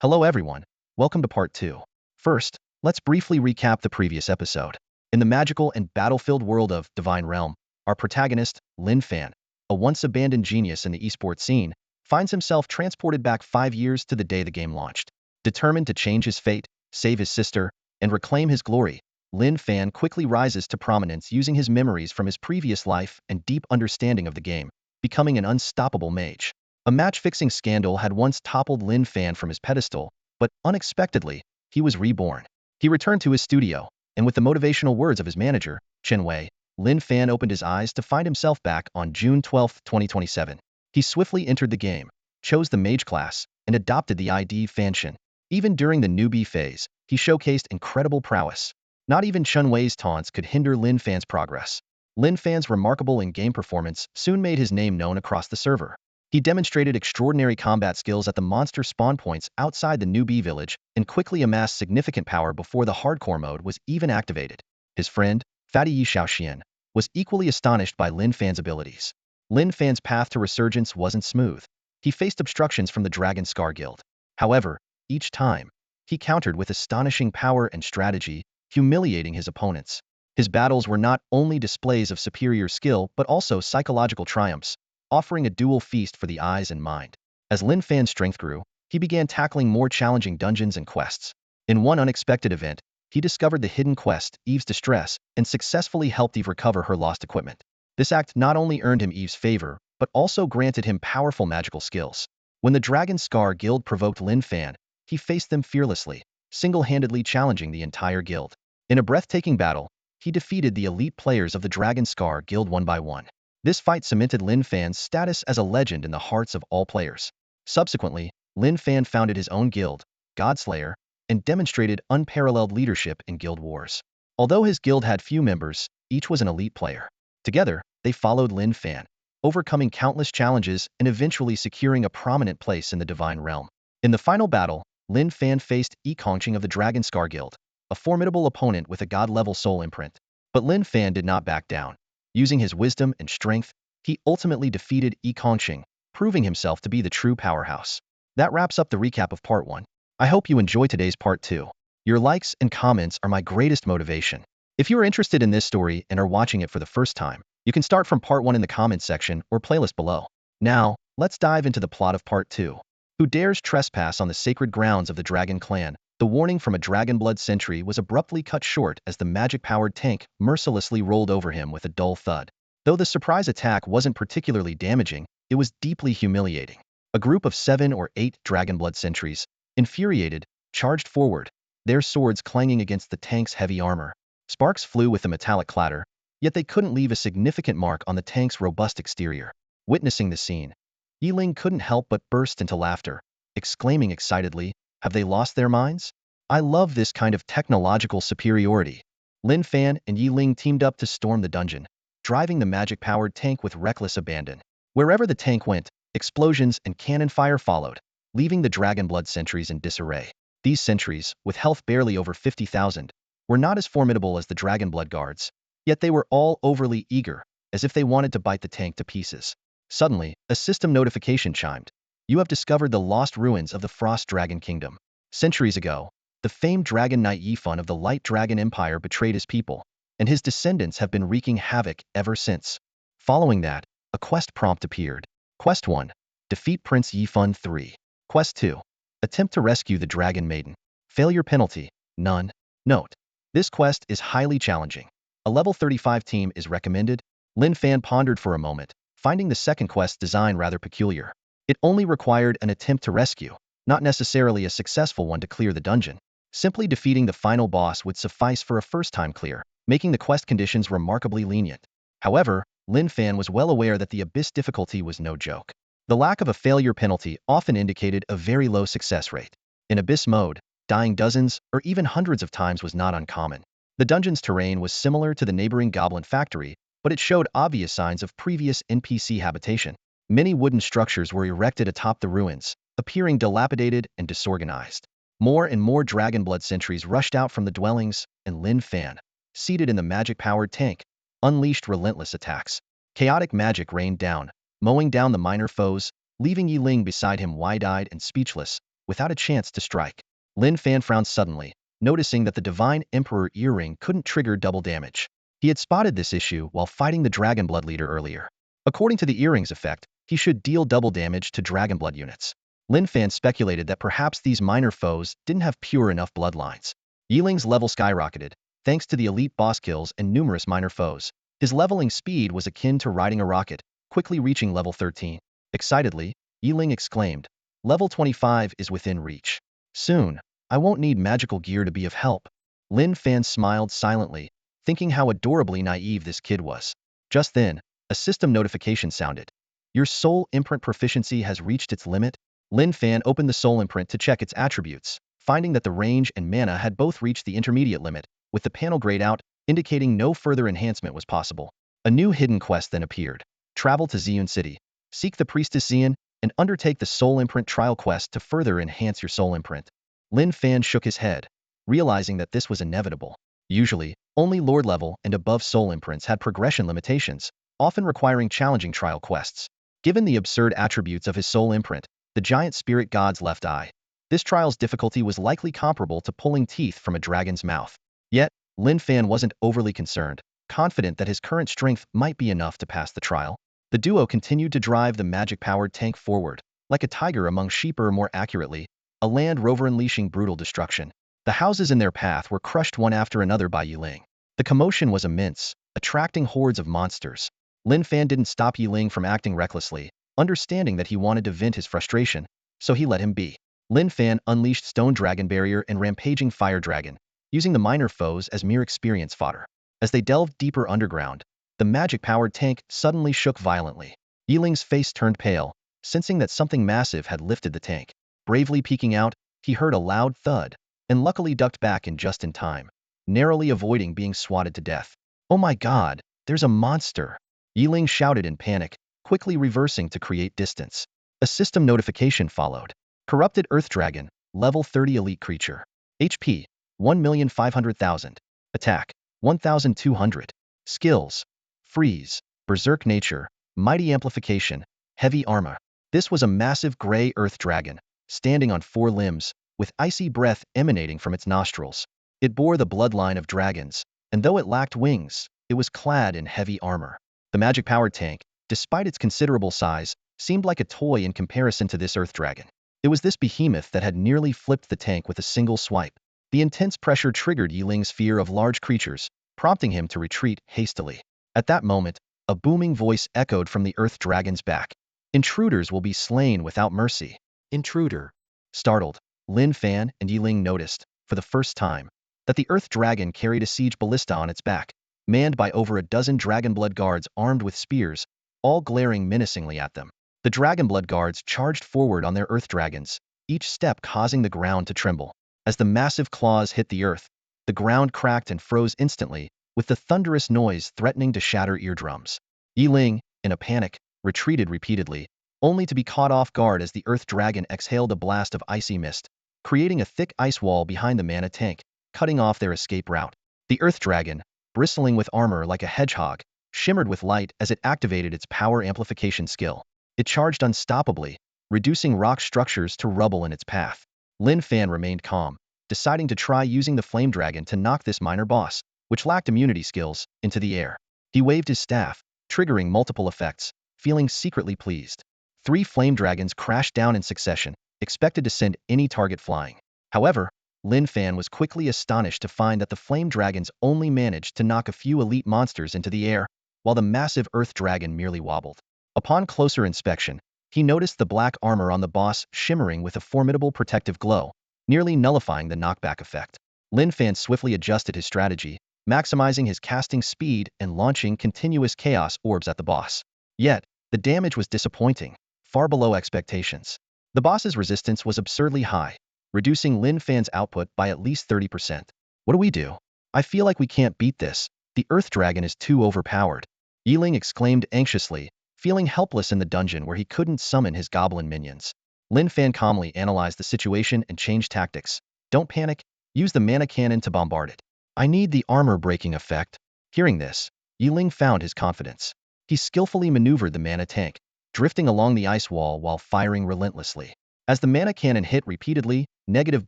Hello everyone, welcome to part 2. First, let's briefly recap the previous episode. In the magical and battlefield world of Divine Realm, our protagonist, Lin Fan, a once abandoned genius in the esports scene, finds himself transported back 5 years to the day the game launched. Determined to change his fate, save his sister, and reclaim his glory, Lin Fan quickly rises to prominence using his memories from his previous life and deep understanding of the game, becoming an unstoppable mage. A match-fixing scandal had once toppled Lin Fan from his pedestal, but unexpectedly, he was reborn. He returned to his studio, and with the motivational words of his manager, Chen Wei, Lin Fan opened his eyes to find himself back on June 12, 2027. He swiftly entered the game, chose the mage class, and adopted the ID Fanshin. Even during the newbie phase, he showcased incredible prowess. Not even Chen Wei's taunts could hinder Lin Fan's progress. Lin Fan's remarkable in-game performance soon made his name known across the server. He demonstrated extraordinary combat skills at the monster spawn points outside the newbie village and quickly amassed significant power before the hardcore mode was even activated. His friend, Fatty Yi Shaoxian, was equally astonished by Lin Fan's abilities. Lin Fan's path to resurgence wasn't smooth. He faced obstructions from the Dragon Scar Guild. However, each time, he countered with astonishing power and strategy, humiliating his opponents. His battles were not only displays of superior skill but also psychological triumphs, offering a dual feast for the eyes and mind. As Lin Fan's strength grew, he began tackling more challenging dungeons and quests. In one unexpected event, he discovered the hidden quest, Eve's Distress, and successfully helped Eve recover her lost equipment. This act not only earned him Eve's favor, but also granted him powerful magical skills. When the Dragon Scar Guild provoked Lin Fan, he faced them fearlessly, single-handedly challenging the entire guild. In a breathtaking battle, he defeated the elite players of the Dragon Scar Guild one by one. This fight cemented Lin Fan's status as a legend in the hearts of all players. Subsequently, Lin Fan founded his own guild, Godslayer, and demonstrated unparalleled leadership in guild wars. Although his guild had few members, each was an elite player. Together, they followed Lin Fan, overcoming countless challenges and eventually securing a prominent place in the Divine Realm. In the final battle, Lin Fan faced Yi Kongqing of the Dragon Scar Guild, a formidable opponent with a god-level soul imprint. But Lin Fan did not back down. Using his wisdom and strength, he ultimately defeated Yi Kongqing, proving himself to be the true powerhouse. That wraps up the recap of part 1. I hope you enjoy today's part 2. Your likes and comments are my greatest motivation. If you are interested in this story and are watching it for the first time, you can start from part 1 in the comments section or playlist below. Now, let's dive into the plot of part 2. Who dares trespass on the sacred grounds of the Dragon Clan? The warning from a Dragonblood sentry was abruptly cut short as the magic-powered tank mercilessly rolled over him with a dull thud. Though the surprise attack wasn't particularly damaging, it was deeply humiliating. A group of 7 or 8 Dragonblood sentries, infuriated, charged forward, their swords clanging against the tank's heavy armor. Sparks flew with a metallic clatter, yet they couldn't leave a significant mark on the tank's robust exterior. Witnessing the scene, Yi Ling couldn't help but burst into laughter, exclaiming excitedly, "Have they lost their minds? I love this kind of technological superiority." Lin Fan and Yi Ling teamed up to storm the dungeon, driving the magic-powered tank with reckless abandon. Wherever the tank went, explosions and cannon fire followed, leaving the Dragonblood sentries in disarray. These sentries, with health barely over 50,000, were not as formidable as the Dragonblood guards, yet they were all overly eager, as if they wanted to bite the tank to pieces. Suddenly, a system notification chimed. You have discovered the lost ruins of the Frost Dragon Kingdom. Centuries ago, the famed Dragon Knight Yifun of the Light Dragon Empire betrayed his people, and his descendants have been wreaking havoc ever since. Following that, a quest prompt appeared. Quest 1. Defeat Prince Yifun 3. Quest 2. Attempt to rescue the Dragon Maiden. Failure penalty, none. Note: this quest is highly challenging. A level 35 team is recommended. Lin Fan pondered for a moment, finding the second quest design rather peculiar. It only required an attempt to rescue, not necessarily a successful one to clear the dungeon. Simply defeating the final boss would suffice for a first-time clear, making the quest conditions remarkably lenient. However, Lin Fan was well aware that the Abyss difficulty was no joke. The lack of a failure penalty often indicated a very low success rate. In Abyss mode, dying dozens or even hundreds of times was not uncommon. The dungeon's terrain was similar to the neighboring Goblin Factory, but it showed obvious signs of previous NPC habitation. Many wooden structures were erected atop the ruins, appearing dilapidated and disorganized. More and more Dragonblood sentries rushed out from the dwellings, and Lin Fan, seated in the magic-powered tank, unleashed relentless attacks. Chaotic magic rained down, mowing down the minor foes, leaving Yi Ling beside him wide-eyed and speechless, without a chance to strike. Lin Fan frowned suddenly, noticing that the Divine Emperor earring couldn't trigger double damage. He had spotted this issue while fighting the Dragonblood leader earlier. According to the earring's effect, he should deal double damage to Dragonblood units. Lin Fan speculated that perhaps these minor foes didn't have pure enough bloodlines. Yiling's level skyrocketed, thanks to the elite boss kills and numerous minor foes. His leveling speed was akin to riding a rocket, quickly reaching level 13. Excitedly, Yiling exclaimed, "Level 25 is within reach. Soon, I won't need magical gear to be of help." Lin Fan smiled silently, thinking how adorably naive this kid was. Just then, a system notification sounded. "Your soul imprint proficiency has reached its limit." Lin Fan opened the soul imprint to check its attributes, finding that the range and mana had both reached the intermediate limit, with the panel grayed out, indicating no further enhancement was possible. A new hidden quest then appeared. Travel to Ziyun City, seek the priestess Ziyun, and undertake the soul imprint trial quest to further enhance your soul imprint. Lin Fan shook his head, realizing that this was inevitable. Usually, only Lord level and above soul imprints had progression limitations, often requiring challenging trial quests. Given the absurd attributes of his soul imprint, the giant spirit god's left eye, this trial's difficulty was likely comparable to pulling teeth from a dragon's mouth. Yet, Lin Fan wasn't overly concerned, confident that his current strength might be enough to pass the trial. The duo continued to drive the magic-powered tank forward, like a tiger among sheep, or more accurately, a Land Rover unleashing brutal destruction. The houses in their path were crushed one after another by Yiling. The commotion was immense, attracting hordes of monsters. Lin Fan didn't stop Yiling from acting recklessly, understanding that he wanted to vent his frustration, so he let him be. Lin Fan unleashed Stone Dragon Barrier and Rampaging Fire Dragon, using the minor foes as mere experience fodder. As they delved deeper underground, the magic-powered tank suddenly shook violently. Yiling's face turned pale, sensing that something massive had lifted the tank. Bravely peeking out, he heard a loud thud, and luckily ducked back just in time, narrowly avoiding being swatted to death. "Oh my god, there's a monster!" Yiling shouted in panic, quickly reversing to create distance. A system notification followed. Corrupted Earth Dragon, level 30 elite creature. HP, 1,500,000. Attack, 1,200. Skills, Freeze, Berserk Nature, Mighty Amplification, Heavy Armor. This was a massive gray earth dragon, standing on 4 limbs, with icy breath emanating from its nostrils. It bore the bloodline of dragons, and though it lacked wings, it was clad in heavy armor. The magic-powered tank, despite its considerable size, seemed like a toy in comparison to this earth dragon. It was this behemoth that had nearly flipped the tank with a single swipe. The intense pressure triggered Yiling's fear of large creatures, prompting him to retreat hastily. At that moment, a booming voice echoed from the earth dragon's back. "Intruders will be slain without mercy." Intruder. Startled, Lin Fan and Yiling noticed, for the first time, that the earth dragon carried a siege ballista on its back, manned by over a dozen Dragonblood guards armed with spears, all glaring menacingly at them. The Dragonblood guards charged forward on their earth dragons, each step causing the ground to tremble. As the massive claws hit the earth, the ground cracked and froze instantly, with the thunderous noise threatening to shatter eardrums. Yiling, in a panic, retreated repeatedly, only to be caught off guard as the earth dragon exhaled a blast of icy mist, creating a thick ice wall behind the mana tank, cutting off their escape route. The earth dragon, bristling with armor like a hedgehog, shimmered with light as it activated its power amplification skill. It charged unstoppably, reducing rock structures to rubble in its path. Lin Fan remained calm, deciding to try using the flame dragon to knock this minor boss, which lacked immunity skills, into the air. He waved his staff, triggering multiple effects, feeling secretly pleased. 3 flame dragons crashed down in succession, expected to send any target flying. However, Lin Fan was quickly astonished to find that the flame dragons only managed to knock a few elite monsters into the air, while the massive earth dragon merely wobbled. Upon closer inspection, he noticed the black armor on the boss shimmering with a formidable protective glow, nearly nullifying the knockback effect. Lin Fan swiftly adjusted his strategy, maximizing his casting speed and launching continuous chaos orbs at the boss. Yet, the damage was disappointing, far below expectations. The boss's resistance was absurdly high, reducing Lin Fan's output by at least 30%. "What do we do? I feel like we can't beat this. The earth dragon is too overpowered." Yiling exclaimed anxiously, feeling helpless in the dungeon where he couldn't summon his goblin minions. Lin Fan calmly analyzed the situation and changed tactics. "Don't panic, use the mana cannon to bombard it. I need the armor-breaking effect." Hearing this, Yiling found his confidence. He skillfully maneuvered the mana tank, drifting along the ice wall while firing relentlessly. As the mana cannon hit repeatedly, negative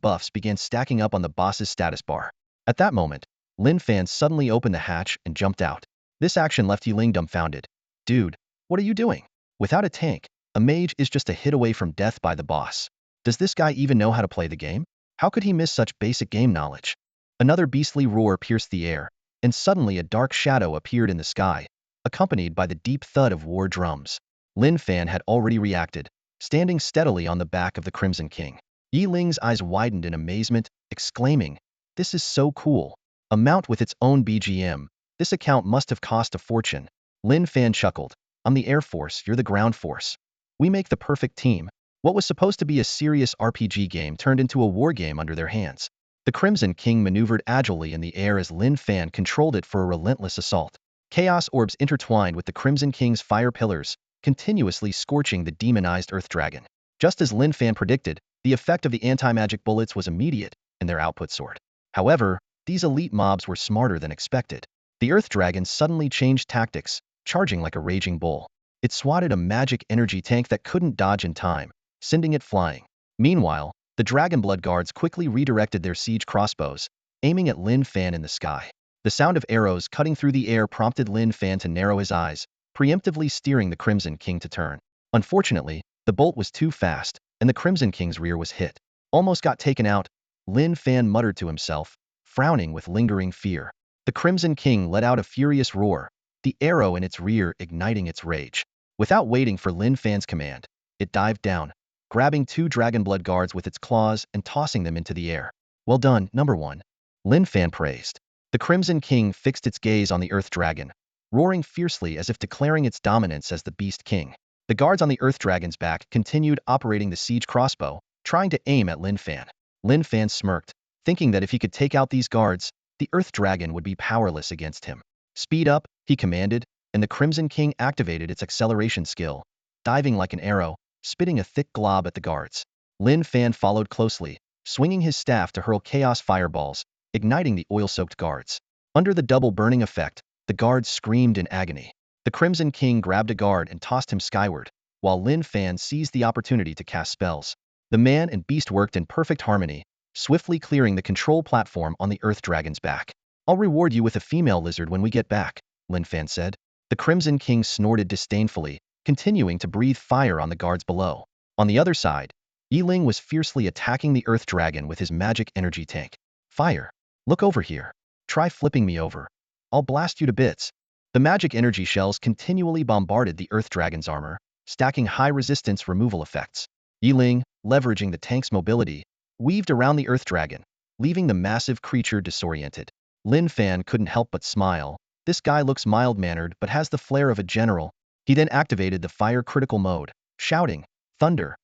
buffs began stacking up on the boss's status bar. At that moment, Lin Fan suddenly opened the hatch and jumped out. This action left Yiling dumbfounded. Dude, what are you doing? Without a tank, a mage is just a hit away from death by the boss. Does this guy even know how to play the game? How could he miss such basic game knowledge? Another beastly roar pierced the air, and suddenly a dark shadow appeared in the sky, accompanied by the deep thud of war drums. Lin Fan had already reacted, standing steadily on the back of the Crimson King. Yi Ling's eyes widened in amazement, exclaiming, "This is so cool. A mount with its own BGM. This account must have cost a fortune." Lin Fan chuckled. "I'm the Air Force, you're the ground force. We make the perfect team." What was supposed to be a serious RPG game turned into a war game under their hands. The Crimson King maneuvered agilely in the air as Lin Fan controlled it for a relentless assault. Chaos orbs intertwined with the Crimson King's fire pillars, continuously scorching the demonized Earth Dragon. Just as Lin Fan predicted, the effect of the anti-magic bullets was immediate, and their output soared. However, these elite mobs were smarter than expected. The Earth Dragon suddenly changed tactics, charging like a raging bull. It swatted a magic energy tank that couldn't dodge in time, sending it flying. Meanwhile, the Dragonblood guards quickly redirected their siege crossbows, aiming at Lin Fan in the sky. The sound of arrows cutting through the air prompted Lin Fan to narrow his eyes, preemptively steering the Crimson King to turn. Unfortunately, the bolt was too fast, and the Crimson King's rear was hit. Almost got taken out, Lin Fan muttered to himself, frowning with lingering fear. The Crimson King let out a furious roar, the arrow in its rear igniting its rage. Without waiting for Lin Fan's command, it dived down, grabbing 2 Dragonblood guards with its claws and tossing them into the air. "Well done, number 1. Lin Fan praised. The Crimson King fixed its gaze on the Earth Dragon, roaring fiercely as if declaring its dominance as the Beast King. The guards on the Earth Dragon's back continued operating the siege crossbow, trying to aim at Lin Fan. Lin Fan smirked, thinking that if he could take out these guards, the Earth Dragon would be powerless against him. "Speed up," he commanded, and the Crimson King activated its acceleration skill, diving like an arrow, spitting a thick glob at the guards. Lin Fan followed closely, swinging his staff to hurl chaos fireballs, igniting the oil-soaked guards. Under the double burning effect, the guards screamed in agony. The Crimson King grabbed a guard and tossed him skyward, while Lin Fan seized the opportunity to cast spells. The man and beast worked in perfect harmony, swiftly clearing the control platform on the Earth Dragon's back. "I'll reward you with a female lizard when we get back," Lin Fan said. The Crimson King snorted disdainfully, continuing to breathe fire on the guards below. On the other side, Yiling was fiercely attacking the Earth Dragon with his magic energy tank. "Fire! Look over here. Try flipping me over. I'll blast you to bits." The magic energy shells continually bombarded the Earth Dragon's armor, stacking high resistance removal effects. Yiling, leveraging the tank's mobility, weaved around the Earth Dragon, leaving the massive creature disoriented. Lin Fan couldn't help but smile. This guy looks mild-mannered but has the flair of a general. He then activated the fire critical mode, shouting, "Thunder!"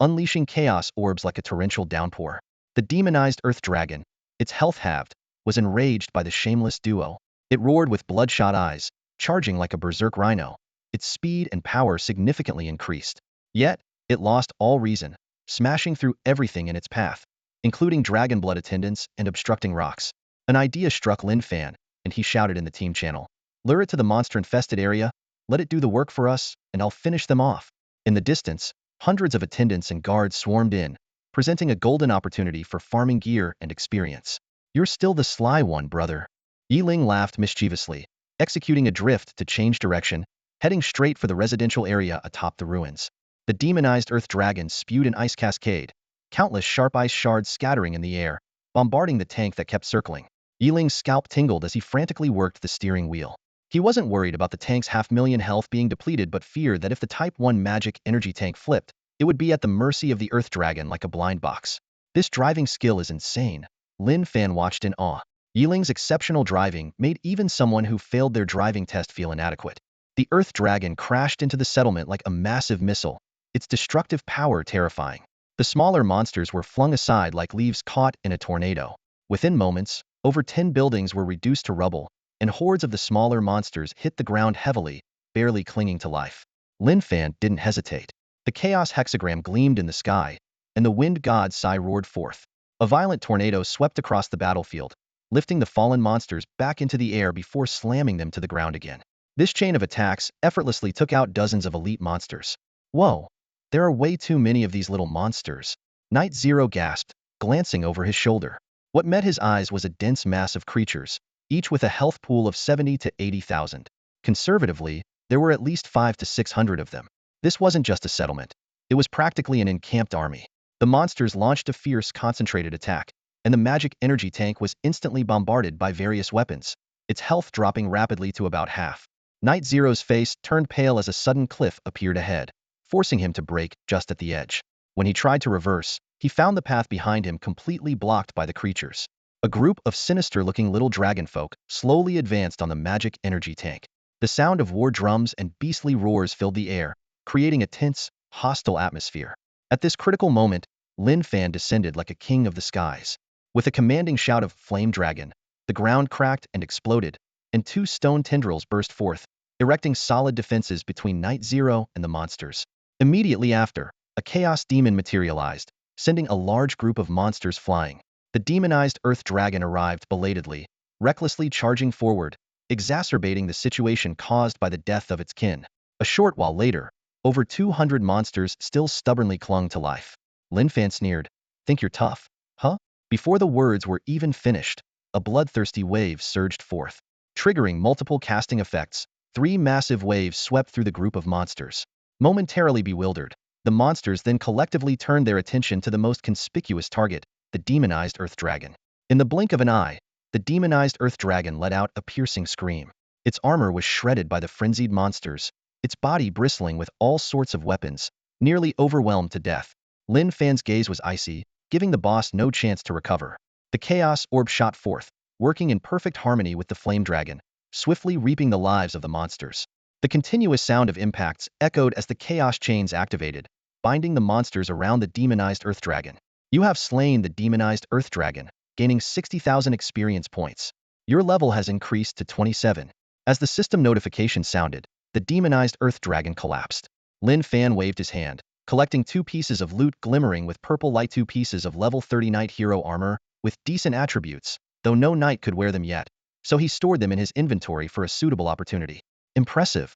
unleashing chaos orbs like a torrential downpour. The demonized Earth Dragon, its health halved, was enraged by the shameless duo. It roared with bloodshot eyes, charging like a berserk rhino. Its speed and power significantly increased. Yet, it lost all reason, smashing through everything in its path, including Dragonblood attendants and obstructing rocks. An idea struck Lin Fan, and he shouted in the team channel, "Lure it to the monster-infested area, let it do the work for us, and I'll finish them off." In the distance, hundreds of attendants and guards swarmed in, presenting a golden opportunity for farming gear and experience. "You're still the sly one, brother." Yiling laughed mischievously, executing a drift to change direction, heading straight for the residential area atop the ruins. The demonized Earth Dragon spewed an ice cascade, countless sharp ice shards scattering in the air, bombarding the tank that kept circling. Yiling's scalp tingled as he frantically worked the steering wheel. He wasn't worried about the tank's 500,000 health being depleted but feared that if the Type 1 magic energy tank flipped, it would be at the mercy of the Earth Dragon like a blind box. This driving skill is insane. Lin Fan watched in awe. Yiling's exceptional driving made even someone who failed their driving test feel inadequate. The Earth Dragon crashed into the settlement like a massive missile, its destructive power terrifying. The smaller monsters were flung aside like leaves caught in a tornado. Within moments, over 10 buildings were reduced to rubble, and hordes of the smaller monsters hit the ground heavily, barely clinging to life. Lin Fan didn't hesitate. The chaos hexagram gleamed in the sky, and the wind god sigh roared forth. A violent tornado swept across the battlefield, lifting the fallen monsters back into the air before slamming them to the ground again. This chain of attacks effortlessly took out dozens of elite monsters. Whoa! There are way too many of these little monsters. Knight Zero gasped, glancing over his shoulder. What met his eyes was a dense mass of creatures, each with a health pool of 70 to 80,000. Conservatively, there were at least 5 to 600 of them. This wasn't just a settlement. It was practically an encamped army. The monsters launched a fierce, concentrated attack, and the magic energy tank was instantly bombarded by various weapons, its health dropping rapidly to about half. Knight Zero's face turned pale as a sudden cliff appeared ahead, forcing him to brake just at the edge. When he tried to reverse, he found the path behind him completely blocked by the creatures. A group of sinister-looking little dragonfolk slowly advanced on the magic energy tank. The sound of war drums and beastly roars filled the air, creating a tense, hostile atmosphere. At this critical moment, Lin Fan descended like a king of the skies. With a commanding shout of "Flame Dragon," the ground cracked and exploded, and 2 stone tendrils burst forth, erecting solid defenses between Knight Zero and the monsters. Immediately after, a chaos demon materialized, sending a large group of monsters flying. The demonized earth dragon arrived belatedly, recklessly charging forward, exacerbating the situation caused by the death of its kin. A short while later, over 200 monsters still stubbornly clung to life. Lin Fan sneered, "Think you're tough, huh?" Before the words were even finished, a bloodthirsty wave surged forth. Triggering multiple casting effects, 3 massive waves swept through the group of monsters. Momentarily bewildered, the monsters then collectively turned their attention to the most conspicuous target, the demonized earth dragon. In the blink of an eye, the demonized earth dragon let out a piercing scream. Its armor was shredded by the frenzied monsters, its body bristling with all sorts of weapons, nearly overwhelmed to death. Lin Fan's gaze was icy, giving the boss no chance to recover. The chaos orb shot forth, working in perfect harmony with the flame dragon, swiftly reaping the lives of the monsters. The continuous sound of impacts echoed as the chaos chains activated, binding the monsters around the demonized earth dragon. You have slain the demonized earth dragon, gaining 60,000 experience points. Your level has increased to 27. As the system notification sounded, the demonized earth dragon collapsed. Lin Fan waved his hand, collecting 2 pieces of loot glimmering with purple light, 2 pieces of level 30 knight hero armor with decent attributes, though no knight could wear them yet, so he stored them in his inventory for a suitable opportunity. Impressive.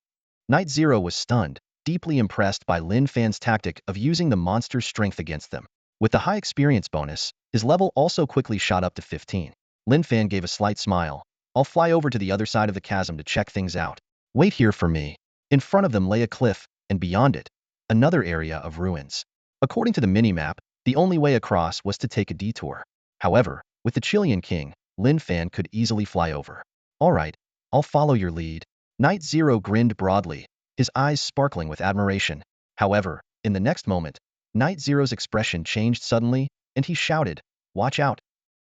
Knight Zero was stunned, deeply impressed by Lin Fan's tactic of using the monster's strength against them. With the high experience bonus, his level also quickly shot up to 15. Lin Fan gave a slight smile. "I'll fly over to the other side of the chasm to check things out. Wait here for me." In front of them lay a cliff, and beyond it, another area of ruins. According to the minimap, the only way across was to take a detour. However, with the Chilean King, Lin Fan could easily fly over. "All right, I'll follow your lead." Knight Zero grinned broadly, his eyes sparkling with admiration. However, in the next moment, Knight Zero's expression changed suddenly, and he shouted, "Watch out!"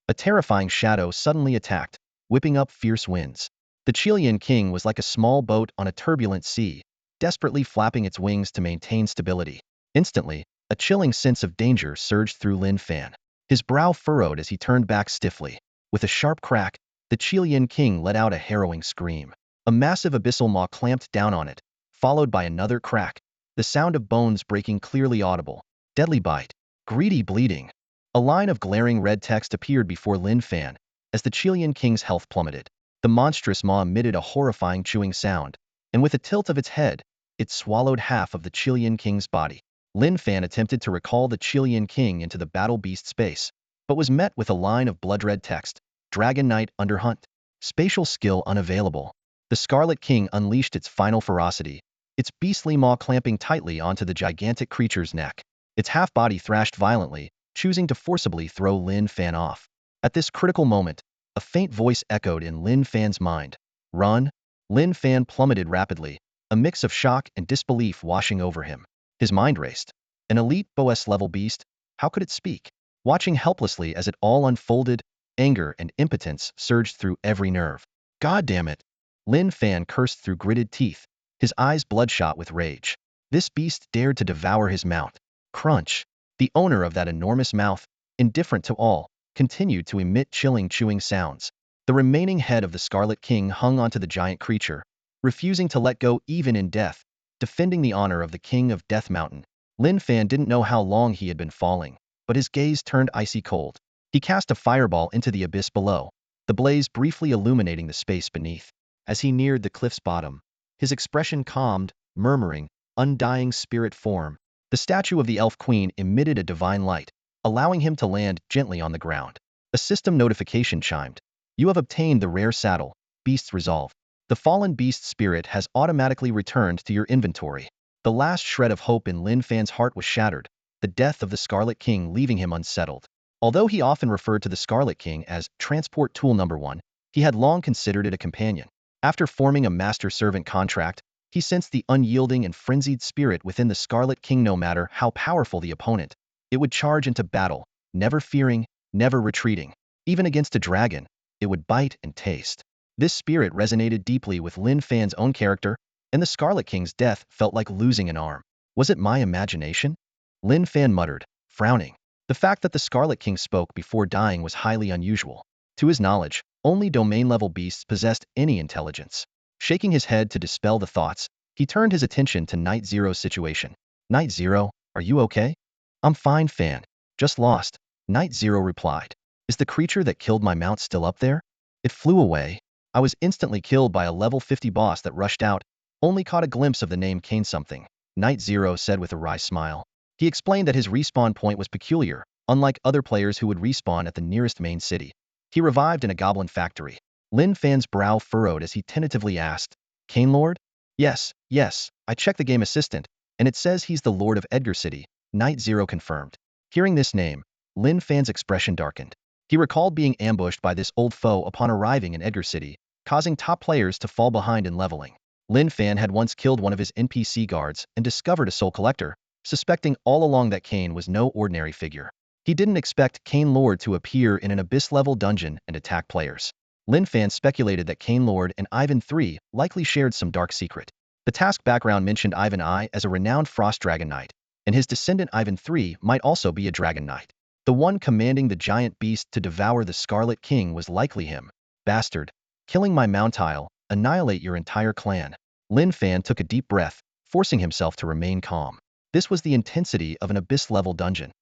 A terrifying shadow suddenly attacked, whipping up fierce winds. The Chilean King was like a small boat on a turbulent sea, desperately flapping its wings to maintain stability. Instantly, a chilling sense of danger surged through Lin Fan. His brow furrowed as he turned back stiffly. With a sharp crack, the Chilean King let out a harrowing scream. A massive abyssal maw clamped down on it, followed by another crack, the sound of bones breaking clearly audible. "Deadly bite. Greedy bleeding." A line of glaring red text appeared before Lin Fan, as the Chilean King's health plummeted. The monstrous maw emitted a horrifying chewing sound, and with a tilt of its head, it swallowed half of the Chilean King's body. Lin Fan attempted to recall the Chilean King into the battle beast space, but was met with a line of blood-red text, "Dragon Knight under hunt. Spatial skill unavailable." The Scarlet King unleashed its final ferocity, its beastly maw clamping tightly onto the gigantic creature's neck. Its half-body thrashed violently, choosing to forcibly throw Lin Fan off. At this critical moment, a faint voice echoed in Lin Fan's mind. "Run." Lin Fan plummeted rapidly, a mix of shock and disbelief washing over him. His mind raced. An elite boss-level beast? How could it speak? Watching helplessly as it all unfolded, anger and impotence surged through every nerve. "God damn it!" Lin Fan cursed through gritted teeth, his eyes bloodshot with rage. This beast dared to devour his mount. Crunch. The owner of that enormous mouth, indifferent to all, continued to emit chilling chewing sounds. The remaining head of the Scarlet King hung onto the giant creature, refusing to let go even in death, defending the honor of the King of Death Mountain. Lin Fan didn't know how long he had been falling, but his gaze turned icy cold. He cast a fireball into the abyss below, the blaze briefly illuminating the space beneath. As he neared the cliff's bottom, his expression calmed, murmuring, "Undying spirit form, The statue of the elf queen emitted a divine light, allowing him to land gently on the ground. A system notification chimed. You have obtained the rare saddle, Beast's Resolve. The fallen beast spirit has automatically returned to your inventory. The last shred of hope in Lin Fan's heart was shattered, the death of the Scarlet King leaving him unsettled. Although he often referred to the Scarlet King as Transport Tool Number 1, he had long considered it a companion. After forming a master-servant contract, he sensed the unyielding and frenzied spirit within the Scarlet King. No matter how powerful the opponent, it would charge into battle, never fearing, never retreating. Even against a dragon, it would bite and taste. This spirit resonated deeply with Lin Fan's own character, and the Scarlet King's death felt like losing an arm. Was it my imagination? Lin Fan muttered, frowning. The fact that the Scarlet King spoke before dying was highly unusual. To his knowledge, only domain-level beasts possessed any intelligence. Shaking his head to dispel the thoughts, he turned his attention to Night Zero's situation. Night Zero, are you okay? I'm fine, Fan. Just lost, Night Zero replied. Is the creature that killed my mount still up there? It flew away. I was instantly killed by a level 50 boss that rushed out, only caught a glimpse of the name Cain something, Night Zero said with a wry smile. He explained that his respawn point was peculiar, unlike other players who would respawn at the nearest main city. He revived in a goblin factory. Lin Fan's brow furrowed as he tentatively asked, Cain Lord? Yes, I checked the game assistant, and it says he's the Lord of Edgar City, Night Zero confirmed. Hearing this name, Lin Fan's expression darkened. He recalled being ambushed by this old foe upon arriving in Edgar City, causing top players to fall behind in leveling. Lin Fan had once killed one of his NPC guards and discovered a soul collector, suspecting all along that Cain was no ordinary figure. He didn't expect Cain Lord to appear in an abyss-level dungeon and attack players. Lin Fan speculated that Cain Lord and Ivan III likely shared some dark secret. The task background mentioned Ivan I as a renowned frost dragon knight, and his descendant Ivan III might also be a dragon knight. The one commanding the giant beast to devour the Scarlet King was likely him. Bastard. Killing my mountile, annihilate your entire clan. Lin Fan took a deep breath, forcing himself to remain calm. This was the intensity of an abyss-level dungeon.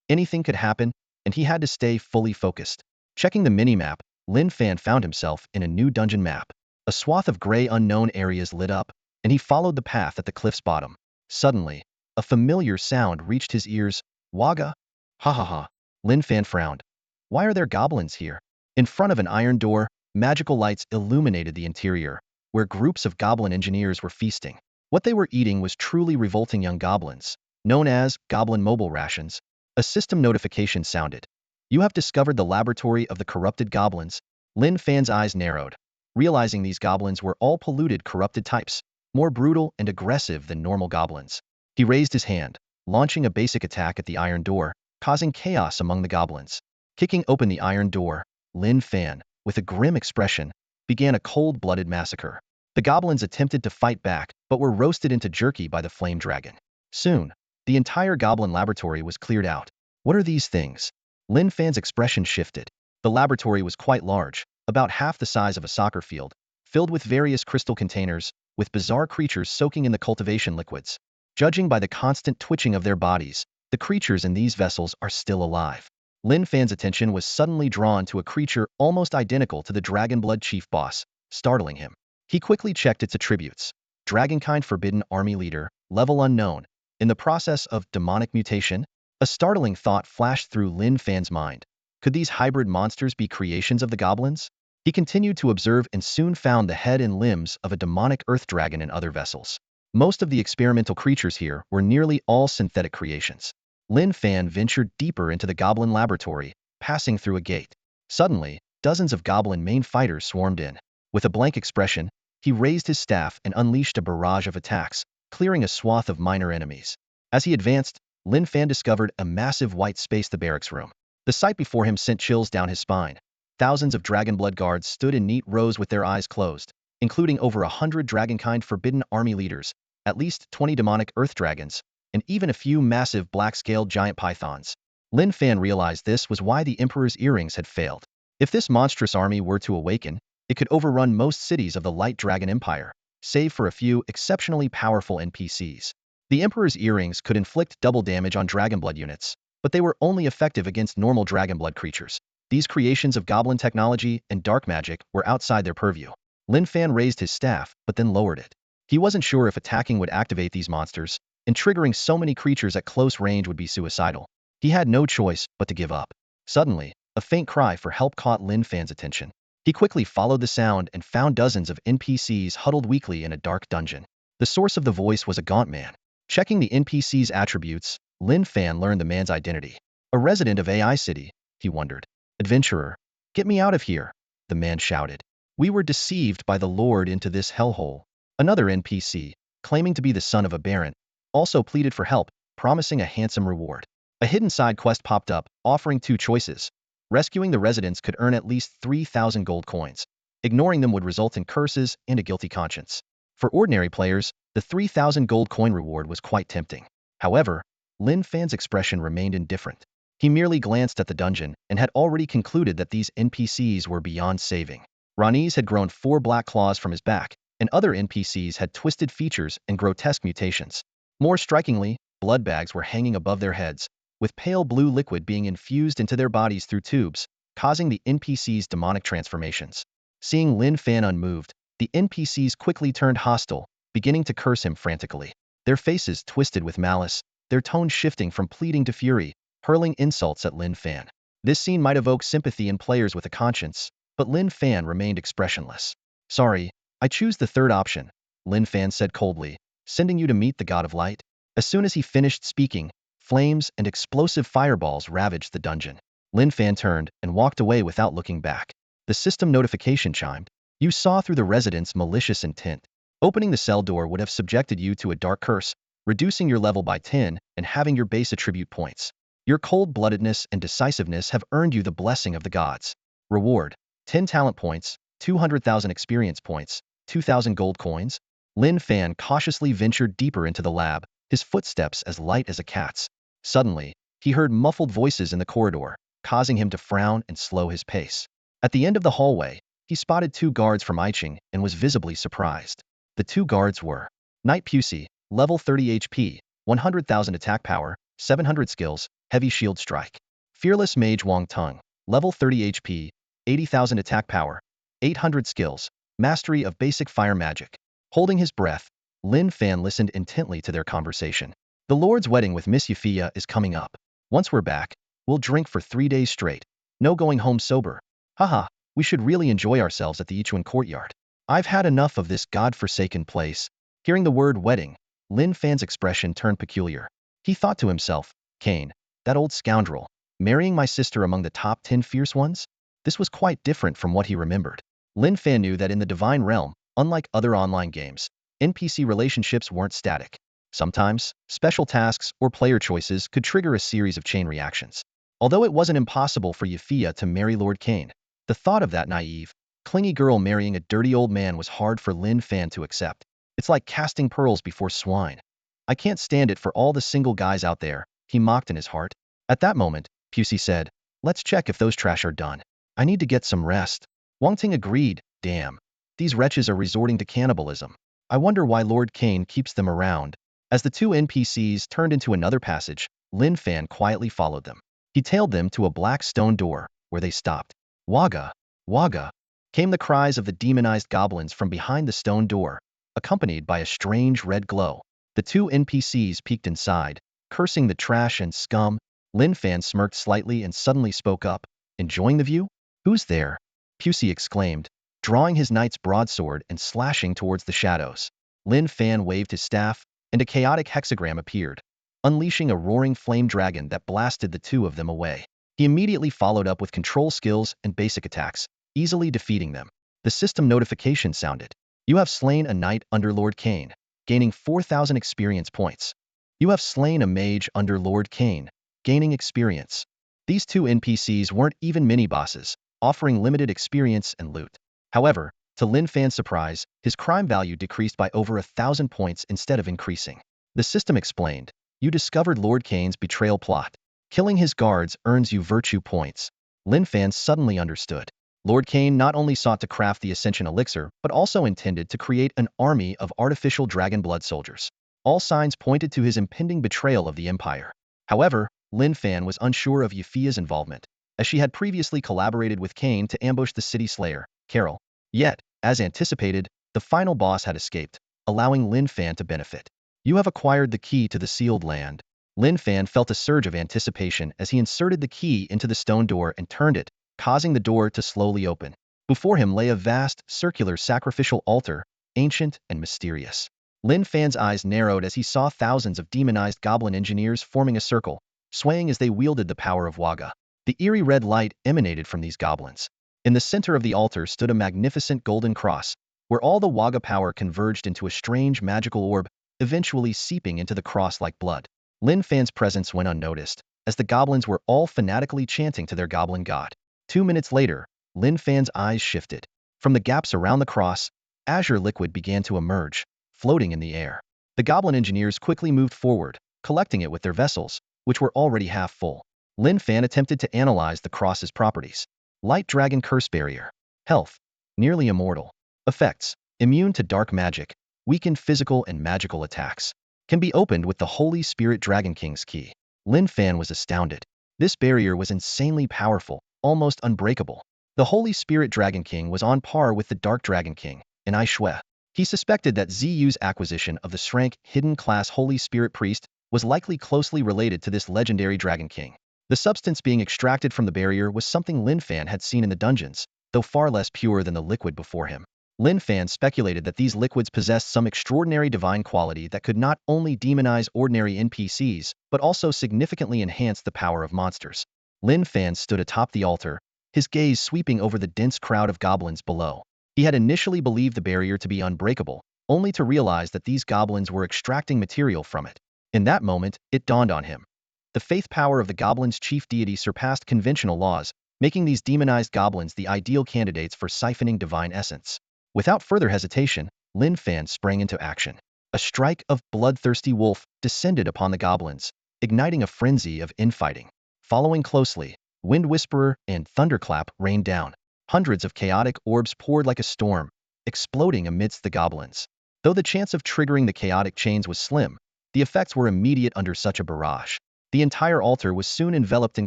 Anything could happen, and he had to stay fully focused. Checking the minimap, Lin Fan found himself in a new dungeon map. A swath of gray unknown areas lit up, and he followed the path at the cliff's bottom. Suddenly, a familiar sound reached his ears. Wagga? Ha ha ha. Lin Fan frowned. Why are there goblins here? In front of an iron door, magical lights illuminated the interior, where groups of goblin engineers were feasting. What they were eating was truly revolting young goblins, known as goblin mobile rations. A system notification sounded. You have discovered the laboratory of the corrupted goblins. Lin Fan's eyes narrowed, realizing these goblins were all polluted corrupted types, more brutal and aggressive than normal goblins. He raised his hand, launching a basic attack at the iron door, causing chaos among the goblins. Kicking open the iron door, Lin Fan, with a grim expression, began a cold-blooded massacre. The goblins attempted to fight back, but were roasted into jerky by the flame dragon. Soon, the entire goblin laboratory was cleared out. What are these things? Lin Fan's expression shifted. The laboratory was quite large, about half the size of a soccer field, filled with various crystal containers, with bizarre creatures soaking in the cultivation liquids. Judging by the constant twitching of their bodies, the creatures in these vessels are still alive. Lin Fan's attention was suddenly drawn to a creature almost identical to the Dragonblood chief boss, startling him. He quickly checked its attributes. Dragonkind Forbidden Army Leader, level unknown. In the process of demonic mutation, a startling thought flashed through Lin Fan's mind. Could these hybrid monsters be creations of the goblins? He continued to observe and soon found the head and limbs of a demonic earth dragon in other vessels. Most of the experimental creatures here were nearly all synthetic creations. Lin Fan ventured deeper into the goblin laboratory, passing through a gate. Suddenly, dozens of goblin main fighters swarmed in. With a blank expression, he raised his staff and unleashed a barrage of attacks, clearing a swath of minor enemies. As he advanced, Lin Fan discovered a massive white space, the barracks room. The sight before him sent chills down his spine. Thousands of Dragonblood guards stood in neat rows with their eyes closed, including over 100 Dragonkind Forbidden Army leaders, at least 20 demonic earth dragons, and even a few massive black-scaled giant pythons. Lin Fan realized this was why the Emperor's earrings had failed. If this monstrous army were to awaken, it could overrun most cities of the Light Dragon Empire, save for a few exceptionally powerful NPCs. The Emperor's earrings could inflict double damage on Dragonblood units, but they were only effective against normal Dragonblood creatures. These creations of goblin technology and dark magic were outside their purview. Lin Fan raised his staff, but then lowered it. He wasn't sure if attacking would activate these monsters, and triggering so many creatures at close range would be suicidal. He had no choice but to give up. Suddenly, a faint cry for help caught Lin Fan's attention. He quickly followed the sound and found dozens of NPCs huddled weakly in a dark dungeon. The source of the voice was a gaunt man. Checking the NPC's attributes, Lin Fan learned the man's identity. A resident of AI City, he wondered. Adventurer, get me out of here, the man shouted. We were deceived by the Lord into this hellhole. Another NPC, claiming to be the son of a baron, also pleaded for help, promising a handsome reward. A hidden side quest popped up, offering two choices. Rescuing the residents could earn at least 3,000 gold coins. Ignoring them would result in curses and a guilty conscience. For ordinary players, the 3,000 gold coin reward was quite tempting. However, Lin Fan's expression remained indifferent. He merely glanced at the dungeon and had already concluded that these NPCs were beyond saving. Raniz had grown 4 black claws from his back, and other NPCs had twisted features and grotesque mutations. More strikingly, blood bags were hanging above their heads, with pale blue liquid being infused into their bodies through tubes, causing the NPCs' demonic transformations. Seeing Lin Fan unmoved, the NPCs quickly turned hostile, beginning to curse him frantically. Their faces twisted with malice, their tone shifting from pleading to fury, hurling insults at Lin Fan. This scene might evoke sympathy in players with a conscience, but Lin Fan remained expressionless. Sorry, I choose the third option, Lin Fan said coldly, sending you to meet the God of Light. As soon as he finished speaking, flames and explosive fireballs ravaged the dungeon. Lin Fan turned and walked away without looking back. The system notification chimed. You saw through the resident's malicious intent. Opening the cell door would have subjected you to a dark curse, reducing your level by 10 and having your base attribute points. Your cold-bloodedness and decisiveness have earned you the blessing of the gods. Reward: 10 talent points, 200,000 experience points, 2,000 gold coins. Lin Fan cautiously ventured deeper into the lab, his footsteps as light as a cat's. Suddenly, he heard muffled voices in the corridor, causing him to frown and slow his pace. At the end of the hallway, he spotted 2 guards from Iching and was visibly surprised. The 2 guards were Knight Pusey, level 30 HP, 100,000 attack power, 700 skills, heavy shield strike. Fearless Mage Wang Tung, level 30 HP, 80,000 attack power, 800 skills, mastery of basic fire magic. Holding his breath, Lin Fan listened intently to their conversation. The Lord's wedding with Miss Yafia is coming up. Once we're back, we'll drink for 3 days straight. No going home sober. Haha, we should really enjoy ourselves at the Ichuan courtyard. I've had enough of this god-forsaken place. Hearing the word wedding, Lin Fan's expression turned peculiar. He thought to himself, Cain, that old scoundrel, marrying my sister among the top 10 fierce ones? This was quite different from what he remembered. Lin Fan knew that in the Divine Realm, unlike other online games, NPC relationships weren't static. Sometimes, special tasks or player choices could trigger a series of chain reactions. Although it wasn't impossible for Yafia to marry Lord Cain, the thought of that naive, clingy girl marrying a dirty old man was hard for Lin Fan to accept. It's like casting pearls before swine. I can't stand it for all the single guys out there, he mocked in his heart. At that moment, Pusey said, let's check if those trash are done. I need to get some rest. Wang Ting agreed. Damn. These wretches are resorting to cannibalism. I wonder why Lord Cain keeps them around. As the 2 NPCs turned into another passage, Lin Fan quietly followed them. He tailed them to a black stone door, where they stopped. Waga, Waga, came the cries of the demonized goblins from behind the stone door, accompanied by a strange red glow. The 2 NPCs peeked inside, cursing the trash and scum. Lin Fan smirked slightly and suddenly spoke up. Enjoying the view? Who's there? Pusey exclaimed, drawing his knight's broadsword and slashing towards the shadows. Lin Fan waved his staff, and a chaotic hexagram appeared, unleashing a roaring flame dragon that blasted the 2 of them away. He immediately followed up with control skills and basic attacks, easily defeating them. The system notification sounded. You have slain a knight under Lord Cain, gaining 4,000 experience points. You have slain a mage under Lord Cain, gaining experience. These 2 NPCs weren't even mini-bosses, offering limited experience and loot. However, to Lin Fan's surprise, his crime value decreased by over 1,000 points instead of increasing. The system explained, you discovered Lord Cain's betrayal plot. Killing his guards earns you virtue points. Lin Fan suddenly understood. Lord Cain not only sought to craft the Ascension Elixir, but also intended to create an army of artificial dragon blood soldiers. All signs pointed to his impending betrayal of the Empire. However, Lin Fan was unsure of Yafia's involvement, as she had previously collaborated with Cain to ambush the city slayer, Carol. Yet, as anticipated, the final boss had escaped, allowing Lin Fan to benefit. You have acquired the key to the sealed land. Lin Fan felt a surge of anticipation as he inserted the key into the stone door and turned it, causing the door to slowly open. Before him lay a vast, circular sacrificial altar, ancient and mysterious. Lin Fan's eyes narrowed as he saw thousands of demonized goblin engineers forming a circle, swaying as they wielded the power of Waga. The eerie red light emanated from these goblins. In the center of the altar stood a magnificent golden cross, where all the Waga power converged into a strange magical orb, eventually seeping into the cross like blood. Lin Fan's presence went unnoticed, as the goblins were all fanatically chanting to their goblin god. 2 minutes later, Lin Fan's eyes shifted. From the gaps around the cross, azure liquid began to emerge, floating in the air. The goblin engineers quickly moved forward, collecting it with their vessels, which were already half full. Lin Fan attempted to analyze the cross's properties. Light Dragon Curse Barrier. Health. Nearly immortal. Effects. Immune to dark magic. Weakened physical and magical attacks. Can be opened with the Holy Spirit Dragon King's key. Lin Fan was astounded. This barrier was insanely powerful, almost unbreakable. The Holy Spirit Dragon King was on par with the Dark Dragon King, and I Shui. He suspected that Ziyu's acquisition of the Shrank hidden class Holy Spirit Priest was likely closely related to this legendary Dragon King. The substance being extracted from the barrier was something Lin Fan had seen in the dungeons, though far less pure than the liquid before him. Lin Fan speculated that these liquids possessed some extraordinary divine quality that could not only demonize ordinary NPCs, but also significantly enhance the power of monsters. Lin Fan stood atop the altar, his gaze sweeping over the dense crowd of goblins below. He had initially believed the barrier to be unbreakable, only to realize that these goblins were extracting material from it. In that moment, it dawned on him. The faith power of the goblins' chief deity surpassed conventional laws, making these demonized goblins the ideal candidates for siphoning divine essence. Without further hesitation, Lin Fan sprang into action. A strike of bloodthirsty wolf descended upon the goblins, igniting a frenzy of infighting. Following closely, Wind Whisperer and Thunderclap rained down. Hundreds of chaotic orbs poured like a storm, exploding amidst the goblins. Though the chance of triggering the chaotic chains was slim, the effects were immediate under such a barrage. The entire altar was soon enveloped in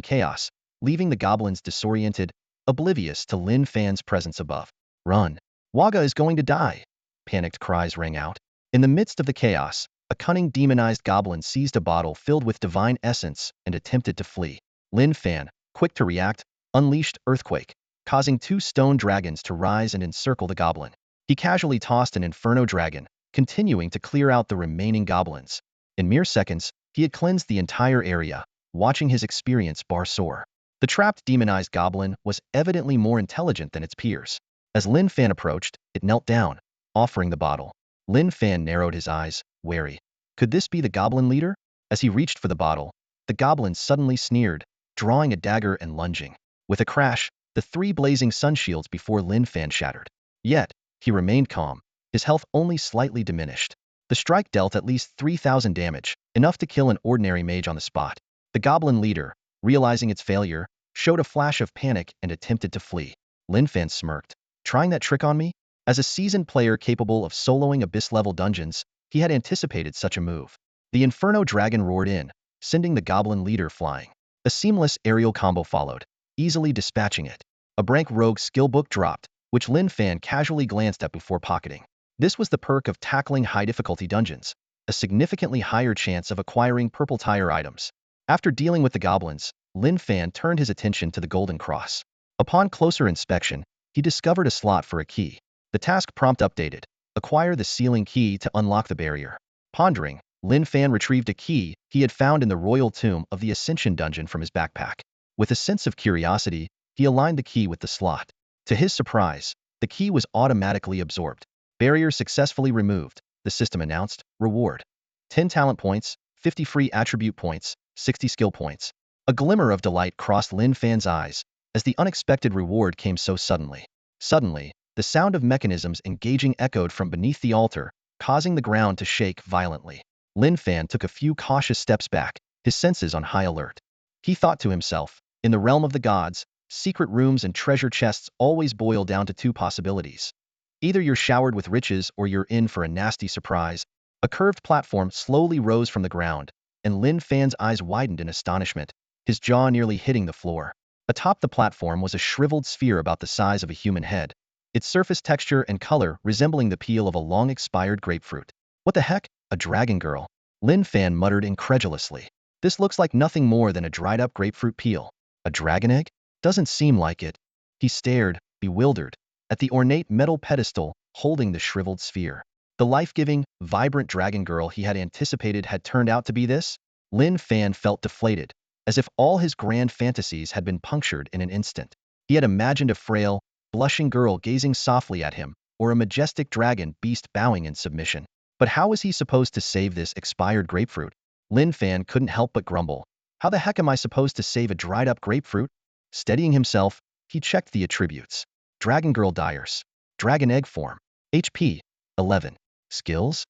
chaos, leaving the goblins disoriented, oblivious to Lin Fan's presence above. Run! Waga is going to die! Panicked cries rang out. In the midst of the chaos, a cunning demonized goblin seized a bottle filled with divine essence and attempted to flee. Lin Fan, quick to react, unleashed Earthquake, causing 2 stone dragons to rise and encircle the goblin. He casually tossed an Inferno Dragon, continuing to clear out the remaining goblins. In mere seconds, he had cleansed the entire area, watching his experience bar soar. The trapped demonized goblin was evidently more intelligent than its peers. As Lin Fan approached, it knelt down, offering the bottle. Lin Fan narrowed his eyes, wary. Could this be the goblin leader? As he reached for the bottle, the goblin suddenly sneered, drawing a dagger and lunging. With a crash, the 3 blazing sun shields before Lin Fan shattered. Yet, he remained calm, his health only slightly diminished. The strike dealt at least 3,000 damage, enough to kill an ordinary mage on the spot. The goblin leader, realizing its failure, showed a flash of panic and attempted to flee. Lin Fan smirked. Trying that trick on me? As a seasoned player capable of soloing abyss-level dungeons, he had anticipated such a move. The Inferno Dragon roared in, sending the goblin leader flying. A seamless aerial combo followed, easily dispatching it. A Brank Rogue skill book dropped, which Lin Fan casually glanced at before pocketing. This was the perk of tackling high-difficulty dungeons, a significantly higher chance of acquiring purple tire items. After dealing with the goblins, Lin Fan turned his attention to the Golden Cross. Upon closer inspection, he discovered a slot for a key. The task prompt updated. Acquire the sealing key to unlock the barrier. Pondering, Lin Fan retrieved a key he had found in the royal tomb of the Ascension dungeon from his backpack. With a sense of curiosity, he aligned the key with the slot. To his surprise, the key was automatically absorbed. Barrier successfully removed, the system announced. Reward. 10 talent points, 50 free attribute points, 60 skill points. A glimmer of delight crossed Lin Fan's eyes, as the unexpected reward came so suddenly. Suddenly, the sound of mechanisms engaging echoed from beneath the altar, causing the ground to shake violently. Lin Fan took a few cautious steps back, his senses on high alert. He thought to himself, in the realm of the gods, secret rooms and treasure chests always boil down to 2 possibilities. Either you're showered with riches or you're in for a nasty surprise. A curved platform slowly rose from the ground, and Lin Fan's eyes widened in astonishment, his jaw nearly hitting the floor. Atop the platform was a shriveled sphere about the size of a human head, its surface texture and color resembling the peel of a long-expired grapefruit. What the heck? A dragon girl. Lin Fan muttered incredulously. This looks like nothing more than a dried-up grapefruit peel. A dragon egg? Doesn't seem like it. He stared, bewildered, at the ornate metal pedestal holding the shriveled sphere. The life-giving, vibrant dragon girl he had anticipated had turned out to be this? Lin Fan felt deflated, as if all his grand fantasies had been punctured in an instant. He had imagined a frail, blushing girl gazing softly at him, or a majestic dragon beast bowing in submission. But how was he supposed to save this expired grapefruit? Lin Fan couldn't help but grumble. How the heck am I supposed to save a dried-up grapefruit? Steadying himself, he checked the attributes. Dragon Girl Dyers. Dragon Egg Form. HP. 11. Skills?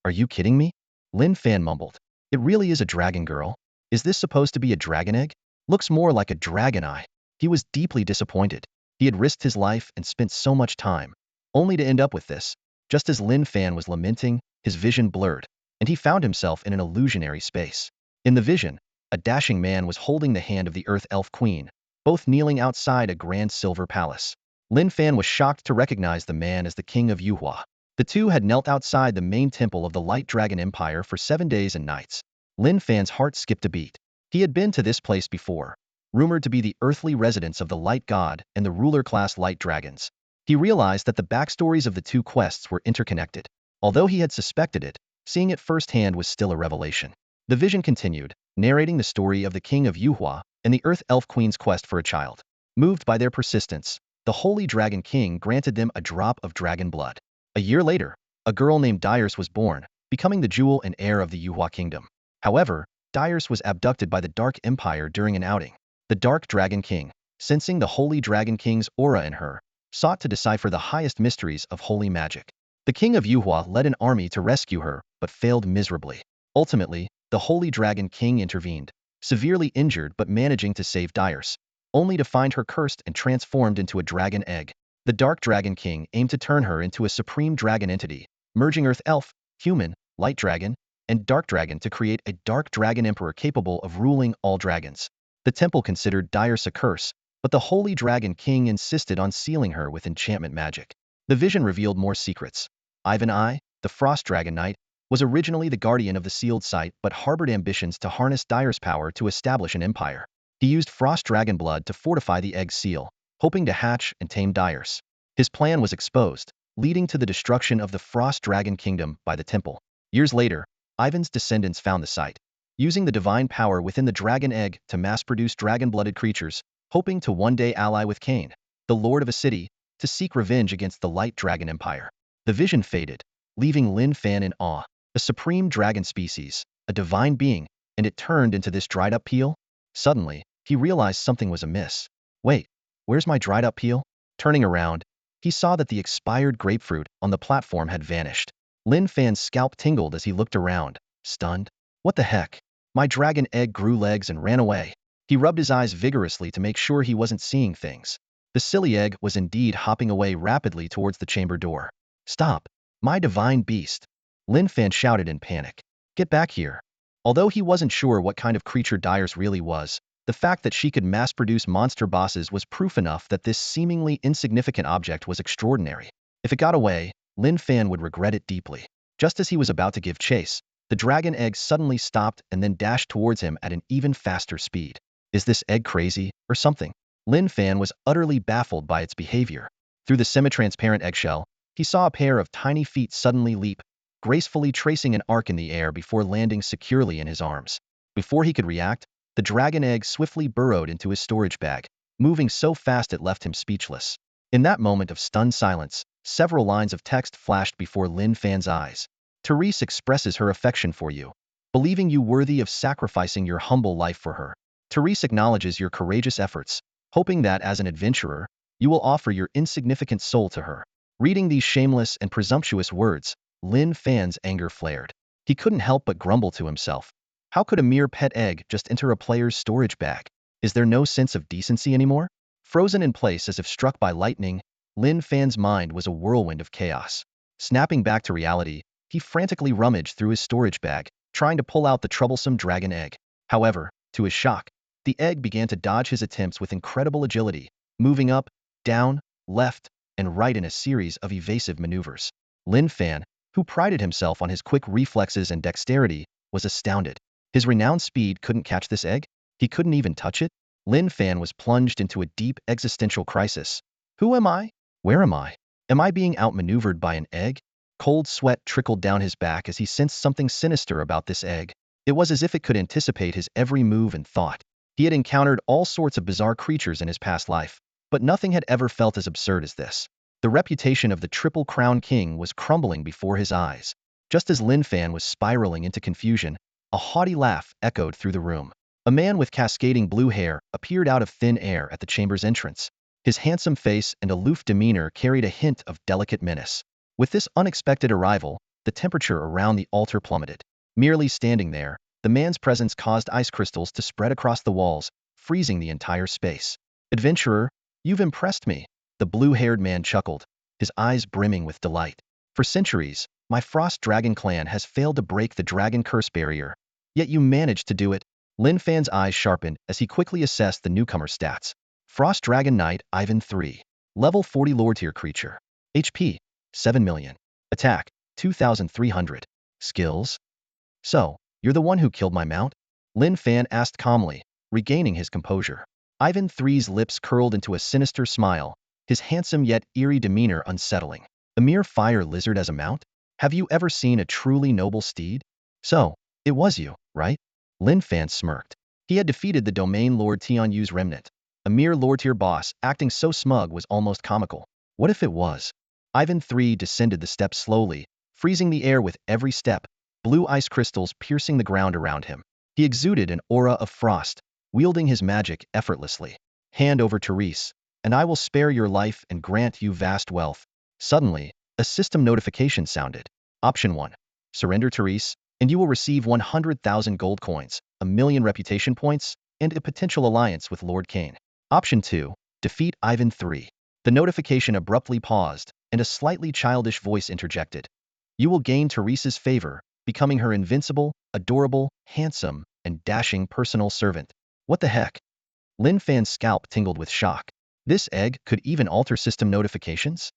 Are you kidding me? Lin Fan mumbled. It really is a dragon girl? Is this supposed to be a dragon egg? Looks more like a dragon eye. He was deeply disappointed. He had risked his life and spent so much time, only to end up with this. Just as Lin Fan was lamenting, his vision blurred, and he found himself in an illusionary space. In the vision, a dashing man was holding the hand of the Earth Elf Queen, both kneeling outside a grand silver palace. Lin Fan was shocked to recognize the man as the king of Yuhua. The two had knelt outside the main temple of the Light Dragon Empire for 7 days and nights. Lin Fan's heart skipped a beat. He had been to this place before, rumored to be the earthly residence of the Light God and the ruler-class Light Dragons. He realized that the backstories of the two quests were interconnected. Although he had suspected it, seeing it firsthand was still a revelation. The vision continued, narrating the story of the king of Yuhua and the Earth Elf Queen's quest for a child. Moved by their persistence, the Holy Dragon King granted them a drop of dragon blood. A year later, a girl named Dyers was born, becoming the jewel and heir of the Yuhua kingdom. However, Dyers was abducted by the Dark Empire during an outing. The Dark Dragon King, sensing the Holy Dragon King's aura in her, sought to decipher the highest mysteries of holy magic. The king of Yuhua led an army to rescue her, but failed miserably. Ultimately, the Holy Dragon King intervened, severely injured but managing to save Dyers, only to find her cursed and transformed into a dragon egg. The Dark Dragon King aimed to turn her into a supreme dragon entity, merging Earth Elf, Human, Light Dragon, and Dark Dragon to create a Dark Dragon Emperor capable of ruling all dragons. The temple considered Dyers a curse, but the Holy Dragon King insisted on sealing her with enchantment magic. The vision revealed more secrets. Ivan I, the Frost Dragon Knight, was originally the guardian of the sealed site but harbored ambitions to harness Dyer's power to establish an empire. He used frost dragon blood to fortify the egg seal, hoping to hatch and tame Dyers. His plan was exposed, leading to the destruction of the Frost Dragon Kingdom by the temple. Years later, Ivan's descendants found the site, using the divine power within the dragon egg to mass-produce dragon-blooded creatures, hoping to one day ally with Cain, the lord of a city, to seek revenge against the Light Dragon Empire. The vision faded, leaving Lin Fan in awe. A supreme dragon species, a divine being, and it turned into this dried-up peel? Suddenly, he realized something was amiss. Wait, where's my dried-up peel? Turning around, he saw that the expired grapefruit on the platform had vanished. Lin Fan's scalp tingled as he looked around, stunned. What the heck? My dragon egg grew legs and ran away. He rubbed his eyes vigorously to make sure he wasn't seeing things. The silly egg was indeed hopping away rapidly towards the chamber door. Stop! My divine beast! Lin Fan shouted in panic. Get back here! Although he wasn't sure what kind of creature Dyers really was, the fact that she could mass-produce monster bosses was proof enough that this seemingly insignificant object was extraordinary. If it got away, Lin Fan would regret it deeply. Just as he was about to give chase, the dragon egg suddenly stopped and then dashed towards him at an even faster speed. Is this egg crazy, or something? Lin Fan was utterly baffled by its behavior. Through the semi-transparent eggshell, he saw a pair of tiny feet suddenly leap, gracefully tracing an arc in the air before landing securely in his arms. Before he could react, the dragon egg swiftly burrowed into his storage bag, moving so fast it left him speechless. In that moment of stunned silence, several lines of text flashed before Lin Fan's eyes. Therese expresses her affection for you, believing you worthy of sacrificing your humble life for her. Therese acknowledges your courageous efforts, hoping that as an adventurer, you will offer your insignificant soul to her. Reading these shameless and presumptuous words, Lin Fan's anger flared. He couldn't help but grumble to himself. How could a mere pet egg just enter a player's storage bag? Is there no sense of decency anymore? Frozen in place as if struck by lightning, Lin Fan's mind was a whirlwind of chaos. Snapping back to reality, he frantically rummaged through his storage bag, trying to pull out the troublesome dragon egg. However, to his shock, the egg began to dodge his attempts with incredible agility, moving up, down, left, and right in a series of evasive maneuvers. Lin Fan, who prided himself on his quick reflexes and dexterity, was astounded. His renowned speed couldn't catch this egg? He couldn't even touch it? Lin Fan was plunged into a deep existential crisis. Who am I? Where am I? Am I being outmaneuvered by an egg? Cold sweat trickled down his back as he sensed something sinister about this egg. It was as if it could anticipate his every move and thought. He had encountered all sorts of bizarre creatures in his past life, but nothing had ever felt as absurd as this. The reputation of the Triple Crown King was crumbling before his eyes. Just as Lin Fan was spiraling into confusion, a haughty laugh echoed through the room. A man with cascading blue hair appeared out of thin air at the chamber's entrance. His handsome face and aloof demeanor carried a hint of delicate menace. With this unexpected arrival, the temperature around the altar plummeted. Merely standing there, the man's presence caused ice crystals to spread across the walls, freezing the entire space. Adventurer, you've impressed me. The blue-haired man chuckled, his eyes brimming with delight. For centuries, my Frost Dragon clan has failed to break the dragon curse barrier. Yet you managed to do it. Lin Fan's eyes sharpened as he quickly assessed the newcomer's stats. Frost Dragon Knight Ivan 3. Level 40 Lord Tier creature. HP, 7 million. Attack, 2,300. Skills? So, you're the one who killed my mount? Lin Fan asked calmly, regaining his composure. Ivan 3's lips curled into a sinister smile, his handsome yet eerie demeanor unsettling. A mere fire lizard as a mount? Have you ever seen a truly noble steed? So, it was you, right? Lin Fan smirked. He had defeated the domain Lord Tian Yu's remnant. A mere Lord-tier boss acting so smug was almost comical. What if it was? Ivan 3 descended the steps slowly, freezing the air with every step, blue ice crystals piercing the ground around him. He exuded an aura of frost, wielding his magic effortlessly. Hand over Therese, and I will spare your life and grant you vast wealth. Suddenly, a system notification sounded. Option 1. Surrender Therese, and you will receive 100,000 gold coins, a million reputation points, and a potential alliance with Lord Cain. Option 2. Defeat Ivan 3. The notification abruptly paused, and a slightly childish voice interjected. You will gain Therese's favor, becoming her invincible, adorable, handsome, and dashing personal servant. What the heck? Lin Fan's scalp tingled with shock. This egg could even alter system notifications?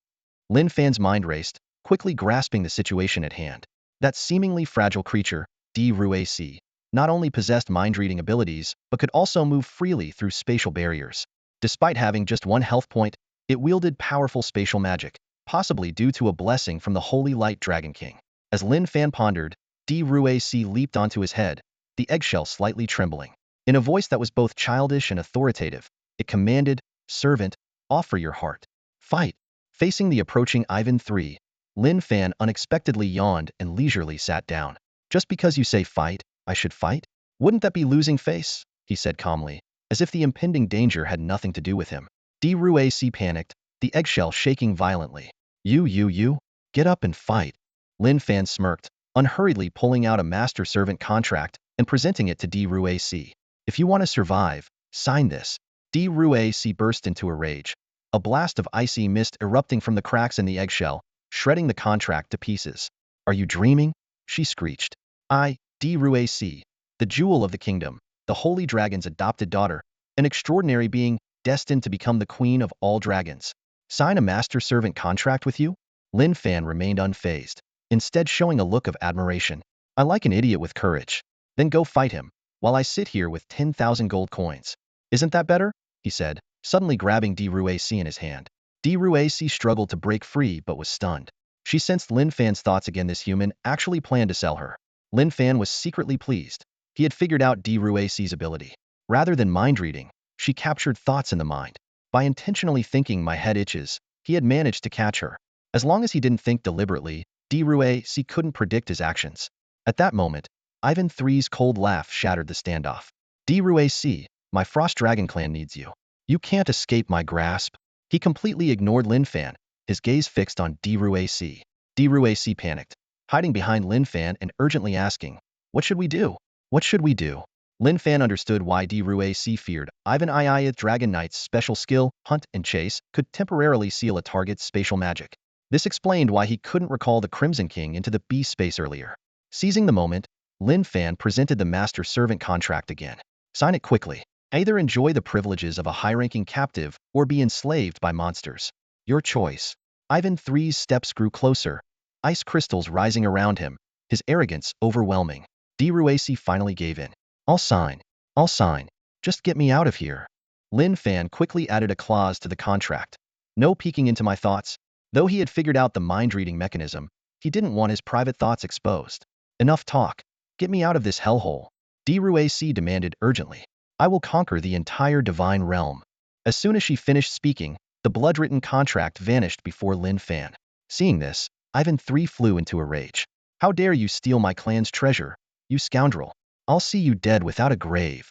Lin Fan's mind raced, quickly grasping the situation at hand. That seemingly fragile creature, Ruac, not only possessed mind-reading abilities, but could also move freely through spatial barriers. Despite having just one health point, it wielded powerful spatial magic, possibly due to a blessing from the Holy Light Dragon King. As Lin Fan pondered, Ruac leaped onto his head, the eggshell slightly trembling. In a voice that was both childish and authoritative, it commanded, Servant, offer your heart. Fight. Facing the approaching Ivan 3, Lin Fan unexpectedly yawned and leisurely sat down. Just because you say fight, I should fight? Wouldn't that be losing face? He said calmly, as if the impending danger had nothing to do with him. Ruac panicked, the eggshell shaking violently. You, get up and fight. Lin Fan smirked, unhurriedly pulling out a master-servant contract and presenting it to Ruac. If you want to survive, sign this. Ruac burst into a rage, a blast of icy mist erupting from the cracks in the eggshell, shredding the contract to pieces. Are you dreaming? She screeched. Ruac, the jewel of the kingdom, the holy dragon's adopted daughter, an extraordinary being destined to become the queen of all dragons. Sign a master-servant contract with you? Lin Fan remained unfazed, instead showing a look of admiration. I like an idiot with courage. Then go fight him, while I sit here with 10,000 gold coins. Isn't that better? He said, suddenly grabbing Ruac in his hand. Ruac struggled to break free but was stunned. She sensed Lin Fan's thoughts again. This human actually planned to sell her. Lin Fan was secretly pleased. He had figured out Ruac's ability. Rather than mind-reading, she captured thoughts in the mind. By intentionally thinking my head itches, he had managed to catch her. As long as he didn't think deliberately, Ruac couldn't predict his actions. At that moment, Ivan 3's cold laugh shattered the standoff. Ruac, my Frost Dragon clan needs you. You can't escape my grasp. He completely ignored Lin Fan, his gaze fixed on Ruac. Ruac panicked, hiding behind Lin Fan and urgently asking, What should we do? What should we do? Lin Fan understood why Ruac feared. Ivan Iyith Dragon Knight's special skill, Hunt and Chase, could temporarily seal a target's spatial magic. This explained why he couldn't recall the Crimson King into the beast space earlier. Seizing the moment, Lin Fan presented the master-servant contract again. Sign it quickly. Either enjoy the privileges of a high-ranking captive or be enslaved by monsters. Your choice. Ivan 3's steps grew closer, ice crystals rising around him, his arrogance overwhelming. Ruaci finally gave in. I'll sign. I'll sign. Just get me out of here. Lin Fan quickly added a clause to the contract. No peeking into my thoughts. Though he had figured out the mind-reading mechanism, he didn't want his private thoughts exposed. Enough talk. Get me out of this hellhole. Ruaci demanded urgently. I will conquer the entire divine realm. As soon as she finished speaking, the blood-written contract vanished before Lin Fan. Seeing this, Ivan III flew into a rage. How dare you steal my clan's treasure, you scoundrel. I'll see you dead without a grave.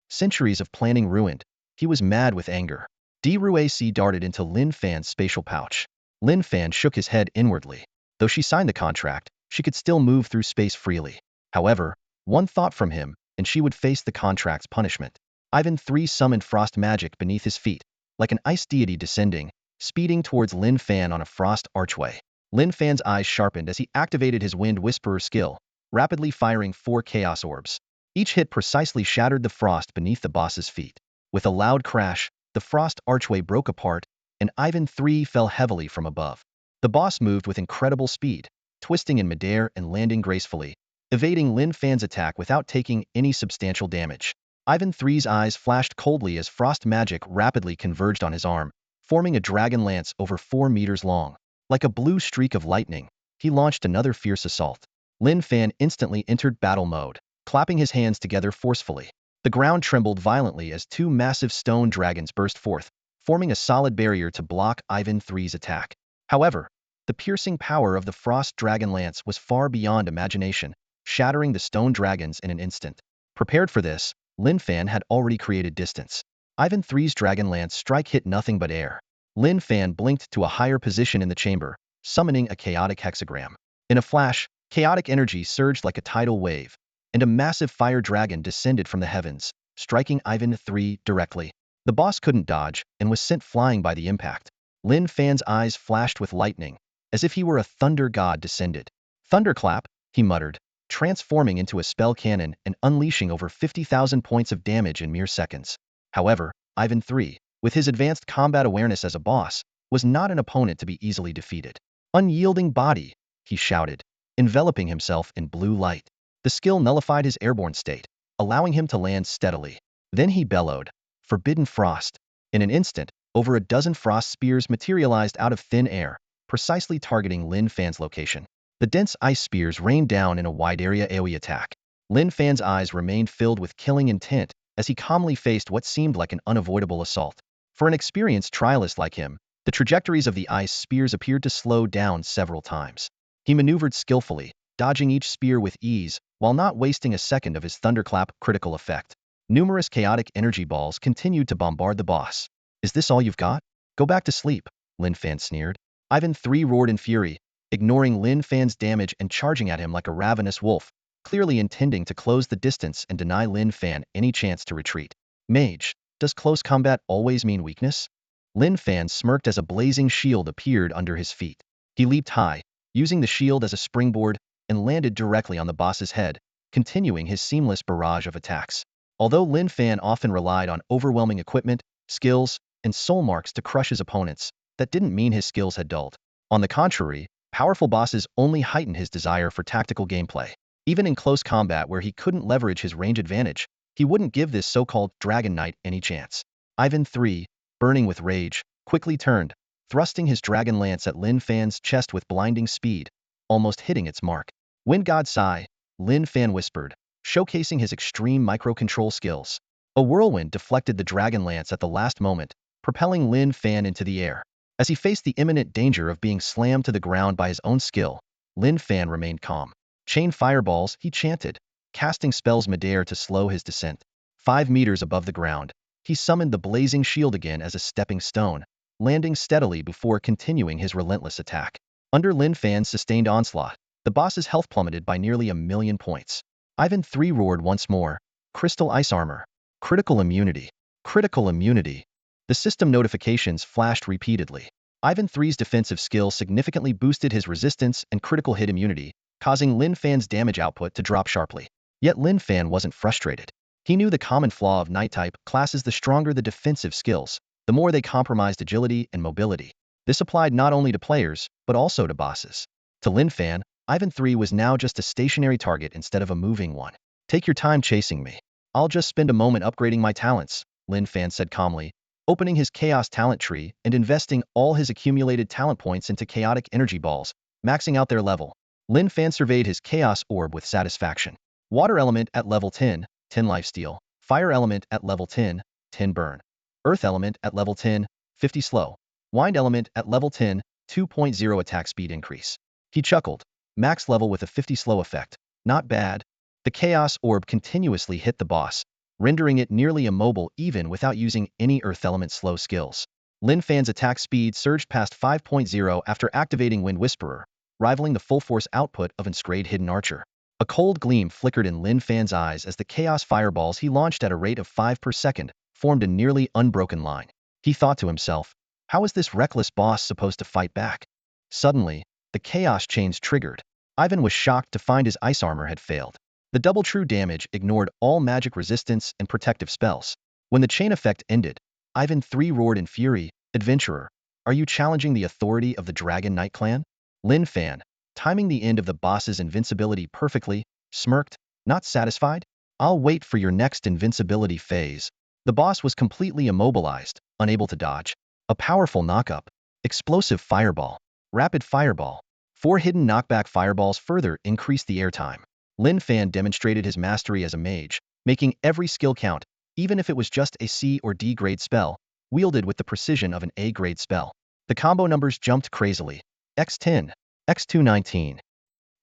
Centuries of planning ruined. He was mad with anger. Ruaci darted into Lin Fan's spatial pouch. Lin Fan shook his head inwardly. Though she signed the contract, she could still move through space freely. However, one thought from him, and she would face the contract's punishment. Ivan III summoned frost magic beneath his feet, like an ice deity descending, speeding towards Lin Fan on a frost archway. Lin Fan's eyes sharpened as he activated his Wind Whisperer skill, rapidly firing 4 chaos orbs. Each hit precisely shattered the frost beneath the boss's feet. With a loud crash, the frost archway broke apart, and Ivan III fell heavily from above. The boss moved with incredible speed, twisting in midair and landing gracefully, evading Lin Fan's attack without taking any substantial damage. Ivan III's eyes flashed coldly as frost magic rapidly converged on his arm, forming a dragon lance over 4 meters long. Like a blue streak of lightning, he launched another fierce assault. Lin Fan instantly entered battle mode, clapping his hands together forcefully. The ground trembled violently as 2 massive stone dragons burst forth, forming a solid barrier to block Ivan III's attack. However, the piercing power of the frost dragon lance was far beyond imagination, shattering the stone dragons in an instant. Prepared for this, Lin Fan had already created distance. Ivan III's dragon lance strike hit nothing but air. Lin Fan blinked to a higher position in the chamber, summoning a chaotic hexagram. In a flash, chaotic energy surged like a tidal wave, and a massive fire dragon descended from the heavens, striking Ivan III directly. The boss couldn't dodge and was sent flying by the impact. Lin Fan's eyes flashed with lightning, as if he were a thunder god descended. Thunderclap, he muttered, transforming into a spell cannon and unleashing over 50,000 points of damage in mere seconds. However, Ivan III, with his advanced combat awareness as a boss, was not an opponent to be easily defeated. Unyielding body, he shouted, enveloping himself in blue light. The skill nullified his airborne state, allowing him to land steadily. Then he bellowed, Forbidden Frost. In an instant, over a dozen frost spears materialized out of thin air, precisely targeting Lin Fan's location. The dense ice spears rained down in a wide-area AoE attack. Lin Fan's eyes remained filled with killing intent as he calmly faced what seemed like an unavoidable assault. For an experienced trialist like him, the trajectories of the ice spears appeared to slow down several times. He maneuvered skillfully, dodging each spear with ease, while not wasting a second of his thunderclap critical effect. Numerous chaotic energy balls continued to bombard the boss. Is this all you've got? Go back to sleep, Lin Fan sneered. Ivan III roared in fury, ignoring Lin Fan's damage and charging at him like a ravenous wolf, clearly intending to close the distance and deny Lin Fan any chance to retreat. Mage, does close combat always mean weakness? Lin Fan smirked as a blazing shield appeared under his feet. He leaped high, using the shield as a springboard, and landed directly on the boss's head, continuing his seamless barrage of attacks. Although Lin Fan often relied on overwhelming equipment, skills, and soul marks to crush his opponents, that didn't mean his skills had dulled. On the contrary, powerful bosses only heightened his desire for tactical gameplay. Even in close combat where he couldn't leverage his range advantage, he wouldn't give this so-called Dragon Knight any chance. Ivan III, burning with rage, quickly turned, thrusting his dragon lance at Lin Fan's chest with blinding speed, almost hitting its mark. Wind God sigh, Lin Fan whispered, showcasing his extreme microcontrol skills. A whirlwind deflected the dragon lance at the last moment, propelling Lin Fan into the air. As he faced the imminent danger of being slammed to the ground by his own skill, Lin Fan remained calm. Chain fireballs, he chanted, casting spells midair to slow his descent. 5 meters above the ground, he summoned the blazing shield again as a stepping stone, landing steadily before continuing his relentless attack. Under Lin Fan's sustained onslaught, the boss's health plummeted by nearly 1,000,000 points. Ivan III roared once more, Crystal Ice Armor. Critical immunity. Critical immunity. The system notifications flashed repeatedly. Ivan III's defensive skill significantly boosted his resistance and critical hit immunity, causing Lin Fan's damage output to drop sharply. Yet Lin Fan wasn't frustrated. He knew the common flaw of Knight-type classes: the stronger the defensive skills, the more they compromised agility and mobility. This applied not only to players, but also to bosses. To Lin Fan, Ivan III was now just a stationary target instead of a moving one. Take your time chasing me. I'll just spend a moment upgrading my talents, Lin Fan said calmly, opening his chaos talent tree and investing all his accumulated talent points into chaotic energy balls, maxing out their level. Lin Fan surveyed his chaos orb with satisfaction. Water element at level 10, 10 lifesteal. Fire element at level 10, 10 burn. Earth element at level 10, 50 slow. Wind element at level 10, 2.0 attack speed increase. He chuckled. Max level with a 50 slow effect. Not bad. The chaos orb continuously hit the boss, rendering it nearly immobile even without using any earth element slow skills. Lin Fan's attack speed surged past 5.0 after activating Wind Whisperer, rivaling the full force output of Enscrayed Hidden Archer. A cold gleam flickered in Lin Fan's eyes as the chaos fireballs he launched at a rate of 5 per second formed a nearly unbroken line. He thought to himself, how is this reckless boss supposed to fight back? Suddenly, the chaos chains triggered. Ivan was shocked to find his ice armor had failed. The double true damage ignored all magic resistance and protective spells. When the chain effect ended, Ivan III roared in fury, Adventurer, are you challenging the authority of the Dragon Knight clan? Lin Fan, timing the end of the boss's invincibility perfectly, smirked, not satisfied? I'll wait for your next invincibility phase. The boss was completely immobilized, unable to dodge. A powerful knockup. Explosive fireball. Rapid fireball. 4 hidden knockback fireballs further increased the airtime. Lin Fan demonstrated his mastery as a mage, making every skill count, even if it was just a C or D grade spell, wielded with the precision of an A grade spell. The combo numbers jumped crazily. X10, X219.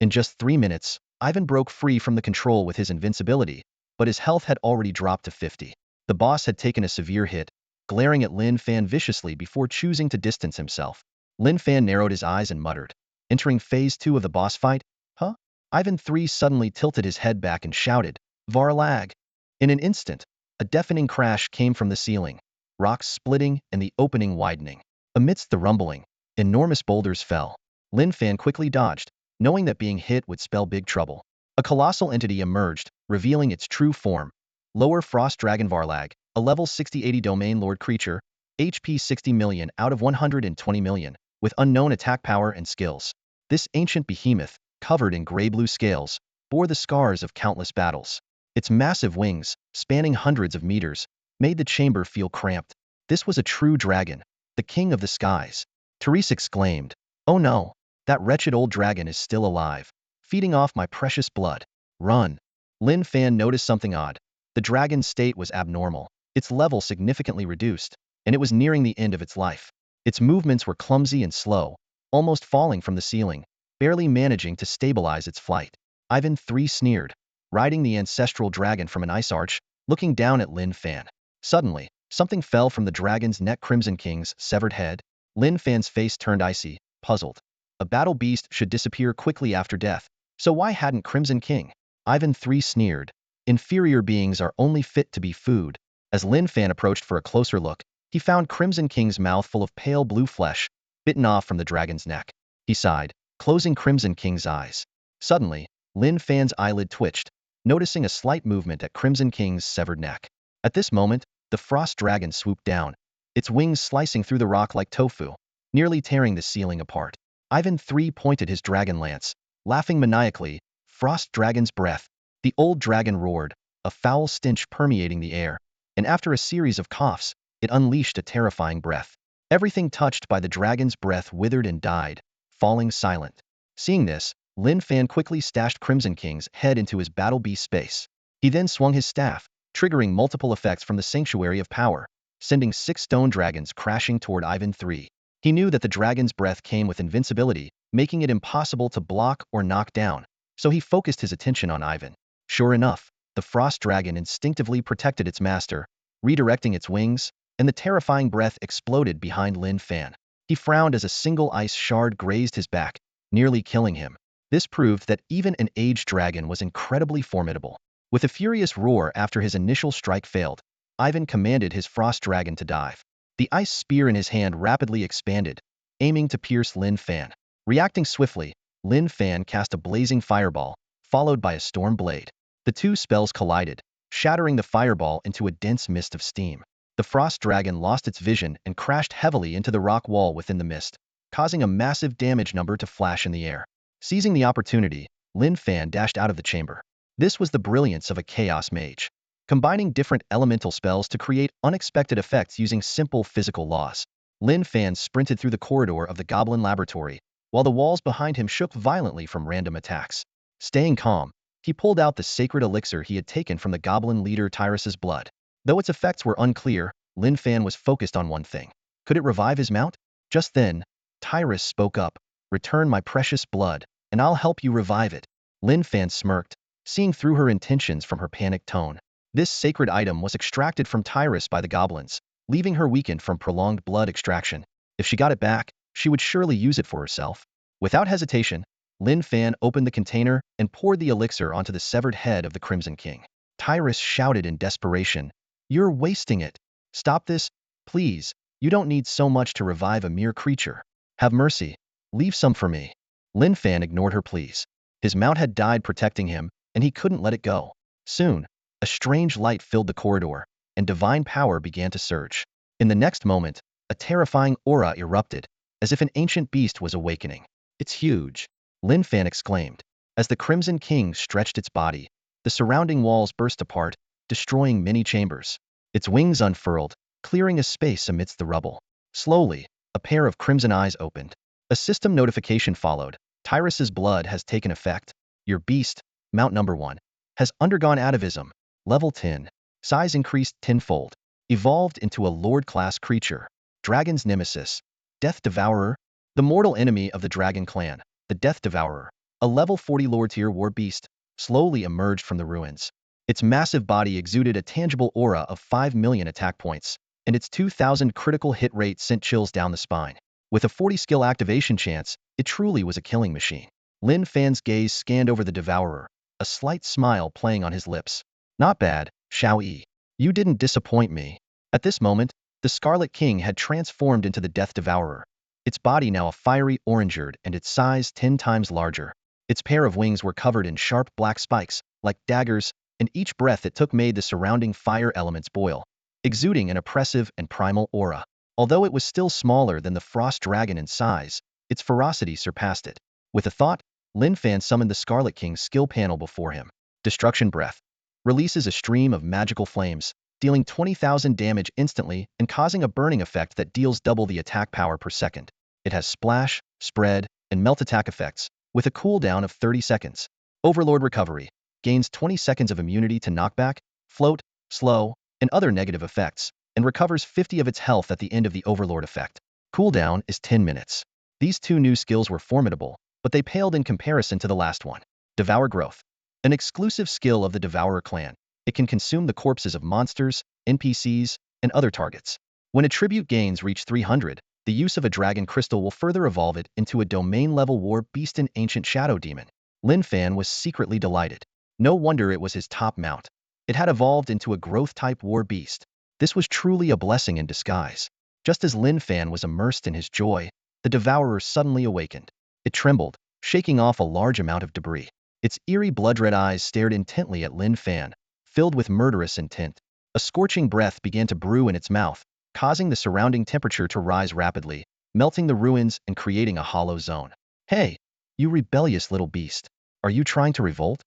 In just 3 minutes, Ivan broke free from the control with his invincibility, but his health had already dropped to 50. The boss had taken a severe hit, glaring at Lin Fan viciously before choosing to distance himself. Lin Fan narrowed his eyes and muttered, entering phase 2 of the boss fight? Huh? Ivan III suddenly tilted his head back and shouted, Varlag! In an instant, a deafening crash came from the ceiling, rocks splitting and the opening widening. Amidst the rumbling, enormous boulders fell. Lin Fan quickly dodged, knowing that being hit would spell big trouble. A colossal entity emerged, revealing its true form. Lower Frost Dragon Varlag, a level 60-80 Domain Lord creature, HP 60 million out of 120 million, with unknown attack power and skills. This ancient behemoth, covered in gray-blue scales, bore the scars of countless battles. Its massive wings, spanning hundreds of meters, made the chamber feel cramped. This was a true dragon, the king of the skies. Therese exclaimed, oh no, that wretched old dragon is still alive, feeding off my precious blood. Run. Lin Fan noticed something odd. The dragon's state was abnormal, its level significantly reduced, and it was nearing the end of its life. Its movements were clumsy and slow, almost falling from the ceiling, barely managing to stabilize its flight. Ivan III sneered, riding the ancestral dragon from an ice arch, looking down at Lin Fan. Suddenly, something fell from the dragon's neck. Crimson King's severed head. Lin Fan's face turned icy, puzzled. A battle beast should disappear quickly after death, so why hadn't Crimson King? Ivan III sneered, inferior beings are only fit to be food. As Lin Fan approached for a closer look, he found Crimson King's mouth full of pale blue flesh, bitten off from the dragon's neck. He sighed, closing Crimson King's eyes. Suddenly, Lin Fan's eyelid twitched, noticing a slight movement at Crimson King's severed neck. At this moment, the frost dragon swooped down, its wings slicing through the rock like tofu, nearly tearing the ceiling apart. Ivan III pointed his dragon lance, laughing maniacally, frost dragon's breath. The old dragon roared, a foul stench permeating the air, and after a series of coughs, it unleashed a terrifying breath. Everything touched by the dragon's breath withered and died, falling silent. Seeing this, Lin Fan quickly stashed Crimson King's head into his battle beast space. He then swung his staff, triggering multiple effects from the Sanctuary of Power, sending 6 stone dragons crashing toward Ivan III. He knew that the dragon's breath came with invincibility, making it impossible to block or knock down, so he focused his attention on Ivan. Sure enough, the frost dragon instinctively protected its master, redirecting its wings, and the terrifying breath exploded behind Lin Fan. He frowned as a single ice shard grazed his back, nearly killing him. This proved that even an aged dragon was incredibly formidable. With a furious roar after his initial strike failed, Ivan commanded his frost dragon to dive. The ice spear in his hand rapidly expanded, aiming to pierce Lin Fan. Reacting swiftly, Lin Fan cast a blazing fireball, followed by a storm blade. The two spells collided, shattering the fireball into a dense mist of steam. The frost dragon lost its vision and crashed heavily into the rock wall within the mist, causing a massive damage number to flash in the air. Seizing the opportunity, Lin Fan dashed out of the chamber. This was the brilliance of a chaos mage, combining different elemental spells to create unexpected effects using simple physical laws. Lin Fan sprinted through the corridor of the goblin laboratory, while the walls behind him shook violently from random attacks. Staying calm, he pulled out the sacred elixir he had taken from the goblin leader Tyrus's blood. Though its effects were unclear, Lin Fan was focused on one thing. Could it revive his mount? Just then, Tyrus spoke up. "Return my precious blood, and I'll help you revive it." Lin Fan smirked, seeing through her intentions from her panicked tone. This sacred item was extracted from Tyrus by the goblins, leaving her weakened from prolonged blood extraction. If she got it back, she would surely use it for herself. Without hesitation, Lin Fan opened the container and poured the elixir onto the severed head of the Crimson King. Tyrus shouted in desperation, "You're wasting it. Stop this, please. You don't need so much to revive a mere creature. Have mercy. Leave some for me." Lin Fan ignored her pleas. His mount had died protecting him, and he couldn't let it go. Soon, a strange light filled the corridor, and divine power began to surge. In the next moment, a terrifying aura erupted, as if an ancient beast was awakening. "It's huge," Lin Fan exclaimed. As the Crimson King stretched its body, the surrounding walls burst apart, destroying many chambers. Its wings unfurled, clearing a space amidst the rubble. Slowly, a pair of crimson eyes opened. A system notification followed. "Tyrus's blood has taken effect. Your beast, Mount Number 1, has undergone atavism. Level 10. Size increased tenfold. Evolved into a Lord-class creature. Dragon's nemesis. Death Devourer. The mortal enemy of the Dragon Clan, the Death Devourer, a level 40 Lord-tier war beast, slowly emerged from the ruins. Its massive body exuded a tangible aura of 5 million attack points, and its 2,000 critical hit rate sent chills down the spine. With a 40 skill activation chance, it truly was a killing machine. Lin Fan's gaze scanned over the Devourer, a slight smile playing on his lips. "Not bad, Xiao Yi. You didn't disappoint me." At this moment, the Scarlet King had transformed into the Death Devourer, its body now a fiery orangered and its size 10 times larger. Its pair of wings were covered in sharp black spikes, like daggers, and each breath it took made the surrounding fire elements boil, exuding an oppressive and primal aura. Although it was still smaller than the Frost Dragon in size, its ferocity surpassed it. With a thought, Lin Fan summoned the Scarlet King's skill panel before him. Destruction Breath. Releases a stream of magical flames, dealing 20,000 damage instantly and causing a burning effect that deals double the attack power per second. It has splash, spread, and melt attack effects, with a cooldown of 30 seconds. Overlord Recovery. Gains 20 seconds of immunity to knockback, float, slow, and other negative effects, and recovers 50 of its health at the end of the Overlord effect. Cooldown is 10 minutes. These two new skills were formidable, but they paled in comparison to the last one. Devour Growth. An exclusive skill of the Devourer clan. It can consume the corpses of monsters, NPCs, and other targets. When attribute gains reach 300, the use of a dragon crystal will further evolve it into a domain-level war beast and ancient shadow demon. Lin Fan was secretly delighted. No wonder it was his top mount. It had evolved into a growth-type war beast. This was truly a blessing in disguise. Just as Lin Fan was immersed in his joy, the Devourer suddenly awakened. It trembled, shaking off a large amount of debris. Its eerie blood-red eyes stared intently at Lin Fan, filled with murderous intent. A scorching breath began to brew in its mouth, causing the surrounding temperature to rise rapidly, melting the ruins and creating a hollow zone. "Hey, you rebellious little beast. Are you trying to revolt?"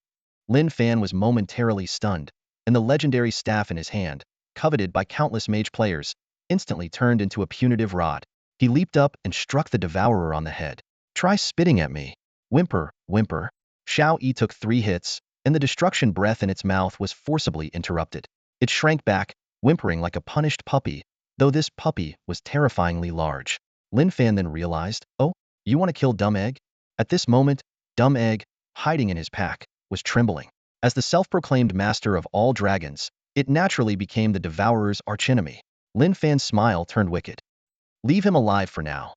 Lin Fan was momentarily stunned, and the legendary staff in his hand, coveted by countless mage players, instantly turned into a punitive rod. He leaped up and struck the Devourer on the head. "Try spitting at me." Whimper, whimper. Xiao Yi took 3 hits, and the destruction breath in its mouth was forcibly interrupted. It shrank back, whimpering like a punished puppy, though this puppy was terrifyingly large. Lin Fan then realized, "Oh, you want to kill Dumb Egg?" At this moment, Dumb Egg, hiding in his pack, was trembling. As the self-proclaimed master of all dragons, it naturally became the Devourer's archenemy. Lin Fan's smile turned wicked. "Leave him alive for now.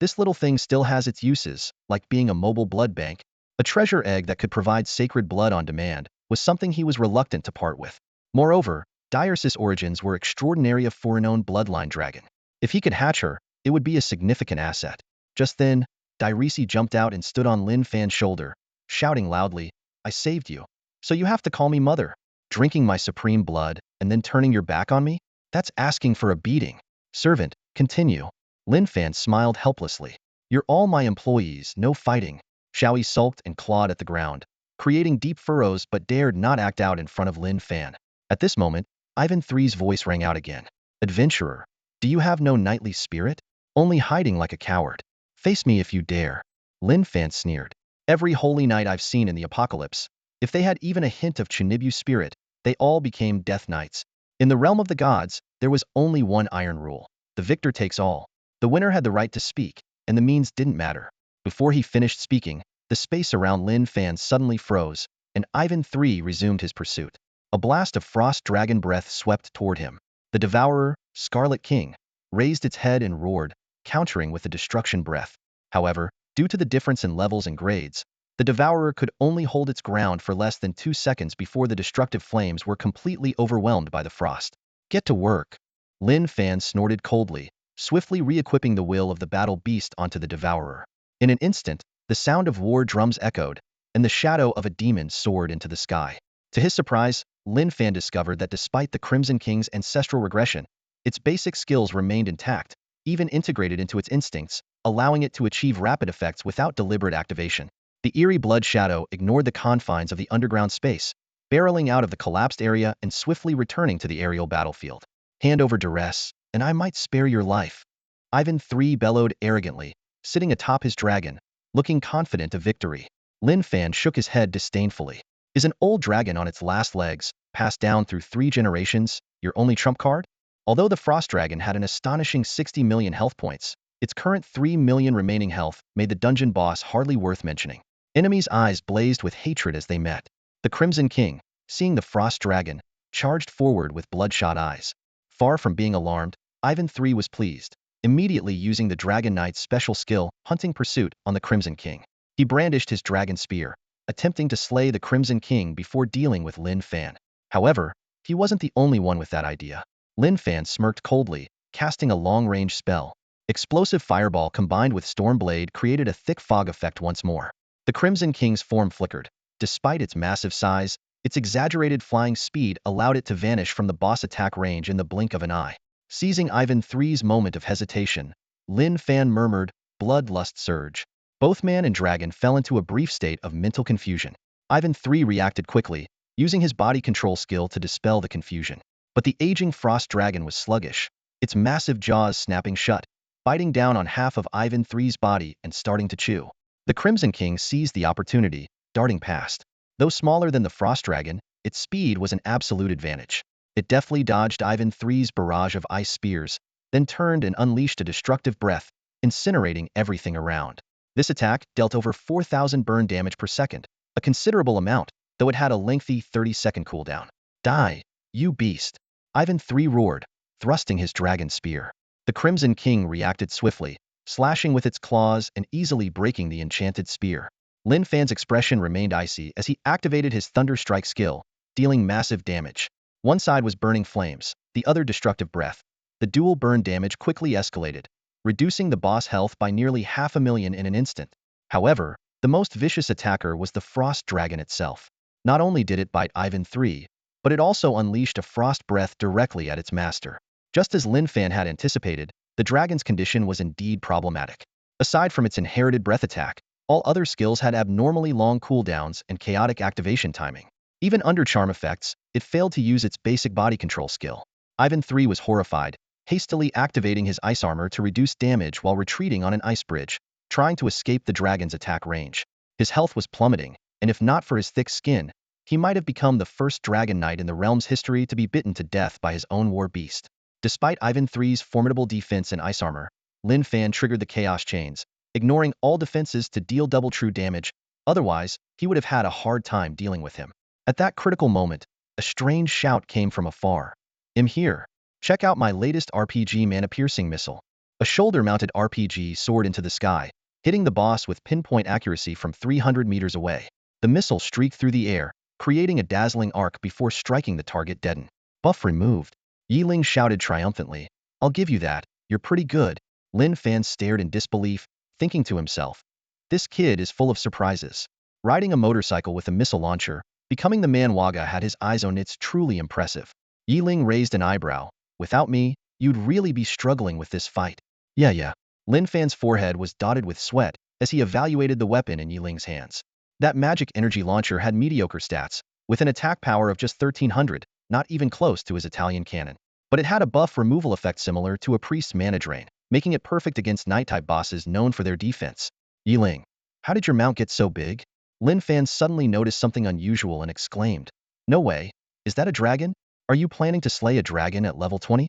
This little thing still has its uses, like being a mobile blood bank. A treasure egg that could provide sacred blood on demand was something he was reluctant to part with. Moreover, Diarce's origins were extraordinary, a foreign-owned bloodline dragon. If he could hatch her, it would be a significant asset." Just then, Diarce jumped out and stood on Lin Fan's shoulder, shouting loudly, "I saved you. So you have to call me mother. Drinking my supreme blood and then turning your back on me? That's asking for a beating." "Servant, continue." Lin Fan smiled helplessly. "You're all my employees, no fighting." Xiaoyi sulked and clawed at the ground, creating deep furrows but dared not act out in front of Lin Fan. At this moment, Ivan III's voice rang out again. Adventurer, do you have no knightly spirit? Only hiding like a coward. Face me if you dare. Lin Fan sneered. Every holy knight I've seen in the apocalypse, if they had even a hint of Chunibu spirit, they all became death knights. In the realm of the gods, there was only one iron rule. The victor takes all. The winner had the right to speak, and the means didn't matter. Before he finished speaking, the space around Lin Fan suddenly froze, and Ivan III resumed his pursuit. A blast of frost dragon breath swept toward him. The devourer, Scarlet King, raised its head and roared, countering with the destruction breath. However, due to the difference in levels and grades, the devourer could only hold its ground for less than 2 seconds before the destructive flames were completely overwhelmed by the frost. Get to work. Lin Fan snorted coldly, swiftly re-equipping the will of the battle beast onto the devourer. In an instant, the sound of war drums echoed, and the shadow of a demon soared into the sky. To his surprise, Lin Fan discovered that despite the Crimson King's ancestral regression, its basic skills remained intact, even integrated into its instincts, allowing it to achieve rapid effects without deliberate activation. The eerie blood shadow ignored the confines of the underground space, barreling out of the collapsed area and swiftly returning to the aerial battlefield. Hand over duress, and I might spare your life. Ivan III bellowed arrogantly, sitting atop his dragon, looking confident of victory. Lin Fan shook his head disdainfully. Is an old dragon on its last legs, passed down through 3 generations, your only trump card? Although the Frost Dragon had an astonishing 60 million health points, its current 3 million remaining health made the dungeon boss hardly worth mentioning. Enemies' eyes blazed with hatred as they met. The Crimson King, seeing the Frost Dragon, charged forward with bloodshot eyes. Far from being alarmed, Ivan III was pleased, immediately using the Dragon Knight's special skill, Hunting Pursuit, on the Crimson King. He brandished his dragon spear, attempting to slay the Crimson King before dealing with Lin Fan. However, he wasn't the only one with that idea. Lin Fan smirked coldly, casting a long-range spell. Explosive Fireball combined with Stormblade created a thick fog effect once more. The Crimson King's form flickered. Despite its massive size, its exaggerated flying speed allowed it to vanish from the boss attack range in the blink of an eye. Seizing Ivan III's moment of hesitation, Lin Fan murmured, "Bloodlust surge." Both man and dragon fell into a brief state of mental confusion. Ivan III reacted quickly, using his body control skill to dispel the confusion. But the aging frost dragon was sluggish, its massive jaws snapping shut, biting down on half of Ivan III's body and starting to chew. The Crimson King seized the opportunity, darting past. Though smaller than the frost dragon, its speed was an absolute advantage. It deftly dodged Ivan III's barrage of ice spears, then turned and unleashed a destructive breath, incinerating everything around. This attack dealt over 4,000 burn damage per second, a considerable amount, though it had a lengthy 30-second cooldown. Die, you beast! Ivan III roared, thrusting his dragon spear. The Crimson King reacted swiftly, slashing with its claws and easily breaking the enchanted spear. Lin Fan's expression remained icy as he activated his Thunder Strike skill, dealing massive damage. One side was burning flames, the other destructive breath. The dual burn damage quickly escalated, reducing the boss health by nearly 500,000 in an instant. However, the most vicious attacker was the Frost Dragon itself. Not only did it bite Ivan III, but it also unleashed a frost breath directly at its master. Just as Lin Fan had anticipated, the dragon's condition was indeed problematic. Aside from its inherited breath attack, all other skills had abnormally long cooldowns and chaotic activation timing. Even under charm effects, it failed to use its basic body control skill. Ivan III was horrified, hastily activating his ice armor to reduce damage while retreating on an ice bridge, trying to escape the dragon's attack range. His health was plummeting, and if not for his thick skin, he might have become the first dragon knight in the realm's history to be bitten to death by his own war beast. Despite Ivan III's formidable defense and ice armor, Lin Fan triggered the chaos chains, ignoring all defenses to deal double true damage. Otherwise, he would have had a hard time dealing with him. At that critical moment, a strange shout came from afar. "I'm here. Check out my latest RPG mana-piercing missile." A shoulder-mounted RPG soared into the sky, hitting the boss with pinpoint accuracy from 300 meters away. The missile streaked through the air, creating a dazzling arc before striking the target dead. Buff removed. Yi Ling shouted triumphantly, "I'll give you that, you're pretty good." Lin Fan stared in disbelief, thinking to himself, "This kid is full of surprises." Riding a motorcycle with a missile launcher, becoming the man Waga had his eyes on, it's truly impressive. Yi Ling raised an eyebrow. "Without me, you'd really be struggling with this fight." Yeah. Lin Fan's forehead was dotted with sweat, as he evaluated the weapon in Yiling's hands. That magic energy launcher had mediocre stats, with an attack power of just 1300, not even close to his Italian cannon. But it had a buff removal effect similar to a priest's mana drain, making it perfect against Knight-type bosses known for their defense. Yiling, how did your mount get so big? Lin Fan suddenly noticed something unusual and exclaimed, "No way, is that a dragon? Are you planning to slay a dragon at level 20?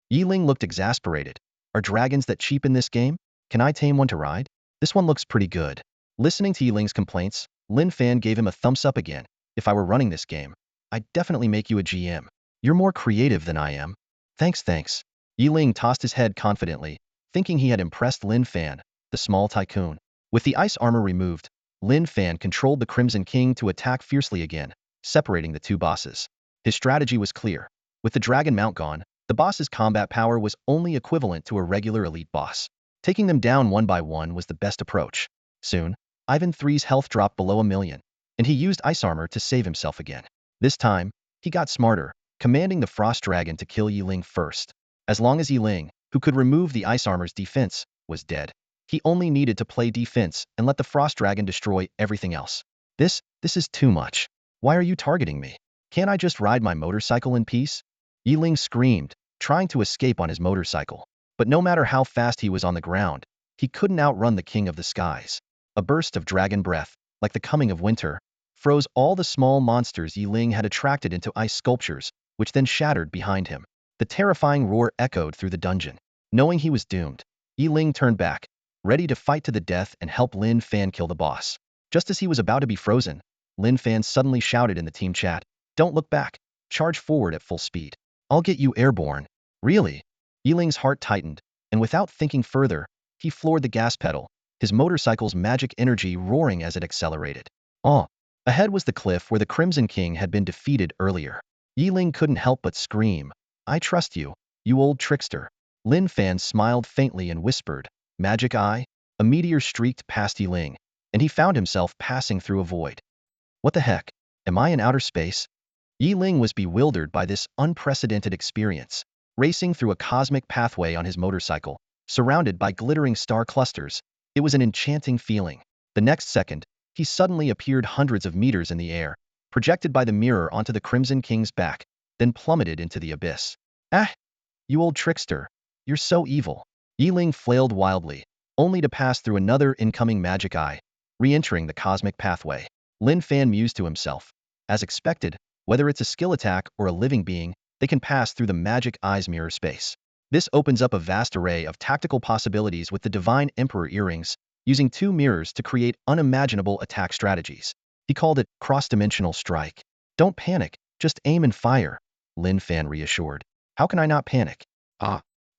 Yiling looked exasperated. Are dragons that cheap in this game? Can I tame one to ride? This one looks pretty good. Listening to Yiling's complaints, Lin Fan gave him a thumbs up again. If I were running this game, I'd definitely make you a GM. You're more creative than I am. Thanks. Yiling tossed his head confidently, thinking he had impressed Lin Fan, the small tycoon. With the ice armor removed, Lin Fan controlled the Crimson King to attack fiercely again, separating the two bosses. His strategy was clear. With the dragon mount gone, the boss's combat power was only equivalent to a regular elite boss. Taking them down one by one was the best approach. Soon, Ivan III's health dropped below 1,000,000, and he used ice armor to save himself again. This time, he got smarter, commanding the frost dragon to kill Yiling first. As long as Yiling, who could remove the ice armor's defense, was dead, he only needed to play defense and let the frost dragon destroy everything else. This is too much. Why are you targeting me? Can't I just ride my motorcycle in peace? Yiling screamed, trying to escape on his motorcycle. But no matter how fast he was on the ground, he couldn't outrun the king of the skies. A burst of dragon breath, like the coming of winter, froze all the small monsters Yiling had attracted into ice sculptures, which then shattered behind him. The terrifying roar echoed through the dungeon. Knowing he was doomed, Yiling turned back, ready to fight to the death and help Lin Fan kill the boss. Just as he was about to be frozen, Lin Fan suddenly shouted in the team chat, "Don't look back. Charge forward at full speed. I'll get you airborne." Really? Yiling's heart tightened, and without thinking further, he floored the gas pedal, his motorcycle's magic energy roaring as it accelerated. Ahead was the cliff where the Crimson King had been defeated earlier. Yiling couldn't help but scream, "I trust you, you old trickster." Lin Fan smiled faintly and whispered, "Magic eye?" A meteor streaked past Yiling, and he found himself passing through a void. What the heck? Am I in outer space? Yiling was bewildered by this unprecedented experience, racing through a cosmic pathway on his motorcycle, surrounded by glittering star clusters. It was an enchanting feeling. The next second, he suddenly appeared hundreds of meters in the air, projected by the mirror onto the Crimson King's back, then plummeted into the abyss. "Ah! You old trickster! You're so evil!" Yiling flailed wildly, only to pass through another incoming magic eye, re-entering the cosmic pathway. Lin Fan mused to himself. As expected, whether it's a skill attack or a living being, they can pass through the magic eye's mirror space. This opens up a vast array of tactical possibilities with the Divine Emperor earrings, using two mirrors to create unimaginable attack strategies. He called it cross-dimensional strike. "Don't panic, just aim and fire," Lin Fan reassured. "How can I not panic?"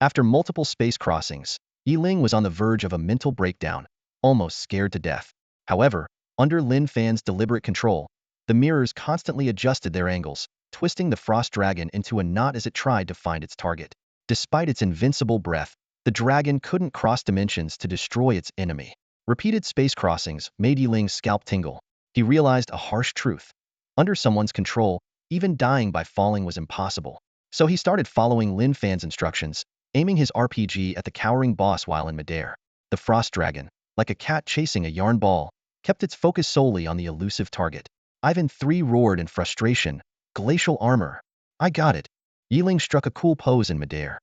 After multiple space crossings, Yiling was on the verge of a mental breakdown, almost scared to death. However, under Lin Fan's deliberate control, the mirrors constantly adjusted their angles, twisting the frost dragon into a knot as it tried to find its target. Despite its invincible breath, the dragon couldn't cross dimensions to destroy its enemy. Repeated space crossings made Yiling's scalp tingle. He realized a harsh truth. Under someone's control, even dying by falling was impossible. So he started following Lin Fan's instructions, aiming his RPG at the cowering boss while in midair. The frost dragon, like a cat chasing a yarn ball, kept its focus solely on the elusive target. Ivan III roared in frustration, "Glacial armor! I got it!" Yiling struck a cool pose in midair.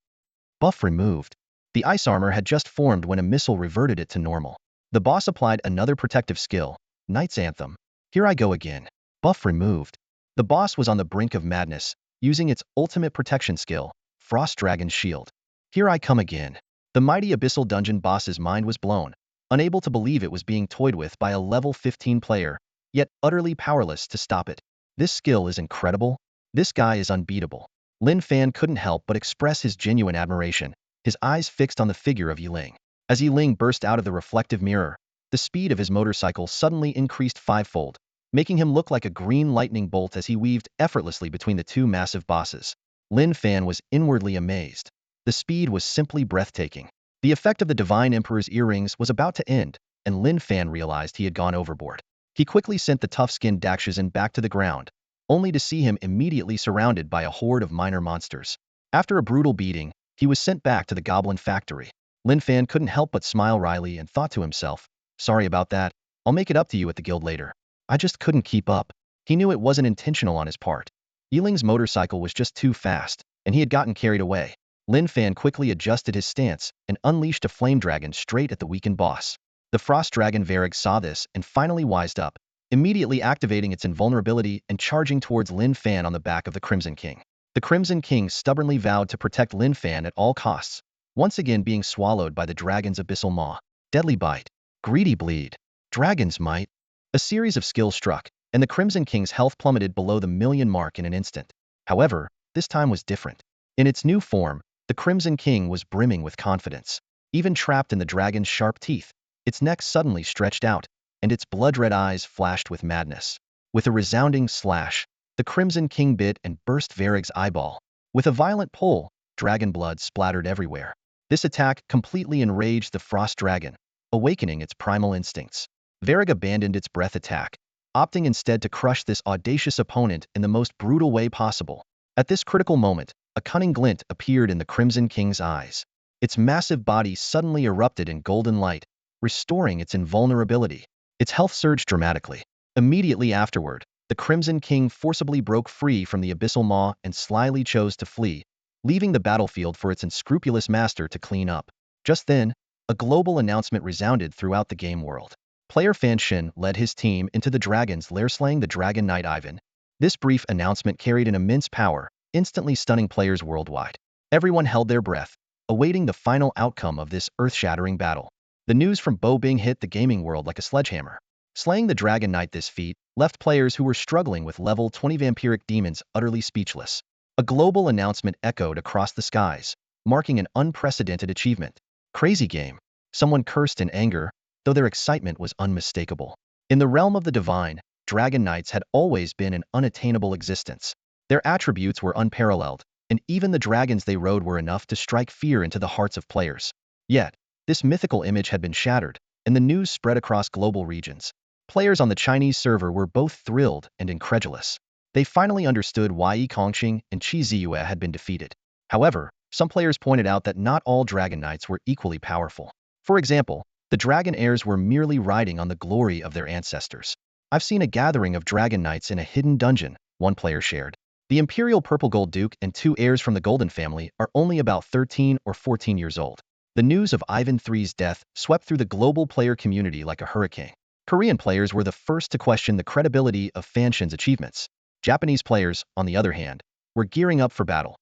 Buff removed. The ice armor had just formed when a missile reverted it to normal. The boss applied another protective skill, Knight's Anthem. "Here I go again." Buff removed. The boss was on the brink of madness, using its ultimate protection skill, Frost Dragon's Shield. "Here I come again." The mighty abyssal dungeon boss's mind was blown, unable to believe it was being toyed with by a level 15 player, yet utterly powerless to stop it. This skill is incredible. This guy is unbeatable. Lin Fan couldn't help but express his genuine admiration, his eyes fixed on the figure of Yiling. As Yiling burst out of the reflective mirror, the speed of his motorcycle suddenly increased fivefold, making him look like a green lightning bolt as he weaved effortlessly between the two massive bosses. Lin Fan was inwardly amazed. The speed was simply breathtaking. The effect of the Divine Emperor's earrings was about to end, and Lin Fan realized he had gone overboard. He quickly sent the tough-skinned Dakshizan back to the ground, only to see him immediately surrounded by a horde of minor monsters. After a brutal beating, he was sent back to the Goblin Factory. Lin Fan couldn't help but smile wryly and thought to himself, Sorry about that. I'll make it up to you at the guild later. I just couldn't keep up. He knew it wasn't intentional on his part. Yiling's motorcycle was just too fast, and he had gotten carried away. Lin Fan quickly adjusted his stance and unleashed a flame dragon straight at the weakened boss. The frost dragon Varag saw this and finally wised up, immediately activating its invulnerability and charging towards Lin Fan on the back of the Crimson King. The Crimson King stubbornly vowed to protect Lin Fan at all costs, once again being swallowed by the dragon's abyssal maw. Deadly bite. Greedy bleed. Dragon's might. A series of skills struck, and the Crimson King's health plummeted below the million mark in an instant. However, this time was different. In its new form, the Crimson King was brimming with confidence. Even trapped in the dragon's sharp teeth, its neck suddenly stretched out, and its blood-red eyes flashed with madness. With a resounding slash, the Crimson King bit and burst Varag's eyeball. With a violent pull, dragon blood splattered everywhere. This attack completely enraged the frost dragon, awakening its primal instincts. Varag abandoned its breath attack, opting instead to crush this audacious opponent in the most brutal way possible. At this critical moment, a cunning glint appeared in the Crimson King's eyes. Its massive body suddenly erupted in golden light, restoring its invulnerability. Its health surged dramatically. Immediately afterward, the Crimson King forcibly broke free from the abyssal maw and slyly chose to flee, leaving the battlefield for its unscrupulous master to clean up. Just then, a global announcement resounded throughout the game world. Player Fan Shin led his team into the dragon's lair, slaying the Dragon Knight Ivan. This brief announcement carried an immense power, instantly stunning players worldwide. Everyone held their breath, awaiting the final outcome of this earth-shattering battle. The news from Bo Bing hit the gaming world like a sledgehammer. Slaying the Dragon Knight this feat left players who were struggling with level 20 vampiric demons utterly speechless. A global announcement echoed across the skies, marking an unprecedented achievement. Crazy game. Someone cursed in anger, though their excitement was unmistakable. In the realm of the divine, Dragon Knights had always been an unattainable existence. Their attributes were unparalleled, and even the dragons they rode were enough to strike fear into the hearts of players. Yet, this mythical image had been shattered, and the news spread across global regions. Players on the Chinese server were both thrilled and incredulous. They finally understood why Yi Kongqing and Qi Ziyue had been defeated. However, some players pointed out that not all Dragon Knights were equally powerful. For example, the Dragon Heirs were merely riding on the glory of their ancestors. I've seen a gathering of Dragon Knights in a hidden dungeon, one player shared. The Imperial Purple Gold Duke and 2 heirs from the Golden family are only about 13 or 14 years old. The news of Ivan III's death swept through the global player community like a hurricane. Korean players were the first to question the credibility of Fan Shin's achievements. Japanese players, on the other hand, were gearing up for battle.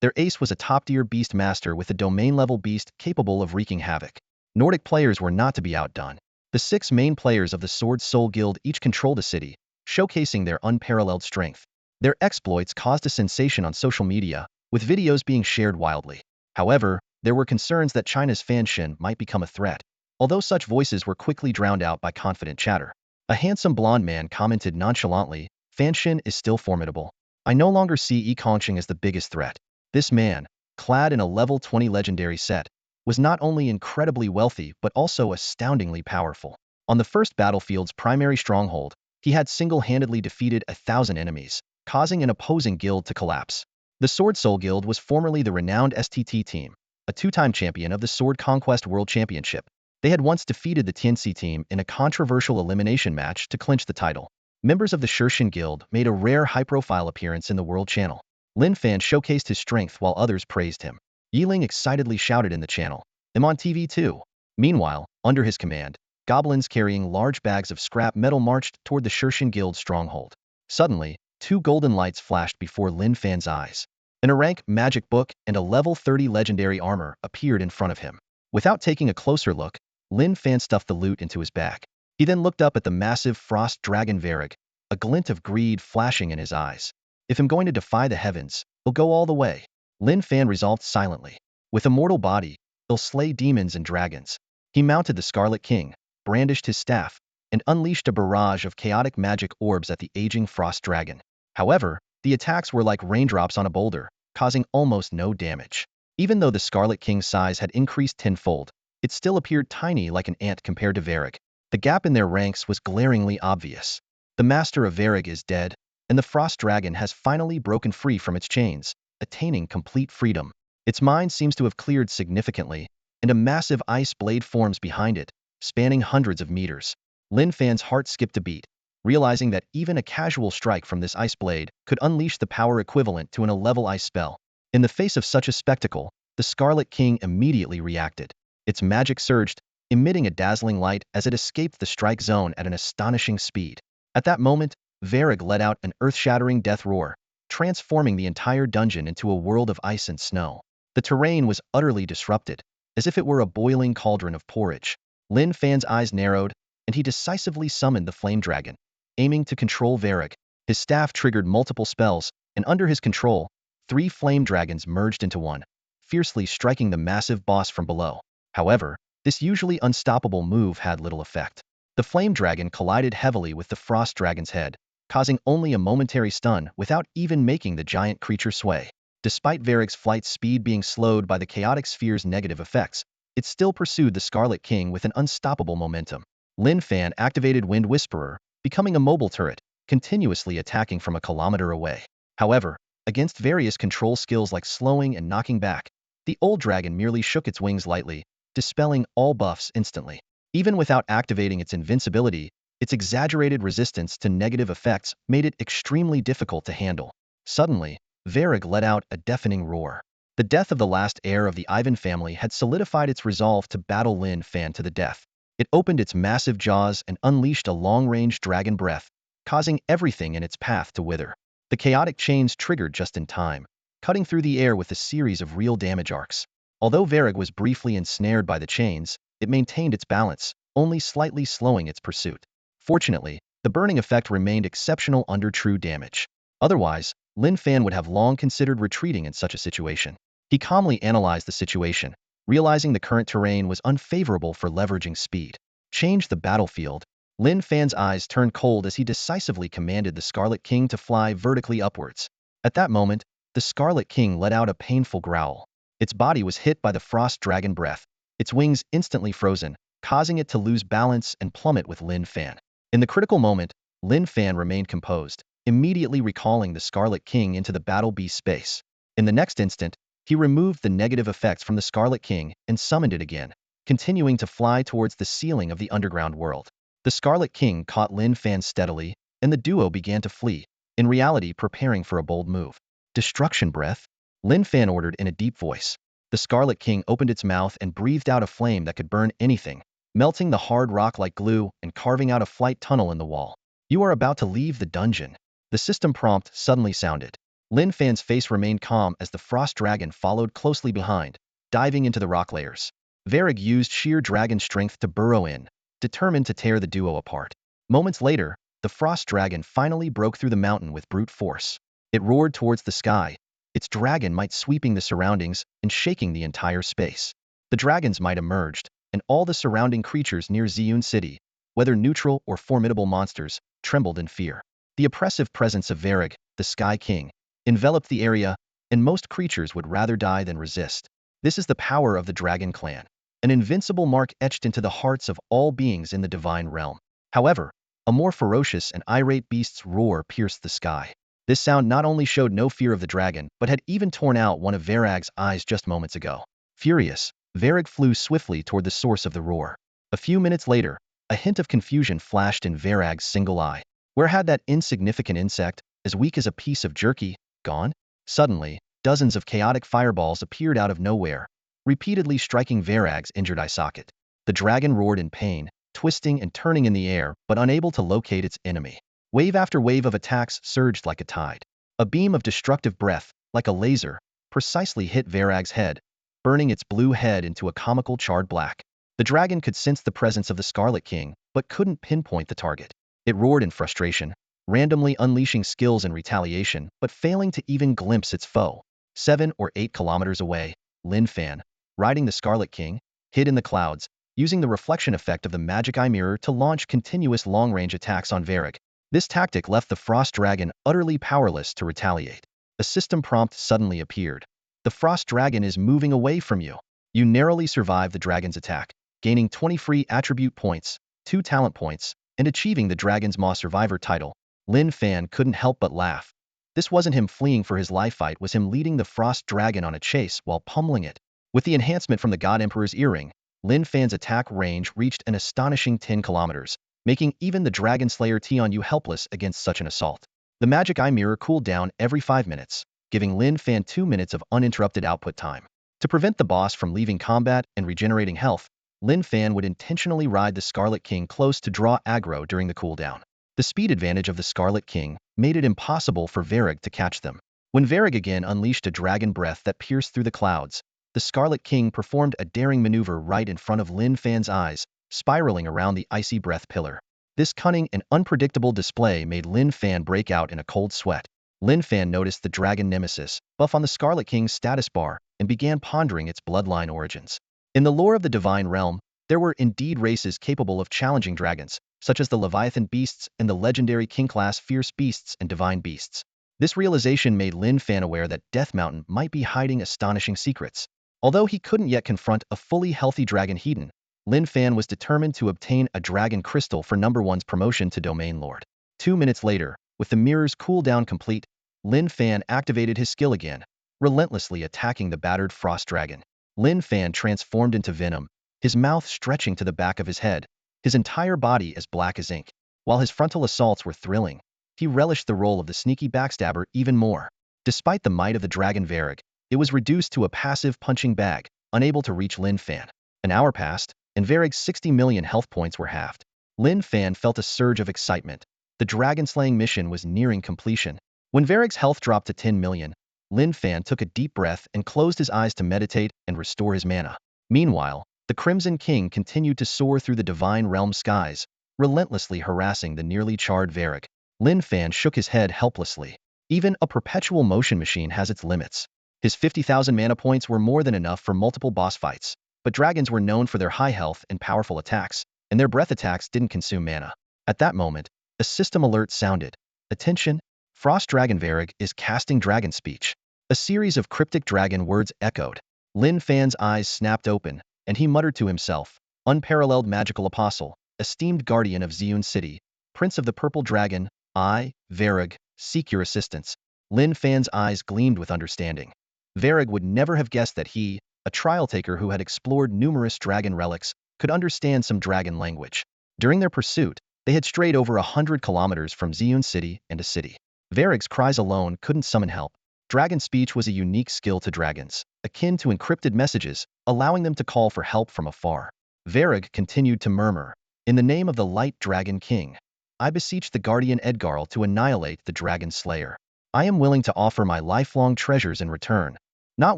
Their ace was a top-tier beast master with a domain-level beast capable of wreaking havoc. Nordic players were not to be outdone. The 6 main players of the Sword Soul Guild each controlled a city, showcasing their unparalleled strength. Their exploits caused a sensation on social media, with videos being shared wildly. However, there were concerns that China's Fan Shin might become a threat, although such voices were quickly drowned out by confident chatter. A handsome blonde man commented nonchalantly, "Fan Shin is still formidable. I no longer see Yi Kongqing as the biggest threat." This man, clad in a level 20 legendary set, was not only incredibly wealthy but also astoundingly powerful. On the first battlefield's primary stronghold, he had single-handedly defeated 1,000 enemies, causing an opposing guild to collapse. The Sword Soul Guild was formerly the renowned STT team, a 2-time champion of the Sword Conquest World Championship. They had once defeated the Tianxi team in a controversial elimination match to clinch the title. Members of the Shirshin Guild made a rare high-profile appearance in the World Channel. Lin Fan showcased his strength while others praised him. Yiling excitedly shouted in the channel, "I'm on TV too." Meanwhile, under his command, goblins carrying large bags of scrap metal marched toward the Shirshin Guild stronghold. Suddenly, 2 golden lights flashed before Lin Fan's eyes. An rank magic book and a level 30 legendary armor appeared in front of him. Without taking a closer look, Lin Fan stuffed the loot into his bag. He then looked up at the massive frost dragon Varag, a glint of greed flashing in his eyes. "If I'm going to defy the heavens, he'll go all the way." Lin Fan resolved silently. With a mortal body, he'll slay demons and dragons. He mounted the Scarlet King, brandished his staff, and unleashed a barrage of chaotic magic orbs at the aging frost dragon. However, the attacks were like raindrops on a boulder, causing almost no damage. Even though the Scarlet King's size had increased tenfold, it still appeared tiny like an ant compared to Varag. The gap in their ranks was glaringly obvious. The master of Varag is dead, and the frost dragon has finally broken free from its chains, attaining complete freedom. Its mind seems to have cleared significantly, and a massive ice blade forms behind it, spanning hundreds of meters. Lin Fan's heart skipped a beat, realizing that even a casual strike from this ice blade could unleash the power equivalent to an 11th ice spell. In the face of such a spectacle, the Scarlet King immediately reacted. Its magic surged, emitting a dazzling light as it escaped the strike zone at an astonishing speed. At that moment, Varag let out an earth-shattering death roar, transforming the entire dungeon into a world of ice and snow. The terrain was utterly disrupted, as if it were a boiling cauldron of porridge. Lin Fan's eyes narrowed, and he decisively summoned the Flame Dragon. Aiming to control Varag, his staff triggered multiple spells, and under his control, 3 flame dragons merged into one, fiercely striking the massive boss from below. However, this usually unstoppable move had little effect. The flame dragon collided heavily with the frost dragon's head, causing only a momentary stun without even making the giant creature sway. Despite Varag's flight speed being slowed by the chaotic sphere's negative effects, it still pursued the Scarlet King with an unstoppable momentum. Lin Fan activated Wind Whisperer, becoming a mobile turret, continuously attacking from a kilometer away. However, against various control skills like slowing and knocking back, the old dragon merely shook its wings lightly, dispelling all buffs instantly. Even without activating its invincibility, its exaggerated resistance to negative effects made it extremely difficult to handle. Suddenly, Varag let out a deafening roar. The death of the last heir of the Ivan family had solidified its resolve to battle Lin Fan to the death. It opened its massive jaws and unleashed a long-range dragon breath, causing everything in its path to wither. The chaotic chains triggered just in time, cutting through the air with a series of real damage arcs. Although Varag was briefly ensnared by the chains, it maintained its balance, only slightly slowing its pursuit. Fortunately, the burning effect remained exceptional under true damage. Otherwise, Lin Fan would have long considered retreating in such a situation. He calmly analyzed the situation, realizing the current terrain was unfavorable for leveraging speed. Change the battlefield. Lin Fan's eyes turned cold as he decisively commanded the Scarlet King to fly vertically upwards. At that moment, the Scarlet King let out a painful growl. Its body was hit by the frost dragon breath, its wings instantly frozen, causing it to lose balance and plummet with Lin Fan. In the critical moment, Lin Fan remained composed, immediately recalling the Scarlet King into the battle beast space. In the next instant, he removed the negative effects from the Scarlet King and summoned it again, continuing to fly towards the ceiling of the underground world. The Scarlet King caught Lin Fan steadily, and the duo began to flee, in reality preparing for a bold move. Destruction breath? Lin Fan ordered in a deep voice. The Scarlet King opened its mouth and breathed out a flame that could burn anything, melting the hard rock like glue and carving out a flight tunnel in the wall. You are about to leave the dungeon. The system prompt suddenly sounded. Lin Fan's face remained calm as the frost dragon followed closely behind, diving into the rock layers. Varag used sheer dragon strength to burrow in, determined to tear the duo apart. Moments later, the frost dragon finally broke through the mountain with brute force. It roared towards the sky, its dragon might sweeping the surroundings and shaking the entire space. The dragon's might emerged, and all the surrounding creatures near Ziyun City, whether neutral or formidable monsters, trembled in fear. The oppressive presence of Varag, the Sky King, enveloped the area, and most creatures would rather die than resist. This is the power of the Dragon Clan, an invincible mark etched into the hearts of all beings in the divine realm. However, a more ferocious and irate beast's roar pierced the sky. This sound not only showed no fear of the dragon, but had even torn out one of Varag's eyes just moments ago. Furious, Varag flew swiftly toward the source of the roar. A few minutes later, a hint of confusion flashed in Varag's single eye. Where had that insignificant insect, as weak as a piece of jerky, gone? Suddenly, dozens of chaotic fireballs appeared out of nowhere, repeatedly striking Varag's injured eye socket. The dragon roared in pain, twisting and turning in the air, but unable to locate its enemy. Wave after wave of attacks surged like a tide. A beam of destructive breath, like a laser, precisely hit Varag's head, burning its blue head into a comical charred black. The dragon could sense the presence of the Scarlet King, but couldn't pinpoint the target. It roared in frustration, randomly unleashing skills in retaliation, but failing to even glimpse its foe. 7 or 8 kilometers away, Lin Fan, riding the Scarlet King, hid in the clouds, using the reflection effect of the magic eye mirror to launch continuous long-range attacks on Varag. This tactic left the Frost Dragon utterly powerless to retaliate. A system prompt suddenly appeared. The Frost Dragon is moving away from you. You narrowly survived the dragon's attack, gaining 20 free attribute points, 2 talent points, and achieving the Dragon's Maw Survivor title. Lin Fan couldn't help but laugh. This wasn't him fleeing for his life fight, was him leading the Frost Dragon on a chase while pummeling it. With the enhancement from the God Emperor's earring, Lin Fan's attack range reached an astonishing 10 kilometers, making even the Dragon Slayer Tianyu helpless against such an assault. The magic eye mirror cooled down every 5 minutes, giving Lin Fan 2 minutes of uninterrupted output time. To prevent the boss from leaving combat and regenerating health, Lin Fan would intentionally ride the Scarlet King close to draw aggro during the cooldown. The speed advantage of the Scarlet King made it impossible for Varrig to catch them. When Varrig again unleashed a dragon breath that pierced through the clouds, the Scarlet King performed a daring maneuver right in front of Lin Fan's eyes, spiraling around the icy breath pillar. This cunning and unpredictable display made Lin Fan break out in a cold sweat. Lin Fan noticed the dragon nemesis buff on the Scarlet King's status bar and began pondering its bloodline origins. In the lore of the Divine Realm, there were indeed races capable of challenging dragons, such as the Leviathan beasts and the legendary king-class fierce beasts and divine beasts. This realization made Lin Fan aware that Death Mountain might be hiding astonishing secrets. Although he couldn't yet confront a fully healthy dragon Hedon, Lin Fan was determined to obtain a dragon crystal for number 1's promotion to Domain Lord. 2 minutes later, with the mirror's cooldown complete, Lin Fan activated his skill again, relentlessly attacking the battered frost dragon. Lin Fan transformed into venom, his mouth stretching to the back of his head, his entire body as black as ink. While his frontal assaults were thrilling, he relished the role of the sneaky backstabber even more. Despite the might of the dragon Varrig, it was reduced to a passive punching bag, unable to reach Lin Fan. An hour passed, and Varrig's 60 million health points were halved. Lin Fan felt a surge of excitement. The dragon-slaying mission was nearing completion. When Varrig's health dropped to 10 million, Lin Fan took a deep breath and closed his eyes to meditate and restore his mana. Meanwhile, the Crimson King continued to soar through the Divine Realm skies, relentlessly harassing the nearly charred Varrig. Lin Fan shook his head helplessly. Even a perpetual motion machine has its limits. His 50,000 mana points were more than enough for multiple boss fights, but dragons were known for their high health and powerful attacks, and their breath attacks didn't consume mana. At that moment, a system alert sounded. Attention! Frost Dragon Varrig is casting dragon speech. A series of cryptic dragon words echoed. Lin Fan's eyes snapped open, and he muttered to himself, "Unparalleled magical apostle, esteemed guardian of Ziyun City, prince of the purple dragon, I, Varrig, seek your assistance." Lin Fan's eyes gleamed with understanding. Varrig would never have guessed that he, a trial taker who had explored numerous dragon relics, could understand some dragon language. During their pursuit, they had strayed over 100 kilometers from Ziyun City and a city. Varrig's cries alone couldn't summon help. Dragon speech was a unique skill to dragons, akin to encrypted messages, allowing them to call for help from afar. Varrig continued to murmur, "In the name of the Light Dragon King, I beseech the guardian Edgarl to annihilate the Dragon Slayer. I am willing to offer my lifelong treasures in return." Not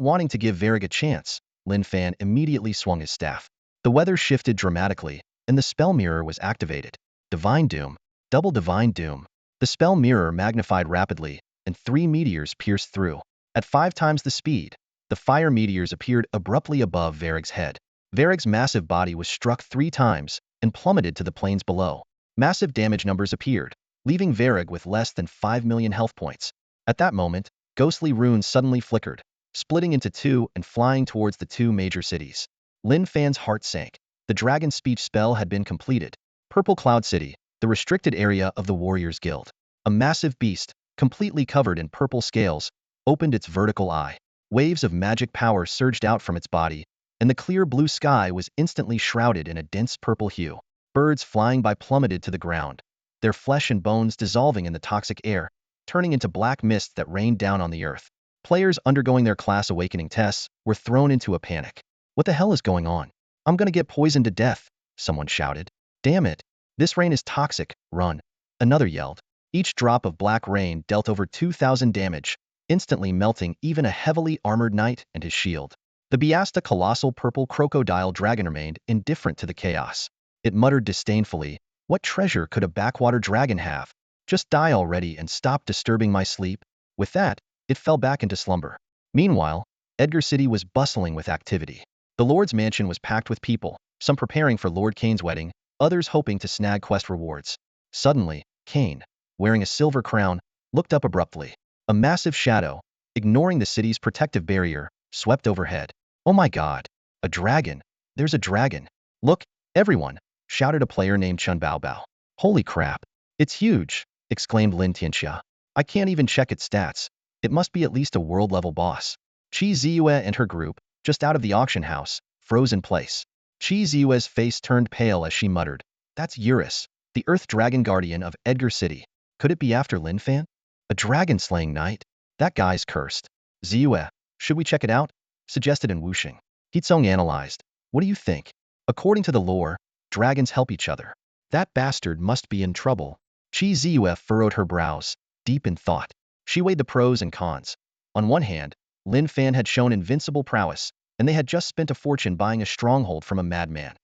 wanting to give Varrig a chance, Lin Fan immediately swung his staff. The weather shifted dramatically, and the spell mirror was activated. Divine Doom, double Divine Doom. The spell mirror magnified rapidly, and 3 meteors pierced through. At 5 times the speed, the fire meteors appeared abruptly above Varrig's head. Varrig's massive body was struck 3 times and plummeted to the plains below. Massive damage numbers appeared, leaving Varrig with less than 5 million health points. At that moment, ghostly runes suddenly flickered, splitting into 2 and flying towards the 2 major cities. Lin Fan's heart sank. The dragon speech spell had been completed. Purple Cloud City, the restricted area of the Warriors Guild. A massive beast, completely covered in purple scales, opened its vertical eye. Waves of magic power surged out from its body, and the clear blue sky was instantly shrouded in a dense purple hue. Birds flying by plummeted to the ground, their flesh and bones dissolving in the toxic air, turning into black mist that rained down on the earth. Players undergoing their class awakening tests were thrown into a panic. "What the hell is going on? I'm gonna get poisoned to death," someone shouted. "Damn it. This rain is toxic, run," another yelled. Each drop of black rain dealt over 2,000 damage, instantly melting even a heavily armored knight and his shield. The Biasta colossal purple crocodile dragon remained indifferent to the chaos. It muttered disdainfully, "What treasure could a backwater dragon have? Just die already and stop disturbing my sleep." With that, it fell back into slumber. Meanwhile, Edgar City was bustling with activity. The Lord's mansion was packed with people, some preparing for Lord Cain's wedding, others hoping to snag quest rewards. Suddenly, Cain, wearing a silver crown, looked up abruptly. A massive shadow, ignoring the city's protective barrier, swept overhead. "Oh my god! A dragon! There's a dragon! Look, everyone!" shouted a player named Chun Bao Bao. "Holy crap! It's huge!" exclaimed Lin Tianxia. "I can't even check its stats. It must be at least a world-level boss." Qi Ziyue and her group, just out of the auction house, froze in place. Chi Ziue's face turned pale as she muttered, "That's Eurus, the Earth Dragon Guardian of Edgar City. Could it be after Lin Fan? A dragon-slaying knight? That guy's cursed." "Ziue, should we check it out?" suggested in Wuxing. Hitsong analyzed. "What do you think? According to the lore, dragons help each other. That bastard must be in trouble." Chi Ziue furrowed her brows, deep in thought. She weighed the pros and cons. On one hand, Lin Fan had shown invincible prowess, and they had just spent a fortune buying a stronghold from a madman.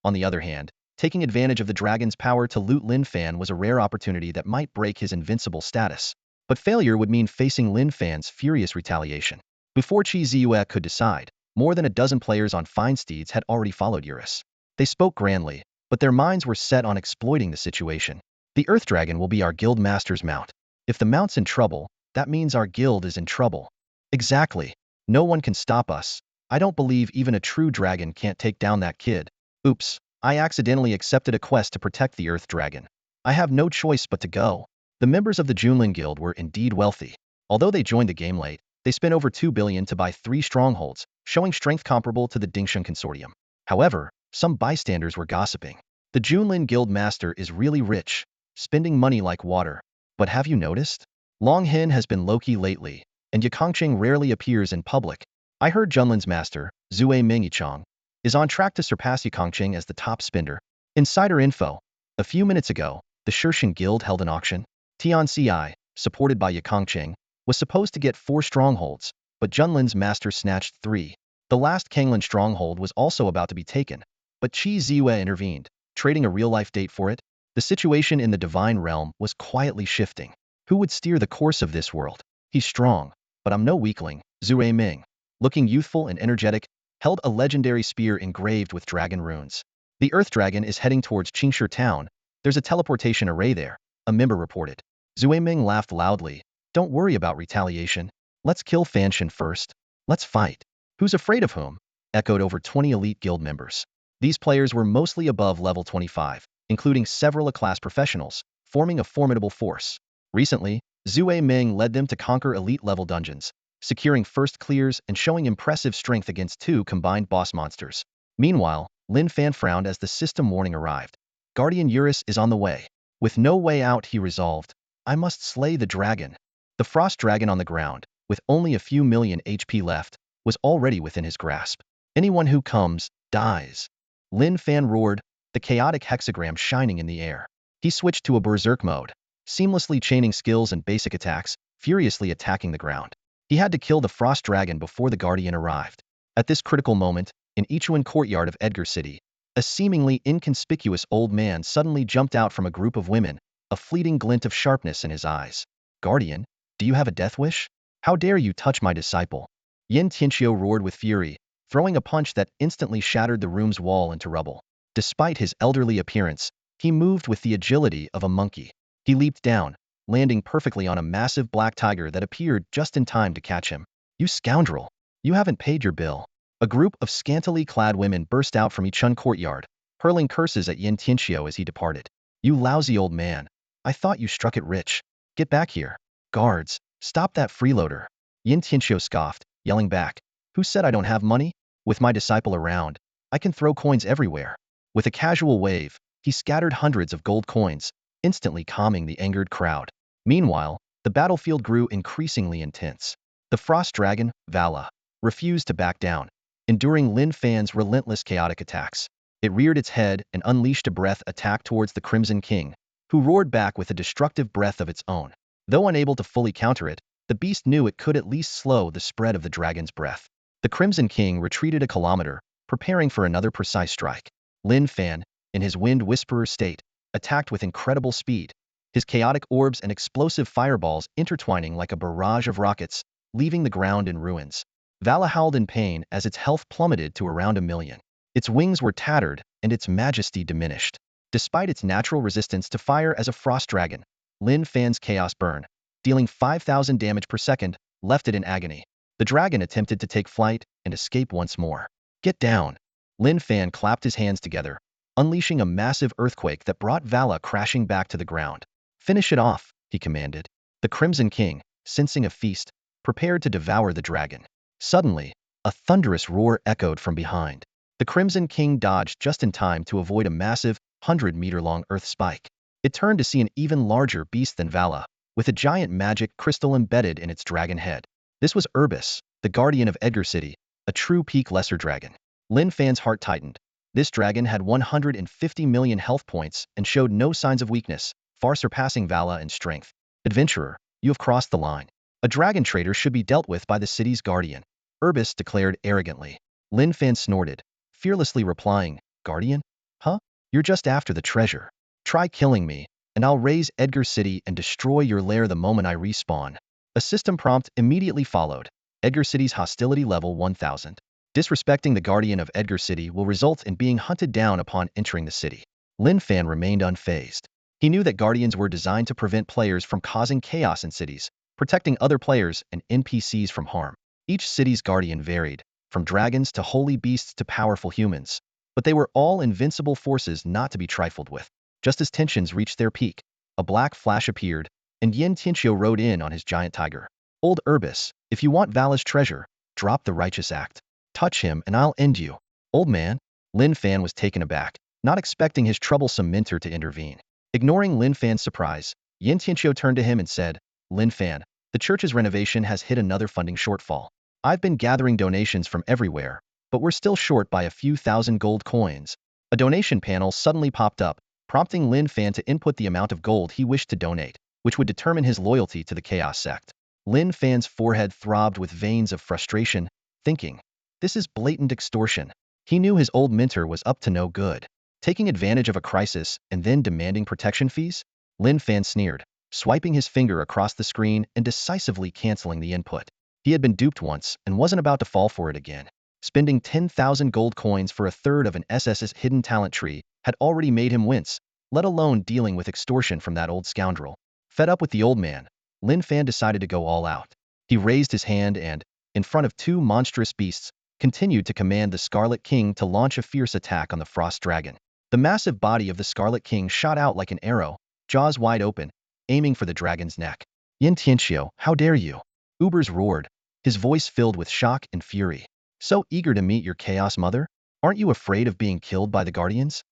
On the other hand, taking advantage of the dragon's power to loot Lin Fan was a rare opportunity that might break his invincible status. But failure would mean facing Lin Fan's furious retaliation. Before Chi Ziue could decide, more than a dozen players on fine steeds had already followed Eurus. They spoke grandly, but their minds were set on exploiting the situation. "The Earth Dragon will be our guild master's mount. If the mount's in trouble, that means our guild is in trouble." "Exactly. No one can stop us. I don't believe even a true dragon can't take down that kid." "Oops, I accidentally accepted a quest to protect the Earth Dragon. I have no choice but to go." The members of the Junlin Guild were indeed wealthy. Although they joined the game late, they spent over 2 billion to buy 3 strongholds, showing strength comparable to the Dingsheng Consortium. However, some bystanders were gossiping. "The Junlin Guild Master is really rich, spending money like water. But have you noticed? Long Hin has been low-key lately, and Yakongcheng rarely appears in public. I heard Junlin's master, Zue Mingichong, is on track to surpass Yakongcheng as the top spender." Insider info. A few minutes ago, the Shirshan Guild held an auction. Tianci, supported by Yakongcheng, was supposed to get 4 strongholds, but Junlin's master snatched 3. The last Kanglin stronghold was also about to be taken, but Chi Ziwe intervened, trading a real-life date for it. The situation in the divine realm was quietly shifting. Who would steer the course of this world? "He's strong, but I'm no weakling." Zue Ming, looking youthful and energetic, held a legendary spear engraved with dragon runes. "The Earth Dragon is heading towards Qingshi Town. There's a teleportation array there," a member reported. Zue Ming laughed loudly. "Don't worry about retaliation. Let's kill Fanshin first. Let's fight." "Who's afraid of whom?" echoed over 20 elite guild members. These players were mostly above level 25, including several A-class professionals, forming a formidable force. Recently, Zue Ming led them to conquer elite-level dungeons, securing first clears and showing impressive strength against 2 combined boss monsters. Meanwhile, Lin Fan frowned as the system warning arrived. Guardian Eurus is on the way. With no way out, he resolved, "I must slay the dragon." The frost dragon on the ground, with only a few million HP left, was already within his grasp. "Anyone who comes, dies." Lin Fan roared, the chaotic hexagram shining in the air. He switched to a berserk mode, seamlessly chaining skills and basic attacks, furiously attacking the ground. He had to kill the frost dragon before the guardian arrived. At this critical moment, in Ichuan courtyard of Edgar City, a seemingly inconspicuous old man suddenly jumped out from a group of women, a fleeting glint of sharpness in his eyes. "Guardian, do you have a death wish? How dare you touch my disciple?" Yin Tianxiu roared with fury, throwing a punch that instantly shattered the room's wall into rubble. Despite his elderly appearance, he moved with the agility of a monkey. He leaped down, landing perfectly on a massive black tiger that appeared just in time to catch him. "You scoundrel! You haven't paid your bill." A group of scantily clad women burst out from Ichun courtyard, hurling curses at Yin Tianxiu as he departed. "You lousy old man! I thought you struck it rich. Get back here. Guards, stop that freeloader." Yin Tianxiu scoffed, yelling back, "Who said I don't have money? With my disciple around, I can throw coins everywhere." With a casual wave, he scattered hundreds of gold coins, instantly calming the angered crowd. Meanwhile, the battlefield grew increasingly intense. The frost dragon, Vala, refused to back down, enduring Lin Fan's relentless chaotic attacks. It reared its head and unleashed a breath attack towards the Crimson King, who roared back with a destructive breath of its own. Though unable to fully counter it, the beast knew it could at least slow the spread of the dragon's breath. The Crimson King retreated a kilometer, preparing for another precise strike. Lin Fan, in his Wind Whisperer state, attacked with incredible speed, his chaotic orbs and explosive fireballs intertwining like a barrage of rockets, leaving the ground in ruins. Vala howled in pain as its health plummeted to around 1,000,000. Its wings were tattered and its majesty diminished. Despite its natural resistance to fire as a frost dragon, Lin Fan's chaos burn, dealing 5,000 damage per second, left it in agony. The dragon attempted to take flight and escape once more. "Get down!" Lin Fan clapped his hands together, unleashing a massive earthquake that brought Vala crashing back to the ground. "Finish it off," he commanded. The Crimson King, sensing a feast, prepared to devour the dragon. Suddenly, a thunderous roar echoed from behind. The Crimson King dodged just in time to avoid a massive, 100-meter-long earth spike. It turned to see an even larger beast than Vala, with a giant magic crystal embedded in its dragon head. This was Urbis, the guardian of Edgar City, a true peak lesser dragon. Lin Fan's heart tightened. This dragon had 150 million health points and showed no signs of weakness, far surpassing Vala in strength. Adventurer, you have crossed the line. A dragon trader should be dealt with by the city's guardian, Urbis declared arrogantly. Lin Fan snorted, fearlessly replying, Guardian? Huh? You're just after the treasure. Try killing me, and I'll raise Edgar City and destroy your lair the moment I respawn. A system prompt immediately followed. Edgar City's hostility level 1000. Disrespecting the guardian of Edgar City will result in being hunted down upon entering the city. Lin Fan remained unfazed. He knew that guardians were designed to prevent players from causing chaos in cities, protecting other players and NPCs from harm. Each city's guardian varied, from dragons to holy beasts to powerful humans, but they were all invincible forces not to be trifled with. Just as tensions reached their peak, a black flash appeared, and Yin Tianqiu rode in on his giant tiger. Old Urbis, if you want Vala's treasure, drop the righteous act. Touch him and I'll end you. Old man? Lin Fan was taken aback, not expecting his troublesome mentor to intervene. Ignoring Lin Fan's surprise, Yin Tianqiu turned to him and said, Lin Fan, the church's renovation has hit another funding shortfall. I've been gathering donations from everywhere, but we're still short by a few thousand gold coins. A donation panel suddenly popped up, prompting Lin Fan to input the amount of gold he wished to donate, which would determine his loyalty to the Chaos sect. Lin Fan's forehead throbbed with veins of frustration, thinking, this is blatant extortion. He knew his old mentor was up to no good. Taking advantage of a crisis and then demanding protection fees? Lin Fan sneered, swiping his finger across the screen and decisively canceling the input. He had been duped once and wasn't about to fall for it again. Spending 10,000 gold coins for a third of an SS's hidden talent tree had already made him wince, let alone dealing with extortion from that old scoundrel. Fed up with the old man, Lin Fan decided to go all out. He raised his hand and, in front of two monstrous beasts, continued to command the Scarlet King to launch a fierce attack on the Frost Dragon. The massive body of the Scarlet King shot out like an arrow, jaws wide open, aiming for the dragon's neck. Yin Tianqiu, how dare you? Ubers roared, his voice filled with shock and fury. So eager to meet your Chaos Mother? Aren't you afraid of being killed by the Guardians?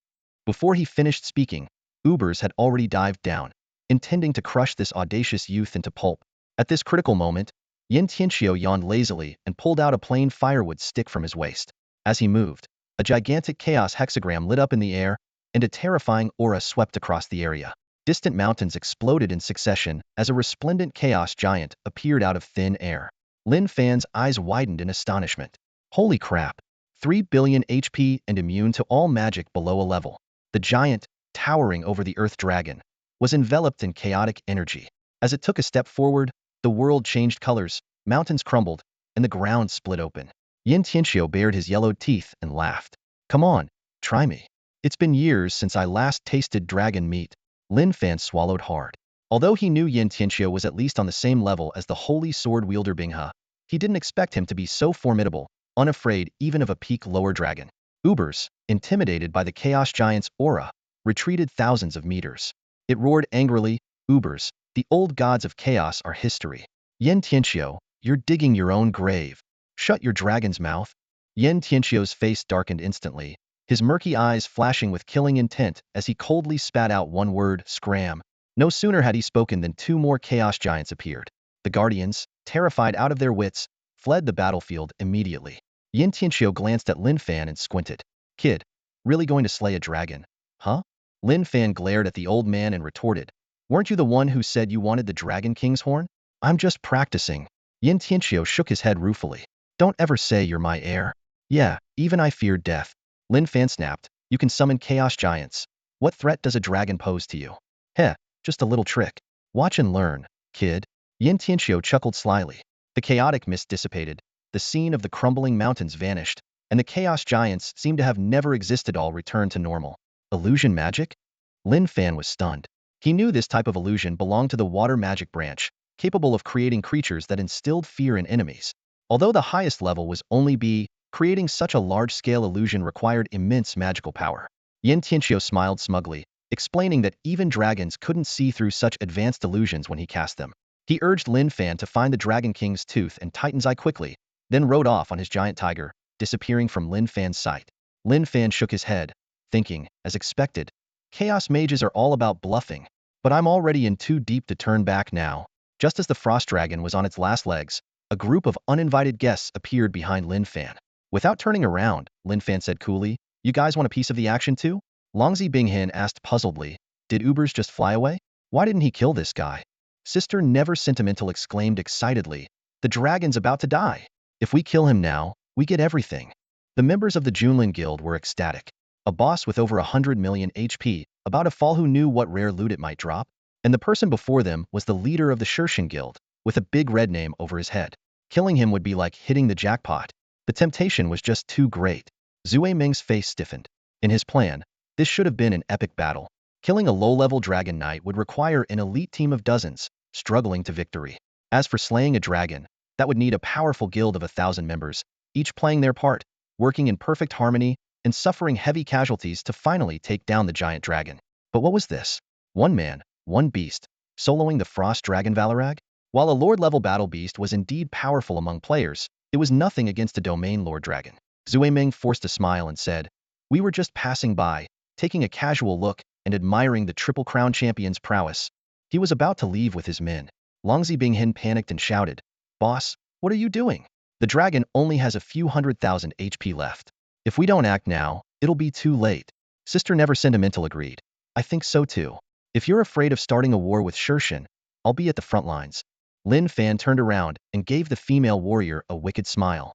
Before he finished speaking, Ubers had already dived down, intending to crush this audacious youth into pulp. At this critical moment, Yin Tianqiu yawned lazily and pulled out a plain firewood stick from his waist. As he moved, a gigantic chaos hexagram lit up in the air, and a terrifying aura swept across the area. Distant mountains exploded in succession as a resplendent chaos giant appeared out of thin air. Lin Fan's eyes widened in astonishment. Holy crap! 3 billion HP and immune to all magic below a level. The giant, towering over the Earth Dragon, was enveloped in chaotic energy. As it took a step forward, the world changed colors, mountains crumbled, and the ground split open. Yin Tianqiu bared his yellowed teeth and laughed. Come on, try me. It's been years since I last tasted dragon meat. Lin Fan swallowed hard. Although he knew Yin Tianqiu was at least on the same level as the holy sword wielder Binghe, he didn't expect him to be so formidable, unafraid even of a peak lower dragon. Ubers, intimidated by the chaos giant's aura, retreated thousands of meters. It roared angrily, Ubers, the old gods of chaos are history. Yin Tianqiu, you're digging your own grave. Shut your dragon's mouth. Yin Tianqiu's face darkened instantly, his murky eyes flashing with killing intent as he coldly spat out one word, scram. No sooner had he spoken than two more chaos giants appeared. The guardians, terrified out of their wits, fled the battlefield immediately. Yin Tianqiu glanced at Lin Fan and squinted. Kid, really going to slay a dragon? Huh? Lin Fan glared at the old man and retorted. Weren't you the one who said you wanted the Dragon King's horn? I'm just practicing. Yin Tianqiu shook his head ruefully. Don't ever say you're my heir. Yeah, even I fear death. Lin Fan snapped. You can summon chaos giants. What threat does a dragon pose to you? Heh, just a little trick. Watch and learn, kid. Yin Tianqiu chuckled slyly. The chaotic mist dissipated, the scene of the crumbling mountains vanished, and the chaos giants seemed to have never existed. All returned to normal. Illusion magic? Lin Fan was stunned. He knew this type of illusion belonged to the water magic branch, capable of creating creatures that instilled fear in enemies. Although the highest level was only B, creating such a large-scale illusion required immense magical power. Yin Tianqiu smiled smugly, explaining that even dragons couldn't see through such advanced illusions when he cast them. He urged Lin Fan to find the Dragon King's tooth and Titan's eye quickly, then rode off on his giant tiger, disappearing from Lin Fan's sight. Lin Fan shook his head, thinking, as expected, Chaos mages are all about bluffing, but I'm already in too deep to turn back now. Just as the frost dragon was on its last legs, a group of uninvited guests appeared behind Lin Fan. Without turning around, Lin Fan said coolly, "You guys want a piece of the action too?" Longzi Binghin asked puzzledly, "Did Ubers just fly away? Why didn't he kill this guy?" Sister Never Sentimental exclaimed excitedly, "The dragon's about to die. If we kill him now, we get everything." The members of the Junlin Guild were ecstatic. A boss with over 100 million HP, about to fall who knew what rare loot it might drop, and the person before them was the leader of the Shirshin Guild, with a big red name over his head. Killing him would be like hitting the jackpot. The temptation was just too great. Zue Ming's face stiffened. In his plan, this should have been an epic battle. Killing a low-level dragon knight would require an elite team of dozens, struggling to victory. As for slaying a dragon, that would need a powerful guild of 1,000 members, each playing their part, working in perfect harmony, and suffering heavy casualties to finally take down the giant dragon. But what was this? One man, one beast, soloing the frost dragon Valarag? While a lord-level battle beast was indeed powerful among players, it was nothing against a domain lord dragon. Zue Ming forced a smile and said, "We were just passing by, taking a casual look and admiring the Triple Crown champion's prowess." He was about to leave with his men. Longzi Binghin panicked and shouted, "Boss, what are you doing? The dragon only has a few 100,000 HP left. If we don't act now, it'll be too late." Sister Never Sentimental agreed. "I think so too. If you're afraid of starting a war with Shirshin, I'll be at the front lines." Lin Fan turned around and gave the female warrior a wicked smile.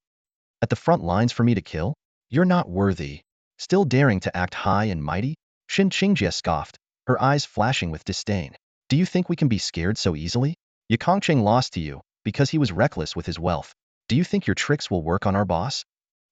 "At the front lines for me to kill? You're not worthy. Still daring to act high and mighty?" Shin Qingjie scoffed, her eyes flashing with disdain. "Do you think we can be scared so easily? Yikongcheng lost to you because he was reckless with his wealth. Do you think your tricks will work on our boss?"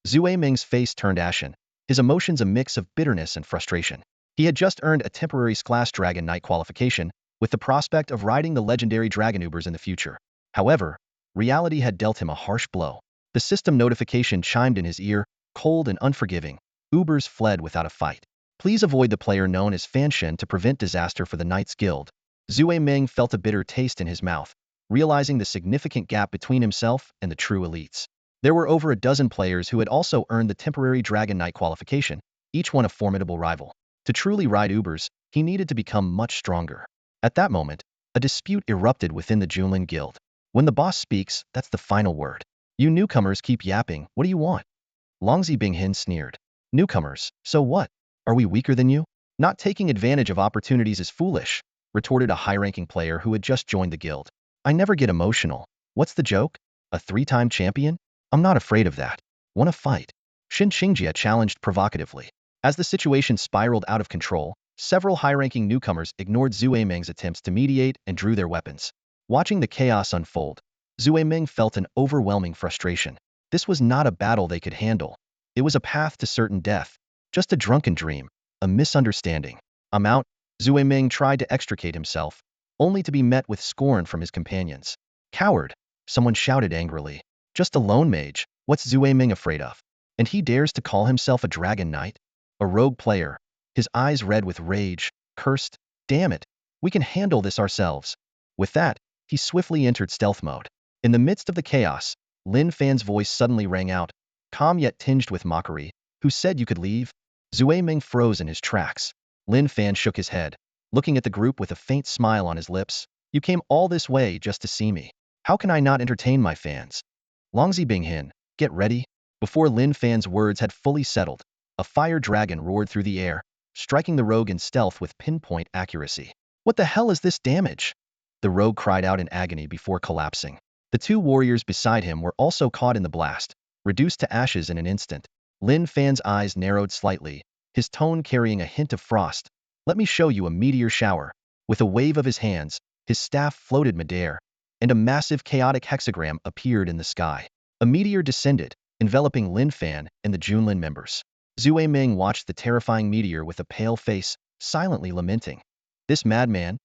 Zue Ming's face turned ashen, his emotions a mix of bitterness and frustration. He had just earned a temporary Class Dragon Knight qualification, with the prospect of riding the legendary Dragon Ubers in the future. However, reality had dealt him a harsh blow. The system notification chimed in his ear, cold and unforgiving. Ubers fled without a fight. Please avoid the player known as Fanshin to prevent disaster for the Knights Guild. Zue Ming felt a bitter taste in his mouth, realizing the significant gap between himself and the true elites. There were over a dozen players who had also earned the temporary Dragon Knight qualification, each one a formidable rival. To truly ride Ubers, he needed to become much stronger. At that moment, a dispute erupted within the Junlin Guild. When the boss speaks, that's the final word. "You newcomers keep yapping, what do you want?" Longzi Binghin sneered. "Newcomers, so what? Are we weaker than you? Not taking advantage of opportunities is foolish," retorted a high-ranking player who had just joined the guild. "I never get emotional. What's the joke? A 3-time champion? I'm not afraid of that. Want to fight?" Shin Qingjie challenged provocatively. As the situation spiraled out of control, several high-ranking newcomers ignored Zue Ming's attempts to mediate and drew their weapons. Watching the chaos unfold, Zue Ming felt an overwhelming frustration. This was not a battle they could handle. It was a path to certain death. Just a drunken dream, a misunderstanding. "I'm out." Zue Ming tried to extricate himself, only to be met with scorn from his companions. "Coward!" someone shouted angrily. "Just a lone mage, what's Zue Ming afraid of? And he dares to call himself a dragon knight?" A rogue player, his eyes red with rage, cursed, "Damn it, we can handle this ourselves." With that, he swiftly entered stealth mode. In the midst of the chaos, Lin Fan's voice suddenly rang out, calm yet tinged with mockery. "Who said you could leave?" Zue Ming froze in his tracks. Lin Fan shook his head, looking at the group with a faint smile on his lips. "You came all this way just to see me. How can I not entertain my fans?" Longzi Binghin, get ready. Before Lin Fan's words had fully settled, a fire dragon roared through the air, striking the rogue in stealth with pinpoint accuracy. "What the hell is this damage?" The rogue cried out in agony before collapsing. The two warriors beside him were also caught in the blast, reduced to ashes in an instant. Lin Fan's eyes narrowed slightly, his tone carrying a hint of frost. "Let me show you a meteor shower." With a wave of his hands, his staff floated midair, and a massive chaotic hexagram appeared in the sky. A meteor descended, enveloping Lin Fan and the Junlin members. Zue Ming watched the terrifying meteor with a pale face, silently lamenting. "This madman?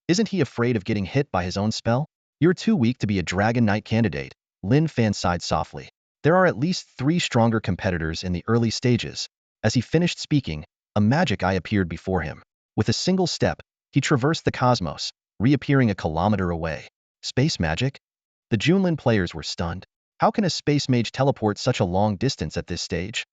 Isn't he afraid of getting hit by his own spell?" "You're too weak to be a Dragon Knight candidate," Lin Fan sighed softly. "There are at least 3 stronger competitors in the early stages." As he finished speaking, a magic eye appeared before him. With a single step, he traversed the cosmos, reappearing a kilometer away. Space magic? The Junlin players were stunned. How can a space mage teleport such a long distance at this stage?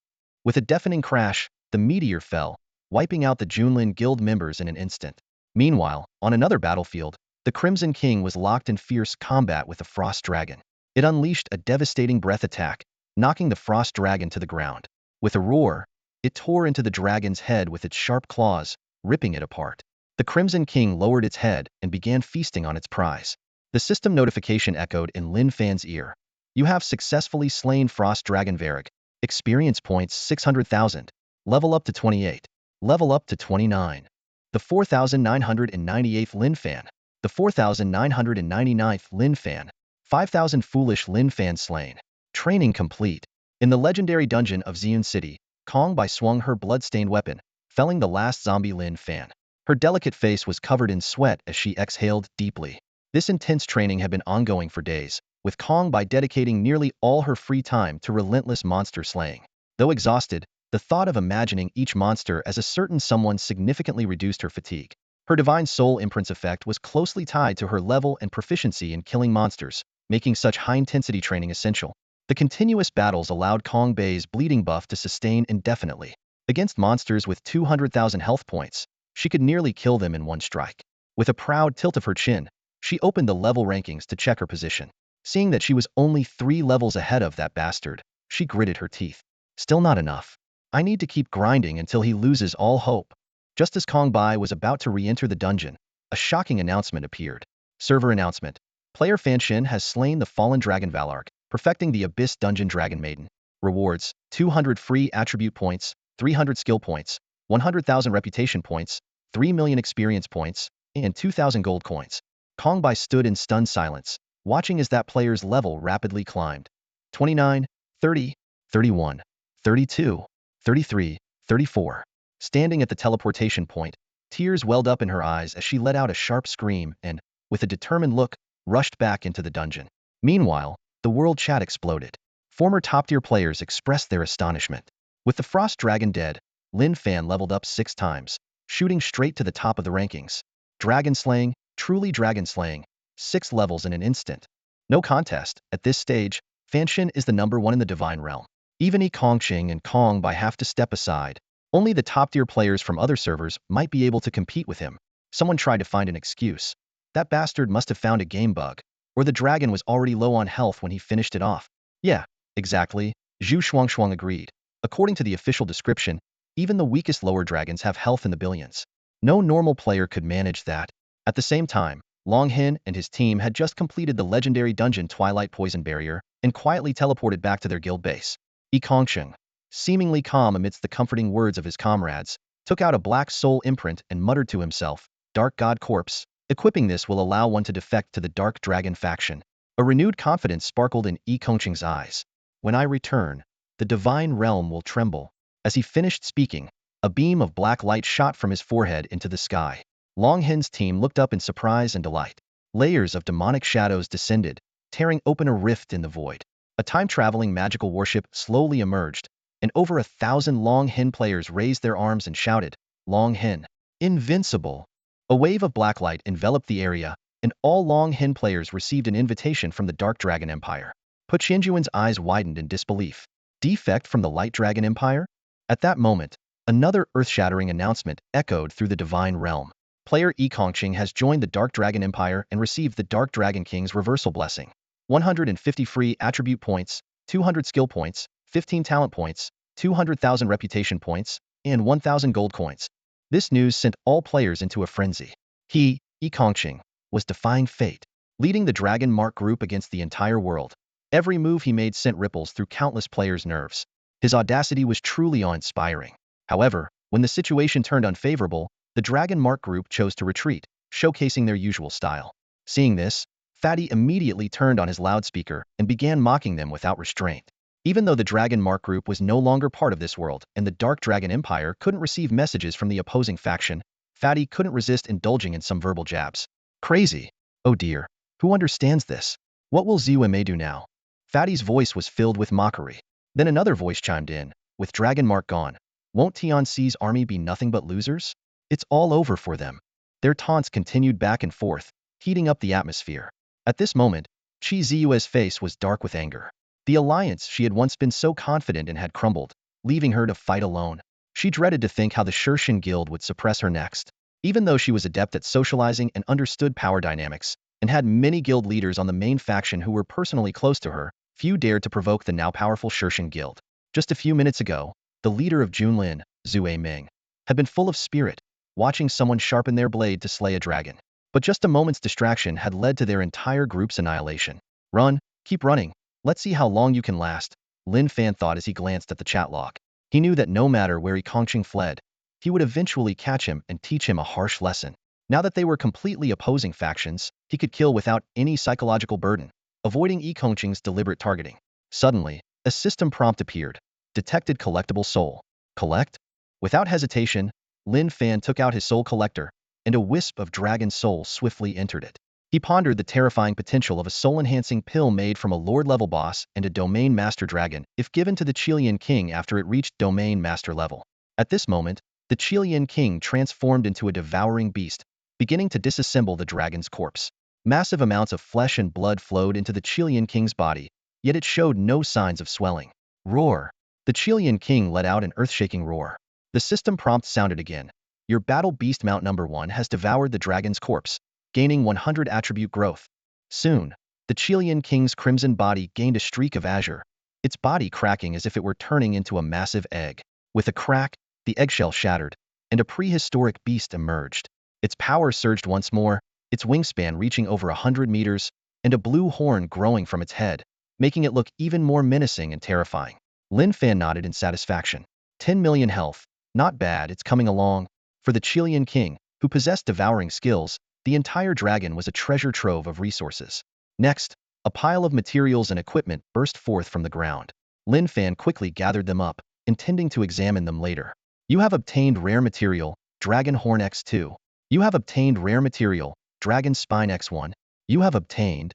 With a deafening crash, the meteor fell, wiping out the Junlin Guild members in an instant. Meanwhile, on another battlefield, the Crimson King was locked in fierce combat with the Frost Dragon. It unleashed a devastating breath attack, knocking the Frost Dragon to the ground. With a roar, it tore into the dragon's head with its sharp claws, ripping it apart. The Crimson King lowered its head and began feasting on its prize. The system notification echoed in Lin Fan's ear. You have successfully slain Frost Dragon Varric. Experience points 600,000. Level up to 28. Level up to 29. The 4,998th Lin Fan. The 4,999th Lin Fan. 5,000 foolish Lin Fan slain. Training complete. In the legendary dungeon of Xian City, Kong Bai swung her blood-stained weapon, felling the last zombie Lin Fan. Her delicate face was covered in sweat as she exhaled deeply. This intense training had been ongoing for days, with Kong Bai dedicating nearly all her free time to relentless monster slaying. Though exhausted, the thought of imagining each monster as a certain someone significantly reduced her fatigue. Her divine soul imprints effect was closely tied to her level and proficiency in killing monsters, making such high-intensity training essential. The continuous battles allowed Kong Bai's bleeding buff to sustain indefinitely. Against monsters with 200,000 health points, she could nearly kill them in one strike. With a proud tilt of her chin, she opened the level rankings to check her position. Seeing that she was only 3 levels ahead of that bastard, she gritted her teeth. Still not enough. I need to keep grinding until he loses all hope. Just as Kong Bai was about to re-enter the dungeon, a shocking announcement appeared. Server announcement. Player Fan Shin has slain the fallen dragon Valark, perfecting the Abyss Dungeon Dragon Maiden. Rewards, 200 free attribute points, 300 skill points, 100,000 reputation points, 3 million experience points, and 2,000 gold coins. Kong Bai stood in stunned silence, watching as that player's level rapidly climbed. 29, 30, 31, 32, 33, 34. Standing at the teleportation point, tears welled up in her eyes as she let out a sharp scream and, with a determined look, rushed back into the dungeon. Meanwhile, the world chat exploded. Former top-tier players expressed their astonishment. With the Frost Dragon dead, Lin Fan leveled up 6 times, shooting straight to the top of the rankings. Dragon slaying, truly dragon slaying, 6 levels in an instant. No contest, at this stage, Fan Shin is the #1 in the Divine Realm. Even Yi Kongqing and Kong Bai have to step aside. Only the top-tier players from other servers might be able to compete with him. Someone tried to find an excuse. That bastard must have found a game bug, or the dragon was already low on health when he finished it off. Yeah, exactly, Zhu Shuangshuang agreed. According to the official description, even the weakest lower dragons have health in the billions. No normal player could manage that. At the same time, Long Hin and his team had just completed the legendary dungeon Twilight Poison Barrier and quietly teleported back to their guild base. Yi Kongqing, seemingly calm amidst the comforting words of his comrades, took out a black soul imprint and muttered to himself, Dark God Corpse. Equipping this will allow one to defect to the Dark Dragon faction. A renewed confidence sparkled in Yi Kongqing's eyes. When I return, the divine realm will tremble. As he finished speaking, a beam of black light shot from his forehead into the sky. Long Hin's team looked up in surprise and delight. Layers of demonic shadows descended, tearing open a rift in the void. A time-traveling magical warship slowly emerged, and over 1,000 Long Hin players raised their arms and shouted, Long Hin, invincible! A wave of blacklight enveloped the area, and all Long Hin players received an invitation from the Dark Dragon Empire. Pu Qianjuan's eyes widened in disbelief. Defect from the Light Dragon Empire? At that moment, another earth-shattering announcement echoed through the Divine Realm. Player Yi Kongqing has joined the Dark Dragon Empire and received the Dark Dragon King's reversal blessing. 150 free attribute points, 200 skill points, 15 talent points, 200,000 reputation points, and 1,000 gold coins. This news sent all players into a frenzy. He, Yi Kongqing, was defying fate, leading the Dragon Mark group against the entire world. Every move he made sent ripples through countless players' nerves. His audacity was truly awe-inspiring. However, when the situation turned unfavorable, the Dragon Mark group chose to retreat, showcasing their usual style. Seeing this, Fatty immediately turned on his loudspeaker and began mocking them without restraint. Even though the Dragon Mark group was no longer part of this world and the Dark Dragon Empire couldn't receive messages from the opposing faction, Fatty couldn't resist indulging in some verbal jabs. Crazy. Oh dear. Who understands this? What will Ziyu do now? Fatty's voice was filled with mockery. Then another voice chimed in, with Dragon Mark gone. Won't Tianxi's army be nothing but losers? It's all over for them. Their taunts continued back and forth, heating up the atmosphere. At this moment, Qi Ziyue's face was dark with anger. The alliance she had once been so confident in had crumbled. leaving her to fight alone. She dreaded to think how the Shershin Guild would suppress her next. Even though she was adept at socializing and understood power dynamics, and had many guild leaders on the main faction who were personally close to her, few dared to provoke the now powerful Shershin Guild. Just a few minutes ago, the leader of Junlin, Zue Ming, had been full of spirit, watching someone sharpen their blade to slay a dragon. But just a moment's distraction had led to their entire group's annihilation. Run, keep running, let's see how long you can last, Lin Fan thought as he glanced at the chat log. He knew that no matter where Kongqing fled, he would eventually catch him and teach him a harsh lesson. Now that they were completely opposing factions, he could kill without any psychological burden, avoiding Kongqing's deliberate targeting. Suddenly, a system prompt appeared. Detected collectible soul. Collect? Without hesitation, Lin Fan took out his soul collector, and a wisp of dragon soul swiftly entered it. He pondered the terrifying potential of a soul-enhancing pill made from a Lord-level boss and a Domain Master dragon if given to the Chilean King after it reached Domain Master level. At this moment, the Chilean King transformed into a devouring beast, beginning to disassemble the dragon's corpse. Massive amounts of flesh and blood flowed into the Chilean King's body, yet it showed no signs of swelling. Roar! The Chilean King let out an earth-shaking roar. The system prompt sounded again. Your battle beast mount number 1 has devoured the dragon's corpse, gaining 100 attribute growth. Soon, the Chilean King's crimson body gained a streak of azure, its body cracking as if it were turning into a massive egg. With a crack, the eggshell shattered, and a prehistoric beast emerged. Its power surged once more, its wingspan reaching over 100 meters, and a blue horn growing from its head, making it look even more menacing and terrifying. Lin Fan nodded in satisfaction. 10 million health. Not bad, it's coming along. For the Chilean King, who possessed devouring skills, the entire dragon was a treasure trove of resources. Next, a pile of materials and equipment burst forth from the ground. Lin Fan quickly gathered them up, intending to examine them later. You have obtained rare material, Dragon Horn X2. You have obtained rare material, Dragon Spine X1. You have obtained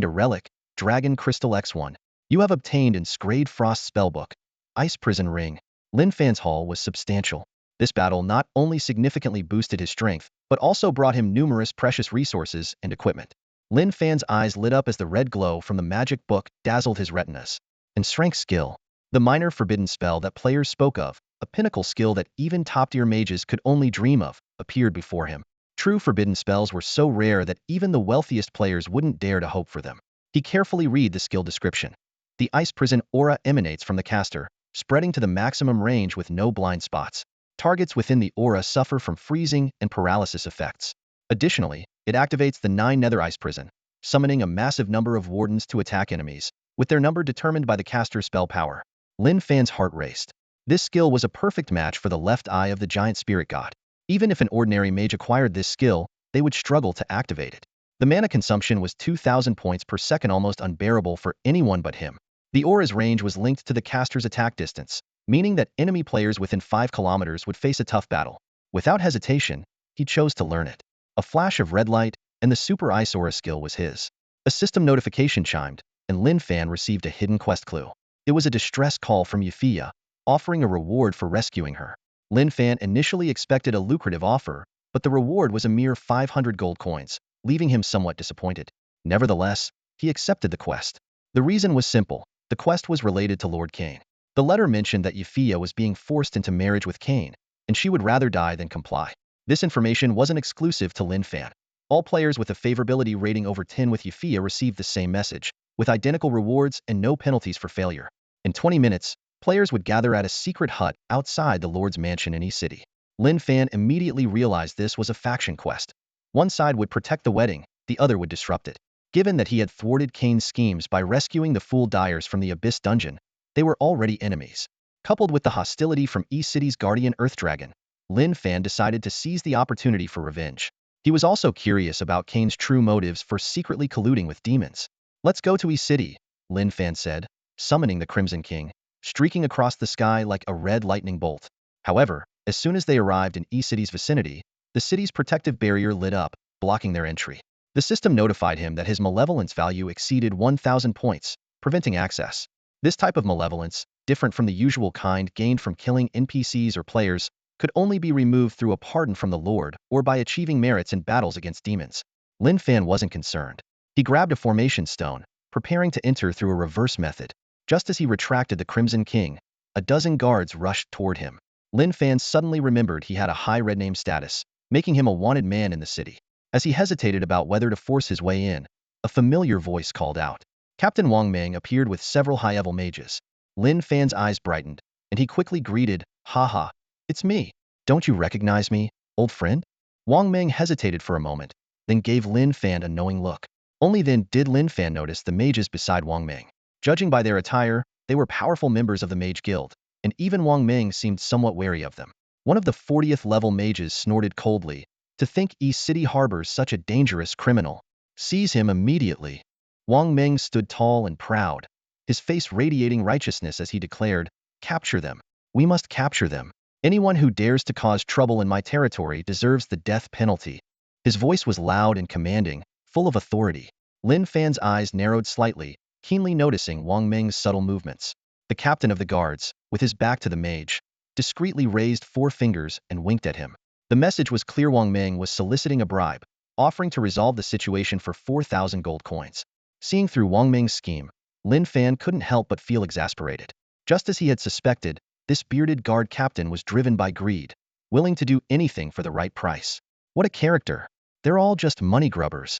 a relic, Dragon Crystal X1. You have obtained Inscrayed Frost Spellbook, Ice Prison Ring. Lin Fan's haul was substantial. This battle not only significantly boosted his strength, but also brought him numerous precious resources and equipment. Lin Fan's eyes lit up as the red glow from the magic book dazzled his retinas. And strength skill. The minor forbidden spell that players spoke of, a pinnacle skill that even top-tier mages could only dream of, appeared before him. True forbidden spells were so rare that even the wealthiest players wouldn't dare to hope for them. He carefully read the skill description. The Ice Prison aura emanates from the caster, spreading to the maximum range with no blind spots. Targets within the aura suffer from freezing and paralysis effects. Additionally, it activates the 9 Nether Ice Prison, summoning a massive number of wardens to attack enemies, with their number determined by the caster's spell power. Lin Fan's heart raced. This skill was a perfect match for the left eye of the giant spirit god. Even if an ordinary mage acquired this skill, they would struggle to activate it. The mana consumption was 2,000 points per second, almost unbearable for anyone but him. The aura's range was linked to the caster's attack distance, meaning that enemy players within 5 kilometers would face a tough battle. Without hesitation, he chose to learn it. A flash of red light, and the Super Ice Aura skill was his. A system notification chimed, and Lin Fan received a hidden quest clue. It was a distress call from Yafia, offering a reward for rescuing her. Lin Fan initially expected a lucrative offer, but the reward was a mere 500 gold coins, leaving him somewhat disappointed. Nevertheless, he accepted the quest. The reason was simple. The quest was related to Lord Cain. The letter mentioned that Yafia was being forced into marriage with Cain, and she would rather die than comply. This information wasn't exclusive to Lin Fan. All players with a favorability rating over 10 with Yafia received the same message, with identical rewards and no penalties for failure. In 20 minutes, players would gather at a secret hut outside the Lord's mansion in East City. Lin Fan immediately realized this was a faction quest. One side would protect the wedding, the other would disrupt it. Given that he had thwarted Cain's schemes by rescuing the Fool Dyers from the Abyss dungeon, they were already enemies. Coupled with the hostility from East City's guardian Earth Dragon, Lin Fan decided to seize the opportunity for revenge. He was also curious about Cain's true motives for secretly colluding with demons. Let's go to East City, Lin Fan said, summoning the Crimson King, streaking across the sky like a red lightning bolt. However, as soon as they arrived in East City's vicinity, the city's protective barrier lit up, blocking their entry. The system notified him that his malevolence value exceeded 1,000 points, preventing access. This type of malevolence, different from the usual kind gained from killing NPCs or players, could only be removed through a pardon from the Lord or by achieving merits in battles against demons. Lin Fan wasn't concerned. He grabbed a formation stone, preparing to enter through a reverse method. Just as he retracted the Crimson King, a dozen guards rushed toward him. Lin Fan suddenly remembered he had a high red name status, making him a wanted man in the city. As he hesitated about whether to force his way in, a familiar voice called out. Captain Wang Meng appeared with several high-level mages. Lin Fan's eyes brightened, and he quickly greeted, "Haha, it's me. Don't you recognize me, old friend?" Wang Meng hesitated for a moment, then gave Lin Fan a knowing look. Only then did Lin Fan notice the mages beside Wang Meng. Judging by their attire, they were powerful members of the Mage Guild, and even Wang Meng seemed somewhat wary of them. One of the 40th level mages snorted coldly. "To think East City harbors such a dangerous criminal. Seize him immediately." Wang Meng stood tall and proud, his face radiating righteousness as he declared, "Capture them. We must capture them. Anyone who dares to cause trouble in my territory deserves the death penalty." His voice was loud and commanding, full of authority. Lin Fan's eyes narrowed slightly, keenly noticing Wang Meng's subtle movements. The captain of the guards, with his back to the mage, discreetly raised 4 fingers and winked at him. The message was clear: Wang Meng was soliciting a bribe, offering to resolve the situation for 4,000 gold coins. Seeing through Wang Meng's scheme, Lin Fan couldn't help but feel exasperated. Just as he had suspected, this bearded guard captain was driven by greed, willing to do anything for the right price. What a character! They're all just money grubbers.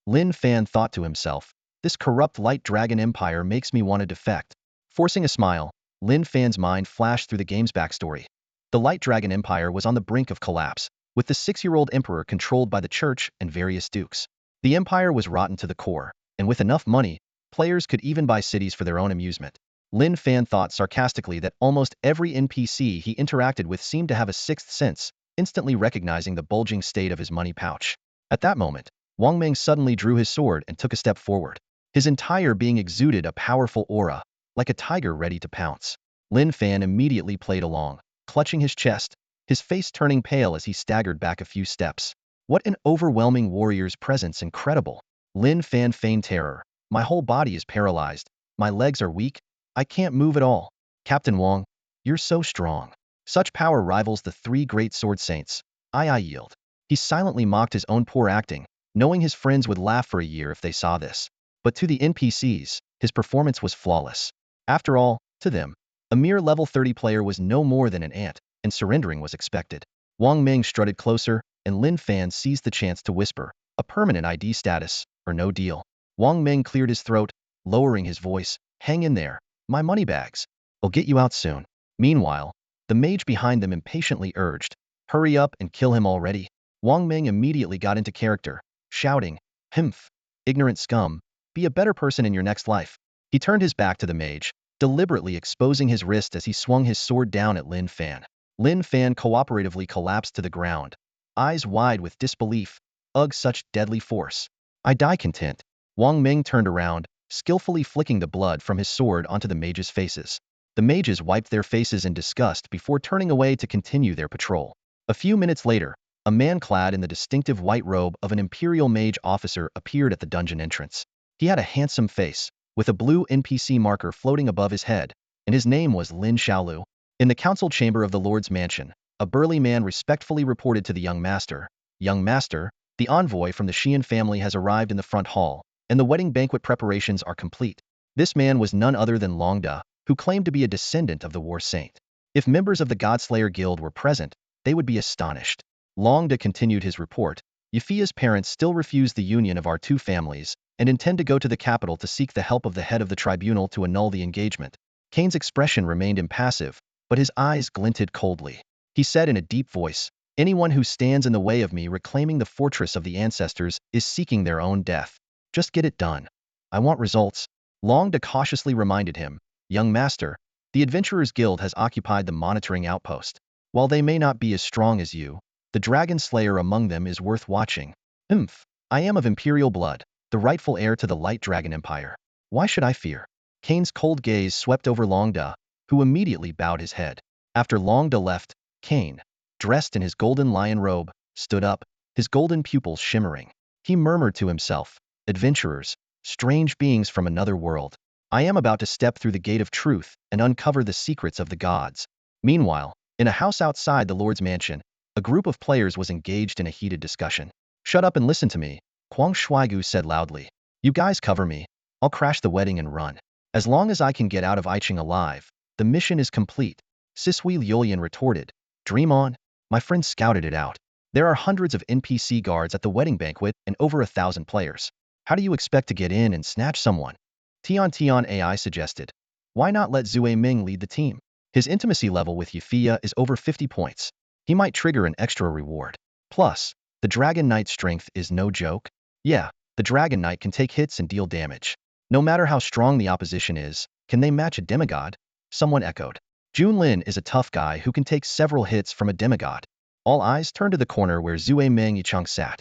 Lin Fan thought to himself, this corrupt light dragon empire makes me want to defect. Forcing a smile, Lin Fan's mind flashed through the game's backstory. The Light Dragon Empire was on the brink of collapse, with the 6-year-old emperor controlled by the church and various dukes. The empire was rotten to the core, and with enough money, players could even buy cities for their own amusement. Lin Fan thought sarcastically that almost every NPC he interacted with seemed to have a sixth sense, instantly recognizing the bulging state of his money pouch. At that moment, Wang Meng suddenly drew his sword and took a step forward. His entire being exuded a powerful aura, like a tiger ready to pounce. Lin Fan immediately played along, clutching his chest, his face turning pale as he staggered back a few steps. What an overwhelming warrior's presence, incredible. Lin Fan feigned terror. "My whole body is paralyzed. My legs are weak. I can't move at all. Captain Wang, you're so strong. Such power rivals the 3 great sword saints. I yield." He silently mocked his own poor acting, knowing his friends would laugh for a year if they saw this. But to the NPCs, his performance was flawless. After all, to them, a mere level 30 player was no more than an ant, and surrendering was expected. Wang Meng strutted closer, and Lin Fan seized the chance to whisper, "A permanent ID status, or no deal." Wang Meng cleared his throat, lowering his voice, "Hang in there. My money bags. I'll get you out soon." Meanwhile, the mage behind them impatiently urged, "Hurry up and kill him already." Wang Meng immediately got into character, shouting, "Humph! Ignorant scum, be a better person in your next life." He turned his back to the mage, deliberately exposing his wrist as he swung his sword down at Lin Fan. Lin Fan cooperatively collapsed to the ground, eyes wide with disbelief. "Ugh, such deadly force. I die content." Wang Meng turned around, skillfully flicking the blood from his sword onto the mages' faces. The mages wiped their faces in disgust before turning away to continue their patrol. A few minutes later, a man clad in the distinctive white robe of an Imperial mage officer appeared at the dungeon entrance. He had a handsome face, with a blue NPC marker floating above his head, and his name was Lin Xiaolu. In the council chamber of the Lord's mansion, a burly man respectfully reported to the young master, "Young master, the envoy from the Xian family has arrived in the front hall, and the wedding banquet preparations are complete." This man was none other than Longda, who claimed to be a descendant of the war saint. If members of the Godslayer Guild were present, they would be astonished. Longda continued his report, "Yufia's parents still refuse the union of our 2 families, and intend to go to the capital to seek the help of the head of the tribunal to annul the engagement." Cain's expression remained impassive, but his eyes glinted coldly. He said in a deep voice, "Anyone who stands in the way of me reclaiming the fortress of the ancestors is seeking their own death. Just get it done. I want results." Longda cautiously reminded him, "Young master, the Adventurers Guild has occupied the monitoring outpost. While they may not be as strong as you, the dragon slayer among them is worth watching." "Humph. I am of Imperial blood, the rightful heir to the Light Dragon Empire. Why should I fear?" Cain's cold gaze swept over Longda, who immediately bowed his head. After Longda left, Cain, dressed in his golden lion robe, stood up, his golden pupils shimmering. He murmured to himself, "Adventurers, strange beings from another world. I am about to step through the gate of truth and uncover the secrets of the gods." Meanwhile, in a house outside the Lord's mansion, a group of players was engaged in a heated discussion. "Shut up and listen to me," Huang Shuaigu said loudly. "You guys cover me. I'll crash the wedding and run. As long as I can get out of Iching alive, the mission is complete. Sisui Liulian retorted. Dream on. My friend scouted it out. There are hundreds of NPC guards at the wedding banquet and over 1,000 players. How do you expect to get in and snatch someone? Tian AI suggested. Why not let Zue Ming lead the team? His intimacy level with Yafia is over 50 points. He might trigger an extra reward. Plus, the Dragon Knight's strength is no joke. Yeah, the Dragon Knight can take hits and deal damage. No matter how strong the opposition is, can they match a demigod? Someone echoed. Junlin is a tough guy who can take several hits from a demigod. All eyes turned to the corner where Zue Meng Yicheng sat.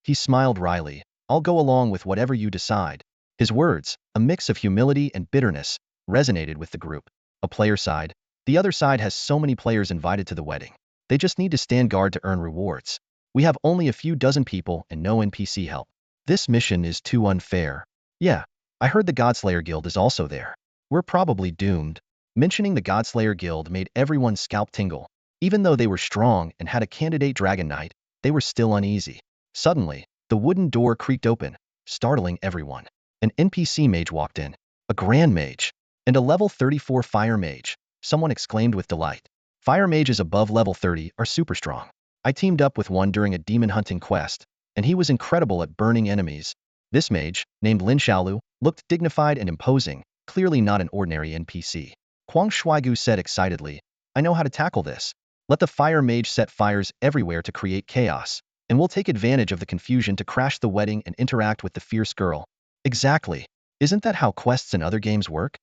He smiled wryly. I'll go along with whatever you decide. His words, a mix of humility and bitterness, resonated with the group. A player sighed. The other side has so many players invited to the wedding. They just need to stand guard to earn rewards. We have only a few dozen people and no NPC help. This mission is too unfair. Yeah, I heard the Godslayer Guild is also there. We're probably doomed. Mentioning the Godslayer Guild made everyone's scalp tingle. Even though they were strong and had a candidate Dragon Knight, they were still uneasy. Suddenly, the wooden door creaked open, startling everyone. An NPC mage walked in. A Grand Mage. And a level 34 Fire Mage. Someone exclaimed with delight. Fire mages above level 30 are super strong. I teamed up with one during a demon hunting quest, and he was incredible at burning enemies. This mage, named Lin Xiaolu, looked dignified and imposing, clearly not an ordinary NPC. Huang Shuaigu said excitedly, I know how to tackle this. Let the fire mage set fires everywhere to create chaos, and we'll take advantage of the confusion to crash the wedding and interact with the fierce girl. Exactly. Isn't that how quests in other games work?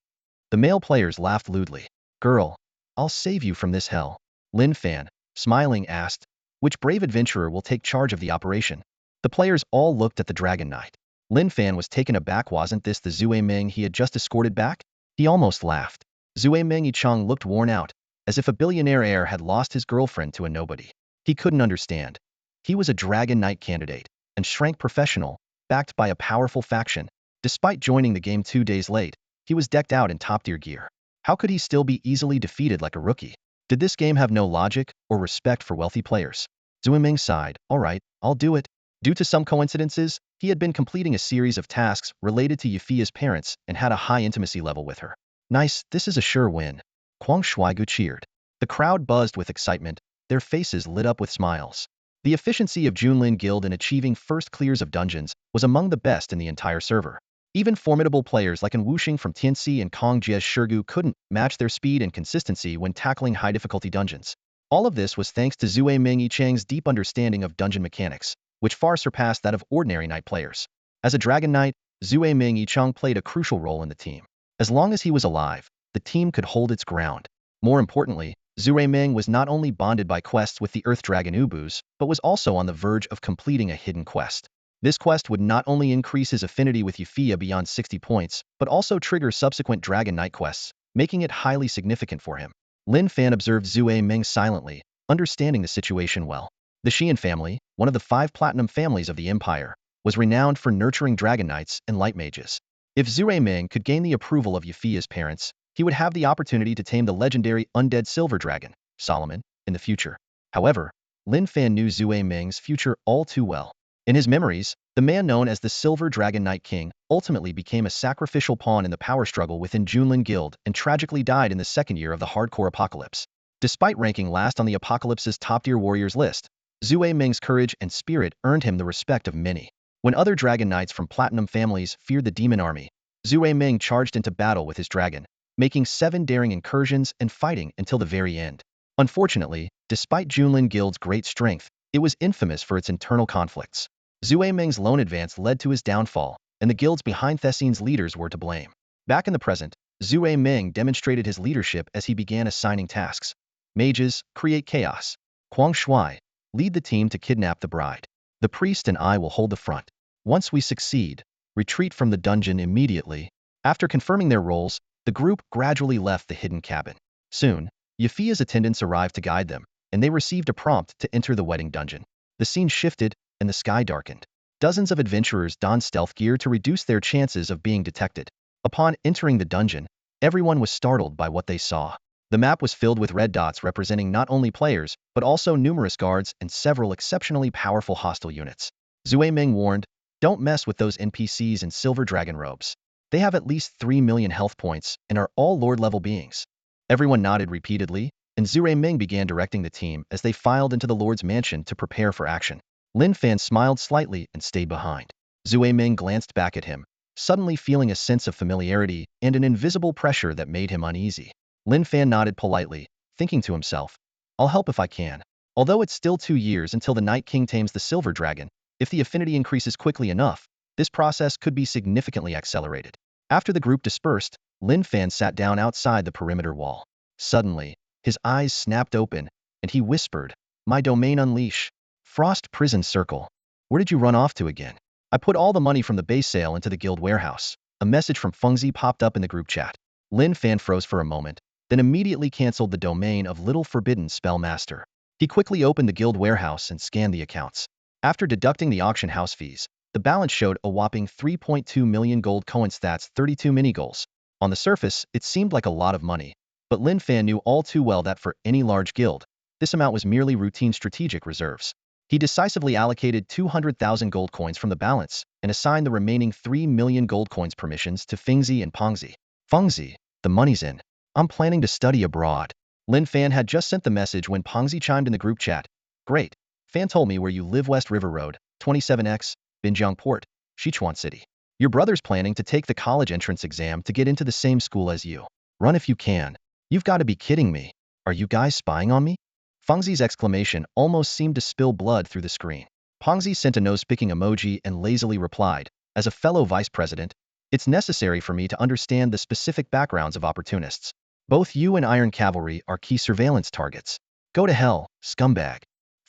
The male players laughed lewdly. Girl, I'll save you from this hell. Lin Fan, smiling, asked, which brave adventurer will take charge of the operation? The players all looked at the Dragon Knight. Lin Fan was taken aback. Wasn't this the Zue Meng he had just escorted back? He almost laughed. Zue Meng Yicheng looked worn out, as if a billionaire heir had lost his girlfriend to a nobody. He couldn't understand. He was a Dragon Knight candidate, and shrank professional, backed by a powerful faction. Despite joining the game 2 days late, he was decked out in top-tier gear. How could he still be easily defeated like a rookie? Did this game have no logic or respect for wealthy players? Zue Ming sighed. All right, I'll do it. Due to some coincidences, he had been completing a series of tasks related to Yufia's parents and had a high intimacy level with her. Nice, this is a sure win. Huang Shuaigu cheered. The crowd buzzed with excitement, their faces lit up with smiles. The efficiency of Junlin Guild in achieving first clears of dungeons was among the best in the entire server. Even formidable players like An Wuxing from Tianxi and Kong Jie's Shirgu couldn't match their speed and consistency when tackling high-difficulty dungeons. All of this was thanks to Zue Ming Yicheng's deep understanding of dungeon mechanics, which far surpassed that of ordinary knight players. As a Dragon Knight, Zue Ming Yicheng played a crucial role in the team. As long as he was alive, the team could hold its ground. More importantly, Zue Ming was not only bonded by quests with the Earth Dragon Ubus, but was also on the verge of completing a hidden quest. This quest would not only increase his affinity with Yufia beyond 60 points, but also trigger subsequent Dragon Knight quests, making it highly significant for him. Lin Fan observed Zue Ming silently, understanding the situation well. The Xian family, one of the 5 platinum families of the Empire, was renowned for nurturing Dragon Knights and Light Mages. If Zue Ming could gain the approval of Yufia's parents, he would have the opportunity to tame the legendary undead silver dragon, Solomon, in the future. However, Lin Fan knew Zue Ming's future all too well. In his memories, the man known as the Silver Dragon Knight King ultimately became a sacrificial pawn in the power struggle within Junlin Guild and tragically died in the 2nd year of the hardcore apocalypse. Despite ranking last on the apocalypse's top-tier warriors list, Zue Ming's courage and spirit earned him the respect of many. When other Dragon Knights from platinum families feared the demon army, Zue Ming charged into battle with his dragon, making 7 daring incursions and fighting until the very end. Unfortunately, despite Junlin Guild's great strength, it was infamous for its internal conflicts. Zue Ming's lone advance led to his downfall, and the guilds behind Thessine's leaders were to blame. Back in the present, Zue Ming demonstrated his leadership as he began assigning tasks. Mages, create chaos. Huang Shuai, lead the team to kidnap the bride. The priest and I will hold the front. Once we succeed, retreat from the dungeon immediately. After confirming their roles, the group gradually left the hidden cabin. Soon, Yufia's attendants arrived to guide them, and they received a prompt to enter the wedding dungeon. The scene shifted, and the sky darkened. Dozens of adventurers donned stealth gear to reduce their chances of being detected. Upon entering the dungeon, everyone was startled by what they saw. The map was filled with red dots representing not only players, but also numerous guards and several exceptionally powerful hostile units. Zue Ming warned, don't mess with those NPCs in silver dragon robes. They have at least 3 million health points and are all lord-level beings. Everyone nodded repeatedly, and Zurei Ming began directing the team as they filed into the Lord's mansion to prepare for action. Lin Fan smiled slightly and stayed behind. Zui Ming glanced back at him, suddenly feeling a sense of familiarity and an invisible pressure that made him uneasy. Lin Fan nodded politely, thinking to himself, I'll help if I can. Although it's still 2 years until the Night King tames the Silver Dragon, if the affinity increases quickly enough, this process could be significantly accelerated. After the group dispersed, Lin Fan sat down outside the perimeter wall. Suddenly, his eyes snapped open, and he whispered, My domain unleash. Frost Prison Circle. Where did you run off to again? I put all the money from the base sale into the guild warehouse. A message from Fengzi popped up in the group chat. Lin Fan froze for a moment, then immediately canceled the domain of Little Forbidden Spellmaster. He quickly opened the guild warehouse and scanned the accounts. After deducting the auction house fees, the balance showed a whopping 3.2 million gold coins, that's 32 mini-goals. On the surface, it seemed like a lot of money, but Lin Fan knew all too well that for any large guild, this amount was merely routine strategic reserves. He decisively allocated 200,000 gold coins from the balance and assigned the remaining 3 million gold coins permissions to Fengzi and Pengzi. Fengzi, the money's in. I'm planning to study abroad. Lin Fan had just sent the message when Pengzi chimed in the group chat. Great. Fan told me where you live, West River Road, 27X, Binjiang Port, Sichuan City. Your brother's planning to take the college entrance exam to get into the same school as you. Run if you can. You've got to be kidding me. Are you guys spying on me? Fengzi's exclamation almost seemed to spill blood through the screen. Pengzi sent a nose-picking emoji and lazily replied, As a fellow vice president, it's necessary for me to understand the specific backgrounds of opportunists. Both you and Iron Cavalry are key surveillance targets. Go to hell, scumbag.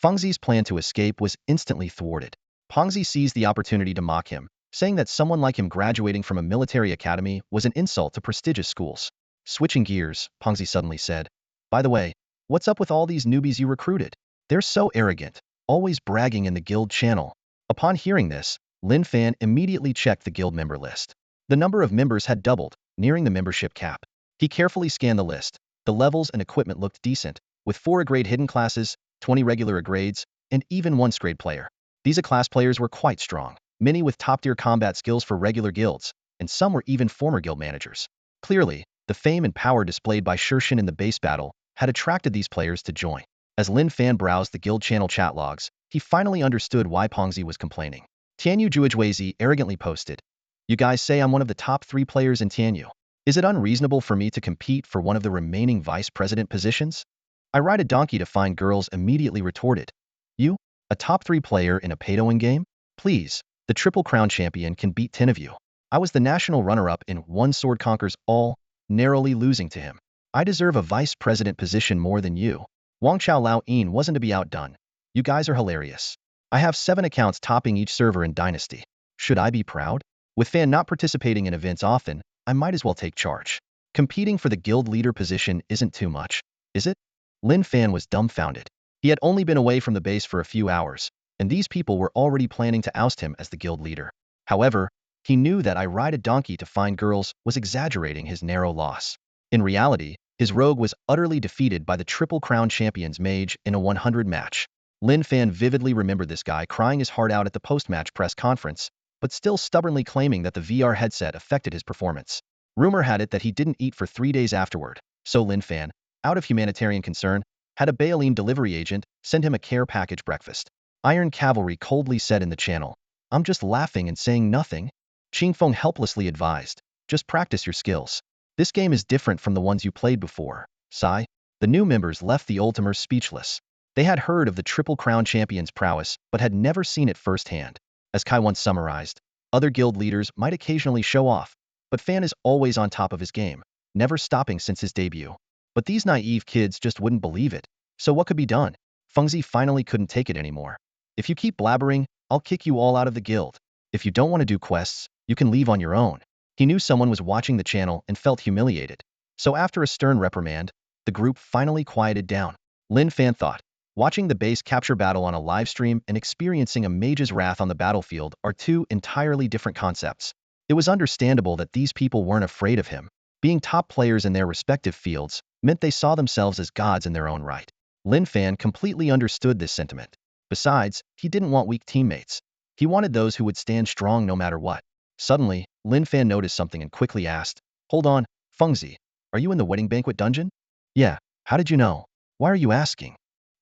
Fengzi's plan to escape was instantly thwarted. Pengzi seized the opportunity to mock him, saying that someone like him graduating from a military academy was an insult to prestigious schools. Switching gears, Pengzi suddenly said, By the way, what's up with all these newbies you recruited? They're so arrogant, always bragging in the guild channel. Upon hearing this, Lin Fan immediately checked the guild member list. The number of members had doubled, nearing the membership cap. He carefully scanned the list. The levels and equipment looked decent, with 4 A-grade hidden classes, 20 regular A-grades, and even 1 S-grade player. These A-class players were quite strong, many with top-tier combat skills for regular guilds, and some were even former guild managers. Clearly, the fame and power displayed by Shirshin in the base battle had attracted these players to join. As Lin Fan browsed the guild channel chat logs, he finally understood why Pengzi was complaining. Tianyu Juajuizi arrogantly posted, You guys say I'm one of the top 3 players in Tianyu. Is it unreasonable for me to compete for one of the remaining vice president positions? I ride a donkey to find girls immediately retorted. You? A top 3 player in a pay-to-win game? Please, the Triple Crown champion can beat 10 of you. I was the national runner-up in One Sword Conquers All, narrowly losing to him. I deserve a vice president position more than you. Wang Chao Lao Yin wasn't to be outdone. You guys are hilarious. I have 7 accounts topping each server in Dynasty. Should I be proud? With Fan not participating in events often, I might as well take charge. Competing for the guild leader position isn't too much, is it? Lin Fan was dumbfounded. He had only been away from the base for a few hours, and these people were already planning to oust him as the guild leader. However, he knew that I ride a donkey to find girls was exaggerating his narrow loss. In reality, his rogue was utterly defeated by the Triple Crown Champions mage in a 100 match. Lin Fan vividly remembered this guy crying his heart out at the post-match press conference, but still stubbornly claiming that the VR headset affected his performance. Rumor had it that he didn't eat for 3 days afterward, so Lin Fan, out of humanitarian concern, had a Bayaleen delivery agent send him a care package breakfast. Iron Cavalry coldly said in the channel, I'm just laughing and saying nothing. Qingfeng helplessly advised, just practice your skills. This game is different from the ones you played before. Sigh. The new members left the Ultimers speechless. They had heard of the Triple Crown Champion's prowess, but had never seen it firsthand. As Kai once summarized, other guild leaders might occasionally show off, but Fan is always on top of his game, never stopping since his debut. But these naive kids just wouldn't believe it. So what could be done? Fengzi finally couldn't take it anymore. If you keep blabbering, I'll kick you all out of the guild. If you don't want to do quests, you can leave on your own. He knew someone was watching the channel and felt humiliated. So after a stern reprimand, the group finally quieted down. Lin Fan thought, watching the base capture battle on a live stream and experiencing a mage's wrath on the battlefield are 2 entirely different concepts. It was understandable that these people weren't afraid of him. Being top players in their respective fields meant they saw themselves as gods in their own right. Lin Fan completely understood this sentiment. Besides, he didn't want weak teammates. He wanted those who would stand strong no matter what. Suddenly, Lin Fan noticed something and quickly asked, Hold on, Fengzi, are you in the wedding banquet dungeon? Yeah, how did you know? Why are you asking?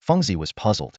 Fengzi was puzzled.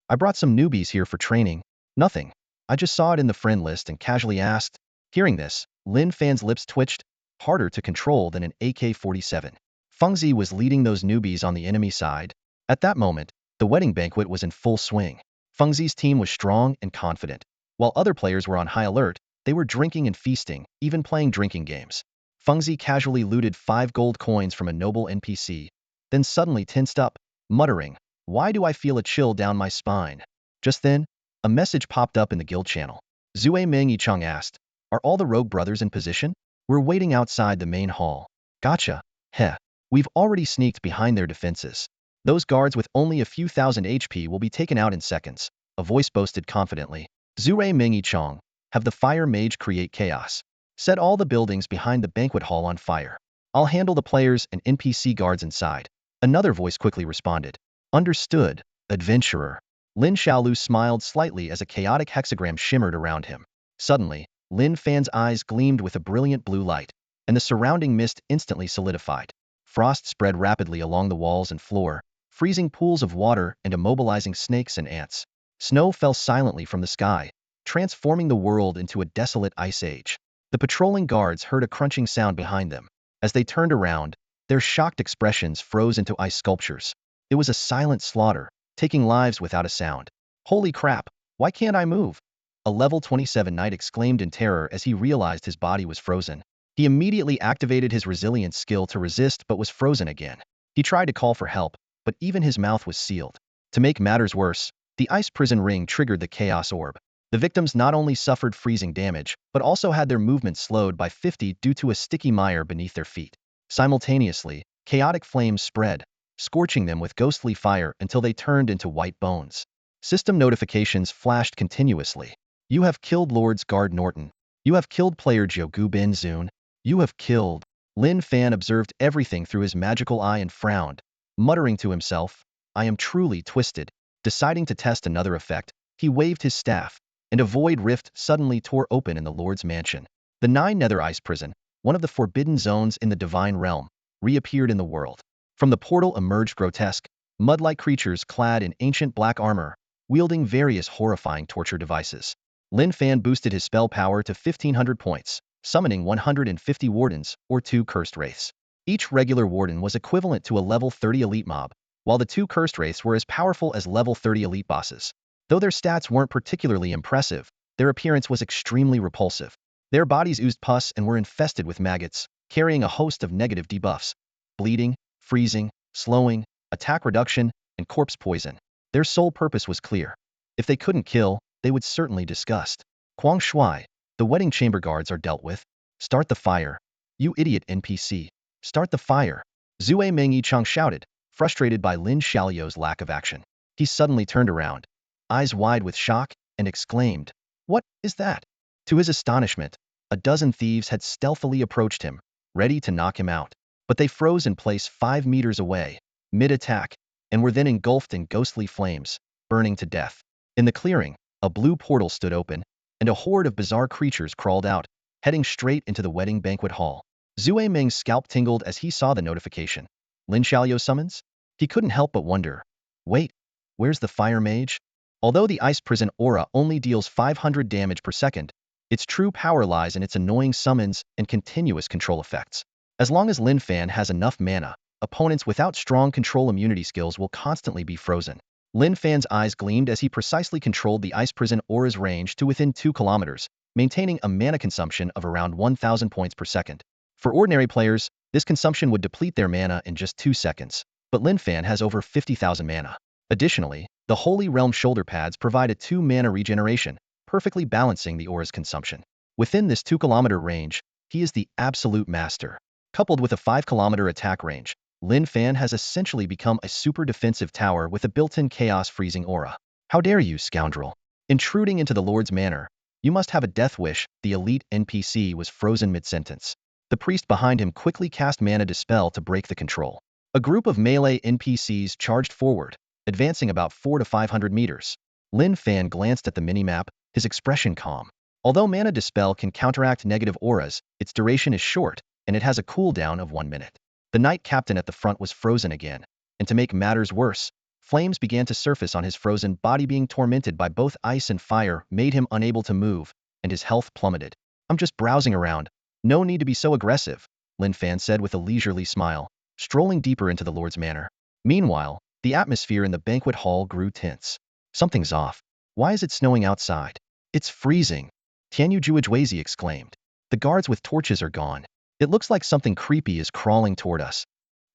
I brought some newbies here for training. Nothing. I just saw it in the friend list and casually asked. Hearing this, Lin Fan's lips twitched, harder to control than an AK-47. Fengzi was leading those newbies on the enemy side. At that moment, the wedding banquet was in full swing. Fengzi's team was strong and confident. While other players were on high alert, they were drinking and feasting, even playing drinking games. Fengzi casually looted 5 gold coins from a noble NPC, then suddenly tensed up, muttering, "Why do I feel a chill down my spine?" Just then, a message popped up in the guild channel. Zue Meng Yicheng asked, "Are all the rogue brothers in position? We're waiting outside the main hall." Gotcha. Heh. We've already sneaked behind their defenses. Those guards with only a few thousand HP will be taken out in seconds, a voice boasted confidently. Zue Meng Yicheng, have the fire mage create chaos. Set all the buildings behind the banquet hall on fire. I'll handle the players and NPC guards inside. Another voice quickly responded. Understood, adventurer. Lin Xiaolu smiled slightly as a chaotic hexagram shimmered around him. Suddenly, Lin Fan's eyes gleamed with a brilliant blue light, and the surrounding mist instantly solidified. Frost spread rapidly along the walls and floor, freezing pools of water and immobilizing snakes and ants. Snow fell silently from the sky, transforming the world into a desolate ice age. The patrolling guards heard a crunching sound behind them. As they turned around, their shocked expressions froze into ice sculptures. It was a silent slaughter, taking lives without a sound. Holy crap, why can't I move? A level 27 knight exclaimed in terror as he realized his body was frozen. He immediately activated his resilience skill to resist but was frozen again. He tried to call for help, but even his mouth was sealed. To make matters worse, the ice prison ring triggered the chaos orb. The victims not only suffered freezing damage, but also had their movement slowed by 50 due to a sticky mire beneath their feet. Simultaneously, chaotic flames spread, scorching them with ghostly fire until they turned into white bones. System notifications flashed continuously. You have killed Lord's Guard Norton. You have killed player Jiogu Ben Zun. You have killed. Lin Fan observed everything through his magical eye and frowned, muttering to himself, I am truly twisted. Deciding to test another effect, he waved his staff, and a void rift suddenly tore open in the Lord's mansion. The 9 Nether Ice Prison, one of the forbidden zones in the divine realm, reappeared in the world. From the portal emerged grotesque, mud-like creatures clad in ancient black armor, wielding various horrifying torture devices. Lin Fan boosted his spell power to 1500 points, summoning 150 wardens, or 2 cursed wraiths. Each regular warden was equivalent to a level 30 elite mob, while the 2 cursed wraiths were as powerful as level 30 elite bosses. Though their stats weren't particularly impressive, their appearance was extremely repulsive. Their bodies oozed pus and were infested with maggots, carrying a host of negative debuffs: bleeding, freezing, slowing, attack reduction, and corpse poison. Their sole purpose was clear. If they couldn't kill, they would certainly disgust. Huang Shui, the wedding chamber guards are dealt with. Start the fire. You idiot NPC. Start the fire. Zue Meng Yicheng shouted, frustrated by Lin Xiaoyou's lack of action. He suddenly turned around, eyes wide with shock, and exclaimed, What is that? To his astonishment, a dozen thieves had stealthily approached him, ready to knock him out. But they froze in place 5 meters away, mid-attack, and were then engulfed in ghostly flames, burning to death. In the clearing, a blue portal stood open, and a horde of bizarre creatures crawled out, heading straight into the wedding banquet hall. Zue Meng's scalp tingled as he saw the notification. Lin Xiaoyou summons? He couldn't help but wonder, wait, where's the fire mage? Although the ice prison aura only deals 500 damage per second, its true power lies in its annoying summons and continuous control effects. As long as Lin Fan has enough mana, opponents without strong control immunity skills will constantly be frozen. Lin Fan's eyes gleamed as he precisely controlled the ice prison aura's range to within 2 kilometers, maintaining a mana consumption of around 1000 points per second. For ordinary players, this consumption would deplete their mana in just 2 seconds, but Lin Fan has over 50,000 mana. Additionally, the Holy Realm shoulder pads provide a 2 mana regeneration, perfectly balancing the aura's consumption. Within this 2-kilometer range, he is the absolute master. Coupled with a 5-kilometer attack range, Lin Fan has essentially become a super defensive tower with a built-in chaos-freezing aura. How dare you, scoundrel! Intruding into the Lord's manor, you must have a death wish. The elite NPC was frozen mid-sentence. The priest behind him quickly cast Mana Dispel to break the control. A group of melee NPCs charged forward, advancing about 400 to 500 meters. Lin Fan glanced at the minimap, his expression calm. Although Mana Dispel can counteract negative auras, its duration is short, and it has a cooldown of 1 minute. The knight captain at the front was frozen again, and to make matters worse, flames began to surface on his frozen body. Being tormented by both ice and fire made him unable to move, and his health plummeted. I'm just browsing around. No need to be so aggressive, Lin Fan said with a leisurely smile, strolling deeper into the Lord's manor. Meanwhile, the atmosphere in the banquet hall grew tense. Something's off. Why is it snowing outside? It's freezing, Tianyu Juejweizi exclaimed. The guards with torches are gone. It looks like something creepy is crawling toward us,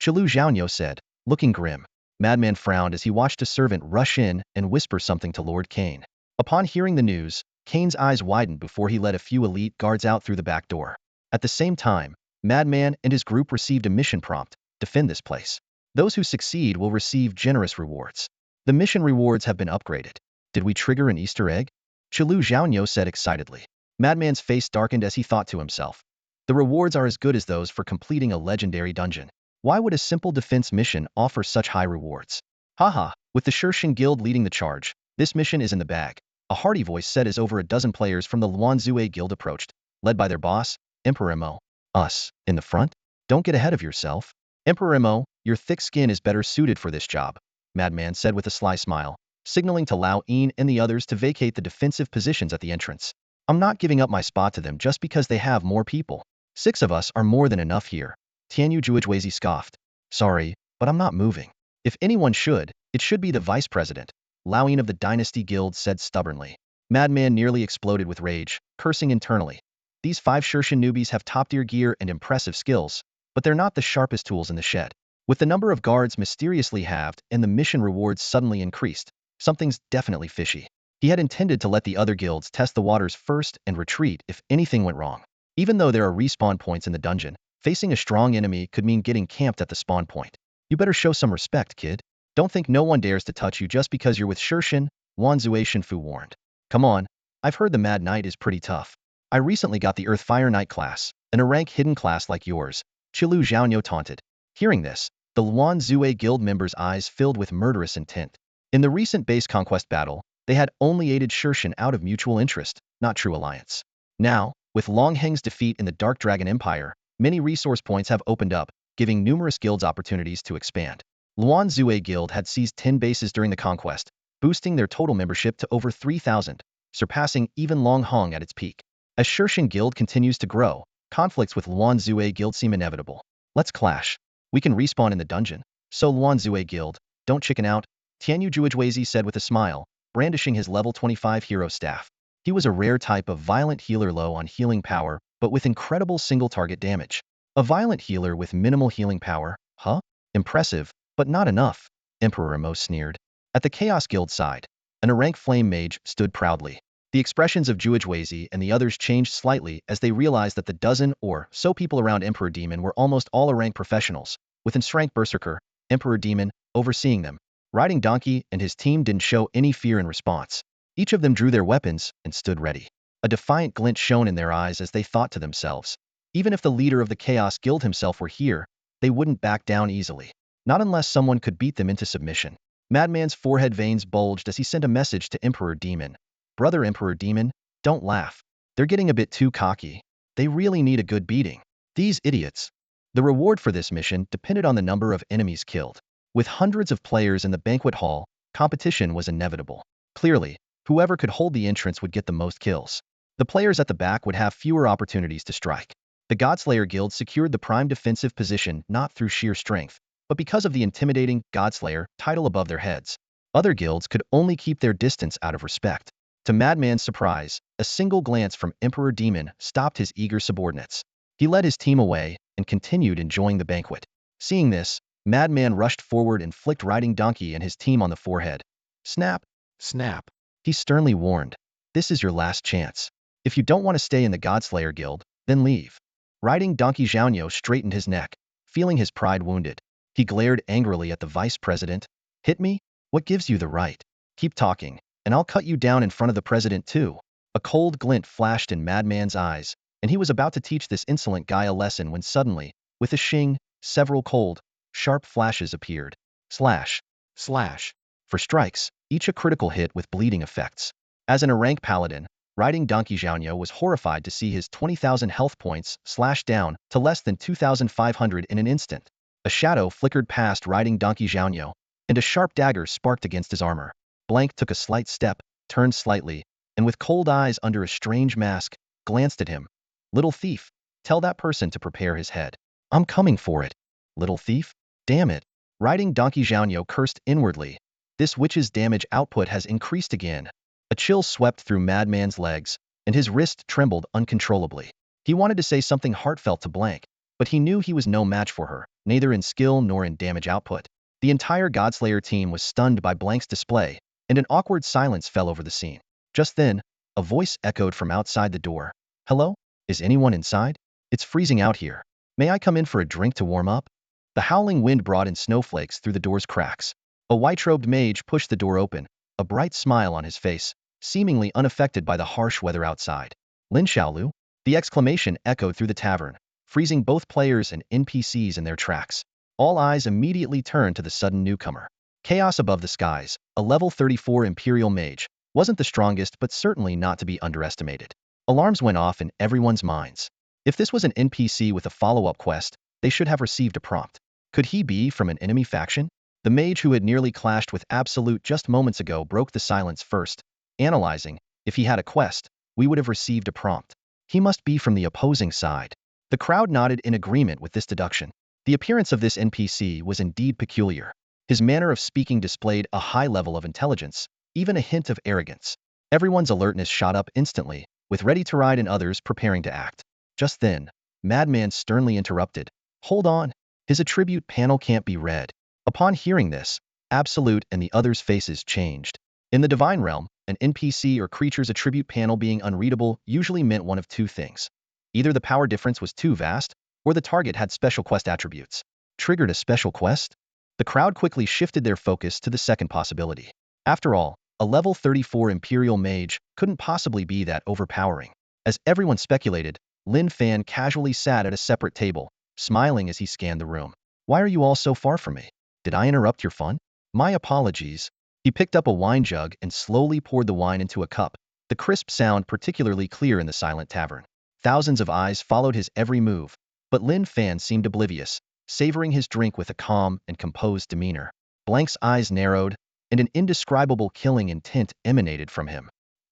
Chilu Zhaonyo said, looking grim. Madman frowned as he watched a servant rush in and whisper something to Lord Cain. Upon hearing the news, Cain's eyes widened before he led a few elite guards out through the back door. At the same time, Madman and his group received a mission prompt: defend this place. Those who succeed will receive generous rewards. The mission rewards have been upgraded. Did we trigger an Easter egg? Chilu Zhaonyo said excitedly. Madman's face darkened as he thought to himself. The rewards are as good as those for completing a legendary dungeon. Why would a simple defense mission offer such high rewards? Haha, with the Shirshin Guild leading the charge, this mission is in the bag, a hearty voice said as over a dozen players from the Luanzue Guild approached, led by their boss, Emperor Mo. Us, in the front? Don't get ahead of yourself. Emperor Mo, your thick skin is better suited for this job, Madman said with a sly smile, signaling to Lao Yin and the others to vacate the defensive positions at the entrance. I'm not giving up my spot to them just because they have more people. 6 of us are more than enough here, Tianyu Juejweizi scoffed. Sorry, but I'm not moving. If anyone should, it should be the vice president, Lao Yin of the Dynasty Guild said stubbornly. Madman nearly exploded with rage, cursing internally. These 5 Shirshin newbies have top-tier gear and impressive skills, but they're not the sharpest tools in the shed. With the number of guards mysteriously halved and the mission rewards suddenly increased, something's definitely fishy. He had intended to let the other guilds test the waters first and retreat if anything went wrong. Even though there are respawn points in the dungeon, facing a strong enemy could mean getting camped at the spawn point. You better show some respect, kid. Don't think no one dares to touch you just because you're with Shirshin, Wanzue Shinfu warned. Come on, I've heard the Mad Knight is pretty tough. I recently got the Earth Fire Knight class, and a rank hidden class like yours, Chilu Zhaonyo taunted. Hearing this, the Luanzue Guild members' eyes filled with murderous intent. In the recent base conquest battle, they had only aided Shirshin out of mutual interest, not true alliance. Now, with Longheng's defeat in the Dark Dragon Empire, many resource points have opened up, giving numerous guilds opportunities to expand. Luanzue Guild had seized 10 bases during the conquest, boosting their total membership to over 3,000, surpassing even Longheng at its peak. As Shirshin Guild continues to grow, conflicts with Luanzue Guild seem inevitable. Let's clash. We can respawn in the dungeon. So Luanzue Guild, don't chicken out, Tianyu Juejweizi said with a smile, brandishing his level 25 hero staff. He was a rare type of violent healer low on healing power, but with incredible single-target damage. A violent healer with minimal healing power, huh? Impressive, but not enough, Emperor Mo sneered. At the Chaos Guild side, an Arank Flame Mage stood proudly. The expressions of Juejweizi and the others changed slightly as they realized that the dozen or so people around Emperor Demon were almost all Arank professionals, with Ensrank Berserker, Emperor Demon, overseeing them. Riding Donkey and his team didn't show any fear in response. Each of them drew their weapons and stood ready. A defiant glint shone in their eyes as they thought to themselves. Even if the leader of the Chaos Guild himself were here, they wouldn't back down easily. Not unless someone could beat them into submission. Madman's forehead veins bulged as he sent a message to Emperor Demon. Brother Emperor Demon, don't laugh. They're getting a bit too cocky. They really need a good beating. These idiots. The reward for this mission depended on the number of enemies killed. With hundreds of players in the banquet hall, competition was inevitable. Clearly, whoever could hold the entrance would get the most kills. The players at the back would have fewer opportunities to strike. The Godslayer Guild secured the prime defensive position not through sheer strength, but because of the intimidating Godslayer title above their heads. Other guilds could only keep their distance out of respect. To Madman's surprise, a single glance from Emperor Demon stopped his eager subordinates. He led his team away and continued enjoying the banquet. Seeing this, Madman rushed forward and flicked Riding Donkey and his team on the forehead. Snap! Snap! He sternly warned. This is your last chance. If you don't want to stay in the Godslayer Guild, then leave. Riding Donkey Zhaonyo straightened his neck, feeling his pride wounded. He glared angrily at the vice president. Hit me? What gives you the right? Keep talking, and I'll cut you down in front of the president too. A cold glint flashed in Madman's eyes, and he was about to teach this insolent guy a lesson when suddenly, with a shing, several cold, sharp flashes appeared. Slash. Slash. For strikes, each a critical hit with bleeding effects. As an Arank paladin, Riding Donkey Zhaonyo was horrified to see his 20,000 health points slashed down to less than 2,500 in an instant. A shadow flickered past riding Donkey Zhao, and a sharp dagger sparked against his armor. Blank took a slight step, turned slightly, and with cold eyes under a strange mask, glanced at him. Little thief, tell that person to prepare his head. I'm coming for it. Little thief? Damn it. Riding Donkey Zhao cursed inwardly. This witch's damage output has increased again. A chill swept through Madman's legs, and his wrist trembled uncontrollably. He wanted to say something heartfelt to Blank, but he knew he was no match for her, neither in skill nor in damage output. The entire Godslayer team was stunned by Blank's display, and an awkward silence fell over the scene. Just then, a voice echoed from outside the door. Hello? Is anyone inside? It's freezing out here. May I come in for a drink to warm up? The howling wind brought in snowflakes through the door's cracks. A white-robed mage pushed the door open, a bright smile on his face, seemingly unaffected by the harsh weather outside. Lin Xiaolu? The exclamation echoed through the tavern, freezing both players and NPCs in their tracks. All eyes immediately turned to the sudden newcomer. Chaos above the skies, a level 34 Imperial Mage, wasn't the strongest but certainly not to be underestimated. Alarms went off in everyone's minds. If this was an NPC with a follow-up quest, they should have received a prompt. Could he be from an enemy faction? The mage who had nearly clashed with Absolute just moments ago broke the silence first, analyzing, if he had a quest, we would have received a prompt. He must be from the opposing side. The crowd nodded in agreement with this deduction. The appearance of this NPC was indeed peculiar. His manner of speaking displayed a high level of intelligence, even a hint of arrogance. Everyone's alertness shot up instantly, with Ready to Ride and others preparing to act. Just then, Madman sternly interrupted. Hold on. His attribute panel can't be read. Upon hearing this, Absolute and the others' faces changed. In the Divine Realm, an NPC or creature's attribute panel being unreadable usually meant one of two things. Either the power difference was too vast, or the target had special quest attributes. Triggered a special quest? The crowd quickly shifted their focus to the second possibility. After all, a level 34 Imperial Mage couldn't possibly be that overpowering. As everyone speculated, Lin Fan casually sat at a separate table, smiling as he scanned the room. Why are you all so far from me? Did I interrupt your fun? My apologies. He picked up a wine jug and slowly poured the wine into a cup, the crisp sound particularly clear in the silent tavern. Thousands of eyes followed his every move, but Lin Fan seemed oblivious, savoring his drink with a calm and composed demeanor. Blank's eyes narrowed, and an indescribable killing intent emanated from him.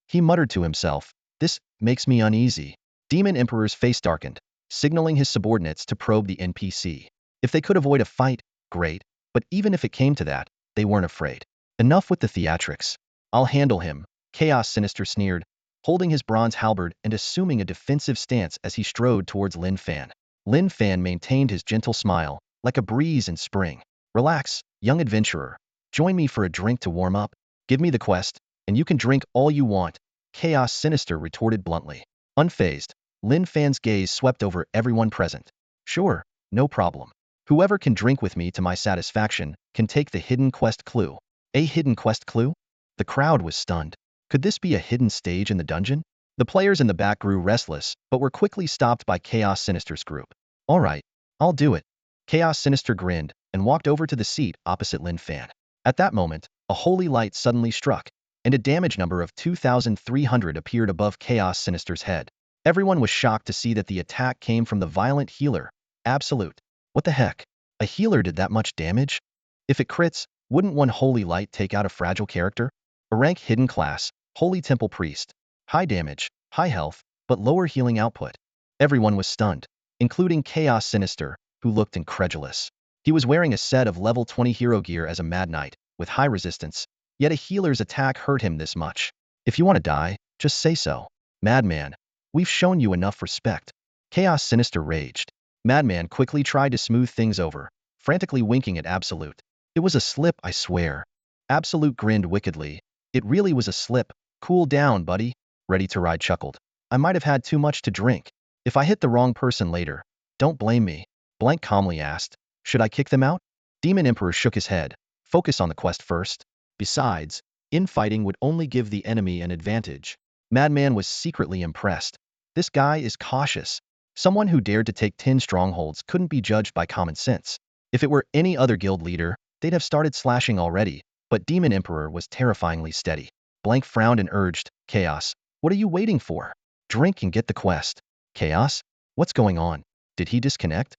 He muttered to himself, this makes me uneasy. Demon Emperor's face darkened, signaling his subordinates to probe the NPC. If they could avoid a fight, great, but even if it came to that, they weren't afraid. Enough with the theatrics. I'll handle him, Chaos Sinister sneered, holding his bronze halberd and assuming a defensive stance as he strode towards Lin Fan. Lin Fan maintained his gentle smile, like a breeze in spring. Relax, young adventurer. Join me for a drink to warm up. Give me the quest, and you can drink all you want, Chaos Sinister retorted bluntly. Unfazed, Lin Fan's gaze swept over everyone present. Sure, no problem. Whoever can drink with me to my satisfaction can take the hidden quest clue. A hidden quest clue? The crowd was stunned. Could this be a hidden stage in the dungeon? The players in the back grew restless, but were quickly stopped by Chaos Sinister's group. All right, I'll do it. Chaos Sinister grinned and walked over to the seat opposite Lin Fan. At that moment, a holy light suddenly struck, and a damage number of 2,300 appeared above Chaos Sinister's head. Everyone was shocked to see that the attack came from the violent healer, Absolute. What the heck? A healer did that much damage? If it crits, wouldn't one holy light take out a fragile character? A rank hidden class, Holy Temple Priest. High damage, high health, but lower healing output. Everyone was stunned, including Chaos Sinister, who looked incredulous. He was wearing a set of level 20 hero gear as a Mad Knight, with high resistance, yet a healer's attack hurt him this much. If you want to die, just say so. Madman, we've shown you enough respect. Chaos Sinister raged. Madman quickly tried to smooth things over, frantically winking at Absolute. It was a slip, I swear. Absolute grinned wickedly. It really was a slip. Cool down, buddy. Ready to Ride chuckled. I might have had too much to drink. If I hit the wrong person later, don't blame me. Blank calmly asked. Should I kick them out? Demon Emperor shook his head. Focus on the quest first. Besides, infighting would only give the enemy an advantage. Madman was secretly impressed. This guy is cautious. Someone who dared to take 10 strongholds couldn't be judged by common sense. If it were any other guild leader, they'd have started slashing already, but Demon Emperor was terrifyingly steady. Blank frowned and urged, Chaos, what are you waiting for? Drink and get the quest. Chaos? What's going on? Did he disconnect?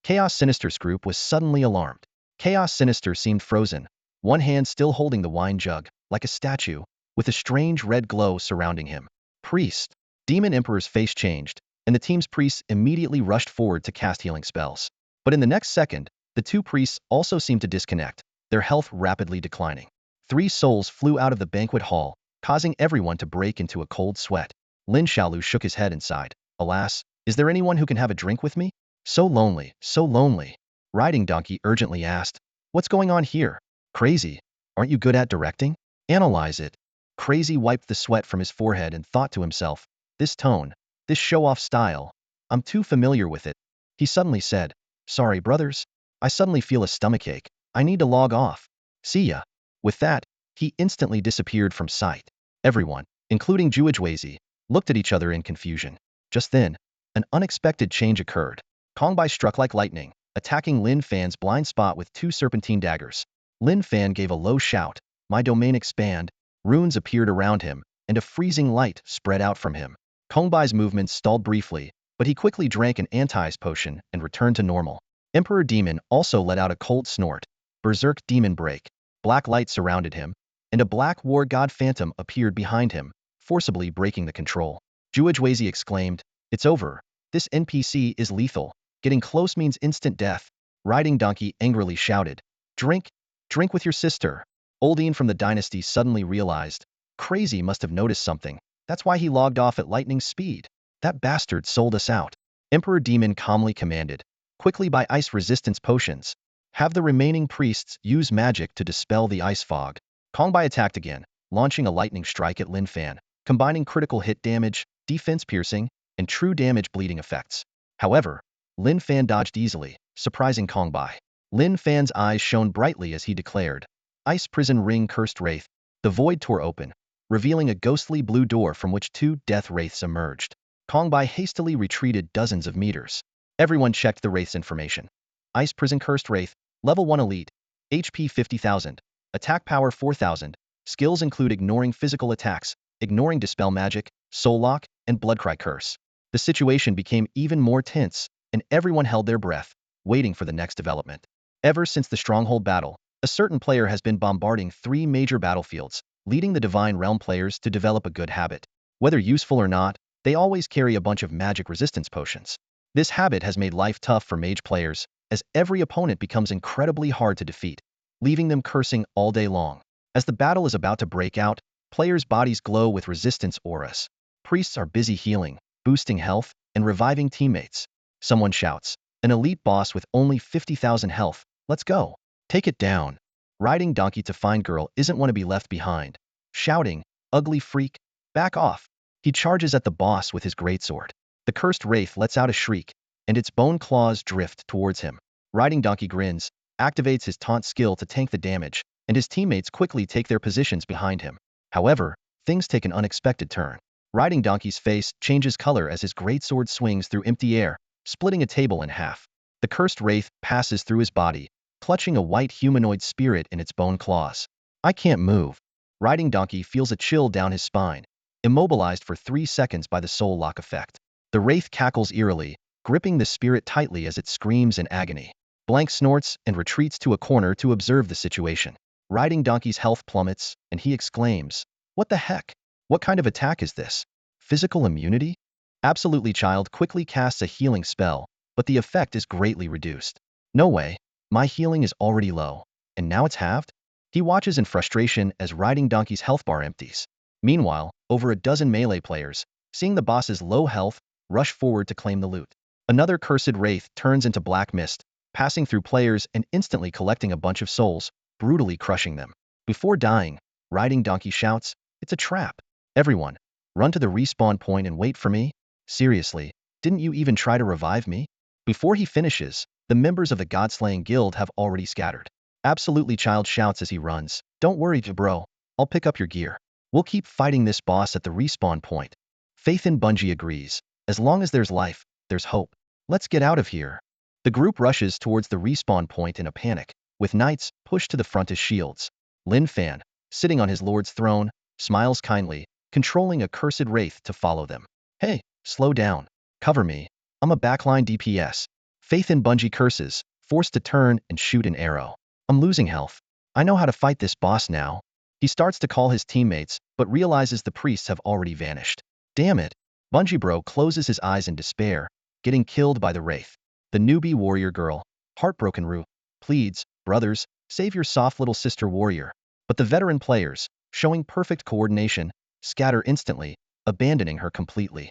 Chaos Sinister's group was suddenly alarmed. Chaos Sinister seemed frozen, one hand still holding the wine jug, like a statue, with a strange red glow surrounding him. Priest. Demon Emperor's face changed, and the team's priests immediately rushed forward to cast healing spells. But in the next second, the two priests also seemed to disconnect, their health rapidly declining. 3 souls flew out of the banquet hall, causing everyone to break into a cold sweat. Lin Xiaolu shook his head and sighed. Alas, is there anyone who can have a drink with me? So lonely, so lonely. Riding Donkey urgently asked, what's going on here? Crazy, aren't you good at directing? Analyze it. Crazy wiped the sweat from his forehead and thought to himself, this tone, this show-off style, I'm too familiar with it. He suddenly said, sorry brothers, I suddenly feel a stomachache. I need to log off. See ya. With that, he instantly disappeared from sight. Everyone, including Juajwazi, looked at each other in confusion. Just then, an unexpected change occurred. Kongbai struck like lightning, attacking Lin Fan's blind spot with 2 serpentine daggers. Lin Fan gave a low shout, my domain expand, runes appeared around him, and a freezing light spread out from him. Kongbai's movements stalled briefly, but he quickly drank an anti-ice potion and returned to normal. Emperor Demon also let out a cold snort. Berserk Demon Break. Black light surrounded him, and a black war god phantom appeared behind him, forcibly breaking the control. Juajwazi exclaimed, it's over. This NPC is lethal. Getting close means instant death. Riding Donkey angrily shouted, drink, drink with your sister. Oldine from the dynasty suddenly realized, Crazy must have noticed something. That's why he logged off at lightning speed. That bastard sold us out. Emperor Demon calmly commanded, quickly buy ice resistance potions. Have the remaining priests use magic to dispel the ice fog. Kongbai attacked again, launching a lightning strike at Lin Fan, combining critical hit damage, defense piercing, and true damage bleeding effects. However, Lin Fan dodged easily, surprising Kongbai. Lin Fan's eyes shone brightly as he declared, Ice Prison Ring Cursed Wraith. The void tore open, revealing a ghostly blue door from which 2 death wraiths emerged. Kongbai hastily retreated dozens of meters. Everyone checked the wraith's information. Ice Prison Cursed Wraith, Level 1 Elite, HP 50,000, Attack Power 4,000, skills include ignoring physical attacks, ignoring dispel magic, soul lock, and bloodcry curse. The situation became even more tense, and everyone held their breath, waiting for the next development. Ever since the Stronghold battle, a certain player has been bombarding 3 major battlefields, leading the Divine Realm players to develop a good habit. Whether useful or not, they always carry a bunch of magic resistance potions. This habit has made life tough for mage players, as every opponent becomes incredibly hard to defeat, leaving them cursing all day long. As the battle is about to break out, players' bodies glow with resistance auras. Priests are busy healing, boosting health, and reviving teammates. Someone shouts, an elite boss with only 50,000 health, let's go. Take it down. Riding Donkey to find girl isn't want to be left behind. Shouting, ugly freak, back off. He charges at the boss with his greatsword. The cursed wraith lets out a shriek, and its bone claws drift towards him. Riding Donkey grins, activates his taunt skill to tank the damage, and his teammates quickly take their positions behind him. However, things take an unexpected turn. Riding Donkey's face changes color as his greatsword swings through empty air, splitting a table in half. The cursed wraith passes through his body, clutching a white humanoid spirit in its bone claws. I can't move. Riding Donkey feels a chill down his spine, immobilized for 3 seconds by the soul lock effect. The wraith cackles eerily, gripping the spirit tightly as it screams in agony. Blank snorts and retreats to a corner to observe the situation. Riding Donkey's health plummets, and he exclaims, what the heck? What kind of attack is this? Physical immunity? Absolutely Child quickly casts a healing spell, but the effect is greatly reduced. No way, my healing is already low, and now it's halved? He watches in frustration as Riding Donkey's health bar empties. Meanwhile, over a dozen melee players, seeing the boss's low health, rush forward to claim the loot. Another cursed wraith turns into black mist, passing through players and instantly collecting a bunch of souls, brutally crushing them. Before dying, Riding Donkey shouts, it's a trap. Everyone, run to the respawn point and wait for me? Seriously, didn't you even try to revive me? Before he finishes, the members of the God-slaying guild have already scattered. Absolutely Child shouts as he runs, don't worry bro, I'll pick up your gear. We'll keep fighting this boss at the respawn point. Faith in Bungie agrees, as long as there's life, there's hope. Let's get out of here. The group rushes towards the respawn point in a panic, with knights pushed to the front as shields. Lin Fan, sitting on his lord's throne, smiles kindly, controlling a cursed wraith to follow them. Hey, slow down. Cover me. I'm a backline DPS. Faith in Bungie curses, forced to turn and shoot an arrow. I'm losing health. I know how to fight this boss now. He starts to call his teammates, but realizes the priests have already vanished. Damn it. Bungie Bro closes his eyes in despair, getting killed by the Wraith. The newbie warrior girl, heartbroken Rue, pleads, brothers, save your soft little sister warrior. But the veteran players, showing perfect coordination, scatter instantly, abandoning her completely.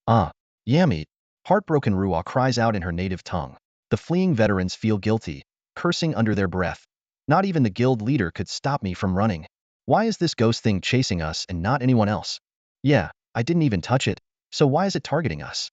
Yamit, heartbroken Ruah cries out in her native tongue. The fleeing veterans feel guilty, cursing under their breath. Not even the guild leader could stop me from running. Why is this ghost thing chasing us and not anyone else? Yeah, I didn't even touch it, so why is it targeting us?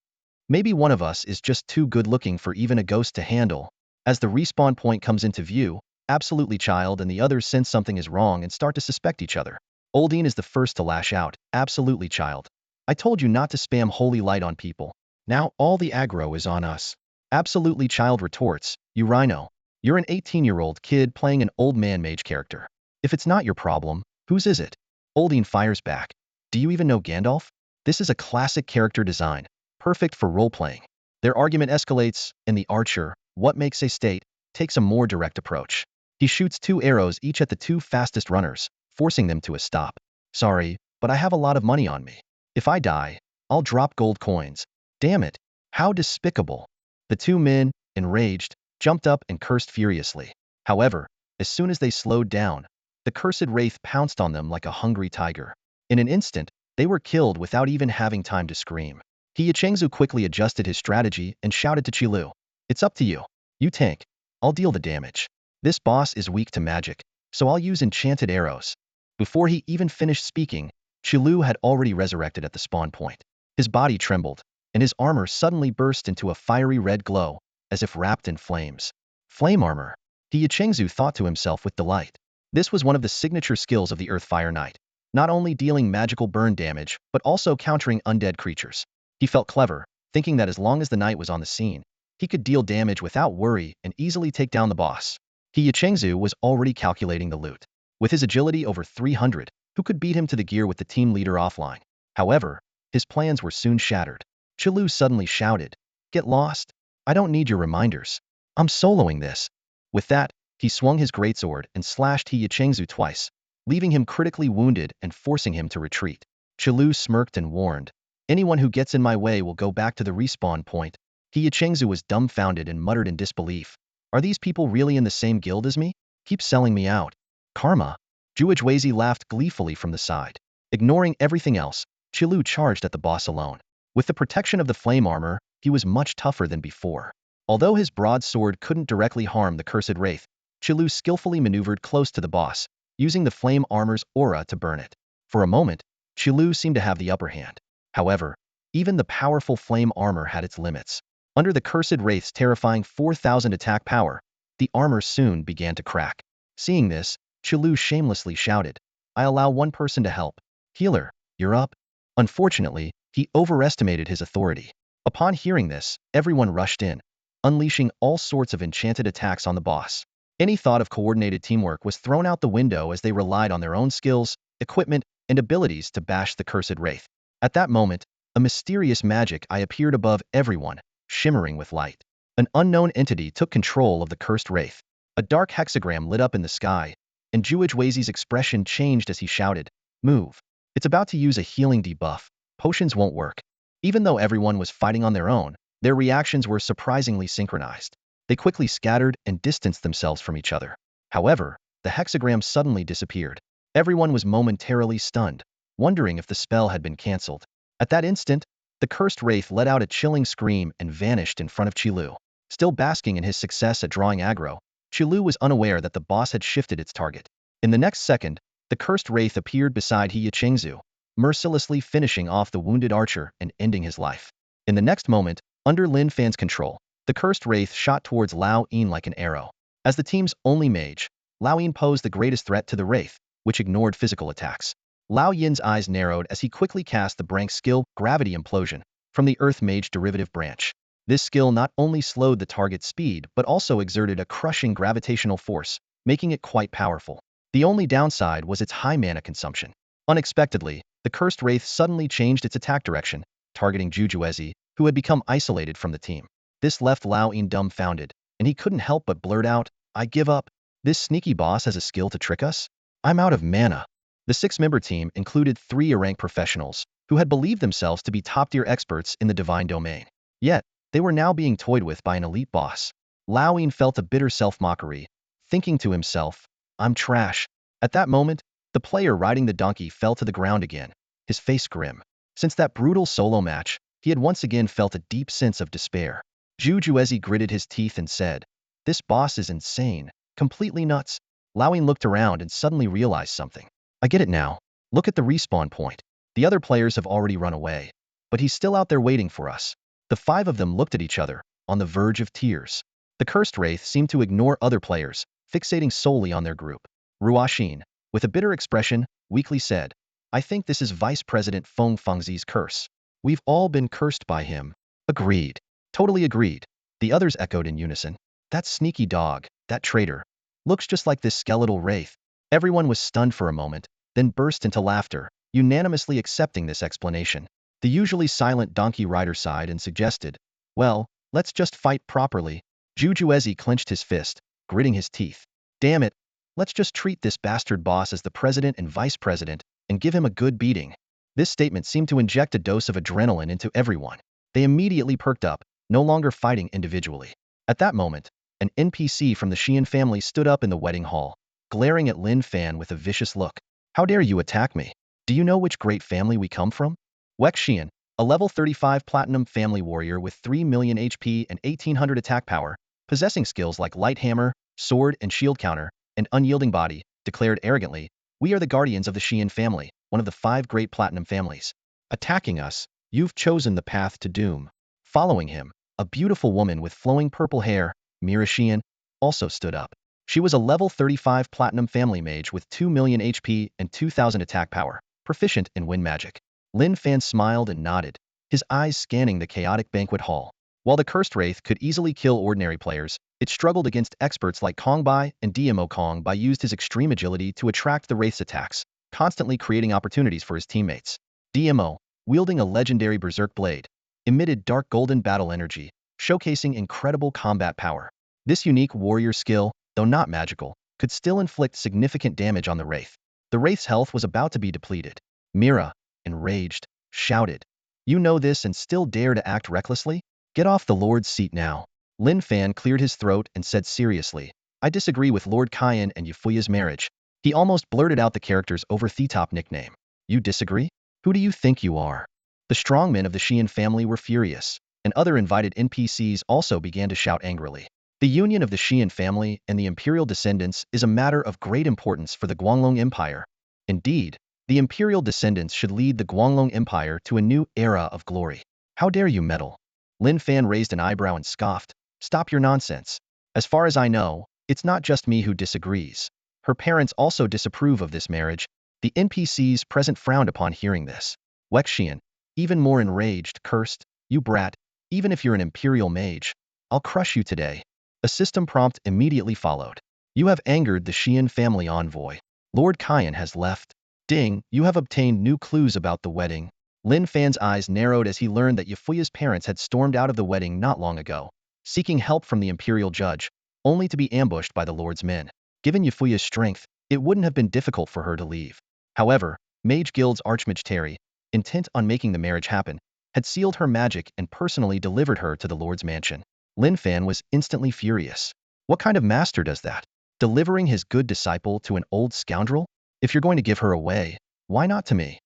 Maybe one of us is just too good looking for even a ghost to handle. As the respawn point comes into view, absolutely Child and the others sense something is wrong and start to suspect each other. Oldine is the first to lash out, absolutely Child. I told you not to spam holy light on people. Now all the aggro is on us. Absolutely Child retorts, you rhino. You're an 18-year-old kid playing an old man mage character. If it's not your problem, whose is it? Oldine fires back. Do you even know Gandalf? This is a classic character design, perfect for role-playing. Their argument escalates, and the archer, what makes a state, takes a more direct approach. He shoots 2 arrows each at the 2 fastest runners, forcing them to a stop. Sorry, but I have a lot of money on me. If I die, I'll drop gold coins. Damn it, how despicable. The 2 men, enraged, jumped up and cursed furiously. However, as soon as they slowed down, the cursed wraith pounced on them like a hungry tiger. In an instant, they were killed without even having time to scream. Chengzu quickly adjusted his strategy and shouted to Qilu, it's up to you. You tank. I'll deal the damage. This boss is weak to magic, so I'll use enchanted arrows. Before he even finished speaking, Qilu had already resurrected at the spawn point. His body trembled, and his armor suddenly burst into a fiery red glow, as if wrapped in flames. Flame armor. Chengzu thought to himself with delight. This was one of the signature skills of the Earth Fire Knight, not only dealing magical burn damage, but also countering undead creatures. He felt clever, thinking that as long as the knight was on the scene, he could deal damage without worry and easily take down the boss. Chengzu was already calculating the loot. With his agility over 300, who could beat him to the gear with the team leader offline? However, his plans were soon shattered. Qilu suddenly shouted, get lost? I don't need your reminders. I'm soloing this. With that, he swung his greatsword and slashed Chengzu twice, leaving him critically wounded and forcing him to retreat. Qilu smirked and warned, anyone who gets in my way will go back to the respawn point. Chengzu was dumbfounded and muttered in disbelief. Are these people really in the same guild as me? Keep selling me out. Karma. Juajweizi laughed gleefully from the side. Ignoring everything else, Qilu charged at the boss alone. With the protection of the flame armor, he was much tougher than before. Although his broadsword couldn't directly harm the cursed wraith, Qilu skillfully maneuvered close to the boss, using the flame armor's aura to burn it. For a moment, Qilu seemed to have the upper hand. However, even the powerful flame armor had its limits. Under the cursed wraith's terrifying 4,000 attack power, the armor soon began to crack. Seeing this, Qilu shamelessly shouted, I allow one person to help. Healer, you're up. Unfortunately, he overestimated his authority. Upon hearing this, everyone rushed in, unleashing all sorts of enchanted attacks on the boss. Any thought of coordinated teamwork was thrown out the window as they relied on their own skills, equipment, and abilities to bash the cursed wraith. At that moment, a mysterious magic eye appeared above everyone, shimmering with light. An unknown entity took control of the cursed wraith. A dark hexagram lit up in the sky, and Juajweizi's expression changed as he shouted, move. It's about to use a healing debuff. Potions won't work. Even though everyone was fighting on their own, their reactions were surprisingly synchronized. They quickly scattered and distanced themselves from each other. However, the hexagram suddenly disappeared. Everyone was momentarily stunned, wondering if the spell had been cancelled. At that instant, the cursed wraith let out a chilling scream and vanished in front of Qilu. Still basking in his success at drawing aggro, Qilu was unaware that the boss had shifted its target. In the next second, the cursed wraith appeared beside Chengzu, mercilessly finishing off the wounded archer and ending his life. In the next moment, under Lin Fan's control, the cursed wraith shot towards Lao Yin like an arrow. As the team's only mage, Lao Yin posed the greatest threat to the wraith, which ignored physical attacks. Lao Yin's eyes narrowed as he quickly cast the Brank skill, Gravity Implosion, from the Earth Mage derivative branch. This skill not only slowed the target's speed but also exerted a crushing gravitational force, making it quite powerful. The only downside was its high mana consumption. Unexpectedly, the cursed wraith suddenly changed its attack direction, targeting Jujuezi, who had become isolated from the team. This left Lao Yin dumbfounded, and he couldn't help but blurt out, "I give up. This sneaky boss has a skill to trick us? I'm out of mana." The six-member team included 3 A-rank professionals who had believed themselves to be top-tier experts in the divine domain. Yet, they were now being toyed with by an elite boss. Lao Yin felt a bitter self-mockery, thinking to himself, "I'm trash." At that moment, the player riding the donkey fell to the ground again, his face grim. Since that brutal solo match, he had once again felt a deep sense of despair. Zhu Juezi gritted his teeth and said, "This boss is insane, completely nuts." Lao Yin looked around and suddenly realized something. "I get it now. Look at the respawn point. The other players have already run away, but he's still out there waiting for us." The 5 of them looked at each other, on the verge of tears. The cursed wraith seemed to ignore other players, fixating solely on their group. Ruoxin, with a bitter expression, weakly said, "I think this is Vice President Feng Fengzi's curse. We've all been cursed by him." "Agreed. Totally agreed." The others echoed in unison. "That sneaky dog, that traitor, looks just like this skeletal wraith." Everyone was stunned for a moment, then burst into laughter, unanimously accepting this explanation. The usually silent donkey rider sighed and suggested, "Well, let's just fight properly." Zhu Juezi clenched his fist, gritting his teeth. "Damn it, let's just treat this bastard boss as the president and vice president and give him a good beating." This statement seemed to inject a dose of adrenaline into everyone. They immediately perked up, no longer fighting individually. At that moment, an NPC from the Xian family stood up in the wedding hall, glaring at Lin Fan with a vicious look. "How dare you attack me? Do you know which great family we come from?" Wek Xian, a level 35 platinum family warrior with 3 million HP and 1800 attack power, possessing skills like light hammer, sword and shield counter, and unyielding body, declared arrogantly, "We are the guardians of the Xian family, one of the 5 great platinum families. Attacking us, you've chosen the path to doom." Following him, a beautiful woman with flowing purple hair, Mira Xian, also stood up. She was a level 35 platinum family mage with 2 million HP and 2000 attack power, proficient in wind magic. Lin Fan smiled and nodded, his eyes scanning the chaotic banquet hall. While the cursed wraith could easily kill ordinary players, it struggled against experts like Kong Bai and DMO Kong Bai used his extreme agility to attract the wraith's attacks, constantly creating opportunities for his teammates. DMO, wielding a legendary berserk blade, emitted dark golden battle energy, showcasing incredible combat power. This unique warrior skill, though not magical, could still inflict significant damage on the wraith. The wraith's health was about to be depleted. Mira, enraged, shouted, "You know this and still dare to act recklessly? Get off the Lord's seat now." Lin Fan cleared his throat and said seriously, "I disagree with Lord Cain and Yufuya's marriage." He almost blurted out the character's over-the-top nickname. "You disagree? Who do you think you are?" The strongmen of the Xian family were furious, and other invited NPCs also began to shout angrily. The union of the Xian family and the imperial descendants is a matter of great importance for the Guanglong Empire. Indeed, the imperial descendants should lead the Guanglong Empire to a new era of glory. "How dare you meddle?" Lin Fan raised an eyebrow and scoffed, "Stop your nonsense. As far as I know, it's not just me who disagrees. Her parents also disapprove of this marriage." The NPCs present frowned upon hearing this. Wek Xian, even more enraged, cursed, "You brat, even if you're an imperial mage, I'll crush you today." A system prompt immediately followed. "You have angered the Xian family envoy. Lord Cain has left. Ding, you have obtained new clues about the wedding." Lin Fan's eyes narrowed as he learned that Yufuya's parents had stormed out of the wedding not long ago, seeking help from the imperial judge, only to be ambushed by the Lord's men. Given Yufuya's strength, it wouldn't have been difficult for her to leave. However, Mage Guild's Archmage Terry, intent on making the marriage happen, had sealed her magic and personally delivered her to the Lord's mansion. Lin Fan was instantly furious. What kind of master does that? Delivering his good disciple to an old scoundrel? If you're going to give her away, why not to me?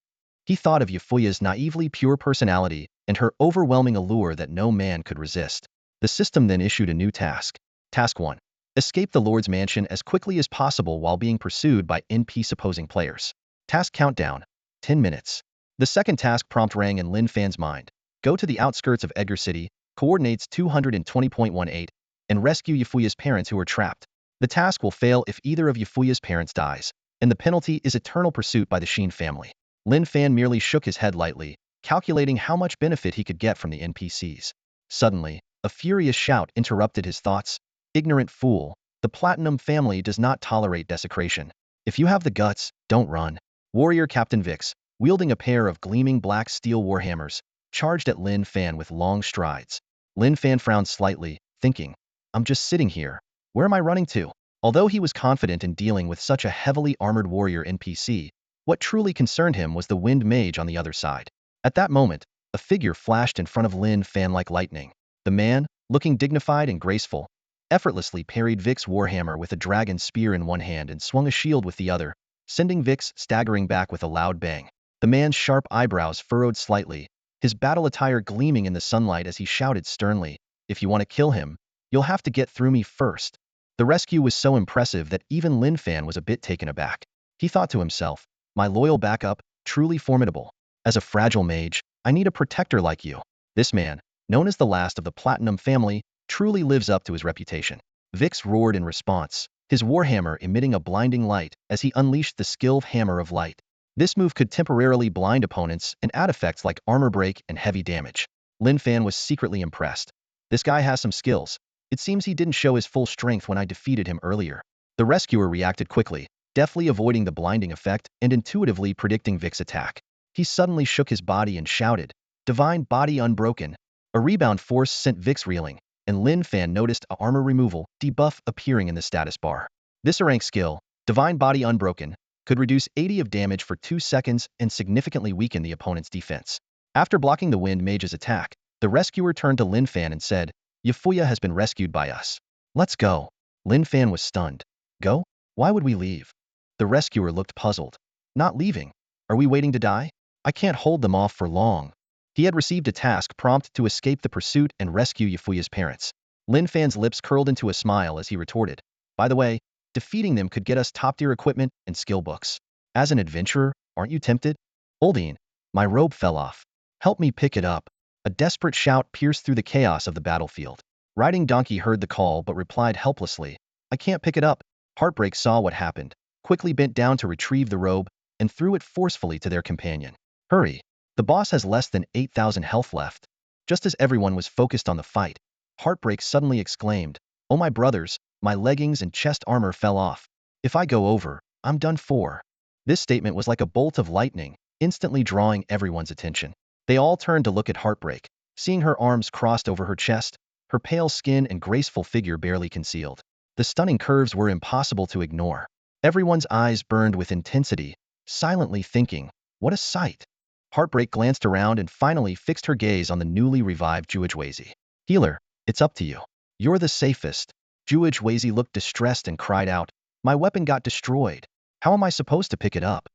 He thought of Yufuya's naively pure personality and her overwhelming allure that no man could resist. The system then issued a new task. Task 1. Escape the Lord's mansion as quickly as possible while being pursued by NPC-opposing players. Task countdown, 10 minutes. The second task prompt rang in Lin Fan's mind. Go to the outskirts of Edgar City, coordinates 220.18, and rescue Yufuya's parents who are trapped. The task will fail if either of Yufuya's parents dies, and the penalty is eternal pursuit by the Xian family. Lin Fan merely shook his head lightly, calculating how much benefit he could get from the NPCs. Suddenly, a furious shout interrupted his thoughts. "Ignorant fool, the Platinum family does not tolerate desecration. If you have the guts, don't run." Warrior Captain Vix, wielding a pair of gleaming black steel warhammers, charged at Lin Fan with long strides. Lin Fan frowned slightly, thinking, I'm just sitting here. Where am I running to? Although he was confident in dealing with such a heavily armored warrior NPC, what truly concerned him was the wind mage on the other side. At that moment, a figure flashed in front of Lin Fan like lightning. The man, looking dignified and graceful, effortlessly parried Vic's warhammer with a dragon spear in one hand and swung a shield with the other, sending Vix staggering back with a loud bang. The man's sharp eyebrows furrowed slightly, his battle attire gleaming in the sunlight as he shouted sternly, if you want to kill him, you'll have to get through me first. The rescue was so impressive that even Lin Fan was a bit taken aback. He thought to himself, my loyal backup, truly formidable. As a fragile mage, I need a protector like you. This man, known as the last of the Platinum family, truly lives up to his reputation. Vix roared in response, his warhammer emitting a blinding light as he unleashed the skilled Hammer of Light. This move could temporarily blind opponents and add effects like armor break and heavy damage. Lin Fan was secretly impressed. This guy has some skills. It seems he didn't show his full strength when I defeated him earlier. The rescuer reacted quickly, deftly avoiding the blinding effect and intuitively predicting Vic's attack. He suddenly shook his body and shouted, Divine Body Unbroken. A rebound force sent Vix reeling, and Lin Fan noticed a armor removal debuff appearing in the status bar. This rank skill, Divine Body Unbroken, could reduce 80 of damage for 2 seconds and significantly weaken the opponent's defense. After blocking the wind mage's attack, the rescuer turned to Lin Fan and said, Yafuya has been rescued by us. Let's go. Lin Fan was stunned. Go? Why would we leave? The rescuer looked puzzled. Not leaving. Are we waiting to die? I can't hold them off for long. He had received a task prompt to escape the pursuit and rescue Yafuya's parents. Lin Fan's lips curled into a smile as he retorted, by the way, defeating them could get us top-tier equipment and skill books. As an adventurer, aren't you tempted? Oldine, my robe fell off. Help me pick it up. A desperate shout pierced through the chaos of the battlefield. Riding Donkey heard the call but replied helplessly, I can't pick it up. Heartbreak saw what happened, quickly bent down to retrieve the robe, and threw it forcefully to their companion. Hurry. The boss has less than 8,000 health left. Just as everyone was focused on the fight, Heartbreak suddenly exclaimed, Oh my brothers, my leggings and chest armor fell off. If I go over, I'm done for. This statement was like a bolt of lightning, instantly drawing everyone's attention. They all turned to look at Heartbreak, seeing her arms crossed over her chest, her pale skin and graceful figure barely concealed. The stunning curves were impossible to ignore. Everyone's eyes burned with intensity, silently thinking, what a sight. Heartbreak glanced around and finally fixed her gaze on the newly revived Juajwazi. Healer, it's up to you. You're the safest. Juajwazi looked distressed and cried out, my weapon got destroyed. How am I supposed to pick it up?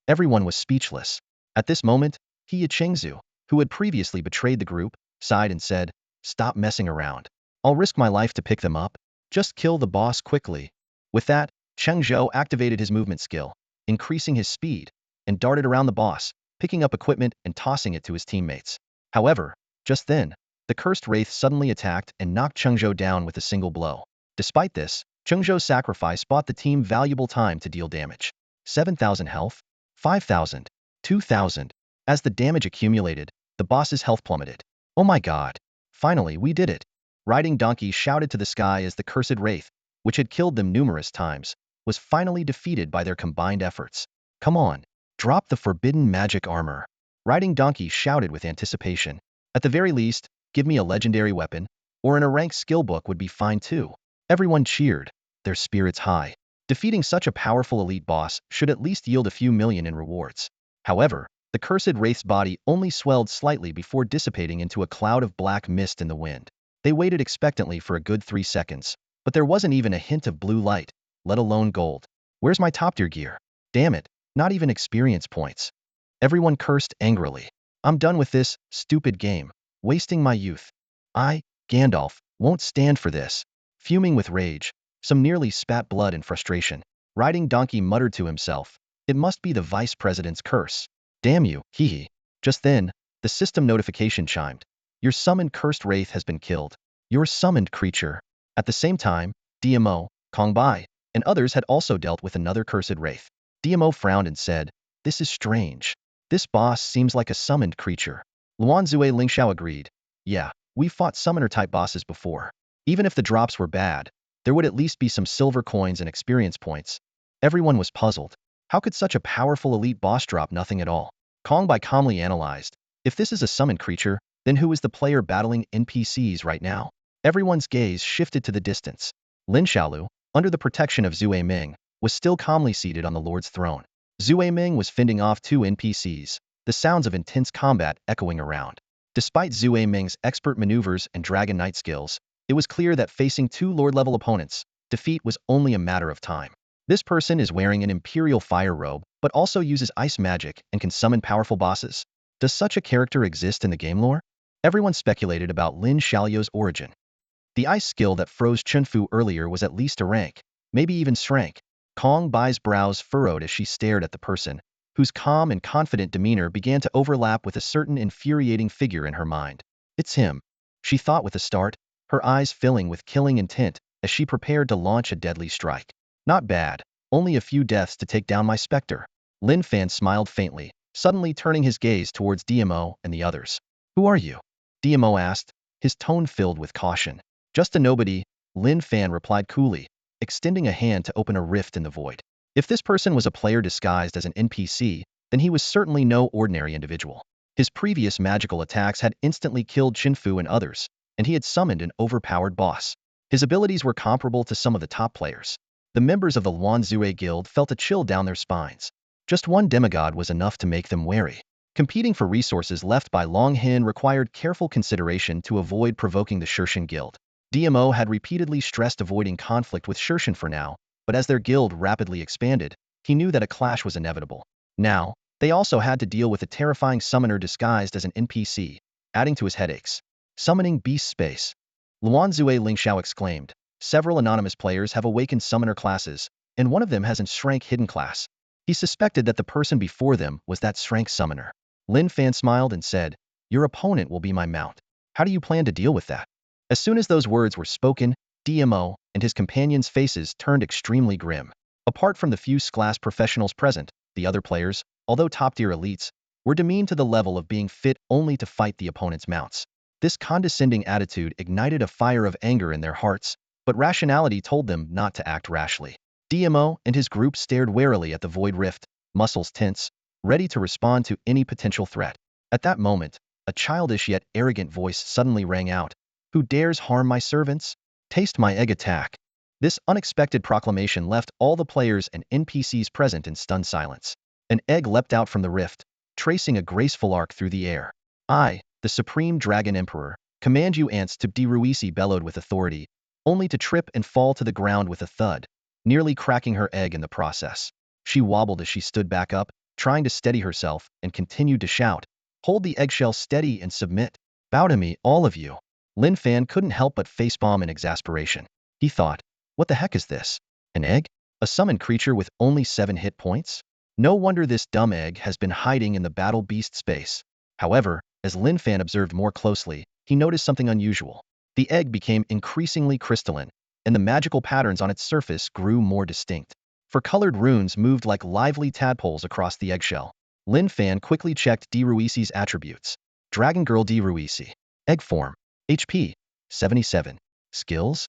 Everyone was speechless. At this moment, He Chengzu, who had previously betrayed the group, sighed and said, Stop messing around. I'll risk my life to pick them up. Just kill the boss quickly. With that, Chengzhou activated his movement skill, increasing his speed, and darted around the boss, picking up equipment and tossing it to his teammates. However, just then, the cursed wraith suddenly attacked and knocked Chengzhou down with a single blow. Despite this, Chengzhou's sacrifice bought the team valuable time to deal damage. 7,000 health, 5,000, 2,000. As the damage accumulated, the boss's health plummeted. Oh my god. Finally, we did it. Riding Donkey shouted to the sky as the cursed wraith, which had killed them numerous times, was finally defeated by their combined efforts. Come on, drop the forbidden magic armor. Riding Donkey shouted with anticipation. At the very least, give me a legendary weapon, or in a ranked skill book would be fine too. Everyone cheered, their spirits high. Defeating such a powerful elite boss should at least yield a few million in rewards. However, the cursed wraith's body only swelled slightly before dissipating into a cloud of black mist in the wind. They waited expectantly for a good 3 seconds, but there wasn't even a hint of blue light, let alone gold. Where's my top-tier gear? Damn it, not even experience points. Everyone cursed angrily. I'm done with this stupid game, wasting my youth. I, Gandalf, won't stand for this. Fuming with rage, some nearly spat blood in frustration. Riding Donkey muttered to himself, it must be the vice president's curse. Damn you, hee. Just then, the system notification chimed. Your summoned cursed wraith has been killed. Your summoned creature. At the same time, DMO, Kongbai, and others had also dealt with another cursed wraith. DMO frowned and said, this is strange. This boss seems like a summoned creature. Luanzue Lingxiao agreed. Yeah, we fought summoner-type bosses before. Even if the drops were bad, there would at least be some silver coins and experience points. Everyone was puzzled. How could such a powerful elite boss drop nothing at all? Kongbai calmly analyzed. If this is a summoned creature, Then who is the player battling NPCs right now? Everyone's gaze shifted to the distance. Lin Xiaolu, under the protection of Zue Ming, was still calmly seated on the Lord's throne. Zue Ming was fending off two NPCs, the sounds of intense combat echoing around. Despite Zue Ming's expert maneuvers and Dragon Knight skills, it was clear that facing two Lord-level opponents, defeat was only a matter of time. This person is wearing an Imperial Fire robe, but also uses ice magic and can summon powerful bosses. Does such a character exist in the game lore? Everyone speculated about Lin Xiaolu's origin. The ice skill that froze Chunfu earlier was at least a rank, maybe even shrank. Kong Bai's brows furrowed as she stared at the person, whose calm and confident demeanor began to overlap with a certain infuriating figure in her mind. It's him, she thought with a start, her eyes filling with killing intent as she prepared to launch a deadly strike. Not bad, only a few deaths to take down my specter. Lin Fan smiled faintly, suddenly turning his gaze towards DMO and the others. Who are you? DMO asked, his tone filled with caution. Just a nobody, Lin Fan replied coolly, extending a hand to open a rift in the void. If this person was a player disguised as an NPC, then he was certainly no ordinary individual. His previous magical attacks had instantly killed Chinfu and others, and he had summoned an overpowered boss. His abilities were comparable to some of the top players. The members of the Luanzue Guild felt a chill down their spines. Just one demigod was enough to make them wary. Competing for resources left by Long Hin required careful consideration to avoid provoking the Shirshan Guild. DMO had repeatedly stressed avoiding conflict with Shirshan for now, but as their guild rapidly expanded, he knew that a clash was inevitable. Now, they also had to deal with a terrifying summoner disguised as an NPC, adding to his headaches. Summoning Beast Space. Luanzue Lingxiao exclaimed. Several anonymous players have awakened summoner classes, and one of them has a Shrank hidden class. He suspected that the person before them was that Shrank summoner. Lin Fan smiled and said, your opponent will be my mount. How do you plan to deal with that? As soon as those words were spoken, DMO and his companions' faces turned extremely grim. Apart from the few class professionals present, the other players, although top-tier elites, were demeaned to the level of being fit only to fight the opponent's mounts. This condescending attitude ignited a fire of anger in their hearts, but rationality told them not to act rashly. DMO and his group stared warily at the void rift, muscles tense, ready to respond to any potential threat. At that moment, a childish yet arrogant voice suddenly rang out. Who dares harm my servants? Taste my egg attack. This unexpected proclamation left all the players and NPCs present in stunned silence. An egg leapt out from the rift, tracing a graceful arc through the air. I, the Supreme Dragon Emperor, command you ants to Ruisi bellowed with authority, only to trip and fall to the ground with a thud, nearly cracking her egg in the process. She wobbled as she stood back up, trying to steady herself, and continued to shout, hold the eggshell steady and submit. Bow to me, all of you. Lin Fan couldn't help but facepalm in exasperation. He thought, what the heck is this? An egg? A summoned creature with only 7 hit points? No wonder this dumb egg has been hiding in the battle beast space. However, as Lin Fan observed more closely, he noticed something unusual. The egg became increasingly crystalline, and the magical patterns on its surface grew more distinct. Colored runes moved like lively tadpoles across the eggshell. Lin Fan quickly checked Ruisi's attributes. Dragon Girl Ruisi. Egg form. HP. 77. Skills?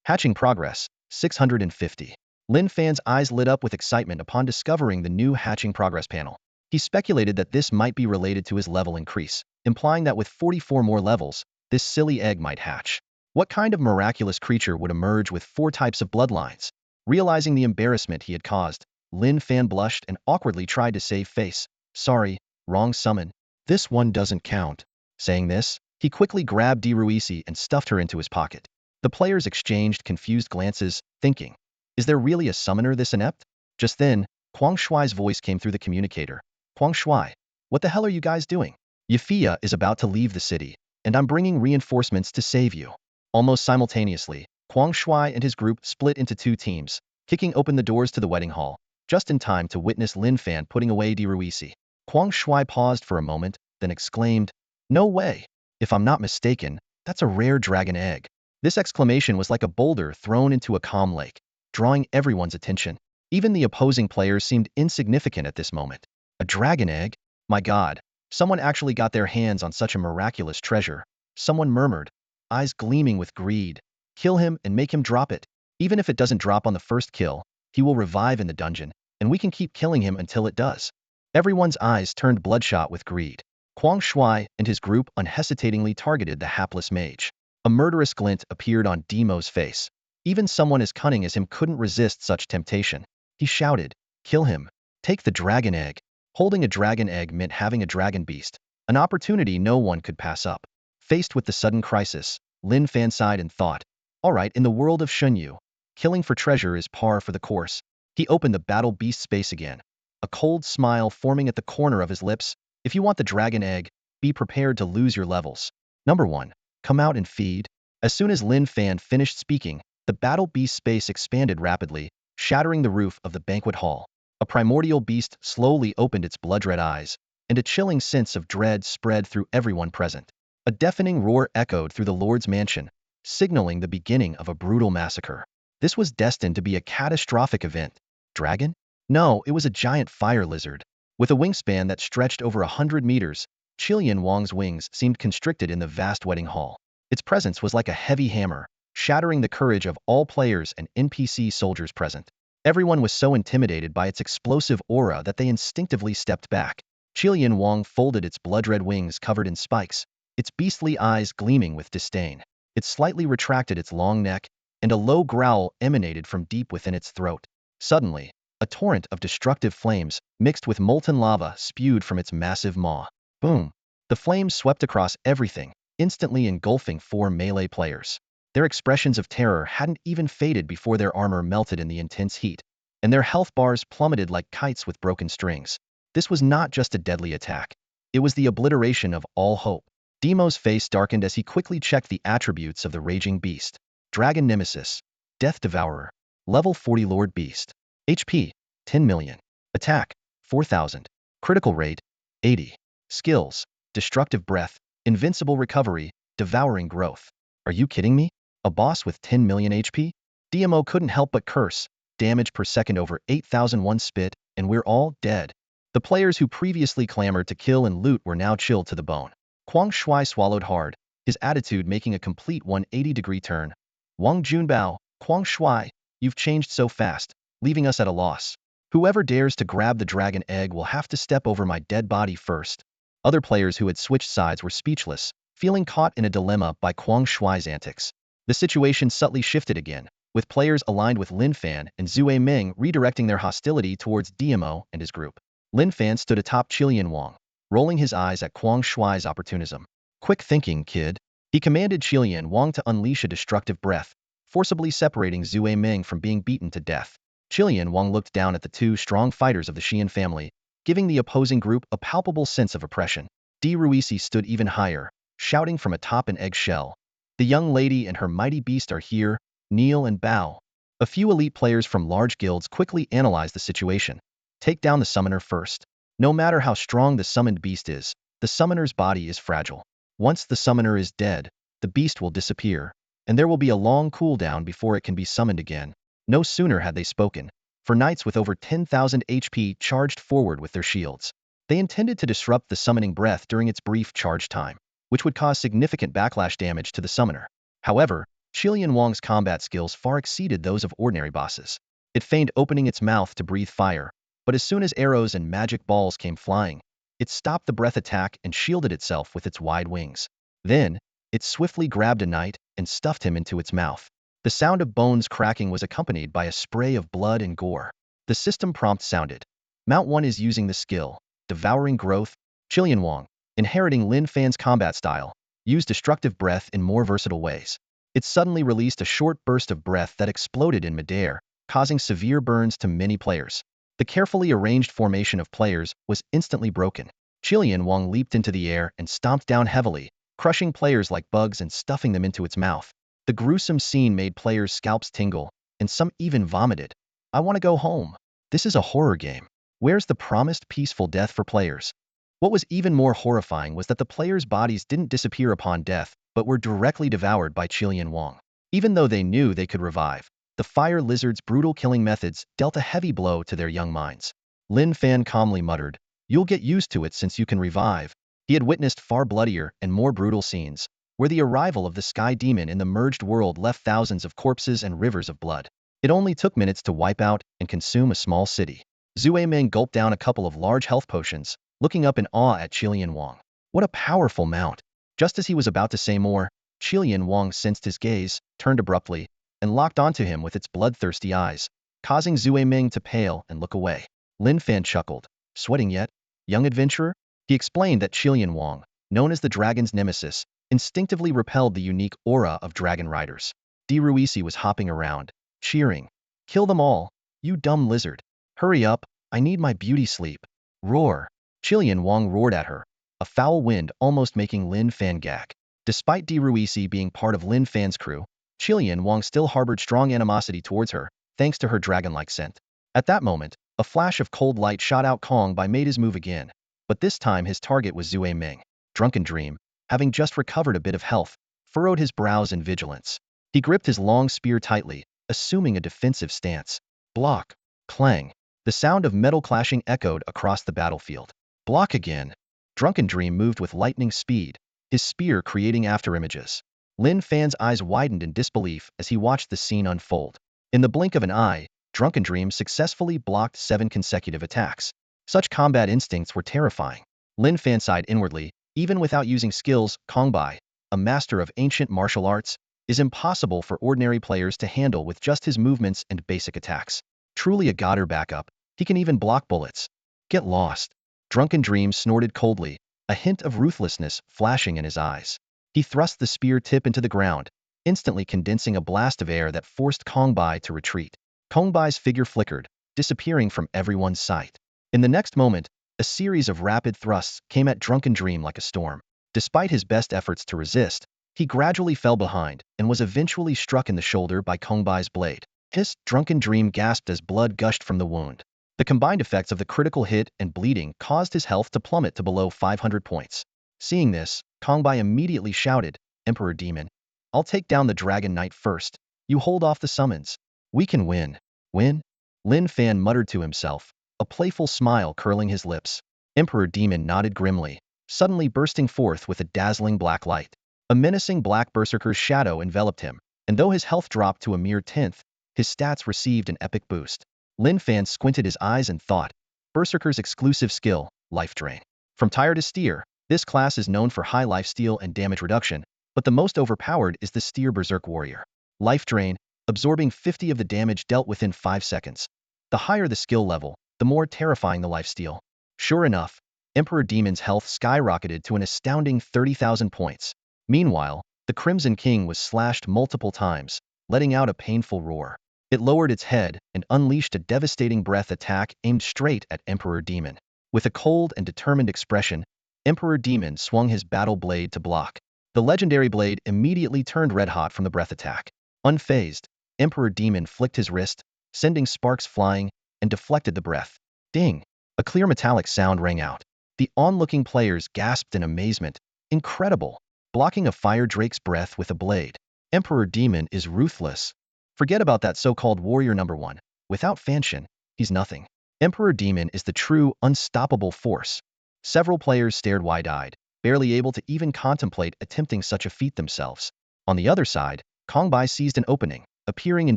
Hatching progress. 650. Lin Fan's eyes lit up with excitement upon discovering the new hatching progress panel. He speculated that this might be related to his level increase, implying that with 44 more levels, this silly egg might hatch. What kind of miraculous creature would emerge with 4 types of bloodlines? Realizing the embarrassment he had caused, Lin Fan blushed and awkwardly tried to save face. Sorry, wrong summon. This one doesn't count. Saying this, he quickly grabbed Ruisi and stuffed her into his pocket. The players exchanged confused glances, thinking, is there really a summoner this inept? Just then, Huang Shuai's voice came through the communicator. Huang Shuai, what the hell are you guys doing? Yafia is about to leave the city, and I'm bringing reinforcements to save you. Almost simultaneously, Huang Shuai and his group split into 2 teams, kicking open the doors to the wedding hall, just in time to witness Lin Fan putting away Ruisi. Huang Shuai paused for a moment, then exclaimed, no way. If I'm not mistaken, that's a rare dragon egg. This exclamation was like a boulder thrown into a calm lake, drawing everyone's attention. Even the opposing players seemed insignificant at this moment. A dragon egg? My god, someone actually got their hands on such a miraculous treasure. Someone murmured, eyes gleaming with greed. Kill him and make him drop it. Even if it doesn't drop on the first kill, he will revive in the dungeon, and we can keep killing him until it does. Everyone's eyes turned bloodshot with greed. Quang Shui and his group unhesitatingly targeted the hapless mage. A murderous glint appeared on Demo's face. Even someone as cunning as him couldn't resist such temptation. He shouted, "Kill him! Take the dragon egg!" Holding a dragon egg meant having a dragon beast, an opportunity no one could pass up. Faced with the sudden crisis, Lin Fan sighed and thought, all right, in the world of Shunyu, killing for treasure is par for the course. He opened the battle beast space again, a cold smile forming at the corner of his lips. If you want the dragon egg, be prepared to lose your levels. Number 1. Come out and feed. As soon as Lin Fan finished speaking, the battle beast space expanded rapidly, shattering the roof of the banquet hall. A primordial beast slowly opened its blood-red eyes, and a chilling sense of dread spread through everyone present. A deafening roar echoed through the Lord's mansion, signaling the beginning of a brutal massacre. This was destined to be a catastrophic event. Dragon? No, it was a giant fire lizard. With a wingspan that stretched over 100 meters, Qilian Wang's wings seemed constricted in the vast wedding hall. Its presence was like a heavy hammer, shattering the courage of all players and NPC soldiers present. Everyone was so intimidated by its explosive aura that they instinctively stepped back. Qilian Wang folded its blood-red wings covered in spikes, its beastly eyes gleaming with disdain. It slightly retracted its long neck, and a low growl emanated from deep within its throat. Suddenly, a torrent of destructive flames, mixed with molten lava, spewed from its massive maw. Boom! The flames swept across everything, instantly engulfing 4 melee players. Their expressions of terror hadn't even faded before their armor melted in the intense heat, and their health bars plummeted like kites with broken strings. This was not just a deadly attack. It was the obliteration of all hope. Demo's face darkened as he quickly checked the attributes of the raging beast. Dragon Nemesis, Death Devourer, Level 40 Lord Beast. HP, 10 million. Attack, 4,000. Critical rate, 80. Skills, Destructive Breath, Invincible Recovery, Devouring Growth. Are you kidding me? A boss with 10 million HP? DMO couldn't help but curse. Damage per second over 8,001 spit, and we're all dead. The players who previously clamored to kill and loot were now chilled to the bone. Quang Shui swallowed hard, his attitude making a complete 180-degree turn. Wang Junbao, Quang Shui, you've changed so fast, leaving us at a loss. Whoever dares to grab the dragon egg will have to step over my dead body first. Other players who had switched sides were speechless, feeling caught in a dilemma by Quang Shui's antics. The situation subtly shifted again, with players aligned with Lin Fan and Zue Ming redirecting their hostility towards DMO and his group. Lin Fan stood atop Qilian Wang, rolling his eyes at Quang Shui's opportunism. Quick thinking, kid. He commanded Qilian Wang to unleash a destructive breath, forcibly separating Zue Ming from being beaten to death. Qilian Wang looked down at the 2 strong fighters of the Xian family, giving the opposing group a palpable sense of oppression. Di Ruisi stood even higher, shouting from atop an eggshell. The young lady and her mighty beast are here, kneel and bow. A few elite players from large guilds quickly analyzed the situation. Take down the summoner first. No matter how strong the summoned beast is, the summoner's body is fragile. Once the summoner is dead, the beast will disappear, and there will be a long cooldown before it can be summoned again. No sooner had they spoken, for knights with over 10,000 HP charged forward with their shields. They intended to disrupt the summoning breath during its brief charge time, which would cause significant backlash damage to the summoner. However, Qilian Wang's combat skills far exceeded those of ordinary bosses. It feigned opening its mouth to breathe fire, but as soon as arrows and magic balls came flying, it stopped the breath attack and shielded itself with its wide wings. Then, it swiftly grabbed a knight and stuffed him into its mouth. The sound of bones cracking was accompanied by a spray of blood and gore. The system prompt sounded. Mount 1 is using the skill, Devouring Growth. Qilian Wang, inheriting Lin Fan's combat style, used destructive breath in more versatile ways. It suddenly released a short burst of breath that exploded in midair, causing severe burns to many players. The carefully arranged formation of players was instantly broken. Qilian Wang leaped into the air and stomped down heavily, crushing players like bugs and stuffing them into its mouth. The gruesome scene made players' scalps tingle, and some even vomited. I want to go home. This is a horror game. Where's the promised peaceful death for players? What was even more horrifying was that the players' bodies didn't disappear upon death, but were directly devoured by Qilian Wang. Even though they knew they could revive, the fire lizard's brutal killing methods dealt a heavy blow to their young minds. Lin Fan calmly muttered, "You'll get used to it since you can revive." He had witnessed far bloodier and more brutal scenes, where the arrival of the Sky Demon in the merged world left thousands of corpses and rivers of blood. It only took minutes to wipe out and consume a small city. Zue Ming gulped down a couple of large health potions, looking up in awe at Qilian Wang. What a powerful mount. Just as he was about to say more, Qilian Wang sensed his gaze, turned abruptly, and locked onto him with its bloodthirsty eyes, causing Zue Ming to pale and look away. Lin Fan chuckled. Sweating yet, young adventurer? He explained that Qilian Wang, known as the dragon's nemesis, instinctively repelled the unique aura of dragon riders. Di Ruisi was hopping around, cheering. Kill them all, you dumb lizard. Hurry up, I need my beauty sleep. Roar. Qilian Wang roared at her, a foul wind almost making Lin Fan gag. Despite Di Ruisi being part of Lin Fan's crew, Qilian Wang still harbored strong animosity towards her, thanks to her dragon-like scent. At that moment, a flash of cold light shot out. Kong Bai made his move again, but this time his target was Zue Ming. Drunken Dream, having just recovered a bit of health, furrowed his brows in vigilance. He gripped his long spear tightly, assuming a defensive stance. Block. Clang. The sound of metal clashing echoed across the battlefield. Block again. Drunken Dream moved with lightning speed, his spear creating afterimages. Lin Fan's eyes widened in disbelief as he watched the scene unfold. In the blink of an eye, Drunken Dream successfully blocked 7 consecutive attacks. Such combat instincts were terrifying. Lin Fan sighed inwardly. Even without using skills, Kong Bai, a master of ancient martial arts, is impossible for ordinary players to handle with just his movements and basic attacks. Truly a god or backup, he can even block bullets. Get lost. Drunken Dream snorted coldly, a hint of ruthlessness flashing in his eyes. He thrust the spear tip into the ground, instantly condensing a blast of air that forced Kong Bai to retreat. Kong Bai's figure flickered, disappearing from everyone's sight. In the next moment, a series of rapid thrusts came at Drunken Dream like a storm. Despite his best efforts to resist, he gradually fell behind and was eventually struck in the shoulder by Kong Bai's blade. His Drunken Dream gasped as blood gushed from the wound. The combined effects of the critical hit and bleeding caused his health to plummet to below 500 points. Seeing this, Kong Bai immediately shouted, Emperor Demon, I'll take down the Dragon Knight first. You hold off the summons. We can win. Win? Lin Fan muttered to himself, a playful smile curling his lips. Emperor Demon nodded grimly, suddenly bursting forth with a dazzling black light. A menacing black berserker's shadow enveloped him, and though his health dropped to a mere 10th, his stats received an epic boost. Lin Fan squinted his eyes and thought, Berserker's exclusive skill, Life Drain. From Tire to Steer, this class is known for high lifesteal and damage reduction, but the most overpowered is the Steer Berserk Warrior. Life Drain, absorbing 50 of the damage dealt within 5 seconds. The higher the skill level, the more terrifying the lifesteal. Sure enough, Emperor Demon's health skyrocketed to an astounding 30,000 points. Meanwhile, the Crimson King was slashed multiple times, letting out a painful roar. It lowered its head and unleashed a devastating breath attack aimed straight at Emperor Demon. With a cold and determined expression, Emperor Demon swung his battle blade to block. The legendary blade immediately turned red-hot from the breath attack. Unfazed, Emperor Demon flicked his wrist, sending sparks flying, and deflected the breath. Ding! A clear metallic sound rang out. The onlooking players gasped in amazement. Incredible! Blocking a fire drake's breath with a blade. Emperor Demon is ruthless. Forget about that so-called warrior number 1. Without Fanshin, he's nothing. Emperor Demon is the true, unstoppable force. Several players stared wide-eyed, barely able to even contemplate attempting such a feat themselves. On the other side, Kong Bai seized an opening, appearing in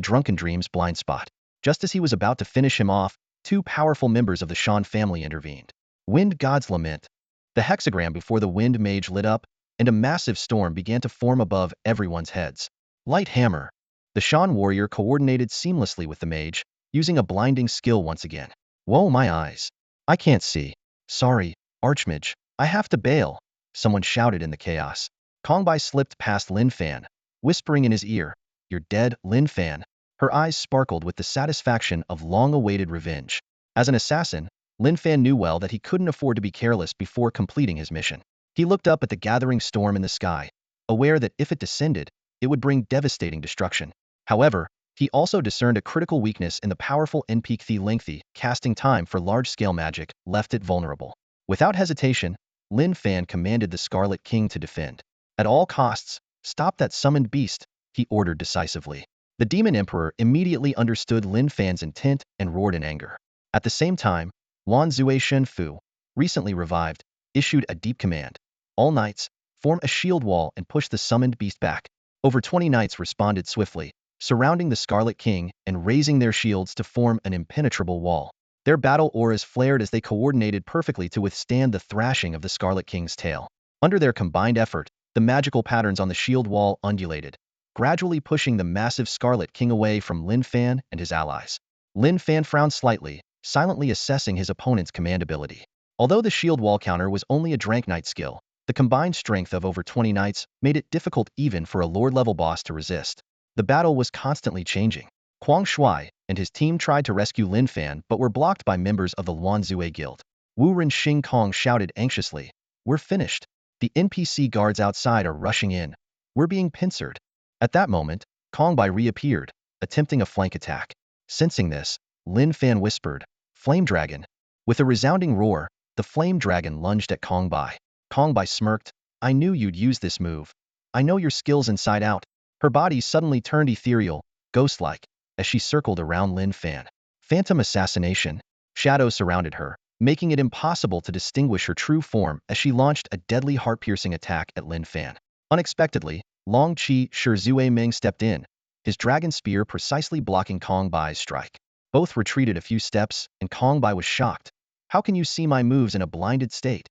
Drunken Dream's blind spot. Just as he was about to finish him off, 2 powerful members of the Shan family intervened. Wind God's Lament. The hexagram before the Wind Mage lit up, and a massive storm began to form above everyone's heads. Light Hammer. The Shan warrior coordinated seamlessly with the mage, using a blinding skill once again. Whoa, my eyes. I can't see. Sorry, Archmage. I have to bail. Someone shouted in the chaos. Kong Bai slipped past Lin Fan, whispering in his ear, You're dead, Lin Fan. Her eyes sparkled with the satisfaction of long-awaited revenge. As an assassin, Lin Fan knew well that he couldn't afford to be careless before completing his mission. He looked up at the gathering storm in the sky, aware that if it descended, it would bring devastating destruction. However, he also discerned a critical weakness in the powerful NPK lengthy casting time for large-scale magic left it vulnerable. Without hesitation, Lin Fan commanded the Scarlet King to defend. At all costs, stop that summoned beast, he ordered decisively. The Demon Emperor immediately understood Lin Fan's intent and roared in anger. At the same time, Wan Zue Shenfu, recently revived, issued a deep command. All knights, form a shield wall and push the summoned beast back. Over 20 knights responded swiftly, surrounding the Scarlet King and raising their shields to form an impenetrable wall. Their battle auras flared as they coordinated perfectly to withstand the thrashing of the Scarlet King's tail. Under their combined effort, the magical patterns on the shield wall undulated, gradually pushing the massive Scarlet King away from Lin Fan and his allies. Lin Fan frowned slightly, silently assessing his opponent's command ability. Although the shield wall counter was only a Drank Knight skill, the combined strength of over 20 knights made it difficult even for a Lord-level boss to resist. The battle was constantly changing. Huang Shui and his team tried to rescue Lin Fan but were blocked by members of the Luanzue Guild. Wu Ren Xing Kong shouted anxiously, "We're finished. The NPC guards outside are rushing in. We're being pincered." At that moment, Kong Bai reappeared, attempting a flank attack. Sensing this, Lin Fan whispered, "Flame Dragon." With a resounding roar, the Flame Dragon lunged at Kong Bai. Kong Bai smirked, "I knew you'd use this move. I know your skills inside out." Her body suddenly turned ethereal, ghost-like, as she circled around Lin Fan. Phantom assassination. Shadows surrounded her, making it impossible to distinguish her true form as she launched a deadly heart-piercing attack at Lin Fan. Unexpectedly, Long Qi Shi Zue Ming stepped in, his dragon spear precisely blocking Kong Bai's strike. Both retreated a few steps, and Kong Bai was shocked. "How can you see my moves in a blinded state?"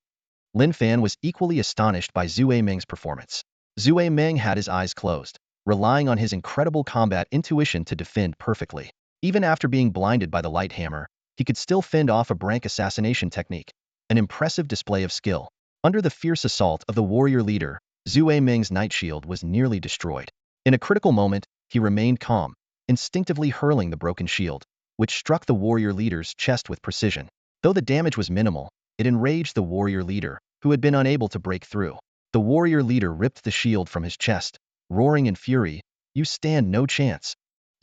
Lin Fan was equally astonished by Zue Ming's performance. Zue Ming had his eyes closed, relying on his incredible combat intuition to defend perfectly. Even after being blinded by the light hammer, he could still fend off a brank assassination technique, an impressive display of skill. Under the fierce assault of the warrior leader, Zue Ming's knight shield was nearly destroyed. In a critical moment, he remained calm, instinctively hurling the broken shield, which struck the warrior leader's chest with precision. Though the damage was minimal, it enraged the warrior leader, who had been unable to break through. The warrior leader ripped the shield from his chest, roaring in fury, "You stand no chance."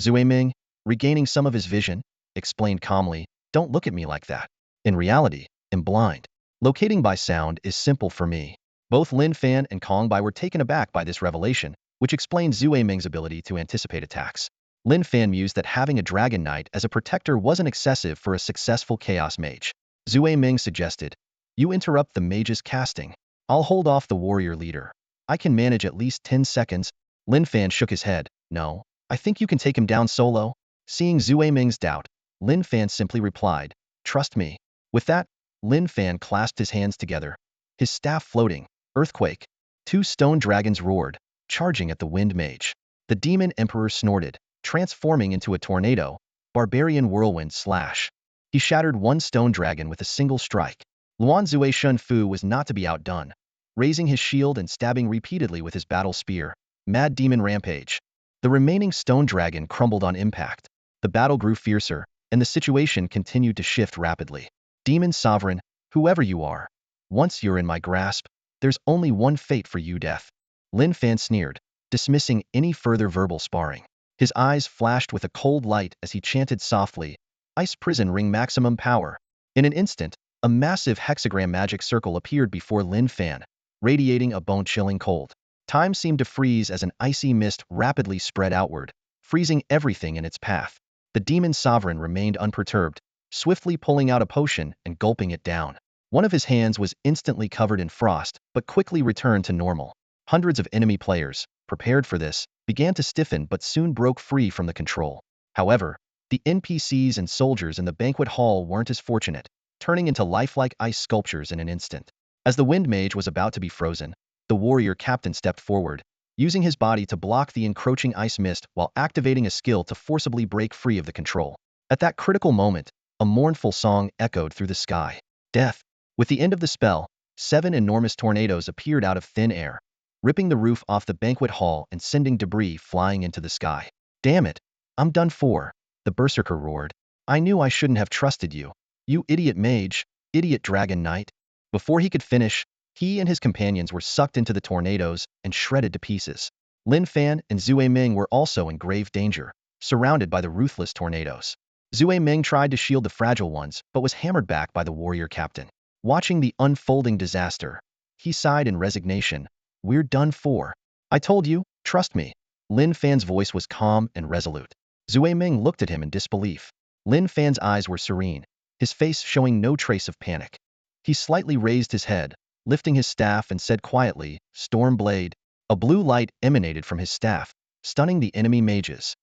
Zue Ming, regaining some of his vision, explained calmly, "Don't look at me like that. In reality, I'm blind. Locating by sound is simple for me." Both Lin Fan and Kong Bai were taken aback by this revelation, which explained Zue Ming's ability to anticipate attacks. Lin Fan mused that having a Dragon Knight as a protector wasn't excessive for a successful Chaos Mage. Zue Ming suggested, "You interrupt the mage's casting. I'll hold off the warrior leader. I can manage at least 10 seconds. Lin Fan shook his head. "No, I think you can take him down solo." Seeing Zue Ming's doubt, Lin Fan simply replied, "Trust me." With that, Lin Fan clasped his hands together, his staff floating. Earthquake. 2 stone dragons roared, charging at the wind mage. The demon emperor snorted, transforming into a tornado, barbarian whirlwind slash. He shattered 1 stone dragon with a single strike. Luanzue Shun Fu was not to be outdone, raising his shield and stabbing repeatedly with his battle spear. Mad Demon Rampage. The remaining stone dragon crumbled on impact. The battle grew fiercer, and the situation continued to shift rapidly. "Demon Sovereign, whoever you are, once you're in my grasp, there's only one fate for you, death." Lin Fan sneered, dismissing any further verbal sparring. His eyes flashed with a cold light as he chanted softly, "Ice Prison Ring Maximum Power." In an instant, a massive hexagram magic circle appeared before Lin Fan, radiating a bone-chilling cold. Time seemed to freeze as an icy mist rapidly spread outward, freezing everything in its path. The demon sovereign remained unperturbed, swiftly pulling out a potion and gulping it down. One of his hands was instantly covered in frost, but quickly returned to normal. Hundreds of enemy players, prepared for this, began to stiffen but soon broke free from the control. However, the NPCs and soldiers in the banquet hall weren't as fortunate, turning into lifelike ice sculptures in an instant. As the wind mage was about to be frozen, the warrior captain stepped forward, using his body to block the encroaching ice mist while activating a skill to forcibly break free of the control. At that critical moment, a mournful song echoed through the sky. Death. With the end of the spell, 7 enormous tornadoes appeared out of thin air, ripping the roof off the banquet hall and sending debris flying into the sky. "Damn it, I'm done for," the berserker roared. "I knew I shouldn't have trusted you. You idiot mage, idiot dragon knight." Before he could finish, he and his companions were sucked into the tornadoes and shredded to pieces. Lin Fan and Zue Ming were also in grave danger, surrounded by the ruthless tornadoes. Zue Ming tried to shield the fragile ones, but was hammered back by the warrior captain. Watching the unfolding disaster, he sighed in resignation. "We're done for. I told you, trust me." Lin Fan's voice was calm and resolute. Zue Ming looked at him in disbelief. Lin Fan's eyes were serene, his face showing no trace of panic. He slightly raised his head, lifting his staff and said quietly, "Storm Blade." A blue light emanated from his staff, stunning the enemy mages.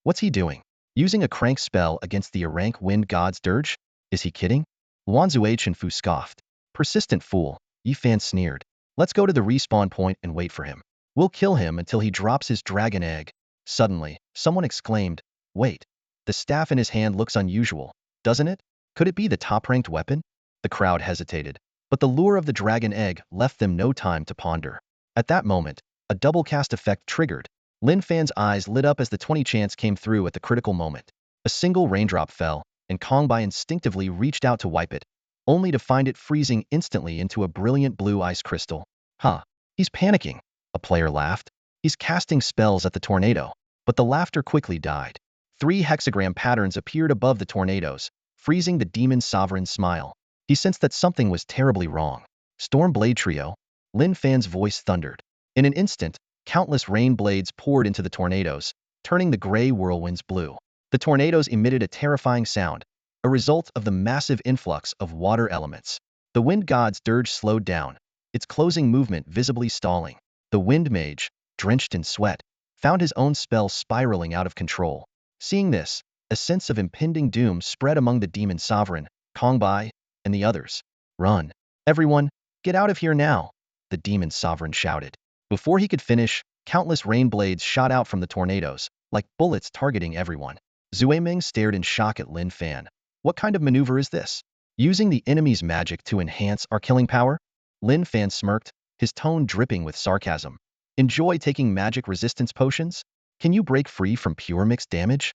What's he doing? Using a crank spell against the Arank Wind God's dirge? Is he kidding? Luanzue Chenfu scoffed. "Persistent fool," Yi Fan sneered. Let's go to the respawn point and wait for him. We'll kill him until he drops his dragon egg. Suddenly, someone exclaimed, "Wait, the staff in his hand looks unusual, doesn't it? Could it be the top-ranked weapon?" The crowd hesitated, but the lure of the dragon egg left them no time to ponder. At that moment, a double cast effect triggered. Lin Fan's eyes lit up as the 20 chance came through at the critical moment. A single raindrop fell, and Kongbai instinctively reached out to wipe it, only to find it freezing instantly into a brilliant blue ice crystal. Huh, he's panicking, a player laughed. He's casting spells at the tornado. But the laughter quickly died. 3 hexagram patterns appeared above the tornadoes, freezing the demon sovereign's smile. He sensed that something was terribly wrong. Stormblade Trio, Lin Fan's voice thundered. In an instant, countless rain blades poured into the tornadoes, turning the gray whirlwinds blue. The tornadoes emitted a terrifying sound, a result of the massive influx of water elements. The wind god's dirge slowed down, its closing movement visibly stalling. The wind mage, drenched in sweat, found his own spell spiraling out of control. Seeing this, a sense of impending doom spread among the demon sovereign, Kongbai, and the others. "Run. Everyone, get out of here now," the demon sovereign shouted. Before he could finish, countless rain blades shot out from the tornadoes, like bullets targeting everyone. Zue Ming stared in shock at Lin Fan. "What kind of maneuver is this? Using the enemy's magic to enhance our killing power?" Lin Fan smirked, his tone dripping with sarcasm. "Enjoy taking magic resistance potions? Can you break free from pure mixed damage?"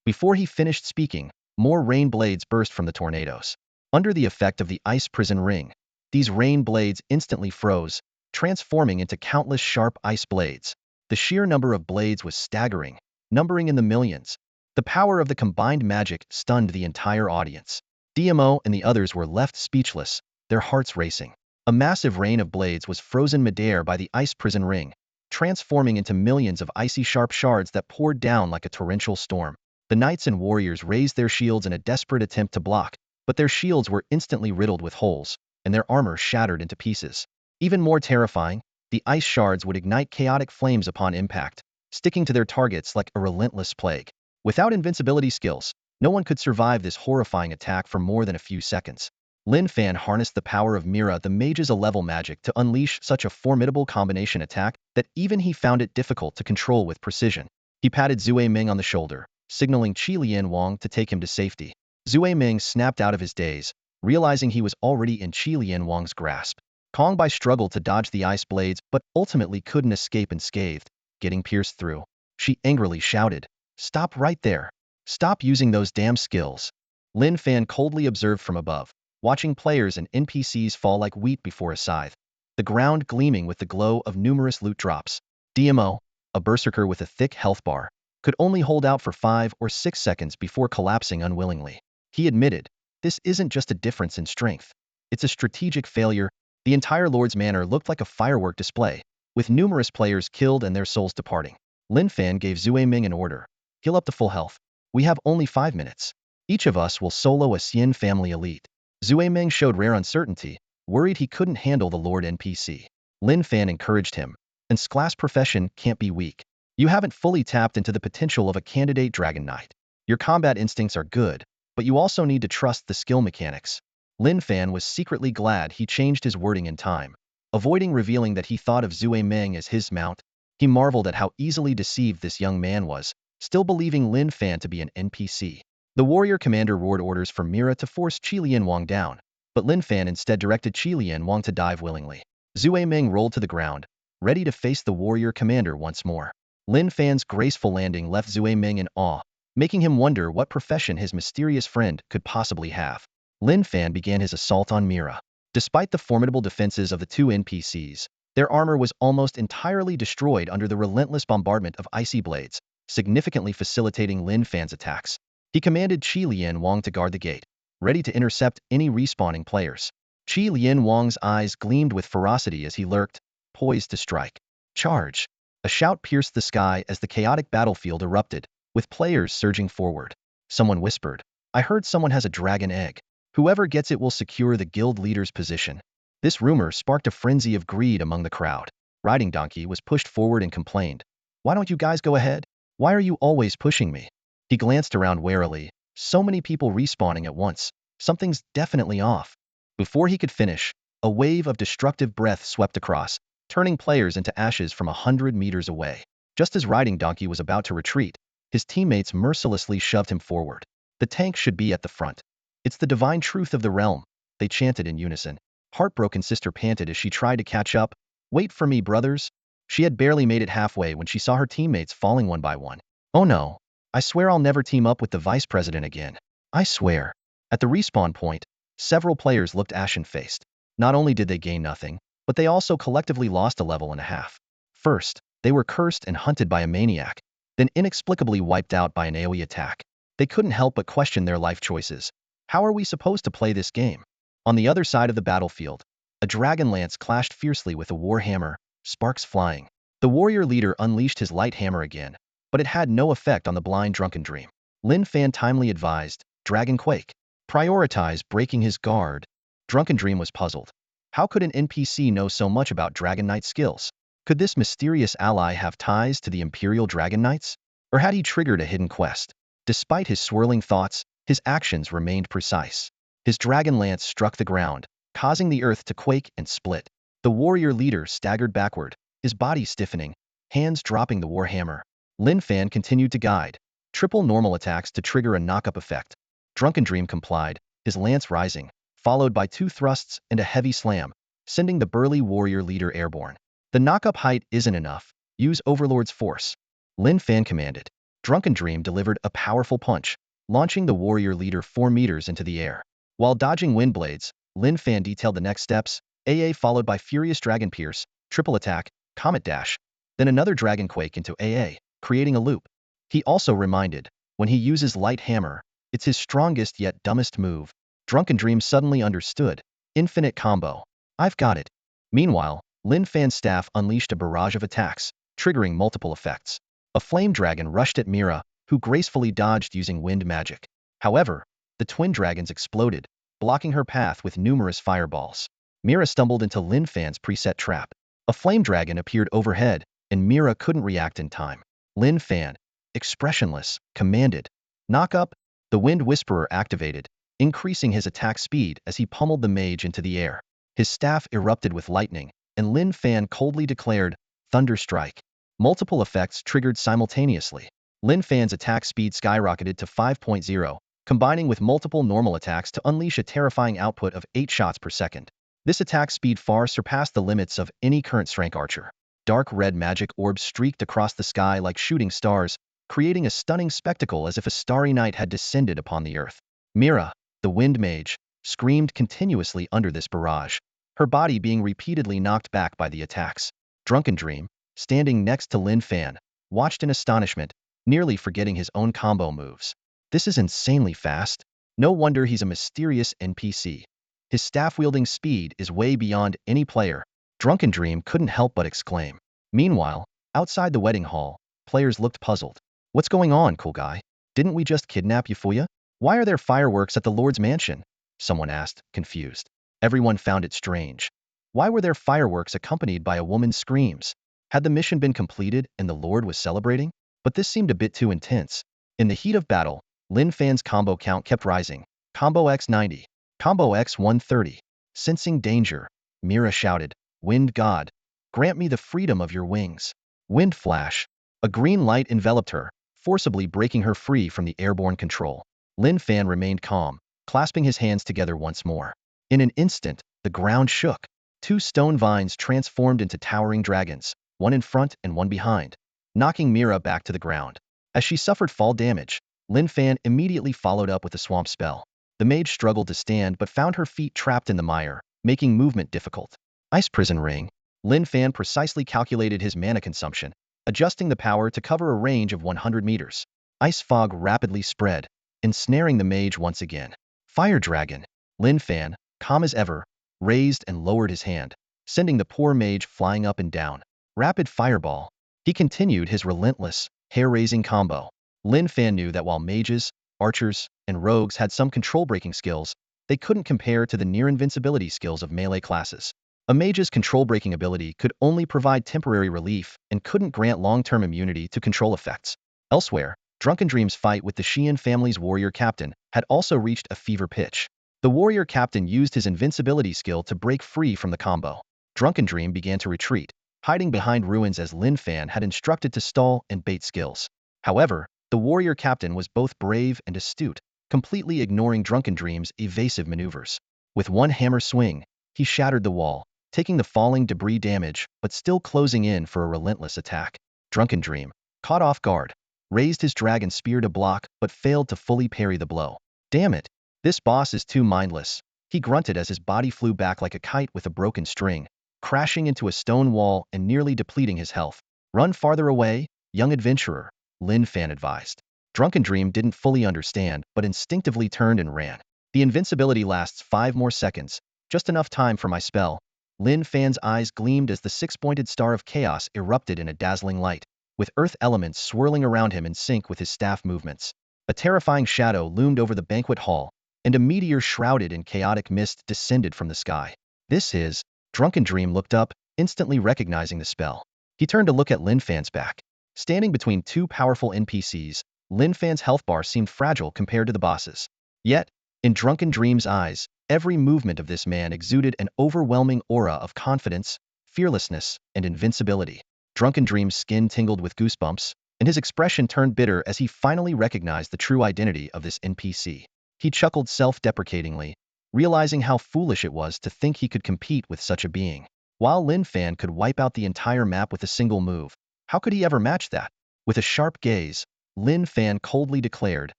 Before he finished speaking, more rain blades burst from the tornadoes. Under the effect of the ice prison ring, these rain blades instantly froze, transforming into countless sharp ice blades. The sheer number of blades was staggering, numbering in the millions. The power of the combined magic stunned the entire audience. DMO and the others were left speechless, their hearts racing. A massive rain of blades was frozen midair by the ice prison ring, transforming into millions of icy sharp shards that poured down like a torrential storm. The knights and warriors raised their shields in a desperate attempt to block, but their shields were instantly riddled with holes, and their armor shattered into pieces. Even more terrifying, the ice shards would ignite chaotic flames upon impact, sticking to their targets like a relentless plague. Without invincibility skills, no one could survive this horrifying attack for more than a few seconds. Lin Fan harnessed the power of Mira, the mage's level magic, to unleash such a formidable combination attack that even he found it difficult to control with precision. He patted Zue Ming on the shoulder, signaling Qi Lian Wang to take him to safety. Zue Ming snapped out of his daze, realizing he was already in Qi Lian Wang's grasp. Kongbai struggled to dodge the ice blades but ultimately couldn't escape unscathed, getting pierced through. She angrily shouted, "Stop right there. Stop using those damn skills." Lin Fan coldly observed from above, watching players and NPCs fall like wheat before a scythe, the ground gleaming with the glow of numerous loot drops. DMO, a berserker with a thick health bar, could only hold out for 5 or 6 seconds before collapsing unwillingly. He admitted, "This isn't just a difference in strength. It's a strategic failure." The entire Lord's Manor looked like a firework display, with numerous players killed and their souls departing. Lin Fan gave Zue Ming an order. "Heal up to full health. We have only 5 minutes. Each of us will solo a Xian family elite." Zue Ming showed rare uncertainty, worried he couldn't handle the Lord NPC. Lin Fan encouraged him, "And class profession can't be weak. You haven't fully tapped into the potential of a candidate Dragon Knight. Your combat instincts are good, but you also need to trust the skill mechanics." Lin Fan was secretly glad he changed his wording in time. Avoiding revealing that he thought of Zue Ming as his mount, he marveled at how easily deceived this young man was, still believing Lin Fan to be an NPC. The warrior commander roared orders for Mira to force Qi Lian Wang down, but Lin Fan instead directed Qi Lian Wang to dive willingly. Zue Ming rolled to the ground, ready to face the warrior commander once more. Lin Fan's graceful landing left Zue Ming in awe, making him wonder what profession his mysterious friend could possibly have. Lin Fan began his assault on Mira. Despite the formidable defenses of the 2 NPCs, their armor was almost entirely destroyed under the relentless bombardment of icy blades, significantly facilitating Lin Fan's attacks. He commanded Qi Lian Wang to guard the gate, ready to intercept any respawning players. Qi Lian Wang's eyes gleamed with ferocity as he lurked, poised to strike. "Charge!" A shout pierced the sky as the chaotic battlefield erupted, with players surging forward. Someone whispered, "I heard someone has a dragon egg. Whoever gets it will secure the guild leader's position." This rumor sparked a frenzy of greed among the crowd. Riding Donkey was pushed forward and complained, "Why don't you guys go ahead? Why are you always pushing me?" He glanced around warily. So many people respawning at once. Something's definitely off. Before he could finish, A wave of destructive breath swept across, turning players into ashes from 100 meters away. Just as Riding Donkey was about to retreat, his teammates mercilessly shoved him forward. The tank should be at the front. It's the divine truth of the realm, they chanted in unison. Heartbroken Sister panted as she tried to catch up. Wait for me, brothers. She had barely made it halfway when she saw her teammates falling one by one. Oh no. I swear I'll never team up with the vice president again. I swear. At the respawn point, several players looked ashen-faced. Not only did they gain nothing, but they also collectively lost a level and a half. First, they were cursed and hunted by a maniac, then inexplicably wiped out by an AoE attack. They couldn't help but question their life choices. How are we supposed to play this game? On the other side of the battlefield, a dragon lance clashed fiercely with a war hammer, sparks flying. The warrior leader unleashed his light hammer again, but it had no effect on the blind drunken dream. Lin Fan timely advised, Dragon Quake. Prioritize breaking his guard. Drunken Dream was puzzled. How could an NPC know so much about Dragon Knight skills? Could this mysterious ally have ties to the Imperial Dragon Knights? Or had he triggered a hidden quest? Despite his swirling thoughts, his actions remained precise. His dragon lance struck the ground, causing the earth to quake and split. The warrior leader staggered backward, his body stiffening, hands dropping the warhammer. Lin Fan continued to guide. Triple normal attacks to trigger a knock-up effect. Drunken Dream complied, his lance rising, followed by 2 thrusts and a heavy slam, sending the burly warrior leader airborne. The knock-up height isn't enough. Use Overlord's force. Lin Fan commanded. Drunken Dream delivered a powerful punch, launching the warrior leader 4 meters into the air. While dodging wind blades, Lin Fan detailed the next steps, AA followed by Furious Dragon Pierce, triple attack, Comet Dash, then another Dragon Quake into AA, creating a loop. He also reminded, when he uses Light Hammer, it's his strongest yet dumbest move. Drunken Dream suddenly understood. Infinite combo. I've got it. Meanwhile, Lin Fan's staff unleashed a barrage of attacks, triggering multiple effects. A flame dragon rushed at Mira, who gracefully dodged using wind magic. However, the twin dragons exploded, blocking her path with numerous fireballs. Mira stumbled into Lin Fan's preset trap. A flame dragon appeared overhead, and Mira couldn't react in time. Lin Fan, expressionless, commanded, knock up. The Wind Whisperer activated, increasing his attack speed as he pummeled the mage into the air. His staff erupted with lightning, and Lin Fan coldly declared, Thunder Strike. Multiple effects triggered simultaneously. Lin Fan's attack speed skyrocketed to 5.0, combining with multiple normal attacks to unleash a terrifying output of 8 shots per second. This attack speed far surpassed the limits of any current strength archer. Dark red magic orbs streaked across the sky like shooting stars, creating a stunning spectacle as if a starry night had descended upon the earth. Mira, the wind mage, screamed continuously under this barrage, her body being repeatedly knocked back by the attacks. Drunken Dream, standing next to Lin Fan, watched in astonishment, nearly forgetting his own combo moves. This is insanely fast. No wonder he's a mysterious NPC. His staff-wielding speed is way beyond any player. Drunken Dream couldn't help but exclaim. Meanwhile, outside the wedding hall, players looked puzzled. What's going on, cool guy? Didn't we just kidnap Yufuya? Why are there fireworks at the Lord's mansion? Someone asked, confused. Everyone found it strange. Why were there fireworks accompanied by a woman's screams? Had the mission been completed and the Lord was celebrating? But this seemed a bit too intense. In the heat of battle, Lin Fan's combo count kept rising. Combo X90. Combo X130. Sensing danger, Mira shouted, Wind God, grant me the freedom of your wings. Wind Flash. A green light enveloped her, forcibly breaking her free from the airborne control. Lin Fan remained calm, clasping his hands together once more. In an instant, the ground shook. 2 stone vines transformed into towering dragons, one in front and one behind, knocking Mira back to the ground. As she suffered fall damage, Lin Fan immediately followed up with a swamp spell. The mage struggled to stand but found her feet trapped in the mire, making movement difficult. Ice Prison Ring. Lin Fan precisely calculated his mana consumption, adjusting the power to cover a range of 100 meters. Ice fog rapidly spread, ensnaring the mage once again. Fire Dragon. Lin Fan, calm as ever, raised and lowered his hand, sending the poor mage flying up and down. Rapid Fireball. He continued his relentless, hair-raising combo. Lin Fan knew that while mages, archers, and rogues had some control-breaking skills, they couldn't compare to the near-invincibility skills of melee classes. A mage's control-breaking ability could only provide temporary relief and couldn't grant long-term immunity to control effects. Elsewhere, Drunken Dream's fight with the Xian family's warrior captain had also reached a fever pitch. The warrior captain used his invincibility skill to break free from the combo. Drunken Dream began to retreat, hiding behind ruins as Lin Fan had instructed to stall and bait skills. However, the warrior captain was both brave and astute, completely ignoring Drunken Dream's evasive maneuvers. With one hammer swing, he shattered the wall, taking the falling debris damage but still closing in for a relentless attack. Drunken Dream, caught off guard, raised his dragon spear to block but failed to fully parry the blow. Damn it! This boss is too mindless, he grunted as his body flew back like a kite with a broken string, crashing into a stone wall and nearly depleting his health. Run farther away, young adventurer, Lin Fan advised. Drunken Dream didn't fully understand but instinctively turned and ran. The invincibility lasts 5 more seconds, just enough time for my spell. Lin Fan's eyes gleamed as the six-pointed star of chaos erupted in a dazzling light, with earth elements swirling around him in sync with his staff movements. A terrifying shadow loomed over the banquet hall, and a meteor shrouded in chaotic mist descended from the sky. This is... Drunken Dream looked up, instantly recognizing the spell. He turned to look at Lin Fan's back. Standing between two powerful NPCs, Lin Fan's health bar seemed fragile compared to the boss's. Yet, in Drunken Dream's eyes, every movement of this man exuded an overwhelming aura of confidence, fearlessness, and invincibility. Drunken Dream's skin tingled with goosebumps, and his expression turned bitter as he finally recognized the true identity of this NPC. He chuckled self-deprecatingly, realizing how foolish it was to think he could compete with such a being. While Lin Fan could wipe out the entire map with a single move, how could he ever match that? With a sharp gaze, Lin Fan coldly declared,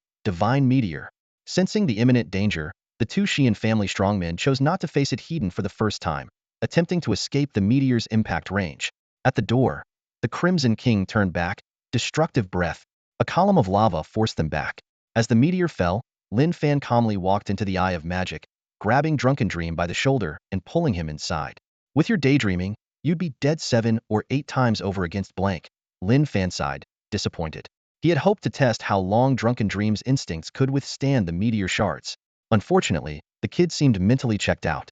"Divine Meteor." Sensing the imminent danger, the two Xian family strongmen chose not to face it head-on for the first time, attempting to escape the meteor's impact range. At the door, the Crimson King turned back, destructive breath. A column of lava forced them back. As the meteor fell, Lin Fan calmly walked into the Eye of Magic, grabbing Drunken Dream by the shoulder and pulling him inside. With your daydreaming, you'd be dead 7 or 8 times over against blank. Lin Fan sighed, disappointed. He had hoped to test how long Drunken Dream's instincts could withstand the meteor shards. Unfortunately, the kid seemed mentally checked out.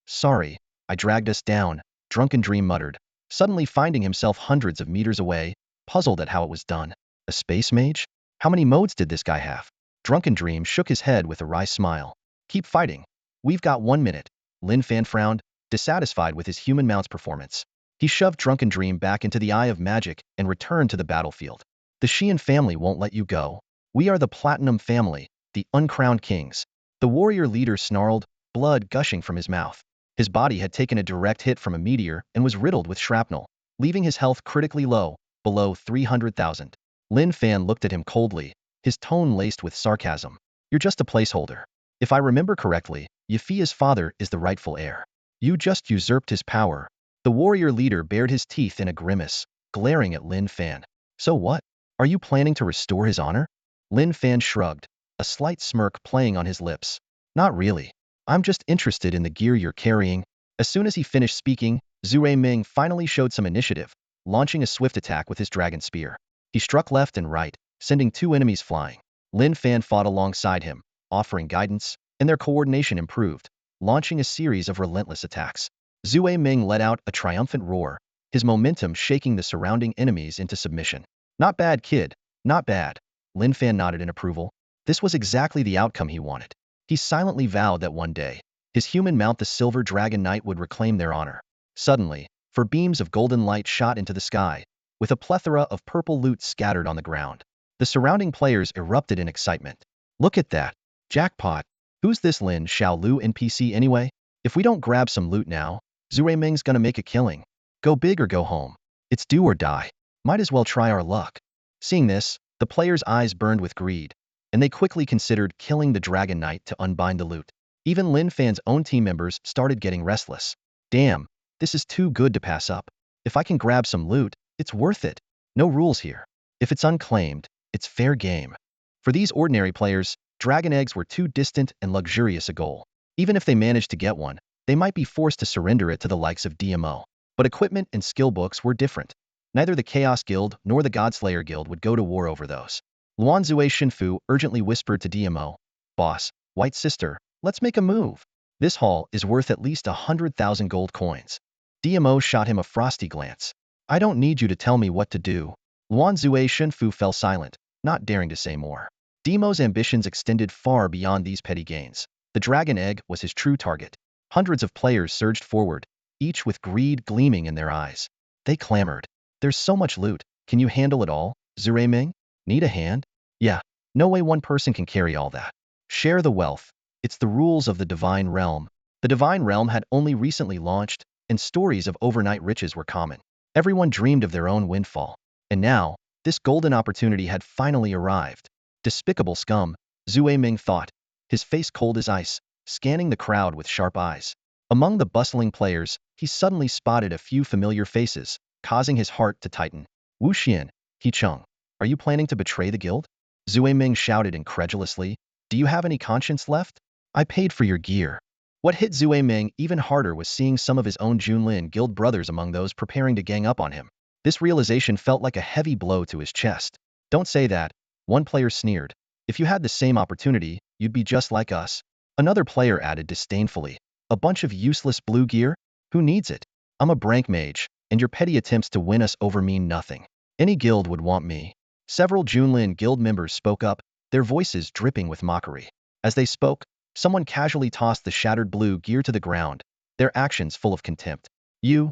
Sorry, I dragged us down, Drunken Dream muttered, suddenly finding himself hundreds of meters away, puzzled at how it was done. A space mage? How many modes did this guy have? Drunken Dream shook his head with a wry smile. Keep fighting. We've got 1 minute. Lin Fan frowned, dissatisfied with his human mount's performance. He shoved Drunken Dream back into the Eye of Magic and returned to the battlefield. The Xian family won't let you go. We are the Platinum family, the uncrowned kings. The warrior leader snarled, blood gushing from his mouth. His body had taken a direct hit from a meteor and was riddled with shrapnel, leaving his health critically low, below 300,000. Lin Fan looked at him coldly, his tone laced with sarcasm. You're just a placeholder. If I remember correctly, Yafia's father is the rightful heir. You just usurped his power. The warrior leader bared his teeth in a grimace, glaring at Lin Fan. So what? Are you planning to restore his honor? Lin Fan shrugged, a slight smirk playing on his lips. Not really. I'm just interested in the gear you're carrying. As soon as he finished speaking, Zhuai Ming finally showed some initiative, launching a swift attack with his dragon spear. He struck left and right, sending 2 enemies flying. Lin Fan fought alongside him, offering guidance, and their coordination improved, launching a series of relentless attacks. Zhuai Ming let out a triumphant roar, his momentum shaking the surrounding enemies into submission. Not bad, kid. Not bad. Lin Fan nodded in approval. This was exactly the outcome he wanted. He silently vowed that one day, his human mount the Silver Dragon Knight would reclaim their honor. Suddenly, four beams of golden light shot into the sky, with a plethora of purple loot scattered on the ground. The surrounding players erupted in excitement. Look at that. Jackpot. Who's this Lin Xiaolu NPC anyway? If we don't grab some loot now, Zhuai Ming's gonna make a killing. Go big or go home. It's do or die. Might as well try our luck. Seeing this, the players' eyes burned with greed, and they quickly considered killing the Dragon Knight to unbind the loot. Even Lin Fan's own team members started getting restless. Damn, this is too good to pass up. If I can grab some loot, it's worth it. No rules here. If it's unclaimed, it's fair game. For these ordinary players, dragon eggs were too distant and luxurious a goal. Even if they managed to get one, they might be forced to surrender it to the likes of DMO. But equipment and skill books were different. Neither the Chaos Guild nor the Godslayer Guild would go to war over those. Luan Zue Shinfu urgently whispered to DMO, "Boss, White Sister, let's make a move. This haul is worth at least 100,000 gold coins." DMO shot him a frosty glance. "I don't need you to tell me what to do." Luan Zue Shinfu fell silent, not daring to say more. DMO's ambitions extended far beyond these petty gains. The dragon egg was his true target. Hundreds of players surged forward, each with greed gleaming in their eyes. They clamored. There's so much loot. Can you handle it all, Zue Ming? Need a hand? Yeah. No way one person can carry all that. Share the wealth. It's the rules of the divine realm. The divine realm had only recently launched, and stories of overnight riches were common. Everyone dreamed of their own windfall. And now, this golden opportunity had finally arrived. Despicable scum, Zue Ming thought, his face cold as ice, scanning the crowd with sharp eyes. Among the bustling players, he suddenly spotted a few familiar faces, causing his heart to tighten. Wu Xian, He Cheng, are you planning to betray the guild? Zue Ming shouted incredulously. Do you have any conscience left? I paid for your gear. What hit Zue Ming even harder was seeing some of his own Junlin guild brothers among those preparing to gang up on him. This realization felt like a heavy blow to his chest. Don't say that, one player sneered. If you had the same opportunity, you'd be just like us. Another player added disdainfully. A bunch of useless blue gear? Who needs it? I'm a brank mage, and your petty attempts to win us over mean nothing. Any guild would want me. Several Junlin guild members spoke up, their voices dripping with mockery. As they spoke, someone casually tossed the shattered blue gear to the ground, their actions full of contempt. You?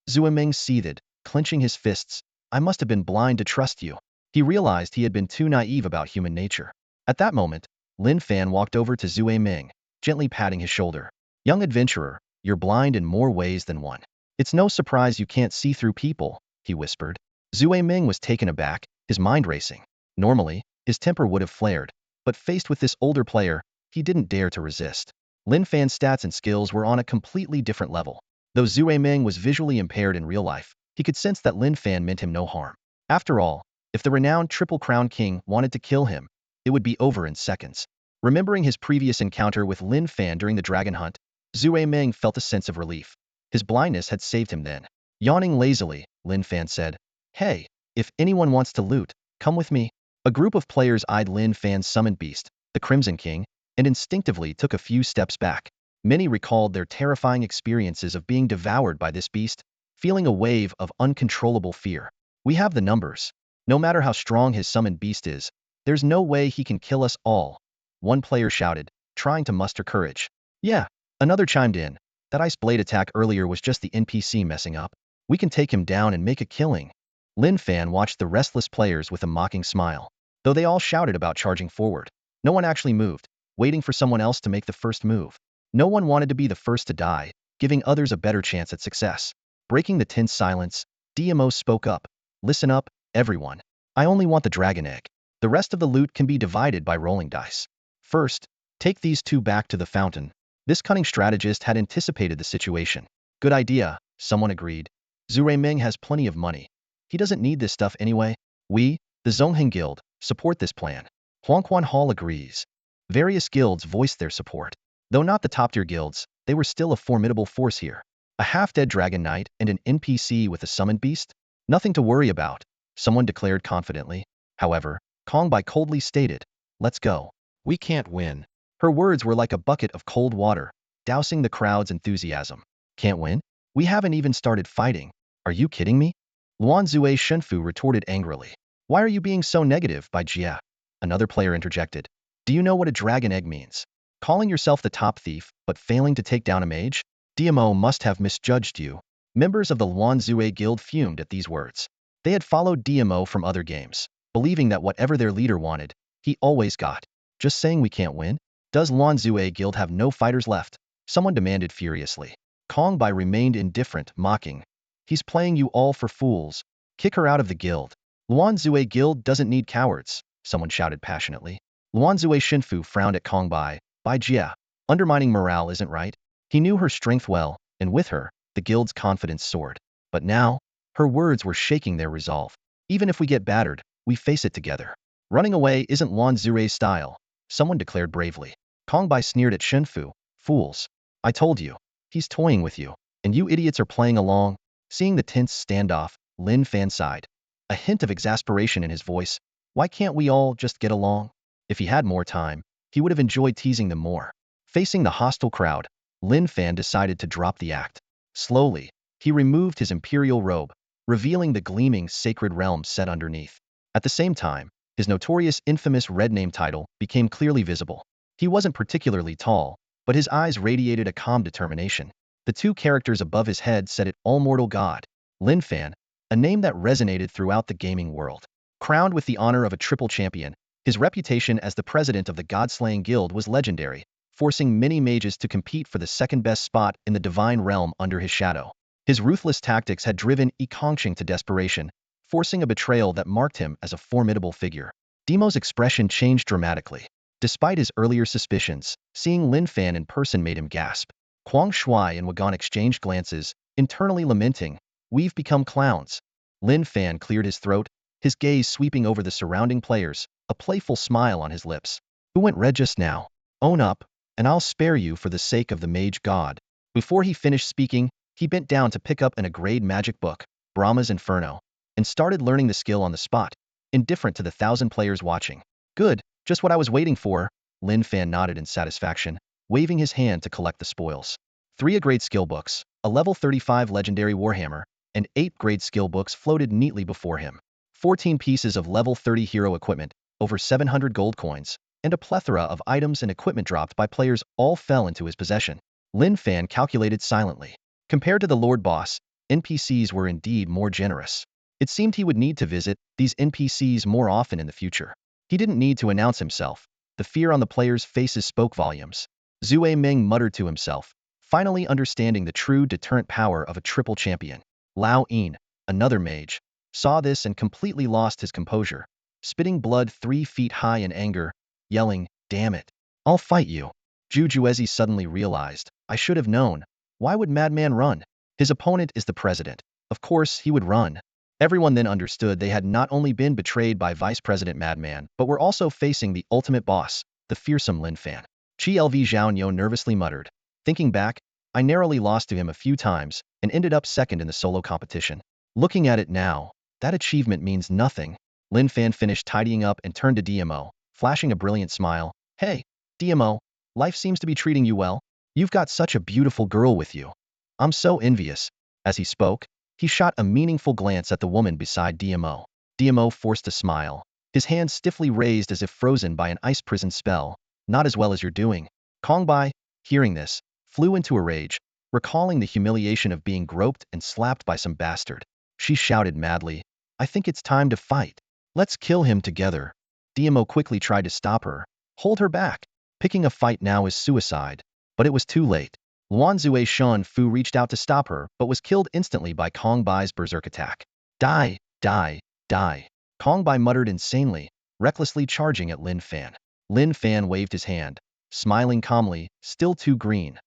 Zue Ming seethed, clenching his fists. I must have been blind to trust you. He realized he had been too naive about human nature. At that moment, Lin Fan walked over to Zue Ming, gently patting his shoulder. Young adventurer, you're blind in more ways than one. It's no surprise you can't see through people, he whispered. Zue Ming was taken aback, his mind racing. Normally, his temper would have flared, but faced with this older player, he didn't dare to resist. Lin Fan's stats and skills were on a completely different level. Though Zue Ming was visually impaired in real life, he could sense that Lin Fan meant him no harm. After all, if the renowned Triple Crown King wanted to kill him, it would be over in seconds. Remembering his previous encounter with Lin Fan during the dragon hunt, Zue Ming felt a sense of relief. His blindness had saved him then. Yawning lazily, Lin Fan said, Hey, if anyone wants to loot, come with me. A group of players eyed Lin Fan's summoned beast, the Crimson King, and instinctively took a few steps back. Many recalled their terrifying experiences of being devoured by this beast, feeling a wave of uncontrollable fear. We have the numbers. No matter how strong his summoned beast is, there's no way he can kill us all, one player shouted, trying to muster courage. Yeah, another chimed in. That ice blade attack earlier was just the NPC messing up. We can take him down and make a killing. Lin Fan watched the restless players with a mocking smile. Though they all shouted about charging forward, no one actually moved, waiting for someone else to make the first move. No one wanted to be the first to die, giving others a better chance at success. Breaking the tense silence, DMO spoke up. Listen up, everyone. I only want the dragon egg. The rest of the loot can be divided by rolling dice. First, take these two back to the fountain. This cunning strategist had anticipated the situation. Good idea, someone agreed. Zue Ming has plenty of money. He doesn't need this stuff anyway. We, the Zongheng Guild, support this plan. Huangquan Hall agrees. Various guilds voiced their support. Though not the top-tier guilds, they were still a formidable force here. A half-dead dragon knight and an NPC with a summoned beast? Nothing to worry about, someone declared confidently. However, Kong Bai coldly stated, Let's go. We can't win. Her words were like a bucket of cold water, dousing the crowd's enthusiasm. Can't win? We haven't even started fighting. Are you kidding me? Luan Zue Shenfu retorted angrily. Why are you being so negative, Bai Jia? Another player interjected. Do you know what a dragon egg means? Calling yourself the top thief, but failing to take down a mage? DMO must have misjudged you. Members of the Luan Zue Guild fumed at these words. They had followed DMO from other games, believing that whatever their leader wanted, he always got. Just saying we can't win? Does Luan Zue Guild have no fighters left? Someone demanded furiously. Kong Bai remained indifferent, mocking. He's playing you all for fools. Kick her out of the guild. Luan Zue Guild doesn't need cowards, someone shouted passionately. Luan Zue Shinfu frowned at Kong Bai Jia. Undermining morale isn't right. He knew her strength well, and with her, the guild's confidence soared. But now, her words were shaking their resolve. Even if we get battered, we face it together. Running away isn't Luan Zue's style, someone declared bravely. Kong Bai sneered at Shinfu. Fools. I told you. He's toying with you, and you idiots are playing along. Seeing the tense standoff, Lin Fan sighed. A hint of exasperation in his voice. Why can't we all just get along? If he had more time, he would have enjoyed teasing them more. Facing the hostile crowd, Lin Fan decided to drop the act. Slowly, he removed his imperial robe, revealing the gleaming sacred realm set underneath. At the same time, his notorious infamous red name title became clearly visible. He wasn't particularly tall, but his eyes radiated a calm determination. The two characters above his head said it all-mortal god, Lin Fan, a name that resonated throughout the gaming world. Crowned with the honor of a triple champion, his reputation as the president of the God-slaying guild was legendary, forcing many mages to compete for the second-best spot in the divine realm under his shadow. His ruthless tactics had driven Kongqing to desperation, forcing a betrayal that marked him as a formidable figure. Demo's expression changed dramatically. Despite his earlier suspicions, seeing Lin Fan in person made him gasp. Huang Shui and Wagon exchanged glances, internally lamenting, "We've become clowns." Lin Fan cleared his throat, his gaze sweeping over the surrounding players, a playful smile on his lips. "Who went red just now? Own up, and I'll spare you for the sake of the mage god." Before he finished speaking, he bent down to pick up an Agrade magic book, Brahma's Inferno, and started learning the skill on the spot, indifferent to the 1,000 players watching. "Good, just what I was waiting for." Lin Fan nodded in satisfaction, waving his hand to collect the spoils. 3 Agrade skill books, a level 35 legendary warhammer, and 8 grade skill books floated neatly before him. 14 pieces of level 30 hero equipment, over 700 gold coins, and a plethora of items and equipment dropped by players all fell into his possession. Lin Fan calculated silently. Compared to the Lord Boss, NPCs were indeed more generous. It seemed he would need to visit these NPCs more often in the future. He didn't need to announce himself. The fear on the players' faces spoke volumes. Zue Ming muttered to himself, finally understanding the true deterrent power of a triple champion. Lao Yin, another mage, saw this and completely lost his composure, spitting blood 3 feet high in anger, yelling, "Damn it! I'll fight you." Zhu Juezi suddenly realized, "I should have known. Why would Madman run? His opponent is the president. Of course he would run." Everyone then understood they had not only been betrayed by Vice President Madman, but were also facing the ultimate boss, the fearsome Lin Fan. Chi Lv Zhaonyo nervously muttered. Thinking back, "I narrowly lost to him a few times and ended up second in the solo competition. Looking at it now, that achievement means nothing." Lin Fan finished tidying up and turned to DMO, flashing a brilliant smile. "Hey, DMO, life seems to be treating you well. You've got such a beautiful girl with you. I'm so envious." As he spoke, he shot a meaningful glance at the woman beside DMO. DMO forced a smile, his hands stiffly raised as if frozen by an ice prison spell. "Not as well as you're doing." Kongbai, hearing this, flew into a rage, recalling the humiliation of being groped and slapped by some bastard. She shouted madly, "I think it's time to fight. Let's kill him together." DMO quickly tried to stop her, hold her back. Picking a fight now is suicide. But it was too late. Luan Zue Shun Fu reached out to stop her, but was killed instantly by Kong Bai's berserk attack. "Die, die, die." Kong Bai muttered insanely, recklessly charging at Lin Fan. Lin Fan waved his hand, smiling calmly, "Still too green.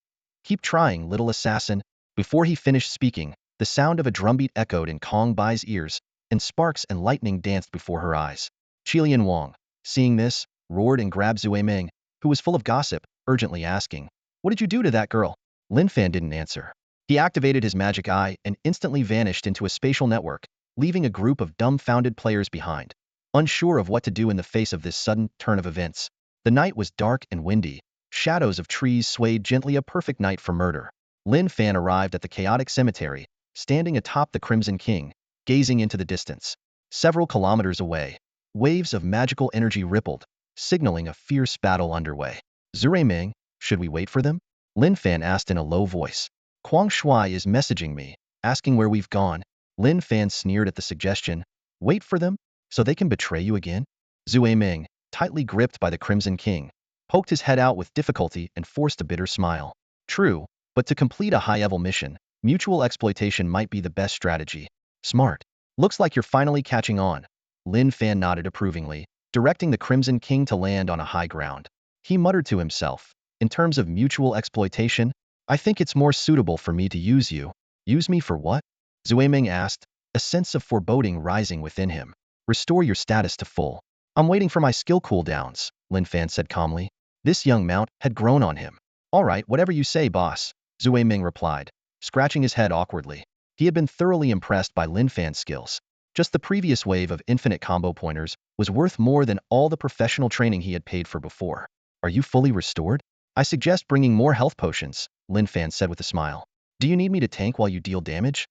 Keep trying, little assassin." Before he finished speaking, the sound of a drumbeat echoed in Kong Bai's ears, and sparks and lightning danced before her eyes. Qilian Wang, seeing this, roared and grabbed Zue Ming, who was full of gossip, urgently asking, "What did you do to that girl?" Lin Fan didn't answer. He activated his magic eye and instantly vanished into a spatial network, leaving a group of dumbfounded players behind, unsure of what to do in the face of this sudden turn of events. The night was dark and windy. Shadows of trees swayed gently, a perfect night for murder. Lin Fan arrived at the chaotic cemetery, standing atop the Crimson King, gazing into the distance. Several kilometers away, waves of magical energy rippled, signaling a fierce battle underway. "Zure Ming, should we wait for them?" Lin Fan asked in a low voice. "Huang Shui is messaging me, asking where we've gone." Lin Fan sneered at the suggestion. "Wait for them? So they can betray you again?" Zue Ming, tightly gripped by the Crimson King, poked his head out with difficulty and forced a bitter smile. "True, but to complete a high-level mission, mutual exploitation might be the best strategy." "Smart. Looks like you're finally catching on." Lin Fan nodded approvingly, directing the Crimson King to land on a high ground. He muttered to himself, "In terms of mutual exploitation, I think it's more suitable for me to use you." "Use me for what?" Zue Ming asked, a sense of foreboding rising within him. "Restore your status to full." "I'm waiting for my skill cooldowns," Lin Fan said calmly. This young mount had grown on him. "All right, whatever you say, boss," Zue Ming replied, scratching his head awkwardly. He had been thoroughly impressed by Lin Fan's skills. Just the previous wave of infinite combo pointers was worth more than all the professional training he had paid for before. "Are you fully restored?" "I suggest bringing more health potions," Lin Fan said with a smile. "Do you need me to tank while you deal damage?"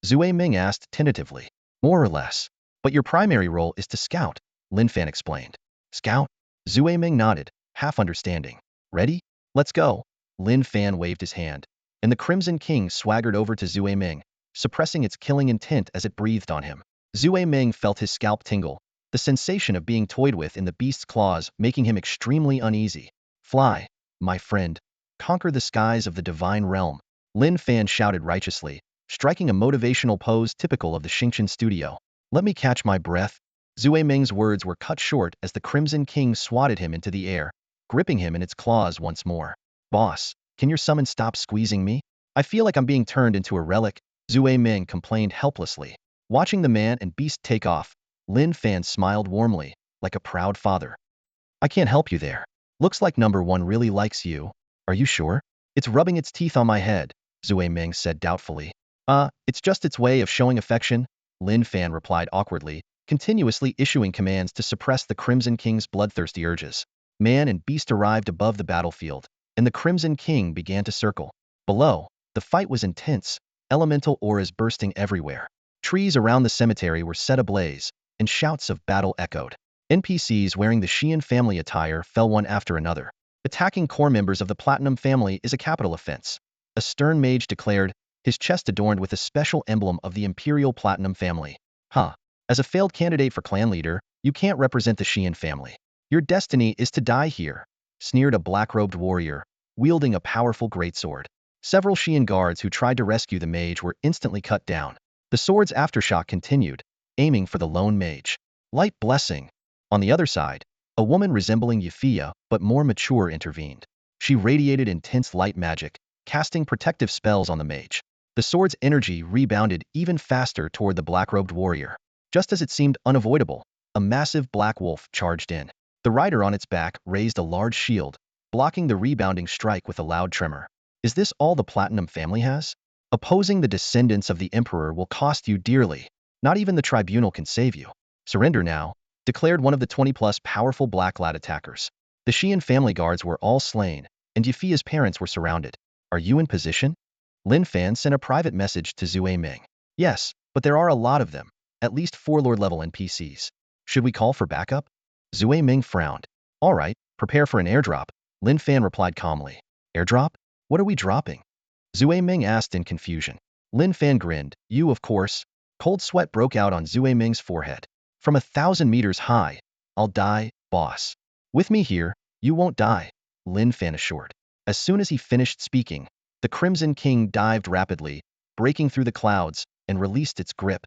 Zue Ming asked tentatively. "More or less. But your primary role is to scout," Lin Fan explained. "Scout?" Zue Ming nodded, half understanding. "Ready? Let's go." Lin Fan waved his hand, and the Crimson King swaggered over to Zue Ming, suppressing its killing intent as it breathed on him. Zue Ming felt his scalp tingle, the sensation of being toyed with in the beast's claws making him extremely uneasy. Fly, my friend. Conquer the skies of the divine realm. Lin Fan shouted righteously, striking a motivational pose typical of the Xingqian studio. Let me catch my breath. Zue Ming's words were cut short as the Crimson King swatted him into the air, gripping him in its claws once more. Boss, can your summon stop squeezing me? I feel like I'm being turned into a relic, Zue Ming complained helplessly. Watching the man and beast take off, Lin Fan smiled warmly, like a proud father. I can't help you there. Looks like number one really likes you. Are you sure? It's rubbing its teeth on my head, Zue Ming said doubtfully. It's just its way of showing affection, Lin Fan replied awkwardly, continuously issuing commands to suppress the Crimson King's bloodthirsty urges. Man and beast arrived above the battlefield, and the Crimson King began to circle. Below, the fight was intense, elemental auras bursting everywhere. Trees around the cemetery were set ablaze, and shouts of battle echoed. NPCs wearing the Xian family attire fell one after another. Attacking core members of the Platinum family is a capital offense, a stern mage declared, his chest adorned with a special emblem of the Imperial Platinum family. As a failed candidate for clan leader, you can't represent the Xian family. Your destiny is to die here, sneered a black-robed warrior, wielding a powerful greatsword. Several Xian guards who tried to rescue the mage were instantly cut down. The sword's aftershock continued, aiming for the lone mage. Light blessing. On the other side, a woman resembling Yafia, but more mature, intervened. She radiated intense light magic, casting protective spells on the mage. The sword's energy rebounded even faster toward the black-robed warrior. Just as it seemed unavoidable, a massive black wolf charged in. The rider on its back raised a large shield, blocking the rebounding strike with a loud tremor. Is this all the Platinum family has? Opposing the descendants of the Emperor will cost you dearly. Not even the tribunal can save you. Surrender now, declared one of the 20-plus powerful black-clad attackers. The Xian family guards were all slain, and Yafia's parents were surrounded. Are you in position? Lin Fan sent a private message to Zue Ming. Yes, but there are a lot of them, at least 4 Lord-level NPCs. Should we call for backup? Zue Ming frowned. All right, prepare for an airdrop, Lin Fan replied calmly. Airdrop? What are we dropping? Zue Ming asked in confusion. Lin Fan grinned. You, of course. Cold sweat broke out on Zue Ming's forehead. From 1,000 meters high. I'll die, boss. With me here, you won't die, Lin Fan assured. As soon as he finished speaking, the Crimson King dived rapidly, breaking through the clouds, and released its grip.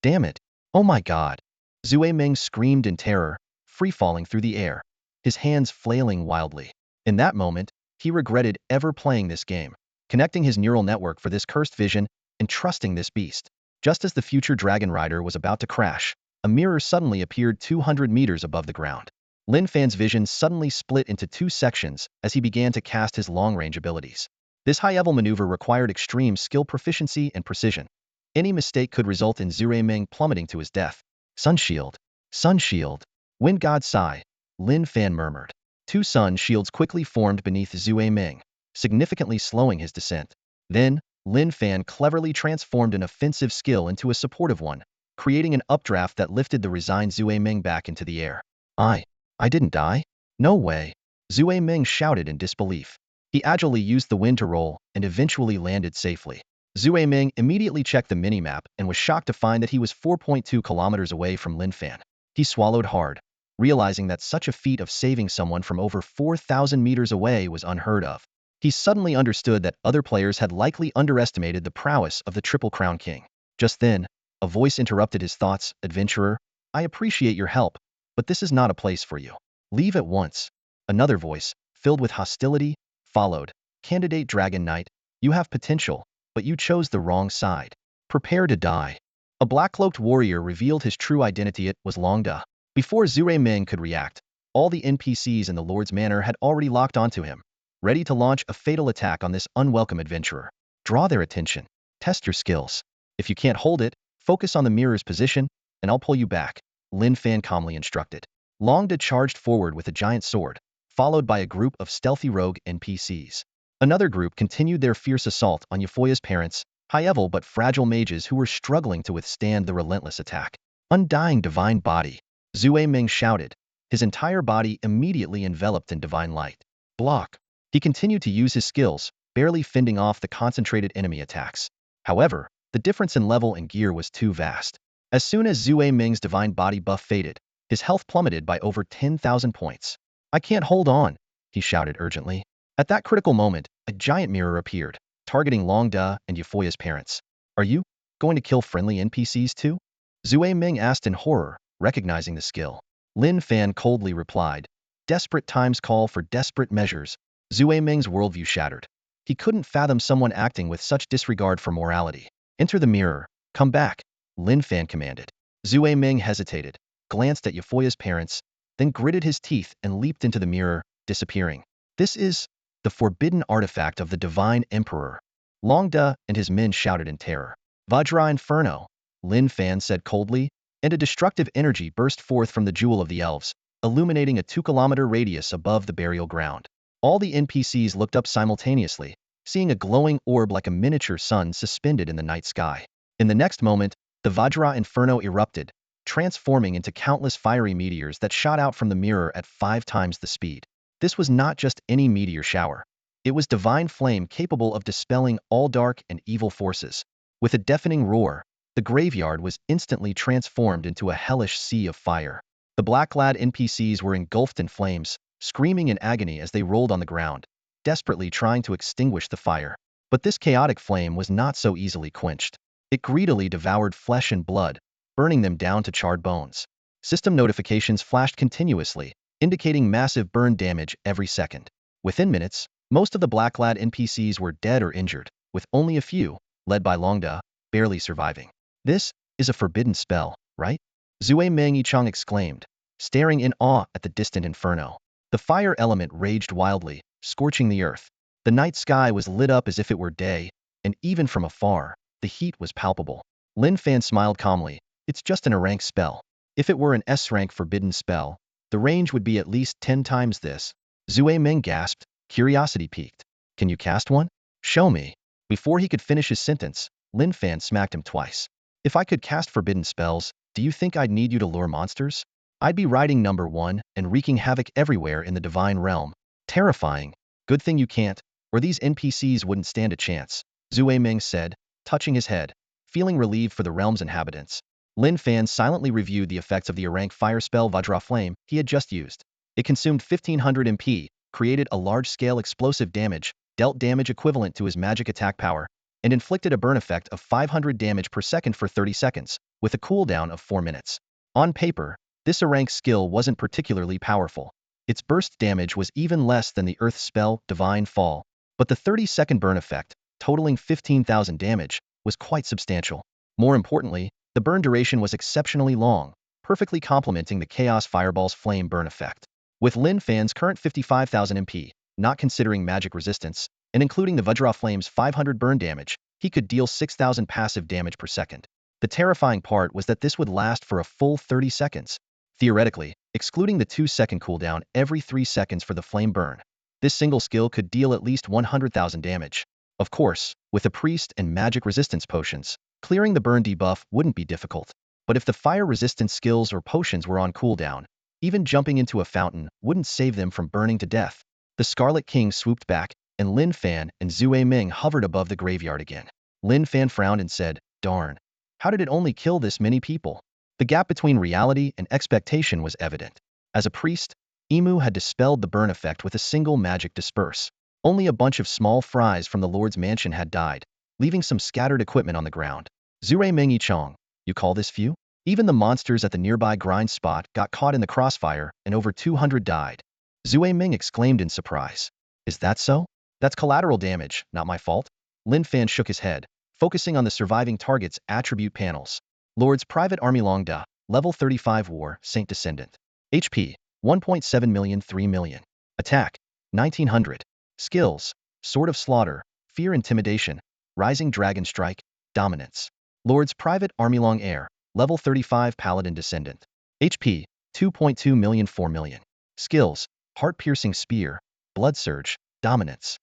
Damn it. Oh my god. Zue Ming screamed in terror, free-falling through the air, his hands flailing wildly. In that moment, he regretted ever playing this game, connecting his neural network for this cursed vision and trusting this beast. Just as the future dragon rider was about to crash, a mirror suddenly appeared 200 meters above the ground. Lin Fan's vision suddenly split into 2 sections as he began to cast his long-range abilities. This high-level maneuver required extreme skill proficiency and precision. Any mistake could result in Zue Ming plummeting to his death. Sun Shield. Sun Shield. Wind God sigh, Lin Fan murmured. 2 sun shields quickly formed beneath Zue Ming, significantly slowing his descent. Then, Lin Fan cleverly transformed an offensive skill into a supportive one, creating an updraft that lifted the resigned Zue Ming back into the air. I didn't die? No way. Zue Ming shouted in disbelief. He agilely used the wind to roll and eventually landed safely. Zue Ming immediately checked the minimap and was shocked to find that he was 4.2 kilometers away from Lin Fan. He swallowed hard, realizing that such a feat of saving someone from over 4,000 meters away was unheard of. He suddenly understood that other players had likely underestimated the prowess of the Triple Crown King. Just then, a voice interrupted his thoughts. Adventurer, I appreciate your help, but this is not a place for you. Leave at once. Another voice, filled with hostility, followed. Candidate Dragon Knight, you have potential, but you chose the wrong side. Prepare to die. A black-cloaked warrior revealed his true identity. It was Longda. Before Zue Ming could react, all the NPCs in the Lord's Manor had already locked onto him, ready to launch a fatal attack on this unwelcome adventurer. Draw their attention. Test your skills. If you can't hold it, focus on the mirror's position, and I'll pull you back, Lin Fan calmly instructed. Longda charged forward with a giant sword, followed by a group of stealthy rogue NPCs. Another group continued their fierce assault on Yafoya's parents, high-level but fragile mages who were struggling to withstand the relentless attack. Undying divine body, Zue Ming shouted, his entire body immediately enveloped in divine light. Block. He continued to use his skills, barely fending off the concentrated enemy attacks. However, the difference in level and gear was too vast. As soon as Zue Ming's divine body buff faded, his health plummeted by over 10,000 points. "I can't hold on," he shouted urgently. At that critical moment, a giant mirror appeared, targeting Long Da and Euphoria's parents. "Are you going to kill friendly NPCs too?" Zue Ming asked in horror, recognizing the skill. Lin Fan coldly replied, "Desperate times call for desperate measures." Zue Ming's worldview shattered. He couldn't fathom someone acting with such disregard for morality. "Enter the mirror. Come back," Lin Fan commanded. Zue Ming hesitated, glanced at Euphoria's parents, then gritted his teeth and leaped into the mirror, disappearing. "This is the forbidden artifact of the Divine Emperor." Long Da and his men shouted in terror. "Vajra Inferno," Lin Fan said coldly, and a destructive energy burst forth from the Jewel of the Elves, illuminating a 2-kilometer radius above the burial ground. All the NPCs looked up simultaneously, seeing a glowing orb like a miniature sun suspended in the night sky. In the next moment, the Vajra Inferno erupted, transforming into countless fiery meteors that shot out from the mirror at 5 times the speed. This was not just any meteor shower. It was divine flame capable of dispelling all dark and evil forces. With a deafening roar, the graveyard was instantly transformed into a hellish sea of fire. The black-clad NPCs were engulfed in flames, screaming in agony as they rolled on the ground, desperately trying to extinguish the fire. But this chaotic flame was not so easily quenched. It greedily devoured flesh and blood, burning them down to charred bones. System notifications flashed continuously, indicating massive burn damage every second. Within minutes, most of the black-clad NPCs were dead or injured, with only a few, led by Longda, barely surviving. "This is a forbidden spell, right?" Zue Meng Yichang exclaimed, staring in awe at the distant inferno. The fire element raged wildly, scorching the earth. The night sky was lit up as if it were day, and even from afar, the heat was palpable. Lin Fan smiled calmly. "It's just an A-rank spell. If it were an S-rank forbidden spell, the range would be at least 10 times this." Zue Meng gasped, curiosity piqued. "Can you cast one? Show me." Before he could finish his sentence, Lin Fan smacked him twice. "If I could cast forbidden spells, do you think I'd need you to lure monsters? I'd be riding number 1 and wreaking havoc everywhere in the divine realm. Terrifying. Good thing you can't, or these NPCs wouldn't stand a chance," Zue Meng said, touching his head, feeling relieved for the realm's inhabitants. Lin Fan silently reviewed the effects of the A-rank fire spell Vajra Flame he had just used. It consumed 1500 MP, created a large-scale explosive damage, dealt damage equivalent to his magic attack power, and inflicted a burn effect of 500 damage per second for 30 seconds, with a cooldown of 4 minutes. On paper, this A-rank skill wasn't particularly powerful. Its burst damage was even less than the Earth spell Divine Fall, but the 30-second burn effect, totaling 15,000 damage, was quite substantial. More importantly, the burn duration was exceptionally long, perfectly complementing the Chaos Fireball's flame burn effect. With Lin Fan's current 55,000 MP, not considering magic resistance, and including the Vajra Flame's 500 burn damage, he could deal 6,000 passive damage per second. The terrifying part was that this would last for a full 30 seconds. Theoretically, excluding the 2-second cooldown every 3 seconds for the flame burn, this single skill could deal at least 100,000 damage. Of course, with a priest and magic resistance potions, clearing the burn debuff wouldn't be difficult. But if the fire resistance skills or potions were on cooldown, even jumping into a fountain wouldn't save them from burning to death. The Scarlet King swooped back, and Lin Fan and Zue Ming hovered above the graveyard again. Lin Fan frowned and said, "Darn. How did it only kill this many people?" The gap between reality and expectation was evident. As a priest, Emu had dispelled the burn effect with a single magic disperse. Only a bunch of small fries from the Lord's mansion had died, leaving some scattered equipment on the ground. Zure Meng Yichang, you call this few? Even the monsters at the nearby grind spot got caught in the crossfire, and over 200 died. Zue Ming exclaimed in surprise. "Is that so? That's collateral damage, not my fault." Lin Fan shook his head, focusing on the surviving target's attribute panels. Lord's Private Army Longda, Level 35 War, Saint Descendant. HP, 1.7 million 3 million. Attack, 1900. Skills, Sword of Slaughter, Fear Intimidation, Rising Dragon Strike, Dominance. Lord's Private Army Long Air, Level 35 Paladin Descendant. HP, 2.2 million 4 million. Skills, Heart-Piercing Spear, Blood Surge, Dominance.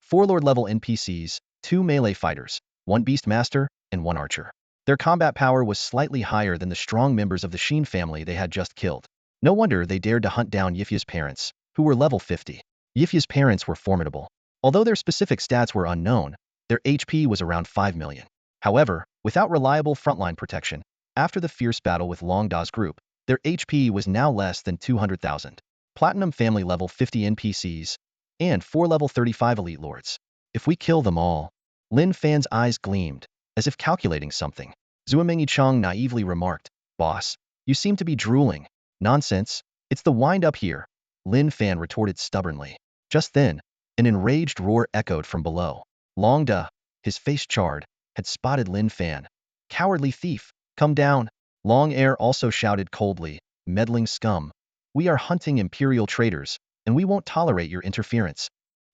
4 Lord-level NPCs, 2 melee fighters, 1 Beast Master, and 1 Archer. Their combat power was slightly higher than the strong members of the Sheen family they had just killed. No wonder they dared to hunt down Yifia's parents, who were level 50. Yifya's parents were formidable. Although their specific stats were unknown, their HP was around 5 million. However, without reliable frontline protection, after the fierce battle with Long Da's group, their HP was now less than 200,000. Platinum family level 50 NPCs, and 4 level 35 elite lords. If we kill them all, Lin Fan's eyes gleamed, as if calculating something. Zhuo Chang naively remarked, "Boss, you seem to be drooling." "Nonsense, it's the wind-up here," Lin Fan retorted stubbornly. Just then, an enraged roar echoed from below. Long Da, his face charred, had spotted Lin Fan. "Cowardly thief, come down!" Long Air also shouted coldly, "Meddling scum. We are hunting imperial traitors, and we won't tolerate your interference."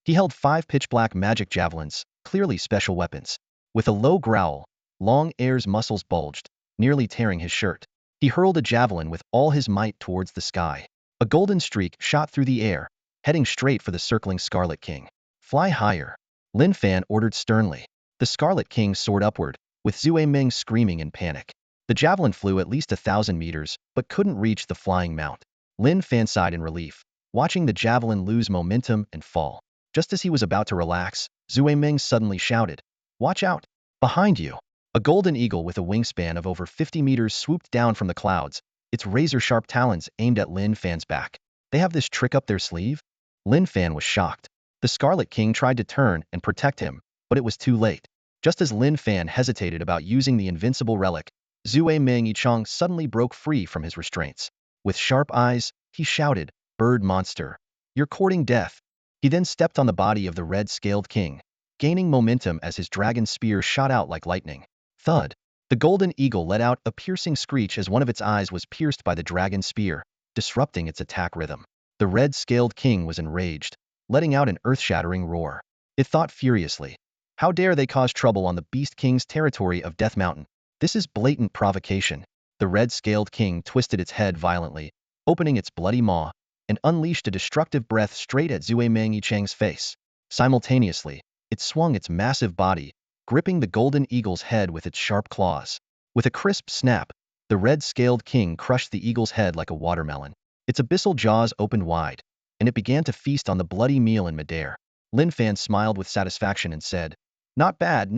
He held 5 pitch-black magic javelins, clearly special weapons. With a low growl, Long Air's muscles bulged, nearly tearing his shirt. He hurled a javelin with all his might towards the sky. A golden streak shot through the air, heading straight for the circling Scarlet King. "Fly higher," Lin Fan ordered sternly. The Scarlet King soared upward, with Zue Ming screaming in panic. The javelin flew at least 1,000 meters, but couldn't reach the flying mount. Lin Fan sighed in relief, watching the javelin lose momentum and fall. Just as he was about to relax, Zue Ming suddenly shouted, "Watch out! Behind you!" A golden eagle with a wingspan of over 50 meters swooped down from the clouds, its razor-sharp talons aimed at Lin Fan's back. "They have this trick up their sleeve?" Lin Fan was shocked. The Scarlet King tried to turn and protect him, but it was too late. Just as Lin Fan hesitated about using the invincible relic, Zue Ming Yichang suddenly broke free from his restraints. With sharp eyes, he shouted, "Bird monster, you're courting death." He then stepped on the body of the red-scaled king, gaining momentum as his dragon spear shot out like lightning. Thud! The golden eagle let out a piercing screech as one of its eyes was pierced by the dragon spear, disrupting its attack rhythm. The red-scaled king was enraged, letting out an earth-shattering roar. It thought furiously, "How dare they cause trouble on the Beast King's territory of Death Mountain? This is blatant provocation." The red-scaled king twisted its head violently, opening its bloody maw, and unleashed a destructive breath straight at Zue Ming Yichang's face. Simultaneously, it swung its massive body, gripping the golden eagle's head with its sharp claws. With a crisp snap, the red-scaled king crushed the eagle's head like a watermelon. Its abyssal jaws opened wide, and it began to feast on the bloody meal in midair. Lin Fan smiled with satisfaction and said, not bad,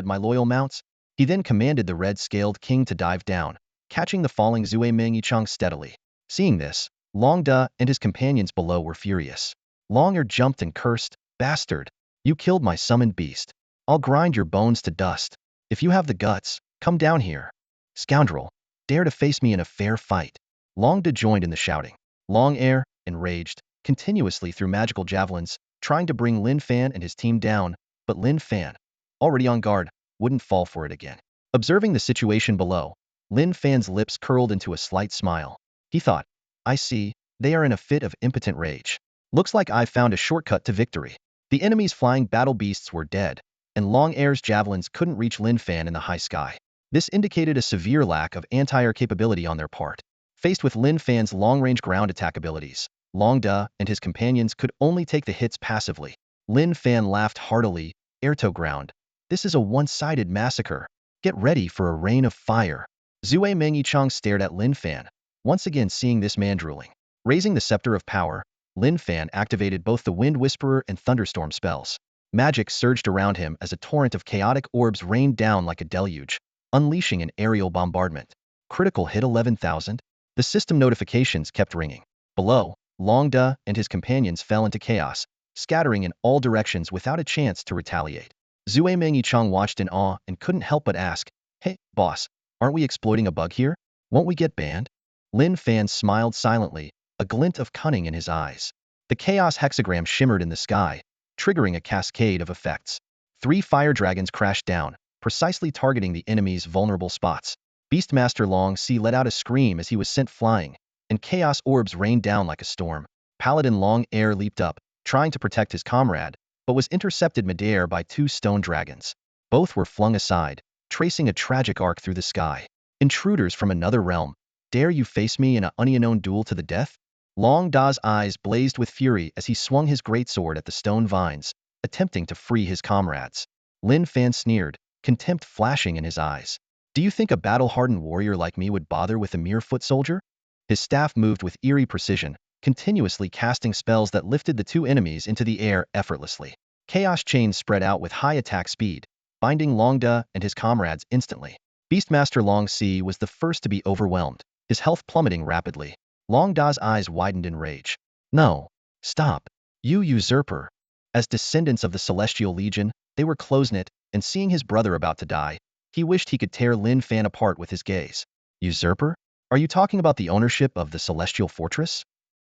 my loyal mounts." He then commanded the red-scaled king to dive down, catching the falling Zue Ming Yichang steadily. Seeing this, Long Da and his companions below were furious. Long Er jumped and cursed, "Bastard! You killed my summoned beast. I'll grind your bones to dust. If you have the guts, come down here. Scoundrel, dare to face me in a fair fight." Long Da joined in the shouting. Long Er, enraged, continuously threw magical javelins, trying to bring Lin Fan and his team down, but Lin Fan, already on guard, wouldn't fall for it again. Observing the situation below, Lin Fan's lips curled into a slight smile. He thought, "I see, they are in a fit of impotent rage. Looks like I've found a shortcut to victory." The enemy's flying battle beasts were dead, and Long Air's javelins couldn't reach Lin Fan in the high sky. This indicated a severe lack of anti-air capability on their part. Faced with Lin Fan's long-range ground attack abilities, Long Da and his companions could only take the hits passively. Lin Fan laughed heartily, "Air to ground. This is a one-sided massacre. Get ready for a rain of fire." Zue Ming Yichang stared at Lin Fan, once again seeing this man drooling. Raising the Scepter of Power, Lin Fan activated both the Wind Whisperer and Thunderstorm spells. Magic surged around him as a torrent of chaotic orbs rained down like a deluge, unleashing an aerial bombardment. Critical hit 11,000? The system notifications kept ringing. Below, Long Da and his companions fell into chaos, scattering in all directions without a chance to retaliate. Zue Ming Yichang watched in awe and couldn't help but ask, "Hey, boss, aren't we exploiting a bug here? Won't we get banned?" Lin Fan smiled silently, a glint of cunning in his eyes. The chaos hexagram shimmered in the sky, triggering a cascade of effects. 3 fire dragons crashed down, precisely targeting the enemy's vulnerable spots. Beastmaster Long Si let out a scream as he was sent flying, and chaos orbs rained down like a storm. Paladin Long Air leaped up, trying to protect his comrade, but was intercepted midair by 2 stone dragons. Both were flung aside, tracing a tragic arc through the sky. "Intruders from another realm, dare you face me in an unknown duel to the death?" Long Da's eyes blazed with fury as he swung his greatsword at the stone vines, attempting to free his comrades. Lin Fan sneered, contempt flashing in his eyes. "Do you think a battle-hardened warrior like me would bother with a mere foot soldier?" His staff moved with eerie precision, continuously casting spells that lifted the two enemies into the air effortlessly. Chaos chains spread out with high attack speed, binding Longda and his comrades instantly. Beastmaster Long Si was the first to be overwhelmed, his health plummeting rapidly. Long Da's eyes widened in rage. No. Stop. You usurper. As descendants of the Celestial Legion, they were close-knit, and seeing his brother about to die, he wished he could tear Lin Fan apart with his gaze. Usurper? Are you talking about the ownership of the Celestial Fortress?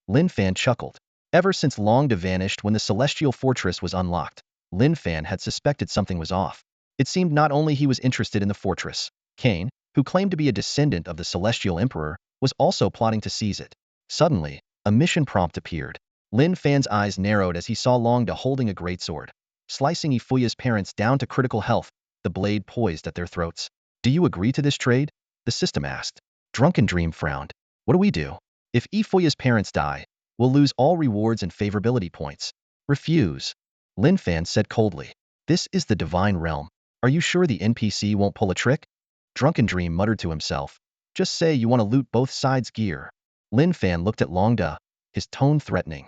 Lin Fan chuckled. Ever since Long Da vanished when the Celestial Fortress was unlocked, Lin Fan had suspected something was off. It seemed not only he was interested in the fortress, Cain, who claimed to be a descendant of the Celestial Emperor, was also plotting to seize it. Suddenly, a mission prompt appeared. Lin Fan's eyes narrowed as he saw Long Da holding a greatsword, slicing Ifuya's parents down to critical health, the blade poised at their throats. Do you agree to this trade? The system asked. Drunken Dream frowned. What do we do? If Ifuya's parents die, we'll lose all rewards and favorability points. Refuse. Lin Fan said coldly. This is the divine realm. Are you sure the NPC won't pull a trick? Drunken Dream muttered to himself. Just say you want to loot both sides' gear. Lin Fan looked at Long Da, his tone threatening.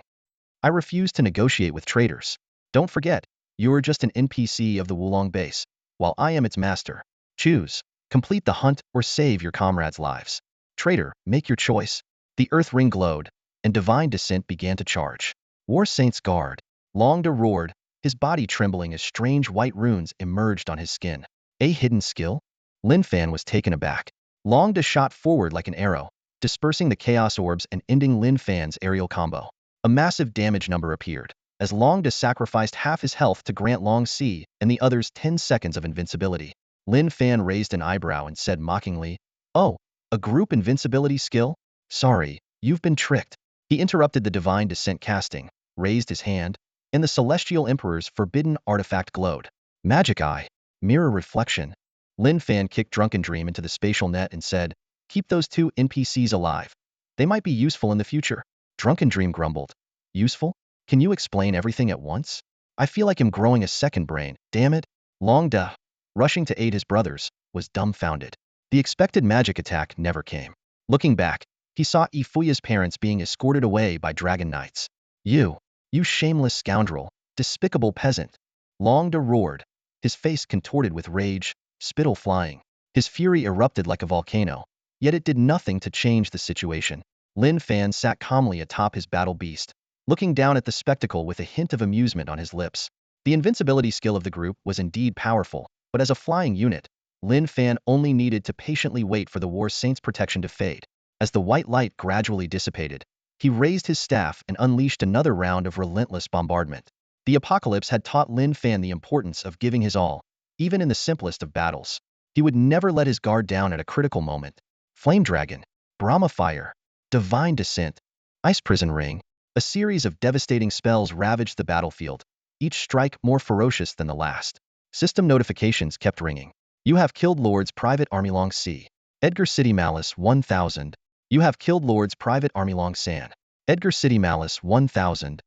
I refuse to negotiate with traitors. Don't forget, you're just an NPC of the Wulong base, while I am its master. Choose. Complete the hunt or save your comrades' lives. Traitor, make your choice. The earth ring glowed, and divine descent began to charge. War Saint's Guard. Long Da roared, his body trembling as strange white runes emerged on his skin. A hidden skill? Lin Fan was taken aback. Long Da shot forward like an arrow, dispersing the chaos orbs and ending Lin Fan's aerial combo. A massive damage number appeared, as Long Da sacrificed half his health to grant Long Si and the others 10 seconds of invincibility. Lin Fan raised an eyebrow and said mockingly, Oh, a group invincibility skill? Sorry, you've been tricked. He interrupted the divine descent casting, raised his hand, and the Celestial Emperor's forbidden artifact glowed. Magic Eye. Mirror Reflection. Lin Fan kicked Drunken Dream into the spatial net and said, Keep those two NPCs alive. They might be useful in the future. Drunken Dream grumbled. Useful? Can you explain everything at once? I feel like I'm growing a second brain, damn it. Long Da, rushing to aid his brothers, was dumbfounded. The expected magic attack never came. Looking back, he saw Ifuya's parents being escorted away by dragon knights. You shameless scoundrel, despicable peasant. Long Da roared, his face contorted with rage, spittle flying. His fury erupted like a volcano, yet it did nothing to change the situation. Lin Fan sat calmly atop his battle beast, looking down at the spectacle with a hint of amusement on his lips. The invincibility skill of the group was indeed powerful, but as a flying unit, Lin Fan only needed to patiently wait for the War Saint's protection to fade. As the white light gradually dissipated, he raised his staff and unleashed another round of relentless bombardment. The apocalypse had taught Lin Fan the importance of giving his all, even in the simplest of battles. He would never let his guard down at a critical moment. Flame Dragon, Brahma Fire, Divine Descent, Ice Prison Ring. A series of devastating spells ravaged the battlefield, each strike more ferocious than the last. System notifications kept ringing. You have killed Lord's Private Army Long Si. Edgar City Malice 1000. You have killed Lord's Private Army Long San. Edgar City Malice 1000.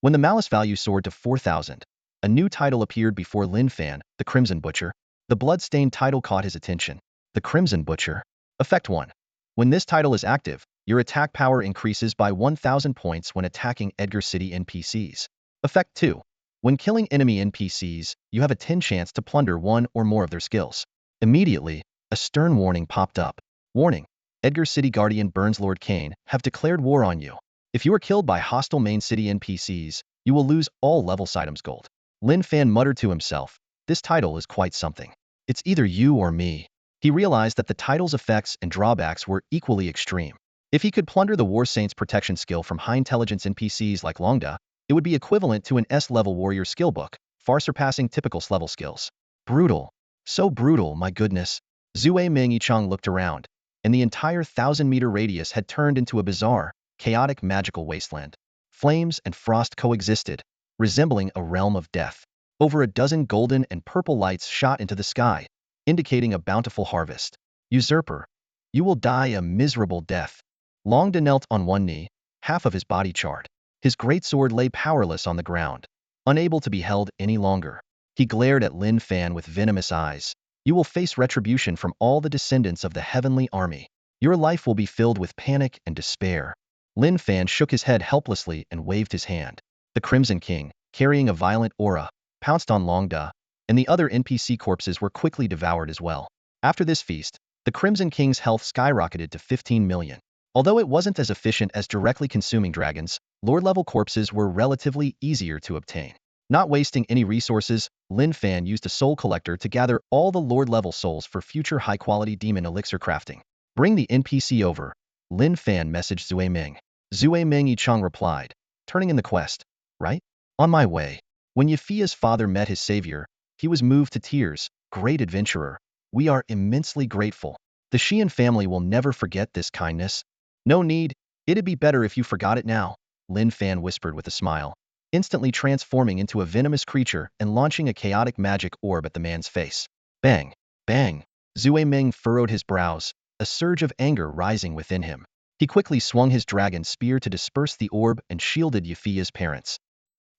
When the malice value soared to 4000, a new title appeared before Lin Fan, the Crimson Butcher. The blood-stained title caught his attention. The Crimson Butcher. Effect 1. When this title is active, your attack power increases by 1000 points when attacking Edgar City NPCs. Effect 2. When killing enemy NPCs, you have a 10 chance to plunder one or more of their skills. Immediately, a stern warning popped up. Warning. Edgar City Guardian Burns Lord Cain have declared war on you. If you are killed by hostile main city NPCs, you will lose all levels items gold. Lin Fan muttered to himself, this title is quite something. It's either you or me. He realized that the title's effects and drawbacks were equally extreme. If he could plunder the War Saint's protection skill from high intelligence NPCs like Longda, it would be equivalent to an S-level warrior skill book, far surpassing typical S-level skills. Brutal. So brutal, my goodness. Zue Ming Yichang looked around, and the entire 1,000-meter radius had turned into a bizarre, chaotic magical wasteland. Flames and frost coexisted, resembling a realm of death. Over a dozen golden and purple lights shot into the sky, indicating a bountiful harvest. Usurper, you will die a miserable death. Longda knelt on one knee, half of his body charred. His greatsword lay powerless on the ground, unable to be held any longer. He glared at Lin Fan with venomous eyes. You will face retribution from all the descendants of the heavenly army. Your life will be filled with panic and despair. Lin Fan shook his head helplessly and waved his hand. The Crimson King, carrying a violent aura, pounced on Long Da, and the other NPC corpses were quickly devoured as well. After this feast, the Crimson King's health skyrocketed to 15 million. Although it wasn't as efficient as directly consuming dragons, Lord-level corpses were relatively easier to obtain. Not wasting any resources, Lin Fan used a soul collector to gather all the Lord-level souls for future high-quality demon elixir crafting. Bring the NPC over, Lin Fan messaged Zui Ming. Zui Ming Yichang replied, turning in the quest, right? On my way. When Yafia's father met his savior, he was moved to tears. Great adventurer. We are immensely grateful. The Xian family will never forget this kindness. No need. It'd be better if you forgot it now, Lin Fan whispered with a smile, instantly transforming into a venomous creature and launching a chaotic magic orb at the man's face. Bang! Bang! Zui Ming furrowed his brows, a surge of anger rising within him. He quickly swung his dragon spear to disperse the orb and shielded Yafia's parents.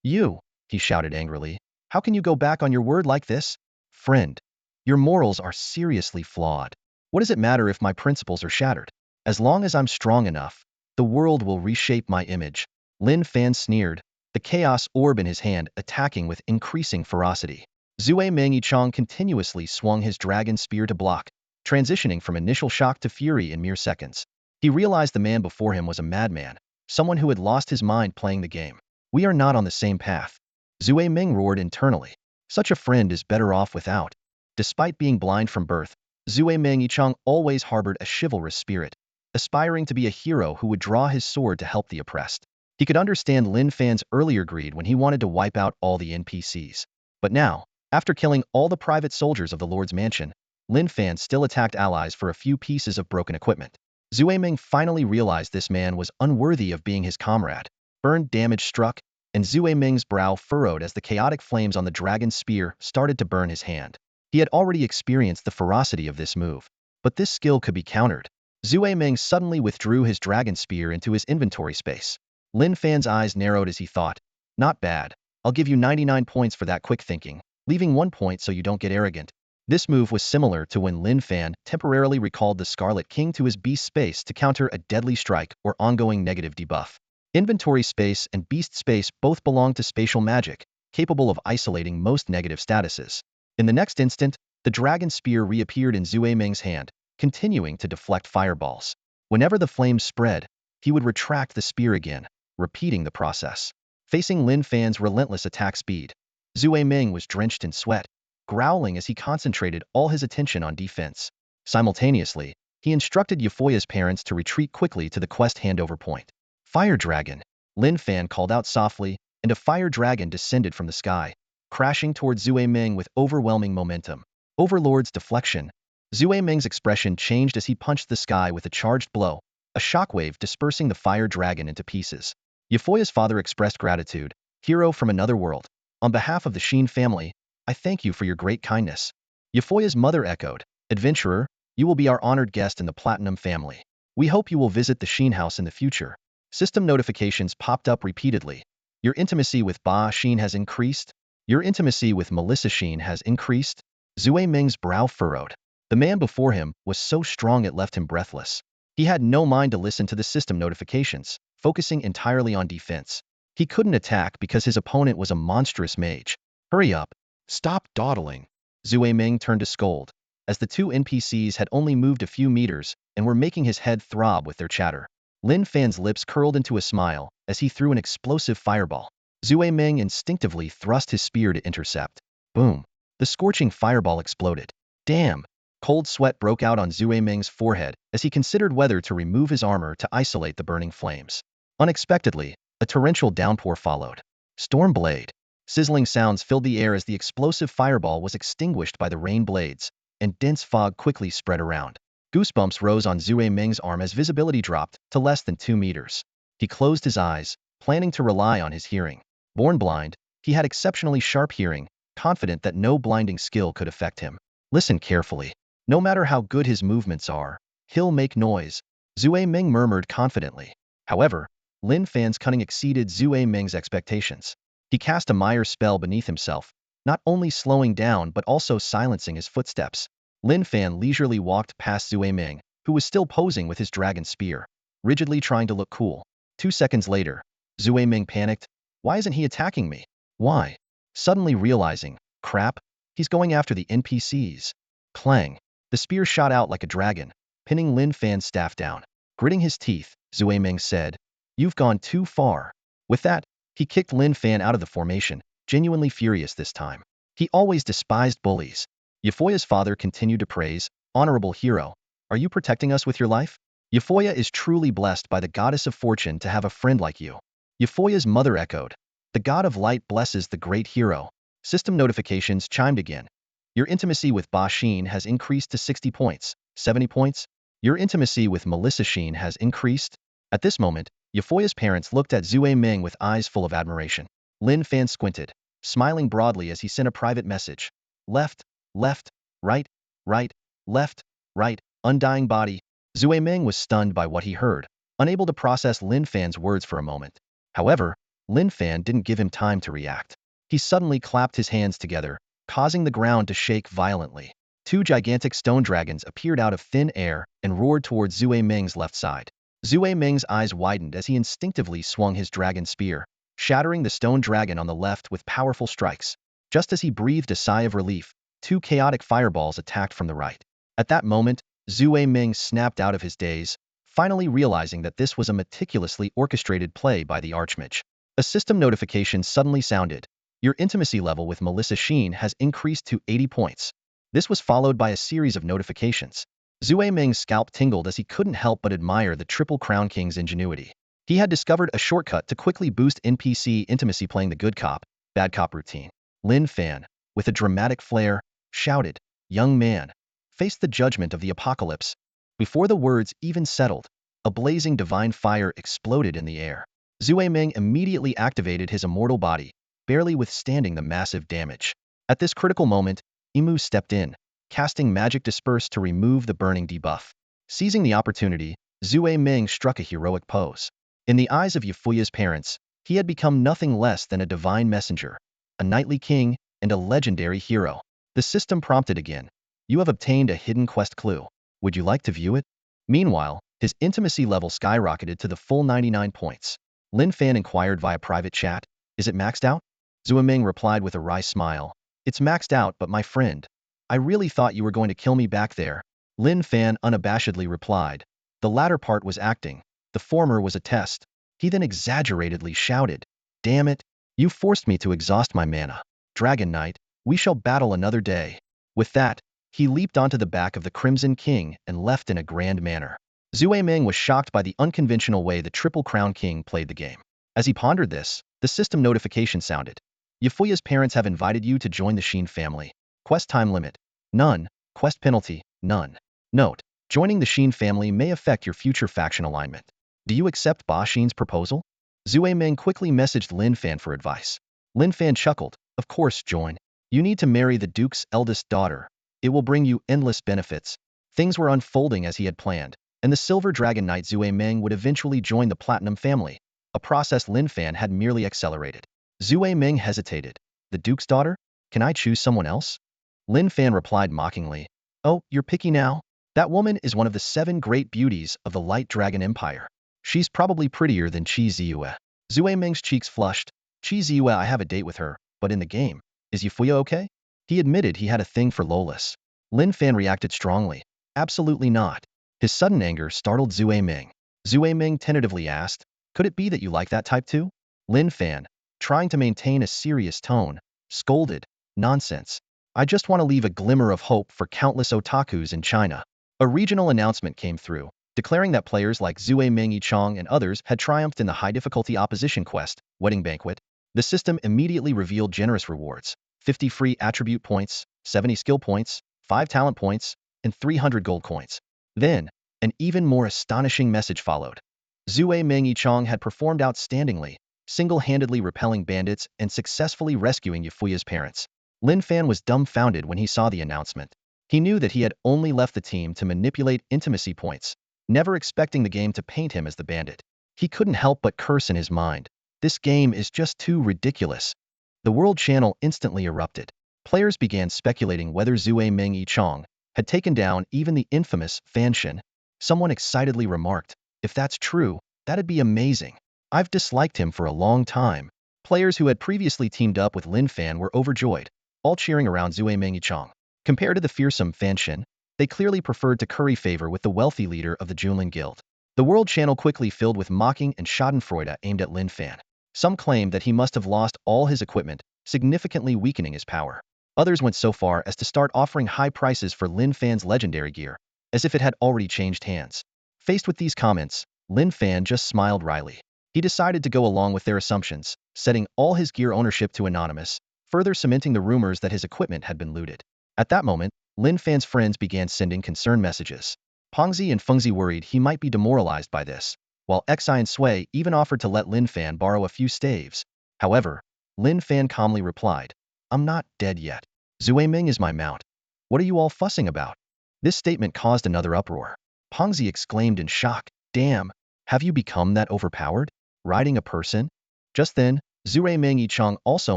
You, he shouted angrily, how can you go back on your word like this? Friend, your morals are seriously flawed. What does it matter if my principles are shattered? As long as I'm strong enough, the world will reshape my image. Lin Fan sneered, the chaos orb in his hand attacking with increasing ferocity. Zui Ming Yichang continuously swung his dragon spear to block, transitioning from initial shock to fury in mere seconds. He realized the man before him was a madman, someone who had lost his mind playing the game. We are not on the same path. Zui Ming roared internally. Such a friend is better off without. Despite being blind from birth, Zui Ming Yichang always harbored a chivalrous spirit, aspiring to be a hero who would draw his sword to help the oppressed. He could understand Lin Fan's earlier greed when he wanted to wipe out all the NPCs. But now, after killing all the private soldiers of the Lord's mansion, Lin Fan still attacked allies for a few pieces of broken equipment. Zui Ming finally realized this man was unworthy of being his comrade. Burned damage struck, and Zui Ming's brow furrowed as the chaotic flames on the dragon's spear started to burn his hand. He had already experienced the ferocity of this move, but this skill could be countered. Zui Ming suddenly withdrew his dragon spear into his inventory space. Lin Fan's eyes narrowed as he thought, not bad. I'll give you 99 points for that quick thinking, leaving 1 point so you don't get arrogant. This move was similar to when Lin Fan temporarily recalled the Scarlet King to his beast space to counter a deadly strike or ongoing negative debuff. Inventory space and beast space both belong to spatial magic, capable of isolating most negative statuses. In the next instant, the dragon spear reappeared in Zui Ming's hand, continuing to deflect fireballs. Whenever the flames spread, he would retract the spear again, repeating the process. Facing Lin Fan's relentless attack speed, Zui Ming was drenched in sweat, growling as he concentrated all his attention on defense. Simultaneously, he instructed Euphoria's parents to retreat quickly to the quest handover point. Fire Dragon! Lin Fan called out softly, and a fire dragon descended from the sky, crashing towards Zui Ming with overwhelming momentum. Overlord's deflection. Zui Ming's expression changed as he punched the sky with a charged blow, a shockwave dispersing the fire dragon into pieces. Euphoria's father expressed gratitude, hero from another world. On behalf of the Sheen family, I thank you for your great kindness. Euphoria's mother echoed, adventurer, you will be our honored guest in the Platinum family. We hope you will visit the Sheen house in the future. System notifications popped up repeatedly. Your intimacy with Ba Sheen has increased. Your intimacy with Melissa Sheen has increased. Zui Ming's brow furrowed. The man before him was so strong it left him breathless. He had no mind to listen to the system notifications, focusing entirely on defense. He couldn't attack because his opponent was a monstrous mage. Hurry up. Stop dawdling. Zui Ming turned to scold, as the two NPCs had only moved a few meters and were making his head throb with their chatter. Lin Fan's lips curled into a smile as he threw an explosive fireball. Zui Ming instinctively thrust his spear to intercept. Boom. The scorching fireball exploded. Damn! Cold sweat broke out on Zui Ming's forehead as he considered whether to remove his armor to isolate the burning flames. Unexpectedly, a torrential downpour followed. Storm blade. Sizzling sounds filled the air as the explosive fireball was extinguished by the rain blades, and dense fog quickly spread around. Goosebumps rose on Zui Ming's arm as visibility dropped to less than 2 meters. He closed his eyes, planning to rely on his hearing. Born blind, he had exceptionally sharp hearing, confident that no blinding skill could affect him. Listen carefully. No matter how good his movements are, he'll make noise, Zui Ming murmured confidently. However, Lin Fan's cunning exceeded Zui Ming's expectations. He cast a mire spell beneath himself, not only slowing down but also silencing his footsteps. Lin Fan leisurely walked past Zui Ming, who was still posing with his dragon spear, rigidly trying to look cool. 2 seconds later, Zue Ming panicked. Why isn't he attacking me? Why? Suddenly realizing, crap, he's going after the NPCs. Clang. The spear shot out like a dragon, pinning Lin Fan's staff down. Gritting his teeth, Zue Ming said, "You've gone too far." With that, he kicked Lin Fan out of the formation, genuinely furious this time. He always despised bullies. Euphoria's father continued to praise, "Honorable hero, are you protecting us with your life? Euphoria is truly blessed by the goddess of fortune to have a friend like you." Euphoria's mother echoed, "The god of light blesses the great hero." System notifications chimed again. Your intimacy with Ba Xin has increased to 60 points, 70 points. Your intimacy with Melissa Xin has increased. At this moment, Euphoia's parents looked at Zue Ming with eyes full of admiration. Lin Fan squinted, smiling broadly as he sent a private message. Left, left, right, right, left, right, undying body. Zue Ming was stunned by what he heard, unable to process Lin Fan's words for a moment. However, Lin Fan didn't give him time to react. He suddenly clapped his hands together, causing the ground to shake violently. Two gigantic stone dragons appeared out of thin air and roared towards Zue Ming's left side. Zue Ming's eyes widened as he instinctively swung his dragon spear, shattering the stone dragon on the left with powerful strikes. Just as he breathed a sigh of relief, two chaotic fireballs attacked from the right. At that moment, Zue Ming snapped out of his daze, finally realizing that this was a meticulously orchestrated play by the Archmage. A system notification suddenly sounded. Your intimacy level with Melissa Xin has increased to 80 points. This was followed by a series of notifications. Zue Ming's scalp tingled as he couldn't help but admire the Triple Crown King's ingenuity. He had discovered a shortcut to quickly boost NPC intimacy playing the good cop, bad cop routine. Lin Fan, with a dramatic flair, shouted, "Young man, face the judgment of the apocalypse." Before the words even settled, a blazing divine fire exploded in the air. Zue Ming immediately activated his immortal body, barely withstanding the massive damage. At this critical moment, Imu stepped in, casting Magic Disperse to remove the burning debuff. Seizing the opportunity, Zue Ming struck a heroic pose. In the eyes of Euphoia's parents, he had become nothing less than a divine messenger, a knightly king, and a legendary hero. The system prompted again. You have obtained a hidden quest clue. Would you like to view it? Meanwhile, his intimacy level skyrocketed to the full 99 points. Lin Fan inquired via private chat, "Is it maxed out?" Zue Ming replied with a wry smile, "It's maxed out, but my friend, I really thought you were going to kill me back there." Lin Fan unabashedly replied, "The latter part was acting. The former was a test." He then exaggeratedly shouted, "Damn it, you forced me to exhaust my mana. Dragon Knight, we shall battle another day." With that, he leaped onto the back of the Crimson King and left in a grand manner. Zue Ming was shocked by the unconventional way the Triple Crown King played the game. As he pondered this, the system notification sounded. Euphoia's parents have invited you to join the Xin family. Quest time limit: none. Quest penalty: none. Note: joining the Xin family may affect your future faction alignment. Do you accept Ba Xin's proposal? Zue Ming quickly messaged Lin Fan for advice. Lin Fan chuckled, "Of course, join. You need to marry the Duke's eldest daughter. It will bring you endless benefits." Things were unfolding as he had planned, and the Silver Dragon Knight Zue Ming would eventually join the Platinum family, a process Lin Fan had merely accelerated. Zue Ming hesitated. "The Duke's daughter? Can I choose someone else?" Lin Fan replied mockingly, "Oh, you're picky now? That woman is one of the 7 great beauties of the Light Dragon Empire. She's probably prettier than Qi Ziyue." Zue Ming's cheeks flushed. "Qi Ziyue, I have a date with her, but in the game, is Euphoria okay?" He admitted he had a thing for Lolis. Lin Fan reacted strongly. "Absolutely not." His sudden anger startled Zue Ming. Zue Ming tentatively asked, "Could it be that you like that type too?" Lin Fan, trying to maintain a serious tone, scolded, "Nonsense. I just want to leave a glimmer of hope for countless otakus in China." A regional announcement came through, declaring that players like Zue Ming Yichong and others had triumphed in the high-difficulty opposition quest, Wedding Banquet. The system immediately revealed generous rewards: 50 free attribute points, 70 skill points, 5 talent points, and 300 gold coins. Then, an even more astonishing message followed. Zue Ming Yichong had performed outstandingly, single-handedly repelling bandits and successfully rescuing Euphoia's parents. Lin Fan was dumbfounded when he saw the announcement. He knew that he had only left the team to manipulate intimacy points, never expecting the game to paint him as the bandit. He couldn't help but curse in his mind. This game is just too ridiculous. The World Channel instantly erupted. Players began speculating whether Zue Ming Yichong had taken down even the infamous Fan Shin. Someone excitedly remarked, "If that's true, that'd be amazing." I've disliked him for a long time. Players who had previously teamed up with Lin Fan were overjoyed, all cheering around Zue Mengichang. Compared to the fearsome Fan Shin, they clearly preferred to curry favor with the wealthy leader of the Junlin Guild. The world channel quickly filled with mocking and schadenfreude aimed at Lin Fan. Some claimed that he must have lost all his equipment, significantly weakening his power. Others went so far as to start offering high prices for Lin Fan's legendary gear, as if it had already changed hands. Faced with these comments, Lin Fan just smiled wryly. He decided to go along with their assumptions, setting all his gear ownership to anonymous, further cementing the rumors that his equipment had been looted. At that moment, Lin Fan's friends began sending concern messages. Pongzi and Fengzi worried he might be demoralized by this, while Xi and Sui even offered to let Lin Fan borrow a few staves. However, Lin Fan calmly replied, "I'm not dead yet. Zue Ming is my mount. What are you all fussing about?" This statement caused another uproar. Pongzi exclaimed in shock, "Damn, have you become that overpowered? Riding a person?" Just then, Zue Ming Yichang also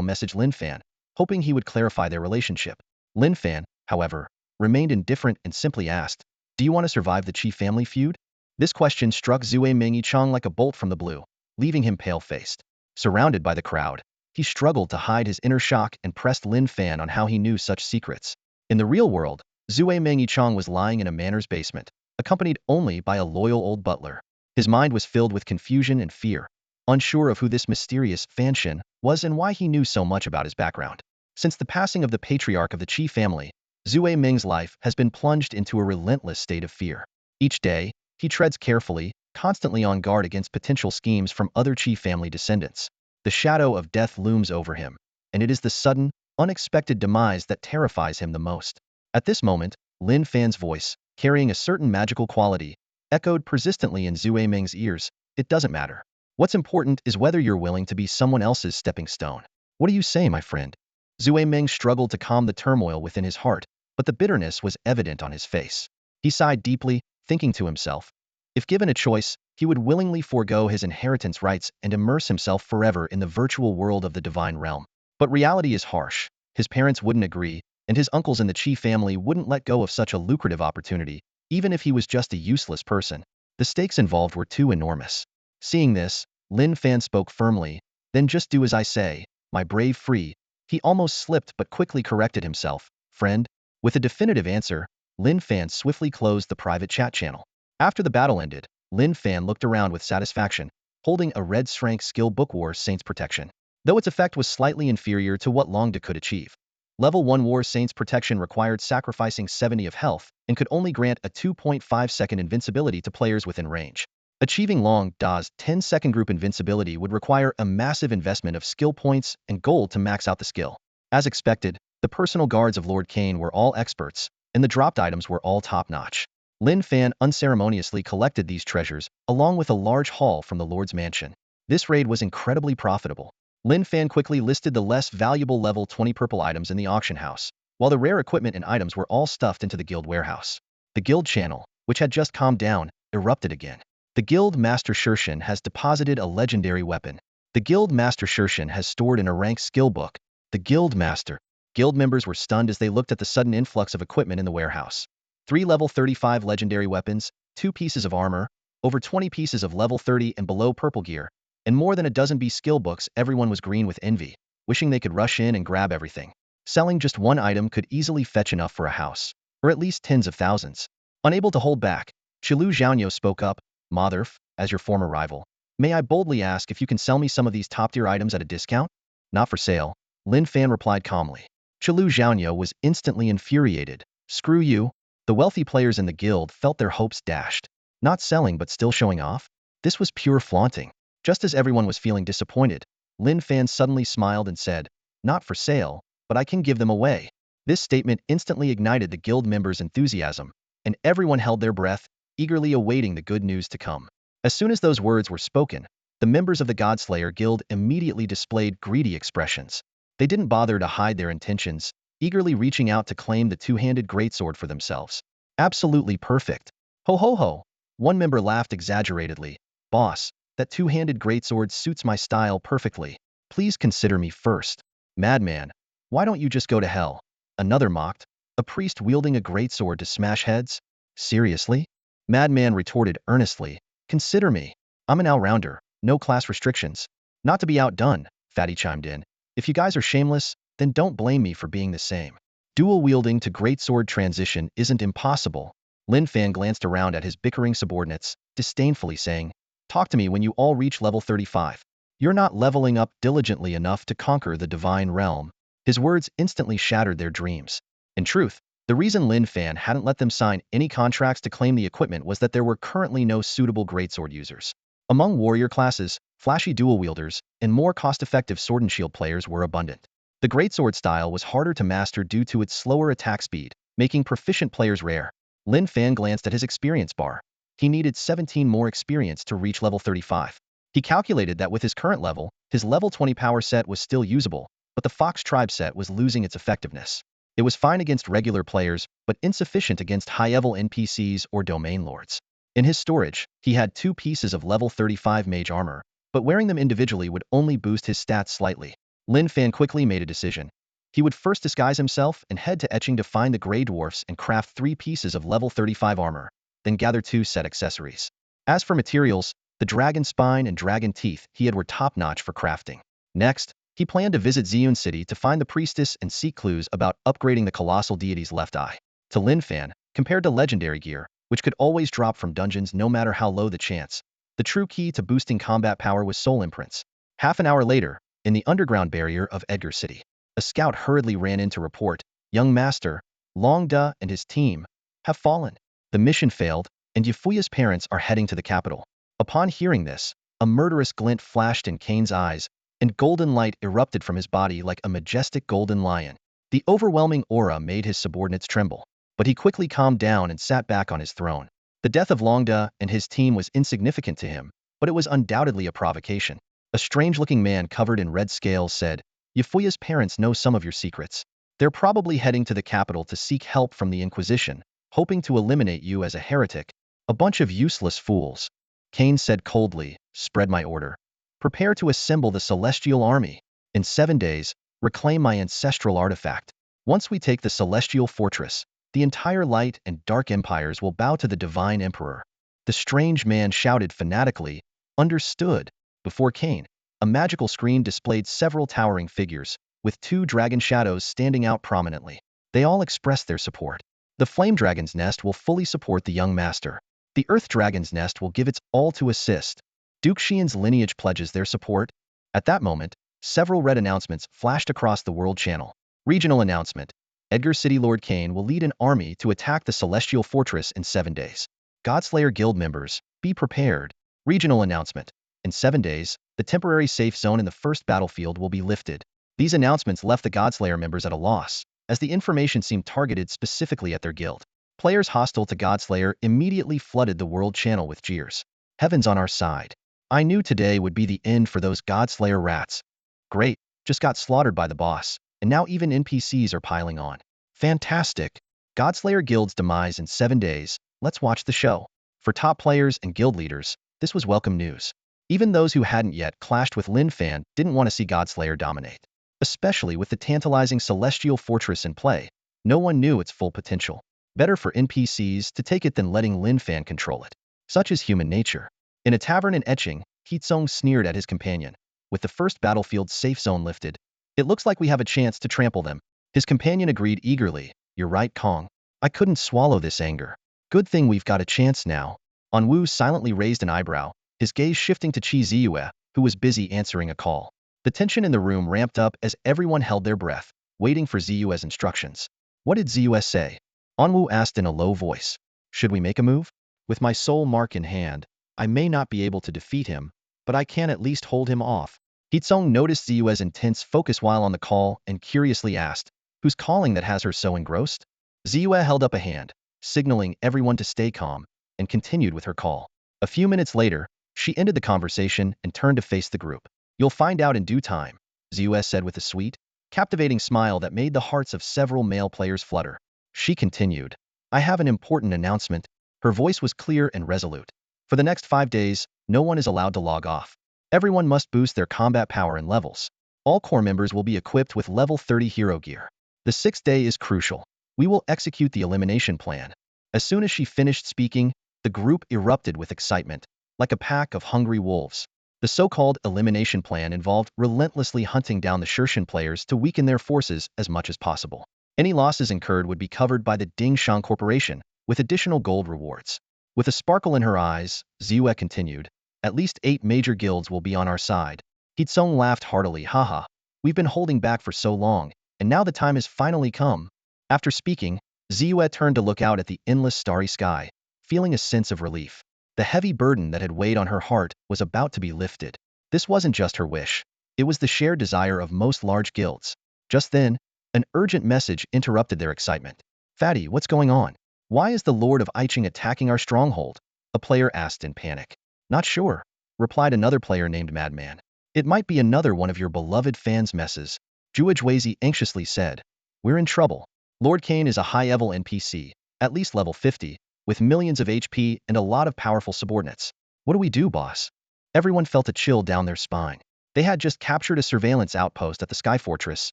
messaged Lin Fan, hoping he would clarify their relationship. Lin Fan, however, remained indifferent and simply asked, "Do you want to survive the Qi family feud?" This question struck Zue Ming Yichang like a bolt from the blue, leaving him pale-faced. Surrounded by the crowd, he struggled to hide his inner shock and pressed Lin Fan on how he knew such secrets. In the real world, Zue Ming Yichang was lying in a manor's basement, accompanied only by a loyal old butler. His mind was filled with confusion and fear, unsure of who this mysterious Fan Shin was and why he knew so much about his background. Since the passing of the patriarch of the Qi family, Zue Ming's life has been plunged into a relentless state of fear. Each day, he treads carefully, constantly on guard against potential schemes from other Qi family descendants. The shadow of death looms over him, and it is the sudden, unexpected demise that terrifies him the most. At this moment, Lin Fan's voice, carrying a certain magical quality, echoed persistently in Zue Ming's ears. "It doesn't matter. What's important is whether you're willing to be someone else's stepping stone." "What do you say, my friend?" Zue Ming struggled to calm the turmoil within his heart, but the bitterness was evident on his face. He sighed deeply, thinking to himself, if given a choice, he would willingly forego his inheritance rights and immerse himself forever in the virtual world of the divine realm. But reality is harsh. His parents wouldn't agree, and his uncles in the Qi family wouldn't let go of such a lucrative opportunity, even if he was just a useless person. The stakes involved were too enormous. Seeing this, Lin Fan spoke firmly, "Then just do as I say, my brave free." He almost slipped but quickly corrected himself. "Friend?" With a definitive answer, Lin Fan swiftly closed the private chat channel. After the battle ended, Lin Fan looked around with satisfaction, holding a red strength skill Book War Saint's Protection. Though its effect was slightly inferior to what Longda could achieve. Level 1 War Saint's Protection required sacrificing 70 of health and could only grant a 2.5-second invincibility to players within range. Achieving Long Da's 10-second group invincibility would require a massive investment of skill points and gold to max out the skill. As expected, the personal guards of Lord Cain were all experts, and the dropped items were all top-notch. Lin Fan unceremoniously collected these treasures, along with a large haul from the Lord's mansion. This raid was incredibly profitable. Lin Fan quickly listed the less valuable level 20 purple items in the auction house, while the rare equipment and items were all stuffed into the guild warehouse. The guild channel, which had just calmed down, erupted again. The Guild Master Shershin has deposited a legendary weapon. The Guild Master Shershin has stored in a ranked skill book. The Guild Master. Guild members were stunned as they looked at the sudden influx of equipment in the warehouse. 3 level 35 legendary weapons, 2 pieces of armor, over 20 pieces of level 30 and below purple gear, and more than a dozen B skill books. Everyone was green with envy, wishing they could rush in and grab everything. Selling just one item could easily fetch enough for a house, or at least tens of thousands. Unable to hold back, Chilu Zhaonyo spoke up, "Motherf, as your former rival, may I boldly ask if you can sell me some of these top-tier items at a discount?" "Not for sale," Lin Fan replied calmly. Chilu Zhaonyo was instantly infuriated. "Screw you." The wealthy players in the guild felt their hopes dashed. Not selling but still showing off? This was pure flaunting. Just as everyone was feeling disappointed, Lin Fan suddenly smiled and said, "Not for sale, but I can give them away." This statement instantly ignited the guild members' enthusiasm, and everyone held their breath, eagerly awaiting the good news to come. As soon as those words were spoken, the members of the Godslayer Guild immediately displayed greedy expressions. They didn't bother to hide their intentions, eagerly reaching out to claim the two-handed greatsword for themselves. "Absolutely perfect. Ho ho ho." One member laughed exaggeratedly. "Boss, that two-handed greatsword suits my style perfectly. Please consider me first." "Madman, why don't you just go to hell?" Another mocked. "A priest wielding a greatsword to smash heads? Seriously?" Madman retorted earnestly, "Consider me. I'm an all-rounder. no class restrictions. Not to be outdone, Fatty chimed in. If you guys are shameless, then don't blame me for being the same. Dual wielding to greatsword transition isn't impossible. Lin Fan glanced around at his bickering subordinates, disdainfully saying, talk to me when you all reach level 35. You're not leveling up diligently enough to conquer the divine realm. His words instantly shattered their dreams. In truth, the reason Lin Fan hadn't let them sign any contracts to claim the equipment was that there were currently no suitable greatsword users. Among warrior classes, flashy dual wielders, and more cost-effective sword and shield players were abundant. The greatsword style was harder to master due to its slower attack speed, making proficient players rare. Lin Fan glanced at his experience bar. He needed 17 more experience to reach level 35. He calculated that with his current level, his level 20 power set was still usable, but the Fox Tribe set was losing its effectiveness. It was fine against regular players, but insufficient against high-level NPCs or domain lords. In his storage, he had 2 pieces of level 35 mage armor, but wearing them individually would only boost his stats slightly. Lin Fan quickly made a decision. He would first disguise himself and head to Etching to find the Grey Dwarfs and craft 3 pieces of level 35 armor, then gather 2 set accessories. As for materials, the dragon spine and dragon teeth he had were top-notch for crafting. Next, he planned to visit Ziyun City to find the priestess and seek clues about upgrading the colossal deity's left eye. To Lin Fan, compared to legendary gear, which could always drop from dungeons no matter how low the chance, the true key to boosting combat power was soul imprints. Half an hour later, in the underground barrier of Edgar City, a scout hurriedly ran in to report, young master, Long Da and his team have fallen. The mission failed, and Yufuya's parents are heading to the capital. Upon hearing this, a murderous glint flashed in Cain's eyes, and golden light erupted from his body like a majestic golden lion. The overwhelming aura made his subordinates tremble, but he quickly calmed down and sat back on his throne. The death of Longda and his team was insignificant to him, but it was undoubtedly a provocation. A strange-looking man covered in red scales said, Yufuya's parents know some of your secrets. They're probably heading to the capital to seek help from the Inquisition, hoping to eliminate you as a heretic. A bunch of useless fools. Cain said coldly, spread my order. Prepare to assemble the celestial army. In 7 days, reclaim my ancestral artifact. Once we take the celestial fortress, the entire light and dark empires will bow to the divine emperor. The strange man shouted fanatically, understood. Before Cain, a magical screen displayed several towering figures, with 2 dragon shadows standing out prominently. They all expressed their support. The flame dragon's nest will fully support the young master. The earth dragon's nest will give its all to assist. Duke Xian's lineage pledges their support. At that moment, several red announcements flashed across the world channel. Regional announcement. Edgar City Lord Cain will lead an army to attack the Celestial Fortress in 7 days. Godslayer Guild members, be prepared. Regional announcement. In 7 days, the temporary safe zone in the first battlefield will be lifted. These announcements left the Godslayer members at a loss, as the information seemed targeted specifically at their guild. Players hostile to Godslayer immediately flooded the world channel with jeers. Heaven's on our side. I knew today would be the end for those Godslayer rats. Great, just got slaughtered by the boss, and now even NPCs are piling on. Fantastic. Godslayer Guild's demise in 7 days, let's watch the show. For top players and guild leaders, this was welcome news. Even those who hadn't yet clashed with Lin Fan didn't want to see Godslayer dominate. Especially with the tantalizing Celestial Fortress in play, no one knew its full potential. Better for NPCs to take it than letting Lin Fan control it. Such is human nature. In a tavern in Etching, Heatsong sneered at his companion. With the first battlefield safe zone lifted, it looks like we have a chance to trample them. His companion agreed eagerly. You're right, Kong. I couldn't swallow this anger. Good thing we've got a chance now. Anwu silently raised an eyebrow, his gaze shifting to Chi Ziyue, who was busy answering a call. The tension in the room ramped up as everyone held their breath, waiting for Ziyue's instructions. What did Ziyue say? Anwu asked in a low voice. Should we make a move? With my soul mark in hand, I may not be able to defeat him, but I can at least hold him off. Heatsong noticed Ziyue's intense focus while on the call and curiously asked, who's calling that has her so engrossed? Ziyue held up a hand, signaling everyone to stay calm, and continued with her call. A few minutes later, she ended the conversation and turned to face the group. You'll find out in due time, Ziyue said with a sweet, captivating smile that made the hearts of several male players flutter. She continued, I have an important announcement. Her voice was clear and resolute. For the next 5 days, no one is allowed to log off. Everyone must boost their combat power and levels. All core members will be equipped with level 30 hero gear. The 6th day is crucial. We will execute the elimination plan. As soon as she finished speaking, the group erupted with excitement, like a pack of hungry wolves. The so-called elimination plan involved relentlessly hunting down the Shirshan players to weaken their forces as much as possible. Any losses incurred would be covered by the Dingshan Corporation, with additional gold rewards. With a sparkle in her eyes, Ziyue continued, "At least 8 major guilds will be on our side." Hitsong laughed heartily, "Haha, we've been holding back for so long, and now the time has finally come." After speaking, Ziyue turned to look out at the endless starry sky, feeling a sense of relief. The heavy burden that had weighed on her heart was about to be lifted. This wasn't just her wish. It was the shared desire of most large guilds. Just then, an urgent message interrupted their excitement. "Fatty, what's going on? Why is the Lord of Iching attacking our stronghold?" a player asked in panic. "Not sure," replied another player named Madman. "It might be another one of your beloved fans' messes," Juajwazi anxiously said. "We're in trouble. Lord Cain is a high-level NPC, at least level 50, with millions of HP and a lot of powerful subordinates. What do we do, boss?" Everyone felt a chill down their spine. They had just captured a surveillance outpost at the Sky Fortress,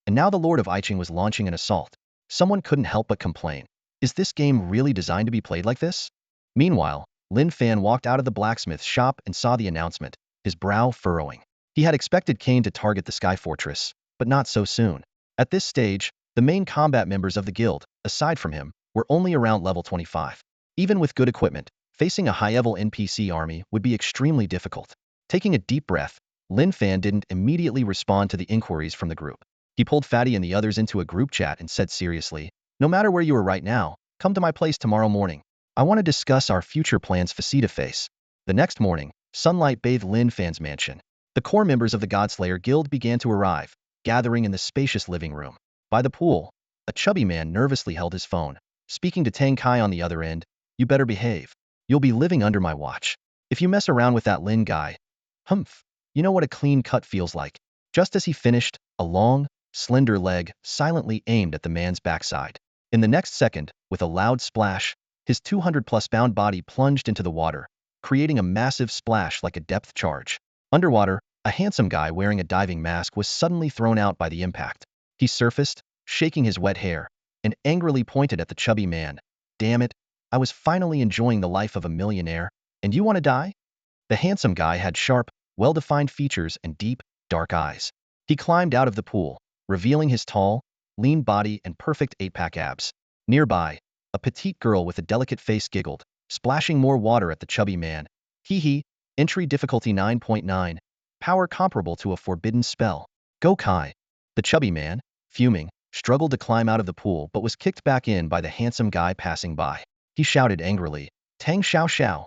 and now the Lord of Iching was launching an assault. Someone couldn't help but complain. Is this game really designed to be played like this? Meanwhile, Lin Fan walked out of the blacksmith shop and saw the announcement, his brow furrowing. He had expected Cain to target the Sky Fortress, but not so soon. At this stage, the main combat members of the guild, aside from him, were only around level 25. Even with good equipment, facing a high-level NPC army would be extremely difficult. Taking a deep breath, Lin Fan didn't immediately respond to the inquiries from the group. He pulled Fatty and the others into a group chat and said seriously, "No matter where you are right now, come to my place tomorrow morning. I want to discuss our future plans face-to-face." The next morning, sunlight bathed Lin Fan's mansion. The core members of the Godslayer Guild began to arrive, gathering in the spacious living room. By the pool, a chubby man nervously held his phone, speaking to Tang Kai on the other end. "You better behave. You'll be living under my watch. If you mess around with that Lin guy, humph, you know what a clean cut feels like." Just as he finished, a long, slender leg silently aimed at the man's backside. In the next second, with a loud splash, his 200-plus pound body plunged into the water, creating a massive splash like a depth charge. Underwater, a handsome guy wearing a diving mask was suddenly thrown out by the impact. He surfaced, shaking his wet hair, and angrily pointed at the chubby man. "Damn it, I was finally enjoying the life of a millionaire, and you want to die?" The handsome guy had sharp, well-defined features and deep, dark eyes. He climbed out of the pool, revealing his tall, lean body and perfect 8-pack abs. Nearby, a petite girl with a delicate face giggled, splashing more water at the chubby man. "Hee hee, entry difficulty 9.9, power comparable to a forbidden spell. Go Kai." The chubby man, fuming, struggled to climb out of the pool but was kicked back in by the handsome guy passing by. He shouted angrily, "Tang Xiao Xiao,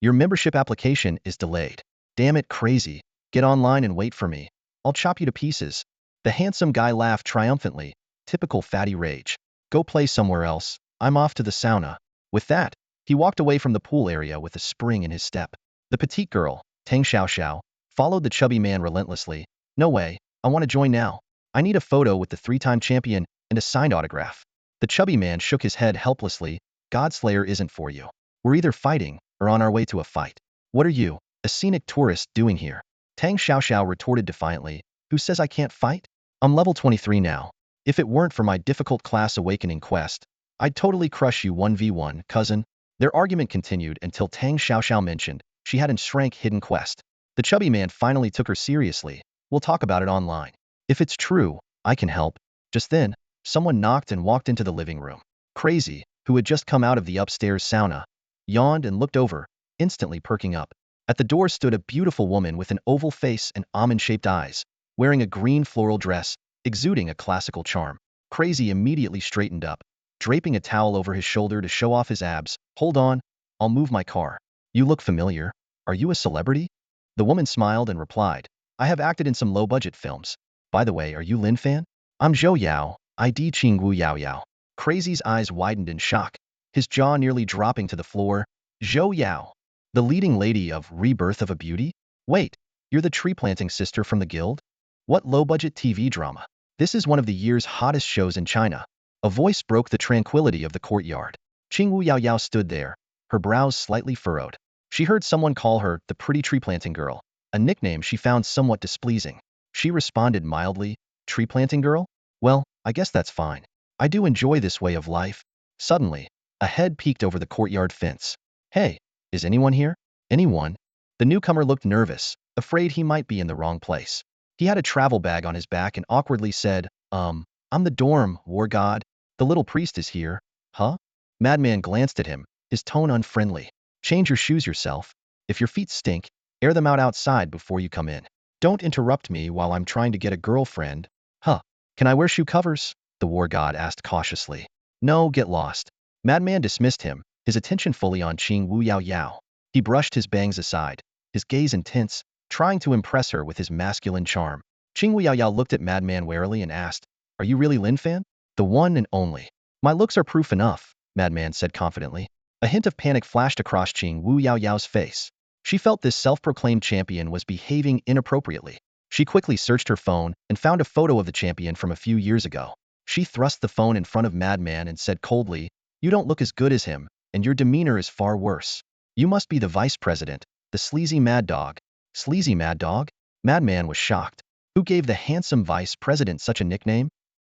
your membership application is delayed. Damn it, crazy. Get online and wait for me. I'll chop you to pieces." The handsome guy laughed triumphantly, typical fatty rage. "Go play somewhere else. I'm off to the sauna." With that, he walked away from the pool area with a spring in his step. The petite girl, Tang Xiao Xiao, followed the chubby man relentlessly. "No way, I want to join now. I need a photo with the 3-time champion and a signed autograph." The chubby man shook his head helplessly. "Godslayer isn't for you. We're either fighting or on our way to a fight. What are you, a scenic tourist, doing here?" Tang Xiaoxiao retorted defiantly. "Who says I can't fight? I'm level 23 now. If it weren't for my difficult class awakening quest, I'd totally crush you 1v1, cousin." Their argument continued until Tang Xiaoxiao mentioned she had a rank hidden quest. The chubby man finally took her seriously. "We'll talk about it online. If it's true, I can help." Just then, someone knocked and walked into the living room. Crazy, who had just come out of the upstairs sauna, yawned and looked over, instantly perking up. At the door stood a beautiful woman with an oval face and almond-shaped eyes, wearing a green floral dress, exuding a classical charm. Crazy immediately straightened up, draping a towel over his shoulder to show off his abs. "Hold on, I'll move my car. You look familiar. Are you a celebrity?" The woman smiled and replied, "I have acted in some low-budget films. By the way, are you Lin Fan?" "I'm Zhou Yao, ID Qingwu Yao Yao." Crazy's eyes widened in shock, his jaw nearly dropping to the floor. "Zhou Yao, the leading lady of Rebirth of a Beauty? Wait, you're the tree-planting sister from the guild? What low-budget TV drama? This is one of the year's hottest shows in China." A voice broke the tranquility of the courtyard. Qingwu Yao Yao stood there, her brows slightly furrowed. She heard someone call her the pretty tree-planting girl, a nickname she found somewhat displeasing. She responded mildly, "Tree-planting girl? Well, I guess that's fine. I do enjoy this way of life." Suddenly, a head peeked over the courtyard fence. "Hey, is anyone here? Anyone?" The newcomer looked nervous, afraid he might be in the wrong place. He had a travel bag on his back and awkwardly said, I'm the dorm, war god. The little priest is here. Huh? Madman glanced at him, his tone unfriendly. Change your shoes yourself. If your feet stink, air them out outside before you come in. Don't interrupt me while I'm trying to get a girlfriend. Huh. Can I wear shoe covers? The war god asked cautiously. No, get lost. Madman dismissed him, his attention fully on Qing Wu Yao Yao. He brushed his bangs aside, his gaze intense, trying to impress her with his masculine charm. Qing Wu Yao Yao looked at Madman warily and asked, Are you really Lin Fan? The one and only. My looks are proof enough, Madman said confidently. A hint of panic flashed across Qing Wu Yao Yao's face. She felt this self-proclaimed champion was behaving inappropriately. She quickly searched her phone and found a photo of the champion from a few years ago. She thrust the phone in front of Madman and said coldly, You don't look as good as him, and your demeanor is far worse. You must be the vice president, the sleazy mad dog. Sleazy mad dog? Madman was shocked. Who gave the handsome vice president such a nickname?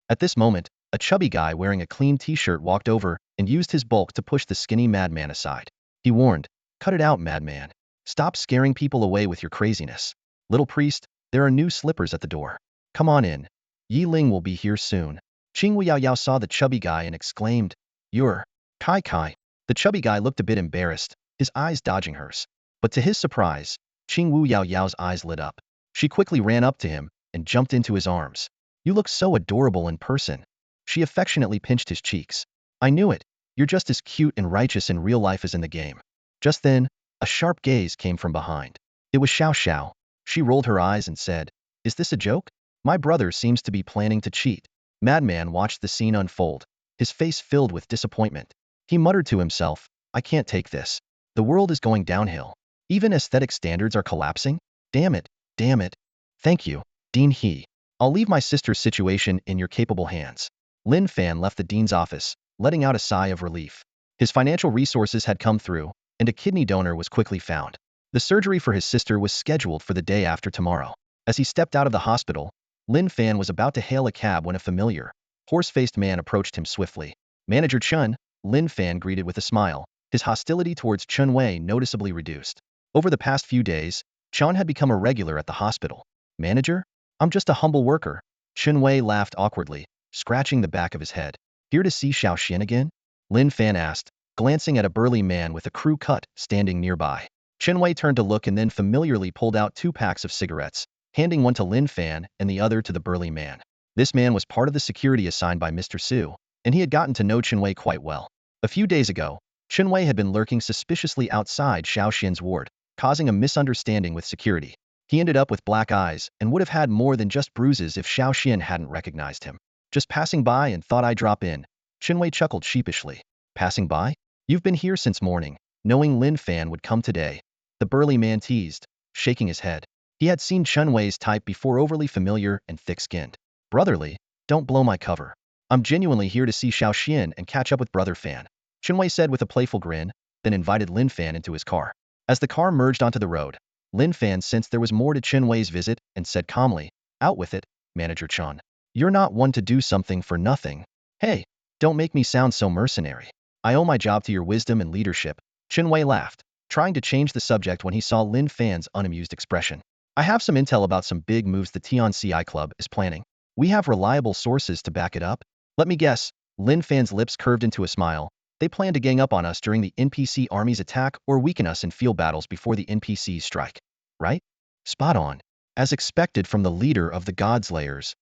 At this moment, a chubby guy wearing a clean t-shirt walked over and used his bulk to push the skinny madman aside. He warned, Cut it out, madman. Stop scaring people away with your craziness. Little priest, there are new slippers at the door. Come on in. Yi Ling will be here soon. Qing Wu Yao Yao saw the chubby guy and exclaimed, You're Kai Kai. The chubby guy looked a bit embarrassed, his eyes dodging hers. But to his surprise, Qing Wu Yao Yao's eyes lit up. She quickly ran up to him and jumped into his arms. You look so adorable in person. She affectionately pinched his cheeks. I knew it. You're just as cute and righteous in real life as in the game. Just then, a sharp gaze came from behind. It was Xiao Xiao. She rolled her eyes and said, Is this a joke? My brother seems to be planning to cheat. Madman watched the scene unfold, his face filled with disappointment. He muttered to himself, I can't take this. The world is going downhill. Even aesthetic standards are collapsing? Damn it, damn it. Thank you, Dean He. I'll leave my sister's situation in your capable hands. Lin Fan left the dean's office, letting out a sigh of relief. His financial resources had come through, and a kidney donor was quickly found. The surgery for his sister was scheduled for the day after tomorrow. As he stepped out of the hospital, Lin Fan was about to hail a cab when a familiar, horse-faced man approached him swiftly. Manager Chun, Lin Fan greeted with a smile, his hostility towards Chun Wei noticeably reduced. Over the past few days, Chun had become a regular at the hospital. Manager? I'm just a humble worker. Chun Wei laughed awkwardly, scratching the back of his head. Here to see Xiao Xian again? Lin Fan asked, glancing at a burly man with a crew cut standing nearby. Chun Wei turned to look and then familiarly pulled out 2 packs of cigarettes, handing one to Lin Fan and the other to the burly man. This man was part of the security assigned by Mr. Su, and he had gotten to know Chun Wei quite well. A few days ago, Chun Wei had been lurking suspiciously outside Xiao Xian's ward, causing a misunderstanding with security. He ended up with black eyes and would have had more than just bruises if Xiao Xian hadn't recognized him. Just passing by and thought I'd drop in. Chun Wei chuckled sheepishly. Passing by? You've been here since morning, knowing Lin Fan would come today. The burly man teased, shaking his head. He had seen Chun Wei's type before, overly familiar and thick-skinned. Brotherly, don't blow my cover. I'm genuinely here to see Xiao Xian and catch up with Brother Fan. Chun Wei said with a playful grin, then invited Lin Fan into his car. As the car merged onto the road, Lin Fan sensed there was more to Chun Wei's visit and said calmly, Out with it, Manager Chun. You're not one to do something for nothing. Hey, don't make me sound so mercenary. I owe my job to your wisdom and leadership. Chun Wei laughed, trying to change the subject when he saw Lin Fan's unamused expression. I have some intel about some big moves the TNCI Club is planning. We have reliable sources to back it up. Let me guess. Lin Fan's lips curved into a smile. They plan to gang up on us during the NPC army's attack or weaken us in field battles before the NPCs strike. Right? Spot on. As expected from the leader of the Godslayers.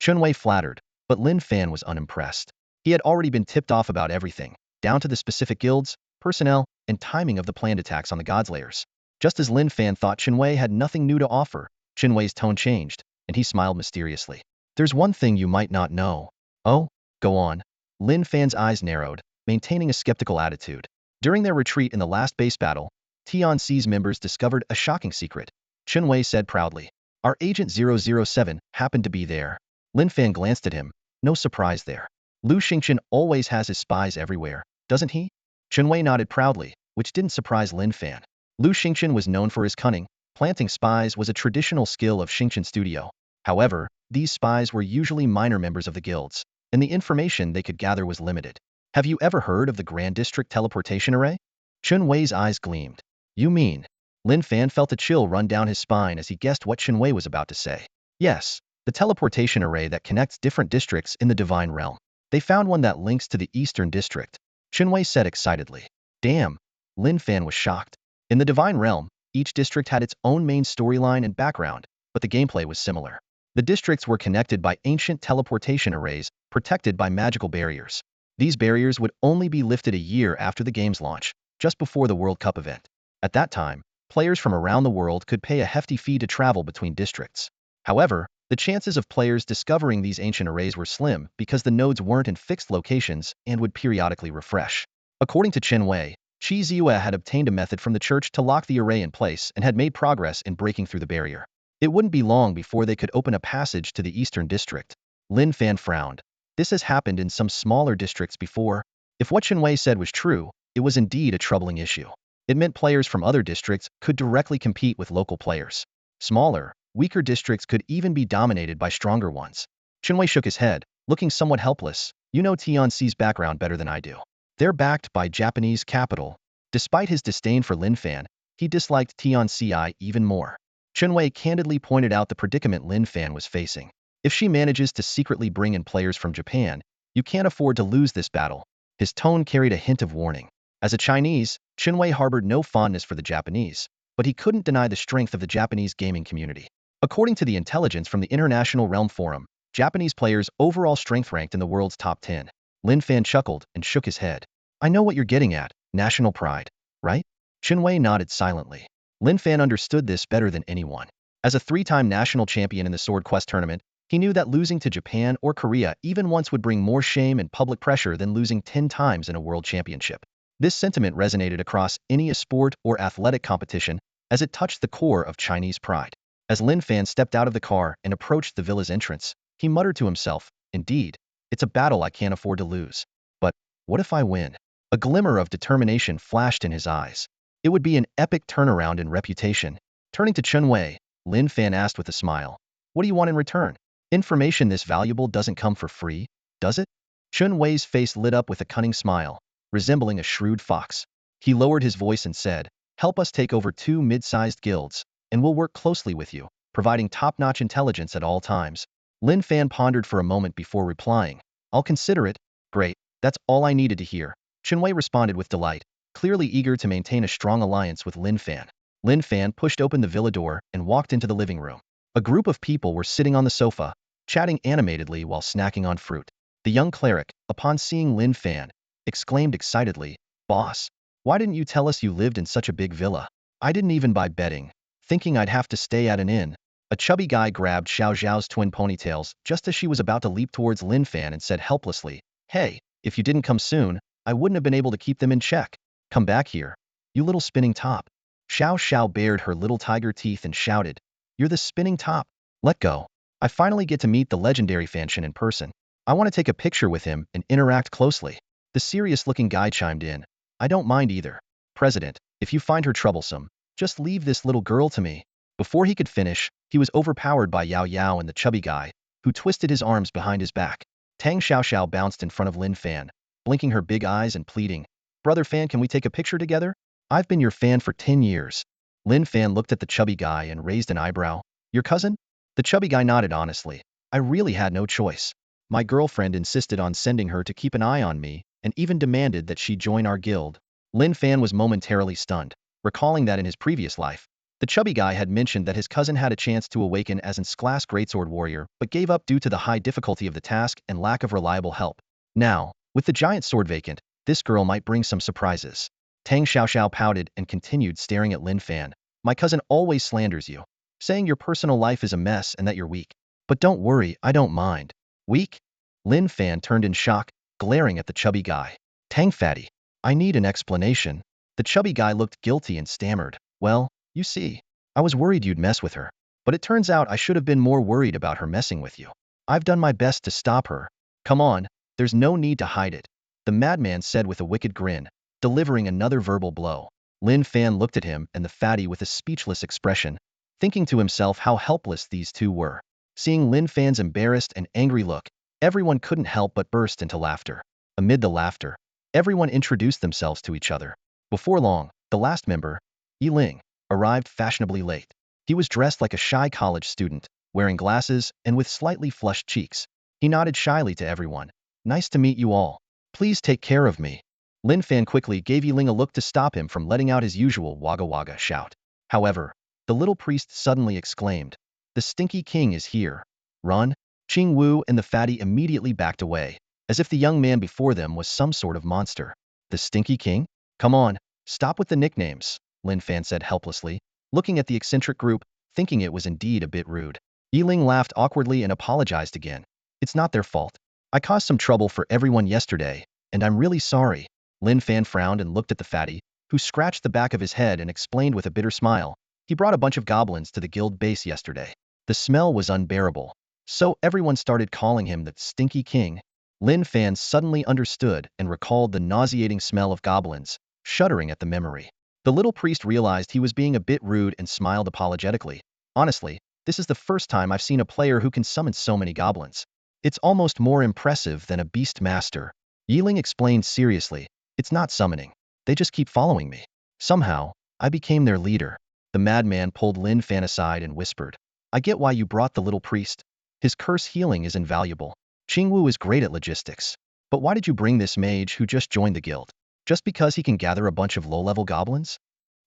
Chun Wei flattered, but Lin Fan was unimpressed. He had already been tipped off about everything, down to the specific guilds, personnel, and timing of the planned attacks on the Godslayers. Just as Lin Fan thought Chun Wei had nothing new to offer, Chun Wei's tone changed, and he smiled mysteriously. There's one thing you might not know. Oh? Go on. Lin Fan's eyes narrowed, maintaining a skeptical attitude. During their retreat in the last base battle, TNC's members discovered a shocking secret. Chun Wei said proudly. Our Agent 007 happened to be there. Lin Fan glanced at him. No surprise there. Lu Xingqian always has his spies everywhere, doesn't he? Chun Wei nodded proudly, which didn't surprise Lin Fan. Lu Xingqian was known for his cunning. Planting spies was a traditional skill of Xingqian Studio. However, these spies were usually minor members of the guilds, and the information they could gather was limited. Have you ever heard of the Grand District Teleportation Array? Chun Wei's eyes gleamed. You mean Lin Fan felt a chill run down his spine as he guessed what Chen Wei was about to say. Yes, the teleportation array that connects different districts in the Divine Realm. They found one that links to the Eastern District, Chen Wei said excitedly. Damn, Lin Fan was shocked. In the Divine Realm, each district had its own main storyline and background, but the gameplay was similar. The districts were connected by ancient teleportation arrays, protected by magical barriers. These barriers would only be lifted a year after the game's launch, just before the World Cup event. At that time, players from around the world could pay a hefty fee to travel between districts. However, the chances of players discovering these ancient arrays were slim because the nodes weren't in fixed locations and would periodically refresh. According to Chen Wei, Qi Ziyue had obtained a method from the church to lock the array in place and had made progress in breaking through the barrier. It wouldn't be long before they could open a passage to the Eastern District. Lin Fan frowned. This has happened in some smaller districts before. If what Chen Wei said was true, it was indeed a troubling issue. It meant players from other districts could directly compete with local players. Smaller, weaker districts could even be dominated by stronger ones. Chen Wei shook his head, looking somewhat helpless. You know Tianxi's background better than I do. They're backed by Japanese capital. Despite his disdain for Lin Fan, he disliked Tianxi even more. Chen Wei candidly pointed out the predicament Lin Fan was facing. If she manages to secretly bring in players from Japan, you can't afford to lose this battle. His tone carried a hint of warning. As a Chinese, Chen Wei harbored no fondness for the Japanese, but he couldn't deny the strength of the Japanese gaming community. According to the intelligence from the International Realm Forum, Japanese players' overall strength ranked in the world's top 10. Lin Fan chuckled and shook his head. I know what you're getting at, national pride, right? Chen Wei nodded silently. Lin Fan understood this better than anyone. As a three-time national champion in the Sword Quest tournament, he knew that losing to Japan or Korea even once would bring more shame and public pressure than losing 10 times in a world championship. This sentiment resonated across any sport or athletic competition as it touched the core of Chinese pride. As Lin Fan stepped out of the car and approached the villa's entrance, he muttered to himself, indeed, it's a battle I can't afford to lose. But what if I win? A glimmer of determination flashed in his eyes. It would be an epic turnaround in reputation. Turning to Chen Wei, Lin Fan asked with a smile, what do you want in return? Information this valuable doesn't come for free, does it? Chen Wei's face lit up with a cunning smile, resembling a shrewd fox. He lowered his voice and said, help us take over 2 mid-sized guilds, and we'll work closely with you, providing top-notch intelligence at all times. Lin Fan pondered for a moment before replying, I'll consider it. Great, that's all I needed to hear. Chen Wei responded with delight, clearly eager to maintain a strong alliance with Lin Fan. Lin Fan pushed open the villa door and walked into the living room. A group of people were sitting on the sofa, chatting animatedly while snacking on fruit. The young cleric, upon seeing Lin Fan, exclaimed excitedly, Boss, why didn't you tell us you lived in such a big villa? I didn't even buy bedding, thinking I'd have to stay at an inn. A chubby guy grabbed Xiao Zhao's twin ponytails just as she was about to leap towards Lin Fan and said helplessly, Hey, if you didn't come soon, I wouldn't have been able to keep them in check. Come back here, you little spinning top. Xiao Xiao bared her little tiger teeth and shouted, You're the spinning top. Let go. I finally get to meet the legendary Fan Shen in person. I want to take a picture with him and interact closely. The serious-looking guy chimed in. I don't mind either. President, if you find her troublesome, just leave this little girl to me. Before he could finish, he was overpowered by Yao Yao and the chubby guy, who twisted his arms behind his back. Tang Xiaoxiao bounced in front of Lin Fan, blinking her big eyes and pleading, Brother Fan, can we take a picture together? I've been your fan for 10 years. Lin Fan looked at the chubby guy and raised an eyebrow. Your cousin? The chubby guy nodded honestly. I really had no choice. My girlfriend insisted on sending her to keep an eye on me, and even demanded that she join our guild. Lin Fan was momentarily stunned, recalling that in his previous life, the chubby guy had mentioned that his cousin had a chance to awaken as an class greatsword warrior, but gave up due to the high difficulty of the task and lack of reliable help. Now, with the giant sword vacant, this girl might bring some surprises. Tang Xiaoxiao pouted and continued staring at Lin Fan. My cousin always slanders you, saying your personal life is a mess and that you're weak. But don't worry, I don't mind. Weak? Lin Fan turned in shock, glaring at the chubby guy. Tang Fatty, I need an explanation. The chubby guy looked guilty and stammered. Well, you see, I was worried you'd mess with her. But it turns out I should have been more worried about her messing with you. I've done my best to stop her. Come on, there's no need to hide it. The madman said with a wicked grin, delivering another verbal blow. Lin Fan looked at him and the fatty with a speechless expression, thinking to himself how helpless these two were. Seeing Lin Fan's embarrassed and angry look, everyone couldn't help but burst into laughter. Amid the laughter, everyone introduced themselves to each other. Before long, the last member, Yi Ling, arrived fashionably late. He was dressed like a shy college student, wearing glasses and with slightly flushed cheeks. He nodded shyly to everyone. Nice to meet you all. Please take care of me. Lin Fan quickly gave Yiling a look to stop him from letting out his usual wagga wagga shout. However, the little priest suddenly exclaimed, "The stinky king is here. Run!" Qing Wu and the fatty immediately backed away, as if the young man before them was some sort of monster. The stinky king? Come on, stop with the nicknames, Lin Fan said helplessly, looking at the eccentric group, thinking it was indeed a bit rude. Yiling laughed awkwardly and apologized again. It's not their fault. I caused some trouble for everyone yesterday, and I'm really sorry. Lin Fan frowned and looked at the fatty, who scratched the back of his head and explained with a bitter smile. He brought a bunch of goblins to the guild base yesterday. The smell was unbearable, so everyone started calling him the Stinky King. Lin Fan suddenly understood and recalled the nauseating smell of goblins, shuddering at the memory. The little priest realized he was being a bit rude and smiled apologetically. Honestly, this is the first time I've seen a player who can summon so many goblins. It's almost more impressive than a beast master. Yiling explained seriously, it's not summoning. They just keep following me. Somehow, I became their leader. The madman pulled Lin Fan aside and whispered, I get why you brought the little priest. His curse healing is invaluable. Qingwu is great at logistics. But why did you bring this mage who just joined the guild? Just because he can gather a bunch of low-level goblins?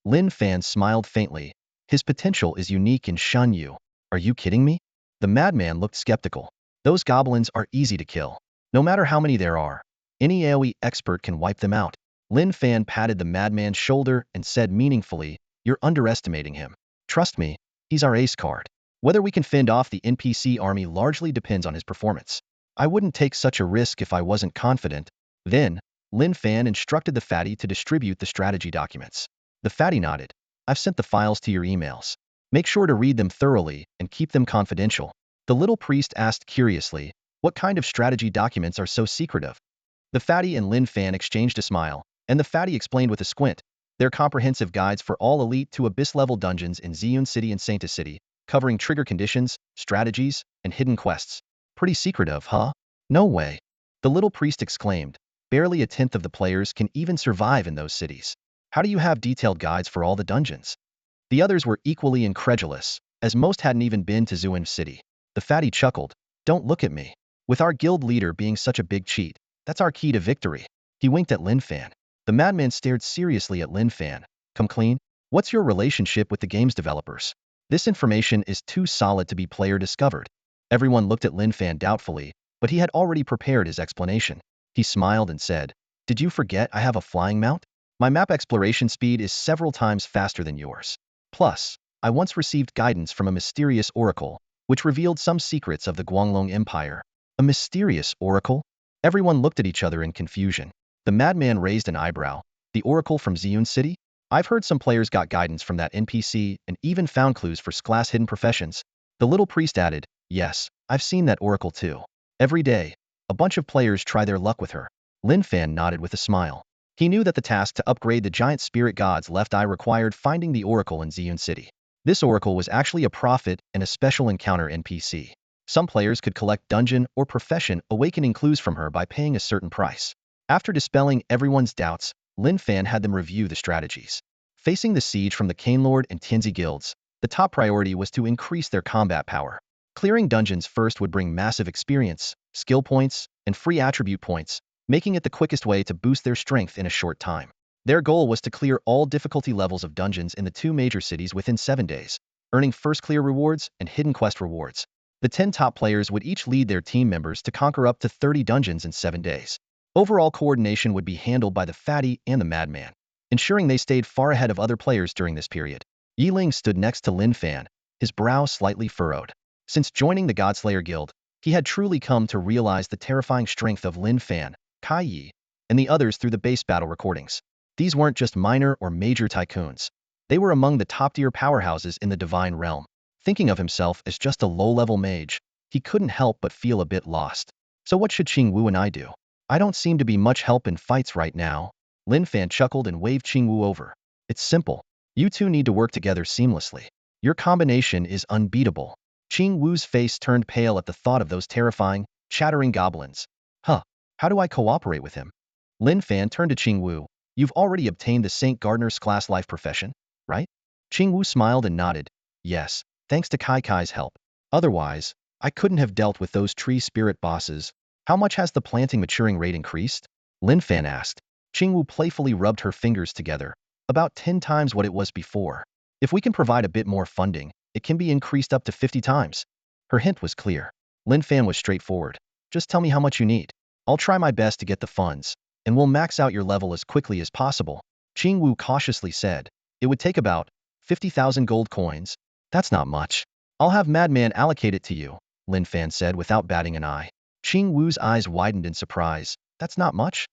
Lin Fan smiled faintly. His potential is unique in Shanyu. Are you kidding me? The madman looked skeptical. Those goblins are easy to kill. No matter how many there are, any AoE expert can wipe them out. Lin Fan patted the madman's shoulder and said meaningfully, you're underestimating him. Trust me, he's our ace card. Whether we can fend off the NPC army largely depends on his performance. I wouldn't take such a risk if I wasn't confident. Then, Lin Fan instructed the fatty to distribute the strategy documents. The fatty nodded. I've sent the files to your emails. Make sure to read them thoroughly and keep them confidential. The little priest asked curiously, what kind of strategy documents are so secretive? The fatty and Lin Fan exchanged a smile, and the fatty explained with a squint. They're comprehensive guides for all elite to abyss-level dungeons in Ziyun City and Sainta City, covering trigger conditions, strategies, and hidden quests. Pretty secretive, huh? No way. The little priest exclaimed. Barely a tenth of the players can even survive in those cities. How do you have detailed guides for all the dungeons? The others were equally incredulous, as most hadn't even been to Ziyun City. The fatty chuckled. Don't look at me. With our guild leader being such a big cheat, that's our key to victory. He winked at Lin Fan. The madman stared seriously at Lin Fan. Come clean? What's your relationship with the game's developers? This information is too solid to be player discovered. Everyone looked at Lin Fan doubtfully, but he had already prepared his explanation. He smiled and said, did you forget I have a flying mount? My map exploration speed is several times faster than yours. Plus, I once received guidance from a mysterious oracle, which revealed some secrets of the Guanglong Empire. A mysterious oracle? Everyone looked at each other in confusion. The madman raised an eyebrow. The oracle from Ziyun City? I've heard some players got guidance from that NPC and even found clues for class hidden professions. The little priest added, yes, I've seen that oracle too. Every day, a bunch of players try their luck with her. Lin Fan nodded with a smile. He knew that the task to upgrade the giant spirit god's left eye required finding the oracle in Ziyun City. This oracle was actually a prophet and a special encounter NPC. Some players could collect dungeon or profession awakening clues from her by paying a certain price. After dispelling everyone's doubts, Lin Fan had them review the strategies. Facing the siege from the Cain Lord and Tianzi guilds, the top priority was to increase their combat power. Clearing dungeons first would bring massive experience, skill points, and free attribute points, making it the quickest way to boost their strength in a short time. Their goal was to clear all difficulty levels of dungeons in the 2 major cities within 7 days, earning first clear rewards and hidden quest rewards. The 10 top players would each lead their team members to conquer up to 30 dungeons in 7 days. Overall coordination would be handled by the fatty and the madman, ensuring they stayed far ahead of other players during this period. Yiling stood next to Lin Fan, his brow slightly furrowed. Since joining the Godslayer Guild, he had truly come to realize the terrifying strength of Lin Fan, Kai Yi, and the others through the base battle recordings. These weren't just minor or major tycoons. They were among the top-tier powerhouses in the divine realm. Thinking of himself as just a low-level mage, he couldn't help but feel a bit lost. So what should Qing Wu and I do? I don't seem to be much help in fights right now. Lin Fan chuckled and waved Qing Wu over. It's simple. You two need to work together seamlessly. Your combination is unbeatable. Qing Wu's face turned pale at the thought of those terrifying, chattering goblins. Huh, how do I cooperate with him? Lin Fan turned to Qing Wu. You've already obtained the St. Gardner's class life profession, right? Wu smiled and nodded. Yes, thanks to Kai's help. Otherwise, I couldn't have dealt with those tree spirit bosses. How much has the planting maturing rate increased? Lin Fan asked. Wu playfully rubbed her fingers together. About 10 times what it was before. If we can provide a bit more funding, it can be increased up to 50 times. Her hint was clear. Lin Fan was straightforward. Just tell me how much you need. I'll try my best to get the funds, and we'll max out your level as quickly as possible. Wu cautiously said. It would take about 50,000 gold coins. That's not much. I'll have Madman allocate it to you, Lin Fan said without batting an eye. Wu's eyes widened in surprise. That's not much?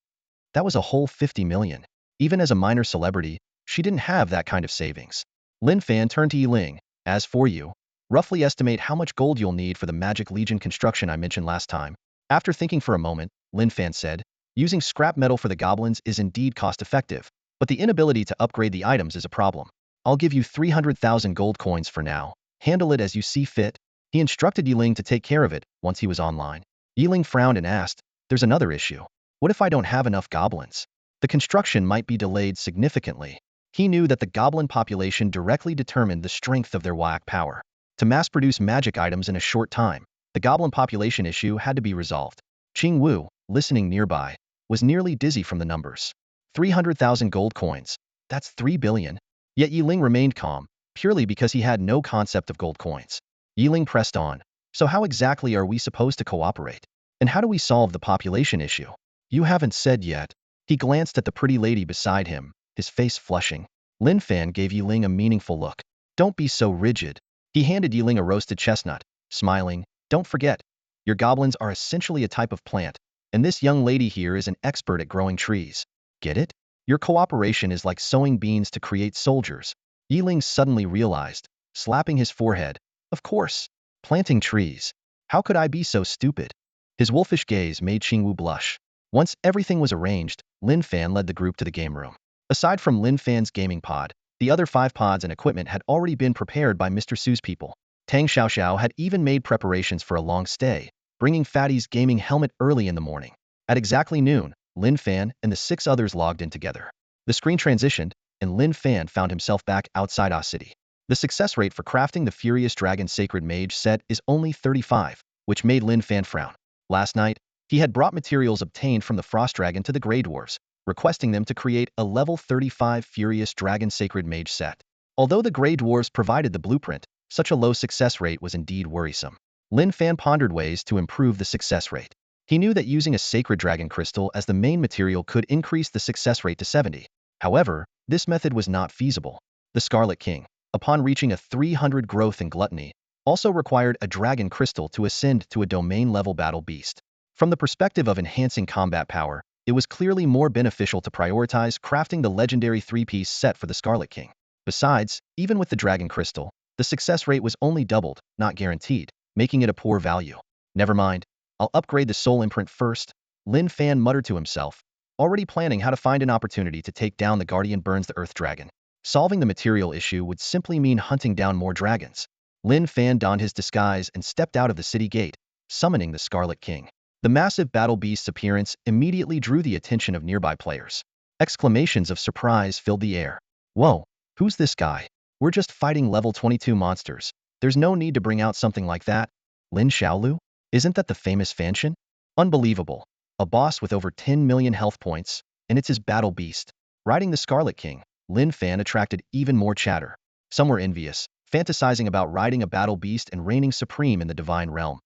That was a whole 50 million. Even as a minor celebrity, she didn't have that kind of savings. Lin Fan turned to Yiling. As for you, roughly estimate how much gold you'll need for the Magic Legion construction I mentioned last time. After thinking for a moment, Lin Fan said, using scrap metal for the goblins is indeed cost-effective, but the inability to upgrade the items is a problem. I'll give you 300,000 gold coins for now. Handle it as you see fit. He instructed Yiling to take care of it once he was online. Yiling frowned and asked, there's another issue. What if I don't have enough goblins? The construction might be delayed significantly. He knew that the goblin population directly determined the strength of their whack power. To mass-produce magic items in a short time, the goblin population issue had to be resolved. Wu, listening nearby, was nearly dizzy from the numbers. 300,000 gold coins. That's 3 billion. Yet Yiling remained calm, purely because he had no concept of gold coins. Yiling pressed on. So how exactly are we supposed to cooperate? And how do we solve the population issue? You haven't said yet. He glanced at the pretty lady beside him, his face flushing. Lin Fan gave Yiling a meaningful look. Don't be so rigid. He handed Yiling a roasted chestnut, smiling. Don't forget, your goblins are essentially a type of plant, and this young lady here is an expert at growing trees. Get it? Your cooperation is like sowing beans to create soldiers. Yiling suddenly realized, slapping his forehead. Of course, planting trees. How could I be so stupid? His wolfish gaze made Wu blush. Once everything was arranged, Lin Fan led the group to the game room. Aside from Lin Fan's gaming pod, the other 5 pods and equipment had already been prepared by Mr. Su's people. Tang Xiaoxiao had even made preparations for a long stay, bringing Fatty's gaming helmet early in the morning. At exactly noon, Lin Fan and the 6 others logged in together. The screen transitioned, and Lin Fan found himself back outside Ah City. The success rate for crafting the Furious Dragon Sacred Mage set is only 35, which made Lin Fan frown. Last night, he had brought materials obtained from the Frost Dragon to the Grey Dwarves, requesting them to create a level 35 Furious Dragon Sacred Mage set. Although the Grey Dwarves provided the blueprint, such a low success rate was indeed worrisome. Lin Fan pondered ways to improve the success rate. He knew that using a Sacred Dragon Crystal as the main material could increase the success rate to 70. However, this method was not feasible. The Scarlet King, upon reaching a 300 growth in Gluttony, also required a Dragon Crystal to ascend to a domain-level battle beast. From the perspective of enhancing combat power, it was clearly more beneficial to prioritize crafting the legendary 3-piece set for the Scarlet King. Besides, even with the Dragon Crystal, the success rate was only doubled, not guaranteed, making it a poor value. Never mind, I'll upgrade the soul imprint first, Lin Fan muttered to himself, already planning how to find an opportunity to take down the Guardian Burns the Earth Dragon. Solving the material issue would simply mean hunting down more dragons. Lin Fan donned his disguise and stepped out of the city gate, summoning the Scarlet King. The massive battle beast's appearance immediately drew the attention of nearby players. Exclamations of surprise filled the air. Whoa, who's this guy? We're just fighting level 22 monsters. There's no need to bring out something like that. Lin Xiaolu? Isn't that the famous Fanshin? Unbelievable. A boss with over 10 million health points, and it's his battle beast. Riding the Scarlet King, Lin Fan attracted even more chatter. Some were envious, fantasizing about riding a battle beast and reigning supreme in the divine realm.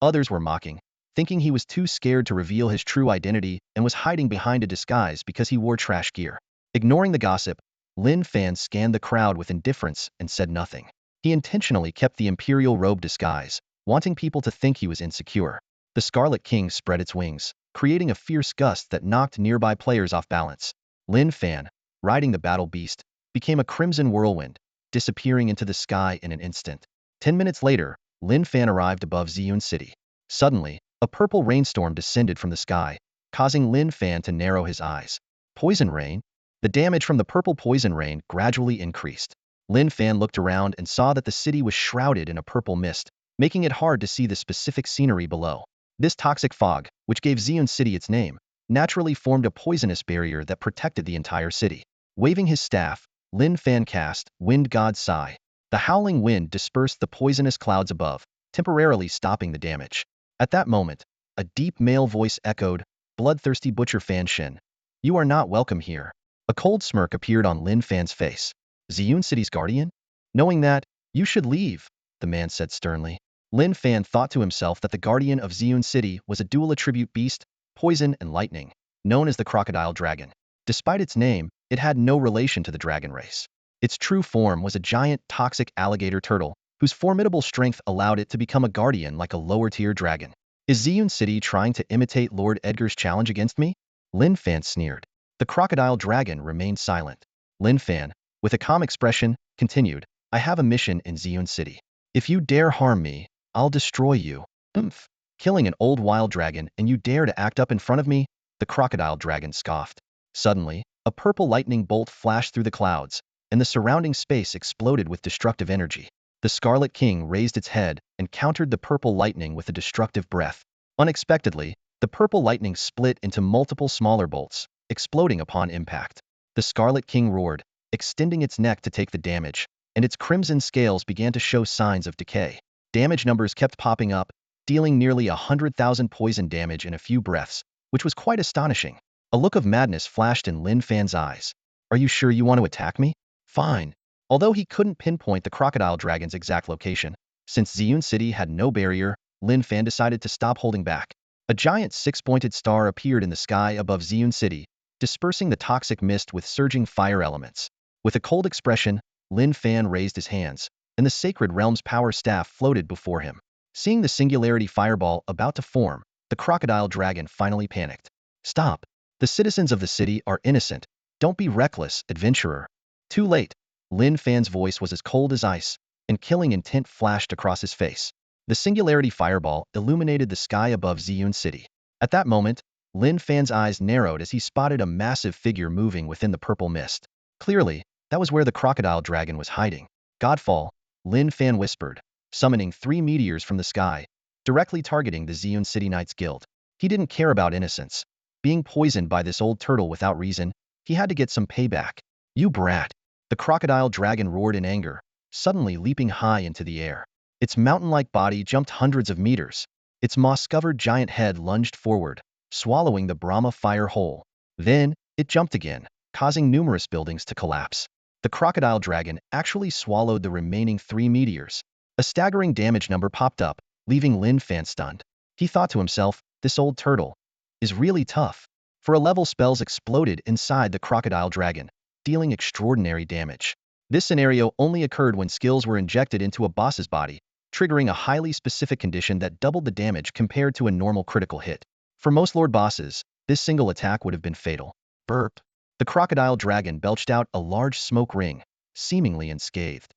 Others were mocking, thinking he was too scared to reveal his true identity and was hiding behind a disguise because he wore trash gear. Ignoring the gossip, Lin Fan scanned the crowd with indifference and said nothing. He intentionally kept the imperial robe disguise, wanting people to think he was insecure. The Scarlet King spread its wings, creating a fierce gust that knocked nearby players off balance. Lin Fan, riding the battle beast, became a crimson whirlwind, disappearing into the sky in an instant. 10 minutes later, Lin Fan arrived above Ziyun City. Suddenly, a purple rainstorm descended from the sky, causing Lin Fan to narrow his eyes. Poison rain? The damage from the purple poison rain gradually increased. Lin Fan looked around and saw that the city was shrouded in a purple mist, making it hard to see the specific scenery below. This toxic fog, which gave Ziyun City its name, naturally formed a poisonous barrier that protected the entire city. Waving his staff, Lin Fan cast, Wind God Sigh. The howling wind dispersed the poisonous clouds above, temporarily stopping the damage. At that moment, a deep male voice echoed, Bloodthirsty Butcher Fan Shin. You are not welcome here. A cold smirk appeared on Lin Fan's face. Ziyun City's guardian? Knowing that, you should leave, the man said sternly. Lin Fan thought to himself that the guardian of Ziyun City was a dual attribute beast, poison and lightning, known as the crocodile dragon. Despite its name, it had no relation to the dragon race. Its true form was a giant, toxic alligator turtle, whose formidable strength allowed it to become a guardian like a lower-tier dragon. Is Ziyun City trying to imitate Lord Edgar's challenge against me? Lin Fan sneered. The crocodile dragon remained silent. Lin Fan, with a calm expression, continued, I have a mission in Ziyun City. If you dare harm me, I'll destroy you. Oomph. Killing an old wild dragon and you dare to act up in front of me? The crocodile dragon scoffed. Suddenly, a purple lightning bolt flashed through the clouds, and the surrounding space exploded with destructive energy. The Scarlet King raised its head and countered the purple lightning with a destructive breath. Unexpectedly, the purple lightning split into multiple smaller bolts, exploding upon impact. The Scarlet King roared, extending its neck to take the damage, and its crimson scales began to show signs of decay. Damage numbers kept popping up, dealing nearly 100,000 poison damage in a few breaths, which was quite astonishing. A look of madness flashed in Lin Fan's eyes. Are you sure you want to attack me? Fine. Although he couldn't pinpoint the crocodile dragon's exact location, since Ziyun City had no barrier, Lin Fan decided to stop holding back. A giant six-pointed star appeared in the sky above Ziyun City, dispersing the toxic mist with surging fire elements. With a cold expression, Lin Fan raised his hands, and the Sacred Realm's power staff floated before him. Seeing the singularity fireball about to form, the crocodile dragon finally panicked. Stop. The citizens of the city are innocent. Don't be reckless, adventurer. Too late. Lin Fan's voice was as cold as ice, and killing intent flashed across his face. The singularity fireball illuminated the sky above Ziyun City. At that moment, Lin Fan's eyes narrowed as he spotted a massive figure moving within the purple mist. Clearly, that was where the crocodile dragon was hiding. Godfall, Lin Fan whispered, summoning 3 meteors from the sky, directly targeting the Ziyun City Knights Guild. He didn't care about innocence. Being poisoned by this old turtle without reason, he had to get some payback. You brat! The crocodile dragon roared in anger, suddenly leaping high into the air. Its mountain-like body jumped hundreds of meters. Its moss-covered giant head lunged forward, swallowing the Brahma fire whole. Then, it jumped again, causing numerous buildings to collapse. The crocodile dragon actually swallowed the remaining 3 meteors. A staggering damage number popped up, leaving Lin Fan stunned. He thought to himself, this old turtle is really tough. For a level, spells exploded inside the crocodile dragon, dealing extraordinary damage. This scenario only occurred when skills were injected into a boss's body, triggering a highly specific condition that doubled the damage compared to a normal critical hit. For most Lord bosses, this single attack would have been fatal. Burp. The crocodile dragon belched out a large smoke ring, seemingly unscathed.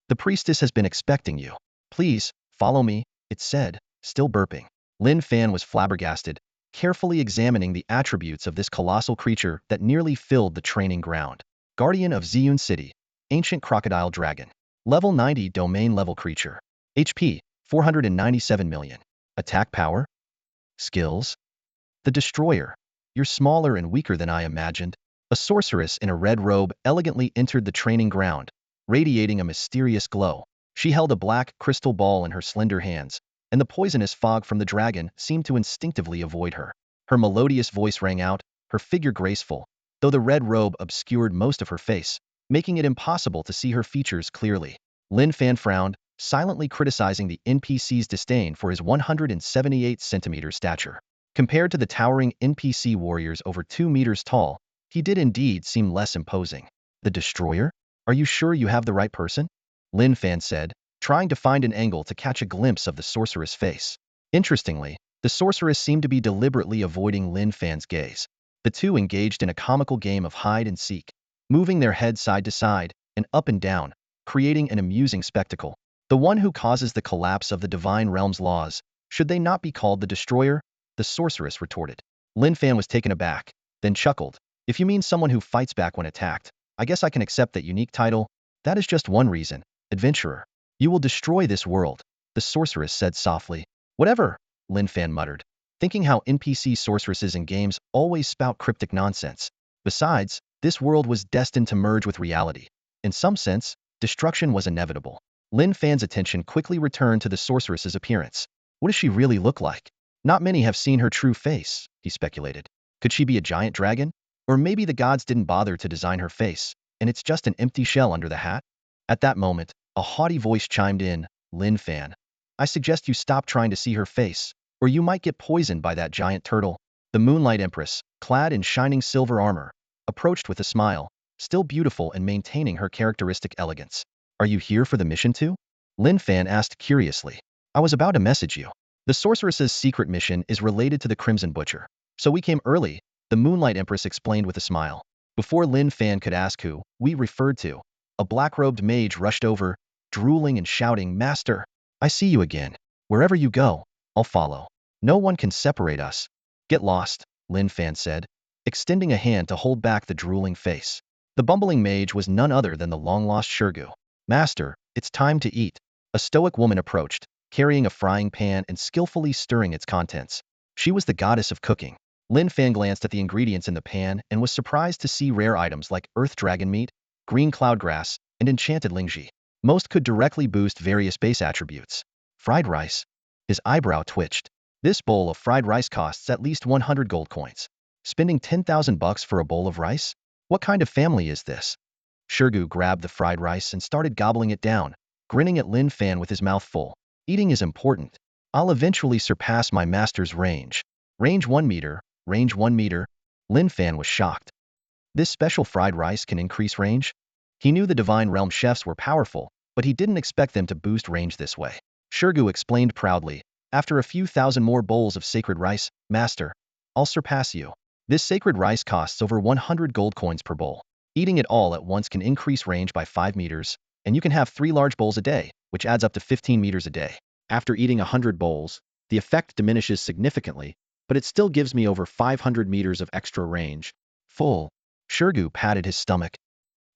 The priestess has been expecting you. Please, follow me, it said, still burping. Lin Fan was flabbergasted, carefully examining the attributes of this colossal creature that nearly filled the training ground. Guardian of Ziyun City, Ancient Crocodile Dragon. Level 90 Domain Level Creature. HP, 497 million. Attack Power? Skills? The Destroyer. You're smaller and weaker than I imagined. A sorceress in a red robe elegantly entered the training ground, radiating a mysterious glow. She held a black crystal ball in her slender hands, and the poisonous fog from the dragon seemed to instinctively avoid her. Her melodious voice rang out, her figure graceful, though the red robe obscured most of her face, making it impossible to see her features clearly. Lin Fan frowned, silently criticizing the NPC's disdain for his 178-centimeter stature. Compared to the towering NPC warriors over 2 meters tall, he did indeed seem less imposing. The Destroyer? Are you sure you have the right person? Lin Fan said, trying to find an angle to catch a glimpse of the sorceress' face. Interestingly, the sorceress seemed to be deliberately avoiding Lin Fan's gaze. The two engaged in a comical game of hide and seek, moving their heads side to side and up and down, creating an amusing spectacle. The one who causes the collapse of the divine realm's laws, should they not be called the Destroyer? The sorceress retorted. Lin Fan was taken aback, then chuckled. If you mean someone who fights back when attacked, I guess I can accept that unique title. That is just one reason. Adventurer. You will destroy this world, the sorceress said softly. Whatever, Lin Fan muttered, thinking how NPC sorceresses in games always spout cryptic nonsense. Besides, this world was destined to merge with reality. In some sense, destruction was inevitable. Lin Fan's attention quickly returned to the sorceress's appearance. What does she really look like? Not many have seen her true face, he speculated. Could she be a giant dragon? Or maybe the gods didn't bother to design her face, and it's just an empty shell under the hat? At that moment, a haughty voice chimed in, Lin Fan. I suggest you stop trying to see her face, or you might get poisoned by that giant turtle. The Moonlight Empress, clad in shining silver armor, approached with a smile, still beautiful and maintaining her characteristic elegance. Are you here for the mission too? Lin Fan asked curiously. I was about to message you. The sorceress's secret mission is related to the Crimson Butcher. So we came early, the Moonlight Empress explained with a smile. Before Lin Fan could ask who we referred to, a black-robed mage rushed over, drooling and shouting, Master, I see you again. Wherever you go, I'll follow. No one can separate us. Get lost, Lin Fan said, extending a hand to hold back the drooling face. The bumbling mage was none other than the long-lost Shurgu. Master, it's time to eat. A stoic woman approached, carrying a frying pan and skillfully stirring its contents. She was the goddess of cooking. Lin Fan glanced at the ingredients in the pan and was surprised to see rare items like earth dragon meat, green cloudgrass, and enchanted lingji. Most could directly boost various base attributes. Fried rice. His eyebrow twitched. This bowl of fried rice costs at least 100 gold coins. Spending 10,000 bucks for a bowl of rice? What kind of family is this? Shurgu grabbed the fried rice and started gobbling it down, grinning at Lin Fan with his mouth full. Eating is important. I'll eventually surpass my master's range. Range 1 meter, range 1 meter. Lin Fan was shocked. This special fried rice can increase range? He knew the Divine Realm chefs were powerful, but he didn't expect them to boost range this way. Shurgu explained proudly, after a few thousand more bowls of sacred rice, Master, I'll surpass you. This sacred rice costs over 100 gold coins per bowl. Eating it all at once can increase range by 5 meters, and you can have 3 large bowls a day, which adds up to 15 meters a day. After eating 100 bowls, the effect diminishes significantly, but it still gives me over 500 meters of extra range. Full. Shurgu patted his stomach.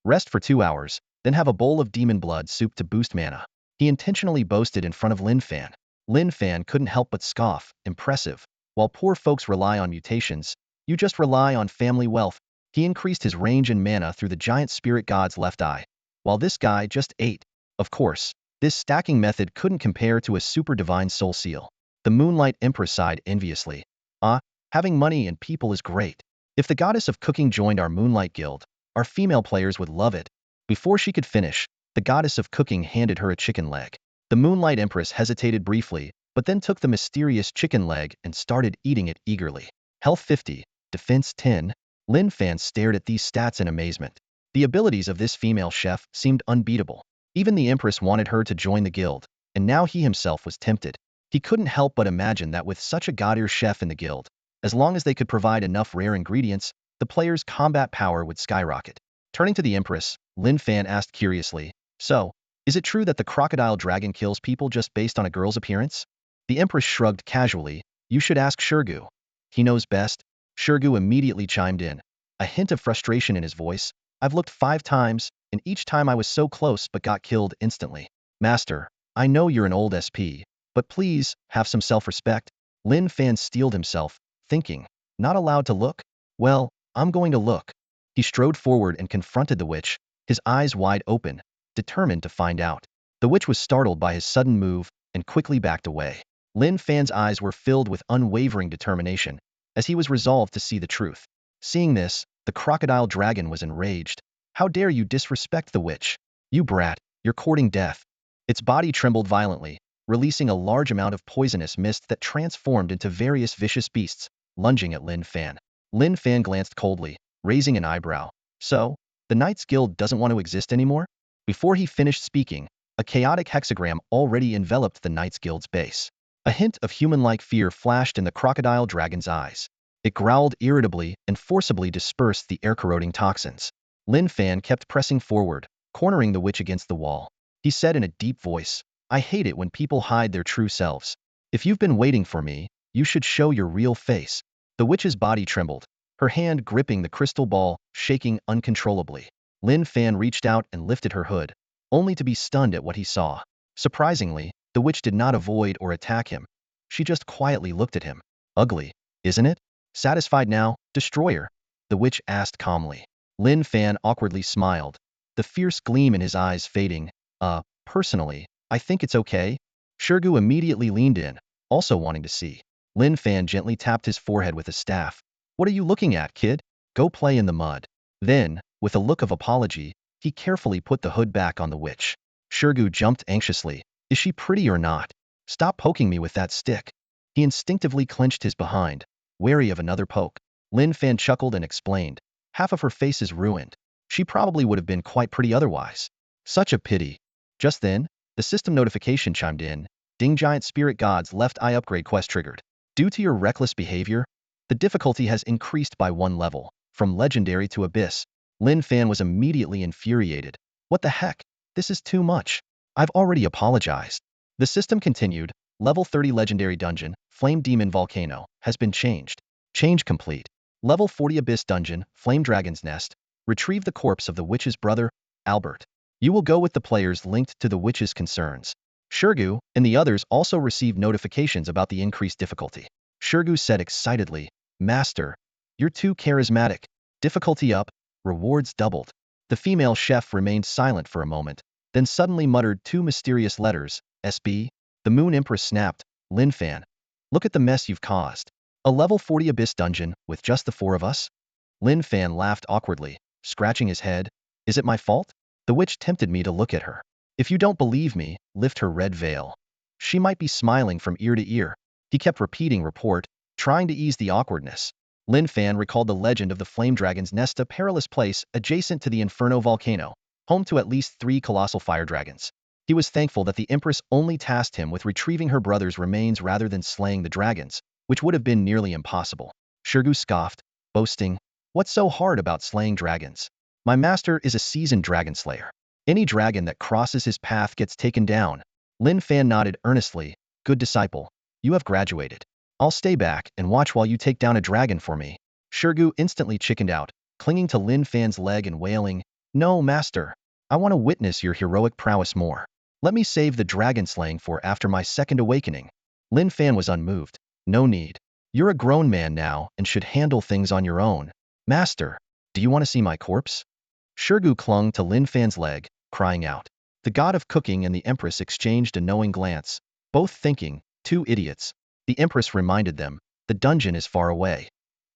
Rest for 2 hours, then have a bowl of demon blood soup to boost mana. He intentionally boasted in front of Lin Fan. Lin Fan couldn't help but scoff, impressive. While poor folks rely on mutations, you just rely on family wealth. He increased his range and mana through the giant spirit god's left eye, while this guy just ate. Of course, this stacking method couldn't compare to a super divine soul seal. The Moonlight Empress sighed enviously. Having money and people is great. If the goddess of cooking joined our Moonlight Guild, our female players would love it. Before she could finish, the goddess of cooking handed her a chicken leg. The Moonlight Empress hesitated briefly, but then took the mysterious chicken leg and started eating it eagerly. Health 50, Defense 10. Lin Fan stared at these stats in amazement. The abilities of this female chef seemed unbeatable. Even the Empress wanted her to join the guild, and now he himself was tempted. He couldn't help but imagine that with such a god-tier chef in the guild, as long as they could provide enough rare ingredients, the player's combat power would skyrocket. Turning to the Empress, Lin Fan asked curiously, So, is it true that the crocodile dragon kills people just based on a girl's appearance? The Empress shrugged casually. You should ask Shurgu. He knows best. Shurgu immediately chimed in, a hint of frustration in his voice. I've looked 5 times, and each time I was so close but got killed instantly. Master, I know you're an old SP, but please, have some self-respect. Lin Fan steeled himself, thinking, not allowed to look? Well, I'm going to look. He strode forward and confronted the witch, his eyes wide open, determined to find out. The witch was startled by his sudden move and quickly backed away. Lin Fan's eyes were filled with unwavering determination, as he was resolved to see the truth. Seeing this, the crocodile dragon was enraged. How dare you disrespect the witch? You brat, you're courting death. Its body trembled violently, releasing a large amount of poisonous mist that transformed into various vicious beasts, lunging at Lin Fan. Lin Fan glanced coldly, raising an eyebrow. So, the Knights Guild doesn't want to exist anymore? Before he finished speaking, a chaotic hexagram already enveloped the Knights Guild's base. A hint of human-like fear flashed in the crocodile dragon's eyes. It growled irritably and forcibly dispersed the air-corroding toxins. Lin Fan kept pressing forward, cornering the witch against the wall. He said in a deep voice, I hate it when people hide their true selves. If you've been waiting for me, you should show your real face. The witch's body trembled, her hand gripping the crystal ball, shaking uncontrollably. Lin Fan reached out and lifted her hood, only to be stunned at what he saw. Surprisingly, the witch did not avoid or attack him. She just quietly looked at him. Ugly, isn't it? Satisfied now, destroyer? The witch asked calmly. Lin Fan awkwardly smiled. the fierce gleam in his eyes fading. Personally, I think it's okay. Shirgu immediately leaned in, also wanting to see. Lin Fan gently tapped his forehead with a staff. What are you looking at, kid? Go play in the mud. Then, with a look of apology, he carefully put the hood back on the witch. Shirgu jumped anxiously. Is she pretty or not? Stop poking me with that stick. He instinctively clenched his behind, wary of another poke. Lin Fan chuckled and explained. Half of her face is ruined. She probably would have been quite pretty otherwise. Such a pity. Just then, the system notification chimed in. Ding, giant spirit gods left eye upgrade quest triggered. Due to your reckless behavior, the difficulty has increased by 1 level, from legendary to abyss. Lin Fan was immediately infuriated. What the heck? This is too much. I've already apologized. The system continued. Level 30 legendary dungeon, Flame Demon Volcano, has been changed. Change complete. Level 40 abyss dungeon, Flame Dragon's Nest. Retrieve the corpse of the witch's brother, Albert. You will go with the players linked to the witch's concerns. Shirgu and the others also received notifications about the increased difficulty. Shirgu said excitedly, Master, you're too charismatic. Difficulty up, rewards doubled. The female chef remained silent for a moment, then suddenly muttered 2 mysterious letters, SB. The Moon Empress snapped, Lin Fan. Look at the mess you've caused. A level 40 abyss dungeon with just the 4 of us? Lin Fan laughed awkwardly, scratching his head. Is it my fault? The witch tempted me to look at her. If you don't believe me, lift her red veil. She might be smiling from ear to ear. He kept repeating report, trying to ease the awkwardness. Lin Fan recalled the legend of the Flame Dragon's Nest, a perilous place adjacent to the Inferno volcano, home to at least 3 colossal fire dragons. He was thankful that the Empress only tasked him with retrieving her brother's remains rather than slaying the dragons, which would have been nearly impossible. Shirgu scoffed, boasting, What's so hard about slaying dragons? My master is a seasoned dragon slayer. Any dragon that crosses his path gets taken down. Lin Fan nodded earnestly. Good disciple. You have graduated. I'll stay back and watch while you take down a dragon for me. Shirgu instantly chickened out, clinging to Lin Fan's leg and wailing, No, master. I want to witness your heroic prowess more. Let me save the dragon slaying for after my second awakening. Lin Fan was unmoved. No need. You're a grown man now and should handle things on your own. Master, do you want to see my corpse? Shirgu clung to Lin Fan's leg, crying out. The god of cooking and the Empress exchanged a knowing glance, both thinking, 2 idiots. The Empress reminded them, the dungeon is far away.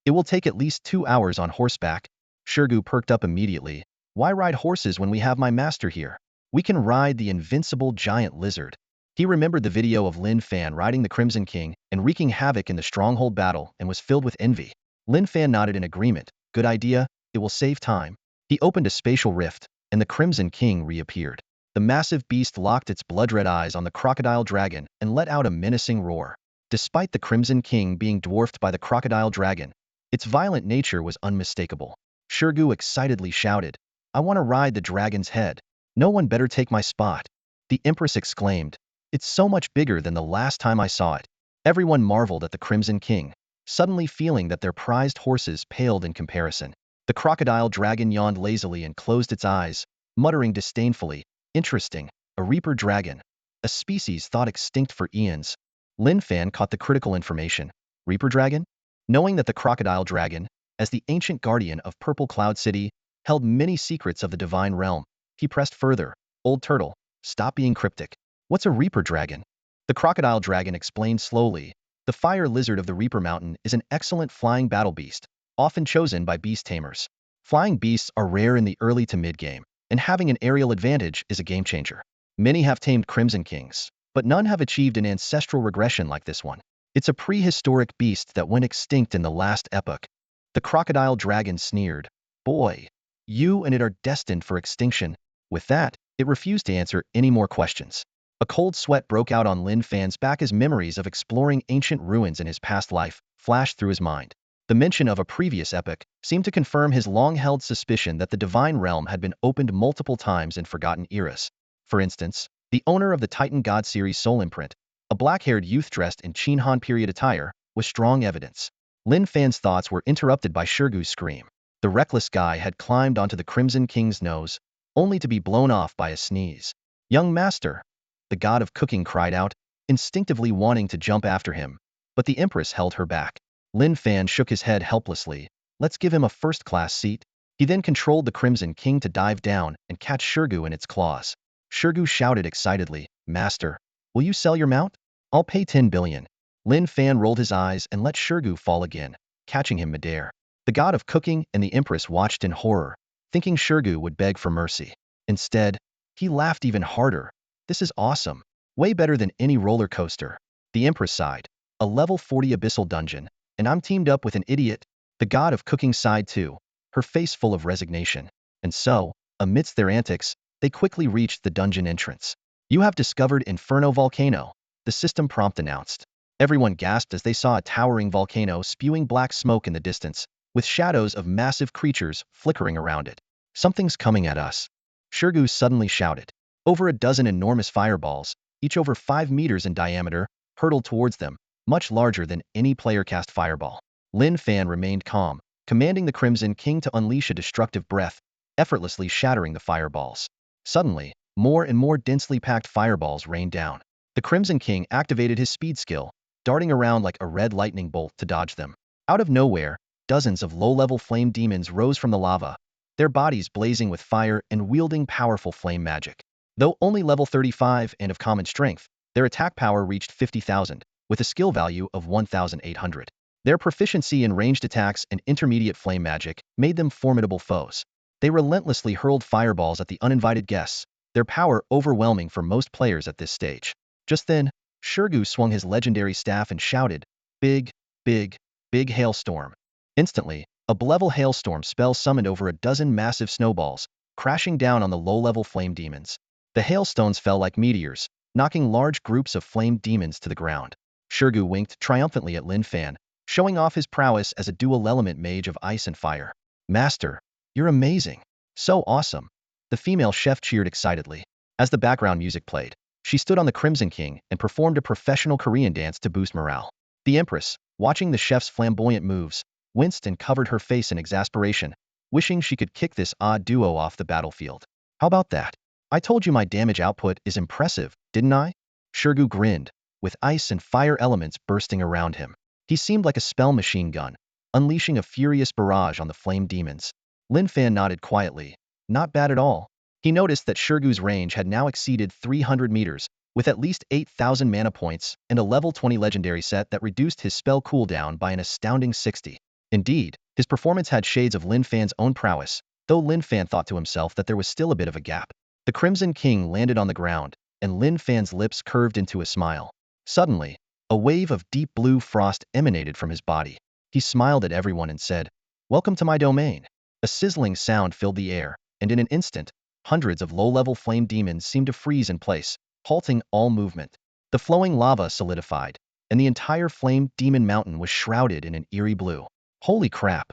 It will take at least 2 hours on horseback. Shirgu perked up immediately. Why ride horses when we have my master here? We can ride the invincible giant lizard. He remembered the video of Lin Fan riding the Crimson King and wreaking havoc in the stronghold battle and was filled with envy. Lin Fan nodded in agreement. Good idea, it will save time. He opened a spatial rift, and the Crimson King reappeared. The massive beast locked its blood-red eyes on the crocodile dragon and let out a menacing roar. Despite the Crimson King being dwarfed by the crocodile dragon, its violent nature was unmistakable. Shirgu excitedly shouted, I want to ride the dragon's head. No one better take my spot. The Empress exclaimed, It's so much bigger than the last time I saw it. Everyone marveled at the Crimson King, suddenly feeling that their prized horses paled in comparison. The crocodile dragon yawned lazily and closed its eyes, muttering disdainfully, Interesting, a reaper dragon. A species thought extinct for eons. Lin Fan caught the critical information. Reaper dragon? Knowing that the crocodile dragon, as the ancient guardian of Purple Cloud City, held many secrets of the divine realm, he pressed further. Old turtle, stop being cryptic. What's a reaper dragon? The crocodile dragon explained slowly. The fire lizard of the Reaper Mountain is an excellent flying battle beast, often chosen by beast tamers. Flying beasts are rare in the early to mid-game, and having an aerial advantage is a game-changer. Many have tamed Crimson Kings, but none have achieved an ancestral regression like this one. It's a prehistoric beast that went extinct in the last epoch. The crocodile dragon sneered. Boy, you and it are destined for extinction. With that, it refused to answer any more questions. A cold sweat broke out on Lin Fan's back as memories of exploring ancient ruins in his past life flashed through his mind. The mention of a previous epoch seemed to confirm his long-held suspicion that the divine realm had been opened multiple times in forgotten eras. For instance, the owner of the Titan God series Soul Imprint, a black-haired youth dressed in Qin Han period attire, was strong evidence. Lin Fan's thoughts were interrupted by Shirgu's scream. The reckless guy had climbed onto the Crimson King's nose, only to be blown off by a sneeze. Young master, the god of cooking cried out, instinctively wanting to jump after him, but the Empress held her back. Lin Fan shook his head helplessly. Let's give him a first-class seat. He then controlled the Crimson King to dive down and catch Shurgu in its claws. Shurgu shouted excitedly, "Master, will you sell your mount? I'll pay 10 billion. Lin Fan rolled his eyes and let Shurgu fall again, catching him midair. The god of cooking and the empress watched in horror, thinking Shurgu would beg for mercy. Instead, he laughed even harder. "This is awesome. Way better than any roller coaster." The empress sighed. "A level 40 abyssal dungeon, and I'm teamed up with an idiot." The god of cooking sighed too, her face full of resignation. And so, amidst their antics, they quickly reached the dungeon entrance. "You have discovered Inferno Volcano," the system prompt announced. Everyone gasped as they saw a towering volcano spewing black smoke in the distance, with shadows of massive creatures flickering around it. "Something's coming at us," Shurgu suddenly shouted. Over a dozen enormous fireballs, each over 5 meters in diameter, hurtled towards them, much larger than any player-cast fireball. Lin Fan remained calm, commanding the Crimson King to unleash a destructive breath, effortlessly shattering the fireballs. Suddenly, more and more densely packed fireballs rained down. The Crimson King activated his speed skill, darting around like a red lightning bolt to dodge them. Out of nowhere, dozens of low-level flame demons rose from the lava, their bodies blazing with fire and wielding powerful flame magic. Though only level 35 and of common strength, their attack power reached 50,000, with a skill value of 1,800. Their proficiency in ranged attacks and intermediate flame magic made them formidable foes. They relentlessly hurled fireballs at the uninvited guests, their power overwhelming for most players at this stage. Just then, Shurgu swung his legendary staff and shouted, "Big, big, big hailstorm." Instantly, a level hailstorm spell summoned over a dozen massive snowballs, crashing down on the low-level flame demons. The hailstones fell like meteors, knocking large groups of flame demons to the ground. Shurgu winked triumphantly at Lin Fan, showing off his prowess as a dual-element mage of ice and fire. "Master, you're amazing. So awesome." The female chef cheered excitedly. As the background music played, she stood on the Crimson King and performed a professional Korean dance to boost morale. The Empress, watching the chef's flamboyant moves, winced and covered her face in exasperation, wishing she could kick this odd duo off the battlefield. "How about that? I told you my damage output is impressive, didn't I?" Shurgu grinned, with ice and fire elements bursting around him. He seemed like a spell machine gun, unleashing a furious barrage on the flame demons. Lin Fan nodded quietly. Not bad at all. He noticed that Shurgu's range had now exceeded 300 meters, with at least 8,000 mana points and a level 20 legendary set that reduced his spell cooldown by an astounding 60. Indeed, his performance had shades of Lin Fan's own prowess, though Lin Fan thought to himself that there was still a bit of a gap. The Crimson King landed on the ground, and Lin Fan's lips curved into a smile. Suddenly, a wave of deep blue frost emanated from his body. He smiled at everyone and said, "Welcome to my domain." A sizzling sound filled the air, and in an instant, hundreds of low-level flame demons seemed to freeze in place, halting all movement. The flowing lava solidified, and the entire flame demon mountain was shrouded in an eerie blue. Holy crap!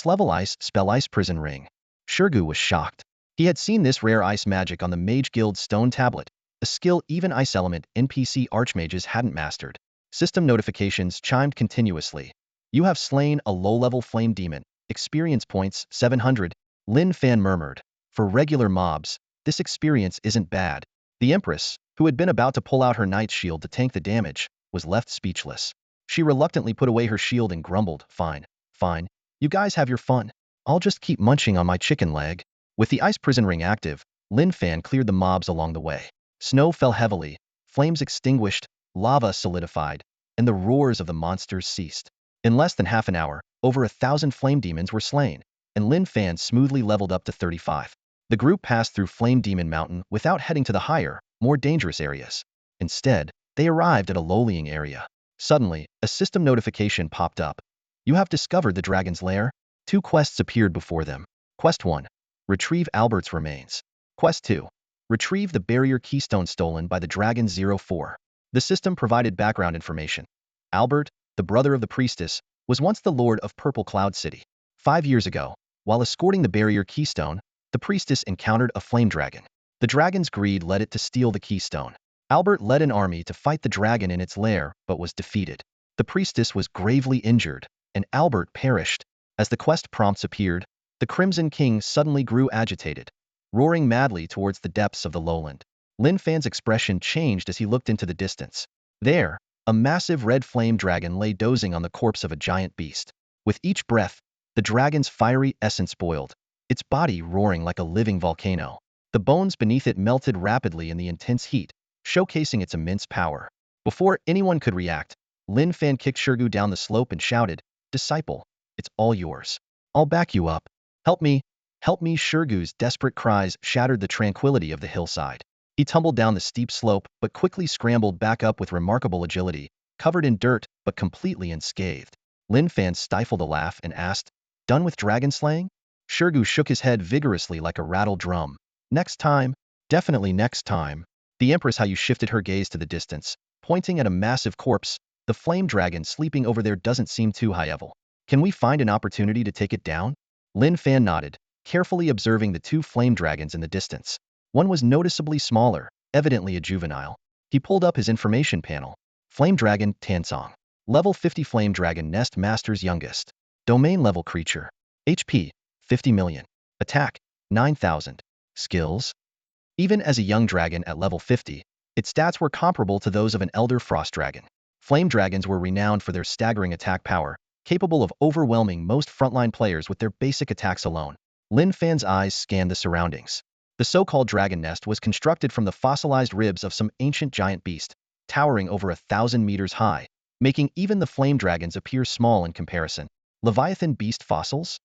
Level ice spell ice prison ring. Shurgu was shocked. He had seen this rare ice magic on the Mage Guild's stone tablet, a skill even ice element NPC archmages hadn't mastered. System notifications chimed continuously. "You have slain a low-level flame demon. Experience points 700. Lin Fan murmured. "For regular mobs, this experience isn't bad." The Empress, who had been about to pull out her knight's shield to tank the damage, was left speechless. She reluctantly put away her shield and grumbled, "Fine, fine. You guys have your fun. I'll just keep munching on my chicken leg." With the ice prison ring active, Lin Fan cleared the mobs along the way. Snow fell heavily, flames extinguished, lava solidified, and the roars of the monsters ceased. In less than half an hour, over 1,000 flame demons were slain, and Lin Fan smoothly leveled up to 35. The group passed through Flame Demon Mountain without heading to the higher, more dangerous areas. Instead, they arrived at a lowlying area. Suddenly, a system notification popped up. "You have discovered the dragon's lair." 2 quests appeared before them. Quest 1. Retrieve Albert's remains. Quest 2. Retrieve the barrier keystone stolen by the Dragon 04. The system provided background information. Albert, the brother of the priestess, was once the lord of Purple Cloud City. 5 years ago, while escorting the barrier keystone, the priestess encountered a flame dragon. The dragon's greed led it to steal the keystone. Albert led an army to fight the dragon in its lair, but was defeated. The priestess was gravely injured, and Albert perished. As the quest prompts appeared, the Crimson King suddenly grew agitated, roaring madly towards the depths of the lowland. Lin Fan's expression changed as he looked into the distance. There, a massive red flame dragon lay dozing on the corpse of a giant beast. With each breath, the dragon's fiery essence boiled, its body roaring like a living volcano. The bones beneath it melted rapidly in the intense heat, showcasing its immense power. Before anyone could react, Lin Fan kicked Shirgu down the slope and shouted, "Disciple, it's all yours. I'll back you up. Help me, help me." Shirgu's desperate cries shattered the tranquility of the hillside. He tumbled down the steep slope but quickly scrambled back up with remarkable agility, covered in dirt but completely unscathed. Lin Fan stifled a laugh and asked, "Done with dragon slaying?" Shirgu shook his head vigorously like a rattled drum. "Next time, definitely next time." The Empress Hayu shifted her gaze to the distance, pointing at a massive corpse. The flame dragon sleeping over there doesn't seem too high level. Can we find an opportunity to take it down? Lin Fan nodded, carefully observing the two flame dragons in the distance. One was noticeably smaller, evidently a juvenile. He pulled up his information panel. Flame Dragon, Tansong. Level 50 Flame Dragon Nest Master's youngest. Domain level creature. HP, 50 million. Attack, 9,000. Skills. Even as a young dragon at level 50, its stats were comparable to those of an elder frost dragon. Flame dragons were renowned for their staggering attack power, capable of overwhelming most frontline players with their basic attacks alone. Lin Fan's eyes scanned the surroundings. The so-called dragon nest was constructed from the fossilized ribs of some ancient giant beast, towering over 1,000 meters high, making even the flame dragons appear small in comparison. Leviathan beast fossils?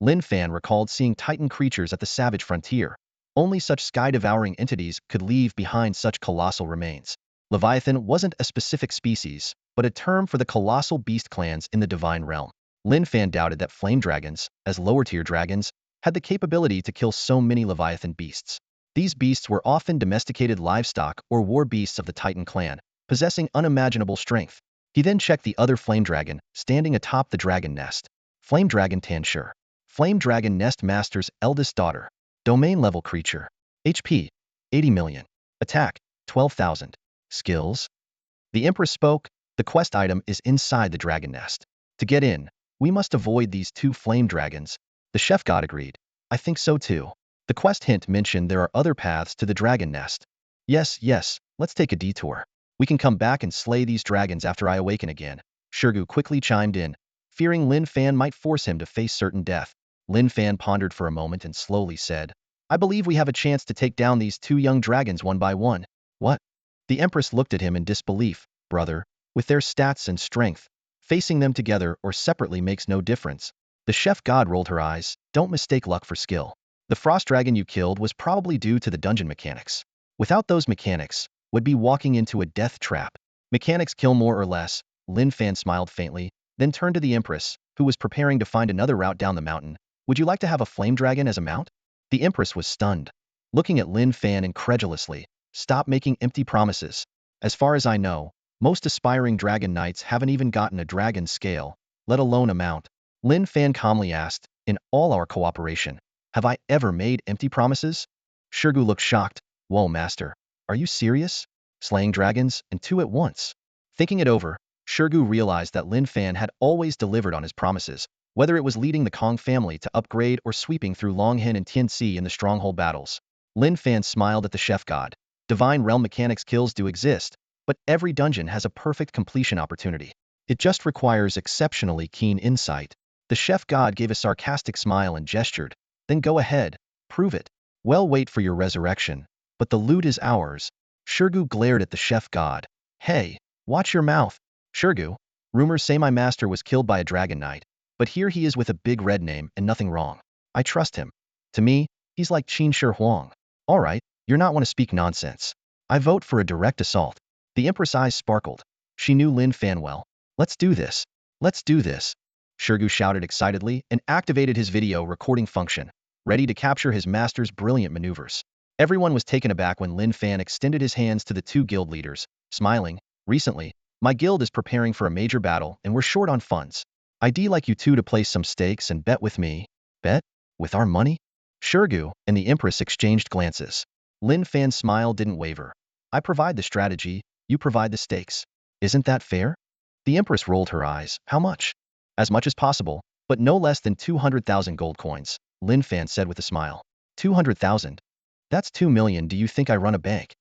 Lin Fan recalled seeing titan creatures at the savage frontier. Only such sky-devouring entities could leave behind such colossal remains. Leviathan wasn't a specific species, but a term for the colossal beast clans in the divine realm. Lin Fan doubted that flame dragons, as lower-tier dragons, had the capability to kill so many Leviathan beasts. These beasts were often domesticated livestock or war beasts of the Titan clan, possessing unimaginable strength. He then checked the other flame dragon, standing atop the dragon nest. Flame Dragon Tanshur. Flame Dragon Nest Master's eldest daughter. Domain level creature. HP, 80 million. Attack, 12,000. Skills. The Empress spoke. The quest item is inside the dragon nest. To get in, we must avoid these two flame dragons. The chef god agreed. I think so too. The quest hint mentioned there are other paths to the dragon nest. Yes, let's take a detour. We can come back and slay these dragons after I awaken again. Shirgu quickly chimed in, fearing Lin Fan might force him to face certain death. Lin Fan pondered for a moment and slowly said, I believe we have a chance to take down these two young dragons one by one. What? The Empress looked at him in disbelief. Brother, with their stats and strength, facing them together or separately makes no difference. The chef god rolled her eyes. Don't mistake luck for skill. The frost dragon you killed was probably due to the dungeon mechanics. Without those mechanics, would be walking into a death trap. Mechanics kill more or less. Lin Fan smiled faintly, then turned to the Empress, who was preparing to find another route down the mountain. Would you like to have a flame dragon as a mount? The Empress was stunned, looking at Lin Fan incredulously. Stop making empty promises. As far as I know, most aspiring dragon knights haven't even gotten a dragon scale, let alone a mount. Lin Fan calmly asked, in all our cooperation, have I ever made empty promises? Shirgu looked shocked. Whoa, master, are you serious? Slaying dragons, and two at once? Thinking it over, Shirgu realized that Lin Fan had always delivered on his promises, whether it was leading the Kong family to upgrade or sweeping through Longhen and Tianxi in the stronghold battles. Lin Fan smiled at the chef god. Divine realm mechanics kills do exist, but every dungeon has a perfect completion opportunity. It just requires exceptionally keen insight. The chef god gave a sarcastic smile and gestured. Then go ahead, prove it. Well, wait for your resurrection, but the loot is ours. Shirgu glared at the chef god. Hey, watch your mouth. Shirgu, rumors say my master was killed by a dragon knight, but here he is with a big red name and nothing wrong. I trust him. To me, he's like Qin Shi Huang. All right, you're not want to speak nonsense. I vote for a direct assault. The Empress' eyes sparkled. She knew Lin Fan well. Let's do this. Let's do this. Shirgu shouted excitedly and activated his video recording function, ready to capture his master's brilliant maneuvers. Everyone was taken aback when Lin Fan extended his hands to the two guild leaders, smiling. Recently, my guild is preparing for a major battle and we're short on funds. I'd like you two to place some stakes and bet with me. Bet? With our money? Shirgu and the Empress exchanged glances. Lin Fan's smile didn't waver. I provide the strategy, you provide the stakes. Isn't that fair? The Empress rolled her eyes. How much? As much as possible, but no less than 200,000 gold coins, Lin Fan said with a smile. 200,000? That's 2 million. Do you think I run a bank?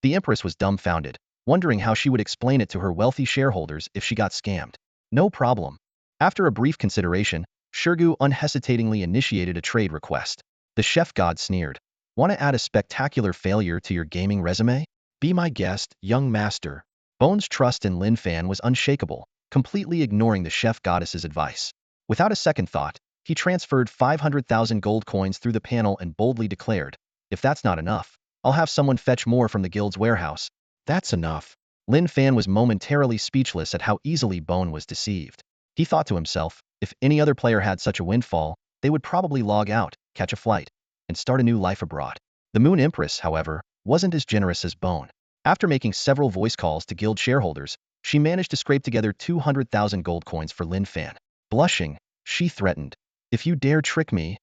The Empress was dumbfounded, wondering how she would explain it to her wealthy shareholders if she got scammed. No problem. After a brief consideration, Shirgu unhesitatingly initiated a trade request. The chef god sneered. Want to add a spectacular failure to your gaming resume? Be my guest, young master. Bone's trust in Lin Fan was unshakable, completely ignoring the chef goddess's advice. Without a second thought, he transferred 500,000 gold coins through the panel and boldly declared, if that's not enough, I'll have someone fetch more from the guild's warehouse. That's enough. Lin Fan was momentarily speechless at how easily Bone was deceived. He thought to himself, if any other player had such a windfall, they would probably log out, catch a flight, and start a new life abroad. The Moon Empress, however, wasn't as generous as Bone. After making several voice calls to guild shareholders, she managed to scrape together 200,000 gold coins for Lin Fan. Blushing, she threatened, if you dare trick me,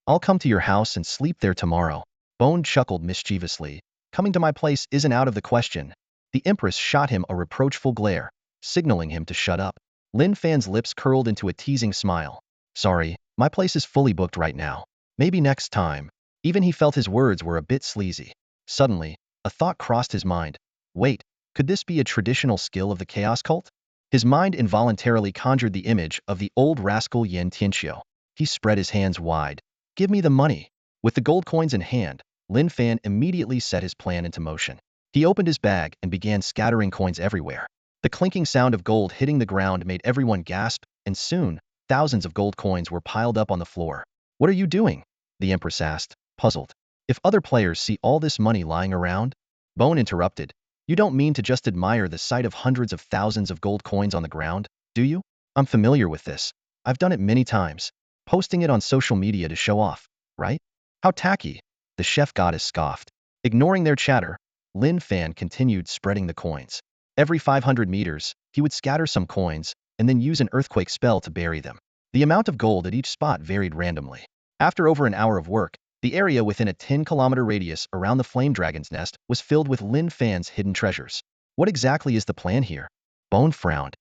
I'll come to your house and sleep there tomorrow. Bone chuckled mischievously. Coming to my place isn't out of the question. The Empress shot him a reproachful glare, signaling him to shut up. Lin Fan's lips curled into a teasing smile. Sorry, my place is fully booked right now. Maybe next time. Even he felt his words were a bit sleazy. Suddenly, a thought crossed his mind. Wait, could this be a traditional skill of the Chaos Cult? His mind involuntarily conjured the image of the old rascal Yen Tianxiu. He spread his hands wide. Give me the money. With the gold coins in hand, Lin Fan immediately set his plan into motion. He opened his bag and began scattering coins everywhere. The clinking sound of gold hitting the ground made everyone gasp, and soon, thousands of gold coins were piled up on the floor. What are you doing? The Empress asked, puzzled. If other players see all this money lying around? Bone interrupted. You don't mean to just admire the sight of hundreds of thousands of gold coins on the ground, do you? I'm familiar with this. I've done it many times. Posting it on social media to show off, right? How tacky. The chef goddess scoffed. Ignoring their chatter, Lin Fan continued spreading the coins. Every 500 meters, he would scatter some coins and then use an earthquake spell to bury them. The amount of gold at each spot varied randomly. After over an hour of work, the area within a 10-kilometer radius around the flame dragon's nest was filled with Lin Fan's hidden treasures. What exactly is the plan here? Bone frowned.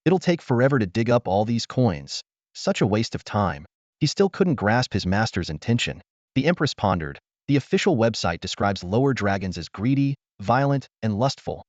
It'll take forever to dig up all these coins. Such a waste of time. He still couldn't grasp his master's intention. The Empress pondered. The official website describes lower dragons as greedy, violent, and lustful.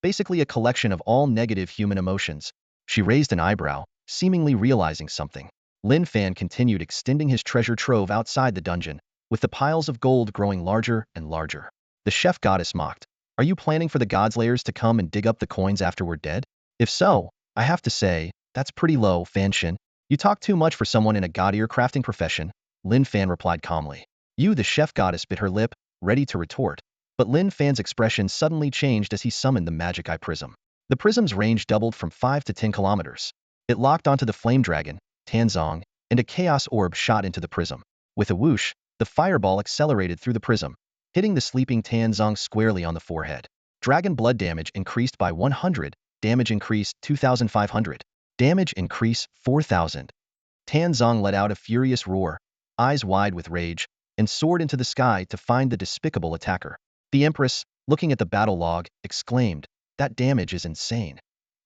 Basically a collection of all negative human emotions. She raised an eyebrow, seemingly realizing something. Lin Fan continued extending his treasure trove outside the dungeon, with the piles of gold growing larger and larger. The chef goddess mocked. Are you planning for the gods' layers to come and dig up the coins after we're dead? If so, I have to say, that's pretty low, Fan Shin. You talk too much for someone in a god-ear crafting profession, Lin Fan replied calmly. The chef goddess bit her lip, ready to retort. But Lin Fan's expression suddenly changed as he summoned the magic eye prism. The prism's range doubled from 5 to 10 kilometers. It locked onto the flame dragon, Tanzong, and a chaos orb shot into the prism. With a whoosh, the fireball accelerated through the prism, hitting the sleeping Tanzong squarely on the forehead. Dragon blood damage increased by 100, damage increase 2,500, damage increase 4,000. Tanzong let out a furious roar, eyes wide with rage, and soared into the sky to find the despicable attacker. The Empress, looking at the battle log, exclaimed, that damage is insane.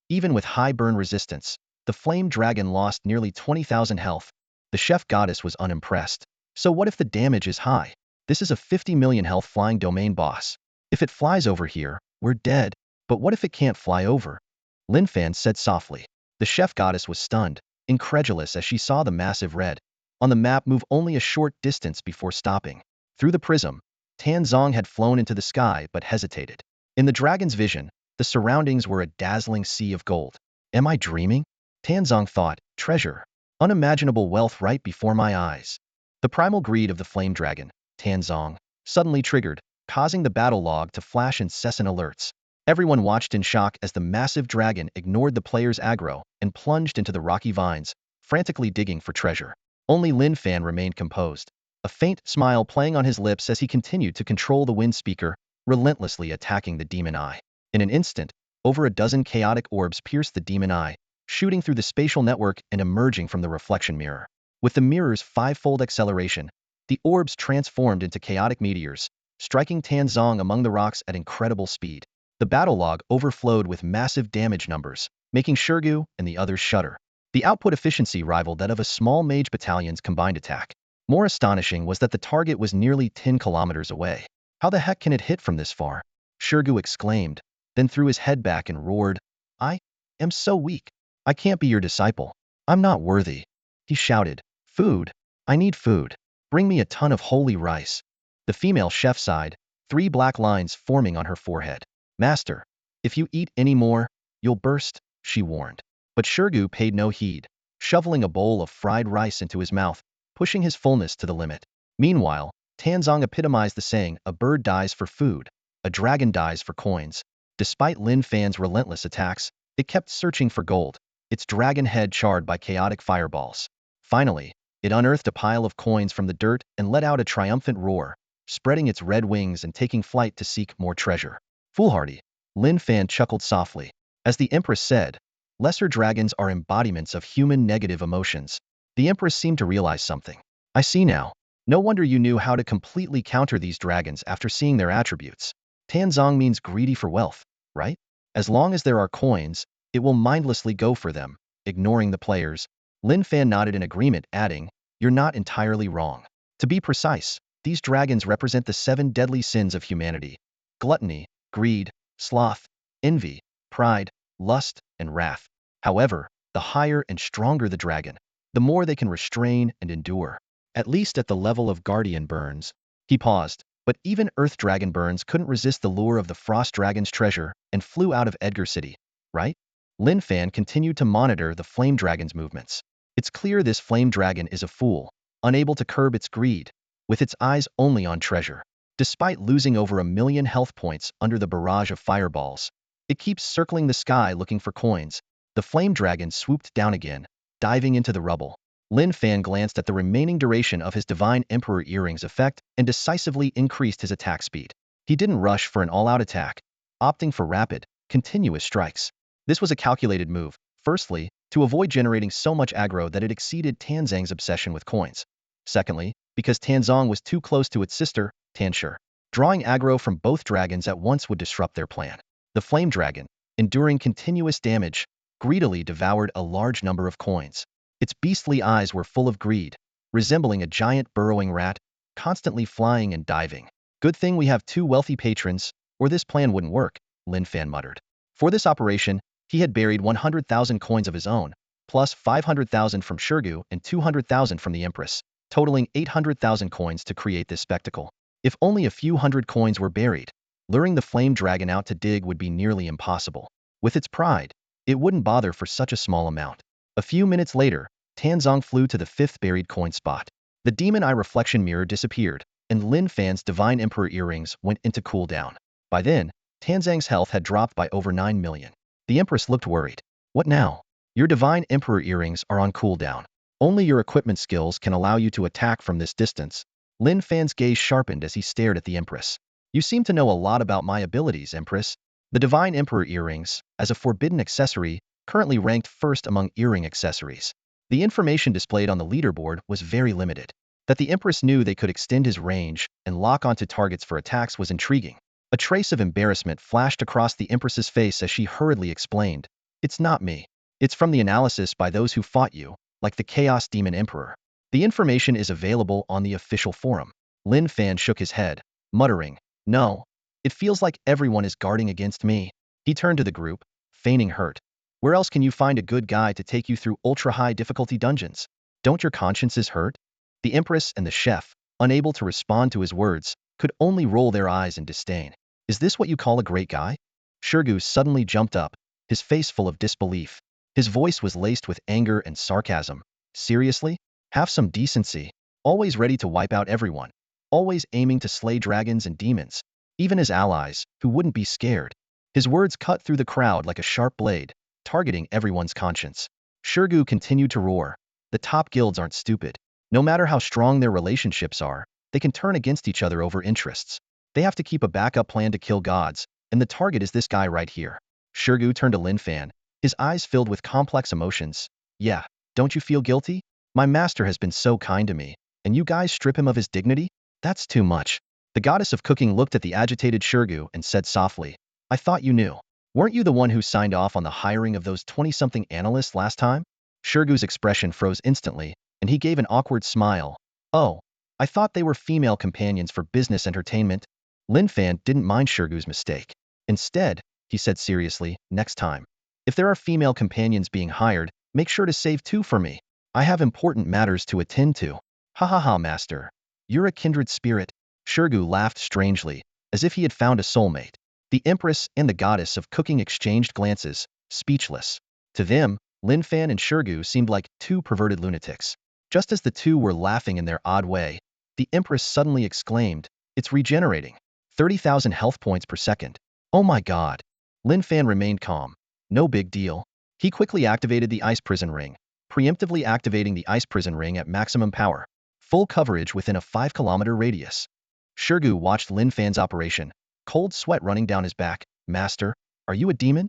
Even with high burn resistance, the flame dragon lost nearly 20,000 health. The chef goddess was unimpressed. So what if the damage is high? This is a 50 million health flying domain boss. If it flies over here, we're dead. But what if it can't fly over? Lin Fan said softly. The chef goddess was stunned, incredulous as she saw the massive red on the map move only a short distance before stopping. Through the prism, Tanzong had flown into the sky but hesitated. In the dragon's vision, the surroundings were a dazzling sea of gold. Am I dreaming? Tanzong thought, treasure. Unimaginable wealth right before my eyes. The primal greed of the flame dragon, Tanzong, suddenly triggered, causing the battle log to flash incessant alerts. Everyone watched in shock as the massive dragon ignored the player's aggro and plunged into the rocky vines, frantically digging for treasure. Only Lin Fan remained composed, a faint smile playing on his lips as he continued to control the wind speaker, relentlessly attacking the demon eye. In an instant, over a dozen chaotic orbs pierced the demon eye, shooting through the spatial network and emerging from the reflection mirror. With the mirror's five-fold acceleration, the orbs transformed into chaotic meteors, striking Tanzong among the rocks at incredible speed. The battle log overflowed with massive damage numbers, making Shurgu and the others shudder. The output efficiency rivaled that of a small mage battalion's combined attack. More astonishing was that the target was nearly 10 kilometers away. How the heck can it hit from this far? Shurgu exclaimed, then threw his head back and roared, I am so weak. I can't be your disciple. I'm not worthy. He shouted, food. I need food. Bring me a ton of holy rice. The female chef sighed, 3 black lines forming on her forehead. Master, if you eat any more, you'll burst, she warned. But Shurgu paid no heed, shoveling a bowl of fried rice into his mouth, pushing his fullness to the limit. Meanwhile, Tanzong epitomized the saying, a bird dies for food, a dragon dies for coins. Despite Lin Fan's relentless attacks, it kept searching for gold, its dragon head charred by chaotic fireballs. Finally, it unearthed a pile of coins from the dirt and let out a triumphant roar, spreading its red wings and taking flight to seek more treasure. Foolhardy, Lin Fan chuckled softly. As the Empress said, lesser dragons are embodiments of human negative emotions. The Empress seemed to realize something. I see now. No wonder you knew how to completely counter these dragons after seeing their attributes. Tanzong means greedy for wealth, right? As long as there are coins, it will mindlessly go for them, ignoring the players. Lin Fan nodded in agreement, adding, you're not entirely wrong. To be precise, these dragons represent the 7 deadly sins of humanity: gluttony, greed, sloth, envy, pride, lust, and wrath. However, the higher and stronger the dragon, the more they can restrain and endure. At least at the level of guardian burns. He paused, but even Earth Dragon Burns couldn't resist the lure of the Frost Dragon's treasure and flew out of Edgar City, right? Lin Fan continued to monitor the Flame Dragon's movements. It's clear this Flame Dragon is a fool, unable to curb its greed, with its eyes only on treasure. Despite losing over 1,000,000 health points under the barrage of fireballs, it keeps circling the sky looking for coins. The Flame Dragon swooped down again, diving into the rubble. Lin Fan glanced at the remaining duration of his Divine Emperor Earrings effect and decisively increased his attack speed. He didn't rush for an all-out attack, opting for rapid, continuous strikes. This was a calculated move, firstly, to avoid generating so much aggro that it exceeded Tanzang's obsession with coins. Secondly, because Tanzong was too close to its sister, Tanshur. Drawing aggro from both dragons at once would disrupt their plan. The Flame Dragon, enduring continuous damage, greedily devoured a large number of coins. Its beastly eyes were full of greed, resembling a giant burrowing rat, constantly flying and diving. Good thing we have 2 wealthy patrons, or this plan wouldn't work, Lin Fan muttered. For this operation, he had buried 100,000 coins of his own, plus 500,000 from Shurgu and 200,000 from the Empress, totaling 800,000 coins to create this spectacle. If only a few hundred coins were buried, luring the Flame Dragon out to dig would be nearly impossible. With its pride, it wouldn't bother for such a small amount. A few minutes later, Tanzong flew to the 5th buried coin spot. The demon eye reflection mirror disappeared, and Lin Fan's Divine Emperor Earrings went into cooldown. By then, Tanzang's health had dropped by over 9 million. The Empress looked worried. What now? Your Divine Emperor Earrings are on cooldown. Only your equipment skills can allow you to attack from this distance. Lin Fan's gaze sharpened as he stared at the Empress. You seem to know a lot about my abilities, Empress. The Divine Emperor Earrings, as a forbidden accessory, currently ranked first among earring accessories. The information displayed on the leaderboard was very limited. That the Empress knew they could extend his range and lock onto targets for attacks was intriguing. A trace of embarrassment flashed across the Empress's face as she hurriedly explained, it's not me. It's from the analysis by those who fought you, like the Chaos Demon Emperor. The information is available on the official forum. Lin Fan shook his head, muttering, no. It feels like everyone is guarding against me. He turned to the group, feigning hurt. Where else can you find a good guy to take you through ultra-high difficulty dungeons? Don't your consciences hurt? The Empress and the chef, unable to respond to his words, could only roll their eyes in disdain. Is this what you call a great guy? Shurgu suddenly jumped up, his face full of disbelief. His voice was laced with anger and sarcasm. Seriously? Have some decency. Always ready to wipe out everyone. Always aiming to slay dragons and demons. Even his allies, who wouldn't be scared. His words cut through the crowd like a sharp blade, targeting everyone's conscience. Shurgu continued to roar. The top guilds aren't stupid. No matter how strong their relationships are, they can turn against each other over interests. They have to keep a backup plan to kill gods, and the target is this guy right here. Shurgu turned to Lin Fan, his eyes filled with complex emotions. Yeah, don't you feel guilty? My master has been so kind to me, and you guys strip him of his dignity? That's too much. The goddess of cooking looked at the agitated Shurgu and said softly, I thought you knew. Weren't you the one who signed off on the hiring of those 20-something analysts last time? Shurgu's expression froze instantly, and he gave an awkward smile. Oh, I thought they were female companions for business entertainment. Lin Fan didn't mind Shurgu's mistake. Instead, he said seriously, next time, if there are female companions being hired, make sure to save 2 for me. I have important matters to attend to. Ha ha ha, master. You're a kindred spirit. Shurgu laughed strangely, as if he had found a soulmate. The Empress and the Goddess of Cooking exchanged glances, speechless. To them, Lin Fan and Shurgu seemed like two perverted lunatics. Just as the two were laughing in their odd way, the Empress suddenly exclaimed, "It's regenerating. 30,000 health points per second. Oh my god." Lin Fan remained calm. No big deal. He quickly activated the Ice Prison Ring, preemptively activating the Ice Prison Ring at maximum power. Full coverage within a 5-kilometer radius. Shurgu watched Lin Fan's operation, cold sweat running down his back. "Master, are you a demon?"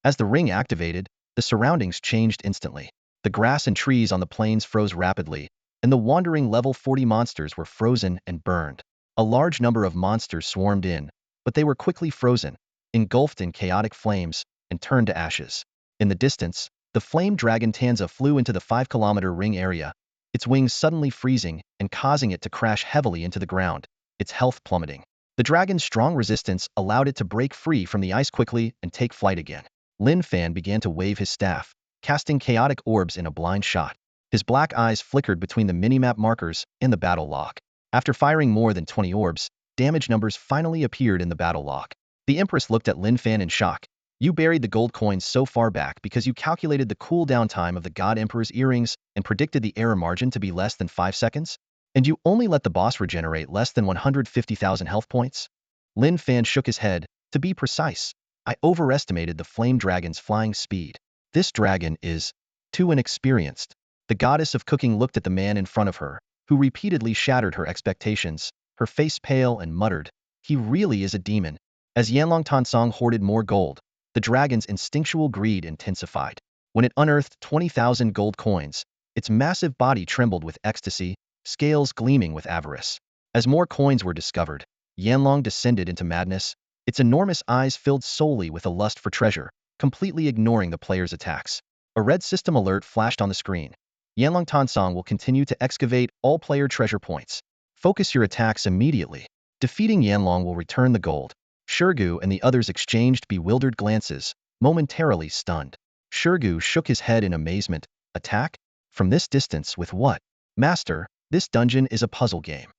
As the ring activated, the surroundings changed instantly. The grass and trees on the plains froze rapidly, and the wandering level 40 monsters were frozen and burned. A large number of monsters swarmed in, but they were quickly frozen, engulfed in chaotic flames, and turned to ashes. In the distance, the flame dragon Tanza flew into the 5-kilometer ring area, its wings suddenly freezing and causing it to crash heavily into the ground, its health plummeting. The dragon's strong resistance allowed it to break free from the ice quickly and take flight again. Lin Fan began to wave his staff, casting chaotic orbs in a blind shot. His black eyes flickered between the minimap markers and the battle log. After firing more than 20 orbs, damage numbers finally appeared in the battle log. The Empress looked at Lin Fan in shock. "You buried the gold coins so far back because you calculated the cooldown time of the God Emperor's earrings and predicted the error margin to be less than 5 seconds? And you only let the boss regenerate less than 150,000 health points?" Lin Fan shook his head. "To be precise, I overestimated the flame dragon's flying speed. This dragon is too inexperienced." The Goddess of Cooking looked at the man in front of her, who repeatedly shattered her expectations, her face pale, and muttered, "He really is a demon." As Yanlong Tansong hoarded more gold, the dragon's instinctual greed intensified. When it unearthed 20,000 gold coins, its massive body trembled with ecstasy, scales gleaming with avarice. As more coins were discovered, Yanlong descended into madness, its enormous eyes filled solely with a lust for treasure, completely ignoring the player's attacks. A red system alert flashed on the screen. Yanlong Tansong will continue to excavate all player treasure points. Focus your attacks immediately. Defeating Yanlong will return the gold. Shurgu and the others exchanged bewildered glances, momentarily stunned. Shurgu shook his head in amazement. "Attack? From this distance with what?" "Master, this dungeon is a puzzle game.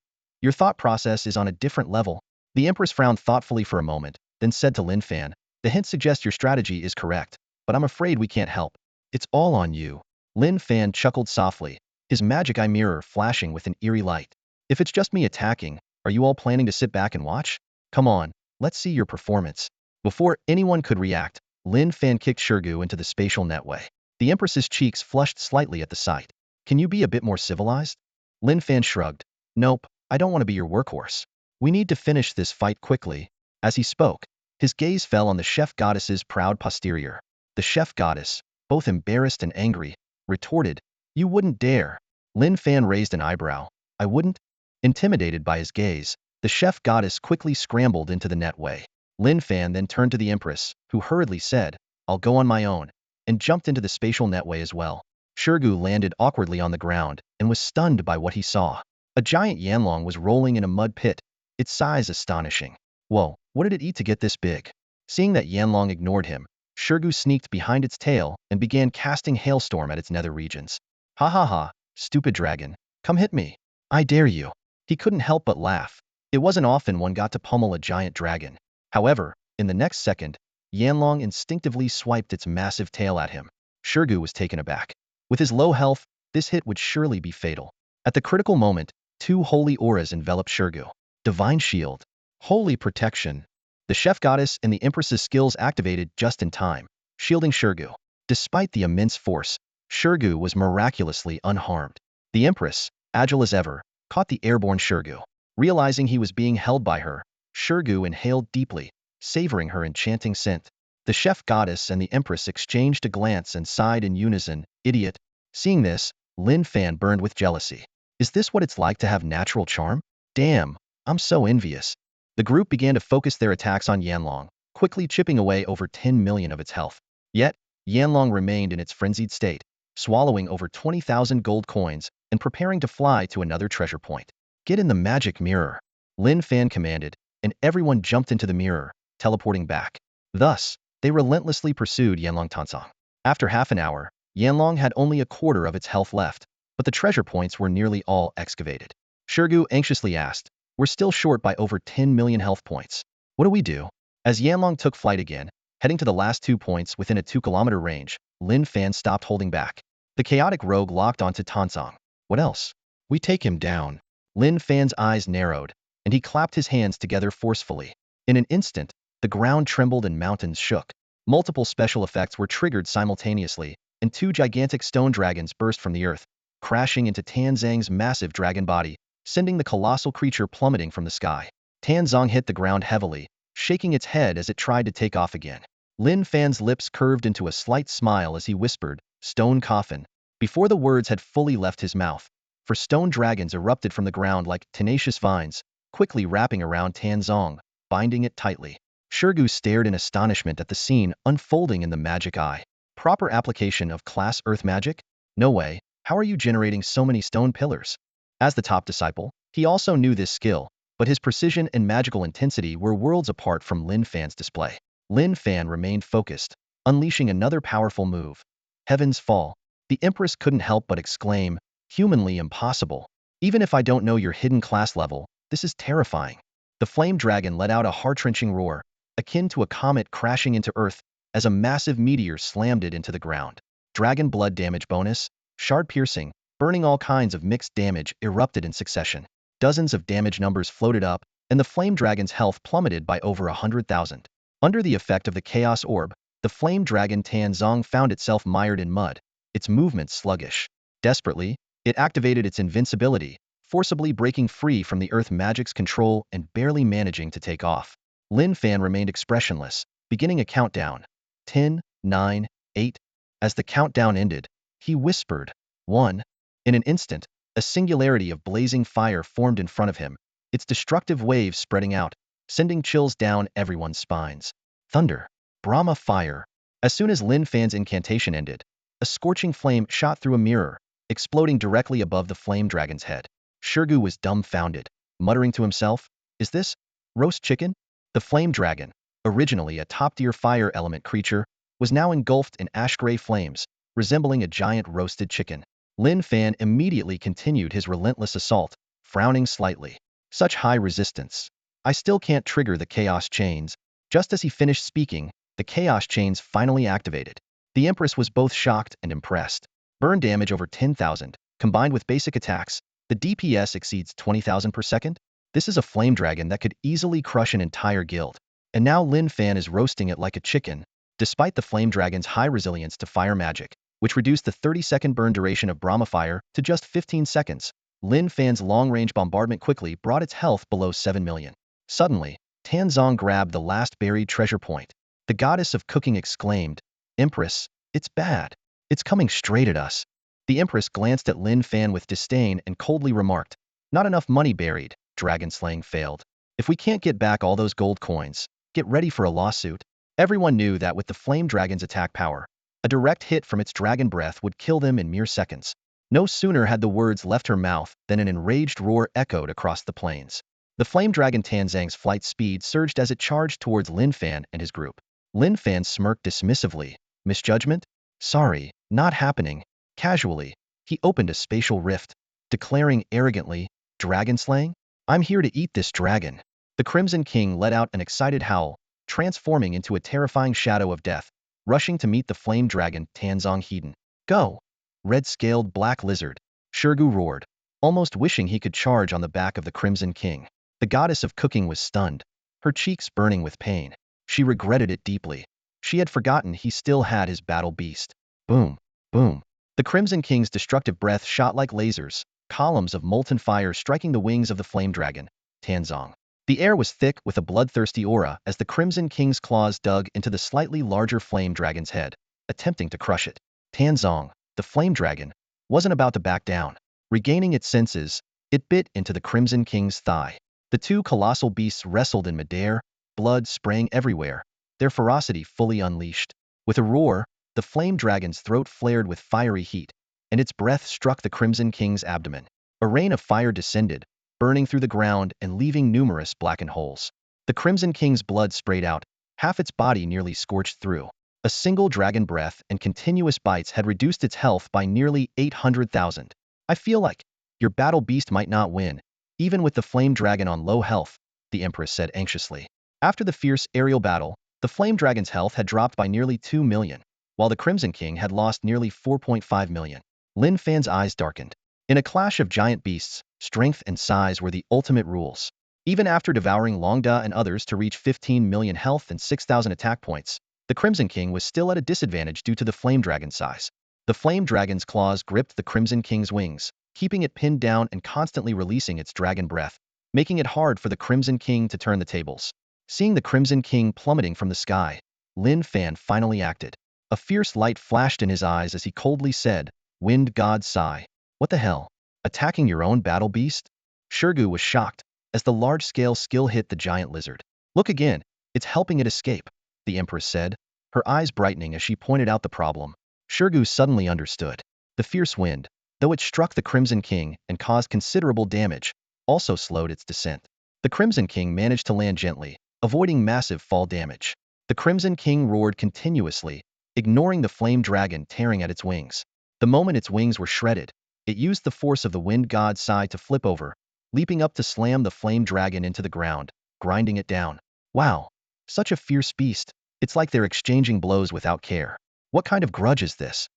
Your thought process is on a different level." The Empress frowned thoughtfully for a moment, then said to Lin Fan, "The hint suggests your strategy is correct, but I'm afraid we can't help. It's all on you." Lin Fan chuckled softly, his magic eye mirror flashing with an eerie light. "If it's just me attacking, are you all planning to sit back and watch? Come on, let's see your performance." Before anyone could react, Lin Fan kicked Shurgu into the spatial netway. The Empress's cheeks flushed slightly at the sight. "Can you be a bit more civilized?" Lin Fan shrugged. "Nope, I don't want to be your workhorse. We need to finish this fight quickly." As he spoke, his gaze fell on the chef goddess's proud posterior. The chef goddess, both embarrassed and angry, retorted, "You wouldn't dare." Lin Fan raised an eyebrow. "I wouldn't?" Intimidated by his gaze, the chef goddess quickly scrambled into the netway. Lin Fan then turned to the Empress, who hurriedly said, "I'll go on my own," and jumped into the spatial netway as well. Shurgu landed awkwardly on the ground and was stunned by what he saw. A giant Yanlong was rolling in a mud pit, its size astonishing. Whoa, what did it eat to get this big? Seeing that Yanlong ignored him, Shurgu sneaked behind its tail and began casting hailstorm at its nether regions. "Ha ha ha, stupid dragon, come hit me. I dare you." He couldn't help but laugh. It wasn't often one got to pummel a giant dragon. However, in the next second, Yanlong instinctively swiped its massive tail at him. Shurgu was taken aback. With his low health, this hit would surely be fatal. At the critical moment, two holy auras enveloped Shurgu. Divine Shield. Holy Protection. The chef goddess and the Empress's skills activated just in time, shielding Shurgu. Despite the immense force, Shurgu was miraculously unharmed. The Empress, agile as ever, caught the airborne Shurgu. Realizing he was being held by her, Shurgu inhaled deeply, savoring her enchanting scent. The chef goddess and the Empress exchanged a glance and sighed in unison. "Idiot." Seeing this, Lin Fan burned with jealousy. Is this what it's like to have natural charm? Damn, I'm so envious. The group began to focus their attacks on Yanlong, quickly chipping away over 10 million of its health. Yet, Yanlong remained in its frenzied state, swallowing over 20,000 gold coins and preparing to fly to another treasure point. "Get in the magic mirror," Lin Fan commanded, and everyone jumped into the mirror, teleporting back. Thus, they relentlessly pursued Yanlong Tansong. After half an hour, Yanlong had only a quarter of its health left, but the treasure points were nearly all excavated. Shirgu anxiously asked. We're still short by over 10 million health points. What do we do? As Yanlong took flight again, heading to the last 2 points within a 2-kilometer range, Lin Fan stopped holding back. The chaotic rogue locked onto Tansong. What else? We take him down. Lin Fan's eyes narrowed, and he clapped his hands together forcefully. In an instant, the ground trembled and mountains shook. Multiple special effects were triggered simultaneously, and 2 gigantic stone dragons burst from the earth, crashing into Tanzang's massive dragon body, sending the colossal creature plummeting from the sky. Tanzong hit the ground heavily, shaking its head as it tried to take off again. Lin Fan's lips curved into a slight smile as he whispered, "Stone coffin," before the words had fully left his mouth. For stone dragons erupted from the ground like tenacious vines, quickly wrapping around Tanzong, binding it tightly. Shirgu stared in astonishment at the scene unfolding in the magic eye. Proper application of class earth magic? No way. How are you generating so many stone pillars? As the top disciple, he also knew this skill, but his precision and magical intensity were worlds apart from Lin Fan's display. Lin Fan remained focused, unleashing another powerful move. Heavens fall. The Empress couldn't help but exclaim, humanly impossible. Even if I don't know your hidden class level, this is terrifying. The flame dragon let out a heart-wrenching roar, akin to a comet crashing into Earth, as a massive meteor slammed it into the ground. Dragon blood damage bonus, shard piercing, burning all kinds of mixed damage erupted in succession. Dozens of damage numbers floated up, and the flame dragon's health plummeted by over 100,000. Under the effect of the chaos orb, the flame dragon Tanzong found itself mired in mud, its movements sluggish. Desperately, it activated its invincibility, forcibly breaking free from the earth magic's control and barely managing to take off. Lin Fan remained expressionless, beginning a countdown. 10, 9, 8. As the countdown ended, he whispered, 1. In an instant, a singularity of blazing fire formed in front of him, its destructive waves spreading out, sending chills down everyone's spines. Thunder. Brahma fire. As soon as Lin Fan's incantation ended, a scorching flame shot through a mirror, exploding directly above the flame dragon's head. Shirgu was dumbfounded, muttering to himself, "Is this roast chicken?" The flame dragon, originally a top-tier fire element creature, was now engulfed in ash-gray flames, resembling a giant roasted chicken. Lin Fan immediately continued his relentless assault, frowning slightly. Such high resistance. I still can't trigger the chaos chains. Just as he finished speaking, the chaos chains finally activated. The Empress was both shocked and impressed. Burn damage over 10,000, combined with basic attacks, the DPS exceeds 20,000 per second. This is a flame dragon that could easily crush an entire guild. And now Lin Fan is roasting it like a chicken, despite the flame dragon's high resilience to fire magic, which reduced the 30-second burn duration of Brahma fire to just 15 seconds. Lin Fan's long-range bombardment quickly brought its health below 7 million. Suddenly, Tanzong grabbed the last buried treasure point. The goddess of cooking exclaimed, "Empress, it's bad. It's coming straight at us." The Empress glanced at Lin Fan with disdain and coldly remarked, "Not enough money buried. Dragon slaying failed. If we can't get back all those gold coins, get ready for a lawsuit." Everyone knew that with the flame dragon's attack power, a direct hit from its dragon breath would kill them in mere seconds. No sooner had the words left her mouth than an enraged roar echoed across the plains. The flame dragon Tanzang's flight speed surged as it charged towards Lin Fan and his group. Lin Fan smirked dismissively. "Misjudgment? Sorry, not happening." Casually, he opened a spatial rift, declaring arrogantly, "Dragon slaying? I'm here to eat this dragon." The Crimson King let out an excited howl, transforming into a terrifying shadow of death, rushing to meet the flame dragon Tanzong Hedon. "Go!" Red-scaled black lizard, Shirgu roared, almost wishing he could charge on the back of the Crimson King. The goddess of cooking was stunned, her cheeks burning with pain. She regretted it deeply. She had forgotten he still had his battle beast. Boom, boom. The Crimson King's destructive breath shot like lasers, columns of molten fire striking the wings of the flame dragon, Tanzong. The air was thick with a bloodthirsty aura as the Crimson King's claws dug into the slightly larger flame dragon's head, attempting to crush it. Tanzong, the flame dragon, wasn't about to back down. Regaining its senses, it bit into the Crimson King's thigh. The two colossal beasts wrestled in midair, blood spraying everywhere, their ferocity fully unleashed. With a roar, the flame dragon's throat flared with fiery heat, and its breath struck the Crimson King's abdomen. A rain of fire descended, burning through the ground and leaving numerous blackened holes. The Crimson King's blood sprayed out, half its body nearly scorched through. A single dragon breath and continuous bites had reduced its health by nearly 800,000. "I feel like your battle beast might not win," Even with the flame dragon on low health, the Empress said anxiously. After the fierce aerial battle, the flame dragon's health had dropped by nearly 2 million, while the Crimson King had lost nearly 4.5 million. Lin Fan's eyes darkened. In a clash of giant beasts, strength and size were the ultimate rules. Even after devouring Longda and others to reach 15 million health and 6,000 attack points, the Crimson King was still at a disadvantage due to the flame dragon's size. The flame dragon's claws gripped the Crimson King's wings, keeping it pinned down and constantly releasing its dragon breath, making it hard for the Crimson King to turn the tables. Seeing the Crimson King plummeting from the sky, Lin Fan finally acted. A fierce light flashed in his eyes as he coldly said, "Wind God Sai. What the hell? Attacking your own battle beast?" Shurgu was shocked as the large-scale skill hit the giant lizard. "Look again, it's helping it escape," the Empress said, her eyes brightening as she pointed out the problem. Shurgu suddenly understood. The fierce wind, though it struck the Crimson King and caused considerable damage, also slowed its descent. The Crimson King managed to land gently, avoiding massive fall damage. The Crimson King roared continuously, ignoring the flame dragon tearing at its wings. The moment its wings were shredded, it used the force of the wind god Sai to flip over, leaping up to slam the flame dragon into the ground, grinding it down. Wow, such a fierce beast. It's like they're exchanging blows without care. What kind of grudge is this?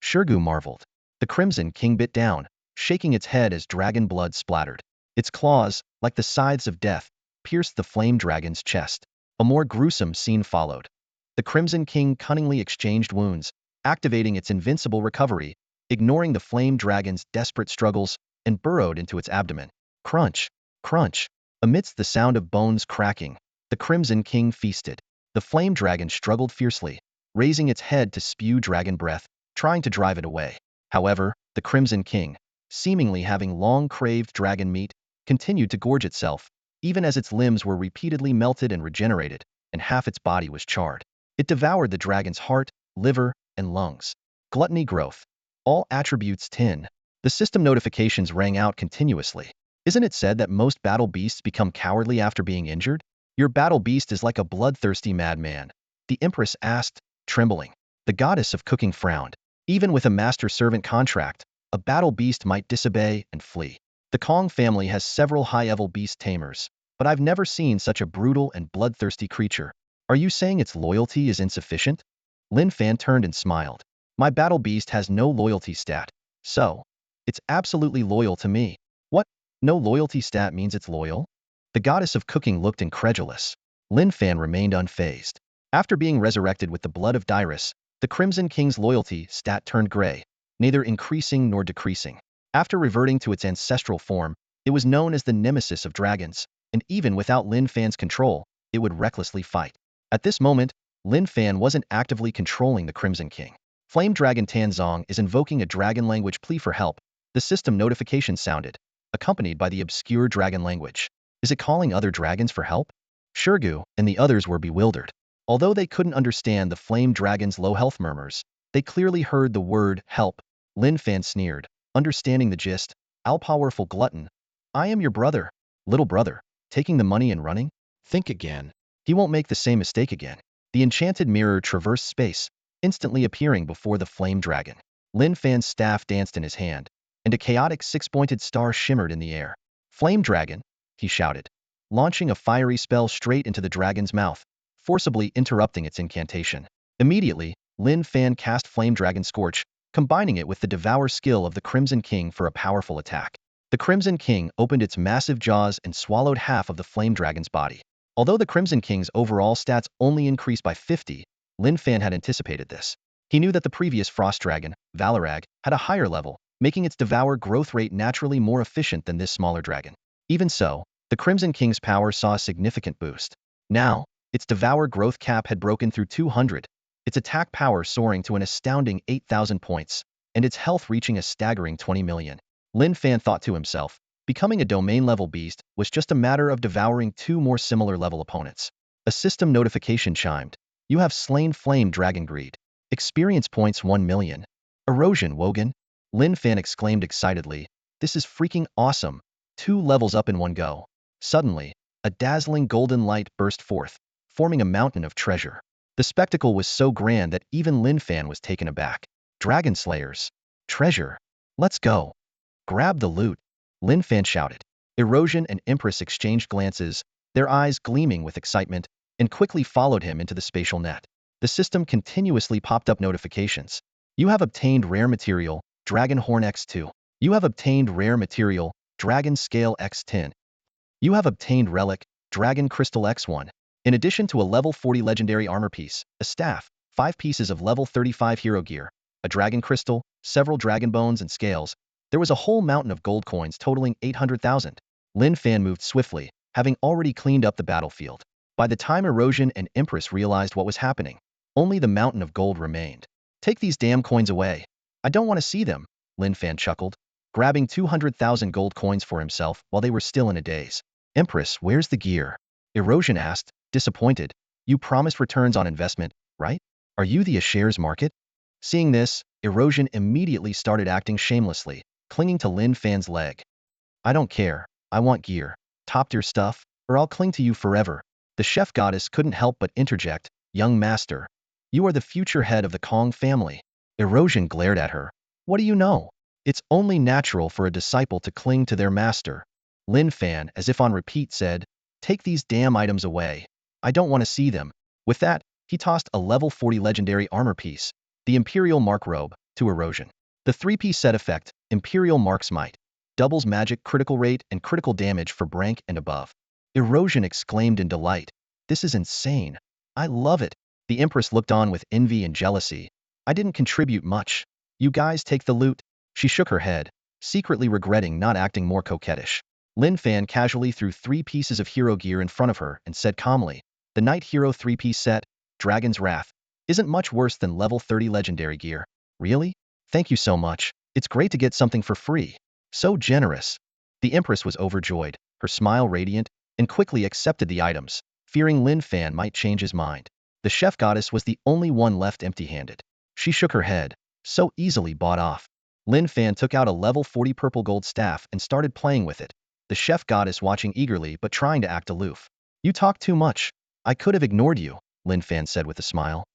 Shurgu marveled. The Crimson King bit down, shaking its head as dragon blood splattered. Its claws, like the scythes of death, pierced the flame dragon's chest. A more gruesome scene followed. The Crimson King cunningly exchanged wounds, activating its invincible recovery, ignoring the flame dragon's desperate struggles, and burrowed into its abdomen. Crunch, crunch. Amidst the sound of bones cracking, the Crimson King feasted. The flame dragon struggled fiercely, raising its head to spew dragon breath, trying to drive it away. However, the Crimson King, seemingly having long craved dragon meat, continued to gorge itself, even as its limbs were repeatedly melted and regenerated, and half its body was charred. It devoured the dragon's heart, liver, and lungs. Gluttony growth. All attributes 10. The system notifications rang out continuously. Isn't it said that most battle beasts become cowardly after being injured? Your battle beast is like a bloodthirsty madman, the Empress asked, trembling. The goddess of cooking frowned. Even with a master-servant contract, a battle beast might disobey and flee. The Kong family has several high-level beast tamers, but I've never seen such a brutal and bloodthirsty creature. Are you saying its loyalty is insufficient? Lin Fan turned and smiled. My battle beast has no loyalty stat, so it's absolutely loyal to me. What? No loyalty stat means it's loyal? The goddess of cooking looked incredulous. Lin Fan remained unfazed. After being resurrected with the blood of Dyrus, the Crimson King's loyalty stat turned gray, neither increasing nor decreasing. After reverting to its ancestral form, it was known as the nemesis of dragons, and even without Lin Fan's control, it would recklessly fight. At this moment, Lin Fan wasn't actively controlling the Crimson King. Flame Dragon Tanzong is invoking a dragon language plea for help. The system notification sounded, accompanied by the obscure dragon language. Is it calling other dragons for help? Shurgu and the others were bewildered. Although they couldn't understand the flame dragon's low health murmurs, they clearly heard the word help. Lin Fan sneered, understanding the gist. All-powerful glutton. I am your brother, little brother, taking the money and running? Think again. He won't make the same mistake again. The enchanted mirror traversed space, instantly appearing before the flame dragon. Lin Fan's staff danced in his hand, and a chaotic six-pointed star shimmered in the air. Flame dragon, he shouted, launching a fiery spell straight into the dragon's mouth, forcibly interrupting its incantation. Immediately, Lin Fan cast Flame Dragon Scorch, combining it with the Devour skill of the Crimson King for a powerful attack. The Crimson King opened its massive jaws and swallowed half of the Flame Dragon's body. Although the Crimson King's overall stats only increased by 50, Lin Fan had anticipated this. He knew that the previous Frost Dragon, Valorag, had a higher level, making its Devour growth rate naturally more efficient than this smaller dragon. Even so, the Crimson King's power saw a significant boost. Now, its Devour growth cap had broken through 200, its attack power soaring to an astounding 8,000 points, and its health reaching a staggering 20 million. Lin Fan thought to himself, becoming a domain-level beast was just a matter of devouring 2 more similar-level opponents. A system notification chimed. You have slain Flame Dragon Greed. Experience points 1 million. Erosion Wogan. Lin Fan exclaimed excitedly. This is freaking awesome. 2 levels up in one go. Suddenly, a dazzling golden light burst forth, forming a mountain of treasure. The spectacle was so grand that even Lin Fan was taken aback. Dragon Slayers. Treasure. Let's go. Grab the loot. Lin Fan shouted. Erosion and Empress exchanged glances, their eyes gleaming with excitement, and quickly followed him into the spatial net. The system continuously popped up notifications. You have obtained rare material, Dragon Horn X2. You have obtained rare material, Dragon Scale X10. You have obtained relic, Dragon Crystal X1. In addition to a level 40 legendary armor piece, a staff, 5 pieces of level 35 hero gear, a dragon crystal, several dragon bones and scales, there was a whole mountain of gold coins totaling 800,000. Lin Fan moved swiftly, having already cleaned up the battlefield. By the time Erosion and Empress realized what was happening, only the mountain of gold remained. Take these damn coins away. I don't want to see them, Lin Fan chuckled, grabbing 200,000 gold coins for himself while they were still in a daze. Empress, where's the gear? Erosion asked, disappointed. You promised returns on investment, right? Are you the shares market? Seeing this, Erosion immediately started acting shamelessly, clinging to Lin Fan's leg. I don't care. I want gear. Top-tier stuff, or I'll cling to you forever. The chef goddess couldn't help but interject, young master. You are the future head of the Kong family. Erosion glared at her. What do you know? It's only natural for a disciple to cling to their master. Lin Fan, as if on repeat, said, take these damn items away. I don't want to see them. With that, he tossed a level 40 legendary armor piece, the Imperial Mark Robe, to Erosion. The 3-piece set effect, Imperial Mark's Might, doubles magic critical rate and critical damage for rank and above. Erosion exclaimed in delight. This is insane. I love it. The Empress looked on with envy and jealousy. I didn't contribute much. You guys take the loot. She shook her head, secretly regretting not acting more coquettish. Lin Fan casually threw 3 pieces of hero gear in front of her and said calmly, the Knight Hero 3-piece set, Dragon's Wrath, isn't much worse than level 30 legendary gear. Really? Thank you so much. It's great to get something for free. So generous. The Empress was overjoyed, her smile radiant, and quickly accepted the items, fearing Lin Fan might change his mind. The chef goddess was the only one left empty-handed. She shook her head, so easily bought off. Lin Fan took out a level 40 purple gold staff and started playing with it, the chef goddess watching eagerly but trying to act aloof. You talk too much. I could have ignored you, Lin Fan said with a smile.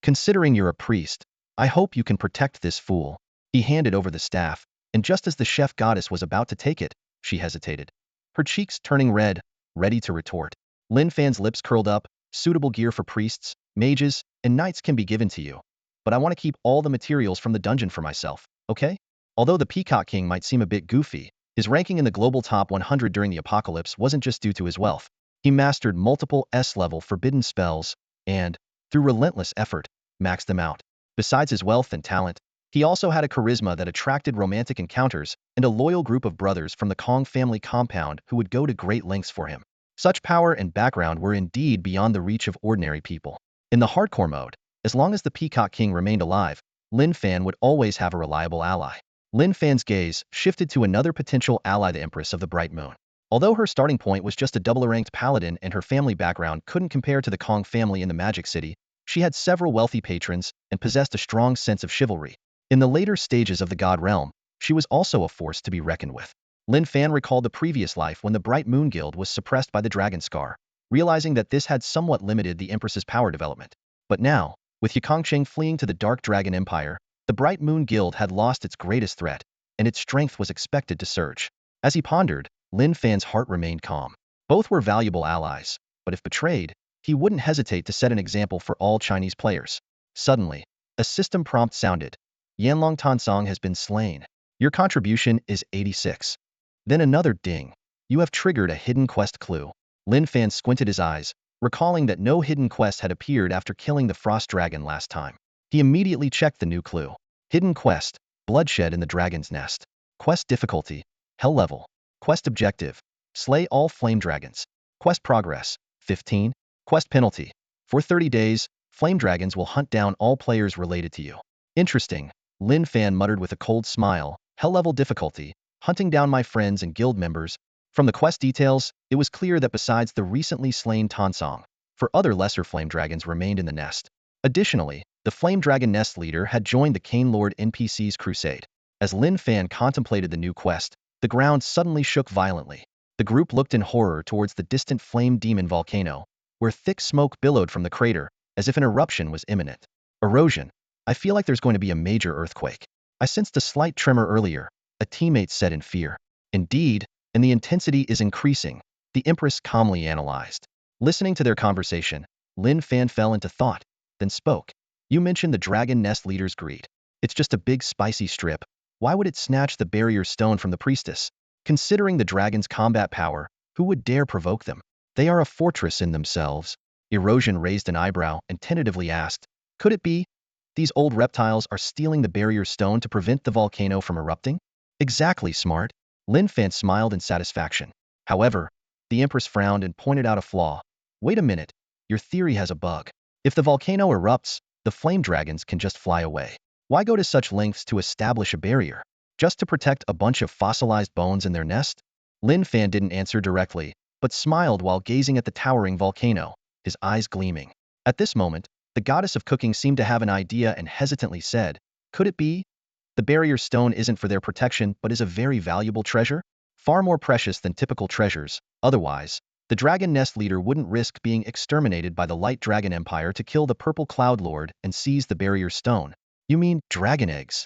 Considering you're a priest, I hope you can protect this fool. He handed over the staff, and just as the chef goddess was about to take it, she hesitated, her cheeks turning red, ready to retort. Lin Fan's lips curled up. Suitable gear for priests, mages, and knights can be given to you. But I want to keep all the materials from the dungeon for myself, okay? Although the Peacock King might seem a bit goofy, his ranking in the global top 100 during the apocalypse wasn't just due to his wealth. He mastered multiple S-level forbidden spells and, through relentless effort, maxed them out. Besides his wealth and talent, he also had a charisma that attracted romantic encounters and a loyal group of brothers from the Kong family compound who would go to great lengths for him. Such power and background were indeed beyond the reach of ordinary people. In the hardcore mode, as long as the Peacock King remained alive, Lin Fan would always have a reliable ally. Lin Fan's gaze shifted to another potential ally, the Empress of the Bright Moon. Although her starting point was just a double-ranked paladin and her family background couldn't compare to the Kong family in the Magic City, she had several wealthy patrons and possessed a strong sense of chivalry. In the later stages of the God Realm, she was also a force to be reckoned with. Lin Fan recalled the previous life when the Bright Moon Guild was suppressed by the Dragon Scar, realizing that this had somewhat limited the Empress's power development. But now, with Yikongcheng fleeing to the Dark Dragon Empire, the Bright Moon Guild had lost its greatest threat, and its strength was expected to surge. As he pondered, Lin Fan's heart remained calm. Both were valuable allies, but if betrayed, he wouldn't hesitate to set an example for all Chinese players. Suddenly, a system prompt sounded. Yanlong Tansong has been slain. Your contribution is 86. Then another ding. You have triggered a hidden quest clue. Lin Fan squinted his eyes, recalling that no hidden quest had appeared after killing the Frost Dragon last time. He immediately checked the new clue. Hidden quest, bloodshed in the dragon's nest. Quest difficulty, hell level. Quest objective, slay all flame dragons. Quest progress, 15. Quest penalty, for 30 days, flame dragons will hunt down all players related to you. Interesting, Lin Fan muttered with a cold smile. Hell level difficulty, hunting down my friends and guild members. From the quest details, it was clear that besides the recently slain Tansong, other lesser flame dragons remained in the nest. Additionally, the flame dragon nest leader had joined the Cain Lord NPC's crusade. As Lin Fan contemplated the new quest, the ground suddenly shook violently. The group looked in horror towards the distant flame demon volcano, where thick smoke billowed from the crater, as if an eruption was imminent. Erosion. I feel like there's going to be a major earthquake. I sensed a slight tremor earlier, a teammate said in fear. Indeed, and the intensity is increasing, the Empress calmly analyzed. Listening to their conversation, Lin Fan fell into thought, then spoke. You mentioned the dragon nest leader's greed. It's just a big spicy strip. Why would it snatch the barrier stone from the priestess? Considering the dragon's combat power, who would dare provoke them? They are a fortress in themselves. Erosion raised an eyebrow and tentatively asked, could it be? These old reptiles are stealing the barrier stone to prevent the volcano from erupting? Exactly, smart. Lin Fan smiled in satisfaction. However, the Empress frowned and pointed out a flaw. Wait a minute, your theory has a bug. If the volcano erupts, the flame dragons can just fly away. Why go to such lengths to establish a barrier? Just to protect a bunch of fossilized bones in their nest? Lin Fan didn't answer directly, but smiled while gazing at the towering volcano, his eyes gleaming. At this moment, the goddess of cooking seemed to have an idea and hesitantly said, could it be? The barrier stone isn't for their protection but is a very valuable treasure? Far more precious than typical treasures. Otherwise, the dragon nest leader wouldn't risk being exterminated by the light dragon empire to kill the purple cloud lord and seize the barrier stone. You mean dragon eggs?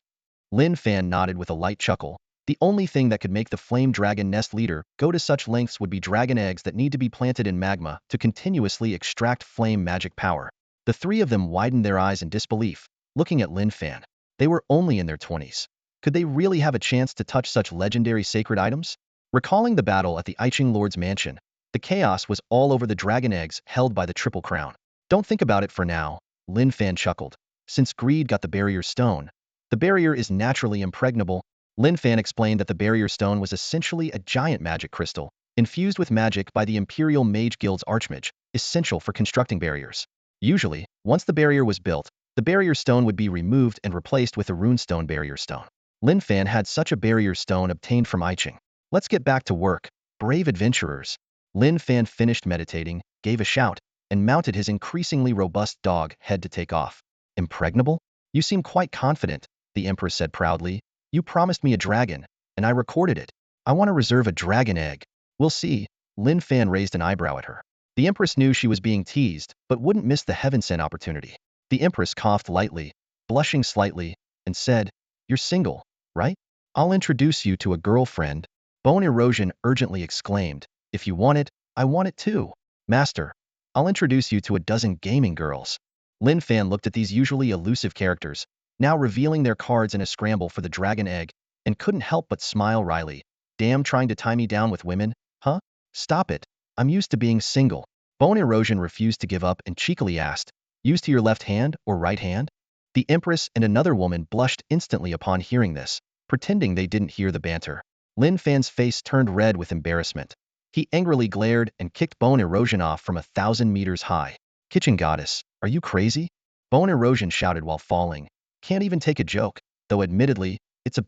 Lin Fan nodded with a light chuckle. The only thing that could make the flame dragon nest leader go to such lengths would be dragon eggs that need to be planted in magma to continuously extract flame magic power. The three of them widened their eyes in disbelief, looking at Lin Fan. They were only in their 20s. Could they really have a chance to touch such legendary sacred items? Recalling the battle at the Iching Lord's mansion, the chaos was all over the dragon eggs held by the Triple Crown. Don't think about it for now, Lin Fan chuckled. Since greed got the barrier stone, the barrier is naturally impregnable. Lin Fan explained that the barrier stone was essentially a giant magic crystal, infused with magic by the Imperial Mage Guild's Archmage, essential for constructing barriers. Usually, once the barrier was built, the barrier stone would be removed and replaced with a runestone barrier stone. Lin Fan had such a barrier stone obtained from Iching. Let's get back to work, brave adventurers. Lin Fan finished meditating, gave a shout, and mounted his increasingly robust dog head to take off. Impregnable? You seem quite confident, the Empress said proudly. You promised me a dragon, and I recorded it. I want to reserve a dragon egg. We'll see. Lin Fan raised an eyebrow at her. The Empress knew she was being teased, but wouldn't miss the heaven-sent opportunity. The Empress coughed lightly, blushing slightly, and said, you're single, right? I'll introduce you to a girlfriend. Bone Erosion urgently exclaimed, if you want it, I want it too. Master, I'll introduce you to a dozen gaming girls. Lin Fan looked at these usually elusive characters, now revealing their cards in a scramble for the dragon egg, and couldn't help but smile wryly. Damn, trying to tie me down with women, huh? Stop it. I'm used to being single. Bone Erosion refused to give up and cheekily asked, used to your left hand or right hand? The Empress and another woman blushed instantly upon hearing this, pretending they didn't hear the banter. Lin Fan's face turned red with embarrassment. He angrily glared and kicked Bone Erosion off from 1,000 meters high. Kitchen goddess, are you crazy? Bone Erosion shouted while falling. Can't even take a joke, though admittedly, it's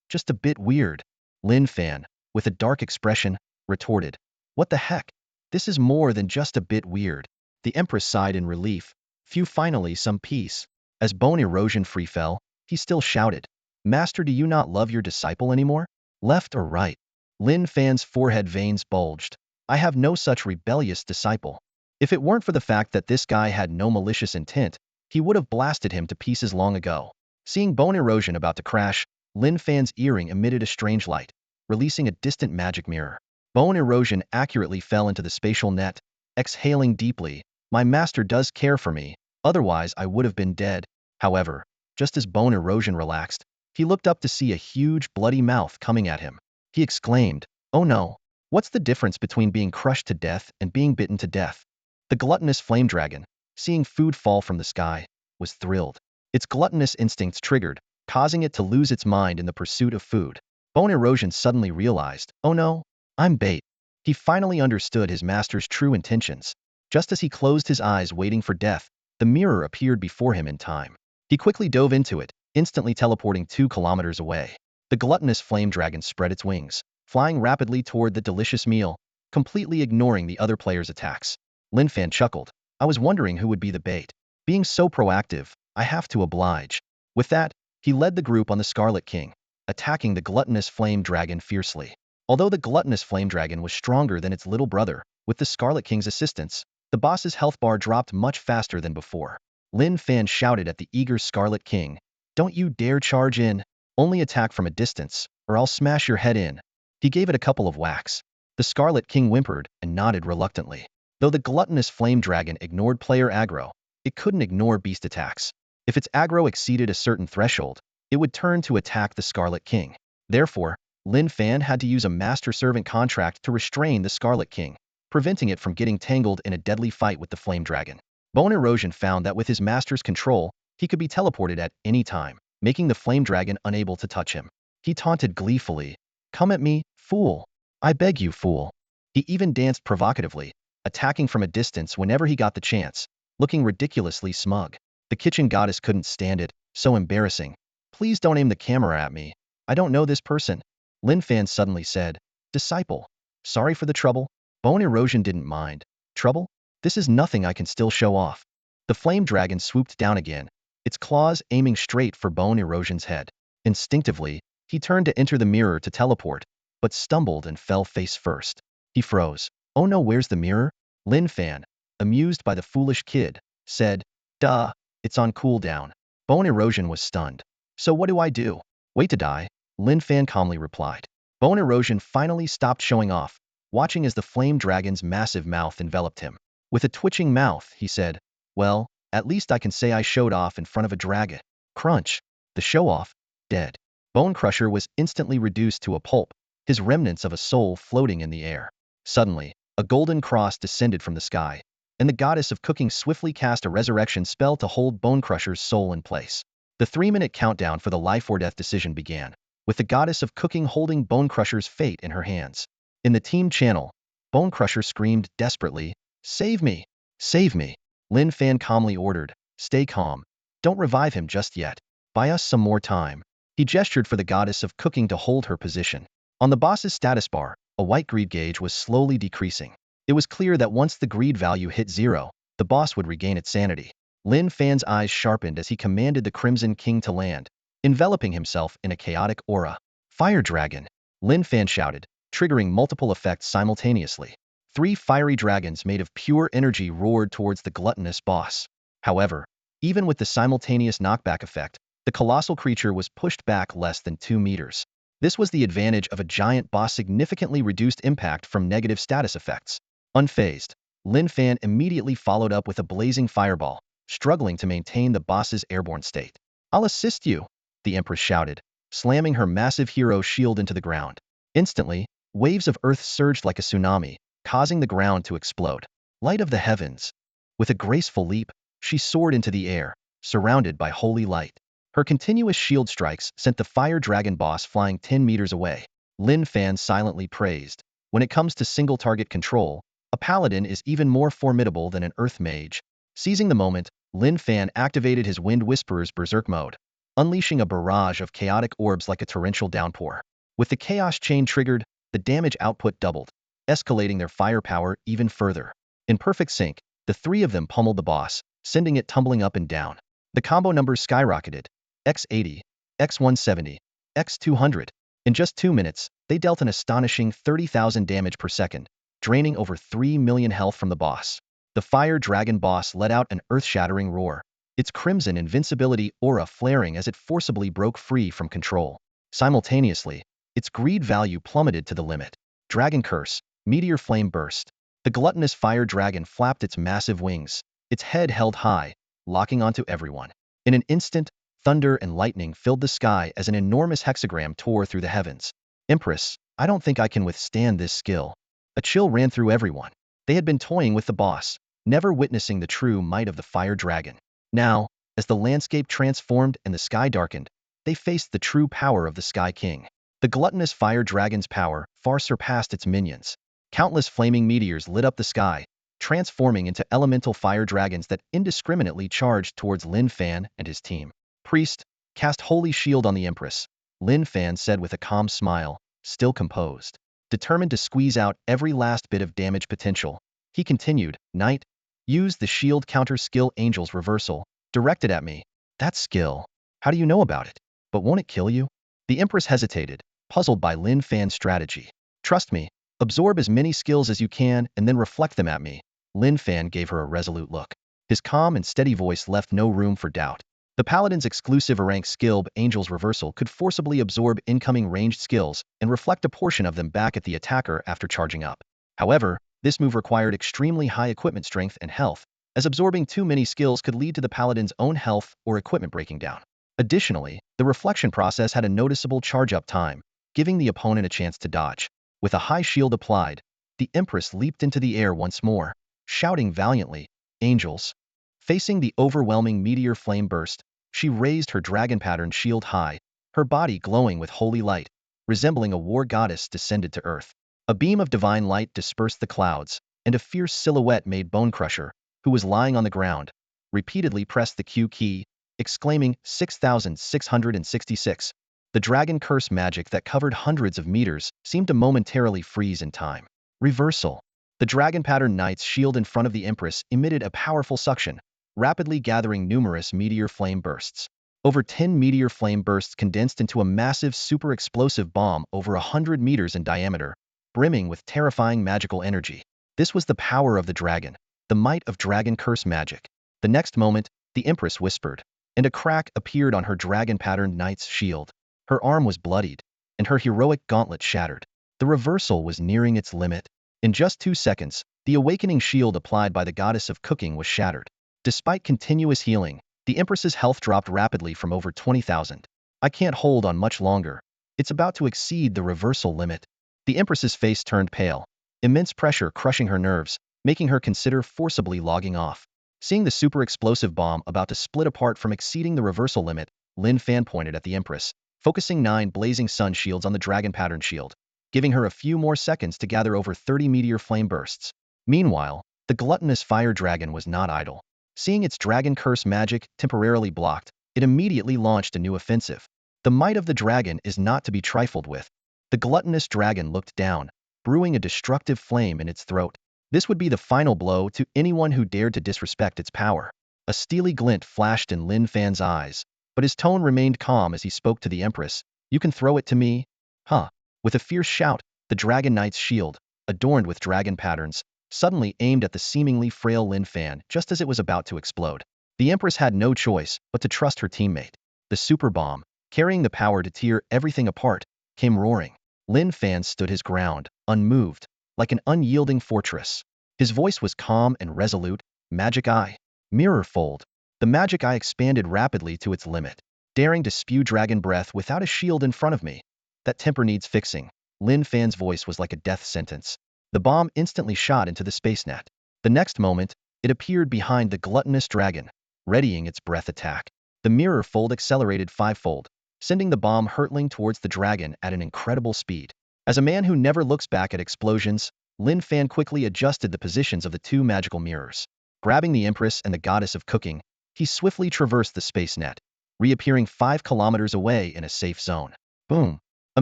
just a bit weird. Lin Fan, with a dark expression, retorted, what the heck? This is more than just a bit weird. The Empress sighed in relief. Phew, finally some peace. As Bone Erosion free fell, he still shouted, Master, do you not love your disciple anymore? Left or right? Lin Fan's forehead veins bulged. I have no such rebellious disciple. If it weren't for the fact that this guy had no malicious intent, he would have blasted him to pieces long ago. Seeing Bone Erosion about to crash, Lin Fan's earring emitted a strange light, releasing a distant magic mirror. Bone Erosion accurately fell into the spatial net, exhaling deeply. My master does care for me, otherwise I would have been dead. However, just as Bone Erosion relaxed, he looked up to see a huge bloody mouth coming at him. He exclaimed, oh no, what's the difference between being crushed to death and being bitten to death? The gluttonous flame dragon, seeing food fall from the sky, was thrilled. Its gluttonous instincts triggered, causing it to lose its mind in the pursuit of food. Bone Erosion suddenly realized, oh no, I'm bait. He finally understood his master's true intentions. Just as he closed his eyes waiting for death, the mirror appeared before him in time. He quickly dove into it, instantly teleporting 2 kilometers away. The gluttonous flame dragon spread its wings, flying rapidly toward the delicious meal, completely ignoring the other players' attacks. Lin Fan chuckled. I was wondering who would be the bait. Being so proactive, I have to oblige. With that, he led the group on the Scarlet King, attacking the gluttonous flame dragon fiercely. Although the gluttonous flame dragon was stronger than its little brother, with the Scarlet King's assistance, the boss's health bar dropped much faster than before. Lin Fan shouted at the eager Scarlet King, don't you dare charge in. Only attack from a distance, or I'll smash your head in. He gave it a couple of whacks. The Scarlet King whimpered and nodded reluctantly. Though the gluttonous flame dragon ignored player aggro, it couldn't ignore beast attacks. If its aggro exceeded a certain threshold, it would turn to attack the Scarlet King. Therefore, Lin Fan had to use a master-servant contract to restrain the Scarlet King, preventing it from getting tangled in a deadly fight with the flame dragon. Bone Erosion found that with his master's control, he could be teleported at any time, making the flame dragon unable to touch him. He taunted gleefully, "Come at me, fool! I beg you, fool!" He even danced provocatively, attacking from a distance whenever he got the chance, looking ridiculously smug. The kitchen goddess couldn't stand it, so embarrassing. "Please don't aim the camera at me. I don't know this person," Lin Fan suddenly said. "Disciple. Sorry for the trouble." Bone Erosion didn't mind. "Trouble? This is nothing, I can still show off." The flame dragon swooped down again, its claws aiming straight for Bone Erosion's head. Instinctively, he turned to enter the mirror to teleport, but stumbled and fell face first. He froze. "Oh no, where's the mirror?" Lin Fan, amused by the foolish kid, said, "Duh, it's on cooldown." Bone Erosion was stunned. "So what do I do? Wait to die?" Lin Fan calmly replied. Bone Erosion finally stopped showing off, watching as the flame dragon's massive mouth enveloped him. With a twitching mouth, he said, "Well, at least I can say I showed off in front of a dragon." Crunch. The show-off, dead. Bone Crusher was instantly reduced to a pulp, his remnants of a soul floating in the air. Suddenly, a golden cross descended from the sky, and the goddess of cooking swiftly cast a resurrection spell to hold Bone Crusher's soul in place. The 3-minute countdown for the life or death decision began, with the goddess of cooking holding Bone Crusher's fate in her hands. In the team channel, Bone Crusher screamed desperately, "Save me! Save me!" Lin Fan calmly ordered, "Stay calm. Don't revive him just yet. Buy us some more time." He gestured for the goddess of cooking to hold her position. On the boss's status bar, a white greed gauge was slowly decreasing. It was clear that once the greed value hit 0, the boss would regain its sanity. Lin Fan's eyes sharpened as he commanded the Crimson King to land, enveloping himself in a chaotic aura. "Fire Dragon!" Lin Fan shouted, triggering multiple effects simultaneously. 3 fiery dragons made of pure energy roared towards the gluttonous boss. However, even with the simultaneous knockback effect, the colossal creature was pushed back less than 2 meters. This was the advantage of a giant boss, significantly reduced impact from negative status effects. Unfazed, Lin Fan immediately followed up with a blazing fireball, struggling to maintain the boss's airborne state. "I'll assist you," the Empress shouted, slamming her massive hero shield into the ground. Instantly, waves of earth surged like a tsunami, causing the ground to explode. Light of the heavens. With a graceful leap, she soared into the air, surrounded by holy light. Her continuous shield strikes sent the fire dragon boss flying 10 meters away. Lin Fan silently praised. When it comes to single target control, a paladin is even more formidable than an earth mage. Seizing the moment, Lin Fan activated his Wind Whisperer's berserk mode, unleashing a barrage of chaotic orbs like a torrential downpour. With the chaos chain triggered, the damage output doubled, escalating their firepower even further. In perfect sync, the 3 of them pummeled the boss, sending it tumbling up and down. The combo numbers skyrocketed, x80, x170, x200. In just 2 minutes, they dealt an astonishing 30,000 damage per second, draining over 3 million health from the boss. The fire dragon boss let out an earth-shattering roar, its crimson invincibility aura flaring as it forcibly broke free from control. Simultaneously, its greed value plummeted to the limit. Dragon Curse, Meteor Flame burst. The gluttonous fire dragon flapped its massive wings, its head held high, locking onto everyone. In an instant, thunder and lightning filled the sky as an enormous hexagram tore through the heavens. "Empress, I don't think I can withstand this skill." A chill ran through everyone. They had been toying with the boss, never witnessing the true might of the fire dragon. Now, as the landscape transformed and the sky darkened, they faced the true power of the Sky King. The gluttonous fire dragon's power far surpassed its minions. Countless flaming meteors lit up the sky, transforming into elemental fire dragons that indiscriminately charged towards Lin Fan and his team. "Priest, cast Holy Shield on the Empress," Lin Fan said with a calm smile, still composed. Determined to squeeze out every last bit of damage potential, he continued, "Knight, use the shield counter skill Angel's Reversal, directed at me." "That skill? How do you know about it? But won't it kill you?" The Empress hesitated, puzzled by Lin Fan's strategy. "Trust me, absorb as many skills as you can and then reflect them at me." Lin Fan gave her a resolute look. His calm and steady voice left no room for doubt. The Paladin's exclusive rank skill Angel's Reversal could forcibly absorb incoming ranged skills and reflect a portion of them back at the attacker after charging up. However, this move required extremely high equipment strength and health, as absorbing too many skills could lead to the Paladin's own health or equipment breaking down. Additionally, the reflection process had a noticeable charge-up time, giving the opponent a chance to dodge. With a high shield applied, the Empress leaped into the air once more, shouting valiantly, "Angels!" Facing the overwhelming meteor flame burst, she raised her dragon-patterned shield high, her body glowing with holy light, resembling a war goddess descended to earth. A beam of divine light dispersed the clouds, and a fierce silhouette made Bonecrusher, who was lying on the ground, repeatedly pressed the Q key, exclaiming 6,666. The dragon curse magic that covered hundreds of meters seemed to momentarily freeze in time. Reversal. The dragon-patterned knight's shield in front of the Empress emitted a powerful suction, rapidly gathering numerous meteor flame bursts. Over 10 meteor flame bursts condensed into a massive super-explosive bomb over 100 meters in diameter, brimming with terrifying magical energy. This was the power of the dragon, the might of dragon curse magic. The next moment, the Empress whispered, and a crack appeared on her dragon-patterned knight's shield. Her arm was bloodied, and her heroic gauntlet shattered. The reversal was nearing its limit. In just 2 seconds, the awakening shield applied by the goddess of cooking was shattered. Despite continuous healing, the Empress's health dropped rapidly from over 20,000. I can't hold on much longer. It's about to exceed the reversal limit. The Empress's face turned pale, immense pressure crushing her nerves, making her consider forcibly logging off. Seeing the super explosive bomb about to split apart from exceeding the reversal limit, Lin Fan pointed at the Empress, focusing 9 blazing sun shields on the dragon pattern shield, giving her a few more seconds to gather over 30 meteor flame bursts. Meanwhile, the gluttonous fire dragon was not idle. Seeing its dragon curse magic temporarily blocked, it immediately launched a new offensive. The might of the dragon is not to be trifled with. The gluttonous dragon looked down, brewing a destructive flame in its throat. This would be the final blow to anyone who dared to disrespect its power. A steely glint flashed in Lin Fan's eyes, but his tone remained calm as he spoke to the Empress. "You can throw it to me? Huh." With a fierce shout, the Dragon Knight's shield, adorned with dragon patterns, suddenly aimed at the seemingly frail Lin Fan just as it was about to explode. The Empress had no choice but to trust her teammate. The super bomb, carrying the power to tear everything apart, came roaring. Lin Fan stood his ground, unmoved, like an unyielding fortress. His voice was calm and resolute. "Magic Eye." Mirror fold. The magic eye expanded rapidly to its limit, daring to spew dragon breath without a shield in front of me. "That temper needs fixing." Lin Fan's voice was like a death sentence. The bomb instantly shot into the space net. The next moment, it appeared behind the gluttonous dragon, readying its breath attack. The mirror fold accelerated 5-fold, sending the bomb hurtling towards the dragon at an incredible speed. As a man who never looks back at explosions, Lin Fan quickly adjusted the positions of the 2 magical mirrors. Grabbing the Empress and the Goddess of Cooking, he swiftly traversed the space net, reappearing 5 kilometers away in a safe zone. Boom! A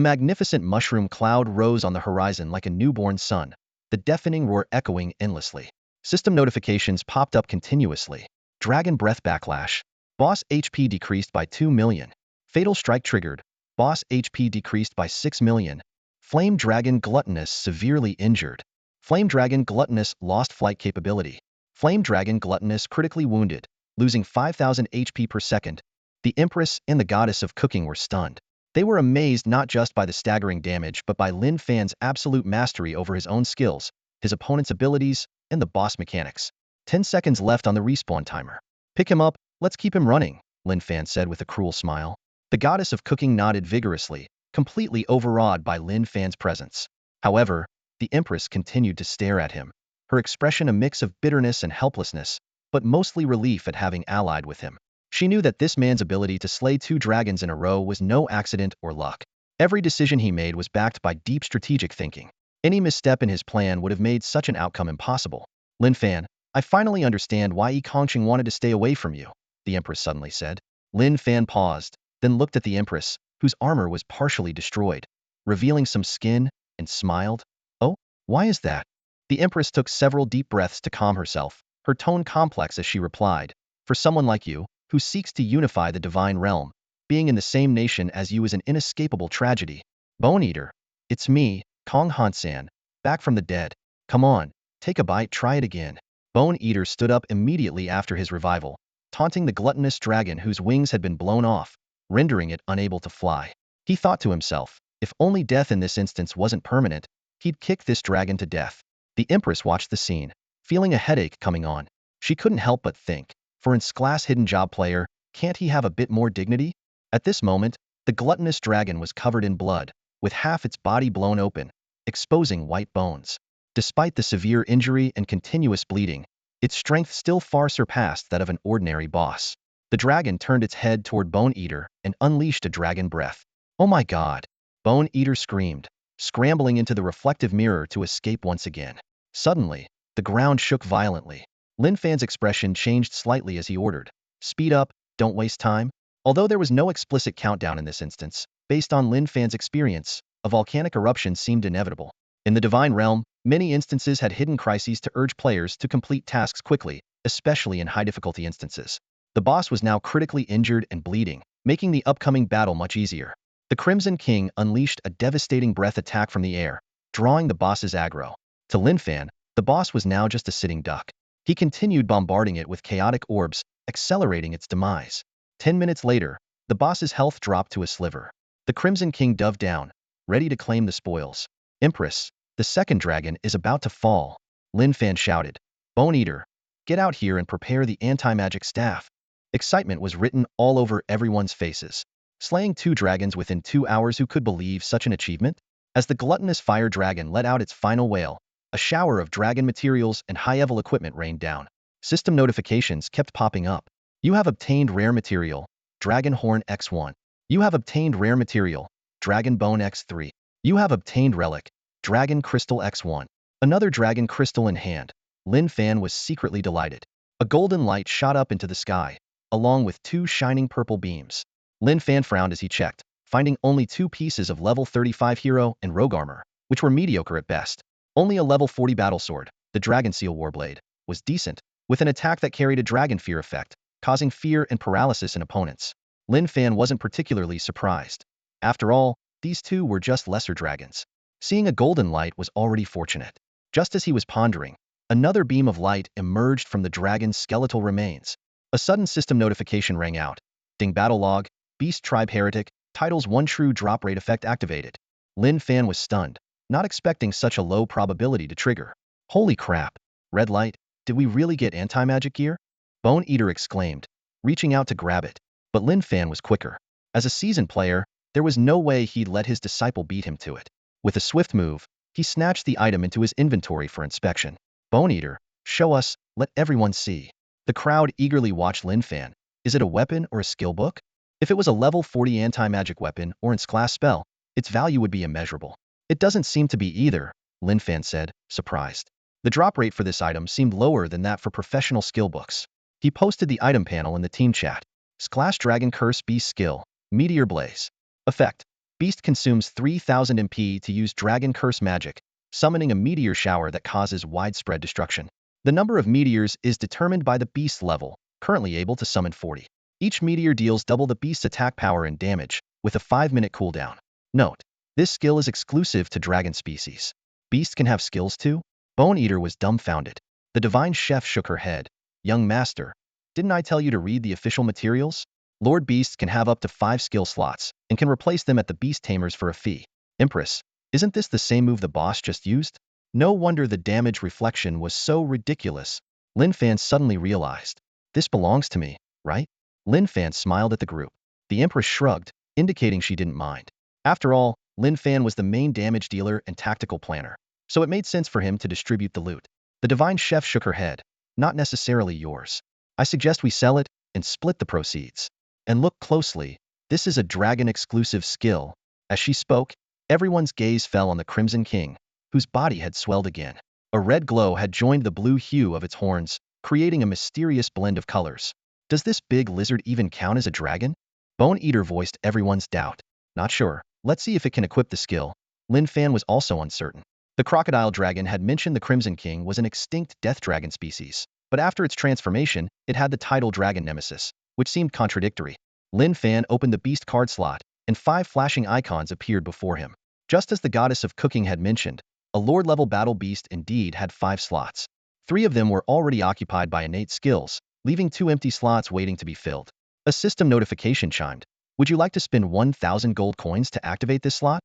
magnificent mushroom cloud rose on the horizon like a newborn sun, the deafening roar echoing endlessly. System notifications popped up continuously. Dragon Breath Backlash. Boss HP decreased by 2 million. Fatal Strike triggered. Boss HP decreased by 6 million. Flame Dragon Gluttonous severely injured. Flame Dragon Gluttonous lost flight capability. Flame Dragon Gluttonous critically wounded, losing 5,000 HP per second. The Empress and the Goddess of Cooking were stunned. They were amazed not just by the staggering damage but by Lin Fan's absolute mastery over his own skills, his opponent's abilities, and the boss mechanics. 10 seconds left on the respawn timer. "Pick him up, let's keep him running," Lin Fan said with a cruel smile. The Goddess of Cooking nodded vigorously, completely overawed by Lin Fan's presence. However, the Empress continued to stare at him, her expression a mix of bitterness and helplessness, but mostly relief at having allied with him. She knew that this man's ability to slay 2 dragons in a row was no accident or luck. Every decision he made was backed by deep strategic thinking. Any misstep in his plan would have made such an outcome impossible. "Lin Fan, I finally understand why Yi Kongqing wanted to stay away from you," the Empress suddenly said. Lin Fan paused, then looked at the Empress, whose armor was partially destroyed, revealing some skin, and smiled. "Oh, why is that?" The Empress took several deep breaths to calm herself, her tone complex as she replied. "For someone like you, who seeks to unify the divine realm, being in the same nation as you is an inescapable tragedy. Bone Eater, it's me, Kong Han-san, back from the dead. Come on, take a bite, try it again." Bone Eater stood up immediately after his revival, taunting the gluttonous dragon whose wings had been blown off, rendering it unable to fly. He thought to himself, if only death in this instance wasn't permanent, he'd kick this dragon to death. The Empress watched the scene, feeling a headache coming on. She couldn't help but think, for its class hidden job player, can't he have a bit more dignity? At this moment, the gluttonous dragon was covered in blood, with half its body blown open, exposing white bones. Despite the severe injury and continuous bleeding, its strength still far surpassed that of an ordinary boss. The dragon turned its head toward Bone Eater and unleashed a dragon breath. Oh my god! Bone Eater screamed, scrambling into the reflective mirror to escape once again. Suddenly, the ground shook violently. Lin Fan's expression changed slightly as he ordered, "Speed up, don't waste time." Although there was no explicit countdown in this instance, based on Lin Fan's experience, a volcanic eruption seemed inevitable. In the Divine Realm, many instances had hidden crises to urge players to complete tasks quickly, especially in high-difficulty instances. The boss was now critically injured and bleeding, making the upcoming battle much easier. The Crimson King unleashed a devastating breath attack from the air, drawing the boss's aggro. To Lin Fan, the boss was now just a sitting duck. He continued bombarding it with chaotic orbs, accelerating its demise. 10 minutes later, the boss's health dropped to a sliver. The Crimson King dove down, ready to claim the spoils. "Empress, the second dragon is about to fall," Lin Fan shouted. "Bone Eater, get out here and prepare the anti-magic staff." Excitement was written all over everyone's faces. Slaying 2 dragons within 2 hours, who could believe such an achievement? As the gluttonous fire dragon let out its final wail, a shower of dragon materials and high-level equipment rained down. System notifications kept popping up. "You have obtained rare material, Dragon Horn X1. You have obtained rare material, Dragon Bone X3. You have obtained relic, Dragon Crystal X1. Another dragon crystal in hand." Lin Fan was secretly delighted. A golden light shot up into the sky, along with 2 shining purple beams. Lin Fan frowned as he checked, finding only 2 pieces of level 35 hero and rogue armor, which were mediocre at best. Only a level 40 battle sword, the Dragon Seal Warblade, was decent, with an attack that carried a dragon fear effect, causing fear and paralysis in opponents. Lin Fan wasn't particularly surprised. After all, these 2 were just lesser dragons. Seeing a golden light was already fortunate. Just as he was pondering, another beam of light emerged from the dragon's skeletal remains. A sudden system notification rang out. "Ding battle log, Beast Tribe Heretic, titles 1 true drop rate effect activated." Lin Fan was stunned, not expecting such a low probability to trigger. "Holy crap, red light, did we really get anti-magic gear?" Bone Eater exclaimed, reaching out to grab it. But Lin Fan was quicker. As a seasoned player, there was no way he'd let his disciple beat him to it. With a swift move, he snatched the item into his inventory for inspection. "Bone Eater, show us, let everyone see." The crowd eagerly watched Lin Fan. Is it a weapon or a skill book? If it was a level 40 anti-magic weapon or its class spell, its value would be immeasurable. "It doesn't seem to be either," Lin Fan said, surprised. The drop rate for this item seemed lower than that for professional skill books. He posted the item panel in the team chat. Class Dragon Curse Beast Skill, Meteor Blaze. Effect: Beast consumes 3000 MP to use Dragon Curse magic, summoning a meteor shower that causes widespread destruction. The number of meteors is determined by the beast's level, currently able to summon 40. Each meteor deals double the beast's attack power and damage, with a 5-minute cooldown. Note: this skill is exclusive to dragon species. Beasts can have skills too? Bone Eater was dumbfounded. The Divine Chef shook her head. "Young master, didn't I tell you to read the official materials? Lord Beasts can have up to 5 skill slots, and can replace them at the Beast Tamers for a fee." "Empress, isn't this the same move the boss just used?" No wonder the damage reflection was so ridiculous. Lin Fan suddenly realized. "This belongs to me, right?" Lin Fan smiled at the group. The Empress shrugged, indicating she didn't mind. After all, Lin Fan was the main damage dealer and tactical planner, so it made sense for him to distribute the loot. The Divine Chef shook her head. "Not necessarily yours. I suggest we sell it and split the proceeds. And look closely, this is a dragon-exclusive skill." As she spoke, everyone's gaze fell on the Crimson King, whose body had swelled again. A red glow had joined the blue hue of its horns, creating a mysterious blend of colors. "Does this big lizard even count as a dragon?" Bone Eater voiced everyone's doubt. "Not sure. Let's see if it can equip the skill." Lin Fan was also uncertain. The crocodile dragon had mentioned the Crimson King was an extinct death dragon species, but after its transformation, it had the title Dragon Nemesis, which seemed contradictory. Lin Fan opened the beast card slot, and 5 flashing icons appeared before him. Just as the goddess of cooking had mentioned, a lord-level battle beast indeed had 5 slots. 3 of them were already occupied by innate skills, leaving 2 empty slots waiting to be filled. A system notification chimed. Would you like to spend 1,000 gold coins to activate this slot?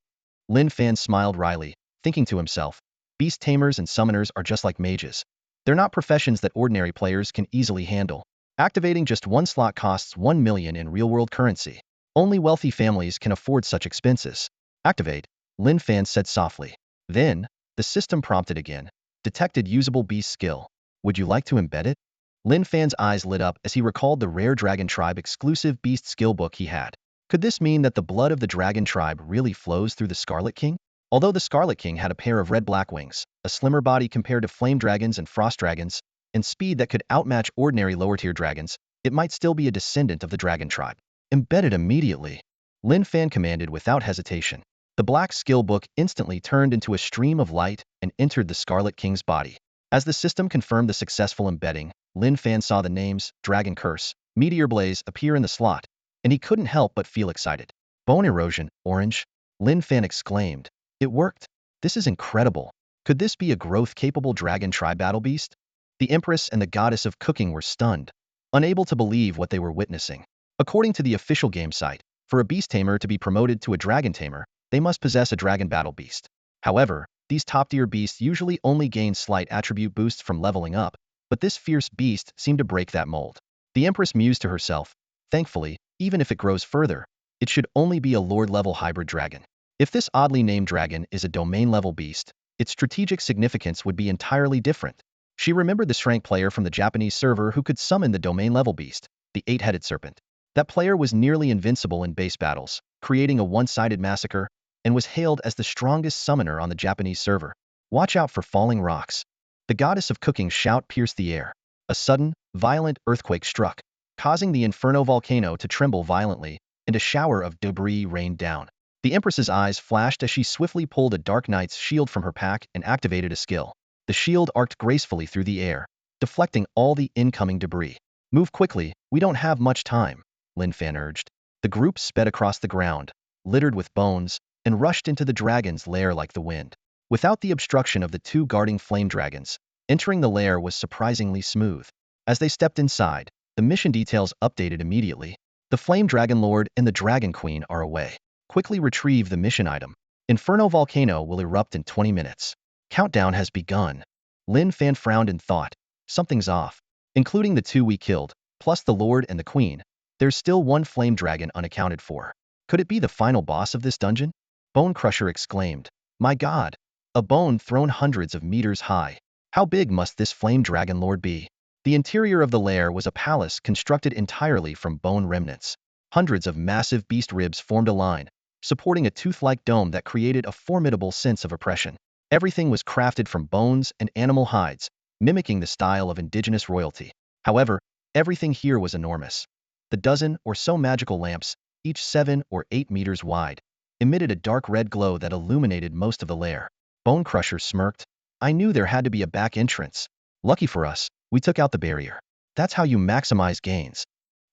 Lin Fan smiled wryly, thinking to himself, beast tamers and summoners are just like mages. They're not professions that ordinary players can easily handle. Activating just one slot costs 1 million in real-world currency. Only wealthy families can afford such expenses. Activate, Lin Fan said softly. Then, the system prompted again. Detected usable beast skill. Would you like to embed it? Lin Fan's eyes lit up as he recalled the rare Dragon Tribe exclusive beast skill book he had. Could this mean that the blood of the Dragon Tribe really flows through the Scarlet King? Although the Scarlet King had a pair of red-black wings, a slimmer body compared to flame dragons and frost dragons, and speed that could outmatch ordinary lower-tier dragons, it might still be a descendant of the Dragon Tribe. Embedded immediately, Lin Fan commanded without hesitation. The black skill book instantly turned into a stream of light and entered the Scarlet King's body. As the system confirmed the successful embedding, Lin Fan saw the names, Dragon Curse, Meteor Blaze appear in the slot, and he couldn't help but feel excited. Bone Erosion, Orange? Lin Fan exclaimed. It worked. This is incredible. Could this be a growth-capable Dragon Tribe battle beast? The Empress and the Goddess of Cooking were stunned, unable to believe what they were witnessing. According to the official game site, for a beast tamer to be promoted to a dragon tamer, they must possess a dragon battle beast. However, these top-tier beasts usually only gain slight attribute boosts from leveling up, but this fierce beast seemed to break that mold. The Empress mused to herself, thankfully, even if it grows further, it should only be a Lord-level hybrid dragon. If this oddly named dragon is a domain-level beast, its strategic significance would be entirely different. She remembered the Shrank player from the Japanese server who could summon the domain-level beast, the 8-headed serpent. That player was nearly invincible in base battles, creating a one-sided massacre, and was hailed as the strongest summoner on the Japanese server. Watch out for falling rocks. The Goddess of Cooking's shout pierced the air. A sudden, violent earthquake struck, causing the Inferno volcano to tremble violently, and a shower of debris rained down. The Empress's eyes flashed as she swiftly pulled a Dark Knight's shield from her pack and activated a skill. The shield arced gracefully through the air, deflecting all the incoming debris. Move quickly, we don't have much time, Lin Fan urged. The group sped across the ground, littered with bones, and rushed into the dragon's lair like the wind. Without the obstruction of the 2 guarding flame dragons, entering the lair was surprisingly smooth. As they stepped inside, the mission details updated immediately. The Flame Dragon Lord and the Dragon Queen are away. Quickly retrieve the mission item. Inferno Volcano will erupt in 20 minutes. Countdown has begun. Lin Fan frowned and thought, something's off. Including the 2 we killed, plus the Lord and the Queen, there's still 1 flame dragon unaccounted for. Could it be the final boss of this dungeon? Bone Crusher exclaimed. My god! A bone thrown hundreds of meters high. How big must this flame dragon lord be? The interior of the lair was a palace constructed entirely from bone remnants. Hundreds of massive beast ribs formed a line, supporting a tooth-like dome that created a formidable sense of oppression. Everything was crafted from bones and animal hides, mimicking the style of indigenous royalty. However, everything here was enormous. The dozen or so magical lamps, each 7 or 8 meters wide, emitted a dark red glow that illuminated most of the lair. Bone Crusher smirked. I knew there had to be a back entrance. Lucky for us, we took out the barrier. That's how you maximize gains.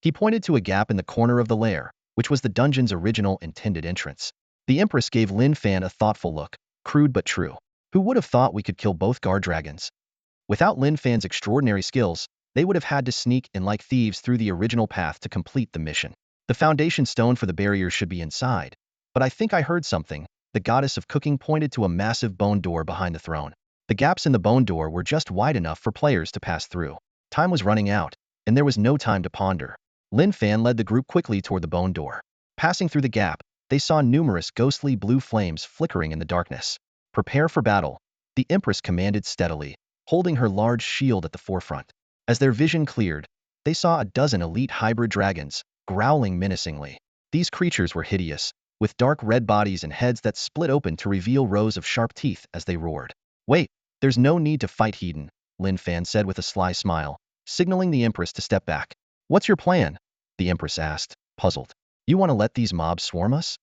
He pointed to a gap in the corner of the lair, which was the dungeon's original intended entrance. The Empress gave Lin Fan a thoughtful look, crude but true. Who would have thought we could kill both guard dragons? Without Lin Fan's extraordinary skills, they would have had to sneak in like thieves through the original path to complete the mission. The foundation stone for the barrier should be inside. But I think I heard something. The Goddess of Cooking pointed to a massive bone door behind the throne. The gaps in the bone door were just wide enough for players to pass through. Time was running out, and there was no time to ponder. Lin Fan led the group quickly toward the bone door. Passing through the gap, they saw numerous ghostly blue flames flickering in the darkness. Prepare for battle, the Empress commanded steadily, holding her large shield at the forefront. As their vision cleared, they saw a dozen elite hybrid dragons, growling menacingly. These creatures were hideous, with dark red bodies and heads that split open to reveal rows of sharp teeth as they roared. Wait, there's no need to fight, Hedon, Lin Fan said with a sly smile, signaling the Empress to step back. What's your plan? The Empress asked, puzzled. You want to let these mobs swarm us?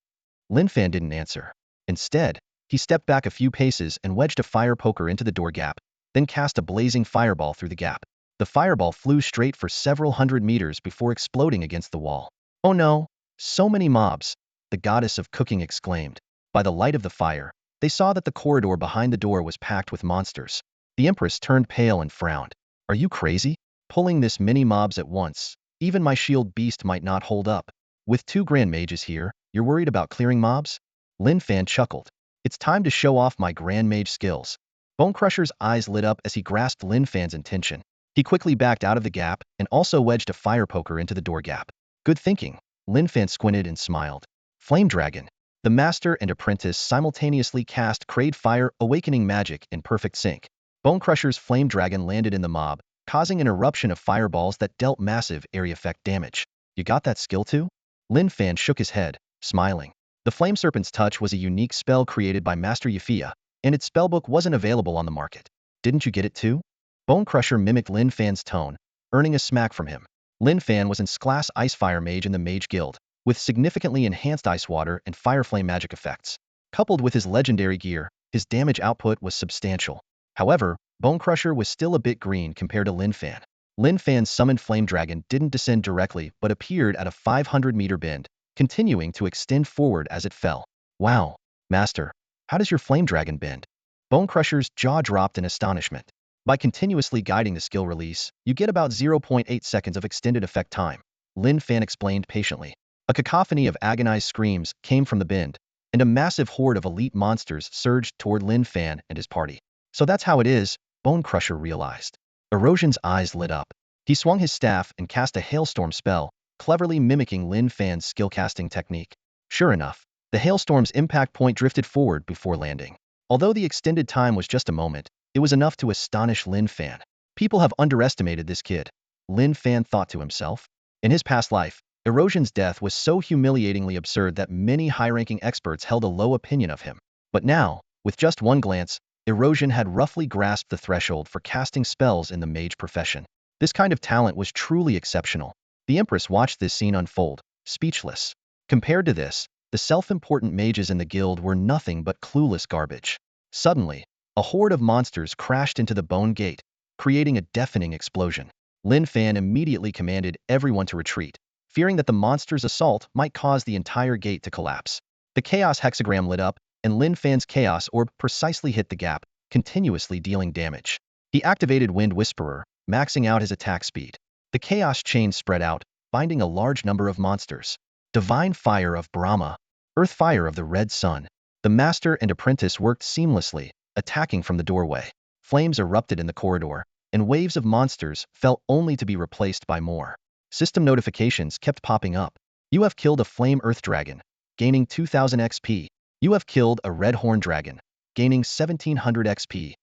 Lin Fan didn't answer. Instead, he stepped back a few paces and wedged a fire poker into the door gap, then cast a blazing fireball through the gap. The fireball flew straight for several hundred meters before exploding against the wall. Oh no, so many mobs, the Goddess of Cooking exclaimed. By the light of the fire, they saw that the corridor behind the door was packed with monsters. The Empress turned pale and frowned. Are you crazy? pulling this many mobs at once. Even my shield beast might not hold up. With 2 grand mages here, you're worried about clearing mobs? Lin Fan chuckled. It's time to show off my grand mage skills. Bone Crusher's eyes lit up as he grasped Lin Fan's intention. He quickly backed out of the gap and also wedged a fire poker into the door gap. Good thinking. Lin Fan squinted and smiled. Flame Dragon. The master and apprentice simultaneously cast Crade Fire Awakening magic in perfect sync. Bone Crusher's Flame Dragon landed in the mob, causing an eruption of fireballs that dealt massive area effect damage. You got that skill too? Lin Fan shook his head, smiling. The Flame Serpent's Touch was a unique spell created by Master Yafia, and its spellbook wasn't available on the market. Didn't you get it too? Bone Crusher mimicked Lin Fan's tone, earning a smack from him. Lin Fan was an S-class Ice Fire Mage in the Mage Guild, with significantly enhanced ice water and fire flame magic effects. Coupled with his legendary gear, his damage output was substantial. However, Bone Crusher was still a bit green compared to Lin Fan. Lin Fan's summoned Flame Dragon didn't descend directly but appeared at a 500-meter bend, continuing to extend forward as it fell. Wow, Master, how does your Flame Dragon bend? Bone Crusher's jaw dropped in astonishment. By continuously guiding the skill release, you get about 0.8 seconds of extended effect time. Lin Fan explained patiently. A cacophony of agonized screams came from the bend, and a massive horde of elite monsters surged toward Lin Fan and his party. So that's how it is, Bone Crusher realized. Erosion's eyes lit up. He swung his staff and cast a hailstorm spell, cleverly mimicking Lin Fan's skill casting technique. Sure enough, the hailstorm's impact point drifted forward before landing. Although the extended time was just a moment, it was enough to astonish Lin Fan. People have underestimated this kid, Lin Fan thought to himself. In his past life, Erosion's death was so humiliatingly absurd that many high-ranking experts held a low opinion of him. But now, with just one glance, Erosion had roughly grasped the threshold for casting spells in the mage profession. This kind of talent was truly exceptional. The Empress watched this scene unfold, speechless. Compared to this, the self-important mages in the guild were nothing but clueless garbage. Suddenly, a horde of monsters crashed into the bone gate, creating a deafening explosion. Lin Fan immediately commanded everyone to retreat, fearing that the monster's assault might cause the entire gate to collapse. The Chaos Hexagram lit up, and Lin Fan's Chaos Orb precisely hit the gap, continuously dealing damage. He activated Wind Whisperer, maxing out his attack speed. The Chaos Chain spread out, binding a large number of monsters. Divine Fire of Brahma, Earth Fire of the Red Sun. The master and apprentice worked seamlessly, attacking from the doorway. Flames erupted in the corridor, and waves of monsters fell only to be replaced by more. System notifications kept popping up. You have killed a Flame Earth Dragon, gaining 2000 XP. You have killed a Red Horn Dragon, gaining 1700 XP.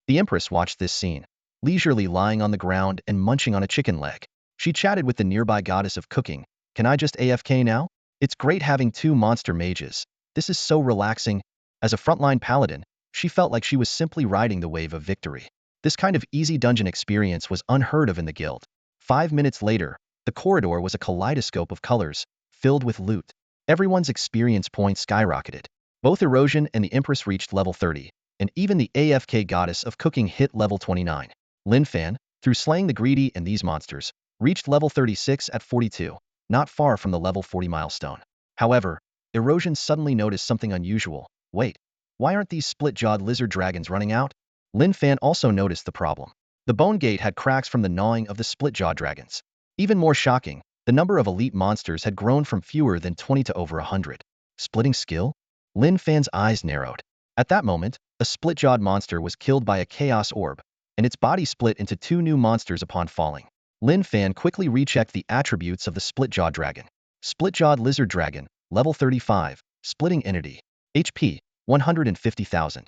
The Empress watched this scene, leisurely lying on the ground and munching on a chicken leg. She chatted with the nearby goddess of cooking. Can I just AFK now? It's great having 2 monster mages. This is so relaxing. As a frontline paladin, she felt like she was simply riding the wave of victory. This kind of easy dungeon experience was unheard of in the guild. 5 minutes later, the corridor was a kaleidoscope of colors, filled with loot. Everyone's experience points skyrocketed. Both Erosion and the Empress reached level 30, and even the AFK goddess of cooking hit level 29. Lin Fan, through slaying the greedy and these monsters, reached level 36 at 42, not far from the level 40 milestone. However, Erosion suddenly noticed something unusual. Wait, why aren't these split-jawed lizard dragons running out? Lin Fan also noticed the problem. The bone gate had cracks from the gnawing of the split-jawed dragons. Even more shocking, the number of elite monsters had grown from fewer than 20 to over 100. Splitting skill? Lin Fan's eyes narrowed. At that moment, a split-jawed monster was killed by a chaos orb, and its body split into 2 new monsters upon falling. Lin Fan quickly rechecked the attributes of the split-jawed dragon. Split-jawed lizard dragon, level 35, splitting entity, HP, 150,000.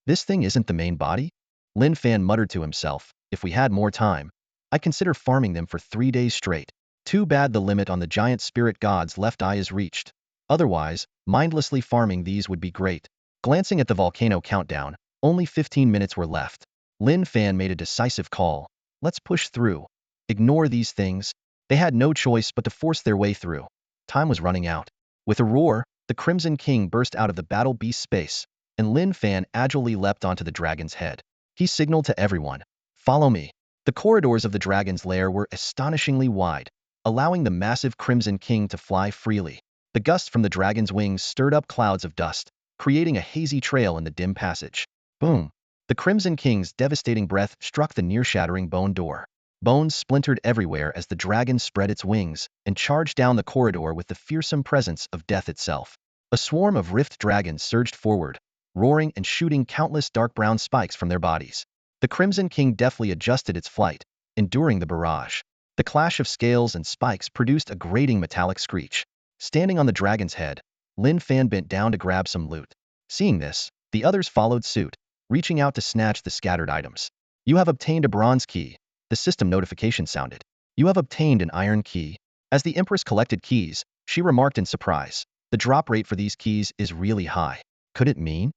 This thing isn't the main body? Lin Fan muttered to himself, if we had more time, I'd consider farming them for 3 days straight. Too bad the limit on the giant spirit god's left eye is reached. Otherwise, mindlessly farming these would be great. Glancing at the volcano countdown, only 15 minutes were left. Lin Fan made a decisive call. Let's push through. Ignore these things. They had no choice but to force their way through. Time was running out. With a roar, the Crimson King burst out of the battle beast space, and Lin Fan agilely leapt onto the dragon's head. He signaled to everyone, "Follow me." The corridors of the dragon's lair were astonishingly wide, allowing the massive Crimson King to fly freely. The gusts from the dragon's wings stirred up clouds of dust, creating a hazy trail in the dim passage. Boom! The Crimson King's devastating breath struck the near-shattering bone door. Bones splintered everywhere as the dragon spread its wings and charged down the corridor with the fearsome presence of death itself. A swarm of rift dragons surged forward, roaring and shooting countless dark brown spikes from their bodies. The Crimson King deftly adjusted its flight, enduring the barrage. The clash of scales and spikes produced a grating metallic screech. Standing on the dragon's head, Lin Fan bent down to grab some loot. Seeing this, the others followed suit, reaching out to snatch the scattered items. You have obtained a bronze key. The system notification sounded. You have obtained an iron key. As the Empress collected keys, she remarked in surprise. The drop rate for these keys is really high. Could it mean?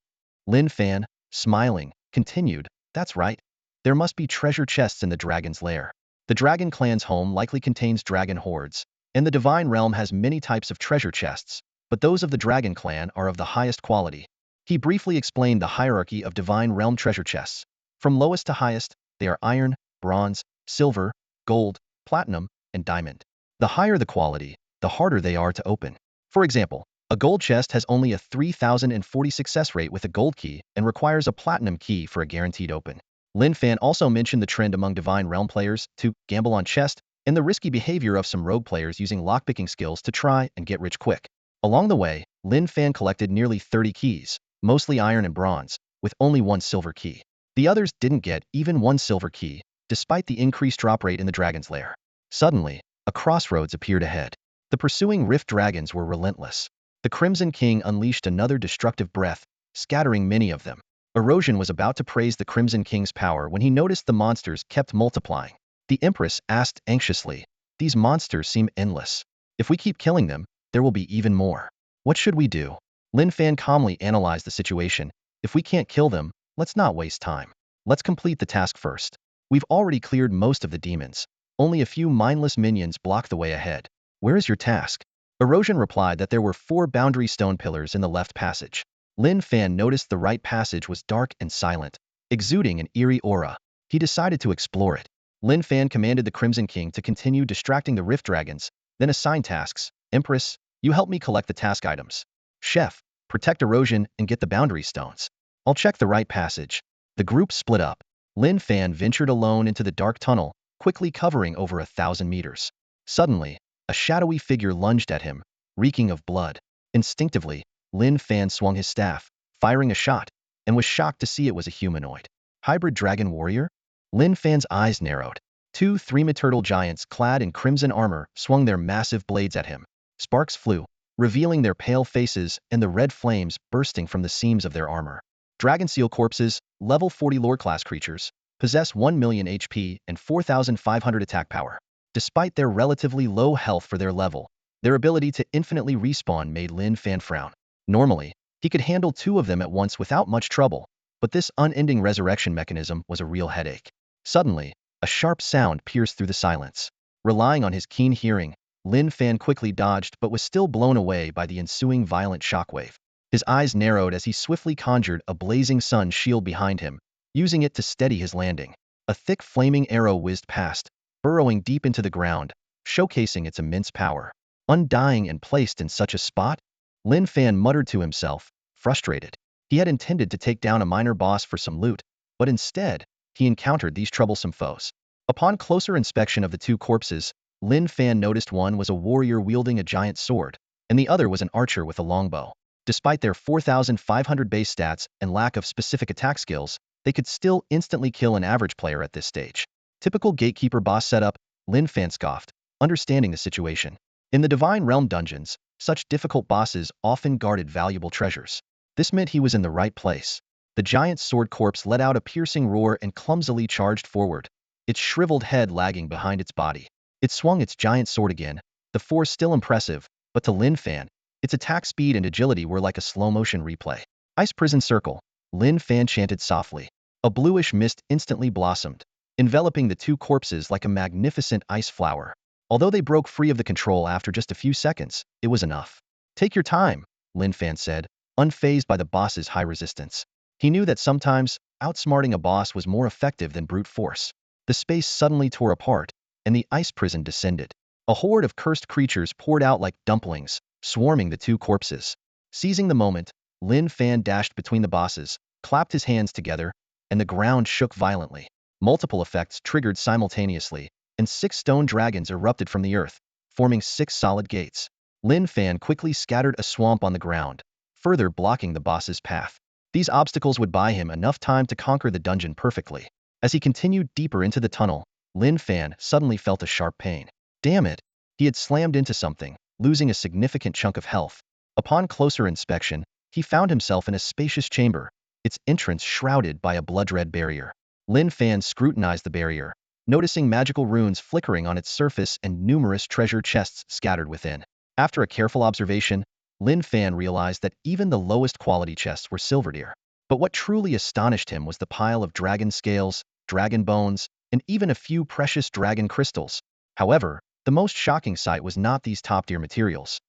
Lin Fan, smiling, continued, that's right. There must be treasure chests in the dragon's lair. The dragon clan's home likely contains dragon hoards, and the divine realm has many types of treasure chests, but those of the dragon clan are of the highest quality. He briefly explained the hierarchy of divine realm treasure chests. From lowest to highest, they are iron, bronze, silver, gold, platinum, and diamond. The higher the quality, the harder they are to open. For example, a gold chest has only a 3040 success rate with a gold key and requires a platinum key for a guaranteed open. Lin Fan also mentioned the trend among Divine Realm players to gamble on chest and the risky behavior of some rogue players using lockpicking skills to try and get rich quick. Along the way, Lin Fan collected nearly 30 keys, mostly iron and bronze, with only one silver key. The others didn't get even one silver key, despite the increased drop rate in the dragon's lair. Suddenly, a crossroads appeared ahead. The pursuing rift dragons were relentless. The Crimson King unleashed another destructive breath, scattering many of them. Erosion was about to praise the Crimson King's power when he noticed the monsters kept multiplying. The Empress asked anxiously, "These monsters seem endless. If we keep killing them, there will be even more. What should we do?" Lin Fan calmly analyzed the situation. "If we can't kill them, let's not waste time. Let's complete the task first. We've already cleared most of the demons. Only a few mindless minions block the way ahead. Where is your task?" Erosion replied that there were 4 boundary stone pillars in the left passage. Lin Fan noticed the right passage was dark and silent, exuding an eerie aura. He decided to explore it. Lin Fan commanded the Crimson King to continue distracting the rift dragons, then assigned tasks. "Empress, you help me collect the task items. Chef, protect erosion and get the boundary stones. I'll check the right passage." The group split up. Lin Fan ventured alone into the dark tunnel, quickly covering over 1,000 meters. Suddenly, a shadowy figure lunged at him, reeking of blood. Instinctively, Lin Fan swung his staff, firing a shot, and was shocked to see it was a humanoid. Hybrid dragon warrior? Lin Fan's eyes narrowed. 2 three-turtle giants clad in crimson armor swung their massive blades at him. Sparks flew, revealing their pale faces and the red flames bursting from the seams of their armor. Dragon seal corpses, level 40 lore class creatures, possess 1 million HP and 4,500 attack power. Despite their relatively low health for their level, their ability to infinitely respawn made Lin Fan frown. Normally, he could handle 2 of them at once without much trouble, but this unending resurrection mechanism was a real headache. Suddenly, a sharp sound pierced through the silence. Relying on his keen hearing, Lin Fan quickly dodged but was still blown away by the ensuing violent shockwave. His eyes narrowed as he swiftly conjured a blazing sun shield behind him, using it to steady his landing. A thick flaming arrow whizzed past, burrowing deep into the ground, showcasing its immense power. Undying and placed in such a spot? Lin Fan muttered to himself, frustrated. He had intended to take down a minor boss for some loot, but instead, he encountered these troublesome foes. Upon closer inspection of the 2 corpses, Lin Fan noticed one was a warrior wielding a giant sword, and the other was an archer with a longbow. Despite their 4,500 base stats and lack of specific attack skills, they could still instantly kill an average player at this stage. Typical gatekeeper boss setup, Lin Fan scoffed, understanding the situation. In the Divine Realm dungeons, such difficult bosses often guarded valuable treasures. This meant he was in the right place. The giant sword corpse let out a piercing roar and clumsily charged forward, its shriveled head lagging behind its body. It swung its giant sword again, the force still impressive, but to Lin Fan, its attack speed and agility were like a slow-motion replay. Ice Prison Circle, Lin Fan chanted softly. A bluish mist instantly blossomed, enveloping the 2 corpses like a magnificent ice flower. Although they broke free of the control after just a few seconds, it was enough. "Take your time," Lin Fan said, unfazed by the boss's high resistance. He knew that sometimes, outsmarting a boss was more effective than brute force. The space suddenly tore apart, and the ice prison descended. A horde of cursed creatures poured out like dumplings, swarming the 2 corpses. Seizing the moment, Lin Fan dashed between the bosses, clapped his hands together, and the ground shook violently. Multiple effects triggered simultaneously, and 6 stone dragons erupted from the earth, forming 6 solid gates. Lin Fan quickly scattered a swamp on the ground, further blocking the boss's path. These obstacles would buy him enough time to conquer the dungeon perfectly. As he continued deeper into the tunnel, Lin Fan suddenly felt a sharp pain. Damn it! He had slammed into something, losing a significant chunk of health. Upon closer inspection, he found himself in a spacious chamber, its entrance shrouded by a blood-red barrier. Lin Fan scrutinized the barrier, noticing magical runes flickering on its surface and numerous treasure chests scattered within. After a careful observation, Lin Fan realized that even the lowest quality chests were silvered here. But what truly astonished him was the pile of dragon scales, dragon bones, and even a few precious dragon crystals. However, the most shocking sight was not these top-tier materials.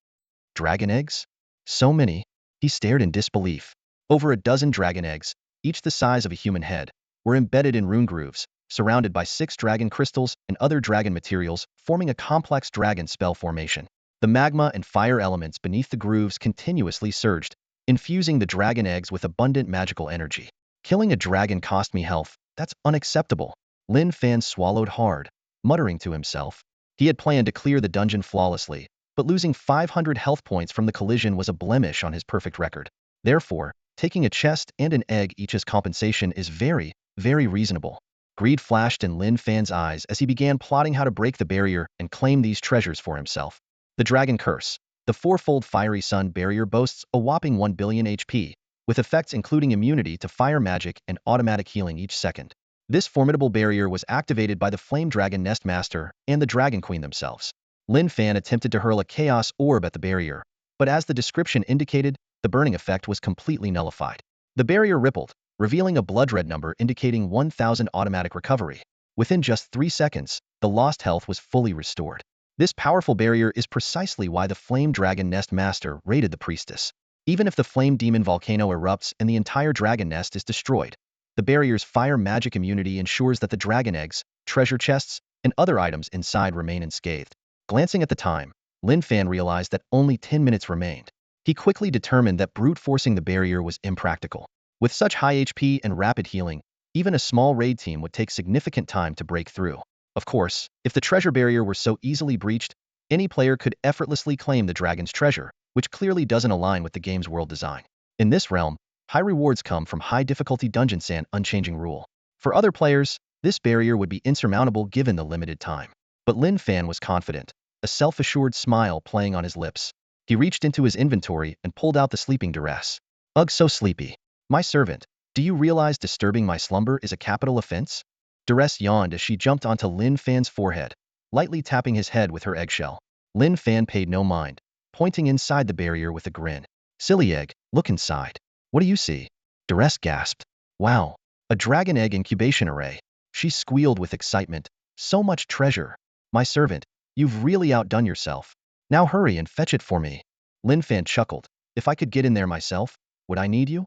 Dragon eggs? So many. He stared in disbelief. Over a dozen dragon eggs, each the size of a human head, were embedded in rune grooves, surrounded by 6 dragon crystals and other dragon materials, forming a complex dragon spell formation. The magma and fire elements beneath the grooves continuously surged, infusing the dragon eggs with abundant magical energy. Killing a dragon cost me health. That's unacceptable. Lin Fan swallowed hard, muttering to himself. He had planned to clear the dungeon flawlessly, but losing 500 health points from the collision was a blemish on his perfect record. Therefore, taking a chest and an egg each as compensation is very, very reasonable. Greed flashed in Lin Fan's eyes as he began plotting how to break the barrier and claim these treasures for himself. The Dragon Curse. The fourfold Fiery Sun barrier boasts a whopping 1 billion HP, with effects including immunity to fire magic and automatic healing each second. This formidable barrier was activated by the Flame Dragon Nest Master and the Dragon Queen themselves. Lin Fan attempted to hurl a Chaos Orb at the barrier, but as the description indicated, the burning effect was completely nullified. The barrier rippled, revealing a blood red number indicating 1000 automatic recovery. Within just 3 seconds, the lost health was fully restored. This powerful barrier is precisely why the Flame Dragon Nest Master raided the priestess. Even if the Flame Demon volcano erupts and the entire dragon nest is destroyed, the barrier's fire magic immunity ensures that the dragon eggs, treasure chests, and other items inside remain unscathed. Glancing at the time, Lin Fan realized that only 10 minutes remained. He quickly determined that brute forcing the barrier was impractical. With such high HP and rapid healing, even a small raid team would take significant time to break through. Of course, if the treasure barrier were so easily breached, any player could effortlessly claim the dragon's treasure, which clearly doesn't align with the game's world design. In this realm, high rewards come from high difficulty dungeons and unchanging rule. For other players, this barrier would be insurmountable given the limited time. But Lin Fan was confident, a self-assured smile playing on his lips. He reached into his inventory and pulled out the sleeping duress. Ugh, so sleepy. My servant, do you realize disturbing my slumber is a capital offense? Duress yawned as she jumped onto Lin Fan's forehead, lightly tapping his head with her eggshell. Lin Fan paid no mind, pointing inside the barrier with a grin. Silly egg, look inside. What do you see? Duress gasped. Wow, a dragon egg incubation array. She squealed with excitement. So much treasure. My servant, you've really outdone yourself. Now hurry and fetch it for me. Lin Fan chuckled. If I could get in there myself, would I need you?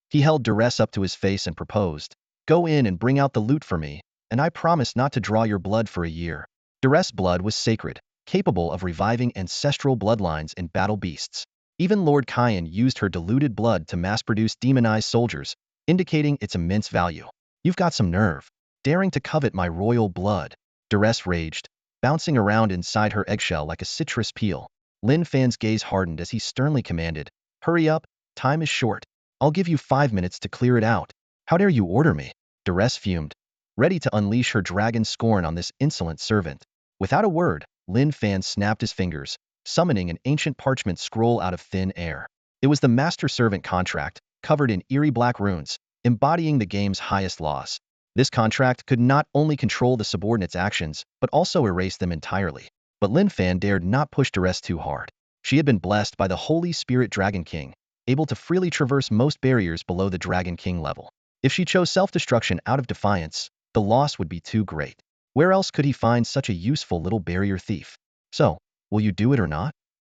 He held Duress up to his face and proposed. Go in and bring out the loot for me, and I promise not to draw your blood for a year. Duress' blood was sacred, capable of reviving ancestral bloodlines in battle beasts. Even Lord Cain used her diluted blood to mass-produce demonized soldiers, indicating its immense value. You've got some nerve, daring to covet my royal blood. Duress raged, bouncing around inside her eggshell like a citrus peel. Lin Fan's gaze hardened as he sternly commanded, hurry up, time is short. I'll give you 5 minutes to clear it out. How dare you order me? Duress fumed, ready to unleash her dragon scorn on this insolent servant. Without a word, Lin Fan snapped his fingers, summoning an ancient parchment scroll out of thin air. It was the master-servant contract, covered in eerie black runes, embodying the game's highest laws. This contract could not only control the subordinates' actions, but also erase them entirely. But Lin Fan dared not push Duress too hard. She had been blessed by the Holy Spirit Dragon King, able to freely traverse most barriers below the Dragon King level. If she chose self-destruction out of defiance, the loss would be too great. Where else could he find such a useful little barrier thief? So, will you do it or not?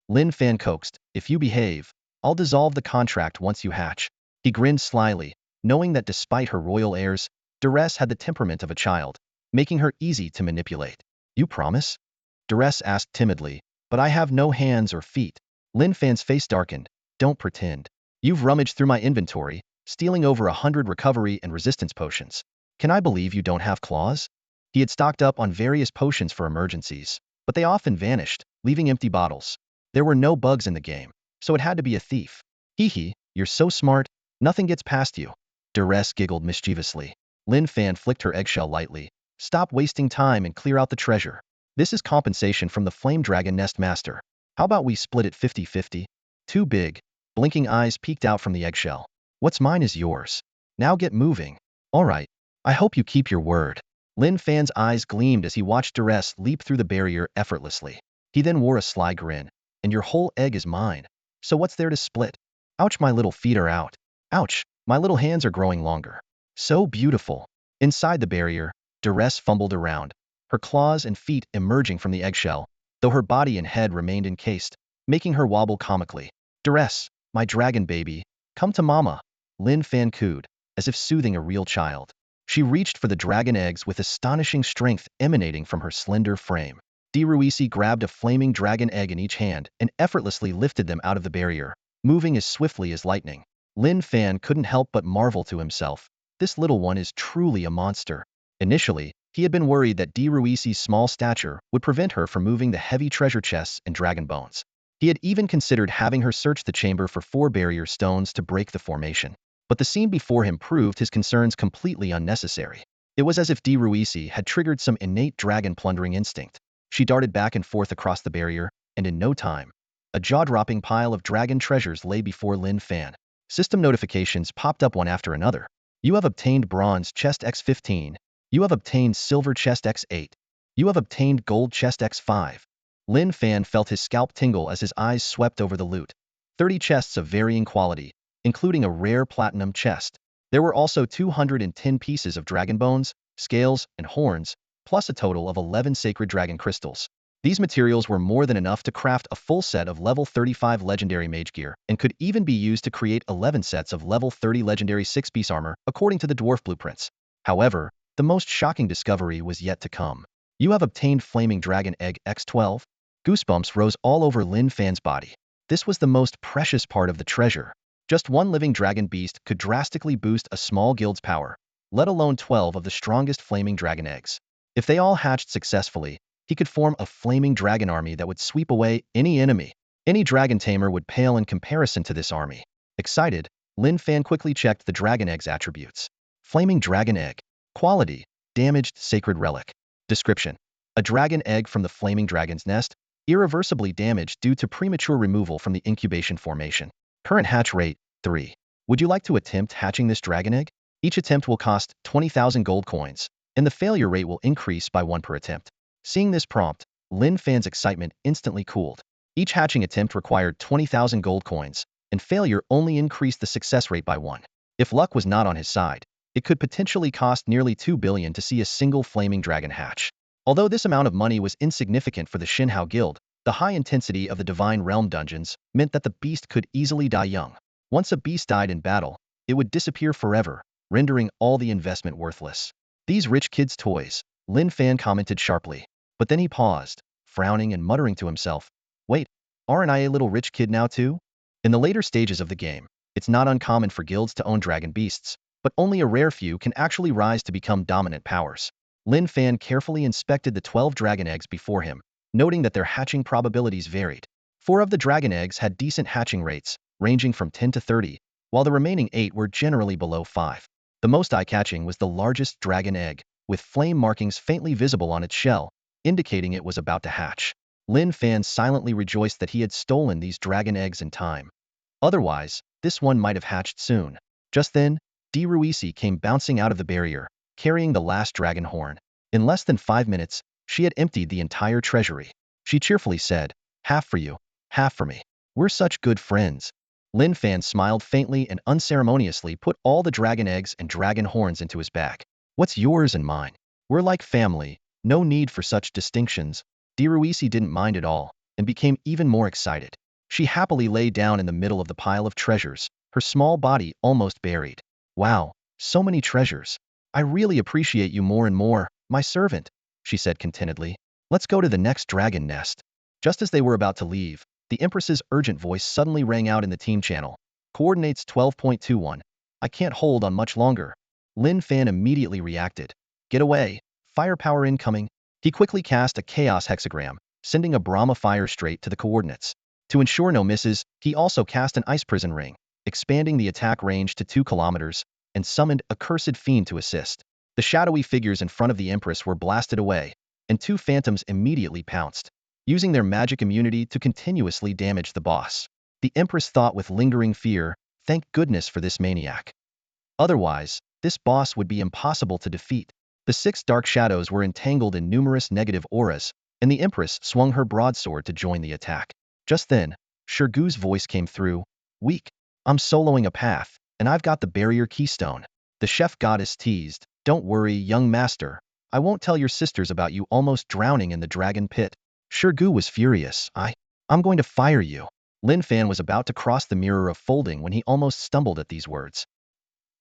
Lin Fan coaxed, if you behave, I'll dissolve the contract once you hatch. He grinned slyly, knowing that despite her royal airs, Duress had the temperament of a child, making her easy to manipulate. You promise? Duress asked timidly, but I have no hands or feet. Lin Fan's face darkened. Don't pretend. You've rummaged through my inventory, stealing over 100 recovery and resistance potions. Can I believe you don't have claws? He had stocked up on various potions for emergencies, but they often vanished, leaving empty bottles. There were no bugs in the game, so it had to be a thief. Hee hee, you're so smart, nothing gets past you. Duress giggled mischievously. Lin Fan flicked her eggshell lightly. Stop wasting time and clear out the treasure. This is compensation from the Flame Dragon Nest Master. How about we split it 50-50? Too big. Blinking eyes peeked out from the eggshell. What's mine is yours. Now get moving. All right. I hope you keep your word. Lin Fan's eyes gleamed as he watched Duress leap through the barrier effortlessly. He then wore a sly grin. And your whole egg is mine. So what's there to split? Ouch, my little feet are out. Ouch, my little hands are growing longer. So beautiful. Inside the barrier, Duress fumbled around, her claws and feet emerging from the eggshell, though her body and head remained encased, making her wobble comically. Duress, my dragon baby, come to mama. Lin Fan cooed, as if soothing a real child. She reached for the dragon eggs with astonishing strength emanating from her slender frame. Deruisi grabbed a flaming dragon egg in each hand and effortlessly lifted them out of the barrier, moving as swiftly as lightning. Lin Fan couldn't help but marvel to himself. This little one is truly a monster. Initially, he had been worried that Deruisi's small stature would prevent her from moving the heavy treasure chests and dragon bones. He had even considered having her search the chamber for 4 barrier stones to break the formation. But the scene before him proved his concerns completely unnecessary. It was as if Deruisi had triggered some innate dragon plundering instinct. She darted back and forth across the barrier, and in no time, a jaw-dropping pile of dragon treasures lay before Lin Fan. System notifications popped up one after another. You have obtained bronze chest X15. You have obtained silver chest X8. You have obtained gold chest X5. Lin Fan felt his scalp tingle as his eyes swept over the loot. 30 chests of varying quality, including a rare platinum chest. There were also 210 pieces of dragon bones, scales, and horns, plus a total of 11 sacred dragon crystals. These materials were more than enough to craft a full set of level 35 legendary mage gear and could even be used to create 11 sets of level 30 legendary 6-piece armor according to the dwarf blueprints. However, the most shocking discovery was yet to come. You have obtained Flaming Dragon Egg X12? Goosebumps rose all over Lin Fan's body. This was the most precious part of the treasure. Just one living dragon beast could drastically boost a small guild's power, let alone 12 of the strongest flaming dragon eggs. If they all hatched successfully, he could form a flaming dragon army that would sweep away any enemy. Any dragon tamer would pale in comparison to this army. Excited, Lin Fan quickly checked the dragon egg's attributes. Flaming dragon egg. Quality: damaged sacred relic. Description: a dragon egg from the flaming dragon's nest, irreversibly damaged due to premature removal from the incubation formation. Current hatch rate: 3. Would you like to attempt hatching this dragon egg? Each attempt will cost 20,000 gold coins, and the failure rate will increase by 1 per attempt. Seeing this prompt, Lin Fan's excitement instantly cooled. Each hatching attempt required 20,000 gold coins, and failure only increased the success rate by 1. If luck was not on his side, it could potentially cost nearly 2 billion to see a single flaming dragon hatch. Although this amount of money was insignificant for the Shinhao Guild, the high intensity of the Divine Realm dungeons meant that the beast could easily die young. Once a beast died in battle, it would disappear forever, rendering all the investment worthless. These rich kids' toys, Lin Fan commented sharply. But then he paused, frowning and muttering to himself, wait, aren't I a little rich kid now too? In the later stages of the game, it's not uncommon for guilds to own dragon beasts, but only a rare few can actually rise to become dominant powers. Lin Fan carefully inspected the 12 dragon eggs before him, noting that their hatching probabilities varied. 4 of the dragon eggs had decent hatching rates, ranging from 10 to 30, while the remaining 8 were generally below 5. The most eye-catching was the largest dragon egg, with flame markings faintly visible on its shell, indicating it was about to hatch. Lin Fan silently rejoiced that he had stolen these dragon eggs in time. Otherwise, this one might have hatched soon. Just then, Deruisi came bouncing out of the barrier, carrying the last dragon horn. In less than 5 minutes, she had emptied the entire treasury. She cheerfully said, half for you, half for me. We're such good friends. Lin Fan smiled faintly and unceremoniously put all the dragon eggs and dragon horns into his bag. What's yours and mine? We're like family, no need for such distinctions. Deruisi didn't mind at all, and became even more excited. She happily lay down in the middle of the pile of treasures, her small body almost buried. Wow, so many treasures. I really appreciate you more and more, my servant, she said contentedly. Let's go to the next dragon nest. Just as they were about to leave, the Empress's urgent voice suddenly rang out in the team channel. Coordinates 12.21. I can't hold on much longer. Lin Fan immediately reacted. Get away. Firepower incoming. He quickly cast a chaos hexagram, sending a Brahma fire straight to the coordinates. To ensure no misses, he also cast an ice prison ring, expanding the attack range to 2 kilometers, and summoned a cursed fiend to assist. The shadowy figures in front of the Empress were blasted away, and 2 phantoms immediately pounced, using their magic immunity to continuously damage the boss. The Empress thought with lingering fear, thank goodness for this maniac. Otherwise, this boss would be impossible to defeat. The 6 dark shadows were entangled in numerous negative auras, and the Empress swung her broadsword to join the attack. Just then, Shirgu's voice came through. Weak. I'm soloing a path, and I've got the barrier keystone. The chef goddess teased. Don't worry, young master. I won't tell your sisters about you almost drowning in the dragon pit. Shirgu was furious. I'm going to fire you. Lin Fan was about to cross the mirror of folding when he almost stumbled at these words.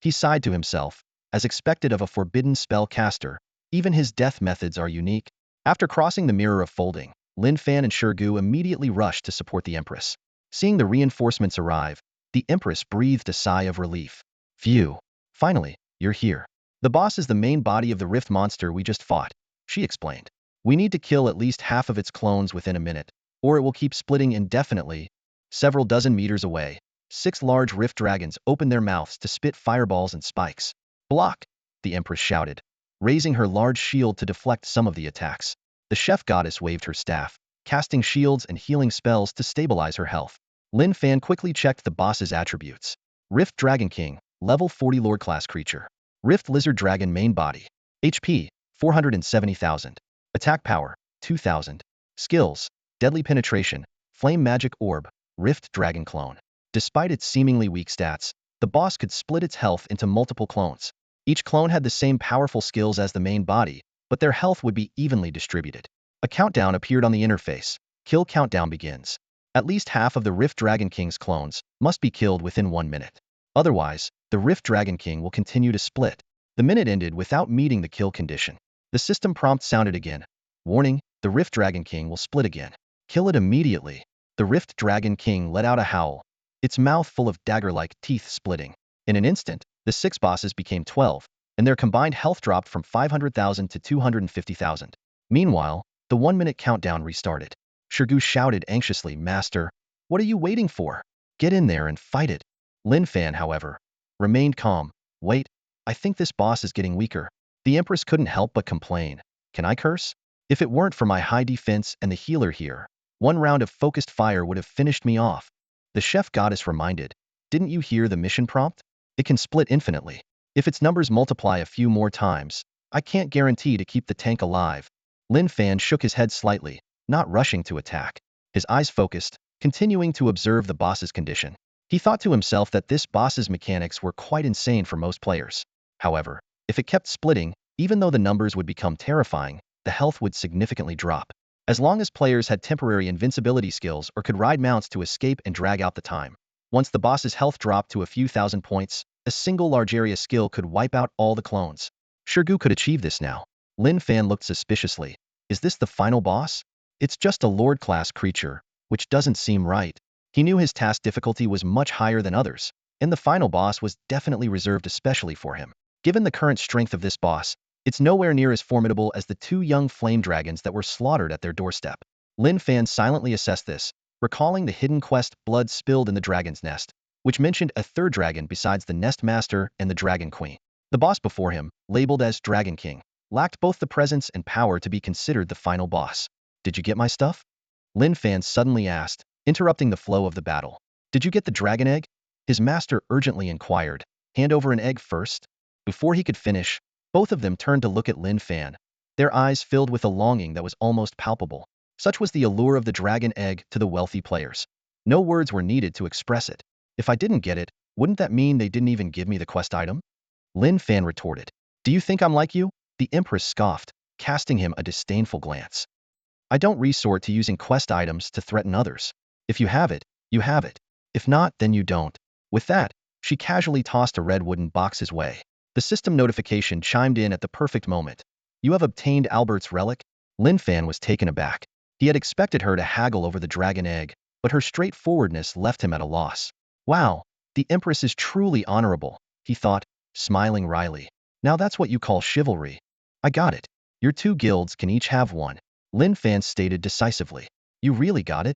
He sighed to himself. As expected of a forbidden spell caster, even his death methods are unique. After crossing the mirror of folding, Lin Fan and Shirgu immediately rushed to support the Empress. Seeing the reinforcements arrive, the Empress breathed a sigh of relief. Phew. Finally, you're here. The boss is the main body of the rift monster we just fought, she explained. We need to kill at least half of its clones within a minute, or it will keep splitting indefinitely. Several dozen meters away, 6 large rift dragons opened their mouths to spit fireballs and spikes. Block! The Empress shouted, raising her large shield to deflect some of the attacks. The chef goddess waved her staff, casting shields and healing spells to stabilize her health. Lin Fan quickly checked the boss's attributes. Rift Dragon King, level 40 Lord class creature. Rift Lizard Dragon main body. HP, 470,000. Attack power, 2,000. Skills, Deadly Penetration, Flame Magic Orb, Rift Dragon Clone. Despite its seemingly weak stats, the boss could split its health into multiple clones. Each clone had the same powerful skills as the main body, but their health would be evenly distributed. A countdown appeared on the interface. Kill countdown begins. At least half of the Rift Dragon King's clones must be killed within 1 minute. Otherwise, the Rift Dragon King will continue to split. The minute ended without meeting the kill condition. The system prompt sounded again. Warning, the Rift Dragon King will split again. Kill it immediately. The Rift Dragon King let out a howl, its mouth full of dagger-like teeth splitting. In an instant, the 6 bosses became 12, and their combined health dropped from 500,000 to 250,000. Meanwhile, the 1-minute countdown restarted. Shirgu shouted anxiously, Master, what are you waiting for? Get in there and fight it. Lin Fan, however, remained calm. Wait, I think this boss is getting weaker. The Empress couldn't help but complain. Can I curse? If it weren't for my high defense and the healer here, 1 round of focused fire would have finished me off. The chef goddess reminded. Didn't you hear the mission prompt? It can split infinitely. If its numbers multiply a few more times, I can't guarantee to keep the tank alive. Lin Fan shook his head slightly, not rushing to attack. His eyes focused, continuing to observe the boss's condition. He thought to himself that this boss's mechanics were quite insane for most players. However, if it kept splitting, even though the numbers would become terrifying, the health would significantly drop. As long as players had temporary invincibility skills or could ride mounts to escape and drag out the time. Once the boss's health dropped to a few thousand points, a single large area skill could wipe out all the clones. Shirgu could achieve this now. Lin Fan looked suspiciously. Is this the final boss? It's just a Lord-class creature, which doesn't seem right. He knew his task difficulty was much higher than others, and the final boss was definitely reserved especially for him. Given the current strength of this boss, it's nowhere near as formidable as the 2 young flame dragons that were slaughtered at their doorstep. Lin Fan silently assessed this, recalling the hidden quest Blood Spilled in the Dragon's Nest, which mentioned a 3rd dragon besides the Nest Master and the Dragon Queen. The boss before him, labeled as Dragon King, lacked both the presence and power to be considered the final boss. Did you get my stuff? Lin Fan suddenly asked, interrupting the flow of the battle. Did you get the dragon egg? His master urgently inquired. Hand over an egg first. Before he could finish, both of them turned to look at Lin Fan, their eyes filled with a longing that was almost palpable. Such was the allure of the dragon egg to the wealthy players. No words were needed to express it. If I didn't get it, wouldn't that mean they didn't even give me the quest item? Lin Fan retorted. Do you think I'm like you? The Empress scoffed, casting him a disdainful glance. I don't resort to using quest items to threaten others. If you have it, you have it. If not, then you don't. With that, she casually tossed a red wooden box his way. The system notification chimed in at the perfect moment. You have obtained Albert's relic? Lin Fan was taken aback. He had expected her to haggle over the dragon egg, but her straightforwardness left him at a loss. Wow, the Empress is truly honorable, he thought, smiling wryly. Now that's what you call chivalry. I got it. Your two guilds can each have one, Lin Fan stated decisively. You really got it?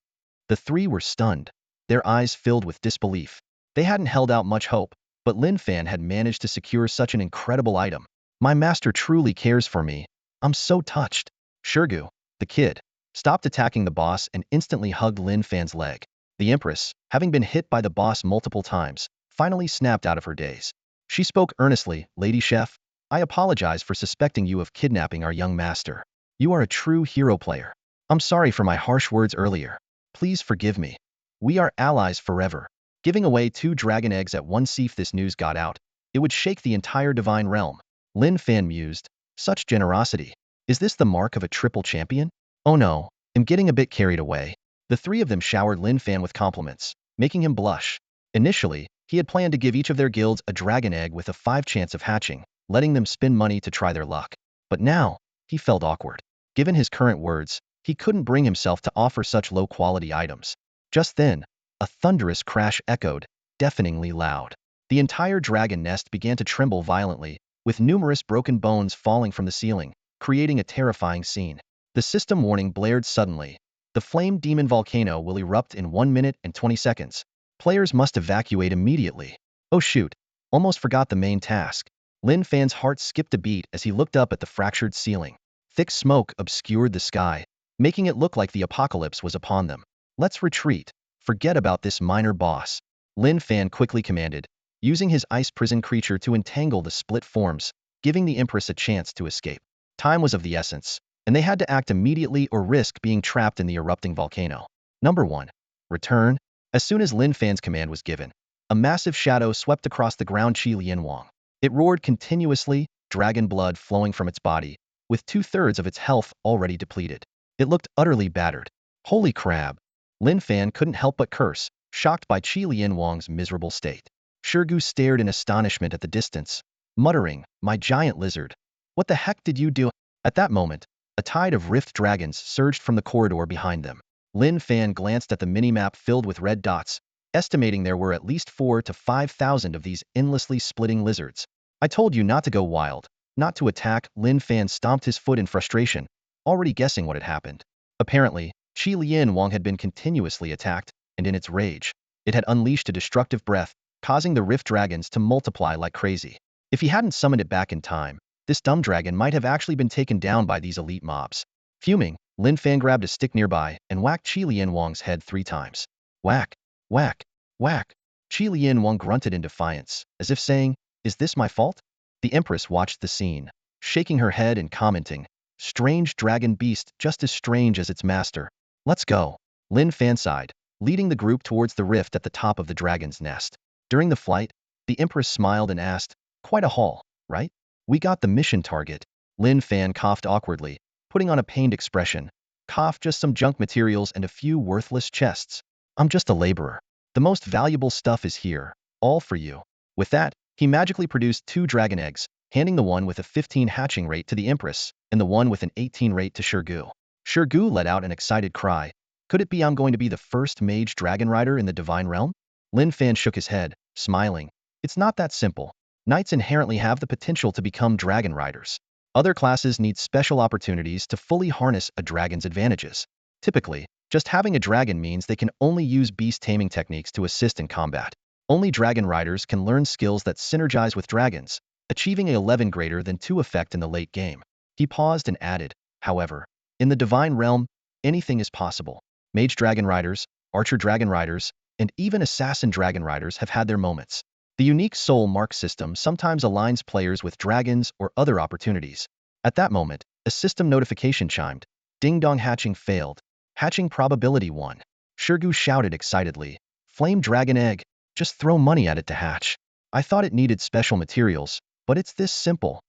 The three were stunned, their eyes filled with disbelief. They hadn't held out much hope, but Lin Fan had managed to secure such an incredible item. My master truly cares for me. I'm so touched. Shurgu, the kid, stopped attacking the boss and instantly hugged Lin Fan's leg. The Empress, having been hit by the boss multiple times, finally snapped out of her daze. She spoke earnestly, Lady Chef, I apologize for suspecting you of kidnapping our young master. You are a true hero player. I'm sorry for my harsh words earlier. Please forgive me. We are allies forever. Giving away 2 dragon eggs at once. If this news got out, it would shake the entire divine realm. Lin Fan mused, such generosity. Is this the mark of a triple champion? Oh no, I'm getting a bit carried away. The three of them showered Lin Fan with compliments, making him blush. Initially, he had planned to give each of their guilds a dragon egg with a 5 chance of hatching, letting them spend money to try their luck. But now, he felt awkward. Given his current words, he couldn't bring himself to offer such low-quality items. Just then, a thunderous crash echoed, deafeningly loud. The entire dragon nest began to tremble violently, with numerous broken bones falling from the ceiling, creating a terrifying scene. The system warning blared suddenly. The flame demon volcano will erupt in 1 minute and 20 seconds. Players must evacuate immediately. Oh shoot, almost forgot the main task. Lin Fan's heart skipped a beat as he looked up at the fractured ceiling. Thick smoke obscured the sky, making it look like the apocalypse was upon them. Let's retreat. Forget about this minor boss. Lin Fan quickly commanded, using his ice prison creature to entangle the split forms, giving the Empress a chance to escape. Time was of the essence, and they had to act immediately or risk being trapped in the erupting volcano. Number 1. Return. As soon as Lin Fan's command was given, a massive shadow swept across the ground. Qi Lianwang. It roared continuously, dragon blood flowing from its body, with 2/3 of its health already depleted. It looked utterly battered. Holy crab! Lin Fan couldn't help but curse, shocked by Qi Lianwang's miserable state. Shurgu stared in astonishment at the distance, muttering, my giant lizard. What the heck did you do? At that moment, a tide of rift dragons surged from the corridor behind them. Lin Fan glanced at the minimap filled with red dots, estimating there were at least 4,000 to 5,000 of these endlessly splitting lizards. I told you not to go wild, not to attack. Lin Fan stomped his foot in frustration, already guessing what had happened. Apparently, Qi Lianwang had been continuously attacked, and in its rage, it had unleashed a destructive breath, causing the rift dragons to multiply like crazy. If he hadn't summoned it back in time, this dumb dragon might have actually been taken down by these elite mobs. Fuming, Lin Fan grabbed a stick nearby and whacked Qi Lianwang's head 3 times. Whack, whack, whack. Qi Lianwang grunted in defiance, as if saying, is this my fault? The Empress watched the scene, shaking her head and commenting, strange dragon beast just as strange as its master. Let's go. Lin Fan sighed, leading the group towards the rift at the top of the dragon's nest. During the flight, the Empress smiled and asked, quite a haul, right? We got the mission target. Lin Fan coughed awkwardly, putting on a pained expression. Cough, just some junk materials and a few worthless chests. I'm just a laborer. The most valuable stuff is here, all for you. With that, he magically produced 2 dragon eggs, handing the one with a 15 hatching rate to the Empress, and the one with an 18 rate to Shurgu. Shurgu let out an excited cry. Could it be I'm going to be the first mage dragon rider in the divine realm? Lin Fan shook his head, smiling. It's not that simple. Knights inherently have the potential to become dragon riders. Other classes need special opportunities to fully harness a dragon's advantages. Typically, just having a dragon means they can only use beast taming techniques to assist in combat. Only dragon riders can learn skills that synergize with dragons, achieving a 11 greater than 2 effect in the late game. He paused and added, however, in the divine realm, anything is possible. Mage dragon riders, archer dragon riders, and even assassin dragon riders have had their moments. The unique soul mark system sometimes aligns players with dragons or other opportunities. At that moment, a system notification chimed. Ding dong, hatching failed. Hatching probability 1. Shurgu shouted excitedly. Flame dragon egg. Just throw money at it to hatch. I thought it needed special materials, but it's this simple.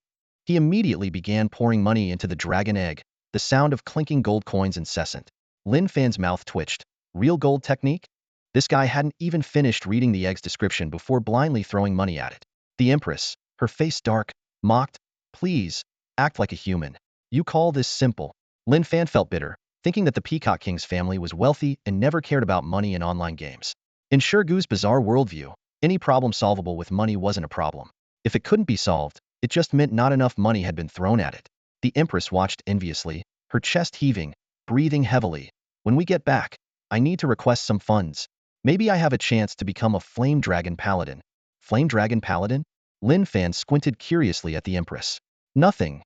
He immediately began pouring money into the dragon egg, the sound of clinking gold coins incessant. Lin Fan's mouth twitched. Real gold technique? This guy hadn't even finished reading the egg's description before blindly throwing money at it. The Empress, her face dark, mocked, please, act like a human. You call this simple? Lin Fan felt bitter, thinking that the Peacock King's family was wealthy and never cared about money in online games. In Shurgu's bizarre worldview, any problem solvable with money wasn't a problem. If it couldn't be solved, It just meant not enough money had been thrown at it. The Empress watched enviously, her chest heaving, breathing heavily. When we get back, I need to request some funds. Maybe I have a chance to become a Flame Dragon Paladin. Flame Dragon Paladin? Lin Fan squinted curiously at the Empress. Nothing.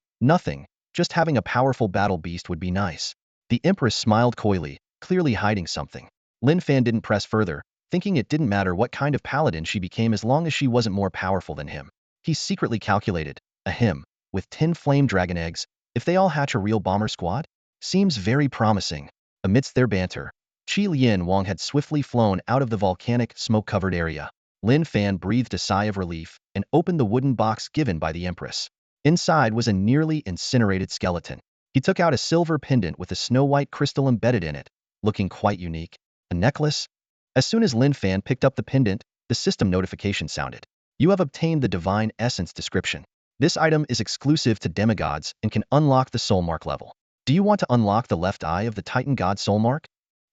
Just having a powerful battle beast would be nice. The Empress smiled coyly, clearly hiding something. Lin Fan didn't press further, thinking it didn't matter what kind of paladin she became as long as she wasn't more powerful than him. He secretly calculated, with 10 flame dragon eggs, if they all hatch a real bomber squad? Seems very promising. Amidst their banter, Qi Lian Wang had swiftly flown out of the volcanic, smoke-covered area. Lin Fan breathed a sigh of relief and opened the wooden box given by the Empress. Inside was a nearly incinerated skeleton. He took out a silver pendant with a snow-white crystal embedded in it, looking quite unique. A necklace? As soon as Lin Fan picked up the pendant, the system notification sounded. You have obtained the Divine Essence description. This item is exclusive to demigods and can unlock the soul mark level. Do you want to unlock the left eye of the Titan God soul mark?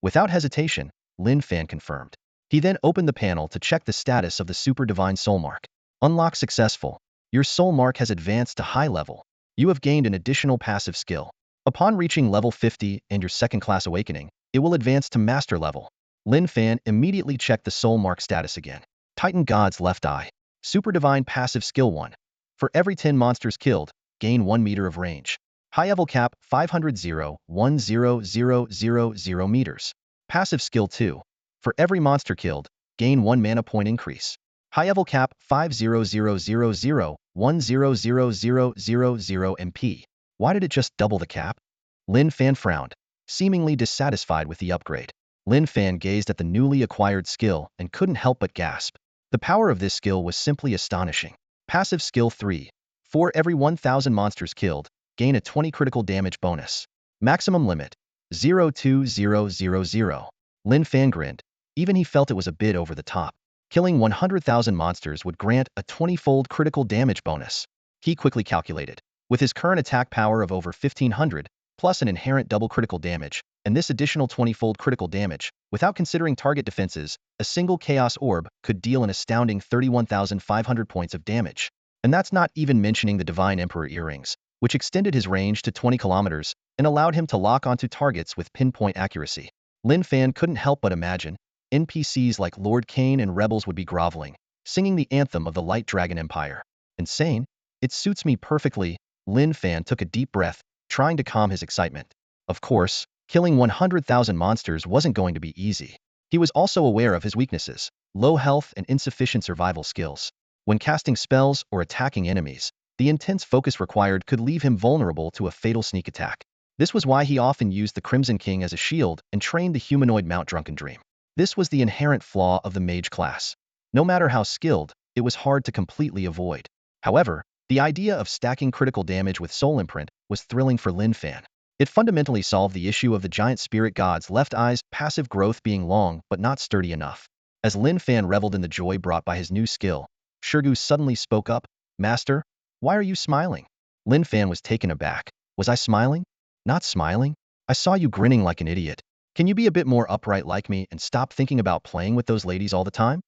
Without hesitation, Lin Fan confirmed. He then opened the panel to check the status of the Super Divine Soul Mark. Unlock successful. Your soul mark has advanced to high level. You have gained an additional passive skill. Upon reaching level 50 and your second-class awakening, it will advance to master level. Lin Fan immediately checked the soul mark status again. Titan God's left eye. Super Divine passive skill 1. For every 10 monsters killed, gain 1 meter of range. High level cap 500 10,000 meters. Passive skill 2. For every monster killed, gain 1 mana point increase. High level cap 500,000 MP. Why did it just double the cap? Lin Fan frowned, seemingly dissatisfied with the upgrade. Lin Fan gazed at the newly acquired skill and couldn't help but gasp. The power of this skill was simply astonishing. Passive skill 3. For every 1,000 monsters killed, gain a 20 critical damage bonus. Maximum limit 02000. Lin Fan grinned. Even he felt it was a bit over the top. Killing 100,000 monsters would grant a 20-fold critical damage bonus. He quickly calculated. With his current attack power of over 1,500, plus an inherent double critical damage, and this additional 20-fold critical damage, without considering target defenses, a single Chaos Orb could deal an astounding 31,500 points of damage. And that's not even mentioning the Divine Emperor earrings, which extended his range to 20 kilometers and allowed him to lock onto targets with pinpoint accuracy. Lin Fan couldn't help but imagine NPCs like Lord Cain and rebels would be groveling, singing the anthem of the Light Dragon Empire. Insane? It suits me perfectly. Lin Fan took a deep breath, trying to calm his excitement. Of course, killing 100,000 monsters wasn't going to be easy. He was also aware of his weaknesses, low health and insufficient survival skills. When casting spells or attacking enemies, the intense focus required could leave him vulnerable to a fatal sneak attack. This was why he often used the Crimson King as a shield and trained the humanoid Mount Drunken Dream. This was the inherent flaw of the mage class. No matter how skilled, it was hard to completely avoid. However, the idea of stacking critical damage with Soul Imprint was thrilling for Lin Fan. It fundamentally solved the issue of the giant spirit god's left eye's passive growth being long but not sturdy enough. As Lin Fan reveled in the joy brought by his new skill, Shirgu suddenly spoke up. Master, why are you smiling? Lin Fan was taken aback. Was I smiling? Not smiling? I saw you grinning like an idiot. Can you be a bit more upright like me and stop thinking about playing with those ladies all the time?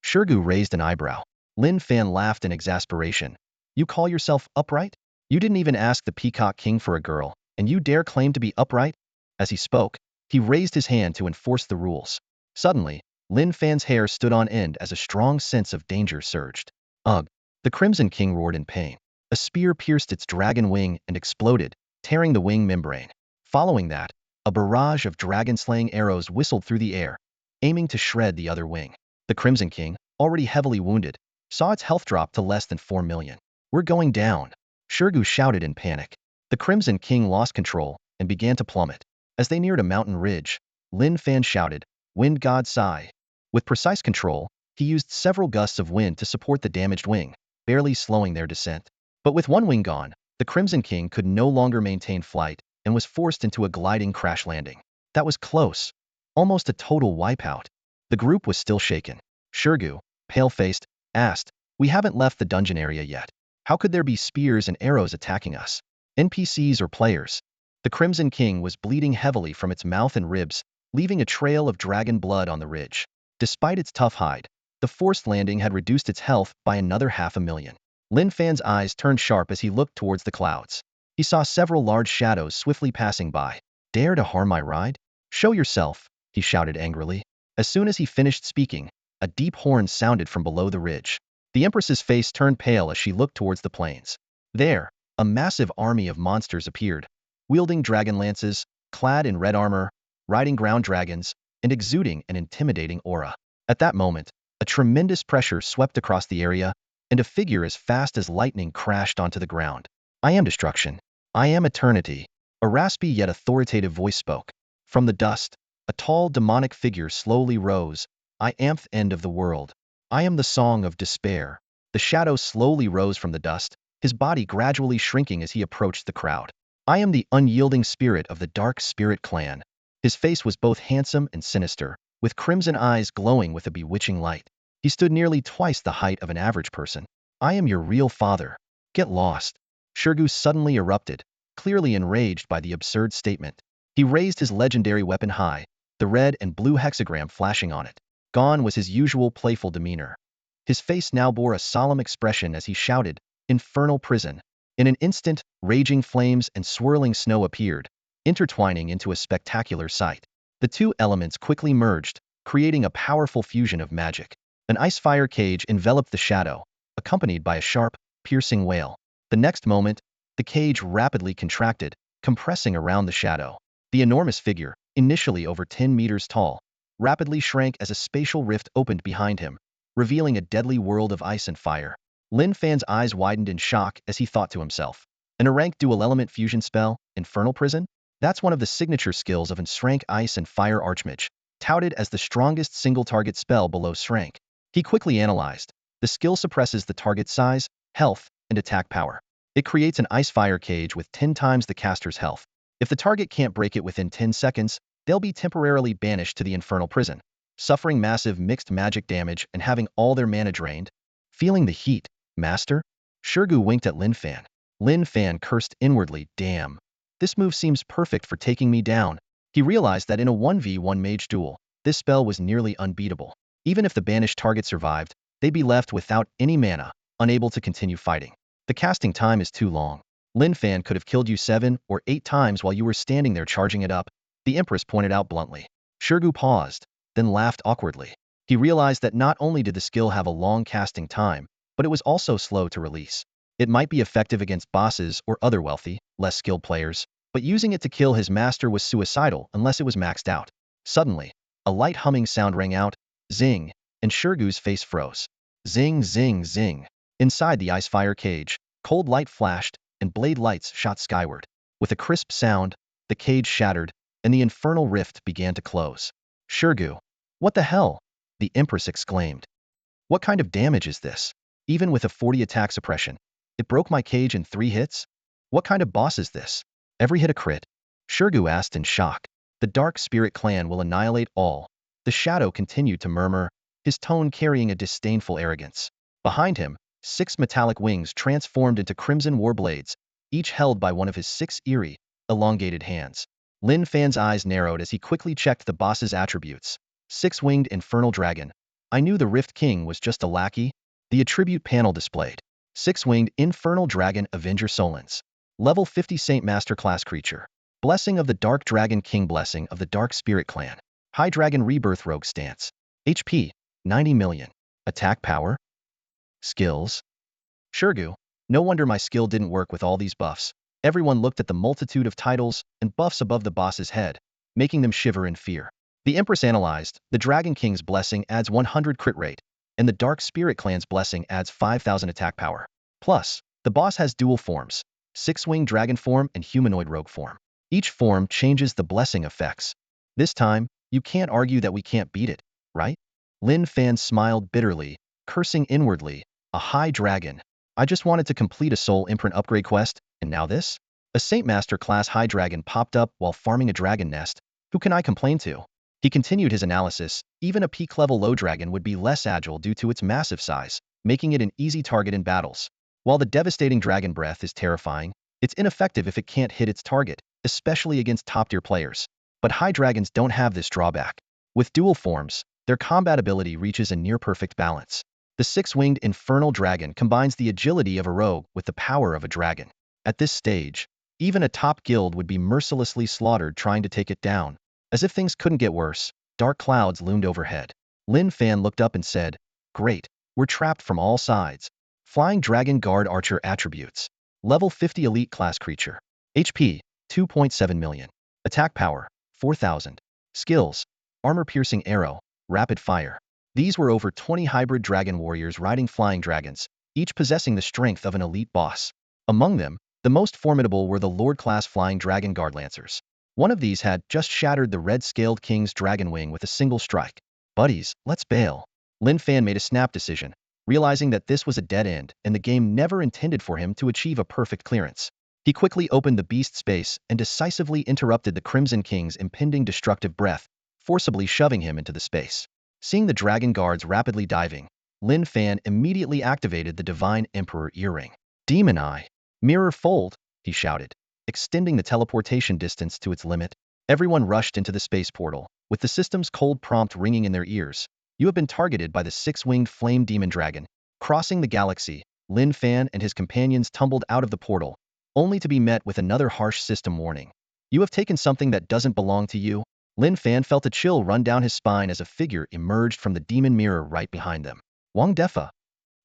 Shirgu raised an eyebrow. Lin Fan laughed in exasperation. You call yourself upright? You didn't even ask the Peacock King for a girl, and you dare claim to be upright? As he spoke, he raised his hand to enforce the rules. Suddenly, Lin Fan's hair stood on end as a strong sense of danger surged. Ugh! The Crimson King roared in pain. A spear pierced its dragon wing and exploded, tearing the wing membrane. Following that, a barrage of dragon-slaying arrows whistled through the air, aiming to shred the other wing. The Crimson King, already heavily wounded, saw its health drop to less than 4 million. We're going down. Shirgu shouted in panic. The Crimson King lost control and began to plummet. As they neared a mountain ridge, Lin Fan shouted, Wind God Sigh. With precise control, he used several gusts of wind to support the damaged wing, barely slowing their descent. But with one wing gone, the Crimson King could no longer maintain flight and was forced into a gliding crash landing. That was close. Almost a total wipeout. The group was still shaken. Shirgu, pale-faced, asked, We haven't left the dungeon area yet. How could there be spears and arrows attacking us? NPCs or players? The Crimson King was bleeding heavily from its mouth and ribs, leaving a trail of dragon blood on the ridge. Despite its tough hide, the forced landing had reduced its health by another 500,000. Lin Fan's eyes turned sharp as he looked towards the clouds. He saw several large shadows swiftly passing by. Dare to harm my ride? Show yourself, he shouted angrily. As soon as he finished speaking, a deep horn sounded from below the ridge. The Empress's face turned pale as she looked towards the plains. There, a massive army of monsters appeared, wielding dragon lances, clad in red armor, riding ground dragons, and exuding an intimidating aura. At that moment, a tremendous pressure swept across the area, and a figure as fast as lightning crashed onto the ground. I am destruction. I am eternity. A raspy yet authoritative voice spoke. From the dust, a tall demonic figure slowly rose. I am the end of the world. I am the song of despair. The shadow slowly rose from the dust, his body gradually shrinking as he approached the crowd. I am the unyielding spirit of the Dark Spirit clan. His face was both handsome and sinister, with crimson eyes glowing with a bewitching light. He stood nearly twice the height of an average person. I am your real father. Get lost. Shurgu suddenly erupted, clearly enraged by the absurd statement. He raised his legendary weapon high, the red and blue hexagram flashing on it. Gone was his usual playful demeanor. His face now bore a solemn expression as he shouted, "Infernal prison." In an instant, raging flames and swirling snow appeared, intertwining into a spectacular sight. The two elements quickly merged, creating a powerful fusion of magic. An ice-fire cage enveloped the shadow, accompanied by a sharp, piercing wail. The next moment, the cage rapidly contracted, compressing around the shadow. The enormous figure, initially over 10 meters tall, rapidly shrank as a spatial rift opened behind him, revealing a deadly world of ice and fire. Lin Fan's eyes widened in shock as he thought to himself. An rank dual-element fusion spell, Infernal Prison? That's one of the signature skills of an S-rank Ice and Fire Archmage, touted as the strongest single-target spell below S-rank. He quickly analyzed. The skill suppresses the target's size, health, and attack power. It creates an ice-fire cage with 10 times the caster's health. If the target can't break it within 10 seconds, they'll be temporarily banished to the Infernal Prison, suffering massive mixed magic damage and having all their mana drained. Feeling the heat, Master? Shurgu winked at Lin Fan. Lin Fan cursed inwardly, damn. This move seems perfect for taking me down. He realized that in a 1v1 mage duel, this spell was nearly unbeatable. Even if the banished target survived, they'd be left without any mana, unable to continue fighting. The casting time is too long. Lin Fan could have killed you 7 or 8 times while you were standing there charging it up, the Empress pointed out bluntly. Shurgu paused, then laughed awkwardly. He realized that not only did the skill have a long casting time, but it was also slow to release. It might be effective against bosses or other wealthy, less skilled players, but using it to kill his master was suicidal unless it was maxed out. Suddenly, a light humming sound rang out, zing, and Shurgu's face froze. Zing, zing, zing. Inside the ice-fire cage, cold light flashed, and blade lights shot skyward. With a crisp sound, the cage shattered, and the infernal rift began to close. Shurgu. What the hell? The Empress exclaimed. What kind of damage is this? Even with a 40 attack suppression, it broke my cage in 3 hits? What kind of boss is this? Every hit a crit? Shurgu asked in shock. The Dark Spirit clan will annihilate all. The shadow continued to murmur, his tone carrying a disdainful arrogance. Behind him, 6 metallic wings transformed into crimson warblades, each held by one of his 6 eerie, elongated hands. Lin Fan's eyes narrowed as he quickly checked the boss's attributes. 6-winged infernal dragon. I knew the Rift King was just a lackey. The attribute panel displayed. 6-winged infernal dragon Avenger Solens. Level 50 Saint Master class creature. Blessing of the Dark Dragon King. Blessing of the Dark Spirit clan. High Dragon Rebirth Rogue Stance. HP, 90 million. Attack power. Skills. Shurgu. No wonder my skill didn't work with all these buffs. Everyone looked at the multitude of titles and buffs above the boss's head, making them shiver in fear. The Empress analyzed. The Dragon King's blessing adds 100 crit rate, and the Dark Spirit clan's blessing adds 5,000 attack power. Plus, the boss has dual forms, 6-winged dragon form and humanoid rogue form. Each form changes the blessing effects. This time, you can't argue that we can't beat it, right? Lin Fan smiled bitterly, cursing inwardly. A high dragon. I just wanted to complete a soul imprint upgrade quest, and now this? A Saint Master class high dragon popped up while farming a dragon nest. Who can I complain to? He continued his analysis. Even a peak level low dragon would be less agile due to its massive size, making it an easy target in battles. While the devastating dragon breath is terrifying, it's ineffective if it can't hit its target, especially against top-tier players. But high dragons don't have this drawback. With dual forms, their combat ability reaches a near-perfect balance. The six-winged infernal dragon combines the agility of a rogue with the power of a dragon. At this stage, even a top guild would be mercilessly slaughtered trying to take it down. As if things couldn't get worse, dark clouds loomed overhead. Lin Fan looked up and said, "Great, we're trapped from all sides." Flying Dragon Guard Archer Attributes. Level 50 Elite Class Creature. HP, 2.7 million. Attack Power, 4,000. Skills, Armor-Piercing Arrow, Rapid Fire. These were over 20 hybrid dragon warriors riding flying dragons, each possessing the strength of an elite boss. Among them, the most formidable were the Lord-class Flying Dragon Guard Lancers. One of these had just shattered the red-scaled King's dragon wing with a single strike. "Buddies, let's bail." Lin Fan made a snap decision, realizing that this was a dead end and the game never intended for him to achieve a perfect clearance. He quickly opened the beast space and decisively interrupted the Crimson King's impending destructive breath, forcibly shoving him into the space. Seeing the dragon guards rapidly diving, Lin Fan immediately activated the Divine Emperor earring. "Demon Eye! Mirror Fold!" he shouted, extending the teleportation distance to its limit. Everyone rushed into the space portal, with the system's cold prompt ringing in their ears. "You have been targeted by the six-winged flame demon dragon." Crossing the galaxy, Lin Fan and his companions tumbled out of the portal, only to be met with another harsh system warning. "You have taken something that doesn't belong to you." Lin Fan felt a chill run down his spine as a figure emerged from the demon mirror right behind them. "Wang Defa!"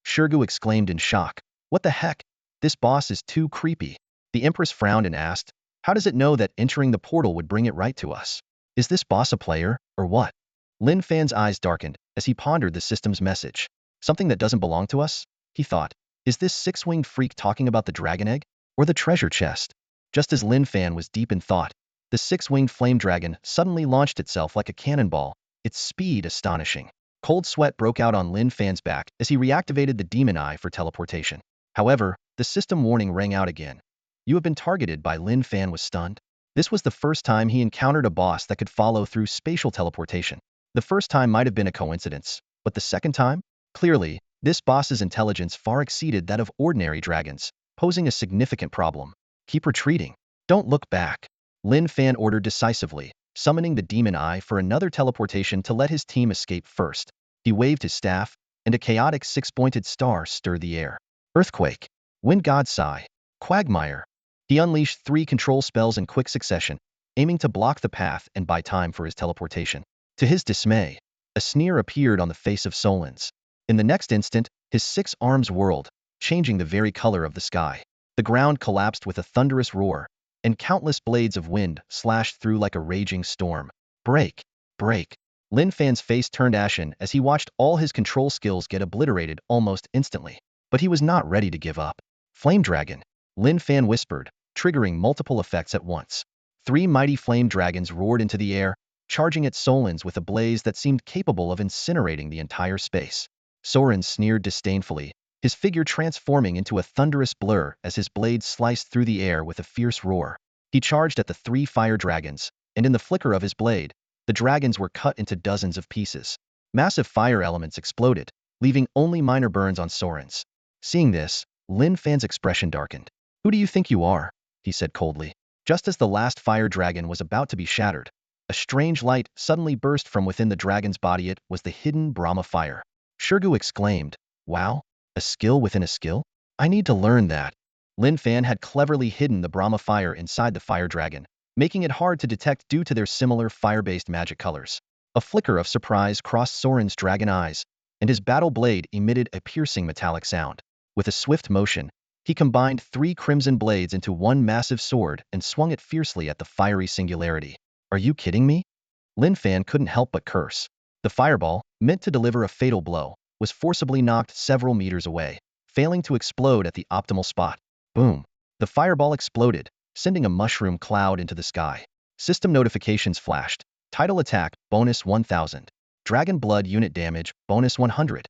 Shirgu exclaimed in shock. "What the heck? This boss is too creepy." The Empress frowned and asked, "How does it know that entering the portal would bring it right to us? Is this boss a player, or what?" Lin Fan's eyes darkened as he pondered the system's message. "Something that doesn't belong to us?" he thought. "Is this six-winged freak talking about the dragon egg? Or the treasure chest?" Just as Lin Fan was deep in thought, the six-winged flame dragon suddenly launched itself like a cannonball, its speed astonishing. Cold sweat broke out on Lin Fan's back as he reactivated the Demon Eye for teleportation. However, the system warning rang out again. "You have been targeted." By Lin Fan was stunned. This was the first time he encountered a boss that could follow through spatial teleportation. The first time might have been a coincidence, but the second time? Clearly, this boss's intelligence far exceeded that of ordinary dragons, posing a significant problem. "Keep retreating. Don't look back." Lin Fan ordered decisively, summoning the Demon Eye for another teleportation to let his team escape first. He waved his staff, and a chaotic six-pointed star stirred the air. Earthquake, Wind God Sigh, Quagmire. He unleashed 3 control spells in quick succession, aiming to block the path and buy time for his teleportation. To his dismay, a sneer appeared on the face of Solens. In the next instant, his 6 arms whirled, changing the very color of the sky. The ground collapsed with a thunderous roar, and countless blades of wind slashed through like a raging storm. Break! Break! Lin Fan's face turned ashen as he watched all his control skills get obliterated almost instantly. But he was not ready to give up. "Flame Dragon!" Lin Fan whispered, triggering multiple effects at once. 3 mighty flame dragons roared into the air, charging at Solens with a blaze that seemed capable of incinerating the entire space. Soren sneered disdainfully, his figure transforming into a thunderous blur as his blades sliced through the air with a fierce roar. He charged at the 3 fire dragons, and in the flicker of his blade, the dragons were cut into dozens of pieces. Massive fire elements exploded, leaving only minor burns on Soren's. Seeing this, Lin Fan's expression darkened. "Who do you think you are?" he said coldly. Just as the last fire dragon was about to be shattered, a strange light suddenly burst from within the dragon's body. It was the hidden Brahma fire. Shirgu exclaimed, "Wow, a skill within a skill? I need to learn that." Lin Fan had cleverly hidden the Brahma fire inside the fire dragon, making it hard to detect due to their similar fire-based magic colors. A flicker of surprise crossed Soren's dragon eyes, and his battle blade emitted a piercing metallic sound. With a swift motion, he combined 3 crimson blades into one massive sword and swung it fiercely at the fiery singularity. "Are you kidding me?" Lin Fan couldn't help but curse. The fireball, meant to deliver a fatal blow, was forcibly knocked several meters away, failing to explode at the optimal spot. Boom! The fireball exploded, sending a mushroom cloud into the sky. System notifications flashed. Title attack, bonus 1000. Dragon blood unit damage, bonus 100.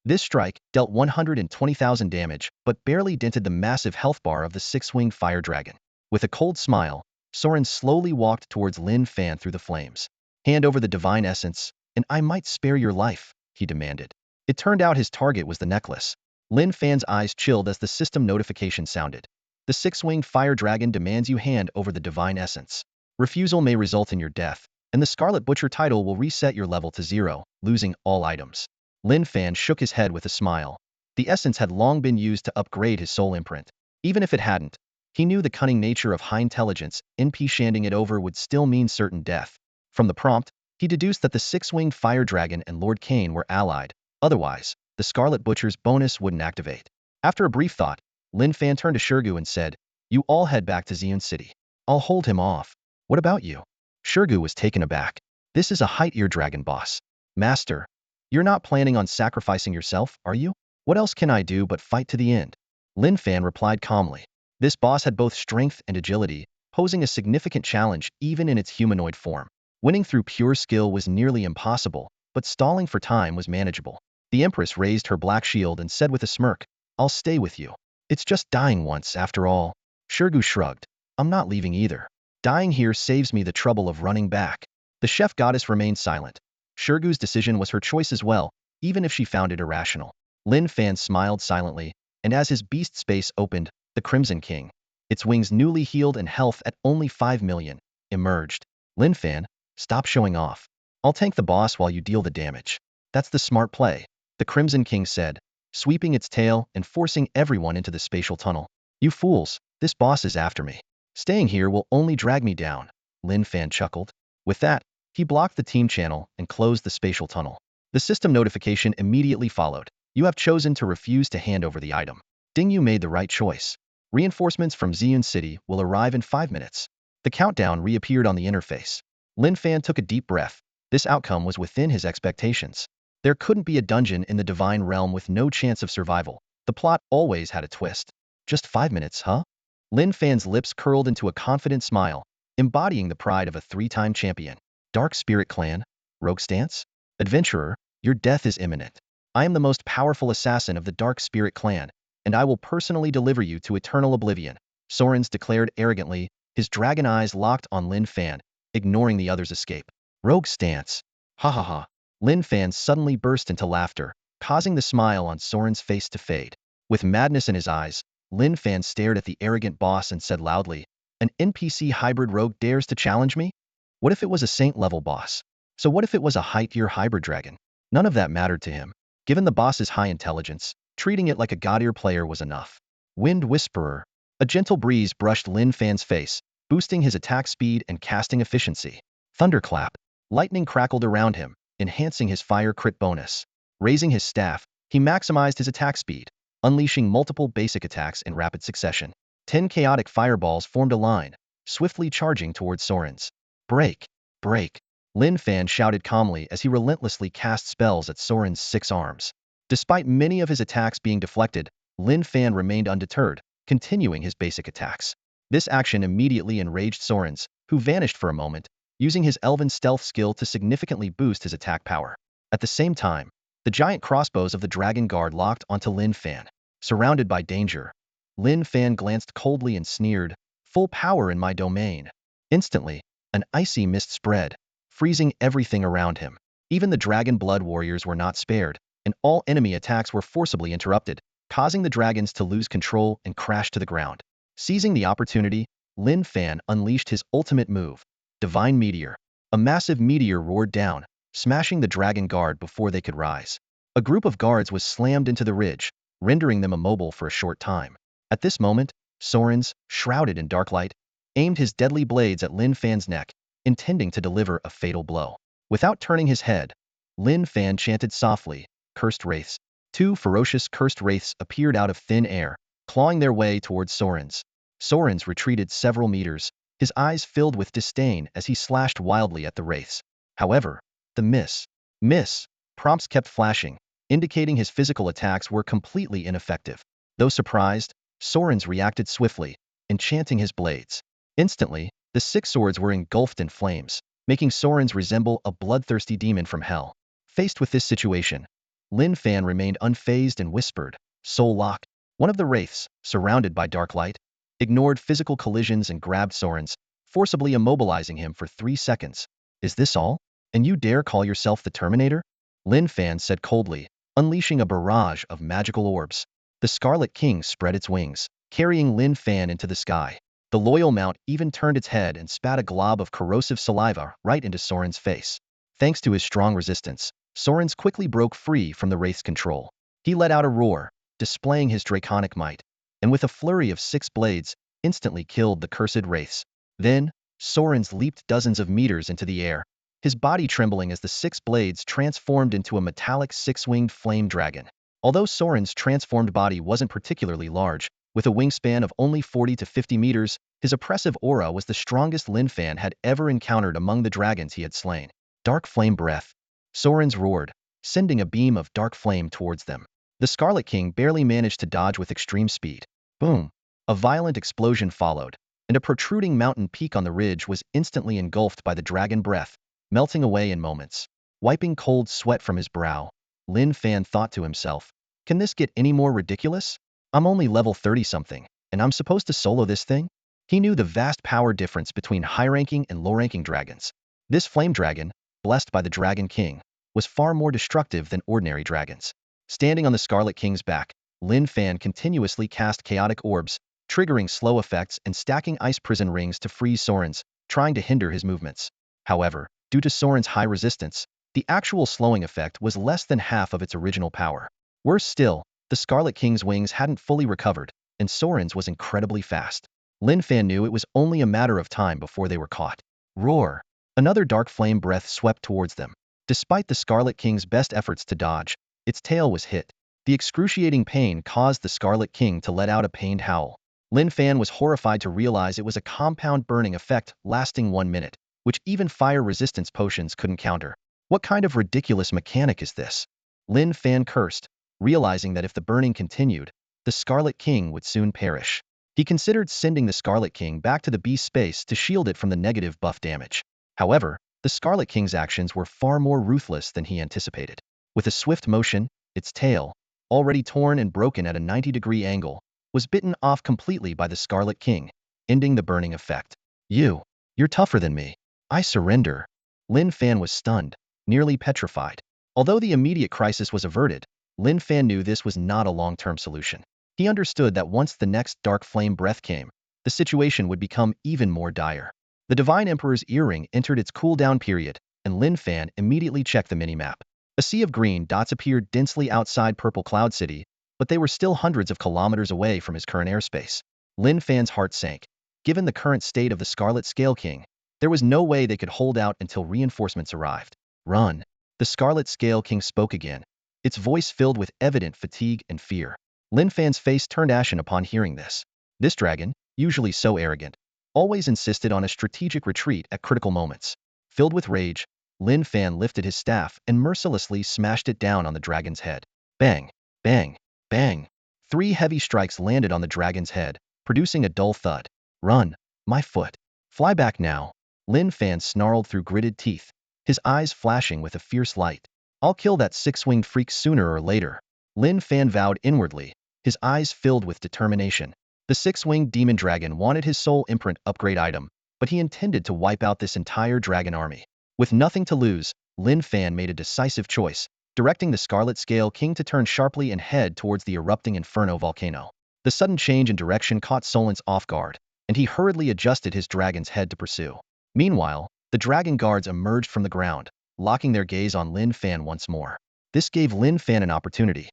This strike dealt 120,000 damage, but barely dented the massive health bar of the 6-winged fire dragon. With a cold smile, Soren slowly walked towards Lin Fan through the flames. "Hand over the divine essence, and I might spare your life," he demanded. It turned out his target was the necklace. Lin Fan's eyes chilled as the system notification sounded. "The 6-winged fire dragon demands you hand over the divine essence. Refusal may result in your death, and the Scarlet Butcher title will reset your level to 0, losing all items." Lin Fan shook his head with a smile. The essence had long been used to upgrade his soul imprint. Even if it hadn't, he knew the cunning nature of high intelligence, NP shanding it over would still mean certain death. From the prompt, he deduced that the six-winged fire dragon and Lord Cain were allied. Otherwise, the Scarlet Butcher's bonus wouldn't activate. After a brief thought, Lin Fan turned to Shirgu and said, "You all head back to Xian City. I'll hold him off. What about you?" Shirgu was taken aback. "This is a height-ear dragon boss. Master, you're not planning on sacrificing yourself, are you? What else can I do but fight to the end?" Lin Fan replied calmly. This boss had both strength and agility, posing a significant challenge even in its humanoid form. Winning through pure skill was nearly impossible, but stalling for time was manageable. The Empress raised her black shield and said with a smirk, "I'll stay with you. It's just dying once, after all." Shirgu shrugged. "I'm not leaving either. Dying here saves me the trouble of running back." The chef goddess remained silent. Shirgu's decision was her choice as well, even if she found it irrational. Lin Fan smiled silently, and as his beast space opened, the Crimson King, its wings newly healed and health at only 5 million, emerged. "Lin Fan, stop showing off. I'll tank the boss while you deal the damage." "That's the smart play," the Crimson King said, sweeping its tail and forcing everyone into the spatial tunnel. "You fools, this boss is after me. Staying here will only drag me down." Lin Fan chuckled. With that, he blocked the team channel and closed the spatial tunnel. The system notification immediately followed. "You have chosen to refuse to hand over the item. Ding, you made the right choice. Reinforcements from Xian City will arrive in 5 minutes." The countdown reappeared on the interface. Lin Fan took a deep breath. This outcome was within his expectations. There couldn't be a dungeon in the divine realm with no chance of survival. The plot always had a twist. "Just 5 minutes, huh?" Lin Fan's lips curled into a confident smile, embodying the pride of a 3-time champion. "Dark Spirit Clan? Rogue stance? Adventurer, your death is imminent. I am the most powerful assassin of the Dark Spirit Clan, and I will personally deliver you to eternal oblivion," Sauron declared arrogantly, his dragon eyes locked on Lin Fan, ignoring the other's escape. "Rogue stance? Ha ha ha." Lin Fan suddenly burst into laughter, causing the smile on Sauron's face to fade. With madness in his eyes, Lin Fan stared at the arrogant boss and said loudly, "An NPC hybrid rogue dares to challenge me? What if it was a saint-level boss? So what if it was a height-tier hybrid dragon?" None of that mattered to him. Given the boss's high intelligence, treating it like a god-tier player was enough. Wind Whisperer. A gentle breeze brushed Lin Fan's face, boosting his attack speed and casting efficiency. Thunderclap. Lightning crackled around him, enhancing his fire crit bonus. Raising his staff, he maximized his attack speed, unleashing multiple basic attacks in rapid succession. 10 chaotic fireballs formed a line, swiftly charging towards Sauron's. "Break! Break!" Lin Fan shouted calmly as he relentlessly cast spells at Sauron's 6 arms. Despite many of his attacks being deflected, Lin Fan remained undeterred, continuing his basic attacks. This action immediately enraged Sauron's, who vanished for a moment, using his elven stealth skill to significantly boost his attack power. At the same time, the giant crossbows of the Dragon Guard locked onto Lin Fan. Surrounded by danger, Lin Fan glanced coldly and sneered, "Full power in my domain." Instantly, an icy mist spread, freezing everything around him. Even the Dragon Blood warriors were not spared, and all enemy attacks were forcibly interrupted, causing the dragons to lose control and crash to the ground. Seizing the opportunity, Lin Fan unleashed his ultimate move, Divine Meteor. A massive meteor roared down, smashing the Dragon Guard before they could rise. A group of guards was slammed into the ridge, rendering them immobile for a short time. At this moment, Sauron, shrouded in dark light, aimed his deadly blades at Lin Fan's neck, intending to deliver a fatal blow. Without turning his head, Lin Fan chanted softly, "Cursed Wraiths." 2 ferocious cursed wraiths appeared out of thin air, clawing their way towards Sauron. Sauron retreated several meters, his eyes filled with disdain as he slashed wildly at the wraiths. However, the miss prompts kept flashing, indicating his physical attacks were completely ineffective. Though surprised, Sauron reacted swiftly, enchanting his blades. Instantly, the 6 swords were engulfed in flames, making Sauron resemble a bloodthirsty demon from hell. Faced with this situation, Lin Fan remained unfazed and whispered, "Soul Lock." One of the wraiths, surrounded by dark light, ignored physical collisions and grabbed Sauron, forcibly immobilizing him for 3 seconds. "Is this all? And you dare call yourself the Terminator?" Lin Fan said coldly, unleashing a barrage of magical orbs. The Scarlet King spread its wings, carrying Lin Fan into the sky. The loyal mount even turned its head and spat a glob of corrosive saliva right into Sauron's face. Thanks to his strong resistance, Sauron quickly broke free from the Wraith's control. He let out a roar, displaying his draconic might, and with a flurry of 6 blades, instantly killed the cursed Wraiths. Then, Sauron leaped dozens of meters into the air, his body trembling as the 6 blades transformed into a metallic 6-winged flame dragon. Although Sauron's transformed body wasn't particularly large, with a wingspan of only 40 to 50 meters, his oppressive aura was the strongest Lin Fan had ever encountered among the dragons he had slain. Dark flame breath. Sauron roared, sending a beam of dark flame towards them. The Scarlet King barely managed to dodge with extreme speed. Boom! A violent explosion followed, and a protruding mountain peak on the ridge was instantly engulfed by the dragon breath, melting away in moments. Wiping cold sweat from his brow, Lin Fan thought to himself, can this get any more ridiculous? I'm only level 30-something, and I'm supposed to solo this thing? He knew the vast power difference between high-ranking and low-ranking dragons. This flame dragon, blessed by the Dragon King, was far more destructive than ordinary dragons. Standing on the Scarlet King's back, Lin Fan continuously cast chaotic orbs, triggering slow effects and stacking ice prison rings to freeze Sauron's, trying to hinder his movements. However, due to Sauron's high resistance, the actual slowing effect was less than half of its original power. Worse still, the Scarlet King's wings hadn't fully recovered, and Sauron's was incredibly fast. Lin Fan knew it was only a matter of time before they were caught. Roar! Another dark flame breath swept towards them. Despite the Scarlet King's best efforts to dodge, its tail was hit. The excruciating pain caused the Scarlet King to let out a pained howl. Lin Fan was horrified to realize it was a compound burning effect lasting 1 minute, which even fire resistance potions couldn't counter. What kind of ridiculous mechanic is this? Lin Fan cursed, realizing that if the burning continued, the Scarlet King would soon perish. He considered sending the Scarlet King back to the beast space to shield it from the negative buff damage. However, the Scarlet King's actions were far more ruthless than he anticipated. With a swift motion, its tail, already torn and broken at a 90-degree angle, was bitten off completely by the Scarlet King, ending the burning effect. You're tougher than me. I surrender. Lin Fan was stunned, nearly petrified. Although the immediate crisis was averted, Lin Fan knew this was not a long-term solution. He understood that once the next dark flame breath came, the situation would become even more dire. The Divine Emperor's earring entered its cooldown period, and Lin Fan immediately checked the minimap. A sea of green dots appeared densely outside Purple Cloud City, but they were still hundreds of kilometers away from his current airspace. Lin Fan's heart sank. Given the current state of the Scarlet Scale King, there was no way they could hold out until reinforcements arrived. Run! The Scarlet Scale King spoke again, its voice filled with evident fatigue and fear. Lin Fan's face turned ashen upon hearing this. This dragon, usually so arrogant, always insisted on a strategic retreat at critical moments. Filled with rage, Lin Fan lifted his staff and mercilessly smashed it down on the dragon's head. Bang! Bang! Bang! 3 heavy strikes landed on the dragon's head, producing a dull thud. Run! My foot! Fly back now! Lin Fan snarled through gritted teeth, his eyes flashing with a fierce light. I'll kill that 6-winged freak sooner or later. Lin Fan vowed inwardly, his eyes filled with determination. The 6-winged demon dragon wanted his soul imprint upgrade item, but he intended to wipe out this entire dragon army. With nothing to lose, Lin Fan made a decisive choice, directing the Scarlet Scale King to turn sharply and head towards the erupting inferno volcano. The sudden change in direction caught Solence off guard, and he hurriedly adjusted his dragon's head to pursue. Meanwhile, the dragon guards emerged from the ground, locking their gaze on Lin Fan once more. This gave Lin Fan an opportunity.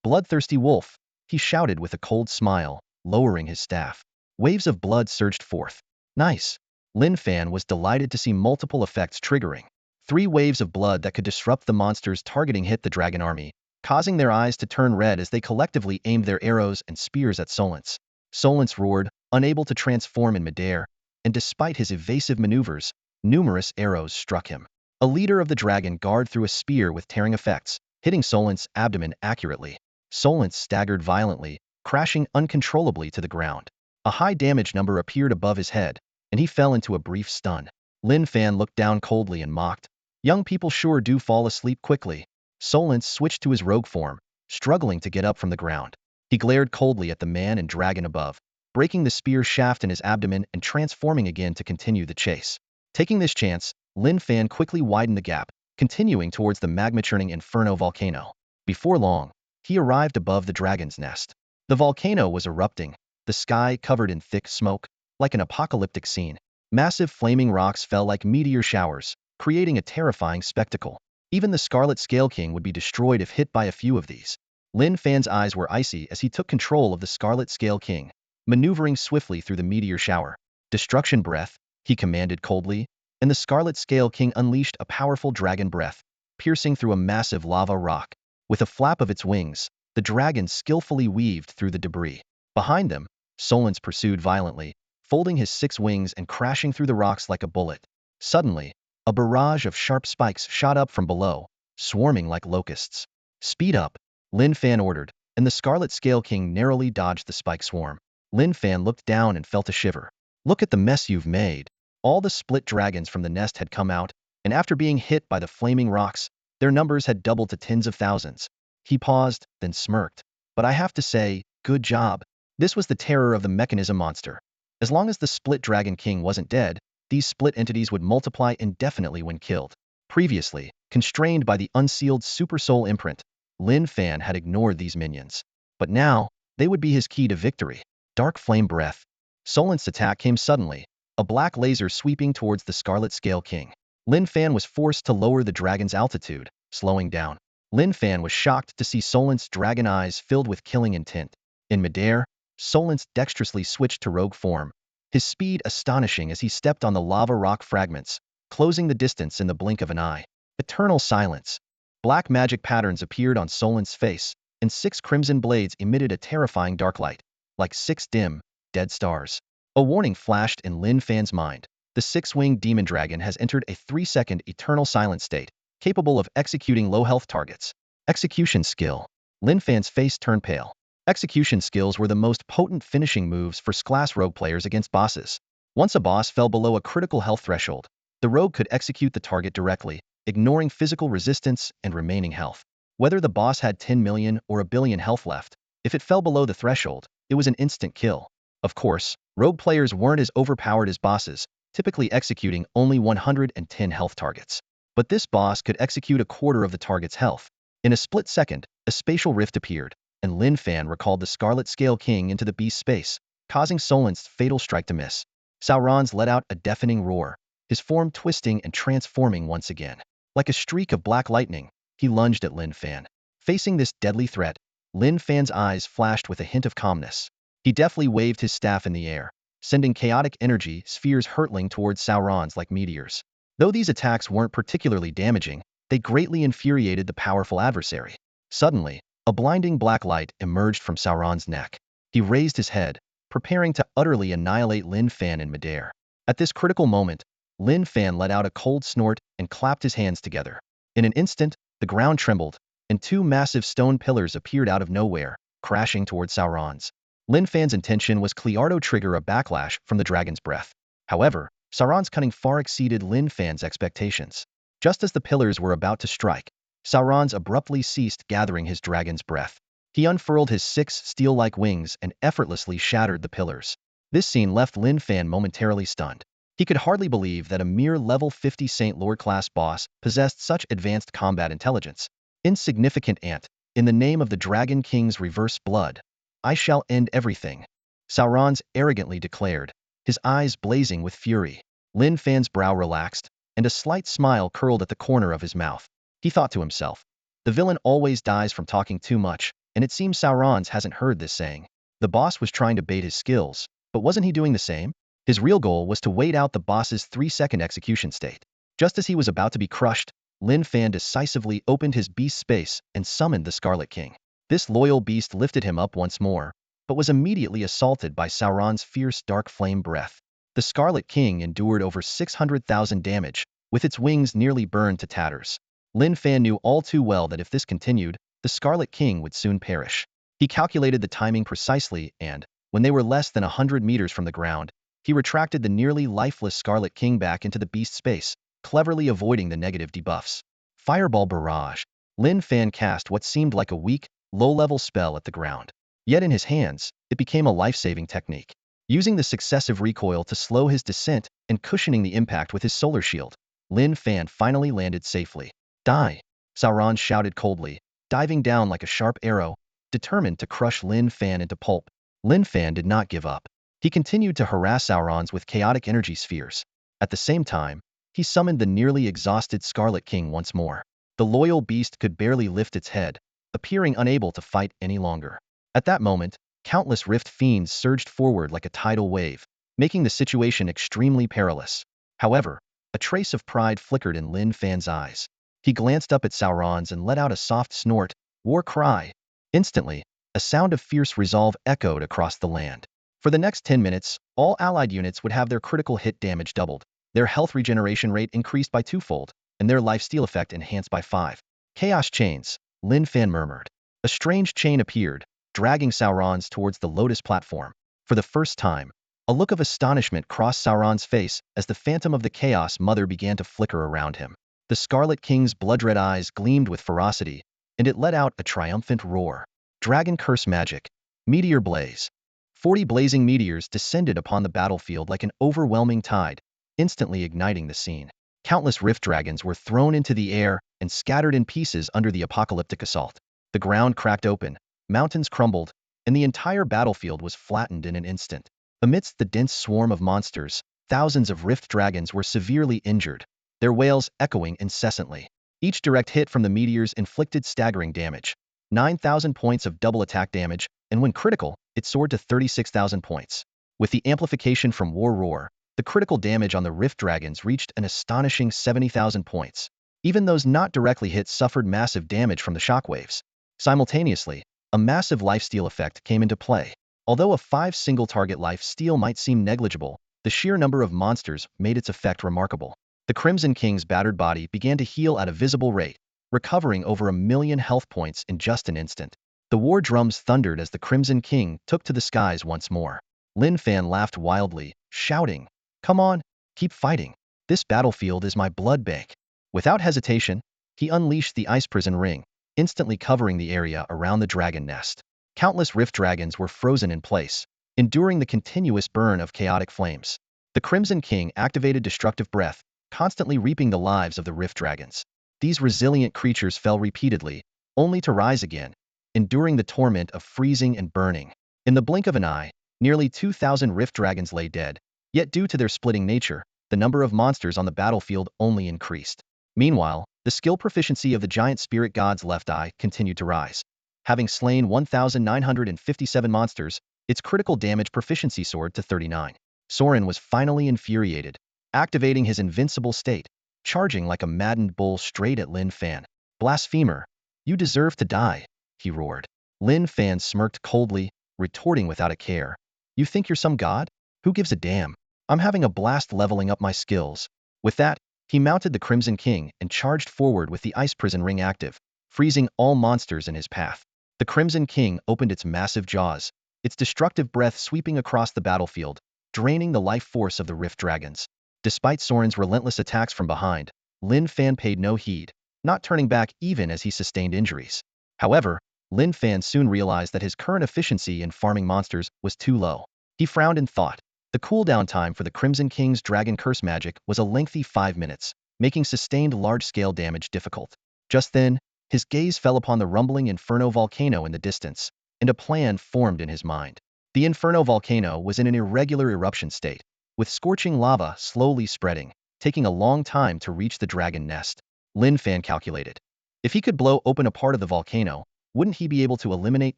Bloodthirsty wolf, he shouted with a cold smile, lowering his staff. Waves of blood surged forth. Nice. Lin Fan was delighted to see multiple effects triggering. 3 waves of blood that could disrupt the monsters targeting hit the dragon army, causing their eyes to turn red as they collectively aimed their arrows and spears at Solence. Solence roared, unable to transform in midair, and despite his evasive maneuvers, numerous arrows struck him. A leader of the dragon guard threw a spear with tearing effects, hitting Solence's abdomen accurately. Solence staggered violently, crashing uncontrollably to the ground. A high damage number appeared above his head, and he fell into a brief stun. Lin Fan looked down coldly and mocked. Young people sure do fall asleep quickly. Solence switched to his rogue form, struggling to get up from the ground. He glared coldly at the man and dragon above, breaking the spear shaft in his abdomen and transforming again to continue the chase. Taking this chance, Lin Fan quickly widened the gap, continuing towards the magma-churning inferno volcano. Before long, he arrived above the dragon's nest. The volcano was erupting, the sky covered in thick smoke, like an apocalyptic scene. Massive flaming rocks fell like meteor showers, creating a terrifying spectacle. Even the Scarlet Scale King would be destroyed if hit by a few of these. Lin Fan's eyes were icy as he took control of the Scarlet Scale King, maneuvering swiftly through the meteor shower. Destruction breath, he commanded coldly, and the Scarlet Scale King unleashed a powerful dragon breath, piercing through a massive lava rock. With a flap of its wings, the dragon skillfully weaved through the debris. Behind them, Solence pursued violently, folding his 6 wings and crashing through the rocks like a bullet. Suddenly, a barrage of sharp spikes shot up from below, swarming like locusts. Speed up, Lin Fan ordered, and the Scarlet Scale King narrowly dodged the spike swarm. Lin Fan looked down and felt a shiver. Look at the mess you've made. All the split dragons from the nest had come out, and after being hit by the flaming rocks, their numbers had doubled to tens of thousands. He paused, then smirked. But I have to say, good job. This was the terror of the mechanism monster. As long as the split dragon king wasn't dead, these split entities would multiply indefinitely when killed. Previously, constrained by the unsealed super soul imprint, Lin Fan had ignored these minions. But now, they would be his key to victory. Dark Flame Breath. Solence's attack came suddenly, a black laser sweeping towards the Scarlet Scale King. Lin Fan was forced to lower the dragon's altitude, slowing down. Lin Fan was shocked to see Solence's dragon eyes filled with killing intent. In midair, Solence dexterously switched to rogue form, his speed astonishing as he stepped on the lava rock fragments, closing the distance in the blink of an eye. Eternal silence. Black magic patterns appeared on Solence's face, and 6 crimson blades emitted a terrifying dark light, like 6 dim, dead stars. A warning flashed in Lin Fan's mind. The 6-winged demon dragon has entered a 3-second eternal silence state, capable of executing low-health targets. Execution skill. Lin Fan's face turned pale. Execution skills were the most potent finishing moves for class rogue players against bosses. Once a boss fell below a critical health threshold, the rogue could execute the target directly, ignoring physical resistance and remaining health. Whether the boss had 10 million or a billion health left, if it fell below the threshold, it was an instant kill. Of course, rogue players weren't as overpowered as bosses, typically executing only 110 health targets. But this boss could execute a quarter of the target's health. In a split second, a spatial rift appeared, and Lin Fan recalled the Scarlet Scale King into the beast space, causing Solence's fatal strike to miss. Sauron's let out a deafening roar, his form twisting and transforming once again. Like a streak of black lightning, he lunged at Lin Fan. Facing this deadly threat, Lin Fan's eyes flashed with a hint of calmness. He deftly waved his staff in the air, sending chaotic energy spheres hurtling towards Sauron's like meteors. Though these attacks weren't particularly damaging, they greatly infuriated the powerful adversary. Suddenly, a blinding black light emerged from Sauron's neck. He raised his head, preparing to utterly annihilate Lin Fan in midair. At this critical moment, Lin Fan let out a cold snort and clapped his hands together. In an instant, the ground trembled, and 2 massive stone pillars appeared out of nowhere, crashing towards Sauron's. Lin Fan's intention was clear to trigger a backlash from the dragon's breath. However, Sauron's cunning far exceeded Lin Fan's expectations. Just as the pillars were about to strike, Sauron's abruptly ceased gathering his dragon's breath. He unfurled his 6 steel-like wings and effortlessly shattered the pillars. This scene left Lin Fan momentarily stunned. He could hardly believe that a mere level 50 Saint Lord class boss possessed such advanced combat intelligence. Insignificant ant, in the name of the Dragon King's reverse blood, I shall end everything, Sauron's arrogantly declared, his eyes blazing with fury. Lin Fan's brow relaxed, and a slight smile curled at the corner of his mouth. He thought to himself, the villain always dies from talking too much, and it seems Sauron's hasn't heard this saying. The boss was trying to bait his skills, but wasn't he doing the same? His real goal was to wait out the boss's 3-second execution state. Just as he was about to be crushed, Lin Fan decisively opened his beast space and summoned the Scarlet King. This loyal beast lifted him up once more, but was immediately assaulted by Sauron's fierce dark flame breath. The Scarlet King endured over 600,000 damage, with its wings nearly burned to tatters. Lin Fan knew all too well that if this continued, the Scarlet King would soon perish. He calculated the timing precisely and, when they were less than 100 meters from the ground, he retracted the nearly lifeless Scarlet King back into the beast space, cleverly avoiding the negative debuffs. Fireball Barrage. Lin Fan cast what seemed like a weak, low-level spell at the ground. Yet in his hands, it became a life-saving technique. Using the successive recoil to slow his descent and cushioning the impact with his solar shield, Lin Fan finally landed safely. Die! Sauron shouted coldly, diving down like a sharp arrow, determined to crush Lin Fan into pulp. Lin Fan did not give up. He continued to harass Sauron's with chaotic energy spheres. At the same time, he summoned the nearly exhausted Scarlet King once more. The loyal beast could barely lift its head, appearing unable to fight any longer. At that moment, countless rift fiends surged forward like a tidal wave, making the situation extremely perilous. However, a trace of pride flickered in Lin Fan's eyes. He glanced up at Sauron's and let out a soft snort, war cry. Instantly, a sound of fierce resolve echoed across the land. For the next 10 minutes, all allied units would have their critical hit damage doubled, their health regeneration rate increased by twofold, and their lifesteal effect enhanced by 5. Chaos chains, Lin Fan murmured. A strange chain appeared, dragging Sauron's towards the Lotus platform. For the first time, a look of astonishment crossed Sauron's face as the phantom of the Chaos Mother began to flicker around him. The Scarlet King's blood-red eyes gleamed with ferocity, and it let out a triumphant roar. Dragon curse magic. Meteor blaze. 40 blazing meteors descended upon the battlefield like an overwhelming tide, instantly igniting the scene. Countless rift dragons were thrown into the air and scattered in pieces under the apocalyptic assault. The ground cracked open, mountains crumbled, and the entire battlefield was flattened in an instant. Amidst the dense swarm of monsters, thousands of rift dragons were severely injured, their wails echoing incessantly. Each direct hit from the meteors inflicted staggering damage. 9,000 points of double attack damage, and when critical, it soared to 36,000 points. With the amplification from War Roar, the critical damage on the rift dragons reached an astonishing 70,000 points. Even those not directly hit suffered massive damage from the shockwaves. Simultaneously, a massive lifesteal effect came into play. Although a 5 single-target life steal might seem negligible, the sheer number of monsters made its effect remarkable. The Crimson King's battered body began to heal at a visible rate, recovering over 1,000,000 health points in just an instant. The war drums thundered as the Crimson King took to the skies once more. Lin Fan laughed wildly, shouting, "Come on, keep fighting. This battlefield is my blood bank." Without hesitation, he unleashed the Ice Prison Ring, instantly covering the area around the dragon nest. Countless rift dragons were frozen in place, enduring the continuous burn of chaotic flames. The Crimson King activated Destructive Breath, constantly reaping the lives of the rift dragons. These resilient creatures fell repeatedly, only to rise again, enduring the torment of freezing and burning. In the blink of an eye, nearly 2,000 rift dragons lay dead, yet due to their splitting nature, the number of monsters on the battlefield only increased. Meanwhile, the skill proficiency of the giant spirit god's left eye continued to rise. Having slain 1,957 monsters, its critical damage proficiency soared to 39. Sauron was finally infuriated, activating his invincible state, charging like a maddened bull straight at Lin Fan. "Blasphemer! You deserve to die," he roared. Lin Fan smirked coldly, retorting without a care. "You think you're some god? Who gives a damn? I'm having a blast leveling up my skills." With that, he mounted the Crimson King and charged forward with the Ice Prison Ring active, freezing all monsters in his path. The Crimson King opened its massive jaws, its destructive breath sweeping across the battlefield, draining the life force of the rift dragons. Despite Sauron's relentless attacks from behind, Lin Fan paid no heed, not turning back even as he sustained injuries. However, Lin Fan soon realized that his current efficiency in farming monsters was too low. He frowned and thought. The cooldown time for the Crimson King's Dragon Curse magic was a lengthy 5 minutes, making sustained large-scale damage difficult. Just then, his gaze fell upon the rumbling Inferno volcano in the distance, and a plan formed in his mind. The Inferno volcano was in an irregular eruption state, with scorching lava slowly spreading, taking a long time to reach the dragon nest. Lin Fan calculated. If he could blow open a part of the volcano, wouldn't he be able to eliminate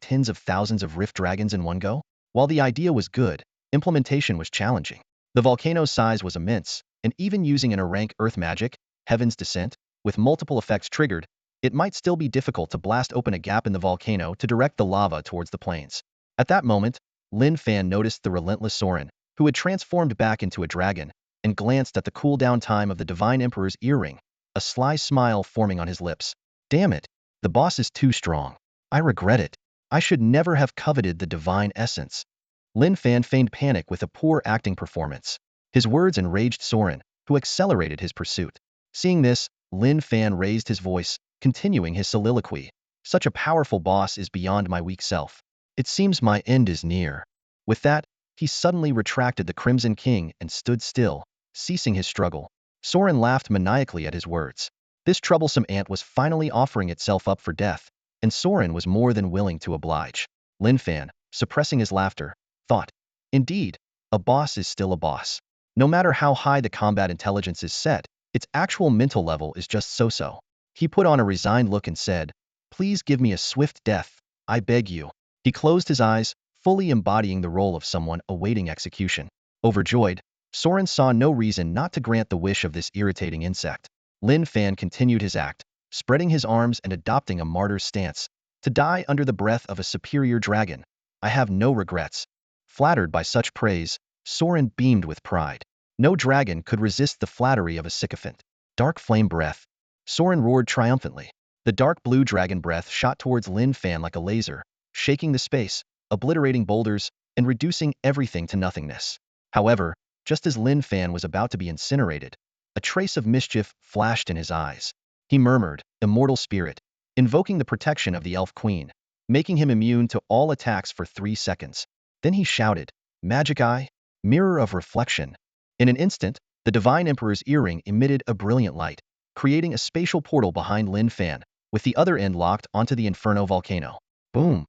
tens of thousands of rift dragons in one go? While the idea was good, implementation was challenging. The volcano's size was immense, and even using an rank earth magic, Heaven's Descent, with multiple effects triggered, it might still be difficult to blast open a gap in the volcano to direct the lava towards the plains. At that moment, Lin Fan noticed the relentless Sauron, who had transformed back into a dragon, and glanced at the cooldown time of the Divine Emperor's earring, a sly smile forming on his lips. "Damn it, the boss is too strong. I regret it. I should never have coveted the divine essence." Lin Fan feigned panic with a poor acting performance. His words enraged Sauron, who accelerated his pursuit. Seeing this, Lin Fan raised his voice, continuing his soliloquy. "Such a powerful boss is beyond my weak self. It seems my end is near." With that, he suddenly retracted the Crimson King and stood still, ceasing his struggle. Sauron laughed maniacally at his words. This troublesome ant was finally offering itself up for death, and Sauron was more than willing to oblige. Lin Fan, suppressing his laughter, thought, "Indeed, a boss is still a boss. No matter how high the combat intelligence is set, its actual mental level is just so-so." He put on a resigned look and said, "Please give me a swift death, I beg you." He closed his eyes, fully embodying the role of someone awaiting execution. Overjoyed, Soren saw no reason not to grant the wish of this irritating insect. Lin Fan continued his act, spreading his arms and adopting a martyr's stance. To die under the breath of a superior dragon. I have no regrets. Flattered by such praise, Soren beamed with pride. No dragon could resist the flattery of a sycophant. Dark flame breath. Soren roared triumphantly. The dark blue dragon breath shot towards Lin Fan like a laser, shaking the space, obliterating boulders, and reducing everything to nothingness. However, just as Lin Fan was about to be incinerated, a trace of mischief flashed in his eyes. He murmured, "Immortal spirit," invoking the protection of the Elf Queen, making him immune to all attacks for 3 seconds. Then he shouted, "Magic eye, mirror of reflection." In an instant, the Divine Emperor's earring emitted a brilliant light, creating a spatial portal behind Lin Fan, with the other end locked onto the Inferno volcano. Boom!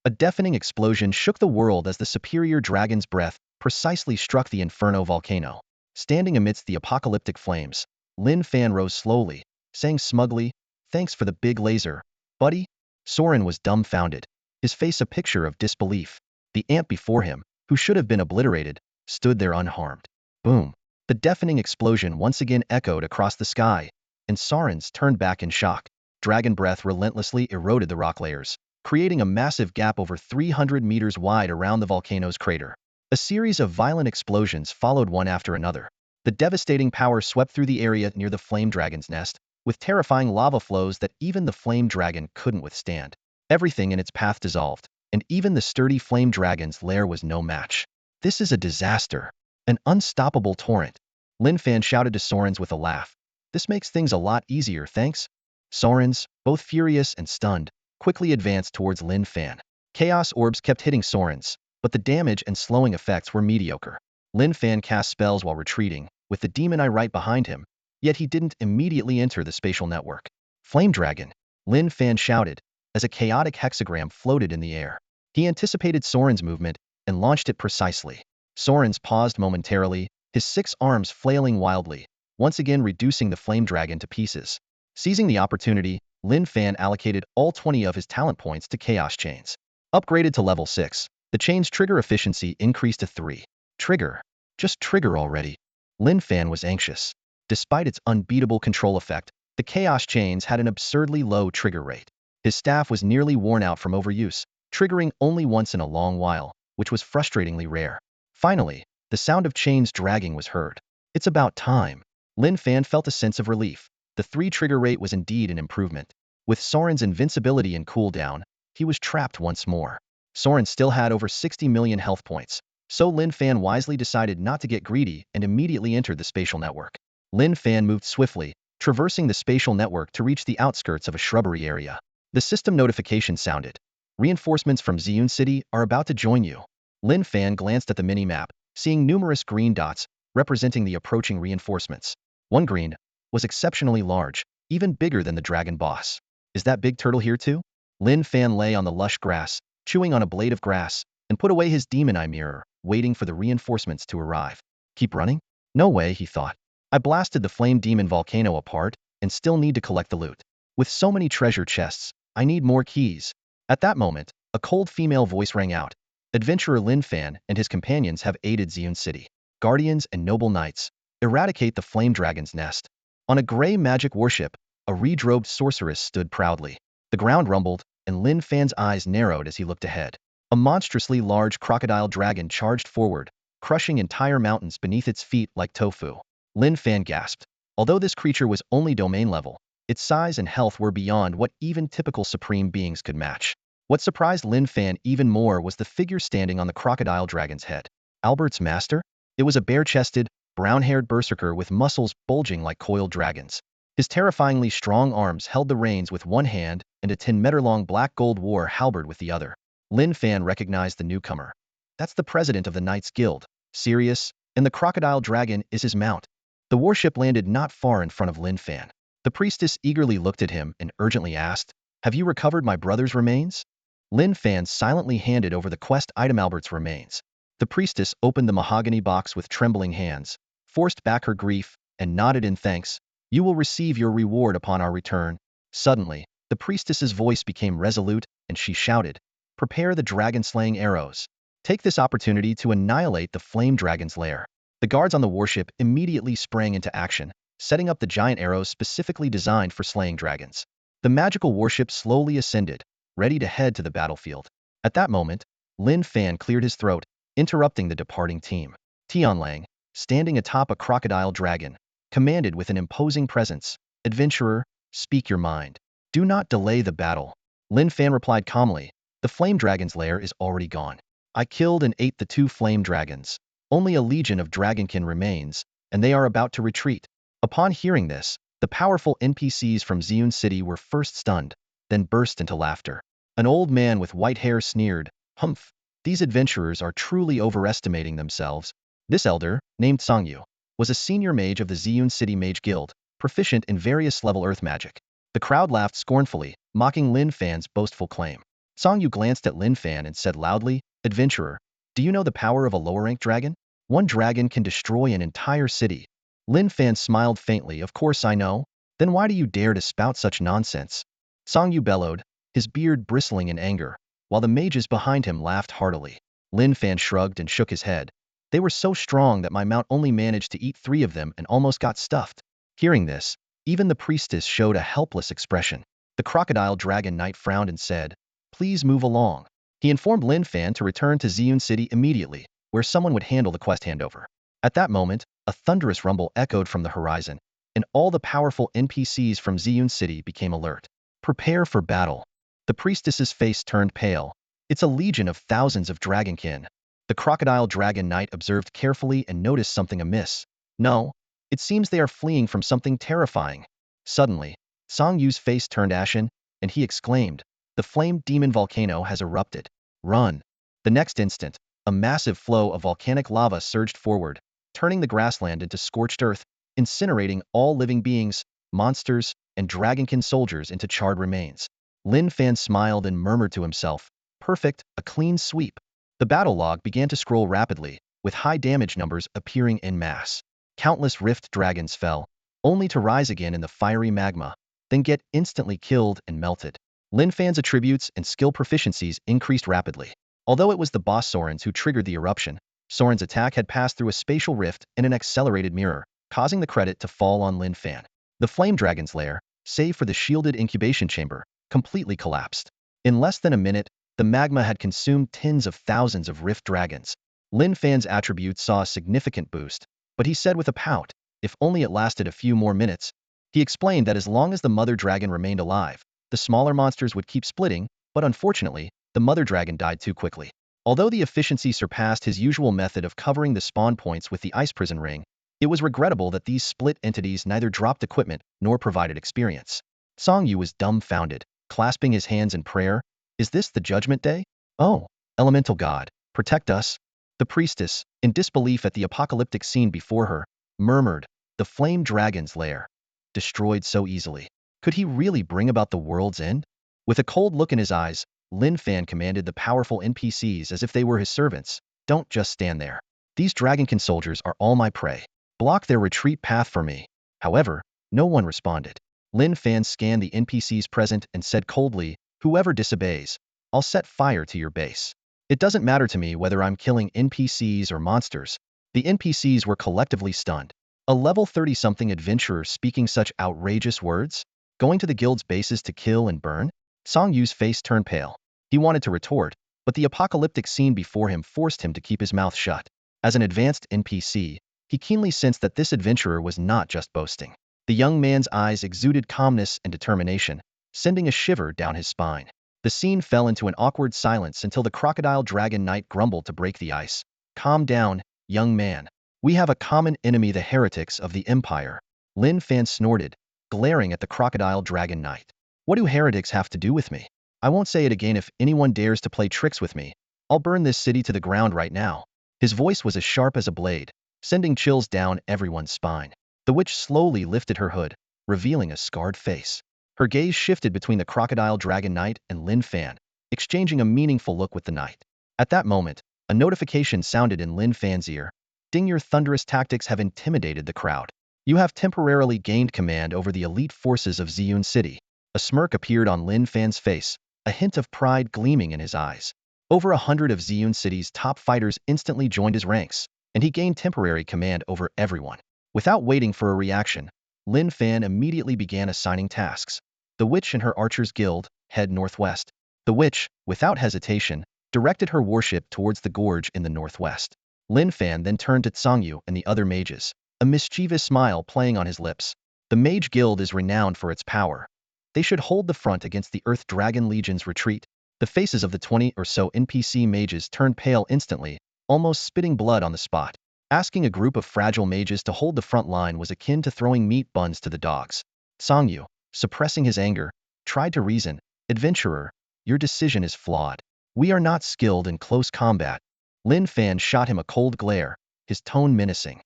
A deafening explosion shook the world as the superior dragon's breath precisely struck the Inferno volcano. Standing amidst the apocalyptic flames, Lin Fan rose slowly, saying smugly, "Thanks for the big laser, buddy." Soren was dumbfounded, his face a picture of disbelief. The ant before him, who should have been obliterated, stood there unharmed. Boom! The deafening explosion once again echoed across the sky, and Sarens turned back in shock. Dragon breath relentlessly eroded the rock layers, creating a massive gap over 300 meters wide around the volcano's crater. A series of violent explosions followed one after another. The devastating power swept through the area near the flame dragon's nest, with terrifying lava flows that even the flame dragon couldn't withstand. Everything in its path dissolved, and even the sturdy flame dragon's lair was no match. "This is a disaster. An unstoppable torrent." Lin Fan shouted to Sorens with a laugh. "This makes things a lot easier, thanks." Sorens, both furious and stunned, quickly advanced towards Lin Fan. Chaos orbs kept hitting Sorens, but the damage and slowing effects were mediocre. Lin Fan cast spells while retreating, with the demon eye right behind him, yet he didn't immediately enter the spatial network. "Flame Dragon!" Lin Fan shouted, as a chaotic hexagram floated in the air. He anticipated Soren's movement and launched it precisely. Sorens paused momentarily, his 6 arms flailing wildly, once again reducing the flame dragon to pieces. Seizing the opportunity, Lin Fan allocated all 20 of his talent points to Chaos Chains. Upgraded to level 6, the chain's trigger efficiency increased to 3. Trigger. Just trigger already. Lin Fan was anxious. Despite its unbeatable control effect, the Chaos Chains had an absurdly low trigger rate. His staff was nearly worn out from overuse, triggering only once in a long while, which was frustratingly rare. Finally, the sound of chains dragging was heard. "It's about time." Lin Fan felt a sense of relief. The 3 trigger rate was indeed an improvement. With Soren's invincibility and cooldown, he was trapped once more. Soren still had over 60 million health points, so Lin Fan wisely decided not to get greedy and immediately entered the spatial network. Lin Fan moved swiftly, traversing the spatial network to reach the outskirts of a shrubbery area. The system notification sounded. "Reinforcements from Ziyun City are about to join you." Lin Fan glanced at the mini-map, seeing numerous green dots representing the approaching reinforcements. One green was exceptionally large, even bigger than the dragon boss. "Is that big turtle here too?" Lin Fan lay on the lush grass, chewing on a blade of grass, and put away his demon eye mirror, waiting for the reinforcements to arrive. Keep running? No way, he thought. I blasted the flame demon volcano apart and still need to collect the loot. With so many treasure chests, I need more keys. At that moment, a cold female voice rang out. "Adventurer Lin Fan and his companions have aided Ziyun City. Guardians and noble knights, eradicate the flame dragon's nest." On a gray magic warship, a redrobed sorceress stood proudly. The ground rumbled, and Lin Fan's eyes narrowed as he looked ahead. A monstrously large crocodile dragon charged forward, crushing entire mountains beneath its feet like tofu. Lin Fan gasped. Although this creature was only domain level, its size and health were beyond what even typical supreme beings could match. What surprised Lin Fan even more was the figure standing on the crocodile dragon's head. Albert's master? It was a bare-chested, brown-haired berserker with muscles bulging like coiled dragons. His terrifyingly strong arms held the reins with one hand and a 10-meter-long black-gold war halberd with the other. Lin Fan recognized the newcomer. That's the president of the Knights Guild, Sirius, and the crocodile dragon is his mount. The warship landed not far in front of Lin Fan. The priestess eagerly looked at him and urgently asked, "Have you recovered my brother's remains?" Lin Fan silently handed over the quest item Albert's remains. The priestess opened the mahogany box with trembling hands, forced back her grief, and nodded in thanks. "You will receive your reward upon our return." Suddenly, the priestess's voice became resolute, and she shouted, "Prepare the dragon-slaying arrows. Take this opportunity to annihilate the flame dragon's lair." The guards on the warship immediately sprang into action, setting up the giant arrows specifically designed for slaying dragons. The magical warship slowly ascended, ready to head to the battlefield. At that moment, Lin Fan cleared his throat, interrupting the departing team. Tianlang, standing atop a crocodile dragon, commanded with an imposing presence, "Adventurer, speak your mind. Do not delay the battle." Lin Fan replied calmly, "The flame dragon's lair is already gone. I killed and ate the 2 flame dragons. Only a legion of dragonkin remains, and they are about to retreat." Upon hearing this, the powerful NPCs from Ziyun City were first stunned, then burst into laughter. An old man with white hair sneered, "Humph, these adventurers are truly overestimating themselves." This elder, named Songyu, was a senior mage of the Ziyun City Mage Guild, proficient in various level earth magic. The crowd laughed scornfully, mocking Lin Fan's boastful claim. Songyu glanced at Lin Fan and said loudly, "Adventurer, do you know the power of a lower-ranked dragon? One dragon can destroy an entire city." Lin Fan smiled faintly. "Of course I know. Then why do you dare to spout such nonsense?" Songyu bellowed, his beard bristling in anger, while the mages behind him laughed heartily. Lin Fan shrugged and shook his head. "They were so strong that my mount only managed to eat 3 of them and almost got stuffed." Hearing this, even the priestess showed a helpless expression. The crocodile dragon knight frowned and said, "Please move along." He informed Lin Fan to return to Ziyun City immediately, where someone would handle the quest handover. At that moment, a thunderous rumble echoed from the horizon, and all the powerful NPCs from Ziyun City became alert. "Prepare for battle." The priestess's face turned pale. "It's a legion of thousands of dragonkin." The crocodile dragon knight observed carefully and noticed something amiss. "No, it seems they are fleeing from something terrifying." Suddenly, Song Yu's face turned ashen, and he exclaimed, "The flame demon volcano has erupted. Run." The next instant, a massive flow of volcanic lava surged forward, turning the grassland into scorched earth, incinerating all living beings, monsters, and dragonkin soldiers into charred remains. Lin Fan smiled and murmured to himself, "Perfect, a clean sweep." The battle log began to scroll rapidly, with high damage numbers appearing en masse. Countless rift dragons fell, only to rise again in the fiery magma, then get instantly killed and melted. Lin Fan's attributes and skill proficiencies increased rapidly. Although it was the boss Sauron's who triggered the eruption, Sauron's attack had passed through a spatial rift and an accelerated mirror, causing the credit to fall on Lin Fan. The flame dragon's lair, save for the shielded incubation chamber, completely collapsed. In less than a minute, the magma had consumed tens of thousands of rift dragons. Lin Fan's attributes saw a significant boost, but he said with a pout, if only it lasted a few more minutes. He explained that as long as the mother dragon remained alive, the smaller monsters would keep splitting, but unfortunately, the mother dragon died too quickly. Although the efficiency surpassed his usual method of covering the spawn points with the ice prison ring, it was regrettable that these split entities neither dropped equipment nor provided experience. Song Yu was dumbfounded, clasping his hands in prayer. "Is this the judgment day? Oh, elemental god, protect us." The priestess, in disbelief at the apocalyptic scene before her, murmured, "The flame dragon's lair. Destroyed so easily. Could he really bring about the world's end?" With a cold look in his eyes, Lin Fan commanded the powerful NPCs as if they were his servants, "Don't just stand there. These dragonkin soldiers are all my prey. Block their retreat path for me." However, no one responded. Lin Fan scanned the NPCs present and said coldly, "Whoever disobeys, I'll set fire to your base." It doesn't matter to me whether I'm killing NPCs or monsters. The NPCs were collectively stunned. A level 30-something adventurer speaking such outrageous words? Going to the guild's bases to kill and burn? Song Yu's face turned pale. He wanted to retort, but the apocalyptic scene before him forced him to keep his mouth shut. As an advanced NPC, he keenly sensed that this adventurer was not just boasting. The young man's eyes exuded calmness and determination, sending a shiver down his spine. The scene fell into an awkward silence until the crocodile dragon knight grumbled to break the ice. "Calm down, young man. We have a common enemy, the heretics of the Empire." Lin Fan snorted, glaring at the crocodile dragon knight. "What do heretics have to do with me? I won't say it again. If anyone dares to play tricks with me, I'll burn this city to the ground right now." His voice was as sharp as a blade, sending chills down everyone's spine. The witch slowly lifted her hood, revealing a scarred face. Her gaze shifted between the crocodile dragon knight and Lin Fan, exchanging a meaningful look with the knight. At that moment, a notification sounded in Lin Fan's ear. "Ding, your thunderous tactics have intimidated the crowd. You have temporarily gained command over the elite forces of Ziyun City." A smirk appeared on Lin Fan's face, a hint of pride gleaming in his eyes. Over 100 of Ziyun City's top fighters instantly joined his ranks, and he gained temporary command over everyone. Without waiting for a reaction, Lin Fan immediately began assigning tasks. The witch and her archers guild head northwest. The witch, without hesitation, directed her warship towards the gorge in the northwest. Lin Fan then turned to Tsangyu and the other mages, a mischievous smile playing on his lips. The Mage Guild is renowned for its power. They should hold the front against the Earth Dragon Legion's retreat. The faces of the 20 or so NPC mages turned pale instantly, almost spitting blood on the spot. Asking a group of fragile mages to hold the front line was akin to throwing meat buns to the dogs. Tsangyu, suppressing his anger, tried to reason, "Adventurer, your decision is flawed. We are not skilled in close combat." Lin Fan shot him a cold glare, his tone menacing.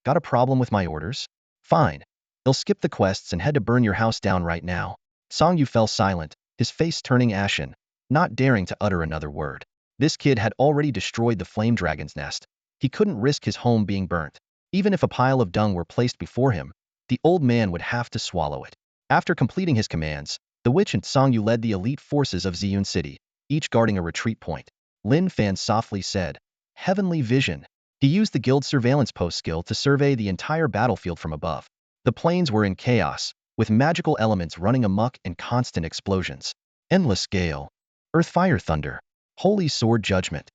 "Got a problem with my orders? Fine. I'll skip the quests and head to burn your house down right now." Tsangyu fell silent, his face turning ashen, not daring to utter another word. This kid had already destroyed the flame dragon's nest. He couldn't risk his home being burnt. Even if a pile of dung were placed before him, the old man would have to swallow it. After completing his commands, the witch and Tsangyu led the elite forces of Ziyun City, each guarding a retreat point. Lin Fan softly said, "Heavenly vision." He used the guild surveillance post skill to survey the entire battlefield from above. The plains were in chaos, with magical elements running amok and constant explosions. Endless gale, earth fire thunder, holy sword judgment.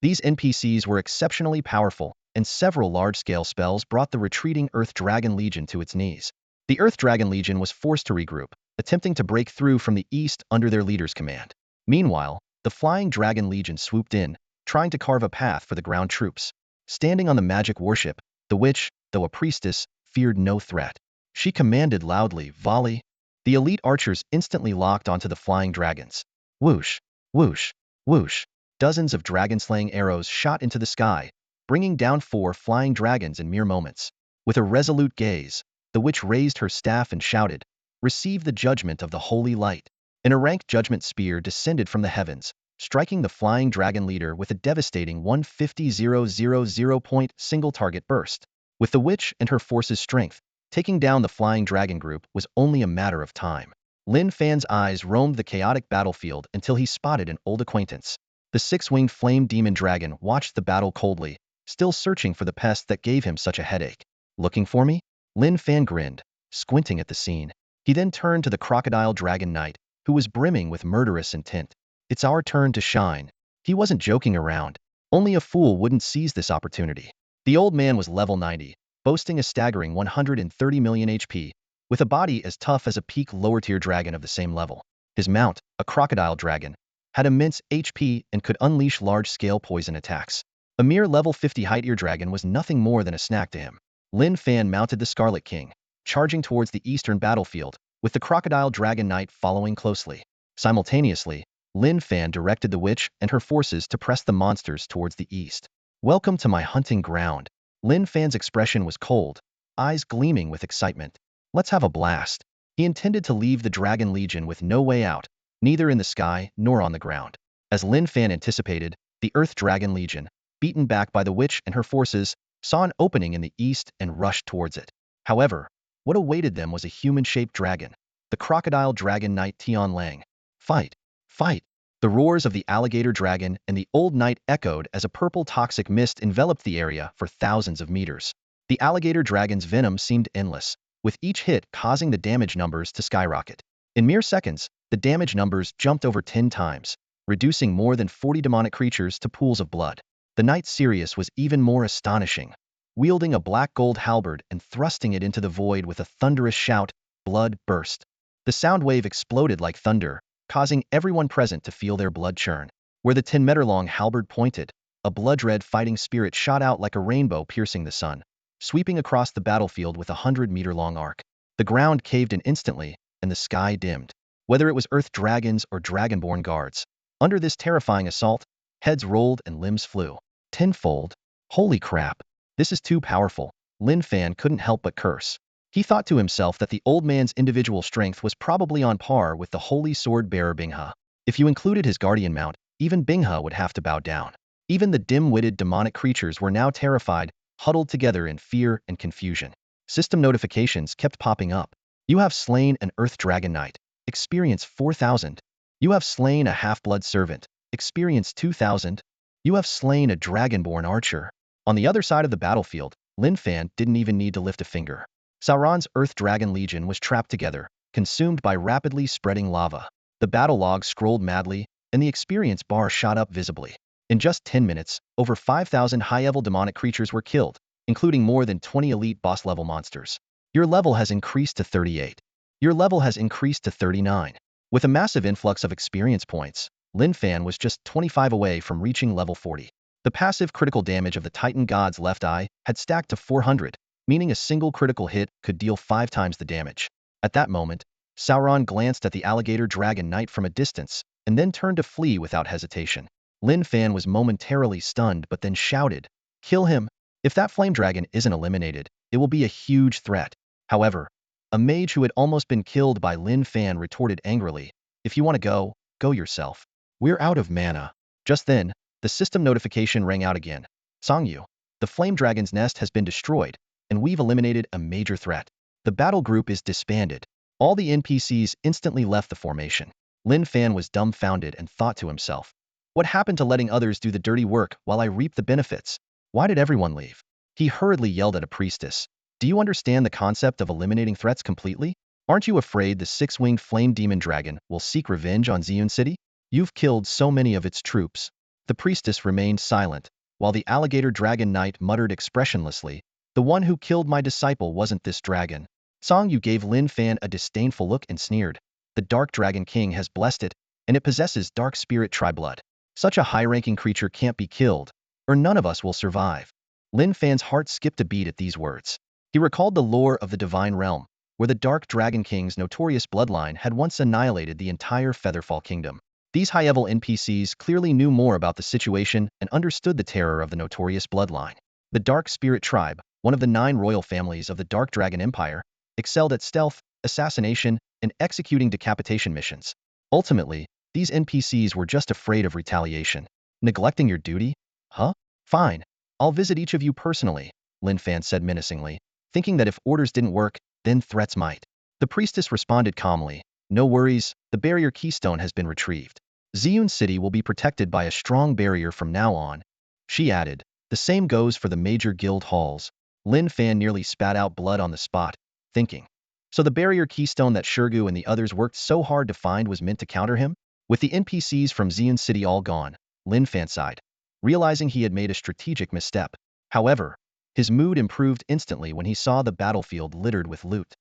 These NPCs were exceptionally powerful, and several large-scale spells brought the retreating Earth Dragon Legion to its knees. The Earth Dragon Legion was forced to regroup, attempting to break through from the east under their leader's command. Meanwhile, the Flying Dragon Legion swooped in, trying to carve a path for the ground troops. Standing on the magic warship, the witch, though a priestess, feared no threat. She commanded loudly, "Volley." The elite archers instantly locked onto the flying dragons. Whoosh, whoosh, whoosh. Dozens of dragon-slaying arrows shot into the sky, bringing down 4 flying dragons in mere moments. With a resolute gaze, the witch raised her staff and shouted, "Receive the judgment of the holy light." An erranked judgment spear descended from the heavens, striking the flying dragon leader with a devastating 150,000 point single target burst. With the witch and her force's strength, taking down the flying dragon group was only a matter of time. Lin Fan's eyes roamed the chaotic battlefield until he spotted an old acquaintance. The 6-winged flame demon dragon watched the battle coldly, still searching for the pest that gave him such a headache. "Looking for me?" Lin Fan grinned, squinting at the scene. He then turned to the crocodile dragon knight, who was brimming with murderous intent. "It's our turn to shine." He wasn't joking around. Only a fool wouldn't seize this opportunity. The old man was level 90, boasting a staggering 130 million HP, with a body as tough as a peak lower-tier dragon of the same level. His mount, a crocodile dragon, had immense HP and could unleash large-scale poison attacks. A mere level 50 height-ear dragon was nothing more than a snack to him. Lin Fan mounted the Scarlet King, charging towards the eastern battlefield, with the crocodile dragon knight following closely. Simultaneously, Lin Fan directed the witch and her forces to press the monsters towards the east. "Welcome to my hunting ground." Lin Fan's expression was cold, eyes gleaming with excitement. "Let's have a blast." He intended to leave the Dragon Legion with no way out, neither in the sky nor on the ground. As Lin Fan anticipated, the Earth Dragon Legion, beaten back by the witch and her forces, saw an opening in the east and rushed towards it. However, what awaited them was a human-shaped dragon, the crocodile dragon knight Tian Lang. "Fight! Fight!" The roars of the alligator dragon and the old knight echoed as a purple toxic mist enveloped the area for thousands of meters. The alligator dragon's venom seemed endless, with each hit causing the damage numbers to skyrocket. In mere seconds, the damage numbers jumped over 10 times, reducing more than 40 demonic creatures to pools of blood. The knight Sirius was even more astonishing. Wielding a black gold halberd and thrusting it into the void with a thunderous shout, blood burst. The sound wave exploded like thunder, causing everyone present to feel their blood churn. Where the 10-meter-long halberd pointed, a blood-red fighting spirit shot out like a rainbow piercing the sun, sweeping across the battlefield with a 100-meter-long arc. The ground caved in instantly, and the sky dimmed. Whether it was earth dragons or dragonborn guards, under this terrifying assault, heads rolled and limbs flew. Tenfold. Holy crap. This is too powerful. Lin Fan couldn't help but curse. He thought to himself that the old man's individual strength was probably on par with the holy sword bearer Binghe. If you included his guardian mount, even Binghe would have to bow down. Even the dim-witted demonic creatures were now terrified, huddled together in fear and confusion. System notifications kept popping up. "You have slain an Earth Dragon Knight. Experience 4,000. You have slain a half-blood servant. Experience 2,000. You have slain a dragonborn archer. On the other side of the battlefield, Lin Fan didn't even need to lift a finger. Sauron's Earth Dragon Legion was trapped together, consumed by rapidly spreading lava. The battle log scrolled madly, and the experience bar shot up visibly. In just 10 minutes, over 5,000 high-level demonic creatures were killed, including more than 20 elite boss-level monsters. Your level has increased to 38. Your level has increased to 39. With a massive influx of experience points, Lin Fan was just 25 away from reaching level 40. The passive critical damage of the Titan God's left eye had stacked to 400, meaning a single critical hit could deal 5 times the damage. At that moment, Sauron glanced at the alligator dragon knight from a distance, and then turned to flee without hesitation. Lin Fan was momentarily stunned but then shouted, "Kill him! If that flame dragon isn't eliminated, it will be a huge threat." However, a mage who had almost been killed by Lin Fan retorted angrily, "If you want to go, go yourself. We're out of mana." Just then, the system notification rang out again. "Songyu, the flame dragon's nest has been destroyed, and we've eliminated a major threat. The battle group is disbanded." All the NPCs instantly left the formation. Lin Fan was dumbfounded and thought to himself, "What happened to letting others do the dirty work while I reap the benefits? Why did everyone leave?" He hurriedly yelled at a priestess, "Do you understand the concept of eliminating threats completely? Aren't you afraid the six-winged flame demon dragon will seek revenge on Ziyun City? You've killed so many of its troops." The priestess remained silent, while the alligator dragon knight muttered expressionlessly, "The one who killed my disciple wasn't this dragon." Songyu gave Lin Fan a disdainful look and sneered, "The Dark Dragon King has blessed it, and it possesses dark spirit tri-blood. Such a high-ranking creature can't be killed, or none of us will survive." Lin Fan's heart skipped a beat at these words. He recalled the lore of the Divine Realm, where the Dark Dragon King's notorious bloodline had once annihilated the entire Featherfall Kingdom. These high-level NPCs clearly knew more about the situation and understood the terror of the notorious bloodline. The Dark Spirit Tribe, one of the 9 royal families of the Dark Dragon Empire, excelled at stealth, assassination, and executing decapitation missions. Ultimately, these NPCs were just afraid of retaliation. "Neglecting your duty? Huh? Fine. I'll visit each of you personally," Lin Fan said menacingly, thinking that if orders didn't work, then threats might. The priestess responded calmly, "No worries, the barrier keystone has been retrieved. Ziyun City will be protected by a strong barrier from now on." She added, "The same goes for the major guild halls." Lin Fan nearly spat out blood on the spot, thinking, so the barrier keystone that Shurgu and the others worked so hard to find was meant to counter him? With the NPCs from Ziyun City all gone, Lin Fan sighed, realizing he had made a strategic misstep. However, his mood improved instantly when he saw the battlefield littered with loot.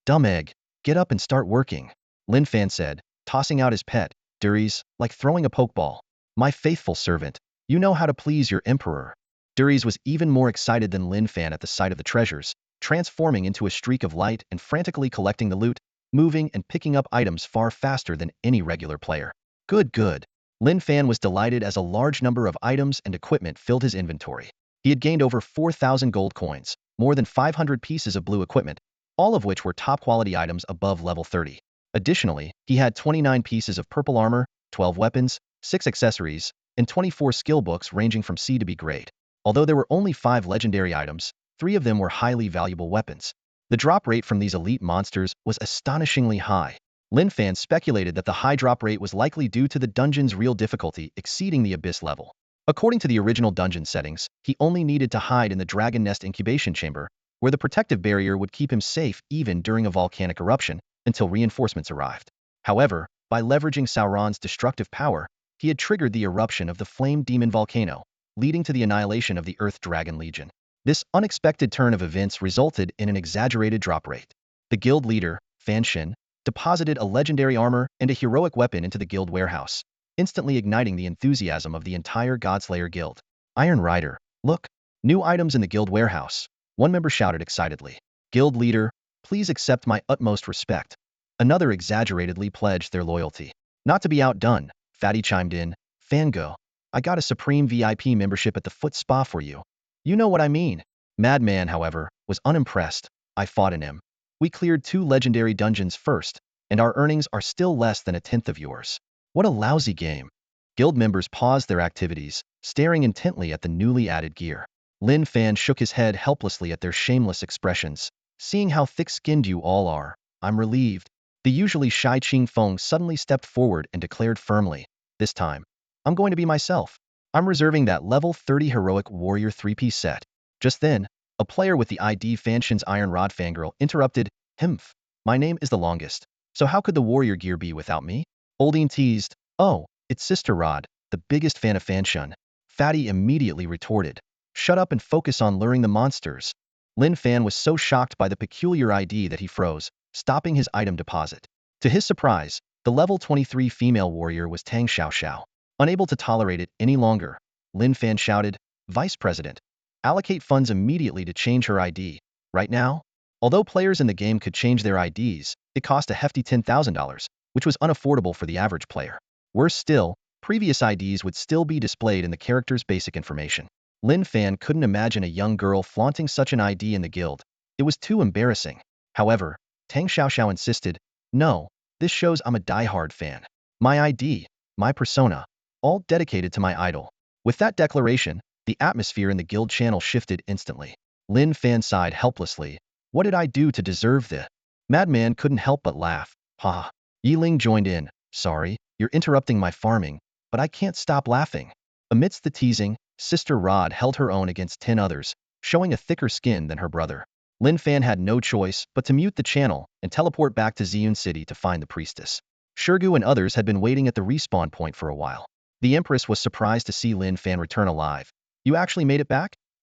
"Dumb egg, get up and start working," Lin Fan said, tossing out his pet, Duries, like throwing a pokeball. "My faithful servant, you know how to please your emperor." Duries was even more excited than Lin Fan at the sight of the treasures, transforming into a streak of light and frantically collecting the loot, moving and picking up items far faster than any regular player. Good, good. Lin Fan was delighted as a large number of items and equipment filled his inventory. He had gained over 4,000 gold coins, more than 500 pieces of blue equipment, all of which were top-quality items above level 30. Additionally, he had 29 pieces of purple armor, 12 weapons, 6 accessories, and 24 skill books ranging from C to B grade. Although there were only 5 legendary items, 3 of them were highly valuable weapons. The drop rate from these elite monsters was astonishingly high. Lin Fan speculated that the high drop rate was likely due to the dungeon's real difficulty exceeding the abyss level. According to the original dungeon settings, he only needed to hide in the Dragon Nest incubation chamber, where the protective barrier would keep him safe even during a volcanic eruption until reinforcements arrived. However, by leveraging Sauron's destructive power, he had triggered the eruption of the flame demon volcano, leading to the annihilation of the Earth Dragon Legion. This unexpected turn of events resulted in an exaggerated drop rate. The guild leader, Fan Shin, deposited a legendary armor and a heroic weapon into the guild warehouse, instantly igniting the enthusiasm of the entire Godslayer guild. "Iron Rider, look! New items in the guild warehouse," one member shouted excitedly. "Guild leader, please accept my utmost respect." Another exaggeratedly pledged their loyalty. "Not to be outdone," Fatty chimed in, "Fango, I got a Supreme VIP membership at the Foot Spa for you. You know what I mean." Madman, however, was unimpressed. "I fought in him. We cleared 2 legendary dungeons first, and our earnings are still less than a tenth of yours. What a lousy game." Guild members paused their activities, staring intently at the newly added gear. Lin Fan shook his head helplessly at their shameless expressions. "Seeing how thick-skinned you all are, I'm relieved." The usually shy Qing Feng suddenly stepped forward and declared firmly, "This time, I'm going to be myself. I'm reserving that level 30 heroic warrior 3-piece set." Just then, a player with the ID Fanshin's Iron Rod Fangirl interrupted, "Himph, my name is the longest, so how could the warrior gear be without me?" Oldine teased, "Oh, it's Sister Rod, the biggest fan of Fanshin." Fatty immediately retorted, "Shut up and focus on luring the monsters." Lin Fan was so shocked by the peculiar ID that he froze, stopping his item deposit. To his surprise, the level 23 female warrior was Tang Xiaoxiao. Unable to tolerate it any longer, Lin Fan shouted, "Vice President, allocate funds immediately to change her ID. Right now?" Although players in the game could change their IDs, it cost a hefty $10,000, which was unaffordable for the average player. Worse still, previous IDs would still be displayed in the character's basic information. Lin Fan couldn't imagine a young girl flaunting such an ID in the guild. It was too embarrassing. However, Tang Xiaoxiao insisted, "No, this shows I'm a die-hard fan. My ID, my persona, all dedicated to my idol." With that declaration, the atmosphere in the guild channel shifted instantly. Lin Fan sighed helplessly. "What did I do to deserve this?" Madman couldn't help but laugh. "Ha." Yiling joined in. "Sorry, you're interrupting my farming, but I can't stop laughing." Amidst the teasing, Sister Rod held her own against 10 others, showing a thicker skin than her brother. Lin Fan had no choice but to mute the channel and teleport back to Ziyun City to find the priestess. Shurgu and others had been waiting at the respawn point for a while. The Empress was surprised to see Lin Fan return alive. "You actually made it back?"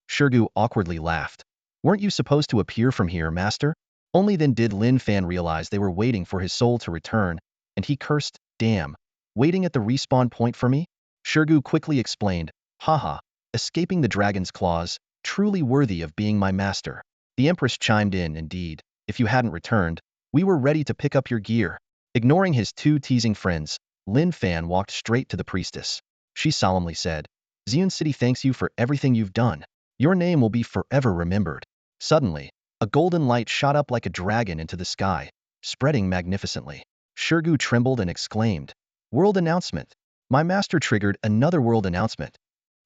Shurgu awkwardly laughed. "Weren't you supposed to appear from here, Master?" Only then did Lin Fan realize they were waiting for his soul to return, and he cursed, "Damn, waiting at the respawn point for me?" Shurgu quickly explained, "Haha, escaping the dragon's claws, truly worthy of being my master." The Empress chimed in, "Indeed, if you hadn't returned, we were ready to pick up your gear." Ignoring his two teasing friends, Lin Fan walked straight to the priestess. She solemnly said, "Ziyun City thanks you for everything you've done. Your name will be forever remembered." Suddenly, a golden light shot up like a dragon into the sky, spreading magnificently. Shurgu trembled and exclaimed, "World announcement! My master triggered another world announcement."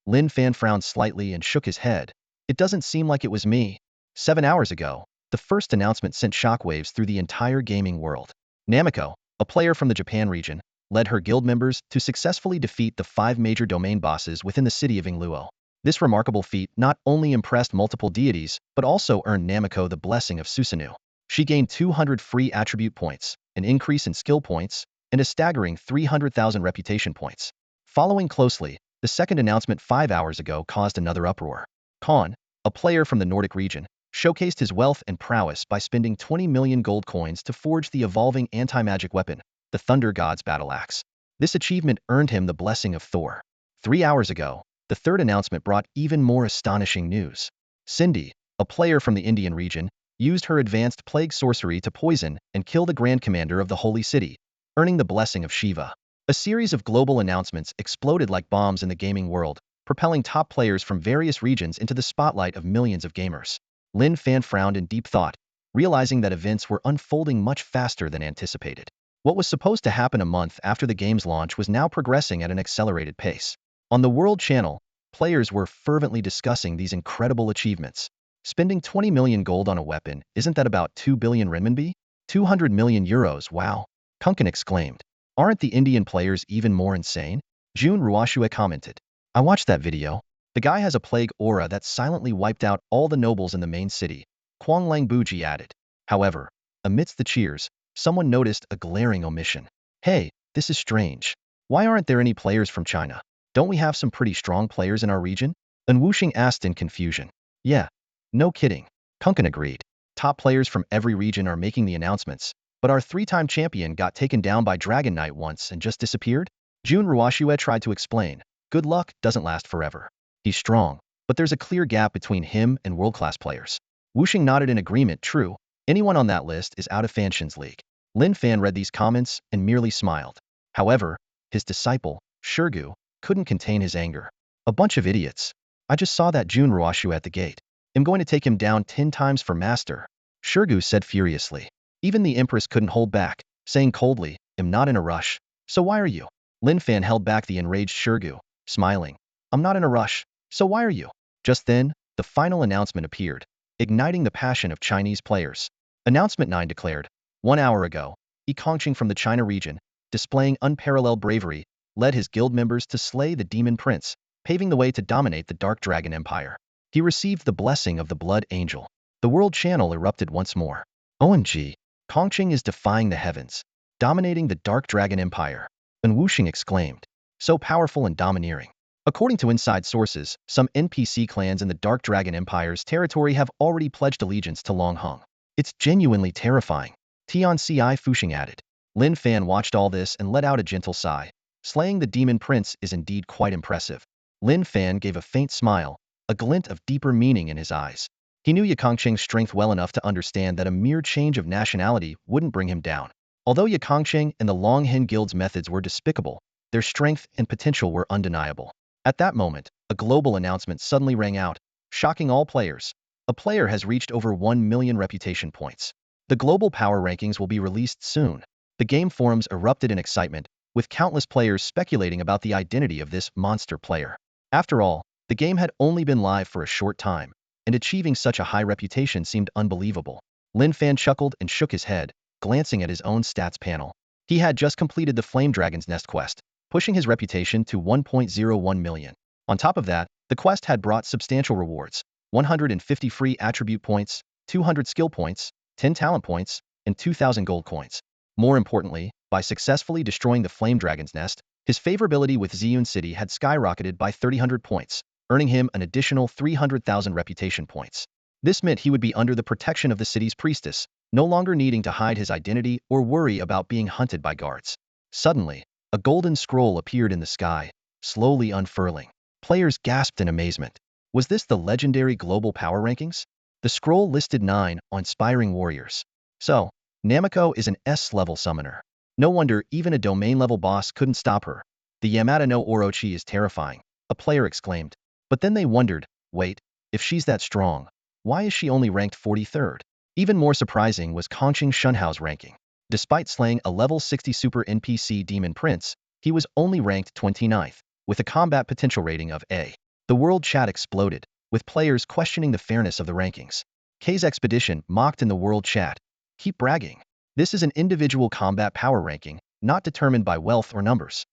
Lin Fan frowned slightly and shook his head. "It doesn't seem like it was me." 7 hours ago, the first announcement sent shockwaves through the entire gaming world. Namiko, a player from the Japan region, led her guild members to successfully defeat the 5 major domain bosses within the city of Ingluo. This remarkable feat not only impressed multiple deities, but also earned Namiko the blessing of Susanoo. She gained 200 free attribute points, an increase in skill points, and a staggering 300,000 reputation points. Following closely, the second announcement 5 hours ago caused another uproar. Cain, a player from the Nordic region, showcased his wealth and prowess by spending 20 million gold coins to forge the evolving anti-magic weapon, the Thunder God's Battle Axe. This achievement earned him the blessing of Thor. 3 hours ago, the third announcement brought even more astonishing news. Cindy, a player from the Indian region, used her advanced plague sorcery to poison and kill the Grand Commander of the Holy City, earning the blessing of Shiva. A series of global announcements exploded like bombs in the gaming world, propelling top players from various regions into the spotlight of millions of gamers. Lin Fan frowned in deep thought, realizing that events were unfolding much faster than anticipated. What was supposed to happen a month after the game's launch was now progressing at an accelerated pace. On the World Channel, players were fervently discussing these incredible achievements. Spending 20 million gold on a weapon, isn't that about 2 billion renminbi? 200 million euros, wow. Kunkin exclaimed. Aren't the Indian players even more insane? Jun Ruoshue commented. I watched that video. The guy has a plague aura that silently wiped out all the nobles in the main city, Kuang Lang Buji added. However, amidst the cheers, someone noticed a glaring omission. Hey, this is strange. Why aren't there any players from China? Don't we have some pretty strong players in our region? An Wuxing asked in confusion. Yeah, no kidding. Kunkin agreed. Top players from every region are making the announcements, but our 3-time champion got taken down by Dragon Knight once and just disappeared? Jun Ruoshue tried to explain. Good luck doesn't last forever. He's strong, but there's a clear gap between him and world-class players. Wuxing nodded in agreement. True, anyone on that list is out of Fanshin's league. Lin Fan read these comments and merely smiled. However, his disciple, Shurgu, couldn't contain his anger. A bunch of idiots. I just saw that Jun Ruoshue at the gate. I'm going to take him down 10 times for master. Shurgu said furiously. Even the Empress couldn't hold back, saying coldly, I'm not in a rush. So why are you? Lin Fan held back the enraged Shurgu, smiling. I'm not in a rush. So why are you? Just then, the final announcement appeared, igniting the passion of Chinese players. Announcement 9 declared, 1 hour ago, Kongqing from the China region, displaying unparalleled bravery, led his guild members to slay the demon prince, paving the way to dominate the Dark Dragon Empire. He received the blessing of the Blood Angel. The world channel erupted once more. OMG, Kongqing is defying the heavens, dominating the Dark Dragon Empire. And Wuxing exclaimed, so powerful and domineering. According to inside sources, some NPC clans in the Dark Dragon Empire's territory have already pledged allegiance to Longhong. It's genuinely terrifying. Tian Ci Fuxing added. Lin Fan watched all this and let out a gentle sigh. Slaying the demon prince is indeed quite impressive. Lin Fan gave a faint smile, a glint of deeper meaning in his eyes. He knew Kongqing's strength well enough to understand that a mere change of nationality wouldn't bring him down. Although Kongqing and the Longhen Guild's methods were despicable, their strength and potential were undeniable. At that moment, a global announcement suddenly rang out, shocking all players. A player has reached over 1 million reputation points. The global power rankings will be released soon. The game forums erupted in excitement, with countless players speculating about the identity of this monster player. After all, the game had only been live for a short time, and achieving such a high reputation seemed unbelievable. Lin Fan chuckled and shook his head, glancing at his own stats panel. He had just completed the Flame Dragon's Nest quest, pushing his reputation to 1.01 million. On top of that, the quest had brought substantial rewards: 150 free attribute points, 200 skill points, 10 talent points, and 2,000 gold coins. More importantly, by successfully destroying the Flame Dragon's Nest, his favorability with Ziyun City had skyrocketed by 300 points, earning him an additional 300,000 reputation points. This meant he would be under the protection of the city's priestess, no longer needing to hide his identity or worry about being hunted by guards. Suddenly, a golden scroll appeared in the sky, slowly unfurling. Players gasped in amazement. Was this the legendary global power rankings? The scroll listed 9 inspiring warriors. So, Namiko is an S-level summoner. No wonder even a domain-level boss couldn't stop her. The Yamata no Orochi is terrifying, a player exclaimed. But then they wondered, wait, if she's that strong, why is she only ranked 43rd? Even more surprising was Kongqing Shunhao's ranking. Despite slaying a level 60 super NPC demon prince, he was only ranked 29th, with a combat potential rating of A. The world chat exploded, with players questioning the fairness of the rankings. K's expedition mocked in the world chat. Keep bragging. This is an individual combat power ranking, not determined by wealth or numbers.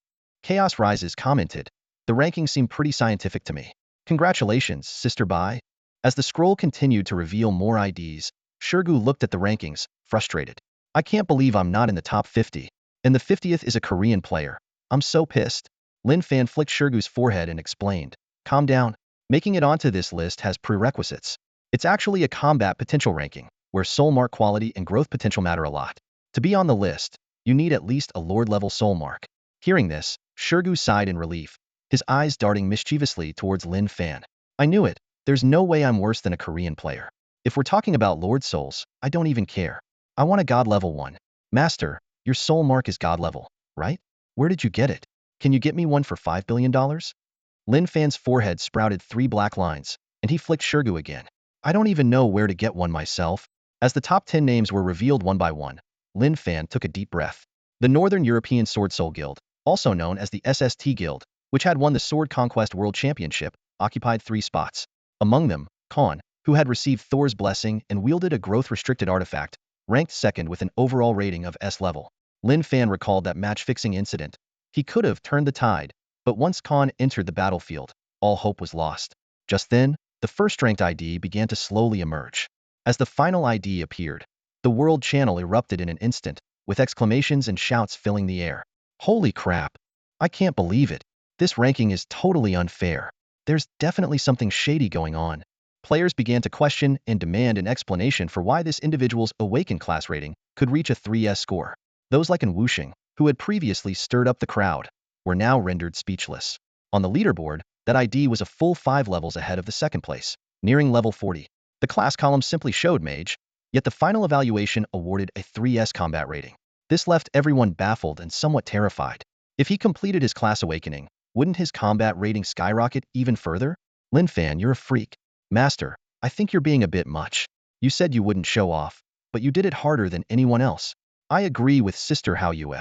Chaos Rises commented. The rankings seem pretty scientific to me. Congratulations, Sister Bai. As the scroll continued to reveal more IDs, Shurgu looked at the rankings, frustrated. I can't believe I'm not in the top 50. And the 50th is a Korean player. I'm so pissed. Lin Fan flicked Shurgu's forehead and explained. Calm down. Making it onto this list has prerequisites. It's actually a combat potential ranking, where soul mark quality and growth potential matter a lot. To be on the list, you need at least a Lord-level soul mark. Hearing this, Shurgu sighed in relief, his eyes darting mischievously towards Lin Fan. I knew it. There's no way I'm worse than a Korean player. If we're talking about Lord Souls, I don't even care. I want a God level one. Master, your soul mark is God level, right? Where did you get it? Can you get me one for $5 billion? Lin Fan's forehead sprouted 3 black lines, and he flicked Shurgu again. I don't even know where to get one myself. As the top 10 names were revealed one by one, Lin Fan took a deep breath. The Northern European Sword Soul Guild, also known as the SST Guild, which had won the Sword Conquest World Championship, occupied 3 spots. Among them, Cain, who had received Thor's blessing and wielded a growth-restricted artifact, ranked second with an overall rating of S level. Lin Fan recalled that match-fixing incident. He could have turned the tide, but once Cain entered the battlefield, all hope was lost. Just then, the first-ranked ID began to slowly emerge. As the final ID appeared, the world channel erupted in an instant, with exclamations and shouts filling the air. Holy crap! I can't believe it. This ranking is totally unfair. There's definitely something shady going on. Players began to question and demand an explanation for why this individual's Awakened class rating could reach a 3S score. Those like Wuxing, who had previously stirred up the crowd, were now rendered speechless. On the leaderboard, that ID was a full 5 levels ahead of the second place, nearing level 40. The class column simply showed Mage, yet the final evaluation awarded a 3S combat rating. This left everyone baffled and somewhat terrified. If he completed his class awakening, wouldn't his combat rating skyrocket even further? Lin Fan, you're a freak. Master, I think you're being a bit much. You said you wouldn't show off, but you did it harder than anyone else. I agree with Sister Hao Yue.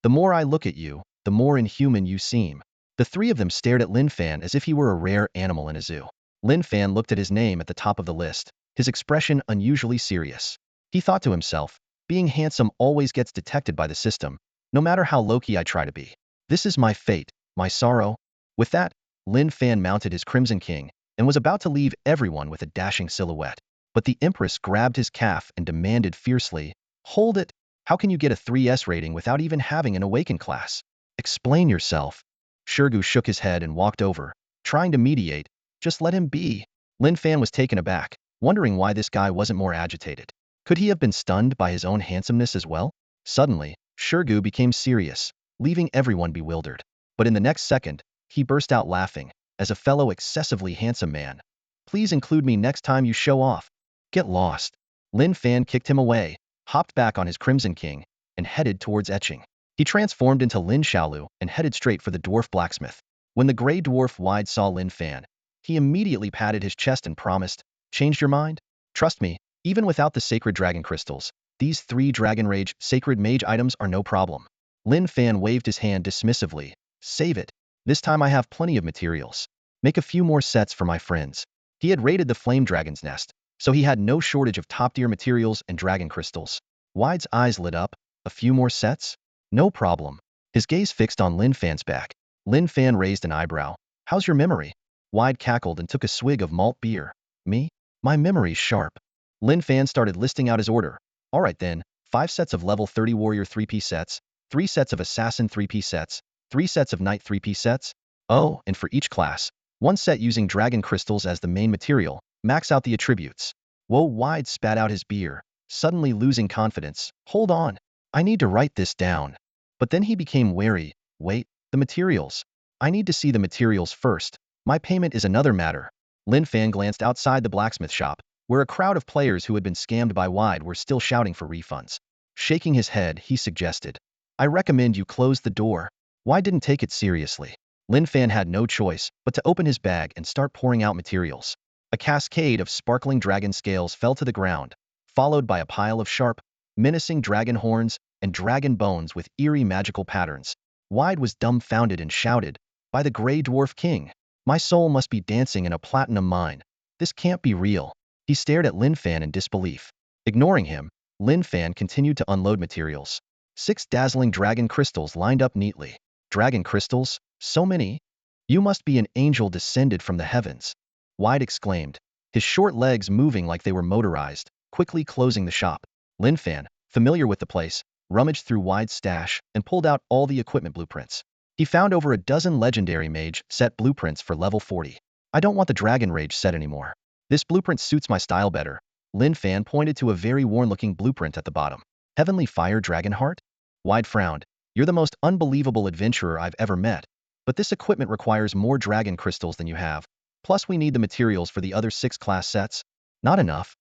The more I look at you, the more inhuman you seem. The 3 of them stared at Lin Fan as if he were a rare animal in a zoo. Lin Fan looked at his name at the top of the list, his expression unusually serious. He thought to himself, Being handsome always gets detected by the system, no matter how low-key I try to be. This is my fate, my sorrow. With that, Lin Fan mounted his Crimson King and was about to leave everyone with a dashing silhouette. But the Empress grabbed his calf and demanded fiercely, "Hold it! How can you get a 3S rating without even having an Awaken class? Explain yourself." Shurgu shook his head and walked over, trying to mediate. "Just let him be." Lin Fan was taken aback, wondering why this guy wasn't more agitated. Could he have been stunned by his own handsomeness as well? Suddenly, Shurgu became serious, leaving everyone bewildered. But in the next second, he burst out laughing, as a fellow excessively handsome man. "Please include me next time you show off." "Get lost." Lin Fan kicked him away, hopped back on his Crimson King, and headed towards etching. He transformed into Lin Xiaolu and headed straight for the dwarf blacksmith. When the gray dwarf Wide saw Lin Fan, he immediately patted his chest and promised, "Changed your mind? Trust me, even without the sacred dragon crystals, these 3 Dragon Rage sacred mage items are no problem." Lin Fan waved his hand dismissively. "Save it. This time I have plenty of materials. Make a few more sets for my friends." He had raided the Flame Dragon's nest, so he had no shortage of top-tier materials and dragon crystals. Wide's eyes lit up. "A few more sets? No problem." His gaze fixed on Lin Fan's back. Lin Fan raised an eyebrow. "How's your memory?" Wide cackled and took a swig of malt beer. "Me? My memory's sharp." Lin Fan started listing out his order. "All right then, 5 sets of level 30 warrior 3P sets, 3 sets of assassin 3P sets, 3 sets of knight 3P sets. Oh, and for each class, 1 set using dragon crystals as the main material. Max out the attributes." Whoa, Wide spat out his beer, suddenly losing confidence. "Hold on. I need to write this down." But then he became wary. "Wait, the materials. I need to see the materials first. My payment is another matter." Lin Fan glanced outside the blacksmith shop, where a crowd of players who had been scammed by Wide were still shouting for refunds. Shaking his head, he suggested, "I recommend you close the door." Wide didn't take it seriously. Lin Fan had no choice but to open his bag and start pouring out materials. A cascade of sparkling dragon scales fell to the ground, followed by a pile of sharp, menacing dragon horns and dragon bones with eerie magical patterns. Wide was dumbfounded and shouted, "By the Grey Dwarf King! My soul must be dancing in a platinum mine. This can't be real." He stared at Lin Fan in disbelief. Ignoring him, Lin Fan continued to unload materials. 6 dazzling dragon crystals lined up neatly. "Dragon crystals? So many? You must be an angel descended from the heavens," Wide exclaimed, his short legs moving like they were motorized, quickly closing the shop. Lin Fan, familiar with the place, rummaged through Wide's stash and pulled out all the equipment blueprints. He found over a dozen legendary mage set blueprints for level 40. "I don't want the Dragon Rage set anymore. This blueprint suits my style better." Lin Fan pointed to a very worn-looking blueprint at the bottom. "Heavenly Fire Dragon Heart?" Wide frowned. "You're the most unbelievable adventurer I've ever met, but this equipment requires more dragon crystals than you have. Plus we need the materials for the other 6 class sets. Not enough?"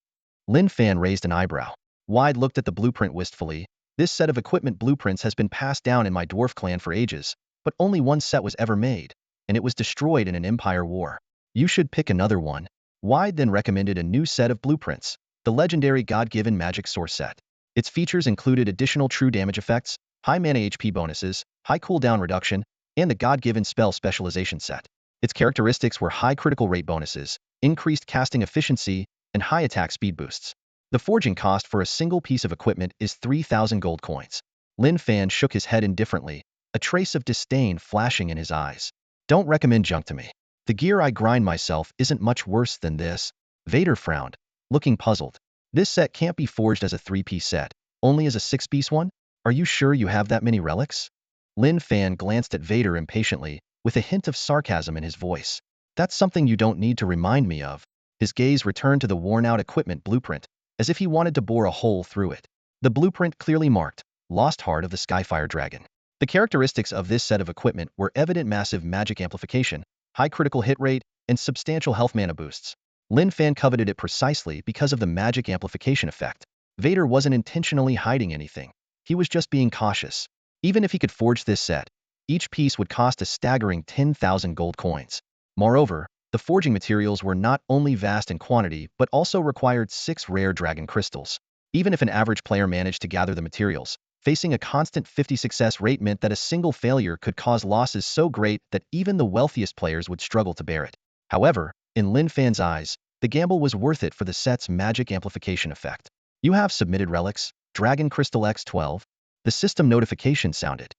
Lin Fan raised an eyebrow. Wide looked at the blueprint wistfully. "This set of equipment blueprints has been passed down in my dwarf clan for ages, but only 1 set was ever made, and it was destroyed in an empire war. You should pick another one." Wide then recommended a new set of blueprints, the legendary God-given magic source set. Its features included additional true damage effects, high mana HP bonuses, high cooldown reduction, and the God-given spell specialization set. Its characteristics were high critical rate bonuses, increased casting efficiency, and high attack speed boosts. The forging cost for a single piece of equipment is 3,000 gold coins. Lin Fan shook his head indifferently, a trace of disdain flashing in his eyes. "Don't recommend junk to me. The gear I grind myself isn't much worse than this." Vader frowned, looking puzzled. "This set can't be forged as a 3-piece set, only as a 6-piece one? Are you sure you have that many relics?" Lin Fan glanced at Vader impatiently, with a hint of sarcasm in his voice. "That's something you don't need to remind me of." His gaze returned to the worn-out equipment blueprint, as if he wanted to bore a hole through it. The blueprint clearly marked, "Lost Heart of the Skyfire Dragon." The characteristics of this set of equipment were evident: massive magic amplification, high critical hit rate, and substantial health mana boosts. Lin Fan coveted it precisely because of the magic amplification effect. Vader wasn't intentionally hiding anything. He was just being cautious. Even if he could forge this set, each piece would cost a staggering 10,000 gold coins. Moreover, the forging materials were not only vast in quantity but also required 6 rare dragon crystals. Even if an average player managed to gather the materials, facing a constant 50 success rate meant that a single failure could cause losses so great that even the wealthiest players would struggle to bear it. However, in Lin Fan's eyes, the gamble was worth it for the set's magic amplification effect. "You have submitted relics?" Dragon Crystal X12. The system notification sounded.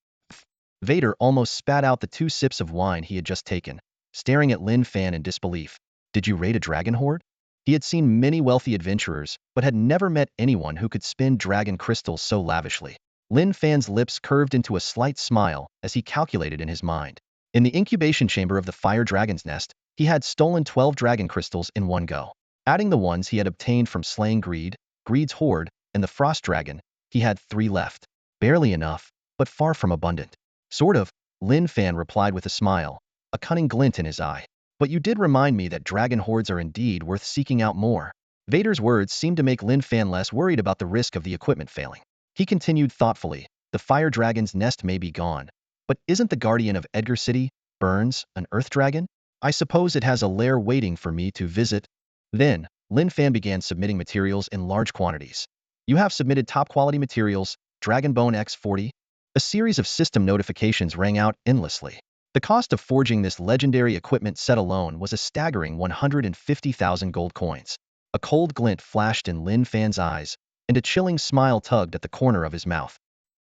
Vader almost spat out the 2 sips of wine he had just taken, staring at Lin Fan in disbelief. Did you raid a dragon horde? He had seen many wealthy adventurers, but had never met anyone who could spin dragon crystals so lavishly. Lin Fan's lips curved into a slight smile as he calculated in his mind. In the incubation chamber of the fire dragon's nest, he had stolen 12 dragon crystals in one go. Adding the ones he had obtained from slaying Greed's horde, and the frost dragon, he had 3 left. Barely enough, but far from abundant. Sort of, Lin Fan replied with a smile, a cunning glint in his eye. But you did remind me that dragon hordes are indeed worth seeking out more. Vader's words seemed to make Lin Fan less worried about the risk of the equipment failing. He continued thoughtfully, the fire dragon's nest may be gone, but isn't the guardian of Edgar City, Burns, an earth dragon? I suppose it has a lair waiting for me to visit. Then, Lin Fan began submitting materials in large quantities. You have submitted top-quality materials, Dragon Bone X40. A series of system notifications rang out endlessly. The cost of forging this legendary equipment set alone was a staggering 150,000 gold coins. A cold glint flashed in Lin Fan's eyes, and a chilling smile tugged at the corner of his mouth.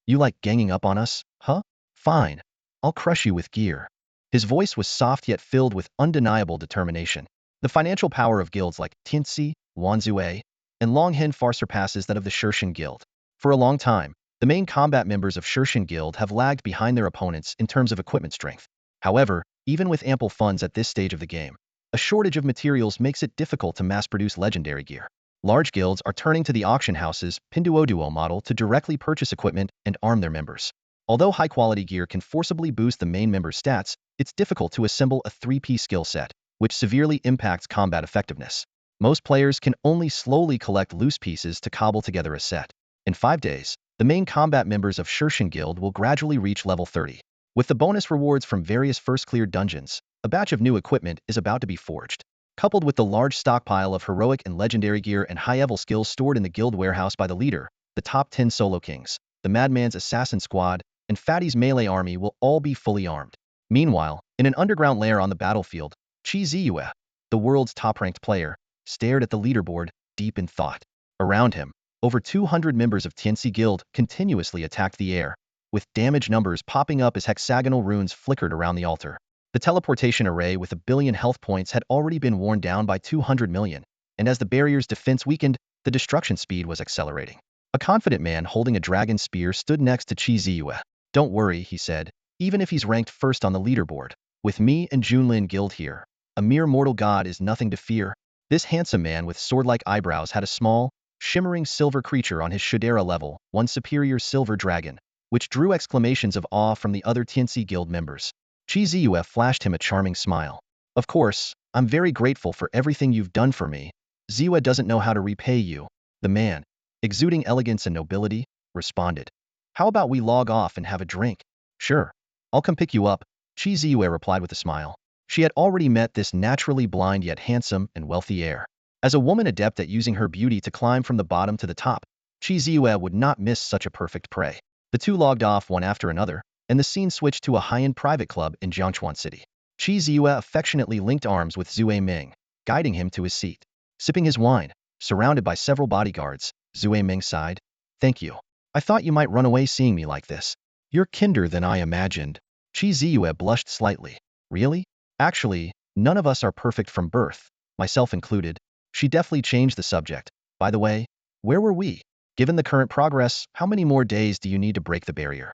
You like ganging up on us, huh? Fine. I'll crush you with gear. His voice was soft yet filled with undeniable determination. The financial power of guilds like Tintzi, Wanzue, and Longhen far surpasses that of the Shirshan Guild. For a long time, the main combat members of Shirshan Guild have lagged behind their opponents in terms of equipment strength. However, even with ample funds at this stage of the game, a shortage of materials makes it difficult to mass-produce legendary gear. Large guilds are turning to the auction house's Pinduoduo model to directly purchase equipment and arm their members. Although high-quality gear can forcibly boost the main member's stats, it's difficult to assemble a 3P skill set, which severely impacts combat effectiveness. Most players can only slowly collect loose pieces to cobble together a set. In 5 days, the main combat members of Shirshan Guild will gradually reach level 30. With the bonus rewards from various first-cleared dungeons, a batch of new equipment is about to be forged. Coupled with the large stockpile of heroic and legendary gear and high-level skills stored in the guild warehouse by the leader, the top 10 solo kings, the Madman's assassin squad, and Fatty's melee army will all be fully armed. Meanwhile, in an underground lair on the battlefield, Chi Ziyue, the world's top-ranked player, stared at the leaderboard, deep in thought. Around him, over 200 members of Tianxi Guild continuously attacked the air, with damage numbers popping up as hexagonal runes flickered around the altar. The teleportation array with 1 billion health points had already been worn down by 200 million, and as the barrier's defense weakened, the destruction speed was accelerating. A confident man holding a dragon spear stood next to Chi Ziyue. Don't worry, he said, even if he's ranked first on the leaderboard. With me and Junlin Guild here, a mere mortal god is nothing to fear. This handsome man with sword-like eyebrows had a small, shimmering silver creature on his Shadera level, one superior silver dragon, which drew exclamations of awe from the other Tianxi Guild members. Chi Ziyue flashed him a charming smile. Of course, I'm very grateful for everything you've done for me. Ziyue doesn't know how to repay you. The man, exuding elegance and nobility, responded. How about we log off and have a drink? Sure. I'll come pick you up, Chi Ziyue replied with a smile. She had already met this naturally blind yet handsome and wealthy heir. As a woman adept at using her beauty to climb from the bottom to the top, Chi Ziyue would not miss such a perfect prey. The two logged off one after another, and the scene switched to a high-end private club in Jiangchuan City. Chi Ziyue affectionately linked arms with Zue Ming, guiding him to his seat. Sipping his wine, surrounded by several bodyguards, Zue Ming sighed. Thank you. I thought you might run away seeing me like this. You're kinder than I imagined. Chi Ziyue blushed slightly. Really? Actually, none of us are perfect from birth, myself included. She deftly changed the subject. By the way, where were we? Given the current progress, how many more days do you need to break the barrier?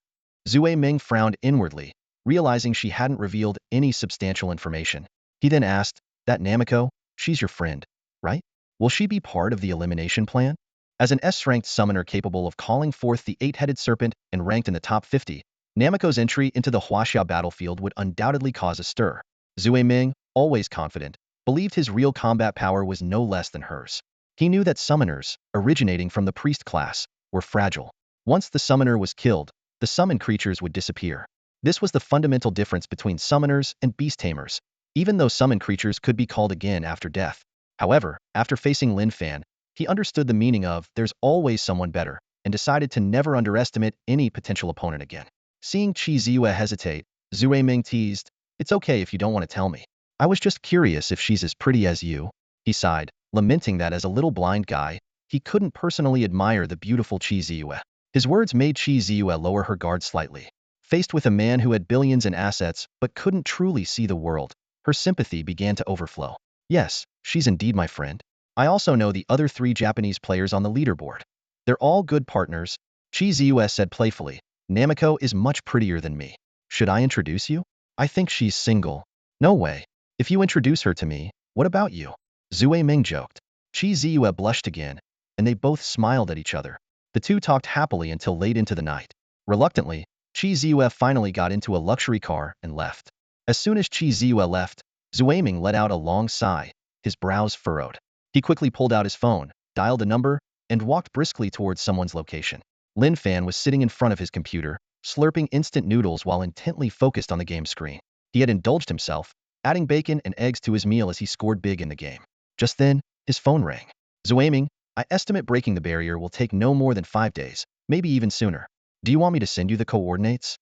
Zue Ming frowned inwardly, realizing she hadn't revealed any substantial information. He then asked, that Namiko, she's your friend, right? Will she be part of the elimination plan? As an S-ranked summoner capable of calling forth the 8-headed serpent and ranked in the top 50, Namiko's entry into the Huaxia battlefield would undoubtedly cause a stir. Zue Ming, always confident, believed his real combat power was no less than hers. He knew that summoners, originating from the priest class, were fragile. Once the summoner was killed, the summoned creatures would disappear. This was the fundamental difference between summoners and beast tamers, even though summoned creatures could be called again after death. However, after facing Lin Fan, he understood the meaning of there's always someone better, and decided to never underestimate any potential opponent again. Seeing Chi Ziyue hesitate, Zue Ming teased, it's okay if you don't want to tell me. I was just curious if she's as pretty as you. He sighed, lamenting that as a little blind guy, he couldn't personally admire the beautiful Chi Ziyue. His words made Chi Ziyue lower her guard slightly. Faced with a man who had billions in assets but couldn't truly see the world, her sympathy began to overflow. Yes, she's indeed my friend. I also know the other 3 Japanese players on the leaderboard. They're all good partners, Chi Ziyue said playfully. Namiko is much prettier than me. Should I introduce you? I think she's single. No way. If you introduce her to me, what about you? Zue Ming joked. Chi Ziyue blushed again, and they both smiled at each other. The two talked happily until late into the night. Reluctantly, Chi Ziyue finally got into a luxury car and left. As soon as Chi Ziyue left, Zue Ming let out a long sigh, his brows furrowed. He quickly pulled out his phone, dialed a number, and walked briskly towards someone's location. Lin Fan was sitting in front of his computer, slurping instant noodles while intently focused on the game screen. He had indulged himself, adding bacon and eggs to his meal as he scored big in the game. Just then, his phone rang. Zue Ming, I estimate breaking the barrier will take no more than 5 days, maybe even sooner. Do you want me to send you the coordinates?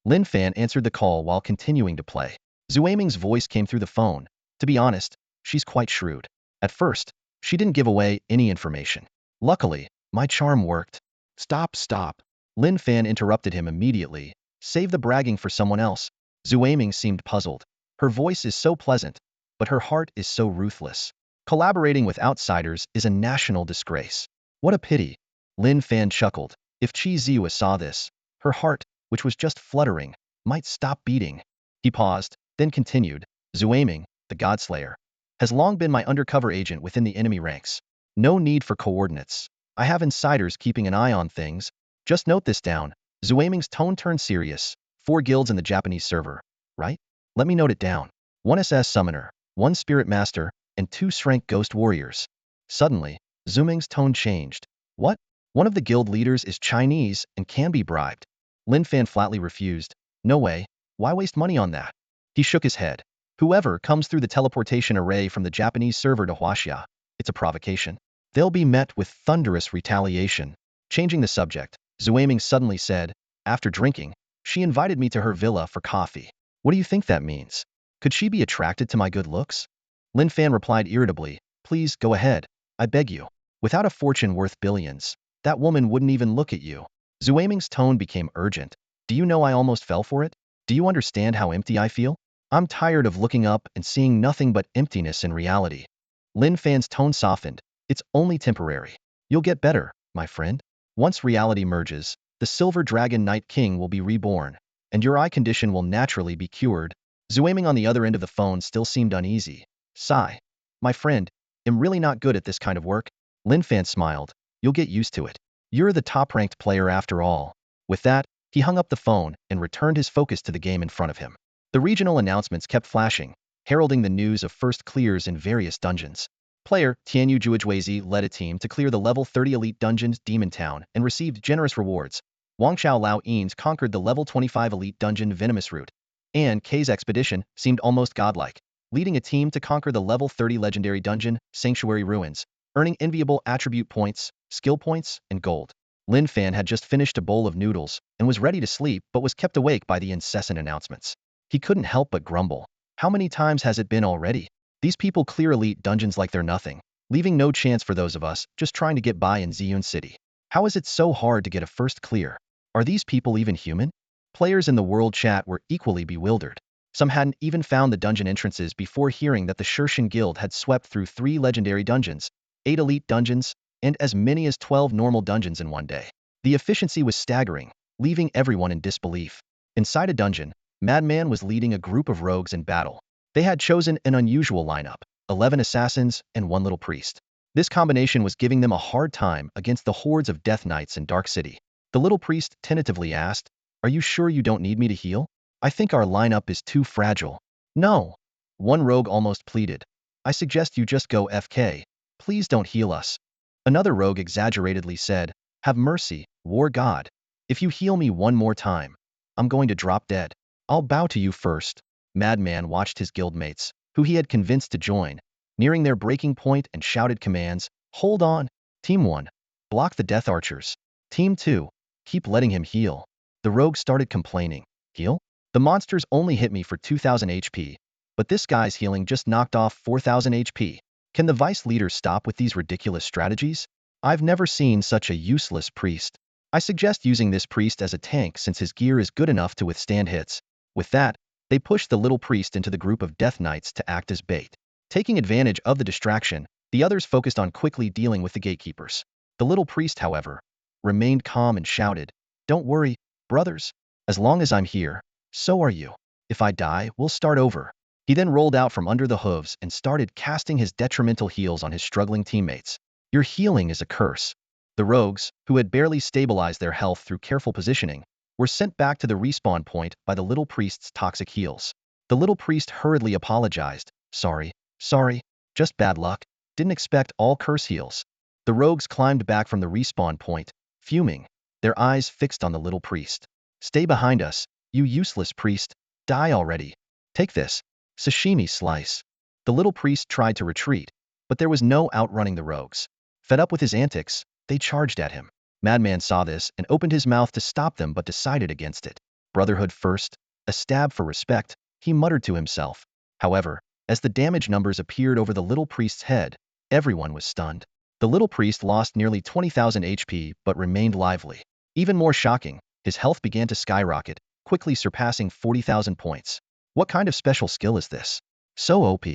Lin Fan answered the call while continuing to play. Zue Ming's voice came through the phone. To be honest, she's quite shrewd. At first, she didn't give away any information. Luckily, my charm worked. Stop. Lin Fan interrupted him immediately. Save the bragging for someone else. Zue Ming seemed puzzled. Her voice is so pleasant, but her heart is so ruthless. Collaborating with outsiders is a national disgrace. What a pity. Lin Fan chuckled. If Chi Ziyue saw this, her heart, which was just fluttering, might stop beating. He paused, then continued. Zue Ming, the Godslayer, has long been my undercover agent within the enemy ranks. No need for coordinates. I have insiders keeping an eye on things. Just note this down. Zue Ming's tone turned serious. 4 guilds in the Japanese server, right? Let me note it down. 1 SS Summoner, 1 Spirit Master, and 2 Strength Ghost Warriors. Suddenly, Zue Ming's tone changed. What? One of the guild leaders is Chinese and can be bribed. Lin Fan flatly refused. No way. Why waste money on that? He shook his head. Whoever comes through the teleportation array from the Japanese server to Huaxia, it's a provocation. They'll be met with thunderous retaliation. Changing the subject, Zue Ming suddenly said, after drinking, she invited me to her villa for coffee. What do you think that means? Could she be attracted to my good looks? Lin Fan replied irritably, please go ahead. I beg you. Without a fortune worth billions, that woman wouldn't even look at you. Zue Ming's tone became urgent. Do you know I almost fell for it? Do you understand how empty I feel? I'm tired of looking up and seeing nothing but emptiness in reality. Lin Fan's tone softened. It's only temporary. You'll get better, my friend. Once reality merges, the Silver Dragon Night King will be reborn, and your eye condition will naturally be cured. Zue Ming on the other end of the phone still seemed uneasy. Sigh. My friend, I'm really not good at this kind of work. Lin Fan smiled. You'll get used to it. You're the top-ranked player after all. With that, he hung up the phone and returned his focus to the game in front of him. The regional announcements kept flashing, heralding the news of first clears in various dungeons. Player Tianyu Juejuezi led a team to clear the level 30 elite dungeon Demon Town and received generous rewards. Wangchao Lao Eanes conquered the level 25 elite dungeon Venomous Root, and Kay's expedition seemed almost godlike, leading a team to conquer the level 30 legendary dungeon Sanctuary Ruins, earning enviable attribute points, skill points, and gold. Lin Fan had just finished a bowl of noodles and was ready to sleep but was kept awake by the incessant announcements. He couldn't help but grumble. How many times has it been already? These people clear elite dungeons like they're nothing, leaving no chance for those of us just trying to get by in Ziyun City. How is it so hard to get a first clear? Are these people even human? Players in the world chat were equally bewildered. Some hadn't even found the dungeon entrances before hearing that the Shirshin Guild had swept through 3 legendary dungeons, 8 elite dungeons, and as many as 12 normal dungeons in one day. The efficiency was staggering, leaving everyone in disbelief. Inside a dungeon, Madman was leading a group of rogues in battle. They had chosen an unusual lineup, 11 assassins and 1 little priest. This combination was giving them a hard time against the hordes of Death Knights in Dark City. The little priest tentatively asked, Are you sure you don't need me to heal? I think our lineup is too fragile. No. One rogue almost pleaded. I suggest you just go FK. Please don't heal us. Another rogue exaggeratedly said, Have mercy, war god. If you heal me one more time, I'm going to drop dead. I'll bow to you first. Madman watched his guildmates, who he had convinced to join, nearing their breaking point and shouted commands. Hold on. Team 1. Block the Death Archers. Team 2. Keep letting him heal. The rogue started complaining. Heal? The monsters only hit me for 2,000 HP, but this guy's healing just knocked off 4,000 HP. Can the vice leader stop with these ridiculous strategies? I've never seen such a useless priest. I suggest using this priest as a tank since his gear is good enough to withstand hits. With that, they pushed the little priest into the group of death knights to act as bait. Taking advantage of the distraction, the others focused on quickly dealing with the gatekeepers. The little priest, however, remained calm and shouted, "Don't worry, brothers. As long as I'm here, so are you. If I die, we'll start over." He then rolled out from under the hooves and started casting his detrimental heals on his struggling teammates. Your healing is a curse. The rogues, who had barely stabilized their health through careful positioning, were sent back to the respawn point by the little priest's toxic heals. The little priest hurriedly apologized. Sorry, just bad luck. Didn't expect all curse heals." The rogues climbed back from the respawn point, fuming, their eyes fixed on the little priest. "Stay behind us, you useless priest. Die already. Take this. Sashimi slice." The little priest tried to retreat, but there was no outrunning the rogues. Fed up with his antics, they charged at him. Madman saw this and opened his mouth to stop them but decided against it. Brotherhood first, a stab for respect, he muttered to himself. However, as the damage numbers appeared over the little priest's head, everyone was stunned. The little priest lost nearly 20,000 HP but remained lively. Even more shocking, his health began to skyrocket, quickly surpassing 40,000 points. What kind of special skill is this? So OP.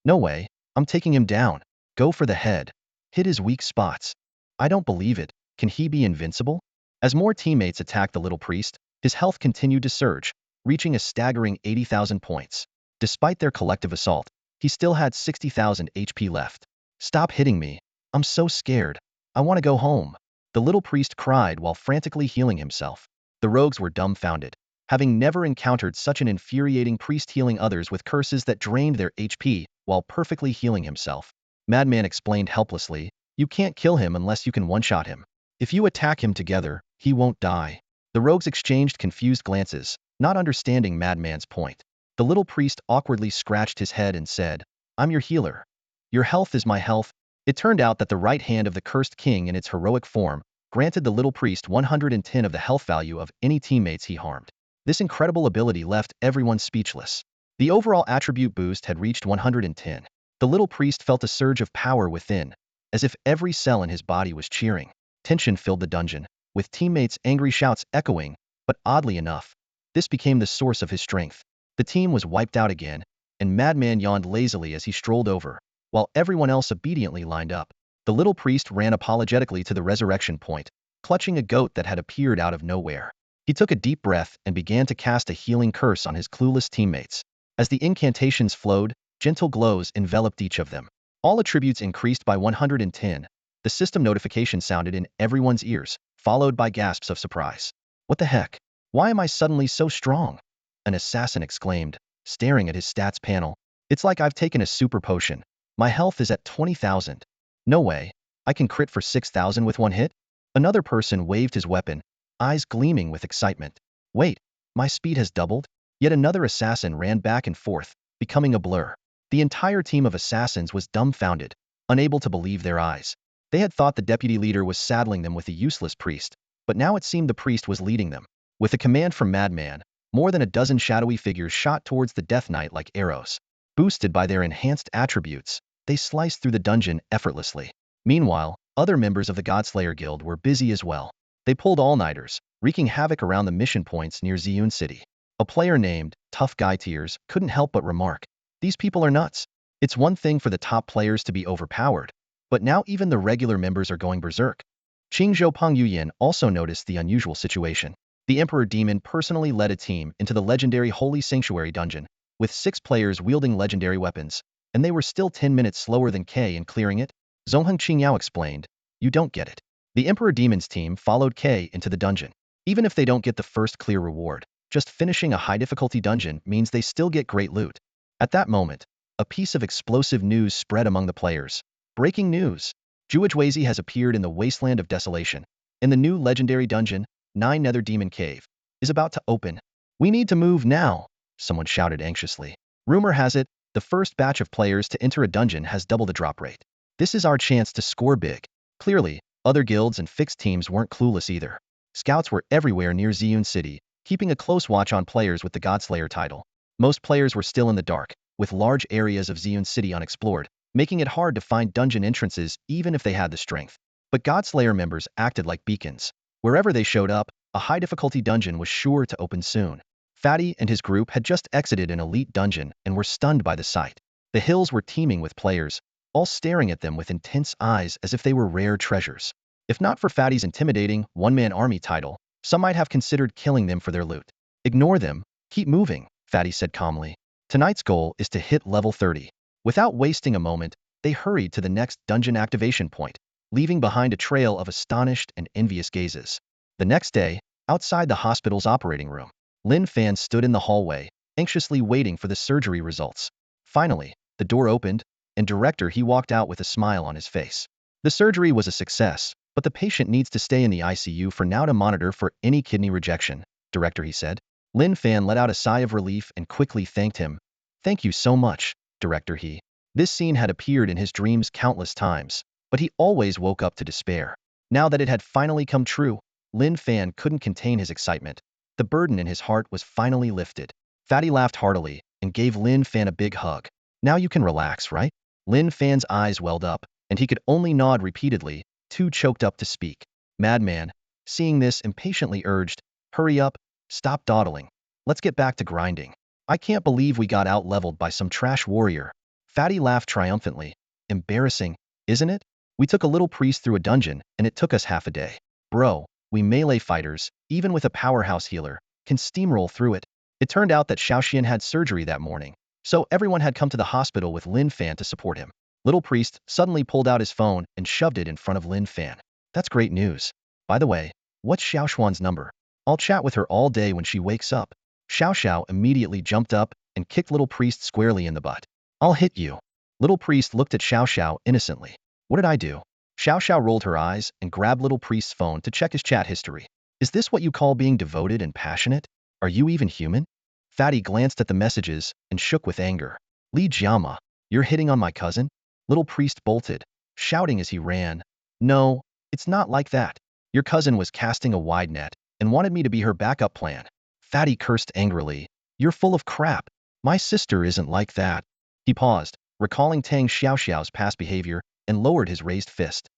No way, I'm taking him down. Go for the head. Hit his weak spots. I don't believe it. Can he be invincible? As more teammates attacked the little priest, his health continued to surge, reaching a staggering 80,000 points. Despite their collective assault, he still had 60,000 HP left. "Stop hitting me. I'm so scared. I want to go home." The little priest cried while frantically healing himself. The rogues were dumbfounded, having never encountered such an infuriating priest healing others with curses that drained their HP while perfectly healing himself. Madman explained helplessly, "You can't kill him unless you can one-shot him. If you attack him together, he won't die." The rogues exchanged confused glances, not understanding Madman's point. The little priest awkwardly scratched his head and said, "I'm your healer. Your health is my health." It turned out that the right hand of the cursed king in its heroic form granted the little priest 110 of the health value of any teammates he harmed. This incredible ability left everyone speechless. The overall attribute boost had reached 110. The little priest felt a surge of power within, as if every cell in his body was cheering. Tension filled the dungeon, with teammates' angry shouts echoing, but oddly enough, this became the source of his strength. The team was wiped out again, and Madman yawned lazily as he strolled over, while everyone else obediently lined up. The little priest ran apologetically to the resurrection point, clutching a goat that had appeared out of nowhere. He took a deep breath and began to cast a healing curse on his clueless teammates. As the incantations flowed, gentle glows enveloped each of them. All attributes increased by 110. The system notification sounded in everyone's ears, followed by gasps of surprise. "What the heck? Why am I suddenly so strong?" an assassin exclaimed, staring at his stats panel. "It's like I've taken a super potion. My health is at 20,000. No way, I can crit for 6,000 with one hit?" Another person waved his weapon, eyes gleaming with excitement. "Wait, my speed has doubled?" Yet another assassin ran back and forth, becoming a blur. The entire team of assassins was dumbfounded, unable to believe their eyes. They had thought the deputy leader was saddling them with a useless priest, but now it seemed the priest was leading them. With a command from Madman, more than a dozen shadowy figures shot towards the Death Knight like arrows. Boosted by their enhanced attributes, they sliced through the dungeon effortlessly. Meanwhile, other members of the Godslayer Guild were busy as well. They pulled all-nighters, wreaking havoc around the mission points near Ziyun City. A player named Tough Guy Tears couldn't help but remark, "These people are nuts. It's one thing for the top players to be overpowered, but now even the regular members are going berserk." Qingzhou Peng Yuyan also noticed the unusual situation. The Emperor Demon personally led a team into the legendary Holy Sanctuary dungeon, with 6 players wielding legendary weapons, and they were still 10 minutes slower than K in clearing it. Zongheng Qingyao explained, "You don't get it. The Emperor Demon's team followed K into the dungeon. Even if they don't get the first clear reward, just finishing a high-difficulty dungeon means they still get great loot." At that moment, a piece of explosive news spread among the players. Breaking news! Juajwazi has appeared in the Wasteland of Desolation. In the new legendary dungeon, 9 Nether Demon Cave is about to open. "We need to move now," someone shouted anxiously. Rumor has it, the first batch of players to enter a dungeon has double the drop rate. This is our chance to score big. Clearly, other guilds and fixed teams weren't clueless either. Scouts were everywhere near Ziyun City, keeping a close watch on players with the Godslayer title. Most players were still in the dark, with large areas of Ziyun City unexplored, making it hard to find dungeon entrances even if they had the strength. But Godslayer members acted like beacons. Wherever they showed up, a high-difficulty dungeon was sure to open soon. Fatty and his group had just exited an elite dungeon and were stunned by the sight. The hills were teeming with players, all staring at them with intense eyes as if they were rare treasures. If not for Fatty's intimidating one-man army title, some might have considered killing them for their loot. Ignore them, keep moving, Fatty said calmly. Tonight's goal is to hit level 30. Without wasting a moment, they hurried to the next dungeon activation point, leaving behind a trail of astonished and envious gazes. The next day, outside the hospital's operating room, Lin Fan stood in the hallway, anxiously waiting for the surgery results. Finally, the door opened, and Director He walked out with a smile on his face. The surgery was a success, but the patient needs to stay in the ICU for now to monitor for any kidney rejection, Director He said. Lin Fan let out a sigh of relief and quickly thanked him. Thank you so much, Director He. This scene had appeared in his dreams countless times, but he always woke up to despair. Now that it had finally come true, Lin Fan couldn't contain his excitement. The burden in his heart was finally lifted. Fatty laughed heartily and gave Lin Fan a big hug. Now you can relax, right? Lin Fan's eyes welled up, and he could only nod repeatedly, too choked up to speak. Madman, seeing this, impatiently urged, hurry up, stop dawdling. Let's get back to grinding. I can't believe we got out-leveled by some trash warrior. Fatty laughed triumphantly. Embarrassing, isn't it? We took a little priest through a dungeon, and it took us half a day. Bro, we melee fighters, even with a powerhouse healer, can steamroll through it. It turned out that Xiaoxian had surgery that morning, so everyone had come to the hospital with Lin Fan to support him. Little priest suddenly pulled out his phone and shoved it in front of Lin Fan. That's great news. By the way, what's Xiaoxuan's number? I'll chat with her all day when she wakes up. Xiao Xiao immediately jumped up and kicked Little Priest squarely in the butt. I'll hit you. Little Priest looked at Xiao Xiao innocently. What did I do? Xiao Xiao rolled her eyes and grabbed Little Priest's phone to check his chat history. Is this what you call being devoted and passionate? Are you even human? Fatty glanced at the messages and shook with anger. Li Jiama, you're hitting on my cousin? Little Priest bolted, shouting as he ran. No, it's not like that. Your cousin was casting a wide net and wanted me to be her backup plan. Fatty cursed angrily. You're full of crap. My sister isn't like that. He paused, recalling Tang Xiaoxiao's past behavior, and lowered his raised fist.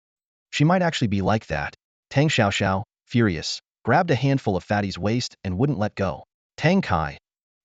She might actually be like that. Tang Xiaoxiao, furious, grabbed a handful of Fatty's waist and wouldn't let go. Tang Kai,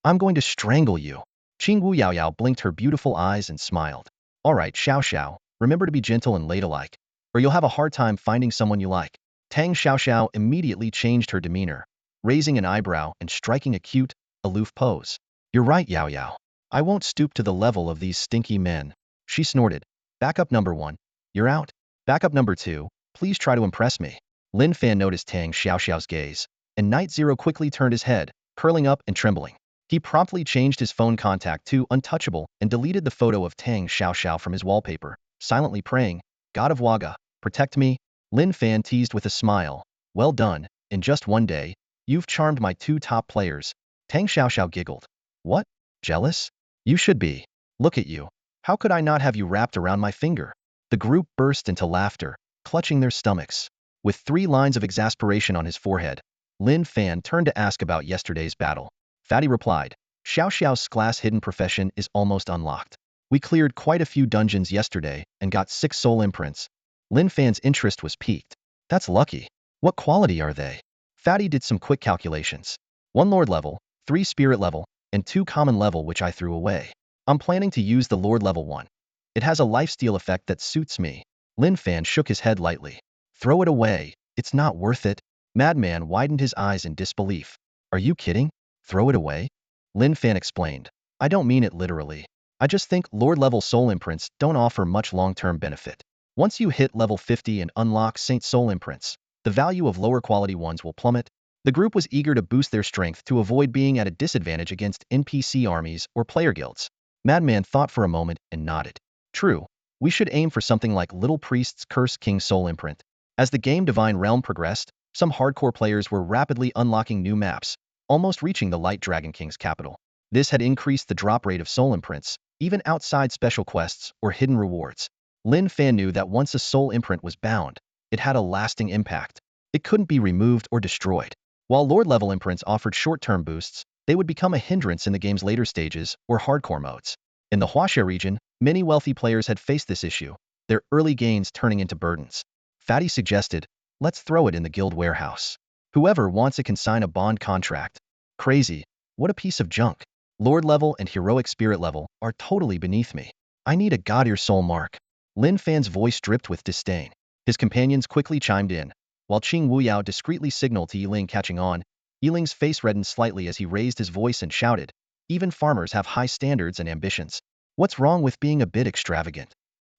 I'm going to strangle you. Qingwu Yaoyao blinked her beautiful eyes and smiled. All right, Xiao Xiao, remember to be gentle and ladylike, or you'll have a hard time finding someone you like. Tang Xiaoxiao immediately changed her demeanor, raising an eyebrow and striking a cute, aloof pose. You're right, Yao Yao. I won't stoop to the level of these stinky men. She snorted. Backup number 1. You're out. Backup number 2. Please try to impress me. Lin Fan noticed Tang Xiaoxiao's gaze, and Night Zero quickly turned his head, curling up and trembling. He promptly changed his phone contact to untouchable and deleted the photo of Tang Xiaoxiao from his wallpaper, silently praying, God of Waga, protect me. Lin Fan teased with a smile. Well done, in just one day, you've charmed my 2 top players. Tang Xiaoxiao giggled. What? Jealous? You should be. Look at you. How could I not have you wrapped around my finger? The group burst into laughter, clutching their stomachs. With 3 lines of exasperation on his forehead, Lin Fan turned to ask about yesterday's battle. Fatty replied, Xiao Xiao's class hidden profession is almost unlocked. We cleared quite a few dungeons yesterday and got 6 soul imprints. Lin Fan's interest was piqued. That's lucky. What quality are they? Fatty did some quick calculations. 1 Lord level, 3 Spirit level, and 2 Common level which I threw away. I'm planning to use the Lord level 1. It has a lifesteal effect that suits me. Lin Fan shook his head lightly. Throw it away. It's not worth it. Madman widened his eyes in disbelief. Are you kidding? Throw it away? Lin Fan explained. I don't mean it literally. I just think Lord level soul imprints don't offer much long-term benefit. Once you hit level 50 and unlock Saint soul imprints, the value of lower quality ones will plummet. The group was eager to boost their strength to avoid being at a disadvantage against NPC armies or player guilds. Madman thought for a moment and nodded. True, we should aim for something like Little Priest's Curse King soul imprint. As the game Divine Realm progressed, some hardcore players were rapidly unlocking new maps, almost reaching the Light Dragon King's capital. This had increased the drop rate of soul imprints, even outside special quests or hidden rewards. Lin Fan knew that once a soul imprint was bound, it had a lasting impact. It couldn't be removed or destroyed. While Lord level imprints offered short-term boosts, they would become a hindrance in the game's later stages or hardcore modes. In the Huaxia region, many wealthy players had faced this issue, their early gains turning into burdens. Fatty suggested, let's throw it in the guild warehouse. Whoever wants it can sign a bond contract. Crazy. What a piece of junk. Lord level and heroic spirit level are totally beneath me. I need a god-ear soul mark. Lin Fan's voice dripped with disdain. His companions quickly chimed in, while Qing Wuyao discreetly signaled to Yiling catching on. Yiling's face reddened slightly as he raised his voice and shouted, even farmers have high standards and ambitions. What's wrong with being a bit extravagant?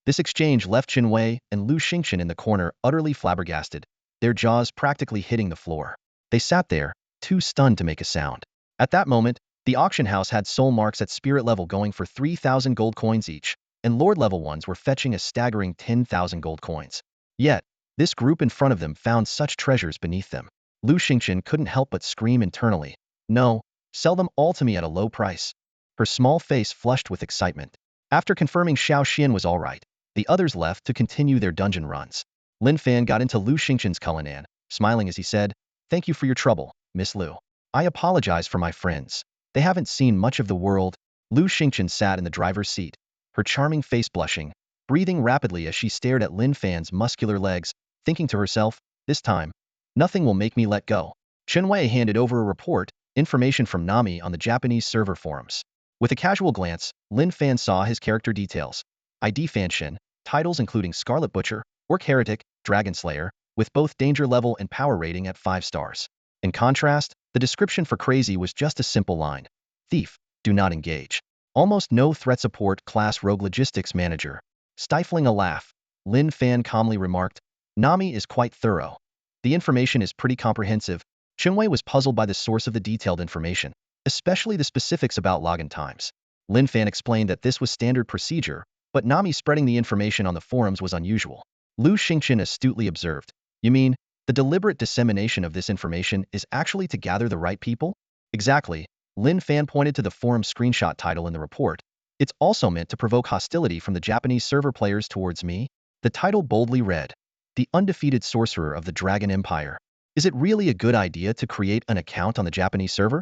This exchange left Qin Wei and Lu Xingqian in the corner utterly flabbergasted, their jaws practically hitting the floor. They sat there, too stunned to make a sound. At that moment, the auction house had soul marks at spirit level going for 3,000 gold coins each, and lord level ones were fetching a staggering 10,000 gold coins. Yet, this group in front of them found such treasures beneath them. Lu Xingqian couldn't help but scream internally, no, sell them all to me at a low price. Her small face flushed with excitement. After confirming Xiao Xian was all right, the others left to continue their dungeon runs. Lin Fan got into Lu Xingqian's Cullinan, smiling as he said, thank you for your trouble, Miss Lu. I apologize for my friends. They haven't seen much of the world. Lu Xingqian sat in the driver's seat, her charming face blushing, breathing rapidly as she stared at Lin Fan's muscular legs, thinking to herself, this time, nothing will make me let go. Qin Wei handed over a report, information from Nami on the Japanese server forums. With a casual glance, Lin Fan saw his character details. ID Fanshin, titles including Scarlet Butcher, Orc Heretic, Dragon Slayer, with both danger level and power rating at 5 stars. In contrast, the description for Crazy was just a simple line. Thief, do not engage. Almost no threat support class rogue logistics manager. Stifling a laugh, Lin Fan calmly remarked, Nami is quite thorough. The information is pretty comprehensive. Qin Wei was puzzled by the source of the detailed information, especially the specifics about login times. Lin Fan explained that this was standard procedure, but Nami spreading the information on the forums was unusual. Lu Xingqian astutely observed, you mean, the deliberate dissemination of this information is actually to gather the right people? Exactly. Lin Fan pointed to the forum screenshot title in the report. It's also meant to provoke hostility from the Japanese server players towards me. The title boldly read, The Undefeated Sorcerer of the Dragon Empire. Is it really a good idea to create an account on the Japanese server?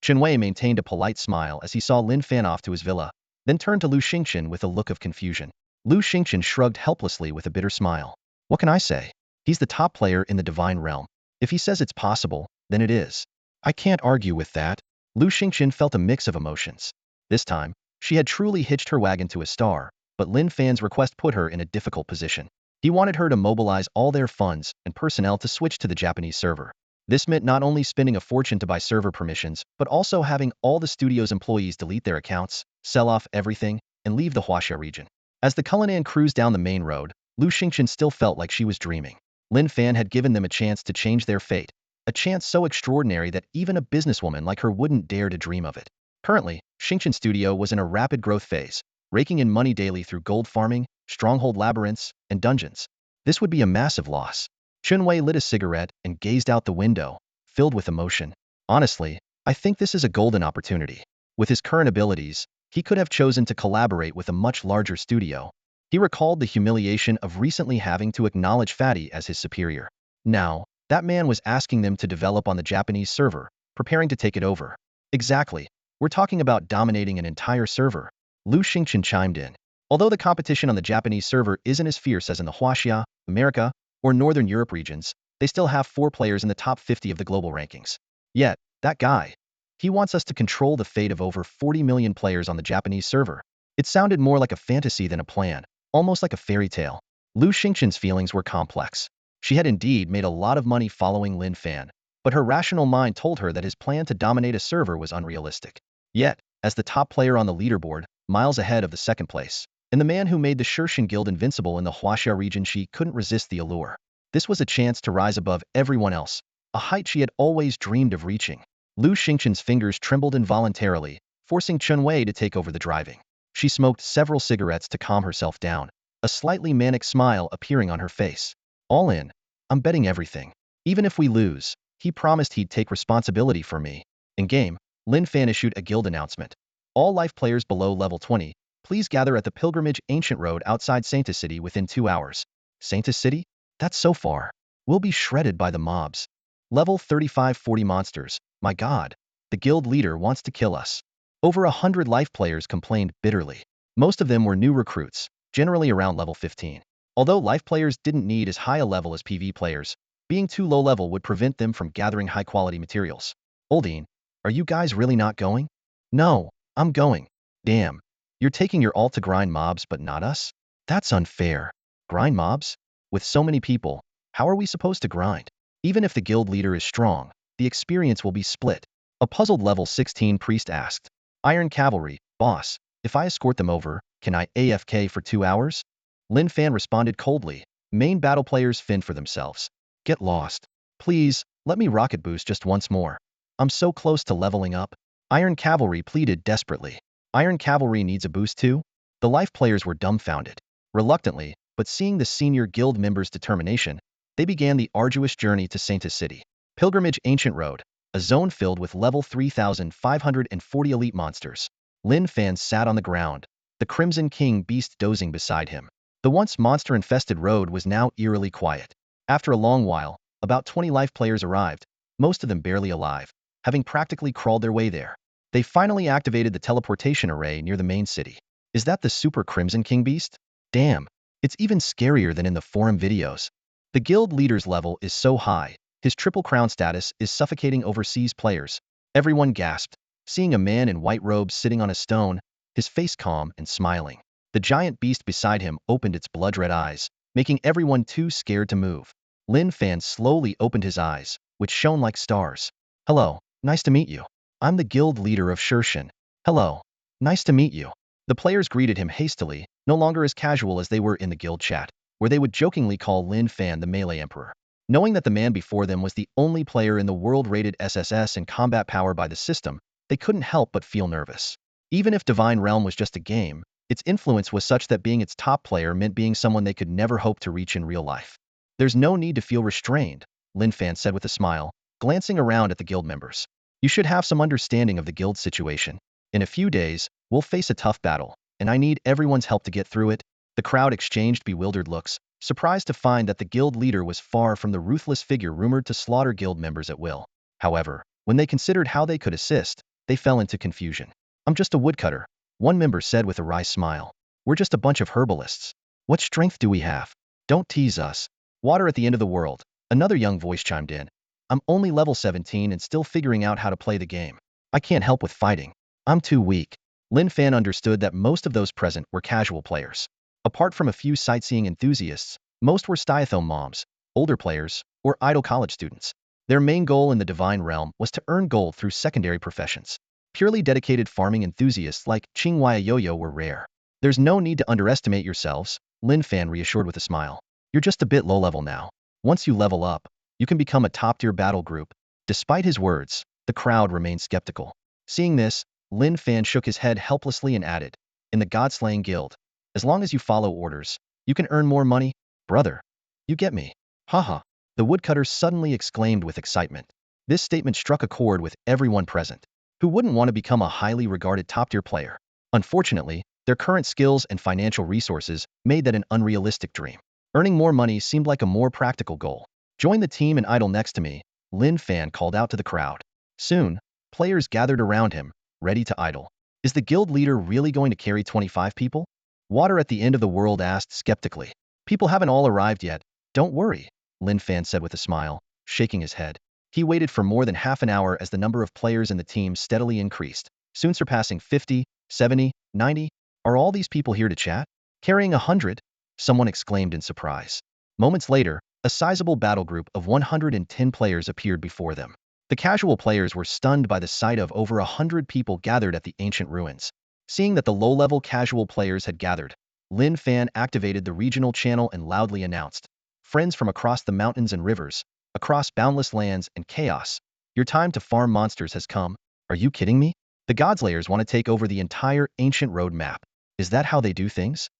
Qin Wei maintained a polite smile as he saw Lin Fan off to his villa, then turned to Lu Xingqian with a look of confusion. Lu Xingqian shrugged helplessly with a bitter smile. What can I say? He's the top player in the divine realm. If he says it's possible, then it is. I can't argue with that. Lu Xingqian felt a mix of emotions. This time, she had truly hitched her wagon to a star, but Lin Fan's request put her in a difficult position. He wanted her to mobilize all their funds and personnel to switch to the Japanese server. This meant not only spending a fortune to buy server permissions, but also having all the studio's employees delete their accounts, sell off everything, and leave the Huaxia region. As the Cullinan cruised down the main road, Lu Xingqian still felt like she was dreaming. Lin Fan had given them a chance to change their fate, a chance so extraordinary that even a businesswoman like her wouldn't dare to dream of it. Currently, Xingqian Studio was in a rapid growth phase, raking in money daily through gold farming, stronghold labyrinths, and dungeons. This would be a massive loss. Qin Wei lit a cigarette and gazed out the window, filled with emotion. Honestly, I think this is a golden opportunity. With his current abilities, he could have chosen to collaborate with a much larger studio. He recalled the humiliation of recently having to acknowledge Fatty as his superior. Now, that man was asking them to develop on the Japanese server, preparing to take it over. Exactly. We're talking about dominating an entire server. Lu Xingqian chimed in. Although the competition on the Japanese server isn't as fierce as in the Huaxia, America, or Northern Europe regions, they still have 4 players in the top 50 of the global rankings. Yet, that guy, he wants us to control the fate of over 40 million players on the Japanese server. It sounded more like a fantasy than a plan, almost like a fairy tale. Lu Xingqian's feelings were complex. She had indeed made a lot of money following Lin Fan, but her rational mind told her that his plan to dominate a server was unrealistic. Yet, as the top player on the leaderboard, miles ahead of the second place, and the man who made the Shirshan Guild invincible in the Huaxia region, she couldn't resist the allure. This was a chance to rise above everyone else, a height she had always dreamed of reaching. Lu Xingqian's fingers trembled involuntarily, forcing Qin Wei to take over the driving. She smoked several cigarettes to calm herself down, a slightly manic smile appearing on her face. All in. I'm betting everything. Even if we lose, he promised he'd take responsibility for me. In game, Lin Fan issued a guild announcement. All life players below level 20, please gather at the Pilgrimage Ancient Road outside Saintis City within 2 hours. Saintis City? That's so far. We'll be shredded by the mobs. Level 35-40 monsters. My god. The guild leader wants to kill us. Over 100 life players complained bitterly. Most of them were new recruits, generally around level 15. Although life players didn't need as high a level as PV players, being too low level would prevent them from gathering high-quality materials. Oldine, are you guys really not going? No, I'm going. Damn. You're taking your ult to grind mobs but not us? That's unfair. Grind mobs? With so many people, how are we supposed to grind? Even if the guild leader is strong, the experience will be split. A puzzled level 16 priest asked. Iron Cavalry, boss, if I escort them over, can I AFK for 2 hours? Lin Fan responded coldly. Main battle players fend for themselves. Get lost. Please, let me rocket boost just once more. I'm so close to leveling up. Iron Cavalry pleaded desperately. Iron Cavalry needs a boost too? The life players were dumbfounded. Reluctantly, but seeing the senior guild members' determination, they began the arduous journey to Saintis City. Pilgrimage Ancient Road, a zone filled with level 3,540 elite monsters. Lin Fan sat on the ground, the Crimson King beast dozing beside him. The once monster-infested road was now eerily quiet. After a long while, about 20 life players arrived, most of them barely alive, having practically crawled their way there. They finally activated the teleportation array near the main city. Is that the Super Crimson King beast? Damn, it's even scarier than in the forum videos. The guild leader's level is so high, his triple crown status is suffocating overseas players. Everyone gasped, seeing a man in white robes sitting on a stone, his face calm and smiling. The giant beast beside him opened its blood-red eyes, making everyone too scared to move. Lin Fan slowly opened his eyes, which shone like stars. Hello, nice to meet you. I'm the guild leader of Shershan. Hello. Nice to meet you. The players greeted him hastily, no longer as casual as they were in the guild chat, where they would jokingly call Lin Fan the Melee Emperor. Knowing that the man before them was the only player in the world rated SSS in combat power by the system, they couldn't help but feel nervous. Even if Divine Realm was just a game, its influence was such that being its top player meant being someone they could never hope to reach in real life. There's no need to feel restrained, Lin Fan said with a smile, glancing around at the guild members. You should have some understanding of the guild situation. In a few days, we'll face a tough battle, and I need everyone's help to get through it. The crowd exchanged bewildered looks, surprised to find that the guild leader was far from the ruthless figure rumored to slaughter guild members at will. However, when they considered how they could assist, they fell into confusion. I'm just a woodcutter, one member said with a wry smile. We're just a bunch of herbalists. What strength do we have? Don't tease us. Water at the end of the world, another young voice chimed in. I'm only level 17 and still figuring out how to play the game. I can't help with fighting. I'm too weak. Lin Fan understood that most of those present were casual players. Apart from a few sightseeing enthusiasts, most were stay-at-home moms, older players, or idle college students. Their main goal in the Divine Realm was to earn gold through secondary professions. Purely dedicated farming enthusiasts like Qinghua Yo-Yo were rare. There's no need to underestimate yourselves, Lin Fan reassured with a smile. You're just a bit low-level now. Once you level up, you can become a top-tier battle group. Despite his words, the crowd remained skeptical. Seeing this, Lin Fan shook his head helplessly and added, in the God-slaying guild, as long as you follow orders, you can earn more money. Brother, you get me. Haha. The woodcutter suddenly exclaimed with excitement. This statement struck a chord with everyone present. Who wouldn't want to become a highly regarded top-tier player? Unfortunately, their current skills and financial resources made that an unrealistic dream. Earning more money seemed like a more practical goal. Join the team and idle next to me, Lin Fan called out to the crowd. Soon, players gathered around him, ready to idle. Is the guild leader really going to carry 25 people? Water at the end of the world asked skeptically. People haven't all arrived yet. Don't worry, Lin Fan said with a smile, shaking his head. He waited for more than half an hour as the number of players in the team steadily increased, soon surpassing 50, 70, 90. Are all these people here to chat? Carrying 100? Someone exclaimed in surprise. Moments later, a sizable battle group of 110 players appeared before them. The casual players were stunned by the sight of over 100 people gathered at the ancient ruins. Seeing that the low-level casual players had gathered, Lin Fan activated the regional channel and loudly announced, friends from across the mountains and rivers, across boundless lands and chaos, your time to farm monsters has come. Are you kidding me? The Godslayers want to take over the entire ancient road map. Is that how they do things?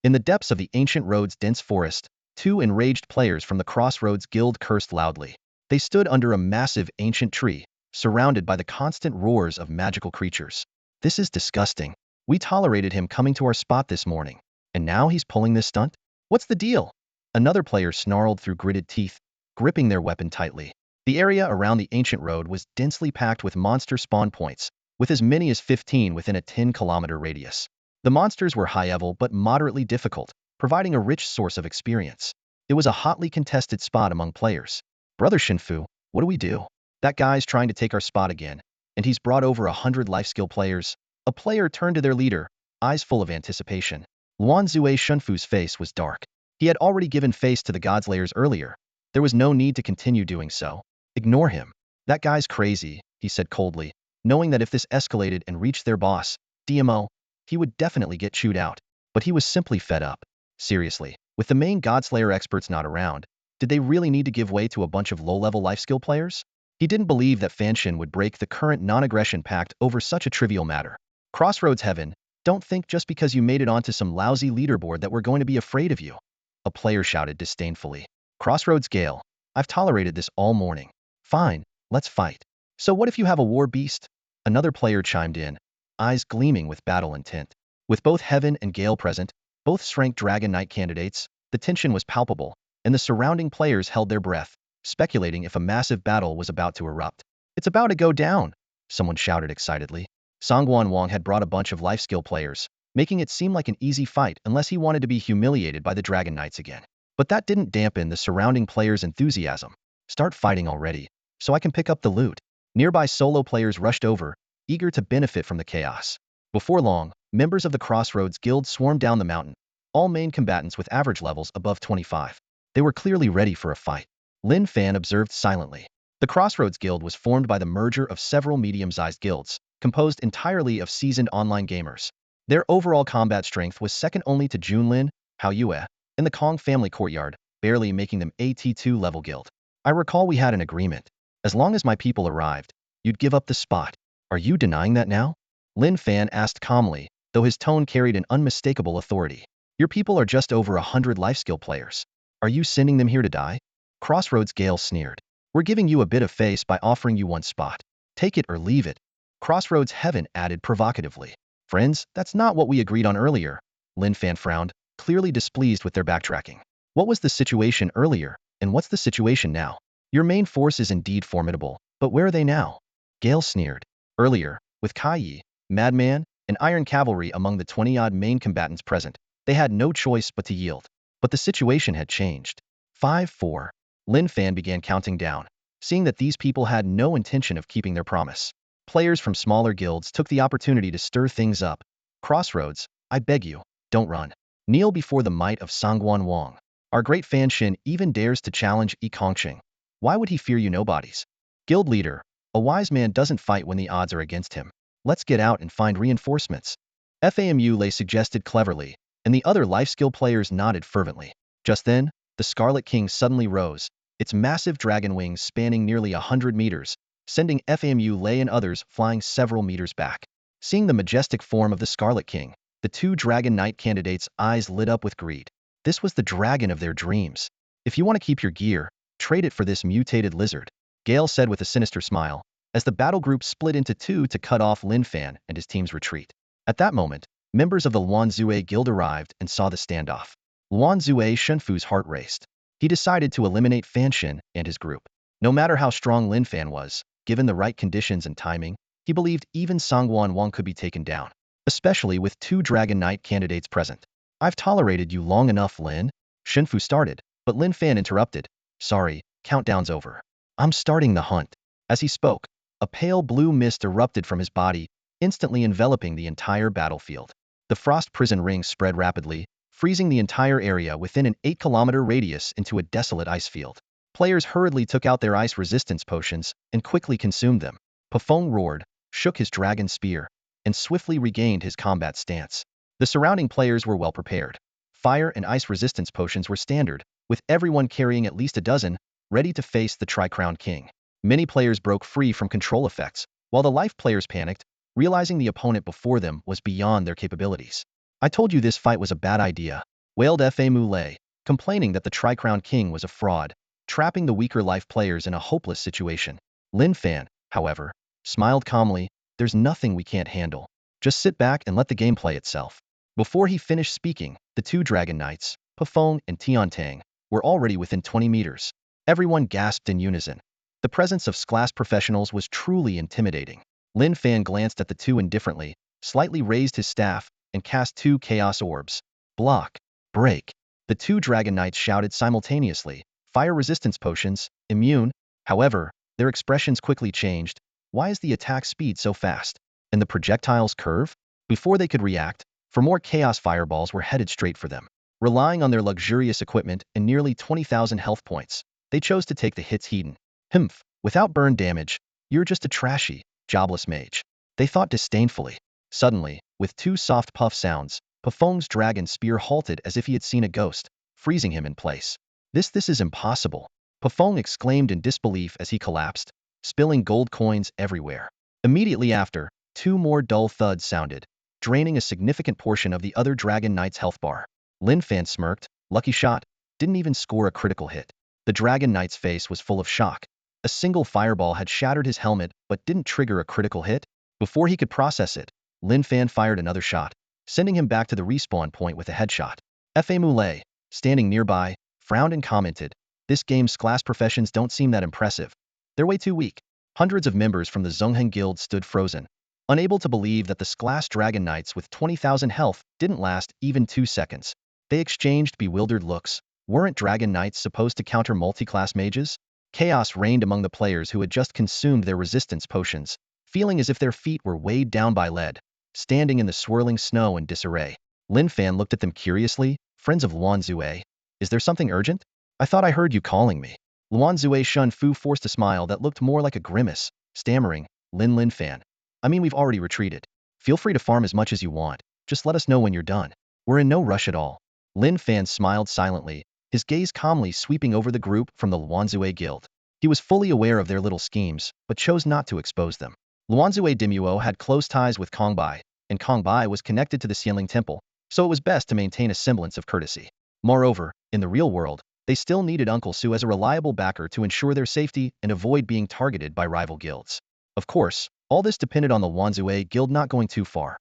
In the depths of the ancient road's dense forest, two enraged players from the Crossroads Guild cursed loudly. They stood under a massive ancient tree, surrounded by the constant roars of magical creatures. This is disgusting. We tolerated him coming to our spot this morning, and now he's pulling this stunt? What's the deal? Another player snarled through gritted teeth, gripping their weapon tightly. The area around the ancient road was densely packed with monster spawn points, with as many as 15 within a 10-kilometer radius. The monsters were high-level but moderately difficult, providing a rich source of experience. It was a hotly contested spot among players. Brother Shinfu, what do we do? That guy's trying to take our spot again, and he's brought over 100 life skill players. A player turned to their leader, eyes full of anticipation. Luan Zue Shunfu's face was dark. He had already given face to the Godslayers earlier. There was no need to continue doing so. Ignore him. That guy's crazy, he said coldly, knowing that if this escalated and reached their boss, DMO, he would definitely get chewed out. But he was simply fed up. Seriously, with the main Godslayer experts not around, did they really need to give way to a bunch of low-level life skill players? He didn't believe that Fanshin would break the current non-aggression pact over such a trivial matter. Crossroads Heaven, don't think just because you made it onto some lousy leaderboard that we're going to be afraid of you. A player shouted disdainfully. Crossroads Gale, I've tolerated this all morning. Fine, let's fight. So what if you have a war beast? Another player chimed in, eyes gleaming with battle intent. With both Heaven and Gale present, both strength Dragon Knight candidates, the tension was palpable, and the surrounding players held their breath, speculating if a massive battle was about to erupt. It's about to go down, someone shouted excitedly. Songguan Wang had brought a bunch of life skill players, making it seem like an easy fight unless he wanted to be humiliated by the Dragon Knights again. But that didn't dampen the surrounding players' enthusiasm. Start fighting already, so I can pick up the loot. Nearby solo players rushed over, eager to benefit from the chaos. Before long, members of the Crossroads Guild swarmed down the mountain, all main combatants with average levels above 25. They were clearly ready for a fight. Lin Fan observed silently. The Crossroads Guild was formed by the merger of several medium-sized guilds, composed entirely of seasoned online gamers. Their overall combat strength was second only to Junlin, Hao Yue, and the Kong family courtyard, barely making them AT2 level guild. I recall we had an agreement. As long as my people arrived, you'd give up the spot. Are you denying that now? Lin Fan asked calmly, though his tone carried an unmistakable authority. Your people are just over 100 life skill players. Are you sending them here to die? Crossroads Gale sneered. We're giving you a bit of face by offering you one spot. Take it or leave it. Crossroads Heaven added provocatively. Friends, that's not what we agreed on earlier. Lin Fan frowned, clearly displeased with their backtracking. What was the situation earlier, and what's the situation now? Your main force is indeed formidable, but where are they now? Gale sneered. Earlier, with Kai, Madman, and Iron Cavalry among the 20-odd main combatants present, they had no choice but to yield. But the situation had changed. 5-4. Lin Fan began counting down, seeing that these people had no intention of keeping their promise. Players from smaller guilds took the opportunity to stir things up. Crossroads, I beg you, don't run. Kneel before the might of Songguan Wang. Our great Fanshin even dares to challenge Yi Kongqing. Why would he fear you nobodies? Guild leader, a wise man doesn't fight when the odds are against him. Let's get out and find reinforcements. FAMU Lei suggested cleverly, and the other life skill players nodded fervently. Just then, the Scarlet King suddenly rose, its massive dragon wings spanning nearly 100 meters, sending FAMU Lei and others flying several meters back. Seeing the majestic form of the Scarlet King, the two Dragon Knight candidates' eyes lit up with greed. This was the dragon of their dreams. If you want to keep your gear, trade it for this mutated lizard, Gale said with a sinister smile, as the battle group split into two to cut off Lin Fan and his team's retreat. At that moment, members of the Luan Zue Guild arrived and saw the standoff. Luan Zue Shunfu's heart raced. He decided to eliminate Fanshin and his group. No matter how strong Lin Fan was, given the right conditions and timing, he believed even Songguan Wang could be taken down, especially with two Dragon Knight candidates present. I've tolerated you long enough, Lin. Shinfu started, but Lin Fan interrupted. Sorry, countdown's over. I'm starting the hunt. As he spoke, a pale blue mist erupted from his body, instantly enveloping the entire battlefield. The frost prison ring spread rapidly, freezing the entire area within an 8-kilometer radius into a desolate ice field. Players hurriedly took out their ice resistance potions and quickly consumed them. Pafong roared, shook his dragon spear, and swiftly regained his combat stance. The surrounding players were well prepared. Fire and ice resistance potions were standard, with everyone carrying at least a dozen, ready to face the Tri-Crowned King. Many players broke free from control effects, while the life players panicked, realizing the opponent before them was beyond their capabilities. I told you this fight was a bad idea, wailed FAMU Lei, complaining that the Tri-Crowned King was a fraud, trapping the weaker life players in a hopeless situation. Lin Fan, however, smiled calmly, there's nothing we can't handle. Just sit back and let the game play itself. Before he finished speaking, the two Dragon Knights, Pafong and Tiantang, were already within 20 meters. Everyone gasped in unison. The presence of class professionals was truly intimidating. Lin Fan glanced at the two indifferently, slightly raised his staff, and cast two chaos orbs. Block. Break. The two Dragon Knights shouted simultaneously, fire resistance potions, immune. However, their expressions quickly changed. Why is the attack speed so fast? And the projectiles curve? Before they could react, for more chaos fireballs were headed straight for them. Relying on their luxurious equipment and nearly 20,000 health points, they chose to take the hits heeding. Humph, without burn damage, you're just a trashy, jobless mage. They thought disdainfully. Suddenly, with two soft puff sounds, Pafong's dragon spear halted as if he had seen a ghost, freezing him in place. This is impossible. Pafong exclaimed in disbelief as he collapsed, spilling gold coins everywhere. Immediately after, two more dull thuds sounded, draining a significant portion of the other Dragon Knight's health bar. Lin Fan smirked, lucky shot, didn't even score a critical hit. The Dragon Knight's face was full of shock. A single fireball had shattered his helmet but didn't trigger a critical hit. Before he could process it, Lin Fan fired another shot, sending him back to the respawn point with a headshot. Fa Moulet, standing nearby, frowned and commented, "This game's class professions don't seem that impressive. They're way too weak." Hundreds of members from the Zhongheng Guild stood frozen, unable to believe that the Sclass Dragon Knights with 20,000 health didn't last even 2 seconds. They exchanged bewildered looks. Weren't Dragon Knights supposed to counter multi-class mages? Chaos reigned among the players who had just consumed their resistance potions, feeling as if their feet were weighed down by lead, standing in the swirling snow in disarray. Lin Fan looked at them curiously. "Friends of Luan Zue, is there something urgent? I thought I heard you calling me." Luan Zue Shun Fu forced a smile that looked more like a grimace, stammering, Lin Fan. "I mean, we've already retreated. Feel free to farm as much as you want. Just let us know when you're done. We're in no rush at all." Lin Fan smiled silently, his gaze calmly sweeping over the group from the Luanzue Guild. He was fully aware of their little schemes, but chose not to expose them. Luanzue Dimuo had close ties with Kongbai, and Kongbai was connected to the Xianling Temple, so it was best to maintain a semblance of courtesy. Moreover, in the real world, they still needed Uncle Su as a reliable backer to ensure their safety and avoid being targeted by rival guilds. Of course, all this depended on the Luanzue Guild not going too far.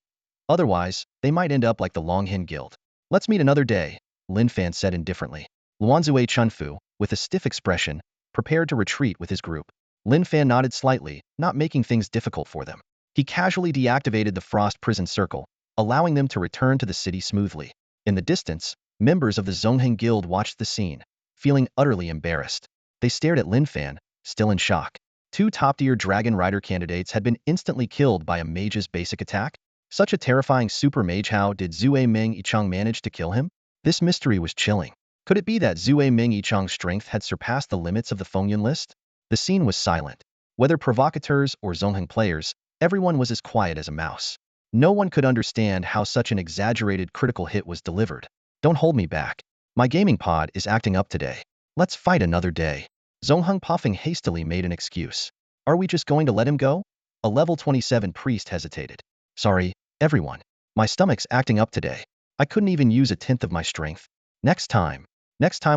Otherwise, they might end up like the Longhin Guild. "Let's meet another day," Lin Fan said indifferently. Luanzue Chunfu, with a stiff expression, prepared to retreat with his group. Lin Fan nodded slightly, not making things difficult for them. He casually deactivated the Frost Prison Circle, allowing them to return to the city smoothly. In the distance, members of the Zhongheng Guild watched the scene, feeling utterly embarrassed. They stared at Lin Fan, still in shock. Two top-tier Dragon Rider candidates had been instantly killed by a mage's basic attack? Such a terrifying super mage, how did Zue Ming Yichang manage to kill him? This mystery was chilling. Could it be that Zue Ming Yichang's strength had surpassed the limits of the Fengyun list? The scene was silent. Whether provocateurs or Zhongheng players, everyone was as quiet as a mouse. No one could understand how such an exaggerated critical hit was delivered. "Don't hold me back. My gaming pod is acting up today. Let's fight another day." Zhongheng Pafeng hastily made an excuse. "Are we just going to let him go?" A level 27 priest hesitated. "Sorry, everyone. My stomach's acting up today. I couldn't even use a tenth of my strength. Next time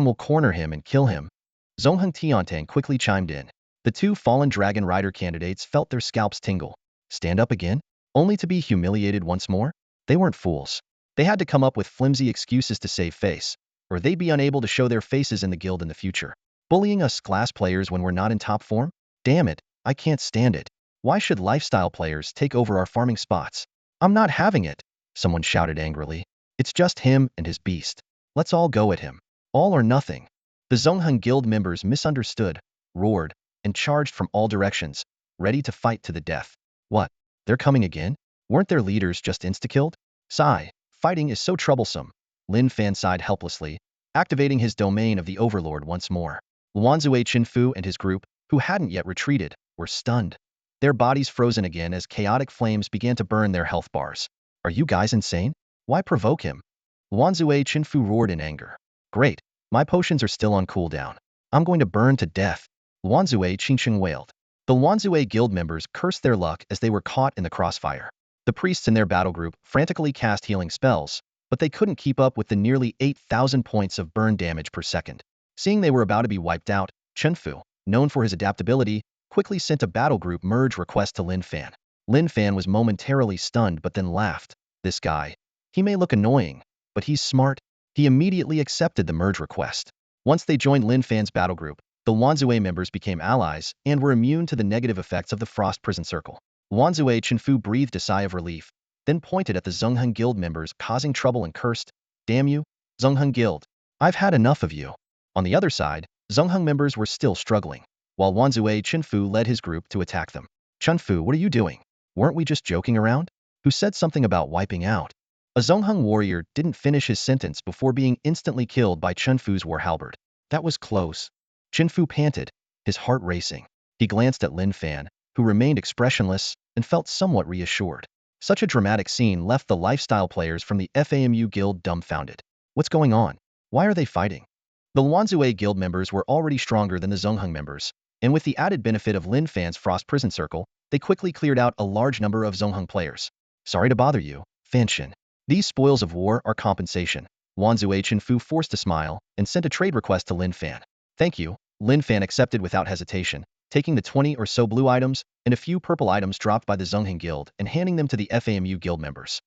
we'll corner him and kill him." Zhongheng Tiantang quickly chimed in. The two fallen Dragon Rider candidates felt their scalps tingle. Stand up again? Only to be humiliated once more? They weren't fools. They had to come up with flimsy excuses to save face, or they'd be unable to show their faces in the guild in the future. Bullying us class players when we're not in top form? Damn it, I can't stand it. Why should lifestyle players take over our farming spots? "I'm not having it," someone shouted angrily. "It's just him and his beast. Let's all go at him. All or nothing." The Zhongheng Guild members misunderstood, roared, and charged from all directions, ready to fight to the death. What? They're coming again? Weren't their leaders just insta-killed? Sigh, fighting is so troublesome. Lin Fan sighed helplessly, activating his domain of the Overlord once more. Luanzue Chinfu and his group, who hadn't yet retreated, were stunned. Their bodies frozen again as chaotic flames began to burn their health bars. "Are you guys insane? Why provoke him?" Luanzue Chinfu roared in anger. "Great, my potions are still on cooldown. I'm going to burn to death." Luanzue Qingsheng wailed. The Luanzue Guild members cursed their luck as they were caught in the crossfire. The priests in their battle group frantically cast healing spells, but they couldn't keep up with the nearly 8,000 points of burn damage per second. Seeing they were about to be wiped out, Chenfu, known for his adaptability, quickly sent a battle group merge request to Lin Fan. Lin Fan was momentarily stunned but then laughed. This guy. He may look annoying, but he's smart. He immediately accepted the merge request. Once they joined Lin Fan's battle group, the Luanzue members became allies and were immune to the negative effects of the Frost Prison Circle. Luanzue Chinfu breathed a sigh of relief, then pointed at the Zhongheng Guild members causing trouble and cursed, "Damn you, Zhongheng Guild. I've had enough of you. On the other side, Zhongheng members were still struggling, while Wanzue Chenfu led his group to attack them. Chenfu, what are you doing? Weren't we just joking around? Who said something about wiping out? A Zhongheng warrior didn't finish his sentence before being instantly killed by Chenfu's war halberd. That was close. Chenfu panted, his heart racing. He glanced at Lin Fan, who remained expressionless and felt somewhat reassured. Such a dramatic scene left the lifestyle players from the FAMU guild dumbfounded. What's going on? Why are they fighting? The Wanzue guild members were already stronger than the Zhongheng members, and with the added benefit of Lin Fan's Frost Prison Circle, they quickly cleared out a large number of Zhongheng players. Sorry to bother you, Fanshin. These spoils of war are compensation. Wanzue Chenfu forced a smile and sent a trade request to Lin Fan. Thank you. Lin Fan accepted without hesitation, taking the 20 or so blue items and a few purple items dropped by the Zhongheng guild and handing them to the FAMU guild members.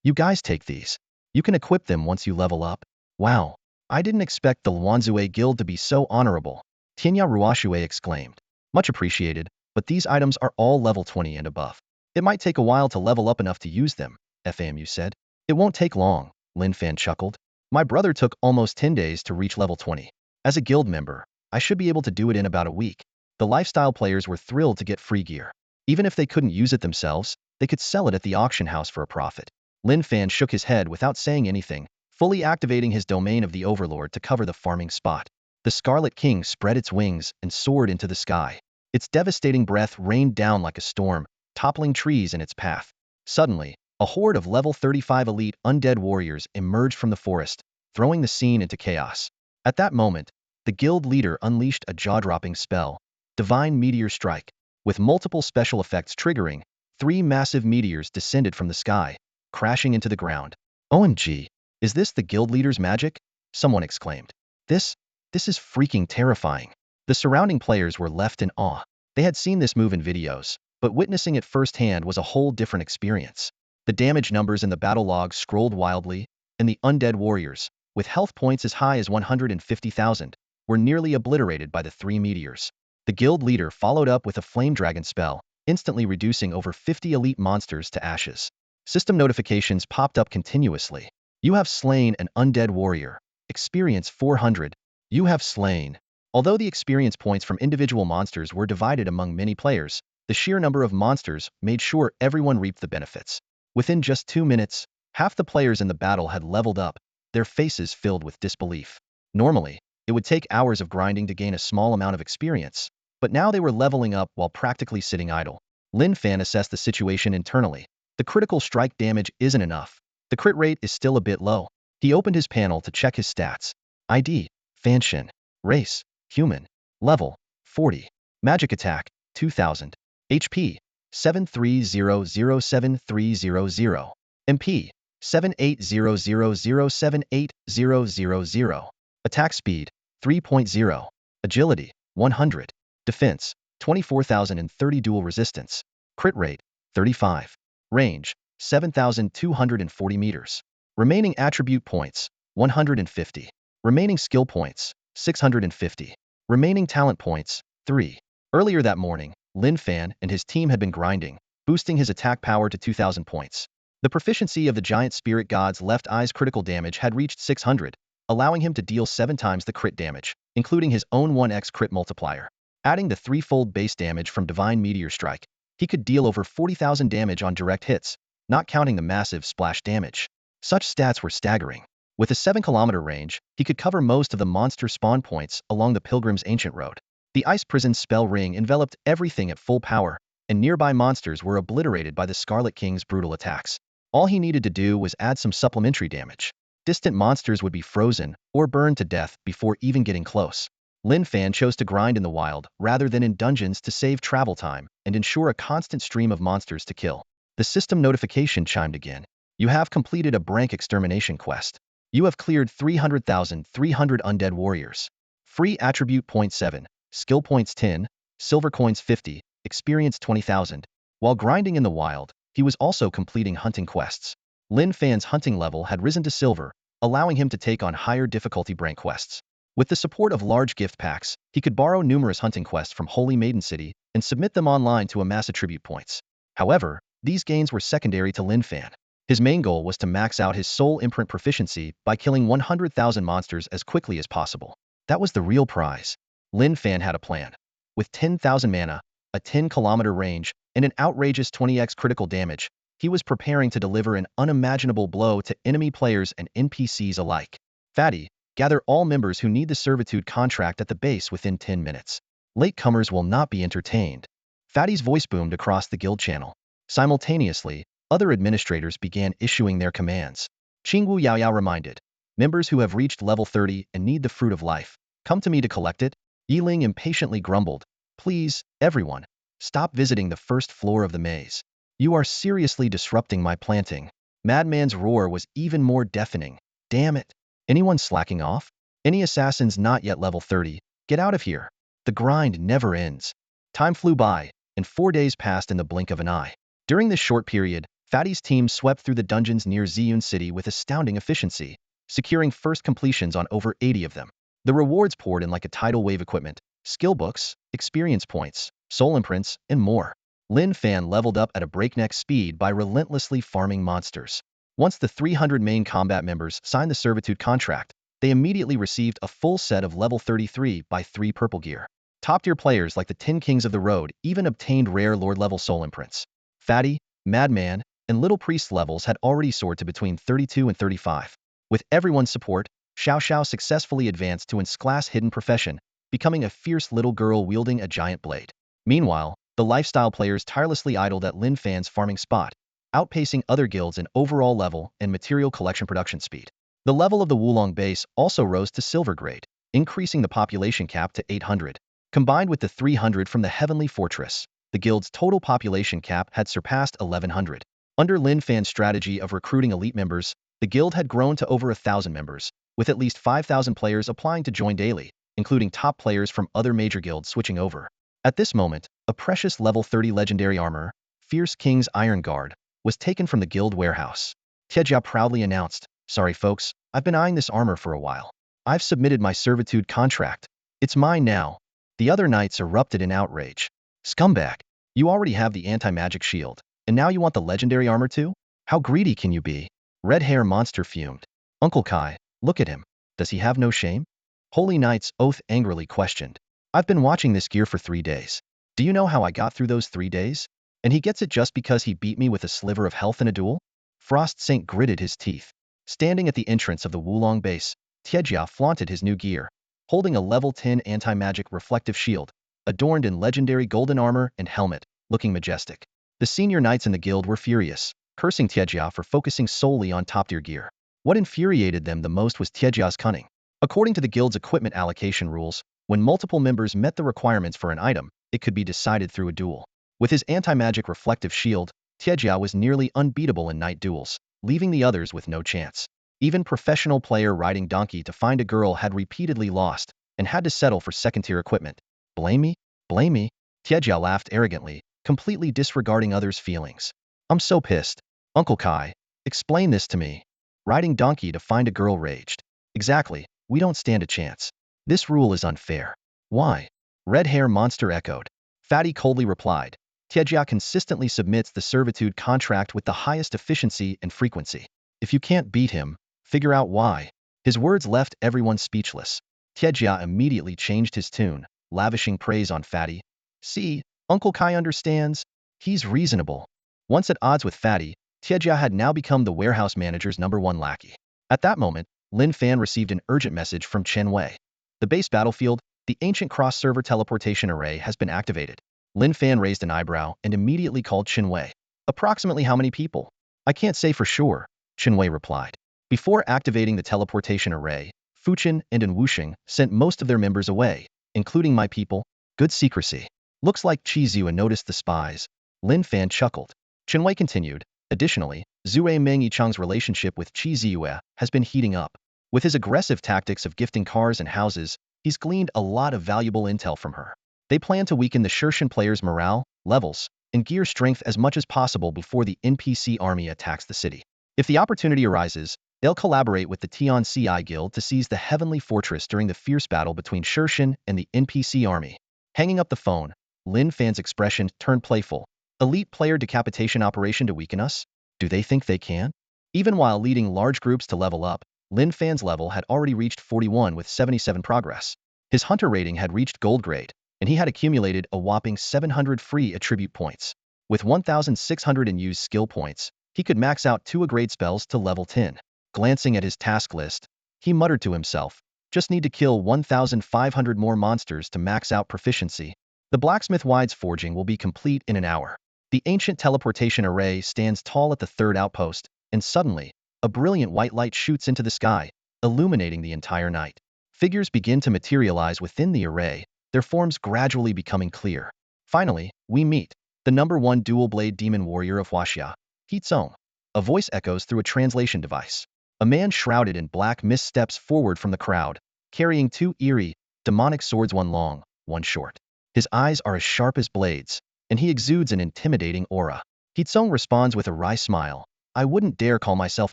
You guys take these. You can equip them once you level up. Wow. I didn't expect the Wanzue guild to be so honorable. Tianya Ruoshue exclaimed. Much appreciated, but these items are all level 20 and above. It might take a while to level up enough to use them, FAMU said. It won't take long, Lin Fan chuckled. My brother took almost 10 days to reach level 20. As a guild member, I should be able to do it in about a week. The lifestyle players were thrilled to get free gear. Even if they couldn't use it themselves, they could sell it at the auction house for a profit. Lin Fan shook his head without saying anything, fully activating his domain of the Overlord to cover the farming spot. The Scarlet King spread its wings and soared into the sky. Its devastating breath rained down like a storm, toppling trees in its path. Suddenly, a horde of level 35 elite undead warriors emerged from the forest, throwing the scene into chaos. At that moment, the guild leader unleashed a jaw-dropping spell, Divine Meteor Strike. With multiple special effects triggering, 3 massive meteors descended from the sky, crashing into the ground. OMG, is this the guild leader's magic? Someone exclaimed. This is freaking terrifying. The surrounding players were left in awe. They had seen this move in videos, but witnessing it firsthand was a whole different experience. The damage numbers in the battle logs scrolled wildly, and the undead warriors, with health points as high as 150,000, were nearly obliterated by the 3 meteors. The guild leader followed up with a flame dragon spell, instantly reducing over 50 elite monsters to ashes. System notifications popped up continuously. You have slain an undead warrior. Experience 400. You have slain. Although the experience points from individual monsters were divided among many players, the sheer number of monsters made sure everyone reaped the benefits. Within just 2 minutes, half the players in the battle had leveled up, their faces filled with disbelief. Normally, it would take hours of grinding to gain a small amount of experience, but now they were leveling up while practically sitting idle. Lin Fan assessed the situation internally. The critical strike damage isn't enough. The crit rate is still a bit low. He opened his panel to check his stats. ID, Fanshin. Race, human. Level, 40. Magic attack, 2000. HP, 7300730. MP, 7800078000. Attack speed, 3.0. Agility, 100. Defense, 24,030. Dual resistance. Crit rate, 35. Range, 7,240 meters. Remaining attribute points, 150. Remaining skill points, 650. Remaining talent points, 3. Earlier that morning, Lin Fan and his team had been grinding, boosting his attack power to 2,000 points. The proficiency of the giant spirit god's left eye's critical damage had reached 600, allowing him to deal 7 times the crit damage, including his own 1x crit multiplier. Adding the 3-fold base damage from Divine Meteor Strike, he could deal over 40,000 damage on direct hits, not counting the massive splash damage. Such stats were staggering. With a 7-kilometer range, he could cover most of the monster spawn points along the Pilgrim's Ancient Road. The Ice Prison spell ring enveloped everything at full power, and nearby monsters were obliterated by the Scarlet King's brutal attacks. All he needed to do was add some supplementary damage. Distant monsters would be frozen or burned to death before even getting close. Lin Fan chose to grind in the wild rather than in dungeons to save travel time and ensure a constant stream of monsters to kill. The system notification chimed again. You have completed a Brank extermination quest. You have cleared 300,300 undead warriors. Free attribute point 7, skill points 10, silver coins 50, experience 20,000. While grinding in the wild, he was also completing hunting quests. Lin Fan's hunting level had risen to silver, allowing him to take on higher difficulty Brank quests. With the support of large gift packs, he could borrow numerous hunting quests from Holy Maiden City and submit them online to amass attribute points. However, these gains were secondary to Lin Fan. His main goal was to max out his soul imprint proficiency by killing 100,000 monsters as quickly as possible. That was the real prize. Lin Fan had a plan. With 10,000 mana, a 10-kilometer range, and an outrageous 20x critical damage, he was preparing to deliver an unimaginable blow to enemy players and NPCs alike. Fatty, gather all members who need the servitude contract at the base within 10 minutes. Latecomers will not be entertained. Fatty's voice boomed across the guild channel. Simultaneously, other administrators began issuing their commands. Qingwu Yaoyao reminded, members who have reached level 30 and need the fruit of life, come to me to collect it. Yiling impatiently grumbled, please, everyone, stop visiting the first floor of the maze. You are seriously disrupting my planting. Madman's roar was even more deafening. Damn it. Anyone slacking off? Any assassins not yet level 30? Get out of here. The grind never ends. Time flew by, and 4 days passed in the blink of an eye. During this short period, Fatty's team swept through the dungeons near Ziyun City with astounding efficiency, securing first completions on over 80 of them. The rewards poured in like a tidal wave: equipment, skill books, experience points, soul imprints, and more. Lin Fan leveled up at a breakneck speed by relentlessly farming monsters. Once the 300 main combat members signed the servitude contract, they immediately received a full set of level 33 by 3 purple gear. Top-tier players like the 10 Kings of the Road even obtained rare Lord-level soul imprints. Fatty, Madman, and Little Priest levels had already soared to between 32 and 35. With everyone's support, Xiao Xiao successfully advanced to its class hidden profession, becoming a fierce little girl wielding a giant blade. Meanwhile, the lifestyle players tirelessly idled at Lin Fan's farming spot, outpacing other guilds in overall level and material collection production speed. The level of the Wulong base also rose to silver grade, increasing the population cap to 800. Combined with the 300 from the Heavenly Fortress, the guild's total population cap had surpassed 1100. Under Lin Fan's strategy of recruiting elite members, the guild had grown to over 1,000 members, with at least 5,000 players applying to join daily, including top players from other major guilds switching over. At this moment, a precious level 30 legendary armor, Fierce King's Iron Guard, was taken from the guild warehouse. Tiejia proudly announced, sorry folks, I've been eyeing this armor for a while. I've submitted my servitude contract. It's mine now. The other knights erupted in outrage. Scumbag, you already have the anti-magic shield, and now you want the legendary armor too? How greedy can you be? Red Hair Monster fumed. Uncle Kai, look at him. Does he have no shame? Holy Knight's Oath angrily questioned. I've been watching this gear for 3 days. Do you know how I got through those 3 days? And he gets it just because he beat me with a sliver of health in a duel? Frost Saint gritted his teeth. Standing at the entrance of the Wulong base, Tiejia flaunted his new gear, holding a level 10 anti-magic reflective shield, adorned in legendary golden armor and helmet, looking majestic. The senior knights in the guild were furious, cursing Tiejia for focusing solely on top-tier gear. What infuriated them the most was Tiejia's cunning. According to the guild's equipment allocation rules, when multiple members met the requirements for an item, it could be decided through a duel. With his anti-magic reflective shield, Tiejia was nearly unbeatable in night duels, leaving the others with no chance. Even professional player riding donkey to find a girl had repeatedly lost, and had to settle for second-tier equipment. Blame me? Blame me? Tiejia laughed arrogantly, completely disregarding others' feelings. I'm so pissed. Uncle Kai, explain this to me. Riding donkey to find a girl raged. Exactly, we don't stand a chance. This rule is unfair. Why? Red Hair Monster echoed. Fatty coldly replied. Tiejia consistently submits the servitude contract with the highest efficiency and frequency. If you can't beat him, figure out why. His words left everyone speechless. Tiejia immediately changed his tune, lavishing praise on Fatty. See, Uncle Kai understands. He's reasonable. Once at odds with Fatty, Tiejia had now become the warehouse manager's #1 lackey. At that moment, Lin Fan received an urgent message from Chen Wei. The base battlefield, the ancient cross-server teleportation array has been activated. Lin Fan raised an eyebrow and immediately called Chen Wei. Approximately how many people? I can't say for sure, Chen Wei replied. Before activating the teleportation array, Fuchen and Wuxing sent most of their members away, including my people. Good secrecy. Looks like Qi Ziyue noticed the spies. Lin Fan chuckled. Chen Wei continued. Additionally, Zue Meng Yichang's relationship with Qi Ziyue has been heating up. With his aggressive tactics of gifting cars and houses, he's gleaned a lot of valuable intel from her. They plan to weaken the Shirshan players' morale, levels, and gear strength as much as possible before the NPC army attacks the city. If the opportunity arises, they'll collaborate with the Tian Ci Guild to seize the Heavenly Fortress during the fierce battle between Shirshan and the NPC army. Hanging up the phone, Lin Fan's expression turned playful. Elite player decapitation operation to weaken us? Do they think they can? Even while leading large groups to level up, Lin Fan's level had already reached 41 with 77 progress. His hunter rating had reached gold grade, and he had accumulated a whopping 700 free attribute points. With 1,600 in used skill points, he could max out 2 grade spells to level 10. Glancing at his task list, he muttered to himself, just need to kill 1,500 more monsters to max out proficiency. The blacksmith Wide's forging will be complete in an hour. The ancient teleportation array stands tall at the third outpost, and suddenly, a brilliant white light shoots into the sky, illuminating the entire night. Figures begin to materialize within the array, their forms gradually becoming clear. Finally, we meet the #1 dual-blade demon warrior of Huaxia, Heatsong. A voice echoes through a translation device. A man shrouded in black mist steps forward from the crowd, carrying 2 eerie, demonic swords, one long, one short. His eyes are as sharp as blades, and he exudes an intimidating aura. Heatsong responds with a wry smile. I wouldn't dare call myself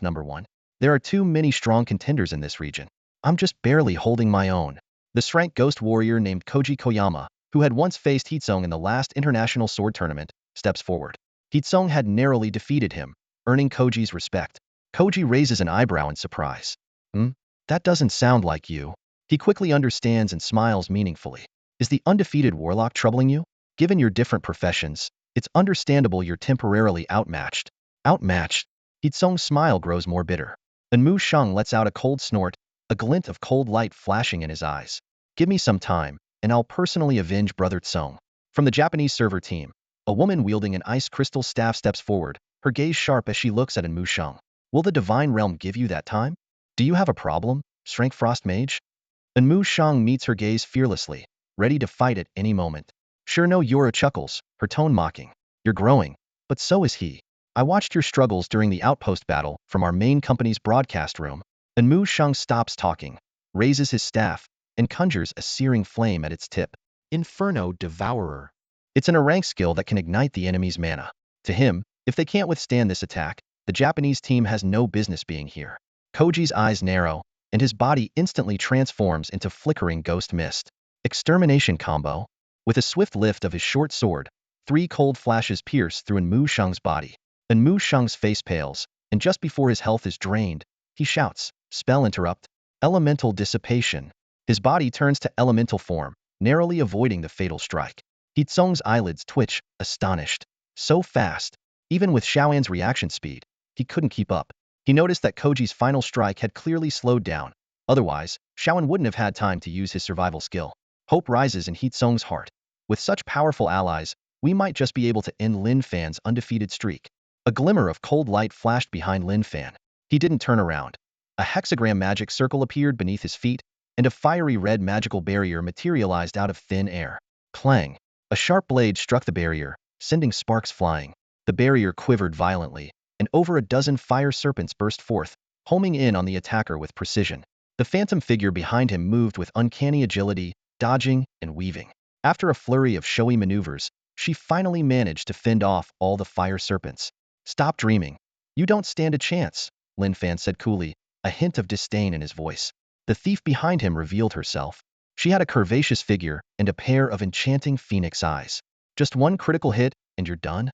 #1. There are too many strong contenders in this region. I'm just barely holding my own. The Srank ghost warrior named Koji Koyama, who had once faced Heatsong in the last international sword tournament, steps forward. Heatsong had narrowly defeated him, earning Koji's respect. Koji raises an eyebrow in surprise. That doesn't sound like you. He quickly understands and smiles meaningfully. Is the undefeated warlock troubling you? Given your different professions, it's understandable you're temporarily outmatched. Outmatched? Heatsong's smile grows more bitter. And Mu Sheng lets out a cold snort, a glint of cold light flashing in his eyes. Give me some time, and I'll personally avenge Brother Tsong. From the Japanese server team, a woman wielding an ice crystal staff steps forward, her gaze sharp as she looks at Mu Sheng. Will the divine realm give you that time? Do you have a problem, Strength Frost Mage? And Mu Sheng meets her gaze fearlessly, ready to fight at any moment. Sure, no, Yura chuckles, her tone mocking. You're growing, but so is he. I watched your struggles during the outpost battle from our main company's broadcast room. And Mu Sheng stops talking, raises his staff, and conjures a searing flame at its tip. Inferno Devourer. It's an rank skill that can ignite the enemy's mana. To him, if they can't withstand this attack, the Japanese team has no business being here. Koji's eyes narrow, and his body instantly transforms into flickering ghost mist. Extermination combo. With a swift lift of his short sword, 3 cold flashes pierce through Mu Sheng's body. And Mu Sheng's face pales, and just before his health is drained, he shouts, Spell interrupt. Elemental dissipation. His body turns to elemental form, narrowly avoiding the fatal strike. Heatsong's eyelids twitch, astonished. So fast. Even with Xiaoan's reaction speed, he couldn't keep up. He noticed that Koji's final strike had clearly slowed down. Otherwise, Xiaoan wouldn't have had time to use his survival skill. Hope rises in Heatsong's heart. With such powerful allies, we might just be able to end Lin Fan's undefeated streak. A glimmer of cold light flashed behind Lin Fan. He didn't turn around. A hexagram magic circle appeared beneath his feet, and a fiery red magical barrier materialized out of thin air. Clang! A sharp blade struck the barrier, sending sparks flying. The barrier quivered violently, and over a dozen fire serpents burst forth, homing in on the attacker with precision. The phantom figure behind him moved with uncanny agility, dodging and weaving. After a flurry of showy maneuvers, she finally managed to fend off all the fire serpents. Stop dreaming. You don't stand a chance, Lin Fan said coolly, a hint of disdain in his voice. The thief behind him revealed herself. She had a curvaceous figure and a pair of enchanting phoenix eyes. Just one critical hit, and you're done?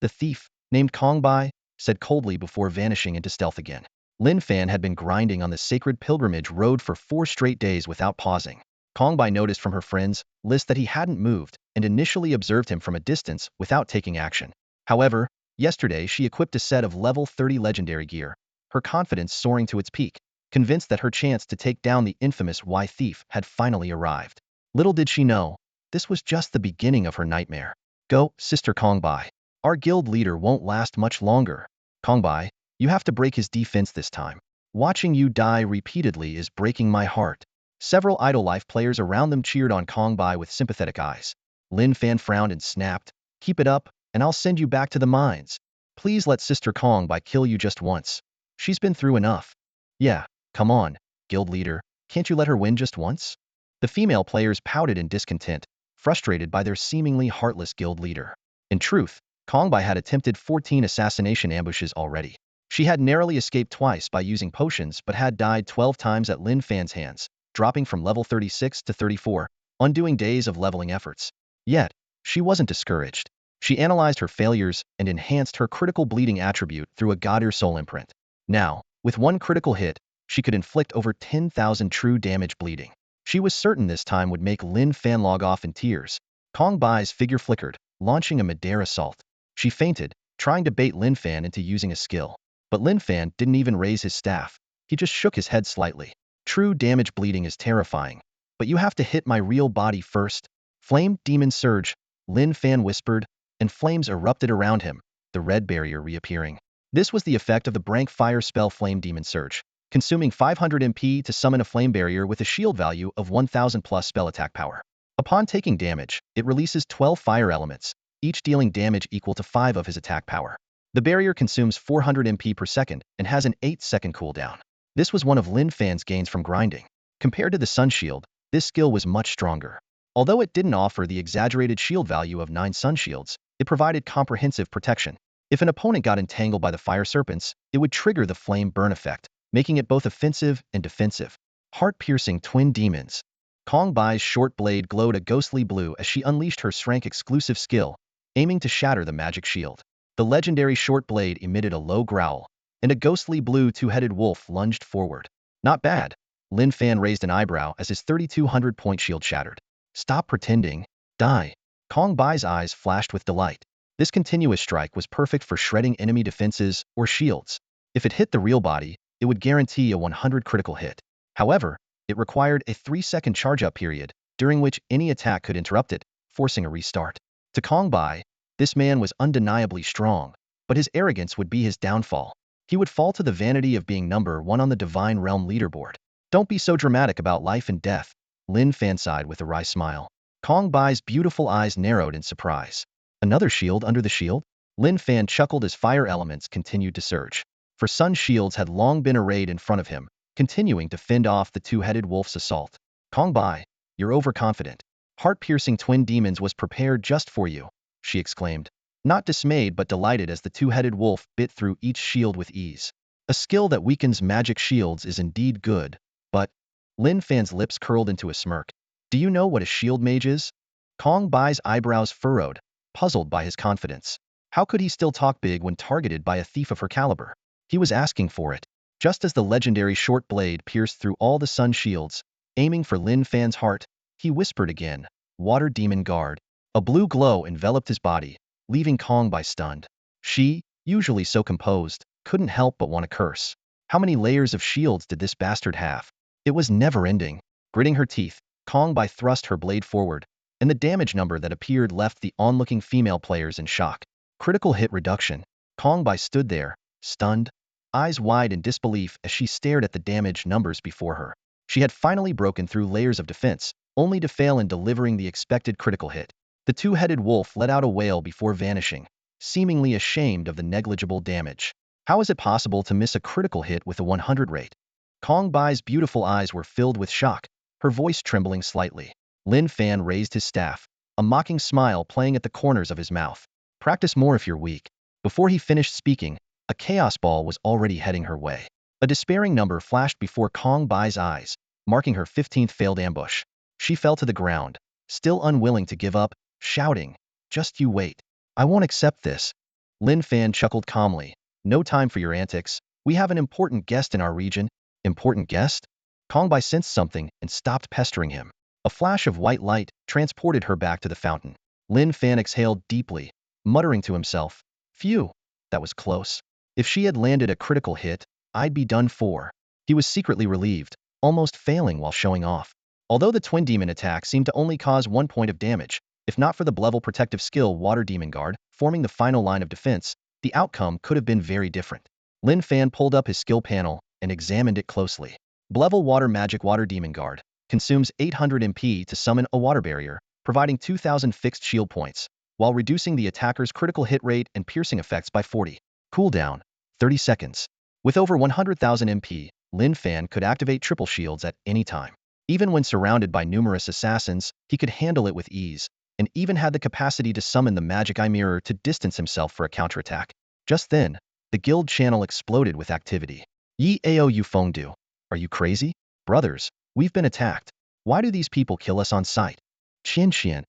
The thief, named Kongbai, said coldly before vanishing into stealth again. Lin Fan had been grinding on the sacred pilgrimage road for 4 straight days without pausing. Kongbai noticed from her friends' list that he hadn't moved and initially observed him from a distance without taking action. However, yesterday she equipped a set of level 30 legendary gear, her confidence soaring to its peak, convinced that her chance to take down the infamous Y thief had finally arrived. Little did she know, this was just the beginning of her nightmare. Go, Sister Kongbai. Our guild leader won't last much longer. Kongbai, you have to break his defense this time. Watching you die repeatedly is breaking my heart. Several Idle Life players around them cheered on Kongbai with sympathetic eyes. Lin Fan frowned and snapped, keep it up, and I'll send you back to the mines. Please let Sister Kongbai kill you just once. She's been through enough. Yeah, come on, guild leader, can't you let her win just once? The female players pouted in discontent, frustrated by their seemingly heartless guild leader. In truth, Kongbai had attempted 14 assassination ambushes already. She had narrowly escaped twice by using potions but had died 12 times at Lin Fan's hands, dropping from level 36 to 34, undoing days of leveling efforts. Yet, she wasn't discouraged. She analyzed her failures and enhanced her critical bleeding attribute through a God-ear soul imprint. Now, with one critical hit, she could inflict over 10,000 true damage bleeding. She was certain this time would make Lin Fan log off in tears. Kong Bai's figure flickered, launching a mid-air assault. She feinted, trying to bait Lin Fan into using a skill. But Lin Fan didn't even raise his staff. He just shook his head slightly. True damage bleeding is terrifying. But you have to hit my real body first. Flame Demon Surge, Lin Fan whispered, and flames erupted around him, the red barrier reappearing. This was the effect of the Brank Fire spell Flame Demon Surge, consuming 500 MP to summon a flame barrier with a shield value of 1000 plus spell attack power. Upon taking damage, it releases 12 fire elements, each dealing damage equal to 5 of his attack power. The barrier consumes 400 MP per second and has an 8-second cooldown. This was one of Lin Fan's gains from grinding. Compared to the Sun Shield, this skill was much stronger. Although it didn't offer the exaggerated shield value of 9 Sun Shields, it provided comprehensive protection. If an opponent got entangled by the fire serpents, it would trigger the flame burn effect, making it both offensive and defensive. Heart-piercing twin demons. Kong Bai's short blade glowed a ghostly blue as she unleashed her Shrank-exclusive skill, aiming to shatter the magic shield. The legendary short blade emitted a low growl, and a ghostly blue two-headed wolf lunged forward. Not bad. Lin Fan raised an eyebrow as his 3200-point shield shattered. Stop pretending. Die. Kong Bai's eyes flashed with delight. This continuous strike was perfect for shredding enemy defenses or shields. If it hit the real body, it would guarantee a 100 critical hit. However, it required a 3-second charge-up period, during which any attack could interrupt it, forcing a restart. To Kong Bai, this man was undeniably strong, but his arrogance would be his downfall. He would fall to the vanity of being number 1 on the Divine Realm leaderboard. Don't be so dramatic about life and death, Lin Fan sighed with a wry smile. Kong Bai's beautiful eyes narrowed in surprise. Another shield under the shield? Lin Fan chuckled as fire elements continued to surge. For Sun shields had long been arrayed in front of him, continuing to fend off the two-headed wolf's assault. Kong Bai, you're overconfident. Heart-piercing twin demons was prepared just for you, she exclaimed, not dismayed but delighted as the two-headed wolf bit through each shield with ease. A skill that weakens magic shields is indeed good, but Lin Fan's lips curled into a smirk. Do you know what a shield mage is? Kong Bai's eyebrows furrowed, puzzled by his confidence. How could he still talk big when targeted by a thief of her caliber? He was asking for it. Just as the legendary short blade pierced through all the sun shields, aiming for Lin Fan's heart, he whispered again, Water Demon Guard. A blue glow enveloped his body, leaving Kong Bai stunned. She, usually so composed, couldn't help but want to curse. How many layers of shields did this bastard have? It was never-ending. Gritting her teeth, Kong Bai thrust her blade forward, and the damage number that appeared left the onlooking female players in shock. Critical hit reduction. Kong Bai stood there, stunned, eyes wide in disbelief as she stared at the damage numbers before her. She had finally broken through layers of defense, only to fail in delivering the expected critical hit. The two-headed wolf let out a wail before vanishing, seemingly ashamed of the negligible damage. How is it possible to miss a critical hit with a 100 rate? Kong Bai's beautiful eyes were filled with shock, her voice trembling slightly. Lin Fan raised his staff, a mocking smile playing at the corners of his mouth. Practice more if you're weak. Before he finished speaking, a chaos ball was already heading her way. A despairing number flashed before Kong Bai's eyes, marking her 15th failed ambush. She fell to the ground, still unwilling to give up, shouting, just you wait. I won't accept this. Lin Fan chuckled calmly. No time for your antics. We have an important guest in our region. Important guest? Kong Bai sensed something and stopped pestering him. A flash of white light transported her back to the fountain. Lin Fan exhaled deeply, muttering to himself, phew, that was close. If she had landed a critical hit, I'd be done for. He was secretly relieved, almost failing while showing off. Although the twin demon attack seemed to only cause 1 point of damage, if not for the Blevel protective skill Water Demon Guard, forming the final line of defense, the outcome could have been very different. Lin Fan pulled up his skill panel and examined it closely. Blevel Water Magic Water Demon Guard consumes 800 MP to summon a water barrier, providing 2,000 fixed shield points, while reducing the attacker's critical hit rate and piercing effects by 40. Cooldown, 30 seconds. With over 100,000 MP, Lin Fan could activate triple shields at any time. Even when surrounded by numerous assassins, he could handle it with ease, and even had the capacity to summon the magic eye mirror to distance himself for a counterattack. Just then, the guild channel exploded with activity. Yi ao you phone do. Are you crazy? Brothers, we've been attacked. Why do these people kill us on sight? Qian Qian.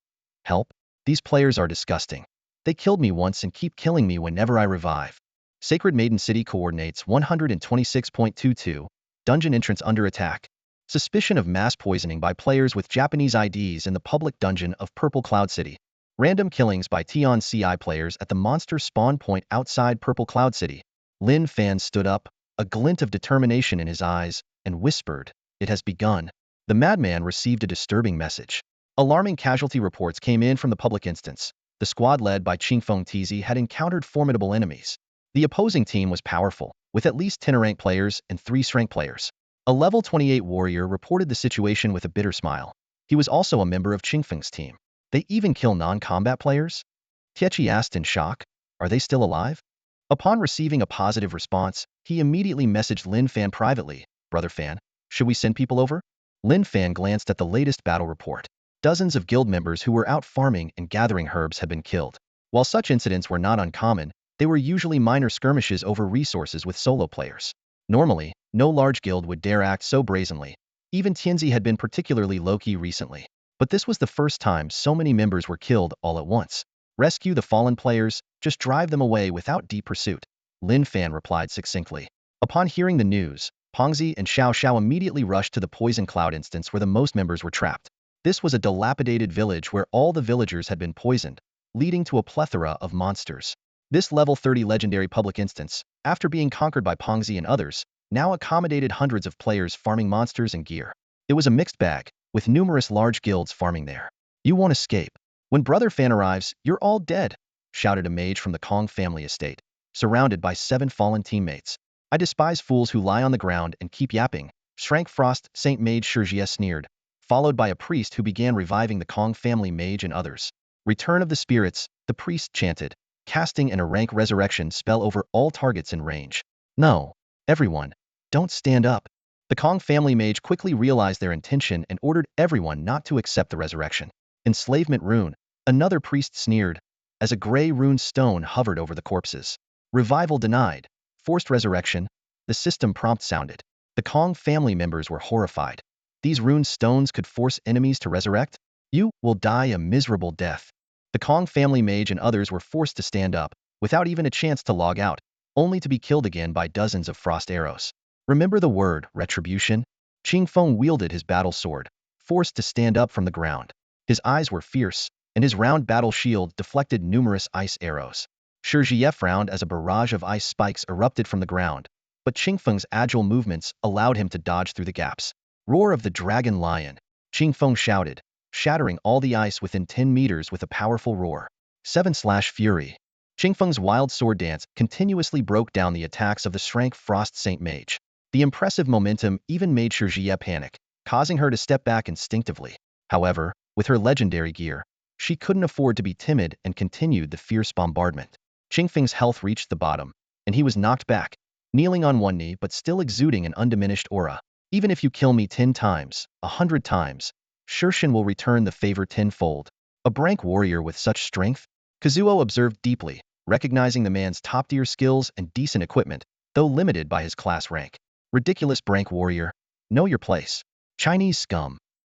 Help. These players are disgusting. They killed me once and keep killing me whenever I revive. Sacred Maiden City coordinates 126.22. Dungeon entrance under attack. Suspicion of mass poisoning by players with Japanese IDs in the public dungeon of Purple Cloud City. Random killings by Tion CI players at the monster spawn point outside Purple Cloud City. Lin Fan stood up, a glint of determination in his eyes, and whispered, "It has begun." The madman received a disturbing message. Alarming casualty reports came in from the public instance. The squad led by Qingfeng Tizi had encountered formidable enemies. The opposing team was powerful, with at least 10 rank players and 3 strength players. A level 28 warrior reported the situation with a bitter smile. He was also a member of Qingfeng's team. They even kill non-combat players? Tiechi asked in shock. Are they still alive? Upon receiving a positive response, he immediately messaged Lin Fan privately. Brother Fan, should we send people over? Lin Fan glanced at the latest battle report. Dozens of guild members who were out farming and gathering herbs had been killed. While such incidents were not uncommon, they were usually minor skirmishes over resources with solo players. Normally, no large guild would dare act so brazenly. Even Tianzi had been particularly low-key recently. But this was the first time so many members were killed all at once. Rescue the fallen players, just drive them away without deep pursuit. Lin Fan replied succinctly. Upon hearing the news, Pongzi and Xiao Xiao immediately rushed to the poison cloud instance where the most members were trapped. This was a dilapidated village where all the villagers had been poisoned, leading to a plethora of monsters. This level 30 legendary public instance, after being conquered by Pongzi and others, now accommodated hundreds of players farming monsters and gear. It was a mixed bag, with numerous large guilds farming there. You won't escape. When Brother Fan arrives, you're all dead, shouted a mage from the Kong family estate, surrounded by 7 fallen teammates. I despise fools who lie on the ground and keep yapping, Shrank Frost Saint Mage Shurjie sneered, followed by a priest who began reviving the Kong family mage and others. Return of the spirits, the priest chanted, casting an rank resurrection spell over all targets in range. No, everyone, don't stand up. The Kong family mage quickly realized their intention and ordered everyone not to accept the resurrection. Enslavement rune, another priest sneered, as a gray rune stone hovered over the corpses. Revival denied. Forced resurrection, the system prompt sounded. The Kong family members were horrified. These rune stones could force enemies to resurrect? You will die a miserable death. The Kong family mage and others were forced to stand up, without even a chance to log out, only to be killed again by dozens of frost arrows. Remember the word, retribution? Qingfeng wielded his battle sword, forced to stand up from the ground. His eyes were fierce, and his round battle shield deflected numerous ice arrows. Shurjie frowned as a barrage of ice spikes erupted from the ground, but Qingfeng's agile movements allowed him to dodge through the gaps. Roar of the Dragon Lion, Qingfeng shouted, shattering all the ice within 10 meters with a powerful roar. 7/Fury. Qingfeng's wild sword dance continuously broke down the attacks of the Shrank Frost Saint Mage. The impressive momentum even made Shurjie panic, causing her to step back instinctively. However, with her legendary gear, she couldn't afford to be timid and continued the fierce bombardment. Qingfeng's health reached the bottom, and he was knocked back, kneeling on one knee but still exuding an undiminished aura. Even if you kill me 10 times, 100 times, Shurshin will return the favor tenfold. A Brank warrior with such strength? Kazuo observed deeply, recognizing the man's top-tier skills and decent equipment, though limited by his class rank. Ridiculous Brank warrior. Know your place. Chinese scum.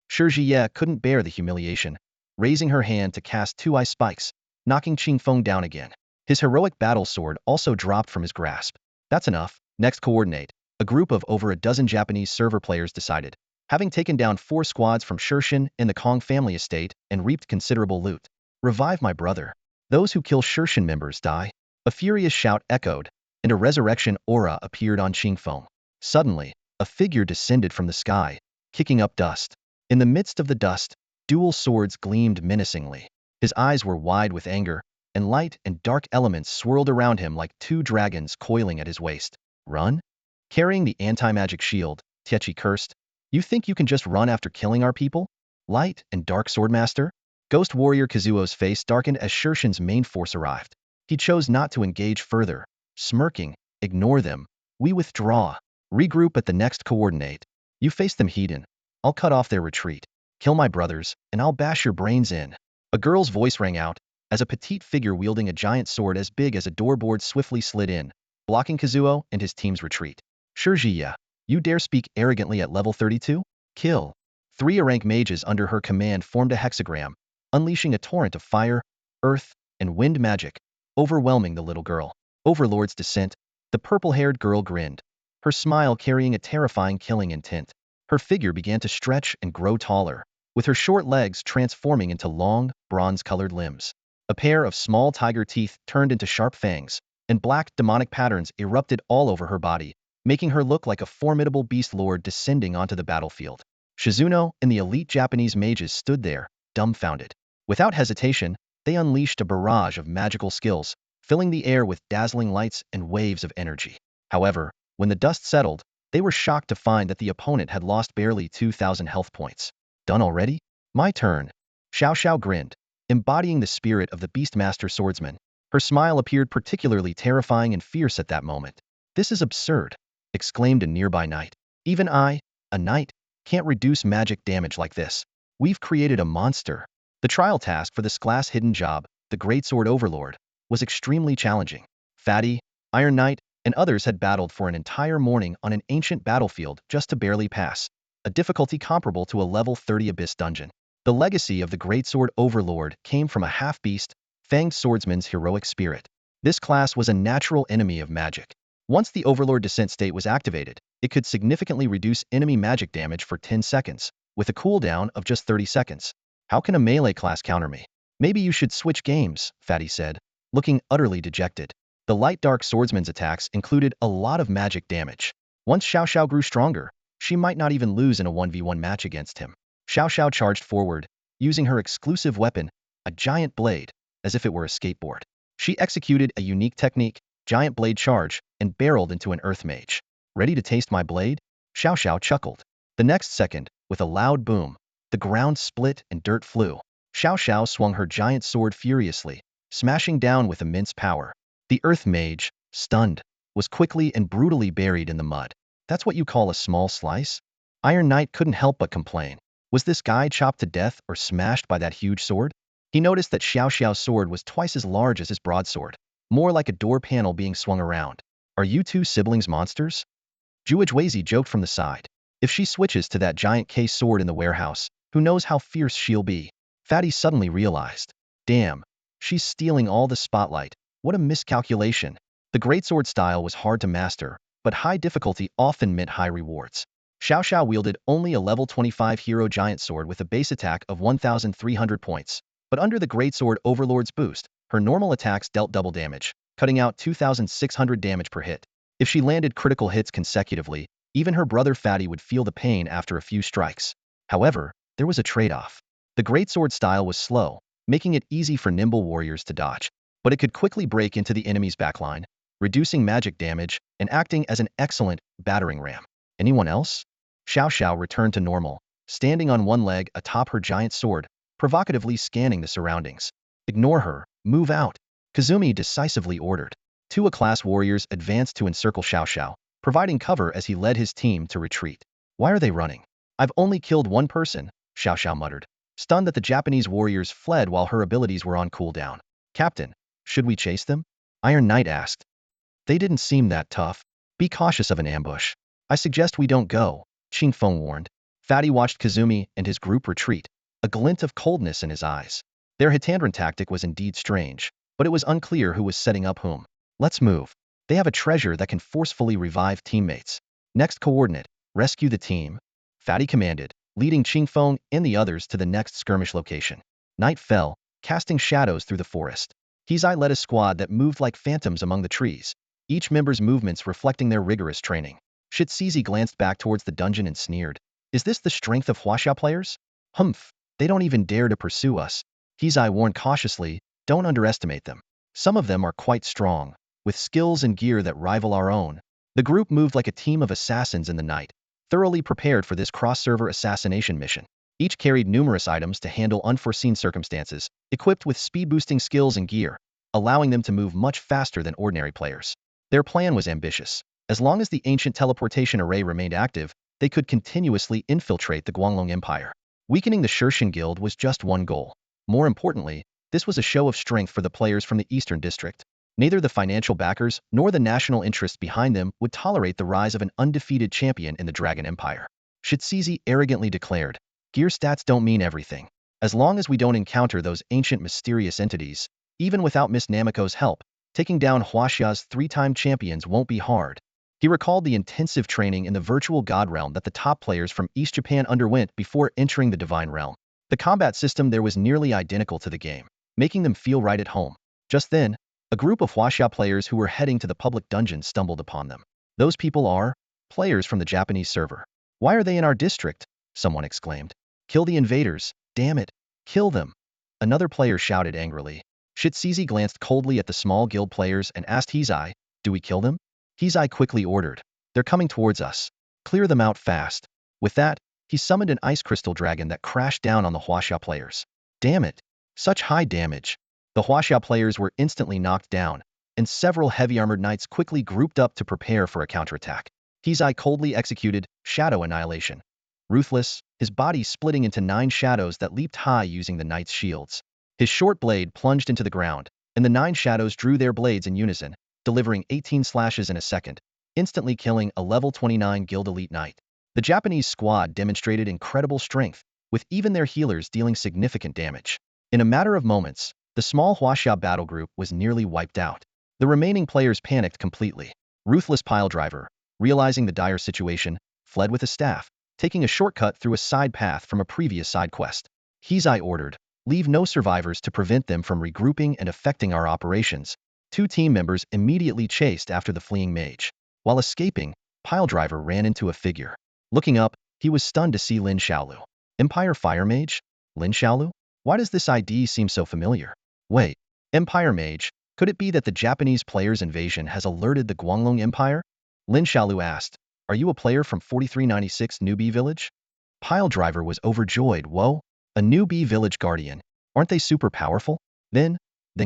Shurjie couldn't bear the humiliation, raising her hand to cast 2 ice spikes, knocking Qingfeng down again. His heroic battle sword also dropped from his grasp. That's enough. Next coordinate. A group of over a dozen Japanese server players decided, having taken down 4 squads from Shurshin in the Kong family estate and reaped considerable loot. Revive my brother. Those who kill Shurshin members die. A furious shout echoed, and a resurrection aura appeared on Qingfeng. Suddenly, a figure descended from the sky, kicking up dust. In the midst of the dust, dual swords gleamed menacingly. His eyes were wide with anger, and light and dark elements swirled around him like 2 dragons coiling at his waist. Run? Carrying the anti-magic shield, Tiechi cursed. You think you can just run after killing our people? Light and dark swordmaster? Ghost warrior Kazuo's face darkened as Shurshin's main force arrived. He chose not to engage further, smirking, ignore them. We withdraw. Regroup at the next coordinate. You face them heathen. I'll cut off their retreat. Kill my brothers, and I'll bash your brains in. A girl's voice rang out, as a petite figure wielding a giant sword as big as a doorboard swiftly slid in, blocking Kazuo and his team's retreat. Shurjie, you dare speak arrogantly at level 32? Kill. 3 rank mages under her command formed a hexagram, unleashing a torrent of fire, earth, and wind magic, overwhelming the little girl. Overlord's descent. The purple-haired girl grinned, her smile carrying a terrifying killing intent. Her figure began to stretch and grow taller, with her short legs transforming into long, bronze-colored limbs. A pair of small tiger teeth turned into sharp fangs, and black demonic patterns erupted all over her body, making her look like a formidable beast lord descending onto the battlefield. Shizuno and the elite Japanese mages stood there, dumbfounded. Without hesitation, they unleashed a barrage of magical skills, filling the air with dazzling lights and waves of energy. However, when the dust settled, they were shocked to find that the opponent had lost barely 2,000 health points. Done already? My turn. Xiao Xiao grinned, embodying the spirit of the Beastmaster swordsman. Her smile appeared particularly terrifying and fierce at that moment. This is absurd, exclaimed a nearby knight. Even I, a knight, can't reduce magic damage like this. We've created a monster. The trial task for this class hidden job, the Greatsword Overlord, was extremely challenging. Fatty, Iron Knight, and others had battled for an entire morning on an ancient battlefield just to barely pass, a difficulty comparable to a level 30 Abyss dungeon. The legacy of the Greatsword Overlord came from a half-beast, fanged swordsman's heroic spirit. This class was a natural enemy of magic. Once the Overlord Descent state was activated, it could significantly reduce enemy magic damage for 10 seconds, with a cooldown of just 30 seconds. How can a melee class counter me? Maybe you should switch games, Fatty said, looking utterly dejected. The light dark swordsman's attacks included a lot of magic damage. Once Xiao Xiao grew stronger, she might not even lose in a 1v1 match against him. Xiao Xiao charged forward, using her exclusive weapon, a giant blade, as if it were a skateboard. She executed a unique technique, giant blade charge, and barreled into an earth mage. Ready to taste my blade? Xiao Xiao chuckled. The next second, with a loud boom, the ground split and dirt flew. Xiao Xiao swung her giant sword furiously, smashing down with immense power. The earth mage, stunned, was quickly and brutally buried in the mud. That's what you call a small slice? Iron Knight couldn't help but complain. Was this guy chopped to death or smashed by that huge sword? He noticed that Xiao Xiao's sword was twice as large as his broadsword, more like a door panel being swung around. Are you two siblings monsters? Juajweizi joked from the side. If she switches to that giant case sword in the warehouse, who knows how fierce she'll be? Fatty suddenly realized. Damn, she's stealing all the spotlight. What a miscalculation. The greatsword style was hard to master, but high difficulty often meant high rewards. Xiao Xiao wielded only a level 25 hero giant sword with a base attack of 1,300 points, but under the greatsword overlord's boost, her normal attacks dealt double damage, cutting out 2,600 damage per hit. If she landed critical hits consecutively, even her brother Fatty would feel the pain after a few strikes. However, there was a trade-off. The greatsword style was slow, making it easy for nimble warriors to dodge, but it could quickly break into the enemy's backline, reducing magic damage and acting as an excellent battering ram. Anyone else? Xiao Xiao returned to normal, standing on one leg atop her giant sword, provocatively scanning the surroundings. Ignore her, move out, Kazumi decisively ordered. Two A-class warriors advanced to encircle Xiao Xiao, providing cover as he led his team to retreat. Why are they running? I've only killed one person, Xiao Xiao muttered, stunned that the Japanese warriors fled while her abilities were on cooldown. Captain, should we chase them? Iron Knight asked. They didn't seem that tough. Be cautious of an ambush. I suggest we don't go, Qing Feng warned. Fatty watched Kazumi and his group retreat, a glint of coldness in his eyes. Their Hitandran tactic was indeed strange, but it was unclear who was setting up whom. Let's move. They have a treasure that can forcefully revive teammates. Next coordinate, rescue the team. Fatty commanded, leading Qing Feng and the others to the next skirmish location. Night fell, casting shadows through the forest. Hizai led a squad that moved like phantoms among the trees, each member's movements reflecting their rigorous training. Shitsizi glanced back towards the dungeon and sneered. Is this the strength of Huaxia players? Humph, they don't even dare to pursue us. Hizai warned cautiously, don't underestimate them. Some of them are quite strong, with skills and gear that rival our own. The group moved like a team of assassins in the night, thoroughly prepared for this cross-server assassination mission. Each carried numerous items to handle unforeseen circumstances, equipped with speed-boosting skills and gear, allowing them to move much faster than ordinary players. Their plan was ambitious. As long as the ancient teleportation array remained active, they could continuously infiltrate the Guanglong Empire. Weakening the Shirshin Guild was just one goal. More importantly, this was a show of strength for the players from the Eastern District. Neither the financial backers nor the national interests behind them would tolerate the rise of an undefeated champion in the Dragon Empire. Shitsizi arrogantly declared, gear stats don't mean everything. As long as we don't encounter those ancient mysterious entities, Even without Miss Nameko's help, taking down Huaxia's three-time champions won't be hard. He recalled the intensive training in the virtual god realm that the top players from East Japan underwent before entering the divine realm. The combat system there was nearly identical to the game, making them feel right at home. Just then, a group of Huaxia players who were heading to the public dungeon stumbled upon them. Those people are players from the Japanese server. Why are they in our district? Someone exclaimed. Kill the invaders, damn it, kill them. Another player shouted angrily. Shitsizi glanced coldly at the small guild players and asked Hizai, do we kill them? Hizai quickly ordered. They're coming towards us. Clear them out fast. With that, he summoned an ice crystal dragon that crashed down on the Huaxia players. Damn it. Such high damage. The Huaxia players were instantly knocked down, and several heavy-armored knights quickly grouped up to prepare for a counterattack. Hizai coldly executed Shadow Annihilation. Ruthless, his body splitting into 9 shadows that leaped high using the knight's shields. His short blade plunged into the ground, and the 9 shadows drew their blades in unison, delivering 18 slashes in a second, instantly killing a level 29 Guild Elite Knight. The Japanese squad demonstrated incredible strength, with even their healers dealing significant damage. In a matter of moments, the small Huaxia battle group was nearly wiped out. The remaining players panicked completely. Ruthless Piledriver, realizing the dire situation, fled with a staff, taking a shortcut through a side path from a previous side quest. Hizai ordered, leave no survivors to prevent them from regrouping and affecting our operations. 2 team members immediately chased after the fleeing mage. While escaping, Piledriver ran into a figure. Looking up, he was stunned to see Lin Xiaolu. Empire Fire Mage? Lin Xiaolu? Why does this ID seem so familiar? Wait, Empire Mage, could it be that the Japanese player's invasion has alerted the Guanglong Empire? Lin Xiaolu asked, are you a player from 4396 Newbie Village? Piledriver was overjoyed. Whoa, a newbie village guardian. Aren't they super powerful? Then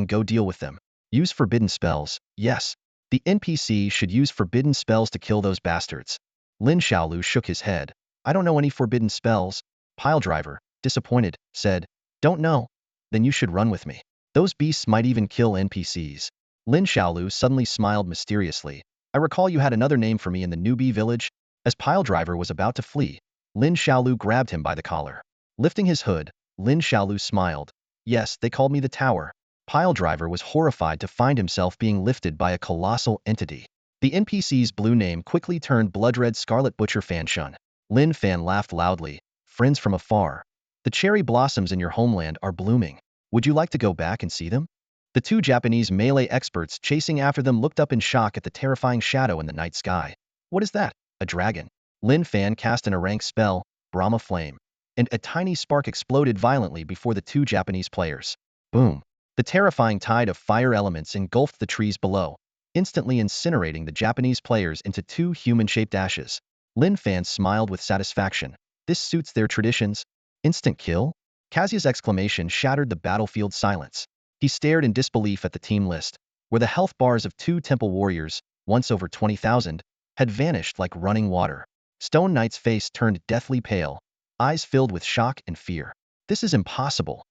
go deal with them. Use forbidden spells. Yes, the NPC should use forbidden spells to kill those bastards. Lin Xiaolu shook his head. I don't know any forbidden spells. Piledriver, disappointed, said, don't know? Then you should run with me. Those beasts might even kill NPCs. Lin Xiaolu suddenly smiled mysteriously. I recall you had another name for me in the newbie village. As Piledriver was about to flee, Lin Xiaolu grabbed him by the collar. Lifting his hood, Lin Xiaolu smiled. Yes, they called me the Tower. Piledriver was horrified to find himself being lifted by a colossal entity. The NPC's blue name quickly turned blood-red Scarlet Butcher Fan Shun. Lin Fan laughed loudly. Friends from afar. The cherry blossoms in your homeland are blooming. Would you like to go back and see them? The 2 Japanese melee experts chasing after them looked up in shock at the terrifying shadow in the night sky. What is that? A dragon. Lin Fan cast an rank spell, Brahma Flame, and a tiny spark exploded violently before the 2 Japanese players. Boom. The terrifying tide of fire elements engulfed the trees below, instantly incinerating the Japanese players into 2 human-shaped ashes. Lin Fan smiled with satisfaction. This suits their traditions. Instant kill? Kazuya's exclamation shattered the battlefield silence. He stared in disbelief at the team list, where the health bars of 2 temple warriors, once over 20,000, had vanished like running water. Stone Knight's face turned deathly pale, eyes filled with shock and fear. This is impossible.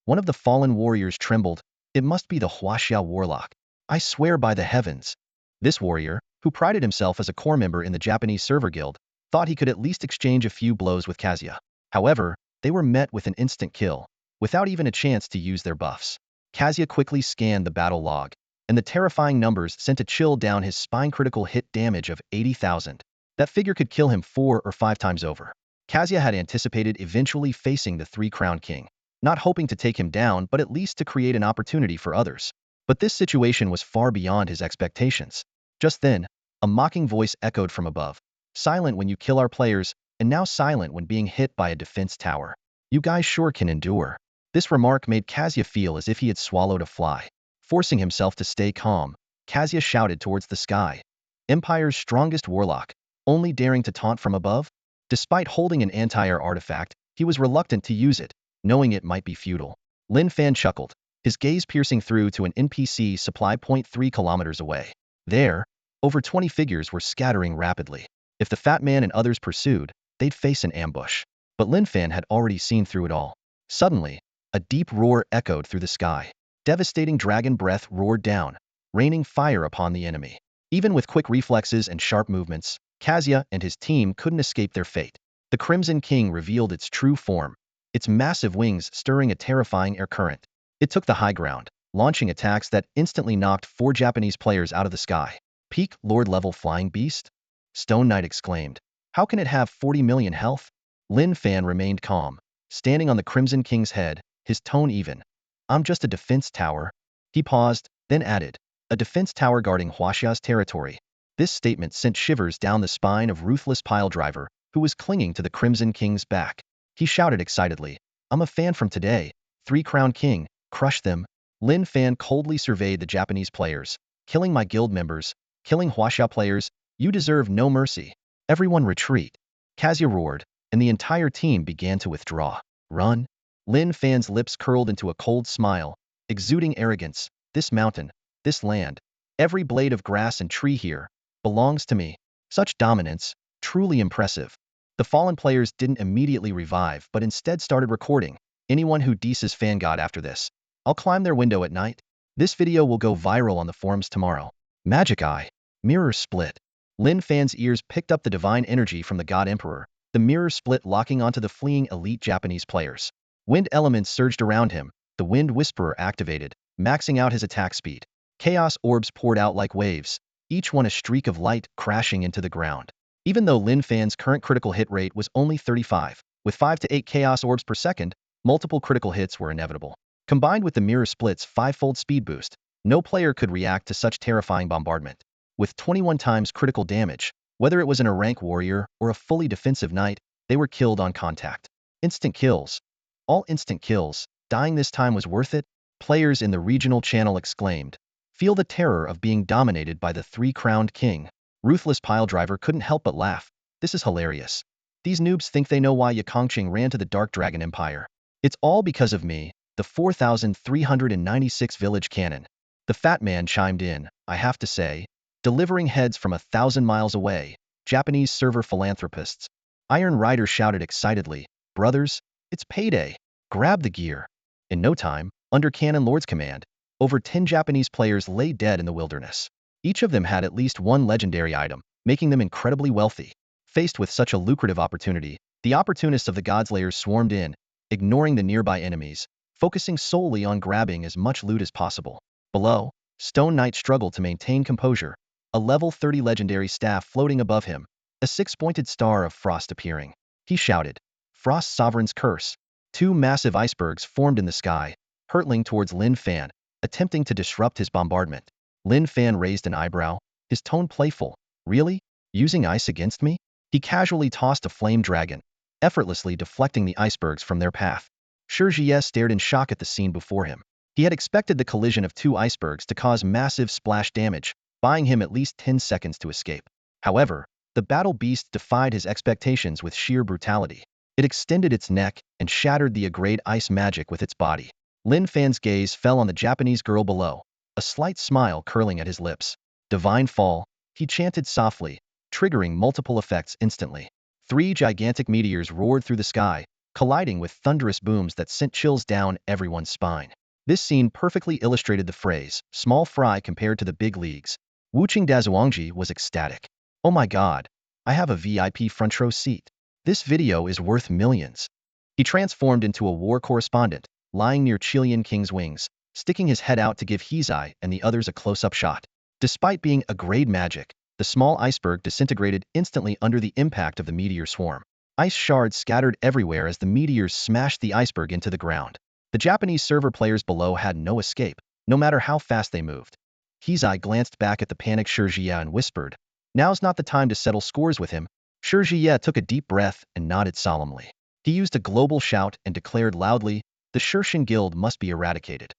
One of the fallen warriors trembled. It must be the Huaxia warlock. I swear by the heavens. This warrior, who prided himself as a core member in the Japanese server guild, thought he could at least exchange a few blows with Kazuya. However, they were met with an instant kill, without even a chance to use their buffs. Kazuya quickly scanned the battle log, and the terrifying numbers sent a chill down his spine. Critical hit damage of 80,000. That figure could kill him 4 or 5 times over. Kazuya had anticipated eventually facing the 3-crowned king, not hoping to take him down but at least to create an opportunity for others. But this situation was far beyond his expectations. Just then, a mocking voice echoed from above. Silent when you kill our players, and now silent when being hit by a defense tower. You guys sure can endure. This remark made Kazuya feel as if he had swallowed a fly. Forcing himself to stay calm, Kazuya shouted towards the sky. Empire's strongest warlock, only daring to taunt from above? Despite holding an anti-air artifact, he was reluctant to use it, knowing it might be futile. Lin Fan chuckled, his gaze piercing through to an NPC supply point 3 kilometers away. There, over 20 figures were scattering rapidly. If the fat man and others pursued, they'd face an ambush. But Lin Fan had already seen through it all. Suddenly, a deep roar echoed through the sky. Devastating dragon breath roared down, raining fire upon the enemy. Even with quick reflexes and sharp movements, Kazuya and his team couldn't escape their fate. The Crimson King revealed its true form, its massive wings stirring a terrifying air current. It took the high ground, launching attacks that instantly knocked 4 Japanese players out of the sky. Peak Lord-level flying beast? Stone Knight exclaimed. How can it have 40 million health? Lin Fan remained calm, standing on the Crimson King's head, his tone even. I'm just a defense tower. He paused, then added, a defense tower guarding Huaxia's territory. This statement sent shivers down the spine of ruthless piledriver, who was clinging to the Crimson King's back. He shouted excitedly, I'm a fan from today. 3-Crown King, crush them. Lin Fan coldly surveyed the Japanese players. Killing my guild members, killing Huaxia players, you deserve no mercy. Everyone retreat. Kazuya roared, and the entire team began to withdraw. Run. Lin Fan's lips curled into a cold smile, exuding arrogance. This mountain, this land, every blade of grass and tree here, belongs to me. Such dominance, truly impressive. The fallen players didn't immediately revive but instead started recording. Anyone who disses Fangod after this, I'll climb their window at night. This video will go viral on the forums tomorrow. Magic Eye. Mirror split. Lin Fan's ears picked up the divine energy from the God Emperor, the mirror split locking onto the fleeing elite Japanese players. Wind elements surged around him, the Wind Whisperer activated, maxing out his attack speed. Chaos orbs poured out like waves, each one a streak of light crashing into the ground. Even though Lin Fan's current critical hit rate was only 35, with 5 to 8 Chaos orbs per second, multiple critical hits were inevitable. Combined with the mirror split's 5-fold speed boost, no player could react to such terrifying bombardment. With 21 times critical damage, whether it was in a rank warrior or a fully defensive knight, they were killed on contact. Instant kills. All instant kills. Dying this time was worth it? Players in the regional channel exclaimed. Feel the terror of being dominated by the 3-Crowned King. Ruthless Piledriver couldn't help but laugh. This is hilarious. These noobs think they know why Yakongqing ran to the Dark Dragon Empire. It's all because of me, the 4,396 village cannon. The fat man chimed in, I have to say, delivering heads from 1,000 miles away, Japanese server philanthropists. Iron Rider shouted excitedly, brothers, it's payday. Grab the gear. In no time, under Cannon Lord's command, over 10 Japanese players lay dead in the wilderness. Each of them had at least one legendary item, making them incredibly wealthy. Faced with such a lucrative opportunity, the opportunists of the Godslayers swarmed in, ignoring the nearby enemies, focusing solely on grabbing as much loot as possible. Below, Stone Knight struggled to maintain composure, a level 30 legendary staff floating above him, a 6-pointed star of frost appearing. He shouted, Frost Sovereign's Curse. 2 massive icebergs formed in the sky, hurtling towards Lin Fan, attempting to disrupt his bombardment. Lin Fan raised an eyebrow, his tone playful. Really? Using ice against me? He casually tossed a flame dragon, effortlessly deflecting the icebergs from their path. Shirjie stared in shock at the scene before him. He had expected the collision of 2 icebergs to cause massive splash damage, buying him at least 10 seconds to escape. However, the battle beast defied his expectations with sheer brutality. It extended its neck and shattered the Agrade ice magic with its body. Lin Fan's gaze fell on the Japanese girl below, a slight smile curling at his lips. Divine Fall, he chanted softly, triggering multiple effects instantly. 3 gigantic meteors roared through the sky, colliding with thunderous booms that sent chills down everyone's spine. This scene perfectly illustrated the phrase, small fry compared to the big leagues. Wuqing Dazuangji was ecstatic. Oh my god, I have a VIP front row seat. This video is worth millions. He transformed into a war correspondent, lying near Chilean King's wings, sticking his head out to give Hizai and the others a close-up shot. Despite being a grade magic, the small iceberg disintegrated instantly under the impact of the meteor swarm. Ice shards scattered everywhere as the meteors smashed the iceberg into the ground. The Japanese server players below had no escape, no matter how fast they moved. Hizai glanced back at the panicked Shirjie and whispered, Now's not the time to settle scores with him. Shirjie took a deep breath and nodded solemnly. He used a global shout and declared loudly, the Shirshin Guild must be eradicated.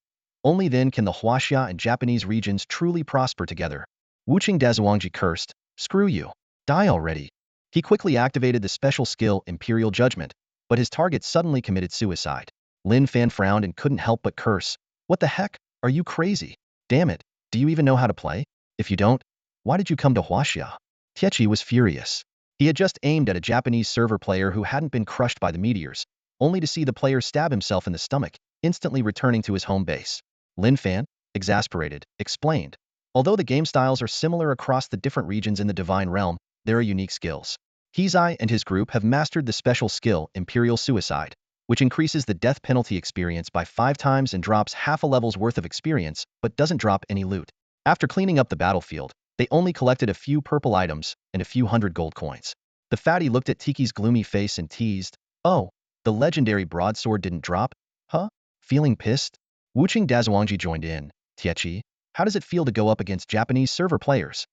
Only then can the Huaxia and Japanese regions truly prosper together. Wuqing Dazuangji cursed, screw you. Die already. He quickly activated the special skill Imperial Judgment, but his target suddenly committed suicide. Lin Fan frowned and couldn't help but curse. What the heck? Are you crazy? Damn it, do you even know how to play? If you don't, why did you come to Huaxia? Tiechi was furious. He had just aimed at a Japanese server player who hadn't been crushed by the meteors, only to see the player stab himself in the stomach, instantly returning to his home base. Lin Fan, exasperated, explained. Although the game styles are similar across the different regions in the Divine Realm, there are unique skills. Hizai and his group have mastered the special skill Imperial Suicide. which increases the death penalty experience by 5 times and drops half a level's worth of experience, but doesn't drop any loot. After cleaning up the battlefield, they only collected a few purple items and a few hundred gold coins. The fatty looked at Tiki's gloomy face and teased, "Oh, the legendary broadsword didn't drop? Huh?" Feeling pissed, Wuching Dazuangji joined in. "Tiechi, how does it feel to go up against Japanese server players?"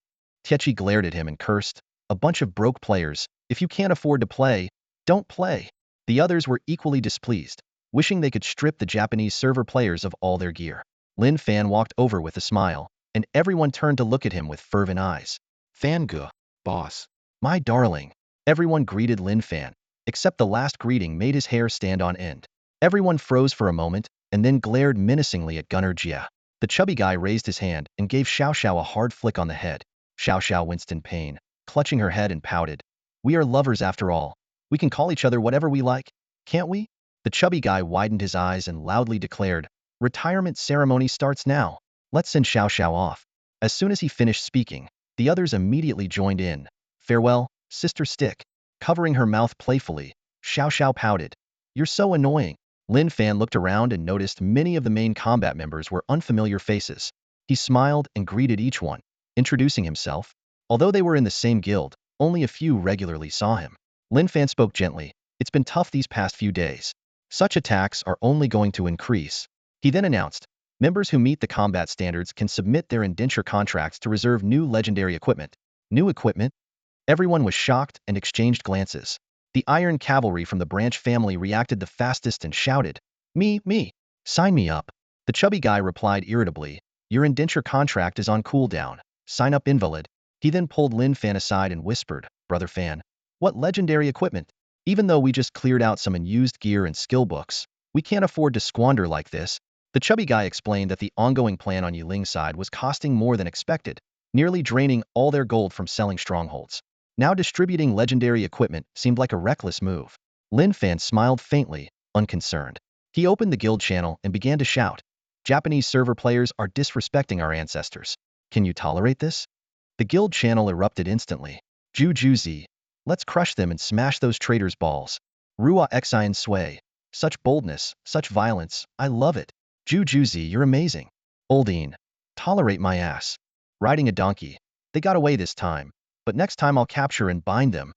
Tiechi glared at him and cursed, "A bunch of broke players. If you can't afford to play, don't play." The others were equally displeased, wishing they could strip the Japanese server players of all their gear. Lin Fan walked over with a smile, and everyone turned to look at him with fervent eyes. "Fanga, boss. My darling." Everyone greeted Lin Fan, except the last greeting made his hair stand on end. Everyone froze for a moment, and then glared menacingly at Gunner Jia. The chubby guy raised his hand and gave Xiao Xiao a hard flick on the head. Xiao Xiao winced in pain, clutching her head and pouted. "We are lovers after all. We can call each other whatever we like, can't we?" The chubby guy widened his eyes and loudly declared, "Retirement ceremony starts now. Let's send Xiao Xiao off." As soon as he finished speaking, the others immediately joined in. "Farewell, Sister Stick." Covering her mouth playfully, Xiao Xiao pouted. "You're so annoying." Lin Fan looked around and noticed many of the main combat members were unfamiliar faces. He smiled and greeted each one, introducing himself. Although they were in the same guild, only a few regularly saw him. Lin Fan spoke gently. "It's been tough these past few days. Such attacks are only going to increase." He then announced, "Members who meet the combat standards can submit their indenture contracts to reserve new legendary equipment." New equipment? Everyone was shocked and exchanged glances. The Iron Cavalry from the Branch family reacted the fastest and shouted, Me, sign me up." The chubby guy replied irritably, "Your indenture contract is on cooldown. Sign up, invalid." He then pulled Lin Fan aside and whispered, "Brother Fan, what legendary equipment? Even though we just cleared out some unused gear and skill books, we can't afford to squander like this." The chubby guy explained that the ongoing plan on Yiling's side was costing more than expected, nearly draining all their gold from selling strongholds. Now distributing legendary equipment seemed like a reckless move. Lin Fan smiled faintly, unconcerned. He opened the guild channel and began to shout, "Japanese server players are disrespecting our ancestors. Can you tolerate this?" The guild channel erupted instantly. "Jujuzi, let's crush them and smash those traitors' balls. Rua Xian Sui. Such boldness, such violence, I love it. Jujuzi, you're amazing. Oldine, tolerate my ass. Riding a donkey. They got away this time, but next time I'll capture and bind them.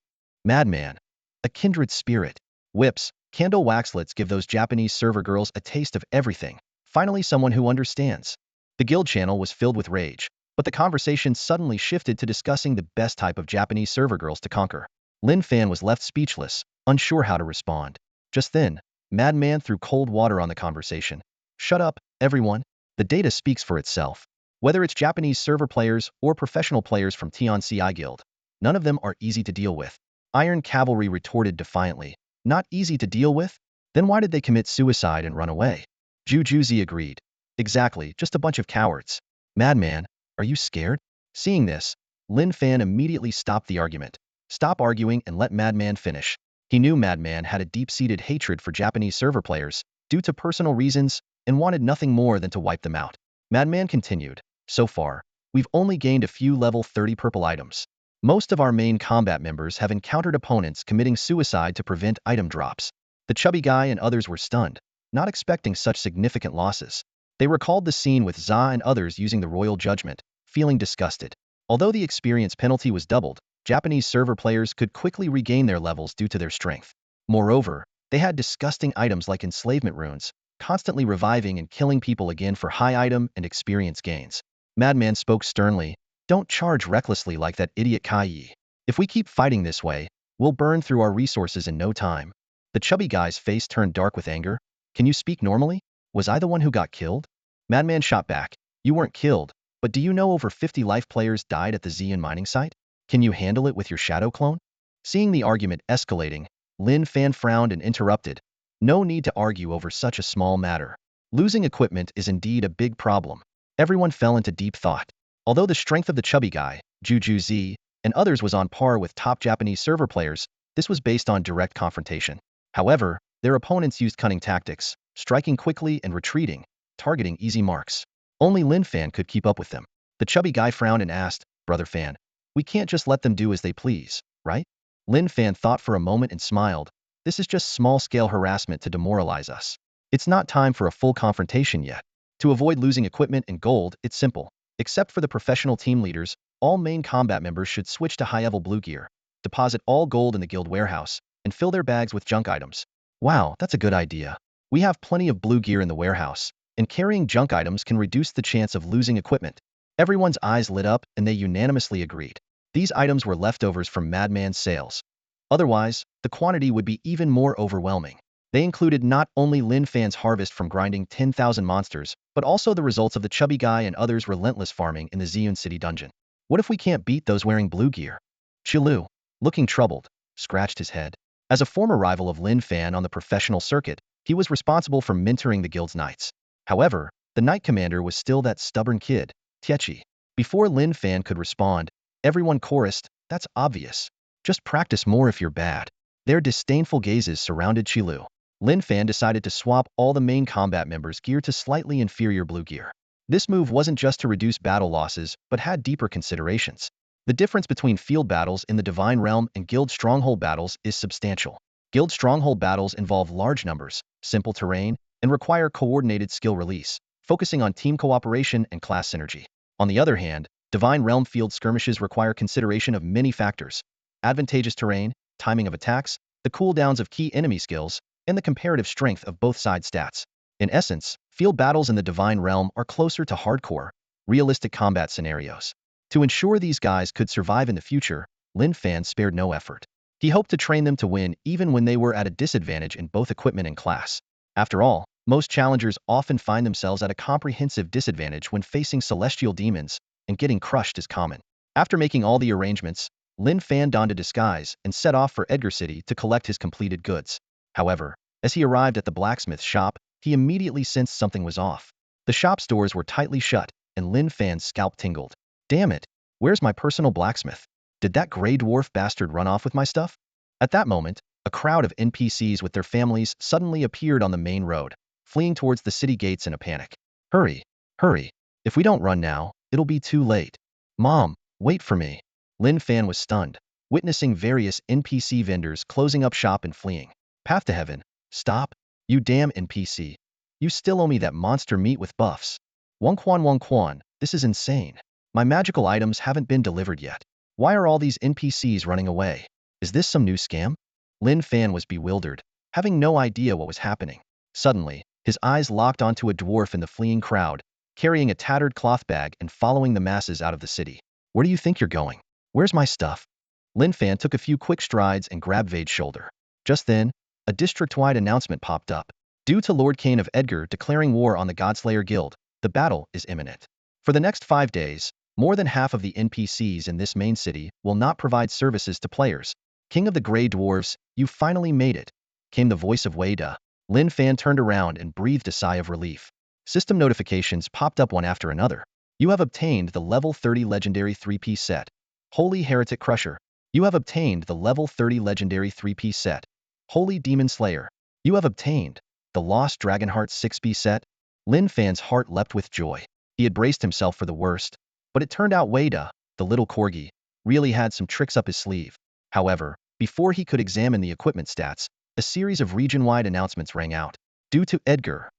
Madman, a kindred spirit. Whips, candle waxlets give those Japanese server girls a taste of everything. Finally someone who understands." The guild channel was filled with rage, but the conversation suddenly shifted to discussing the best type of Japanese server girls to conquer. Lin Fan was left speechless, unsure how to respond. Just then, Madman threw cold water on the conversation. "Shut up, everyone. The data speaks for itself. Whether it's Japanese server players or professional players from TNCI Guild, none of them are easy to deal with." Iron Cavalry retorted defiantly, "Not easy to deal with? Then why did they commit suicide and run away?" Jujuzi agreed. "Exactly, just a bunch of cowards." "Madman, are you scared?" Seeing this, Lin Fan immediately stopped the argument. "Stop arguing and let Madman finish." He knew Madman had a deep-seated hatred for Japanese server players, due to personal reasons, and wanted nothing more than to wipe them out. Madman continued, "So far, we've only gained a few level 30 purple items. Most of our main combat members have encountered opponents committing suicide to prevent item drops." The chubby guy and others were stunned, not expecting such significant losses. They recalled the scene with Za and others using the royal judgment, feeling disgusted. Although the experience penalty was doubled, Japanese server players could quickly regain their levels due to their strength. Moreover, they had disgusting items like enslavement runes, constantly reviving and killing people again for high item and experience gains. Madman spoke sternly, "Don't charge recklessly like that idiot Kai. If we keep fighting this way, we'll burn through our resources in no time." The chubby guy's face turned dark with anger. "Can you speak normally? Was I the one who got killed?" Madman shot back, "You weren't killed, but do you know over 50 life players died at the Xian mining site? Can you handle it with your shadow clone?" Seeing the argument escalating, Lin Fan frowned and interrupted, "No need to argue over such a small matter. Losing equipment is indeed a big problem." Everyone fell into deep thought. Although the strength of the chubby guy, Juju Z, and others was on par with top Japanese server players, this was based on direct confrontation. However, their opponents used cunning tactics, striking quickly and retreating, targeting easy marks. Only Lin Fan could keep up with them. The chubby guy frowned and asked, "Brother Fan, we can't just let them do as they please, right?" Lin Fan thought for a moment and smiled, This is just small-scale harassment to demoralize us. It's not time for a full confrontation yet. To avoid losing equipment and gold, it's simple. Except for the professional team leaders, all main combat members should switch to high-level blue gear, deposit all gold in the guild warehouse, and fill their bags with junk items. Wow, that's a good idea. We have plenty of blue gear in the warehouse, and carrying junk items can reduce the chance of losing equipment. Everyone's eyes lit up and they unanimously agreed. These items were leftovers from Madman's sales. Otherwise, the quantity would be even more overwhelming. They included not only Lin Fan's harvest from grinding 10,000 monsters, but also the results of the chubby guy and others' relentless farming in the Ziyun City dungeon. What if we can't beat those wearing blue gear? Qilu, looking troubled, scratched his head. As a former rival of Lin Fan on the professional circuit, he was responsible for mentoring the guild's knights. However, the knight commander was still that stubborn kid, Tiechi. Before Lin Fan could respond, everyone chorused, "That's obvious. Just practice more if you're bad." Their disdainful gazes surrounded Qilu. Lin Fan decided to swap all the main combat members' gear to slightly inferior blue gear. This move wasn't just to reduce battle losses, but had deeper considerations. The difference between field battles in the Divine Realm and guild stronghold battles is substantial. Guild stronghold battles involve large numbers, simple terrain, and require coordinated skill release, focusing on team cooperation and class synergy. On the other hand, Divine Realm field skirmishes require consideration of many factors: advantageous terrain, timing of attacks, the cooldowns of key enemy skills, and the comparative strength of both side stats. In essence, field battles in the Divine Realm are closer to hardcore, realistic combat scenarios. To ensure these guys could survive in the future, Lin Fan spared no effort. He hoped to train them to win even when they were at a disadvantage in both equipment and class. After all, most challengers often find themselves at a comprehensive disadvantage when facing celestial demons, and getting crushed is common. After making all the arrangements, Lin Fan donned a disguise and set off for Edgar City to collect his completed goods. However, as he arrived at the blacksmith shop, he immediately sensed something was off. The shop's doors were tightly shut, and Lin Fan's scalp tingled. Damn it, where's my personal blacksmith? Did that gray dwarf bastard run off with my stuff? At that moment, a crowd of NPCs with their families suddenly appeared on the main road, fleeing towards the city gates in a panic. Hurry, hurry. If we don't run now, it'll be too late. Mom, wait for me. Lin Fan was stunned, witnessing various NPC vendors closing up shop and fleeing. Path to heaven. Stop. You damn NPC. You still owe me that monster meat with buffs. Wong Quan, this is insane. My magical items haven't been delivered yet. Why are all these NPCs running away? Is this some new scam? Lin Fan was bewildered, having no idea what was happening. Suddenly, his eyes locked onto a dwarf in the fleeing crowd, carrying a tattered cloth bag and following the masses out of the city. Where do you think you're going? Where's my stuff? Lin Fan took a few quick strides and grabbed Vade's shoulder. Just then, a district-wide announcement popped up. Due to Lord Cain of Edgar declaring war on the Godslayer Guild, the battle is imminent. For the next 5 days, more than half of the NPCs in this main city will not provide services to players. King of the Grey Dwarves, you finally made it, came the voice of Wei Da. Lin Fan turned around and breathed a sigh of relief. System notifications popped up one after another. You have obtained the level 30 legendary 3-piece set. Holy Heretic Crusher. You have obtained the level 30 legendary 3-piece set. Holy Demon Slayer. You have obtained the Lost Dragonheart 6-piece set. Lin Fan's heart leapt with joy. He had braced himself for the worst, but it turned out Wei Da, the little corgi, really had some tricks up his sleeve. However, before he could examine the equipment stats, a series of region-wide announcements rang out. Due to Edgar,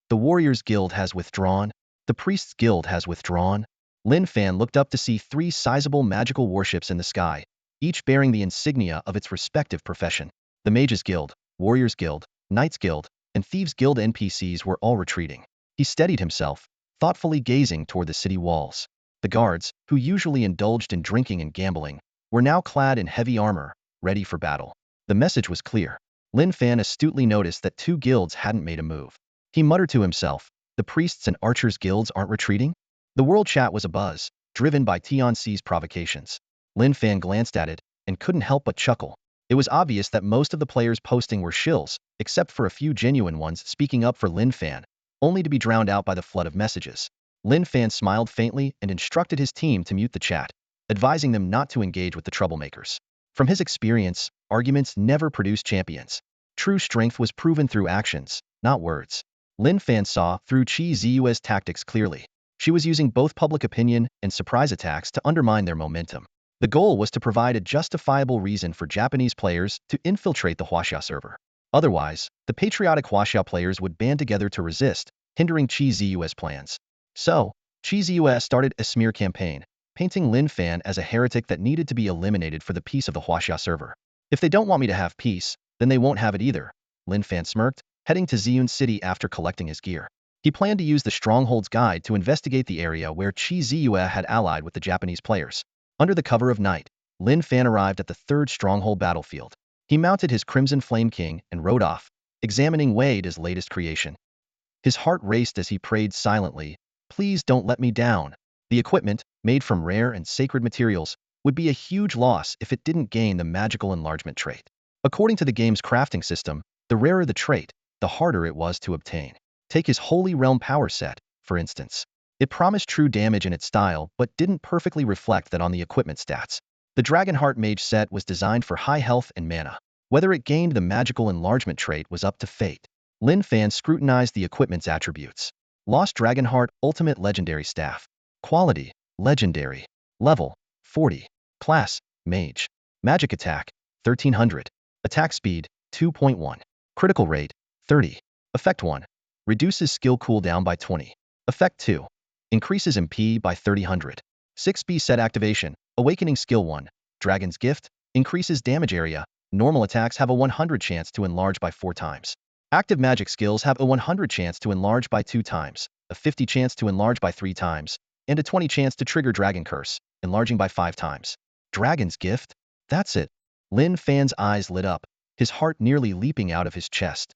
the Warriors Guild has withdrawn. The Priests Guild has withdrawn. Lin Fan looked up to see 3 sizable magical warships in the sky, each bearing the insignia of its respective profession. The Mages Guild, Warriors Guild, Knights Guild, and Thieves Guild NPCs were all retreating. He steadied himself, thoughtfully gazing toward the city walls. The guards, who usually indulged in drinking and gambling, were now clad in heavy armor, ready for battle. The message was clear. Lin Fan astutely noticed that 2 guilds hadn't made a move. He muttered to himself, the Priests and Archers guilds aren't retreating? The world chat was abuzz, driven by Tianxi's provocations. Lin Fan glanced at it, and couldn't help but chuckle. It was obvious that most of the players posting were shills, except for a few genuine ones speaking up for Lin Fan, only to be drowned out by the flood of messages. Lin Fan smiled faintly and instructed his team to mute the chat, advising them not to engage with the troublemakers. From his experience, arguments never produce champions. True strength was proven through actions, not words. Lin Fan saw through Qi Ziyue's tactics clearly. She was using both public opinion and surprise attacks to undermine their momentum. The goal was to provide a justifiable reason for Japanese players to infiltrate the Huaxia server. Otherwise, the patriotic Huaxia players would band together to resist, hindering Qi Ziyue's plans. So, Qi Ziyue started a smear campaign, painting Lin Fan as a heretic that needed to be eliminated for the peace of the Huaxia server. If they don't want me to have peace, then they won't have it either, Lin Fan smirked, heading to Ziyun City after collecting his gear. He planned to use the Stronghold's guide to investigate the area where Qi Ziyue had allied with the Japanese players. Under the cover of night, Lin Fan arrived at the third Stronghold battlefield. He mounted his Crimson Flame King and rode off, examining Wade's latest creation. His heart raced as he prayed silently, "Please don't let me down." The equipment, made from rare and sacred materials, would be a huge loss if it didn't gain the magical enlargement trait. According to the game's crafting system, the rarer the trait, the harder it was to obtain. Take his Holy Realm power set, for instance. It promised true damage in its style, but didn't perfectly reflect that on the equipment stats. The Dragonheart Mage set was designed for high health and mana. Whether it gained the magical enlargement trait was up to fate. Lin Fan scrutinized the equipment's attributes. Lost Dragonheart Ultimate Legendary Staff. Quality, Legendary. Level, 40. Class, Mage. Magic Attack, 1300. Attack Speed, 2.1. Critical Rate, 30. Effect 1. Reduces skill cooldown by 20. Effect 2. Increases MP by 300. 6B set activation, Awakening Skill 1. Dragon's Gift, increases damage area. Normal attacks have a 100 chance to enlarge by 4 times. Active magic skills have a 100 chance to enlarge by 2 times, a 50 chance to enlarge by 3 times, and a 20 chance to trigger Dragon Curse, enlarging by 5 times. Dragon's Gift? That's it. Lin Fan's eyes lit up, his heart nearly leaping out of his chest.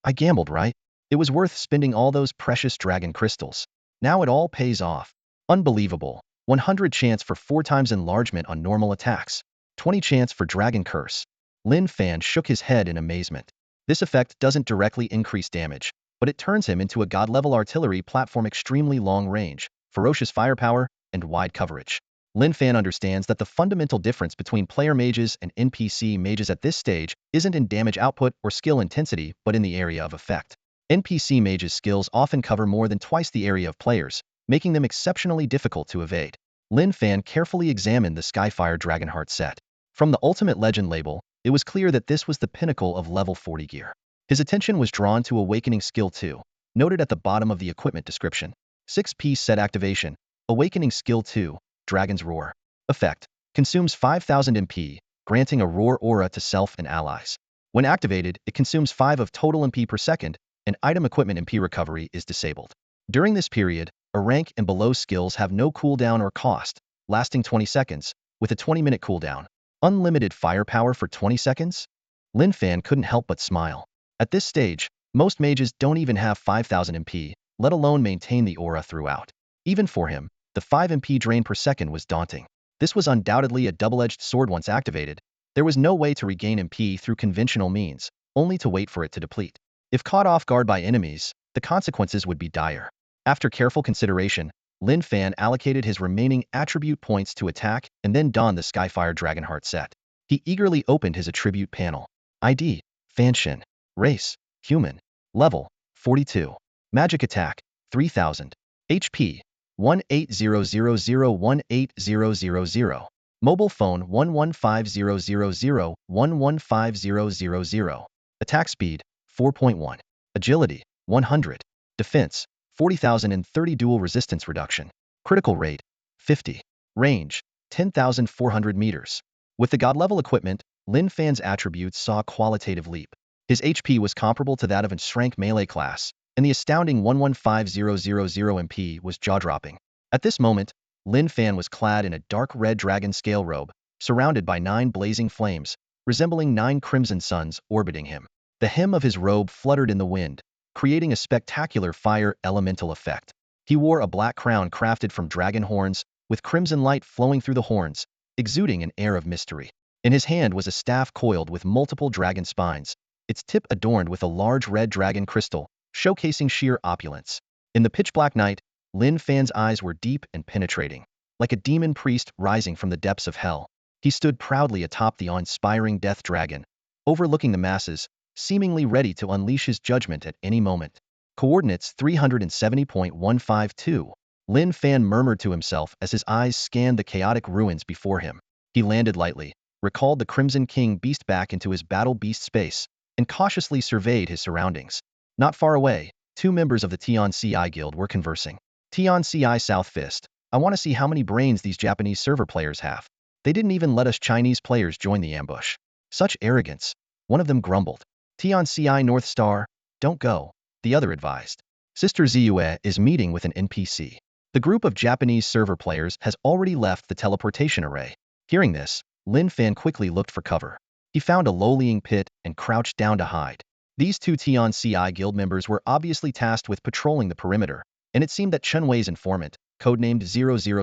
I gambled, right? It was worth spending all those precious dragon crystals. Now it all pays off. Unbelievable. 100 chance for 4 times enlargement on normal attacks. 20 chance for Dragon Curse. Lin Fan shook his head in amazement. This effect doesn't directly increase damage, but it turns him into a god-level artillery platform extremely long range, ferocious firepower, and wide coverage. Lin Fan understands that the fundamental difference between player mages and NPC mages at this stage isn't in damage output or skill intensity, but in the area of effect. NPC mages' skills often cover more than twice the area of players, making them exceptionally difficult to evade. Lin Fan carefully examined the Skyfire Dragonheart set. From the Ultimate Legend label, it was clear that this was the pinnacle of level 40 gear. His attention was drawn to Awakening Skill 2, noted at the bottom of the equipment description. 6-piece set activation, Awakening Skill 2, Dragon's Roar. Effect, consumes 5000 MP, granting a roar aura to self and allies. When activated, it consumes 5 of total MP per second, and item equipment MP recovery is disabled. During this period, a rank and below skills have no cooldown or cost, lasting 20 seconds, with a 20-minute cooldown. Unlimited firepower for 20 seconds? Lin Fan couldn't help but smile. At this stage, most mages don't even have 5000 MP, let alone maintain the aura throughout. Even for him, the 5 MP drain per second was daunting. This was undoubtedly a double-edged sword once activated. There was no way to regain MP through conventional means, only to wait for it to deplete. If caught off guard by enemies, the consequences would be dire. After careful consideration, Lin Fan allocated his remaining attribute points to attack and then donned the Skyfire Dragonheart set. He eagerly opened his attribute panel. ID, Fanshin. Race, Human. Level, 42. Magic Attack, 3000. HP, 18000180000. Mobile phone 115000115000. Attack speed, 4.1. Agility, 100. Defense, 40,030. Dual resistance reduction. Critical rate, 50. Range, 10,400 meters. With the god-level equipment, Lin Fan's attributes saw a qualitative leap. His HP was comparable to that of an Shrank melee class, and the astounding 115000 MP was jaw-dropping. At this moment, Lin Fan was clad in a dark red dragon scale robe, surrounded by 9 blazing flames, resembling 9 crimson suns orbiting him. The hem of his robe fluttered in the wind, creating a spectacular fire elemental effect. He wore a black crown crafted from dragon horns, with crimson light flowing through the horns, exuding an air of mystery. In his hand was a staff coiled with multiple dragon spines, its tip adorned with a large red dragon crystal, showcasing sheer opulence. In the pitch-black night, Lin Fan's eyes were deep and penetrating. Like a demon priest rising from the depths of hell, he stood proudly atop the awe-inspiring death dragon, overlooking the masses, seemingly ready to unleash his judgment at any moment. Coordinates 370.152. Lin Fan murmured to himself as his eyes scanned the chaotic ruins before him. He landed lightly, recalled the Crimson King beast back into his battle beast space, and cautiously surveyed his surroundings. Not far away, two members of the Tion CI guild were conversing. Tion CI South Fist, I want to see how many brains these Japanese server players have. They didn't even let us Chinese players join the ambush. Such arrogance. One of them grumbled. Tion CI North Star, don't go, the other advised. Sister Ziyue is meeting with an NPC. The group of Japanese server players has already left the teleportation array. Hearing this, Lin Fan quickly looked for cover. He found a low-lying pit and crouched down to hide. These two Tion CI guild members were obviously tasked with patrolling the perimeter, and it seemed that Chen Wei's informant, codenamed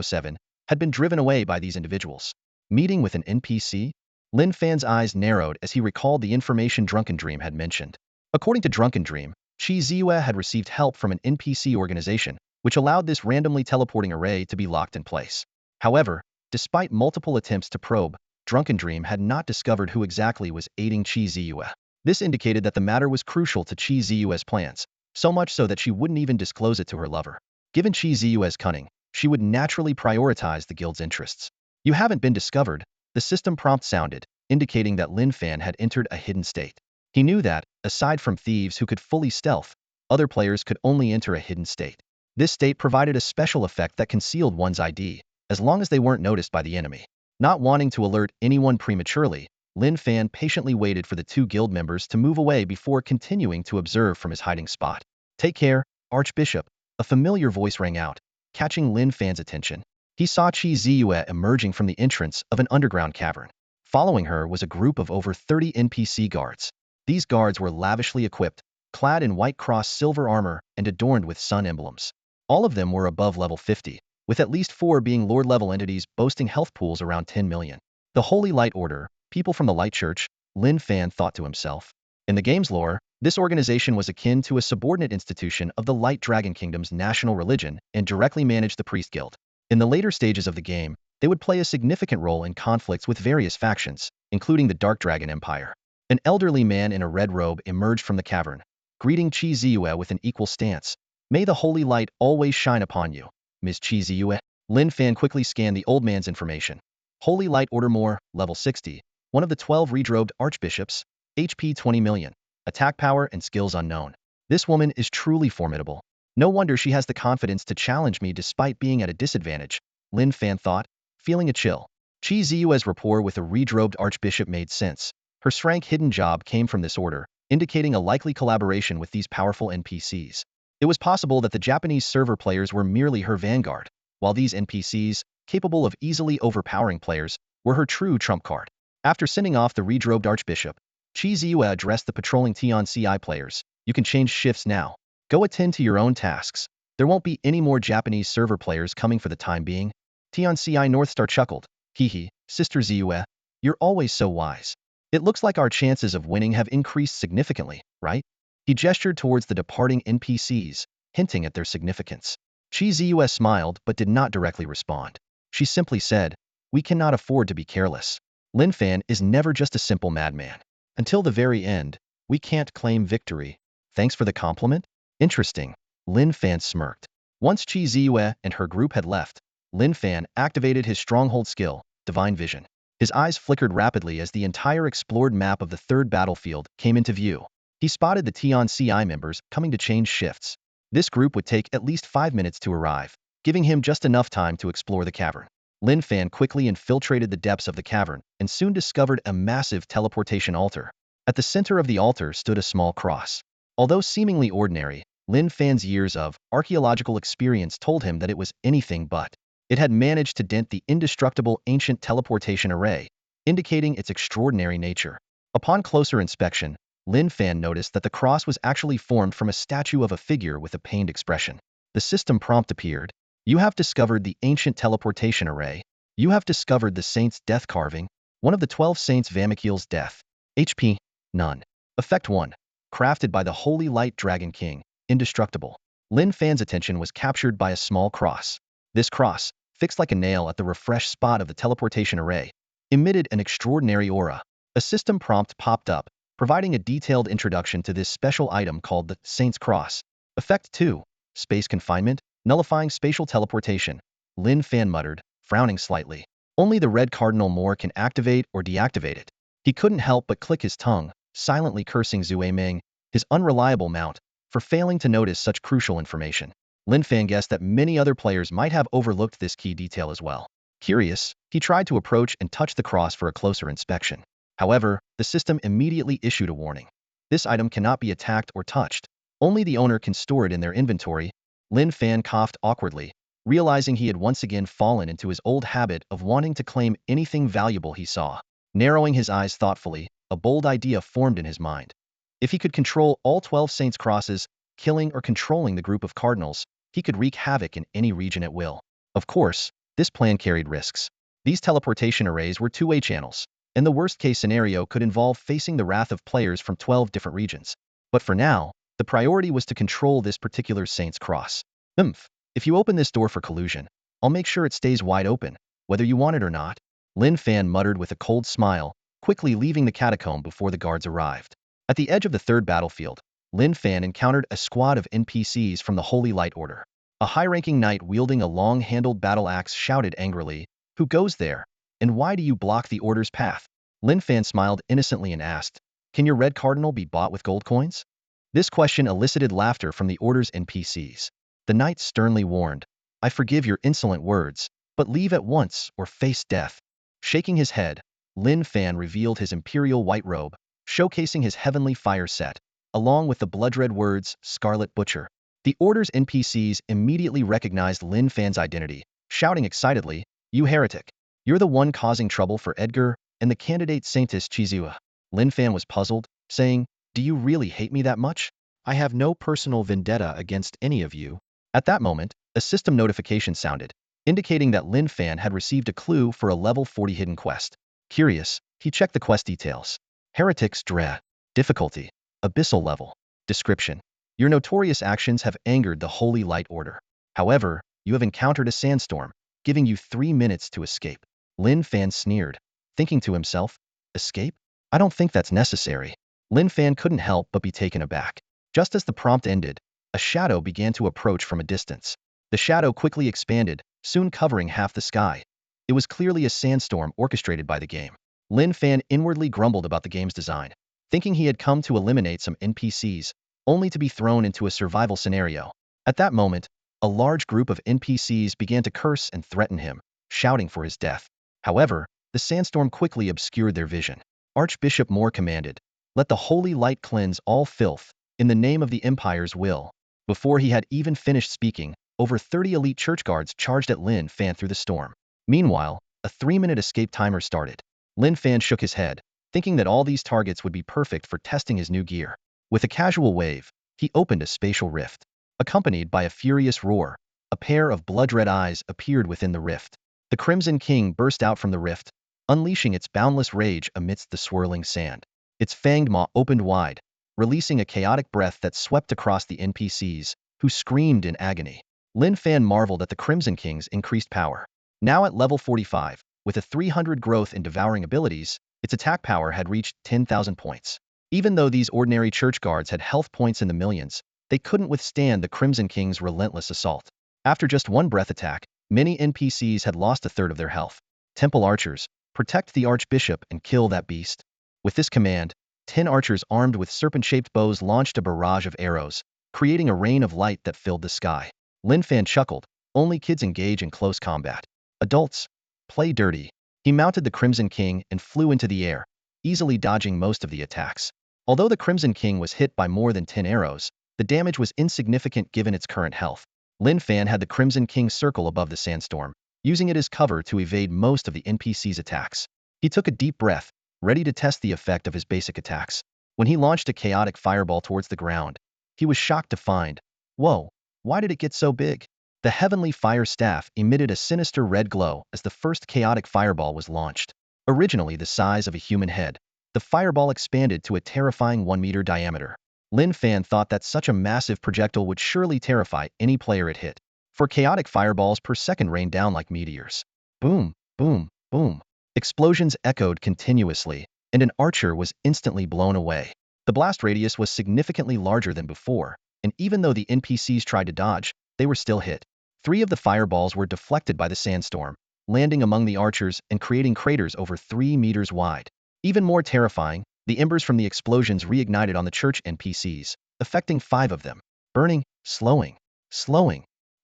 007, had been driven away by these individuals. Meeting with an NPC? Lin Fan's eyes narrowed as he recalled the information Drunken Dream had mentioned. According to Drunken Dream, Qi Ziyue had received help from an NPC organization, which allowed this randomly teleporting array to be locked in place. However, despite multiple attempts to probe, Drunken Dream had not discovered who exactly was aiding Qi Ziyue. This indicated that the matter was crucial to Qi Ziyue's plans, so much so that she wouldn't even disclose it to her lover. Given Qi Ziyue's cunning, she would naturally prioritize the guild's interests. You haven't been discovered, the system prompt sounded, indicating that Lin Fan had entered a hidden state. He knew that, aside from thieves who could fully stealth, other players could only enter a hidden state. This state provided a special effect that concealed one's ID, as long as they weren't noticed by the enemy. Not wanting to alert anyone prematurely, Lin Fan patiently waited for the two guild members to move away before continuing to observe from his hiding spot. Take care, Archbishop, a familiar voice rang out, catching Lin Fan's attention. He saw Qi Ziyue emerging from the entrance of an underground cavern. Following her was a group of over 30 NPC guards. These guards were lavishly equipped, clad in white cross silver armor and adorned with sun emblems. All of them were above level 50, with at least 4 being Lord-level entities boasting health pools around 10 million. The Holy Light Order, people from the Light Church, Lin Fan thought to himself. In the game's lore, this organization was akin to a subordinate institution of the Light Dragon Kingdom's national religion and directly managed the Priest Guild. In the later stages of the game, they would play a significant role in conflicts with various factions, including the Dark Dragon Empire. An elderly man in a red robe emerged from the cavern, greeting Qi Ziyue with an equal stance. May the holy light always shine upon you, Ms. Qi Ziyue. Lin Fan quickly scanned the old man's information. Holy Light Order More, level 60, one of the 12 redrobed archbishops, HP 20 million, attack power and skills unknown. This woman is truly formidable. No wonder she has the confidence to challenge me despite being at a disadvantage, Lin Fan thought, feeling a chill. Qi Ziyue's rapport with a redrobed archbishop made sense. Her Srank hidden job came from this order, indicating a likely collaboration with these powerful NPCs. It was possible that the Japanese server players were merely her vanguard, while these NPCs, capable of easily overpowering players, were her true trump card. After sending off the redrobed archbishop, Qi Ziyue addressed the patrolling Tion CI players. You can change shifts now. Go attend to your own tasks. There won't be any more Japanese server players coming for the time being. Tion CI Northstar chuckled. Hee, Sister Ziyue, you're always so wise. It looks like our chances of winning have increased significantly, right? He gestured towards the departing NPCs, hinting at their significance. Qi Ziyue smiled but did not directly respond. She simply said, we cannot afford to be careless. Lin Fan is never just a simple madman. Until the very end, we can't claim victory. Thanks for the compliment? Interesting. Lin Fan smirked. Once Qi Ziyue and her group had left, Lin Fan activated his stronghold skill, Divine Vision. His eyes flickered rapidly as the entire explored map of the third battlefield came into view. He spotted the Tion CI members coming to change shifts. This group would take at least 5 minutes to arrive, giving him just enough time to explore the cavern. Lin Fan quickly infiltrated the depths of the cavern and soon discovered a massive teleportation altar. At the center of the altar stood a small cross. Although seemingly ordinary, Lin Fan's years of archaeological experience told him that it was anything but. It had managed to dent the indestructible ancient teleportation array, indicating its extraordinary nature. Upon closer inspection, Lin Fan noticed that the cross was actually formed from a statue of a figure with a pained expression. The system prompt appeared. You have discovered the ancient teleportation array. You have discovered the saint's death carving, one of the 12 saints Vamikil's death. HP, none. Effect 1. Crafted by the Holy Light Dragon King, indestructible. Lin Fan's attention was captured by a small cross. This cross, fixed like a nail at the refreshed spot of the teleportation array, emitted an extraordinary aura. A system prompt popped up, providing a detailed introduction to this special item called the Saint's Cross. Effect 2. Space confinement, nullifying spatial teleportation. Lin Fan muttered, frowning slightly. Only the red cardinal more can activate or deactivate it. He couldn't help but click his tongue, silently cursing Zue Ming, his unreliable mount, for failing to notice such crucial information. Lin Fan guessed that many other players might have overlooked this key detail as well. Curious, he tried to approach and touch the cross for a closer inspection. However, the system immediately issued a warning. This item cannot be attacked or touched. Only the owner can store it in their inventory. Lin Fan coughed awkwardly, realizing he had once again fallen into his old habit of wanting to claim anything valuable he saw. Narrowing his eyes thoughtfully, a bold idea formed in his mind. If he could control all 12 saints' crosses, killing or controlling the group of cardinals, he could wreak havoc in any region at will. Of course, this plan carried risks. These teleportation arrays were two-way channels, and the worst-case scenario could involve facing the wrath of players from 12 different regions. But for now, the priority was to control this particular saint's cross. If you open this door for collusion, I'll make sure it stays wide open, whether you want it or not, Lin Fan muttered with a cold smile, quickly leaving the catacomb before the guards arrived. At the edge of the third battlefield, Lin Fan encountered a squad of NPCs from the Holy Light Order. A high-ranking knight wielding a long-handled battle axe shouted angrily, "Who goes there? And why do you block the Order's path?" Lin Fan smiled innocently and asked, "Can your red cardinal be bought with gold coins?" This question elicited laughter from the Order's NPCs. The knight sternly warned, "I forgive your insolent words, but leave at once or face death." Shaking his head, Lin Fan revealed his imperial white robe, showcasing his heavenly fire set, along with the blood-red words, "Scarlet Butcher." The Order's NPCs immediately recognized Lin Fan's identity, shouting excitedly, "You heretic! You're the one causing trouble for Edgar and the candidate Saintess Chizua." Lin Fan was puzzled, saying, "Do you really hate me that much? I have no personal vendetta against any of you." At that moment, a system notification sounded, indicating that Lin Fan had received a clue for a level 40 hidden quest. Curious, he checked the quest details. Heretics Dra. Difficulty: Abyssal level. Description: Your notorious actions have angered the Holy Light Order. However, you have encountered a sandstorm, giving you 3 minutes to escape. Lin Fan sneered, thinking to himself, "Escape? I don't think that's necessary." Lin Fan couldn't help but be taken aback. Just as the prompt ended, a shadow began to approach from a distance. The shadow quickly expanded, soon covering half the sky. It was clearly a sandstorm orchestrated by the game. Lin Fan inwardly grumbled about the game's design, thinking he had come to eliminate some NPCs, only to be thrown into a survival scenario. At that moment, a large group of NPCs began to curse and threaten him, shouting for his death. However, the sandstorm quickly obscured their vision. Archbishop Moore commanded, "Let the holy light cleanse all filth, in the name of the Empire's will." Before he had even finished speaking, over 30 elite church guards charged at Lin Fan through the storm. Meanwhile, a 3-minute escape timer started. Lin Fan shook his head, thinking that all these targets would be perfect for testing his new gear. With a casual wave, he opened a spatial rift. Accompanied by a furious roar, a pair of blood-red eyes appeared within the rift. The Crimson King burst out from the rift, unleashing its boundless rage amidst the swirling sand. Its fanged maw opened wide, releasing a chaotic breath that swept across the NPCs, who screamed in agony. Lin Fan marveled at the Crimson King's increased power. Now at level 45, with a 300 growth in devouring abilities, its attack power had reached 10,000 points. Even though these ordinary church guards had health points in the millions, they couldn't withstand the Crimson King's relentless assault. After just one breath attack, many NPCs had lost a third of their health. Temple archers, protect the Archbishop and kill that beast. With this command, 10 archers armed with serpent-shaped bows launched a barrage of arrows, creating a rain of light that filled the sky. Lin Fan chuckled, "Only kids engage in close combat. Adults, play dirty." He mounted the Crimson King and flew into the air, easily dodging most of the attacks. Although the Crimson King was hit by more than 10 arrows, the damage was insignificant given its current health. Lin Fan had the Crimson King circle above the sandstorm, using it as cover to evade most of the NPC's attacks. He took a deep breath, ready to test the effect of his basic attacks. When he launched a chaotic fireball towards the ground, he was shocked to find, whoa, why did it get so big? The heavenly fire staff emitted a sinister red glow as the first chaotic fireball was launched. Originally the size of a human head, the fireball expanded to a terrifying 1-meter diameter. Lin Fan thought that such a massive projectile would surely terrify any player it hit, for chaotic fireballs per second rained down like meteors. Boom, boom, boom. Explosions echoed continuously, and an archer was instantly blown away. The blast radius was significantly larger than before, and even though the NPCs tried to dodge, they were still hit. 3 of the fireballs were deflected by the sandstorm, landing among the archers and creating craters over 3 meters wide. Even more terrifying, the embers from the explosions reignited on the church NPCs, affecting 5 of them. Burning, slowing.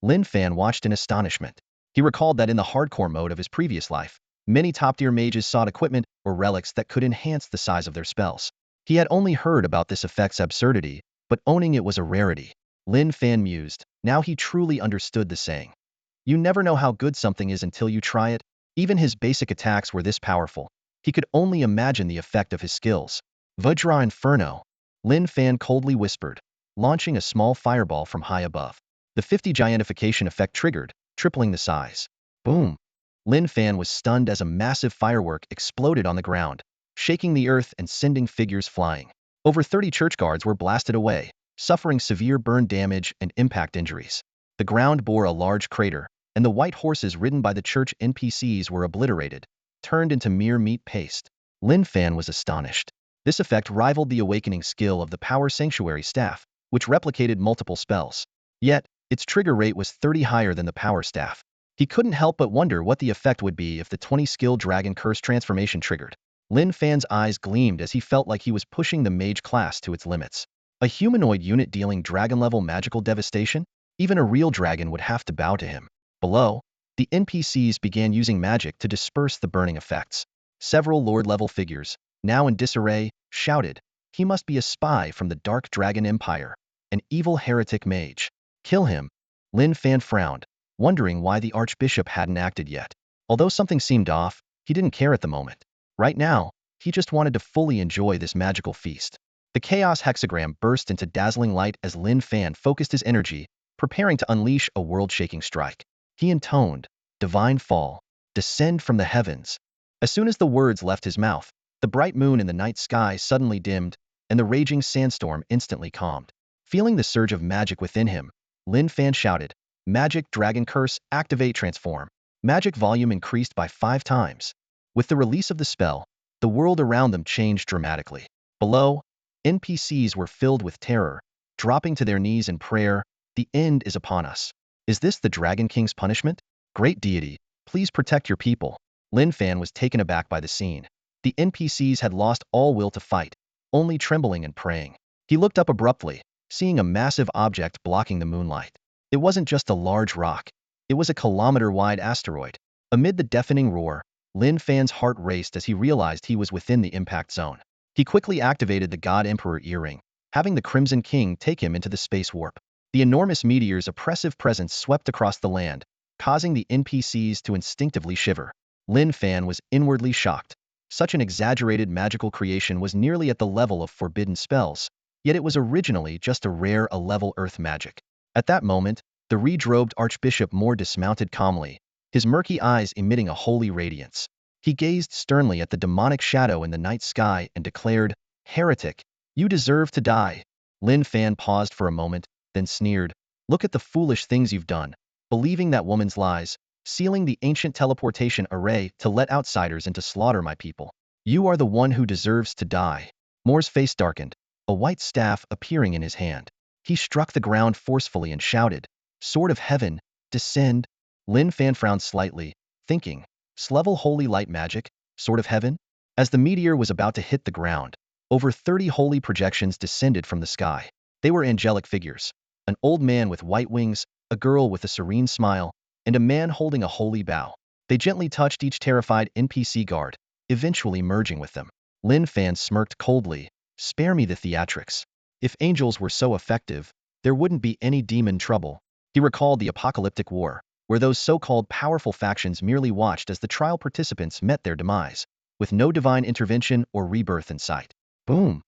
Lin Fan watched in astonishment. He recalled that in the hardcore mode of his previous life, many top-tier mages sought equipment or relics that could enhance the size of their spells. He had only heard about this effect's absurdity, but owning it was a rarity. Lin Fan mused. Now he truly understood the saying. You never know how good something is until you try it. Even his basic attacks were this powerful. He could only imagine the effect of his skills. Vajra Inferno, Lin Fan coldly whispered, launching a small fireball from high above. The 50 giantification effect triggered, tripling the size. Boom! Lin Fan was stunned as a massive firework exploded on the ground, shaking the earth and sending figures flying. Over 30 church guards were blasted away, suffering severe burn damage and impact injuries. The ground bore a large crater, and the white horses ridden by the church NPCs were obliterated, turned into mere meat paste. Lin Fan was astonished. This effect rivaled the awakening skill of the Power Sanctuary staff, which replicated multiple spells. Yet, its trigger rate was 30 higher than the Power Staff. He couldn't help but wonder what the effect would be if the 20-skill Dragon Curse transformation triggered. Lin Fan's eyes gleamed as he felt like he was pushing the mage class to its limits. A humanoid unit dealing dragon-level magical devastation? Even a real dragon would have to bow to him. Below, the NPCs began using magic to disperse the burning effects. Several Lord-level figures, now in disarray, shouted, "He must be a spy from the Dark Dragon Empire, an evil heretic mage. Kill him." Lin Fan frowned, wondering why the Archbishop hadn't acted yet. Although something seemed off, he didn't care at the moment. Right now, he just wanted to fully enjoy this magical feast. The Chaos Hexagram burst into dazzling light as Lin Fan focused his energy, preparing to unleash a world-shaking strike. He intoned, "Divine Fall, descend from the heavens." As soon as the words left his mouth, the bright moon in the night sky suddenly dimmed, and the raging sandstorm instantly calmed. Feeling the surge of magic within him, Lin Fan shouted, "Magic Dragon Curse, activate transform." Magic volume increased by 5 times. With the release of the spell, the world around them changed dramatically. Below, NPCs were filled with terror, dropping to their knees in prayer. The end is upon us. Is this the Dragon King's punishment? Great deity, please protect your people. Lin Fan was taken aback by the scene. The NPCs had lost all will to fight, only trembling and praying. He looked up abruptly, seeing a massive object blocking the moonlight. It wasn't just a large rock. It was a kilometer-wide asteroid. Amid the deafening roar, Lin Fan's heart raced as he realized he was within the impact zone. He quickly activated the God Emperor earring, having the Crimson King take him into the space warp. The enormous meteor's oppressive presence swept across the land, causing the NPCs to instinctively shiver. Lin Fan was inwardly shocked. Such an exaggerated magical creation was nearly at the level of forbidden spells, yet it was originally just a rare A-level earth magic. At that moment, the redrobed Archbishop Moore dismounted calmly, his murky eyes emitting a holy radiance. He gazed sternly at the demonic shadow in the night sky and declared, "Heretic, you deserve to die." Lin Fan paused for a moment, then sneered, "Look at the foolish things you've done, believing that woman's lies, sealing the ancient teleportation array to let outsiders in to slaughter my people. You are the one who deserves to die." Moore's face darkened, a white staff appearing in his hand. He struck the ground forcefully and shouted, "Sword of Heaven, descend." Lin Fan frowned slightly, thinking, "S-level holy light magic, Sword of Heaven?" As the meteor was about to hit the ground, over 30 holy projections descended from the sky. They were angelic figures. An old man with white wings, a girl with a serene smile, and a man holding a holy bow. They gently touched each terrified NPC guard, eventually merging with them. Lin Fan smirked coldly, "Spare me the theatrics. If angels were so effective, there wouldn't be any demon trouble." He recalled the apocalyptic war, where those so-called powerful factions merely watched as the trial participants met their demise, with no divine intervention or rebirth in sight. Boom!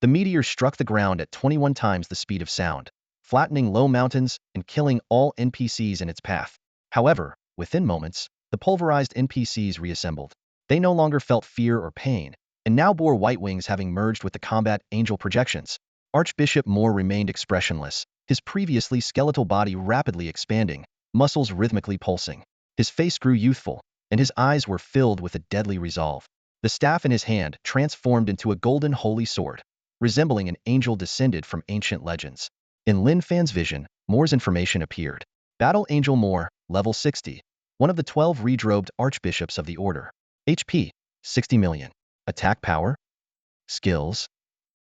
The meteor struck the ground at 21 times the speed of sound, flattening low mountains and killing all NPCs in its path. However, within moments, the pulverized NPCs reassembled. They no longer felt fear or pain, and now bore white wings, having merged with the combat angel projections. Archbishop Moore remained expressionless, his previously skeletal body rapidly expanding, muscles rhythmically pulsing. His face grew youthful, and his eyes were filled with a deadly resolve. The staff in his hand transformed into a golden holy sword, resembling an angel descended from ancient legends. In Lin Fan's vision, Moore's information appeared. Battle Angel Moore, level 60. one of the 12 redrobed archbishops of the order. HP, 60 million. Attack power? Skills?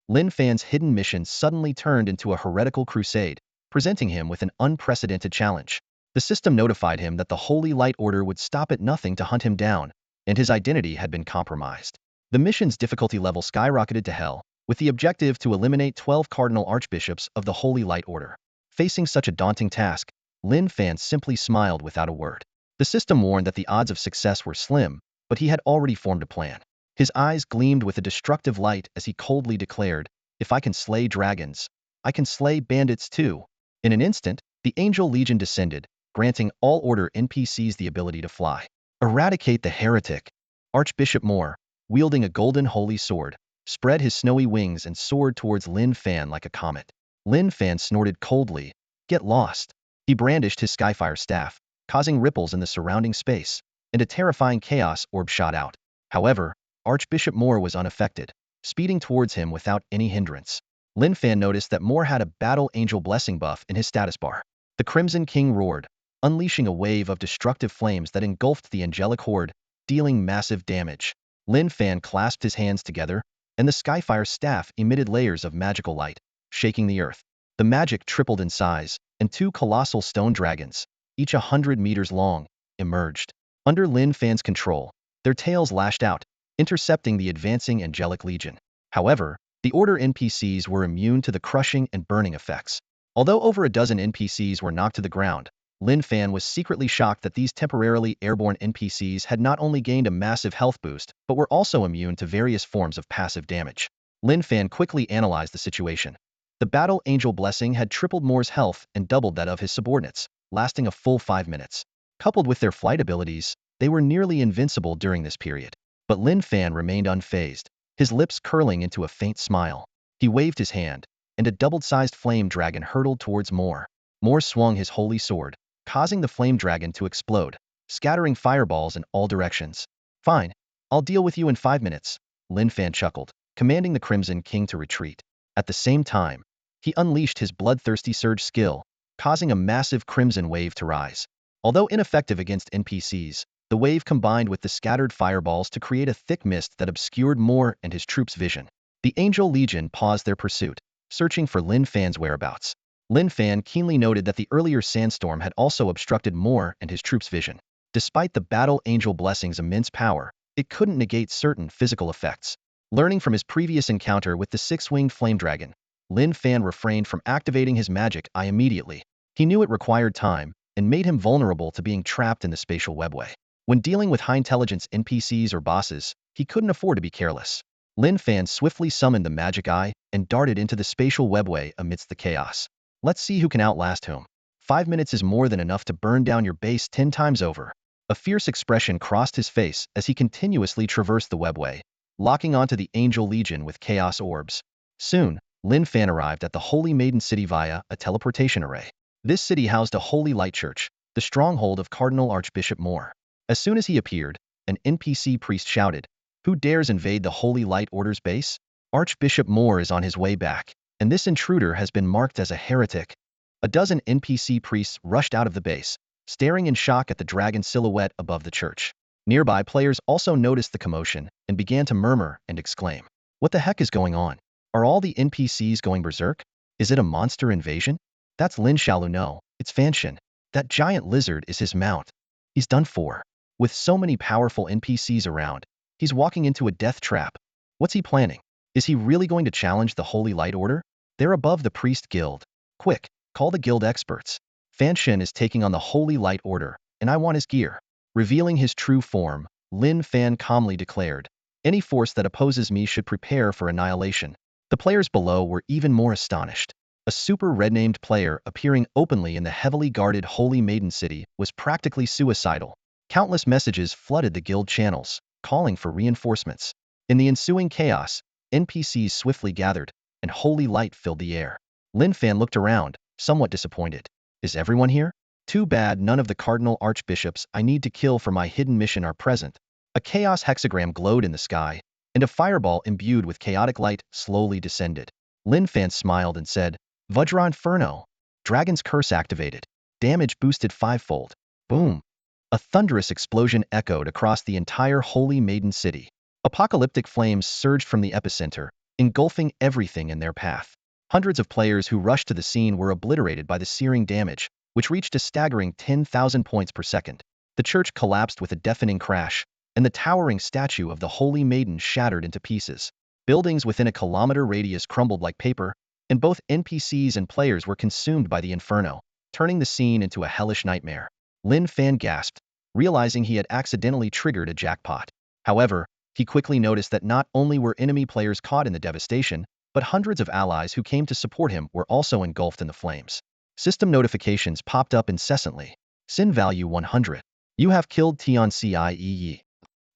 Lin Fan's hidden mission suddenly turned into a heretical crusade, presenting him with an unprecedented challenge. The system notified him that the Holy Light Order would stop at nothing to hunt him down, and his identity had been compromised. The mission's difficulty level skyrocketed to hell, with the objective to eliminate 12 cardinal archbishops of the Holy Light Order. Facing such a daunting task, Lin Fan simply smiled without a word. The system warned that the odds of success were slim, but he had already formed a plan. His eyes gleamed with a destructive light as he coldly declared, "If I can slay dragons, I can slay bandits too." In an instant, the Angel Legion descended, granting all Order NPCs the ability to fly. Eradicate the heretic. Archbishop Moore, wielding a golden holy sword, spread his snowy wings and soared towards Lin Fan like a comet. Lin Fan snorted coldly, "Get lost." He brandished his Skyfire staff, causing ripples in the surrounding space, and a terrifying chaos orb shot out. However, Archbishop Moore was unaffected, speeding towards him without any hindrance. Lin Fan noticed that Moore had a Battle Angel Blessing buff in his status bar. The Crimson King roared, unleashing a wave of destructive flames that engulfed the angelic horde, dealing massive damage. Lin Fan clasped his hands together, and the Skyfire staff emitted layers of magical light, shaking the earth. The magic tripled in size, and two colossal stone dragons, each 100 meters long, emerged. Under Lin Fan's control, their tails lashed out, intercepting the advancing angelic legion. However, the Order NPCs were immune to the crushing and burning effects. Although over a dozen NPCs were knocked to the ground, Lin Fan was secretly shocked that these temporarily airborne NPCs had not only gained a massive health boost, but were also immune to various forms of passive damage. Lin Fan quickly analyzed the situation. The Battle Angel Blessing had tripled Moore's health and doubled that of his subordinates, lasting a full 5 minutes. Coupled with their flight abilities, they were nearly invincible during this period. But Lin Fan remained unfazed, his lips curling into a faint smile. He waved his hand, and a double-sized flame dragon hurtled towards Moore. Moore swung his holy sword, causing the flame dragon to explode, scattering fireballs in all directions. "Fine, I'll deal with you in 5 minutes," Lin Fan chuckled, commanding the Crimson King to retreat. At the same time, he unleashed his bloodthirsty surge skill, causing a massive crimson wave to rise. Although ineffective against NPCs, the wave combined with the scattered fireballs to create a thick mist that obscured Moore and his troops' vision. The Angel Legion paused their pursuit, searching for Lin Fan's whereabouts. Lin Fan keenly noted that the earlier sandstorm had also obstructed Moore and his troops' vision. Despite the Battle Angel Blessing's immense power, it couldn't negate certain physical effects. Learning from his previous encounter with the six-winged flame dragon, Lin Fan refrained from activating his magic eye immediately. He knew it required time, and made him vulnerable to being trapped in the spatial webway. When dealing with high-intelligence NPCs or bosses, he couldn't afford to be careless. Lin Fan swiftly summoned the magic eye and darted into the spatial webway amidst the chaos. "Let's see who can outlast whom. 5 minutes is more than enough to burn down your base 10 times over." A fierce expression crossed his face as he continuously traversed the webway, locking onto the Angel Legion with chaos orbs. Soon, Lin Fan arrived at the Holy Maiden City via a teleportation array. This city housed a Holy Light Church, the stronghold of Cardinal Archbishop Moore. As soon as he appeared, an NPC priest shouted, "Who dares invade the Holy Light Order's base? Archbishop Moore is on his way back, and this intruder has been marked as a heretic." A dozen NPC priests rushed out of the base, staring in shock at the dragon silhouette above the church. Nearby players also noticed the commotion and began to murmur and exclaim, "What the heck is going on? Are all the NPCs going berserk? Is it a monster invasion? That's Lin Xiaoluno, it's Fanshin. That giant lizard is his mount. He's done for." With so many powerful NPCs around, he's walking into a death trap. What's he planning? Is he really going to challenge the Holy Light Order? They're above the Priest Guild. Quick, call the guild experts. Fanshin is taking on the Holy Light Order, and I want his gear. Revealing his true form, Lin Fan calmly declared, "Any force that opposes me should prepare for annihilation." The players below were even more astonished. A super red-named player appearing openly in the heavily guarded Holy Maiden City was practically suicidal. Countless messages flooded the guild channels, calling for reinforcements. In the ensuing chaos, NPCs swiftly gathered, and holy light filled the air. Lin Fan looked around, somewhat disappointed. Is everyone here? Too bad none of the cardinal archbishops I need to kill for my hidden mission are present. A chaos hexagram glowed in the sky, and a fireball imbued with chaotic light slowly descended. Lin Fan smiled and said, "Vajra Inferno. Dragon's Curse activated. Damage boosted 5-fold. Boom." A thunderous explosion echoed across the entire Holy Maiden City. Apocalyptic flames surged from the epicenter, engulfing everything in their path. Hundreds of players who rushed to the scene were obliterated by the searing damage, which reached a staggering 10,000 points per second. The church collapsed with a deafening crash, and the towering statue of the Holy Maiden shattered into pieces. Buildings within a kilometer radius crumbled like paper, and both NPCs and players were consumed by the inferno, turning the scene into a hellish nightmare. Lin Fan gasped, realizing he had accidentally triggered a jackpot. However, he quickly noticed that not only were enemy players caught in the devastation, but hundreds of allies who came to support him were also engulfed in the flames. System notifications popped up incessantly. Sin value 100. You have killed Tiancie.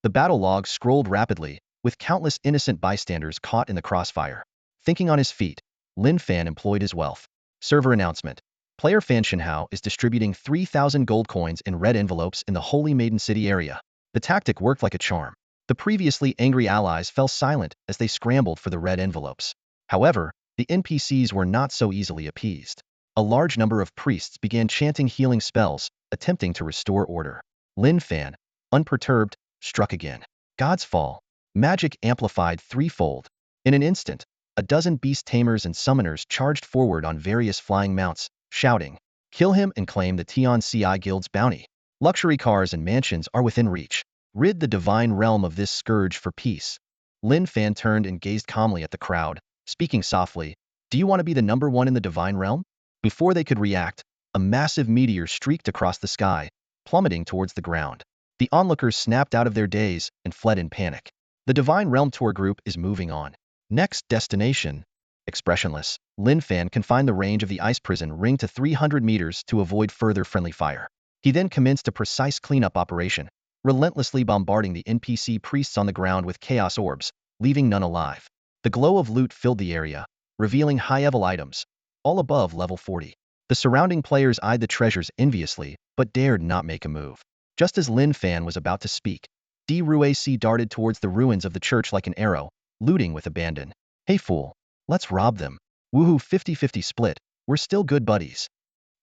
The battle log scrolled rapidly, with countless innocent bystanders caught in the crossfire. Thinking on his feet, Lin Fan employed his wealth. Server announcement. Player Fan Shinhao is distributing 3,000 gold coins in red envelopes in the Holy Maiden City area. The tactic worked like a charm. The previously angry allies fell silent as they scrambled for the red envelopes. However, the NPCs were not so easily appeased. A large number of priests began chanting healing spells, attempting to restore order. Lin Fan, unperturbed, struck again. God's Fall. Magic amplified threefold. In an instant, a dozen beast tamers and summoners charged forward on various flying mounts, shouting, "Kill him and claim the Tiancie Guild's bounty. Luxury cars and mansions are within reach. Rid the divine realm of this scourge for peace." Lin Fan turned and gazed calmly at the crowd, speaking softly, "Do you want to be the number one in the divine realm?" Before they could react, a massive meteor streaked across the sky, plummeting towards the ground. The onlookers snapped out of their daze and fled in panic. The Divine Realm tour group is moving on. Next destination. Expressionless, Lin Fan confined the range of the ice prison ring to 300 meters to avoid further friendly fire. He then commenced a precise cleanup operation, relentlessly bombarding the NPC priests on the ground with chaos orbs, leaving none alive. The glow of loot filled the area, revealing high-level items, all above level 40. The surrounding players eyed the treasures enviously, but dared not make a move. Just as Lin Fan was about to speak, Ruac darted towards the ruins of the church like an arrow, looting with abandon. "Hey fool, let's rob them. Woohoo, 50-50 split, we're still good buddies."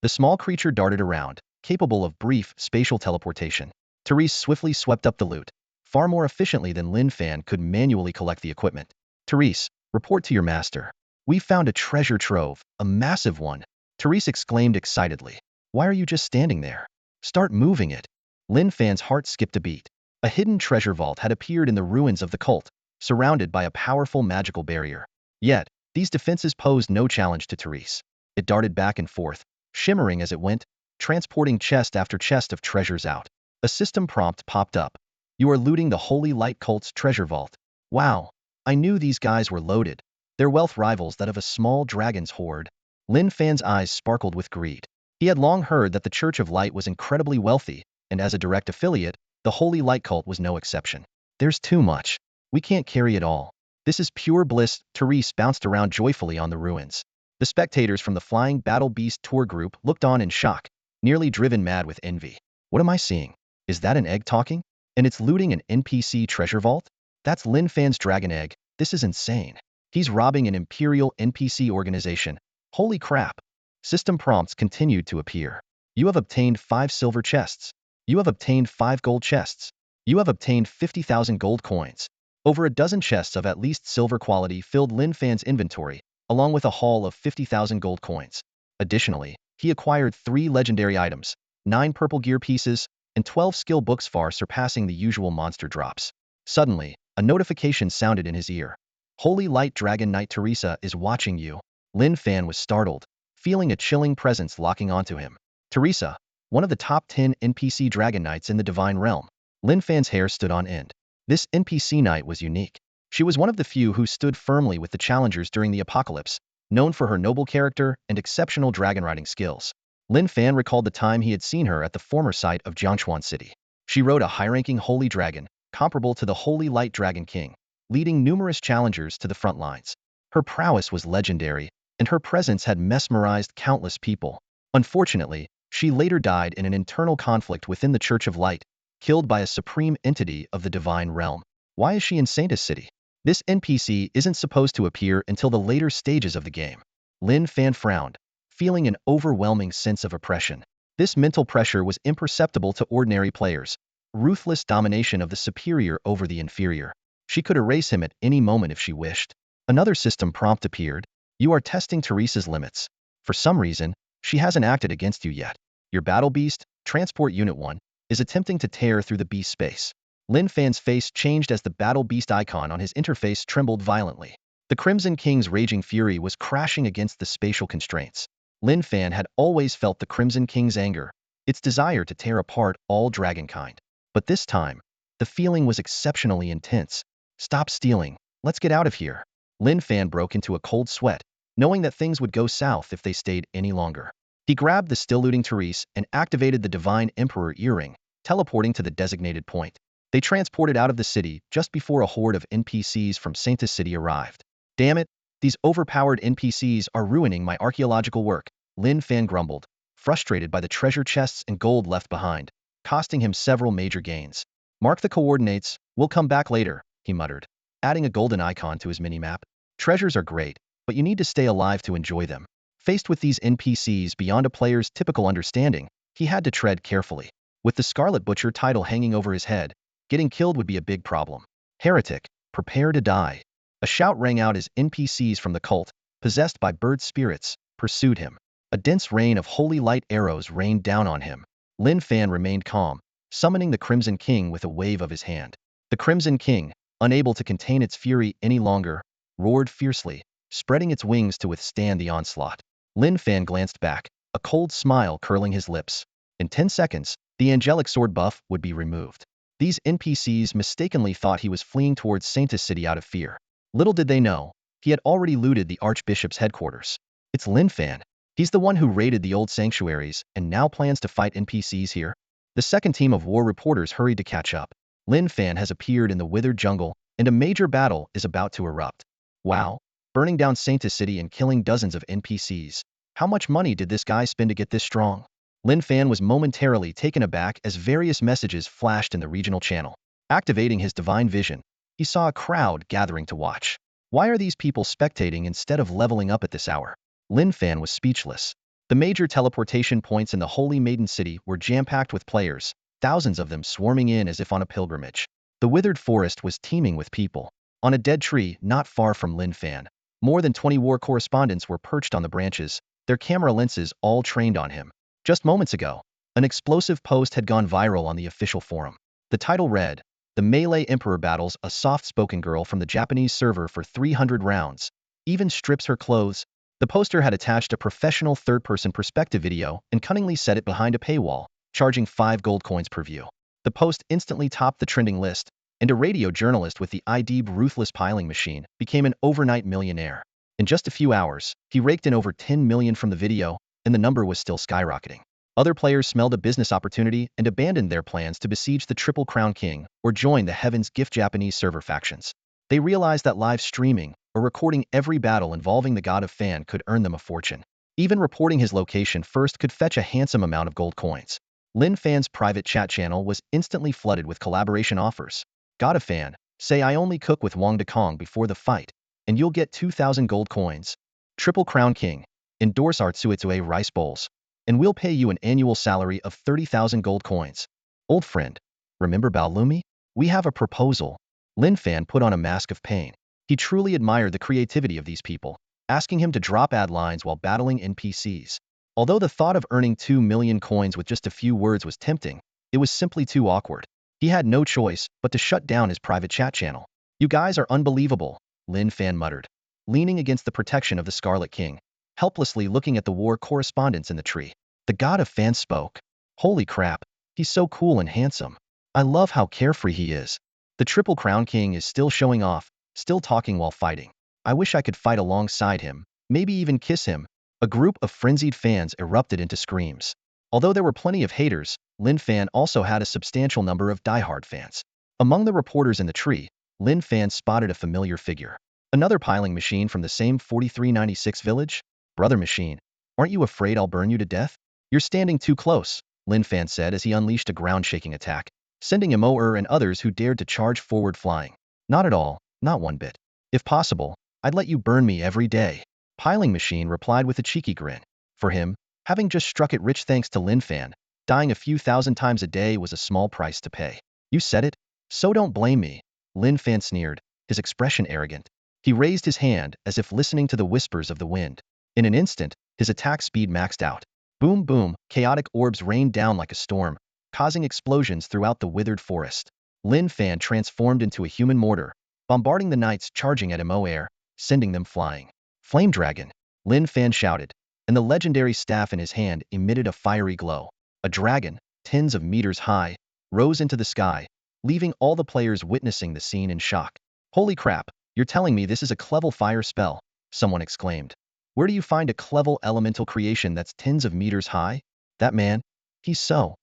The small creature darted around, capable of brief spatial teleportation. Therese swiftly swept up the loot, far more efficiently than Lin Fan could manually collect the equipment. "Therese, report to your master. We found a treasure trove, a massive one." Therese exclaimed excitedly. "Why are you just standing there? Start moving it." Lin Fan's heart skipped a beat. A hidden treasure vault had appeared in the ruins of the cult, surrounded by a powerful magical barrier. Yet, these defenses posed no challenge to Therese. It darted back and forth, shimmering as it went, transporting chest after chest of treasures out. A system prompt popped up. "You are looting the Holy Light Cult's treasure vault." Wow, I knew these guys were loaded. Their wealth rivals that of a small dragon's horde. Lin Fan's eyes sparkled with greed. He had long heard that the Church of Light was incredibly wealthy, and as a direct affiliate, the Holy Light Cult was no exception. "There's too much. We can't carry it all. This is pure bliss." Therese bounced around joyfully on the ruins. The spectators from the Flying Battle Beast tour group looked on in shock, nearly driven mad with envy. "What am I seeing? Is that an egg talking? And it's looting an NPC treasure vault? That's Lin Fan's dragon egg. This is insane. He's robbing an Imperial NPC organization. Holy crap." System prompts continued to appear. "You have obtained 5 silver chests. You have obtained 5 gold chests. You have obtained 50,000 gold coins." Over a dozen chests of at least silver quality filled Lin Fan's inventory, along with a haul of 50,000 gold coins. Additionally, he acquired 3 legendary items, 9 purple gear pieces, and 12 skill books, far surpassing the usual monster drops. Suddenly, a notification sounded in his ear. "Holy Light Dragon Knight Teresa is watching you." Lin Fan was startled, feeling a chilling presence locking onto him. Teresa, one of the top 10 NPC Dragon Knights in the Divine Realm. Lin Fan's hair stood on end. This NPC knight was unique. She was one of the few who stood firmly with the challengers during the apocalypse, known for her noble character and exceptional dragon riding skills. Lin Fan recalled the time he had seen her at the former site of Jiangchuan City. She rode a high-ranking holy dragon, comparable to the Holy Light Dragon King, leading numerous challengers to the front lines. Her prowess was legendary, and her presence had mesmerized countless people. Unfortunately, she later died in an internal conflict within the Church of Light, killed by a supreme entity of the Divine Realm. Why is she in Saintis City? This NPC isn't supposed to appear until the later stages of the game. Lin Fan frowned, feeling an overwhelming sense of oppression. This mental pressure was imperceptible to ordinary players. Ruthless domination of the superior over the inferior. She could erase him at any moment if she wished. Another system prompt appeared. You are testing Teresa's limits. For some reason, she hasn't acted against you yet. Your battle beast, Transport Unit 1, is attempting to tear through the beast space. Lin Fan's face changed as the battle beast icon on his interface trembled violently. The Crimson King's raging fury was crashing against the spatial constraints. Lin Fan had always felt the Crimson King's anger, its desire to tear apart all dragonkind. But this time, the feeling was exceptionally intense. Stop stealing. Let's get out of here. Lin Fan broke into a cold sweat, knowing that things would go south if they stayed any longer. He grabbed the still-looting Therese and activated the Divine Emperor earring, teleporting to the designated point. They transported out of the city just before a horde of NPCs from Sainta City arrived. Damn it, these overpowered NPCs are ruining my archaeological work, Lin Fan grumbled, frustrated by the treasure chests and gold left behind, costing him several major gains. Mark the coordinates, we'll come back later, he muttered, adding a golden icon to his minimap. Treasures are great, but you need to stay alive to enjoy them. Faced with these NPCs beyond a player's typical understanding, he had to tread carefully. With the Scarlet Butcher title hanging over his head, getting killed would be a big problem. Heretic, prepare to die. A shout rang out as NPCs from the cult, possessed by bird spirits, pursued him. A dense rain of holy light arrows rained down on him. Lin Fan remained calm, summoning the Crimson King with a wave of his hand. The Crimson King, unable to contain its fury any longer, roared fiercely, spreading its wings to withstand the onslaught. Lin Fan glanced back, a cold smile curling his lips. In 10 seconds, the angelic sword buff would be removed. These NPCs mistakenly thought he was fleeing towards Sainta City out of fear. Little did they know, he had already looted the Archbishop's headquarters. It's Lin Fan. He's the one who raided the old sanctuaries and now plans to fight NPCs here. The second team of war reporters hurried to catch up. Lin Fan has appeared in the withered jungle, and a major battle is about to erupt. Wow, burning down Sainta City and killing dozens of NPCs. How much money did this guy spend to get this strong? Lin Fan was momentarily taken aback as various messages flashed in the regional channel. Activating his divine vision, he saw a crowd gathering to watch. Why are these people spectating instead of leveling up at this hour? Lin Fan was speechless. The major teleportation points in the Holy Maiden City were jam-packed with players, thousands of them swarming in as if on a pilgrimage. The withered forest was teeming with people. On a dead tree not far from Lin Fan, more than 20 war correspondents were perched on the branches, their camera lenses all trained on him. Just moments ago, an explosive post had gone viral on the official forum. The title read, "The Melee Emperor battles a soft-spoken girl from the Japanese server for 300 rounds, even strips her clothes." The poster had attached a professional third-person perspective video and cunningly set it behind a paywall, charging 5 gold coins per view. The post instantly topped the trending list, and a radio journalist with the ID ruthless piling machine became an overnight millionaire. In just a few hours, he raked in over 10 million from the video, and the number was still skyrocketing. Other players smelled a business opportunity and abandoned their plans to besiege the Triple Crown King or join the Heaven's Gift Japanese server factions. They realized that live streaming or recording every battle involving the God of Fan could earn them a fortune. Even reporting his location first could fetch a handsome amount of gold coins. Lin Fan's private chat channel was instantly flooded with collaboration offers. God of Fan, say I only cook with Wang De Kong before the fight, and you'll get 2,000 gold coins. Triple Crown King, endorse Artsuitsue rice bowls, and we'll pay you an annual salary of 30,000 gold coins. Old friend, remember Baolumi? We have a proposal. Lin Fan put on a mask of pain. He truly admired the creativity of these people, asking him to drop ad lines while battling NPCs. Although the thought of earning 2 million coins with just a few words was tempting, it was simply too awkward. He had no choice but to shut down his private chat channel. You guys are unbelievable, Lin Fan muttered, leaning against the protection of the Scarlet King, helplessly looking at the war correspondents in the tree. The God of Fan spoke. Holy crap, he's so cool and handsome. I love how carefree he is. The Triple Crown King is still showing off, still talking while fighting. I wish I could fight alongside him, maybe even kiss him. A group of frenzied fans erupted into screams. Although there were plenty of haters, Lin Fan also had a substantial number of diehard fans. Among the reporters in the tree, Lin Fan spotted a familiar figure. Another piling machine from the same 4396 village? Brother machine, aren't you afraid I'll burn you to death? You're standing too close, Lin Fan said as he unleashed a ground-shaking attack, sending MMO and others who dared to charge forward flying. Not at all, not one bit. If possible, I'd let you burn me every day. Piling machine replied with a cheeky grin. For him, Having just struck it rich thanks to Lin Fan, dying a few thousand times a day was a small price to pay. You said it, so don't blame me, Lin Fan sneered, his expression arrogant. He raised his hand as if listening to the whispers of the wind. In an instant, his attack speed maxed out. Boom boom, chaotic orbs rained down like a storm, causing explosions throughout the withered forest. Lin Fan transformed into a human mortar, bombarding the knights charging at MMO air, sending them flying. Flame Dragon, Lin Fan shouted, and the legendary staff in his hand emitted a fiery glow. A dragon, tens of meters high, rose into the sky, leaving all the players witnessing the scene in shock. Holy crap, you're telling me this is a clever fire spell, someone exclaimed. Where do you find a clever elemental creation that's tens of meters high? That man, he's so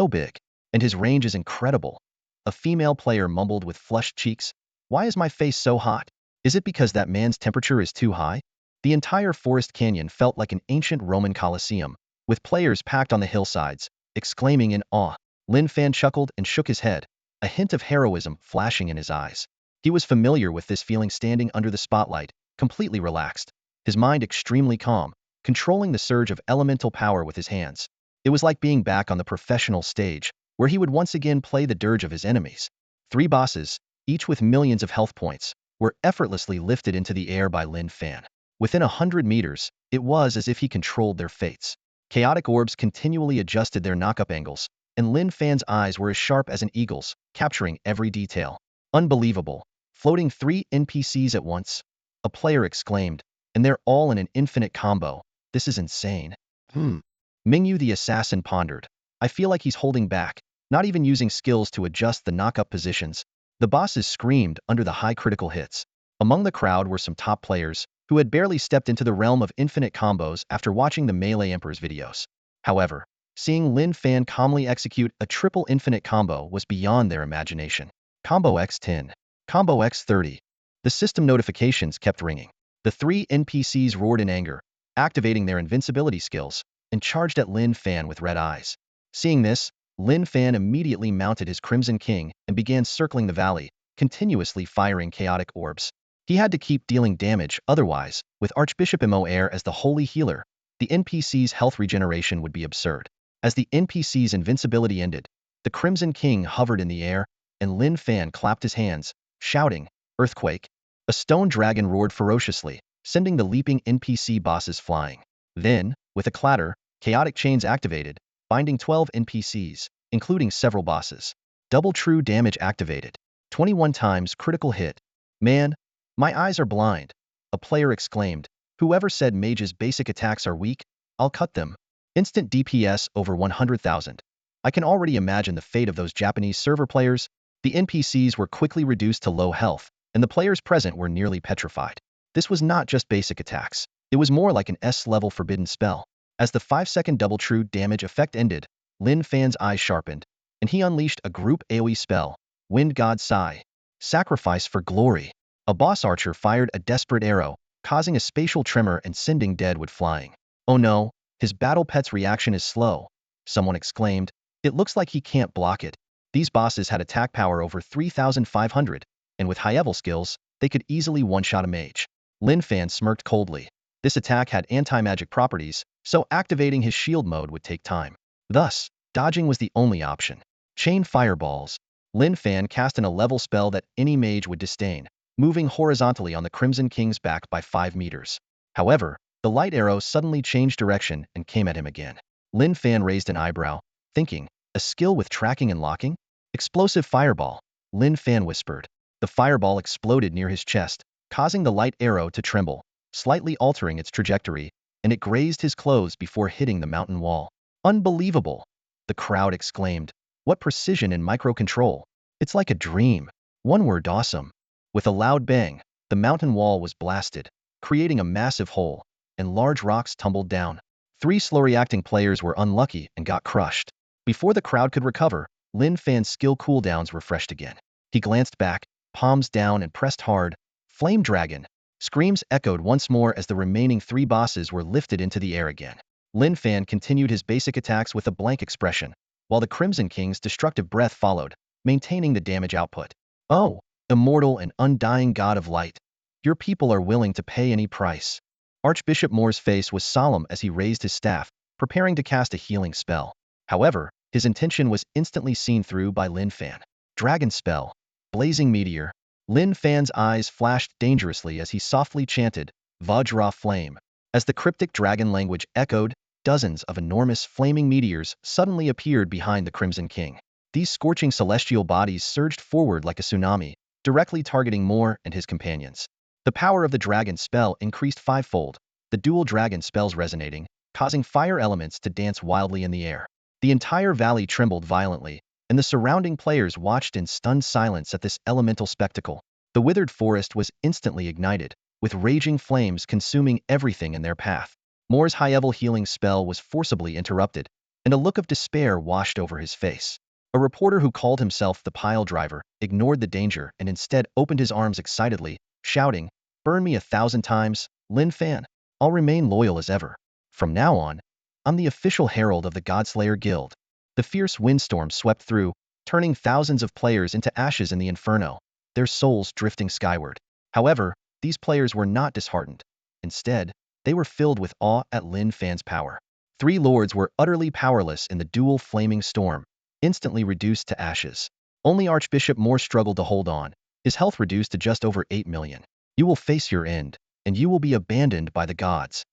big, and his range is incredible. A female player mumbled with flushed cheeks. Why is my face so hot? Is it because that man's temperature is too high? The entire forest canyon felt like an ancient Roman Colosseum, with players packed on the hillsides, exclaiming in awe. Lin Fan chuckled and shook his head, a hint of heroism flashing in his eyes. He was familiar with this feeling standing under the spotlight, completely relaxed, his mind extremely calm, controlling the surge of elemental power with his hands. It was like being back on the professional stage, where he would once again play the dirge of his enemies. 3 bosses, each with millions of health points, were effortlessly lifted into the air by Lin Fan. Within 100 meters, it was as if he controlled their fates. Chaotic orbs continually adjusted their knock-up angles, and Lin Fan's eyes were as sharp as an eagle's, capturing every detail. Unbelievable. Floating 3 NPCs at once? A player exclaimed, and they're all in an infinite combo. This is insane. Mingyu the assassin pondered. I feel like he's holding back, not even using skills to adjust the knock-up positions. The bosses screamed under the high critical hits. Among the crowd were some top players, who had barely stepped into the realm of infinite combos after watching the Melee Emperor's videos. However, seeing Lin Fan calmly execute a triple infinite combo was beyond their imagination. Combo X10. Combo X30. The system notifications kept ringing. The 3 NPCs roared in anger, activating their invincibility skills, and charged at Lin Fan with red eyes. Seeing this, Lin Fan immediately mounted his Crimson King and began circling the valley, continuously firing chaotic orbs. He had to keep dealing damage, otherwise, with Archbishop MMO Air as the holy healer, the NPC's health regeneration would be absurd. As the NPC's invincibility ended, the Crimson King hovered in the air, and Lin Fan clapped his hands, shouting, "Earthquake!" A stone dragon roared ferociously, sending the leaping NPC bosses flying. Then, with a clatter, chaotic chains activated, binding 12 NPCs, including several bosses. Double true damage activated. 21 times critical hit. Man, my eyes are blind, a player exclaimed. Whoever said mages' basic attacks are weak, I'll cut them. Instant DPS over 100,000. I can already imagine the fate of those Japanese server players. The NPCs were quickly reduced to low health, and the players present were nearly petrified. This was not just basic attacks. It was more like an S-level forbidden spell. As the 5-second double true damage effect ended, Lin Fan's eyes sharpened, and he unleashed a group AoE spell, Wind God Sigh. Sacrifice for glory. A boss archer fired a desperate arrow, causing a spatial tremor and sending Deadwood flying. Oh no, his battle pet's reaction is slow, someone exclaimed. It looks like he can't block it. These bosses had attack power over 3,500, and with high-level skills, they could easily one-shot a mage. Lin Fan smirked coldly. This attack had anti-magic properties, so activating his shield mode would take time. Thus, dodging was the only option. Chain fireballs. Lin Fan cast an A-level spell that any mage would disdain, moving horizontally on the Crimson King's back by 5 meters. However, the light arrow suddenly changed direction and came at him again. Lin Fan raised an eyebrow, thinking, a skill with tracking and locking? Explosive fireball. Lin Fan whispered. The fireball exploded near his chest, causing the light arrow to tremble, slightly altering its trajectory, and it grazed his clothes before hitting the mountain wall. Unbelievable! The crowd exclaimed. What precision and micro-control! It's like a dream. One word: awesome. With a loud bang, the mountain wall was blasted, creating a massive hole, and large rocks tumbled down. 3 slow-reacting players were unlucky and got crushed. Before the crowd could recover, Lin Fan's skill cooldowns refreshed again. He glanced back, palms down, and pressed hard. Flame Dragon! Screams echoed once more as the remaining 3 bosses were lifted into the air again. Lin Fan continued his basic attacks with a blank expression, while the Crimson King's destructive breath followed, maintaining the damage output. Oh, immortal and undying god of light, your people are willing to pay any price. Archbishop Moore's face was solemn as he raised his staff, preparing to cast a healing spell. However, his intention was instantly seen through by Lin Fan. Dragon spell. Blazing meteor. Lin Fan's eyes flashed dangerously as he softly chanted, Vajra flame. As the cryptic dragon language echoed, dozens of enormous flaming meteors suddenly appeared behind the Crimson King. These scorching celestial bodies surged forward like a tsunami, directly targeting Mor and his companions. The power of the dragon spell increased fivefold, the dual dragon spells resonating, causing fire elements to dance wildly in the air. The entire valley trembled violently, and the surrounding players watched in stunned silence at this elemental spectacle. The withered forest was instantly ignited, with raging flames consuming everything in their path. Mor's high-level healing spell was forcibly interrupted, and a look of despair washed over his face. A reporter who called himself the pile driver ignored the danger and instead opened his arms excitedly, shouting, "Burn me 1,000 times, Lin Fan. I'll remain loyal as ever. From now on, I'm the official herald of the Godslayer Guild." The fierce windstorm swept through, turning thousands of players into ashes in the inferno, their souls drifting skyward. However, these players were not disheartened. Instead, they were filled with awe at Lin Fan's power. Three lords were utterly powerless in the dual flaming storm, instantly reduced to ashes. Only Archbishop Mor struggled to hold on, his health reduced to just over 8 million. "You will face your end, and you will be abandoned by the gods."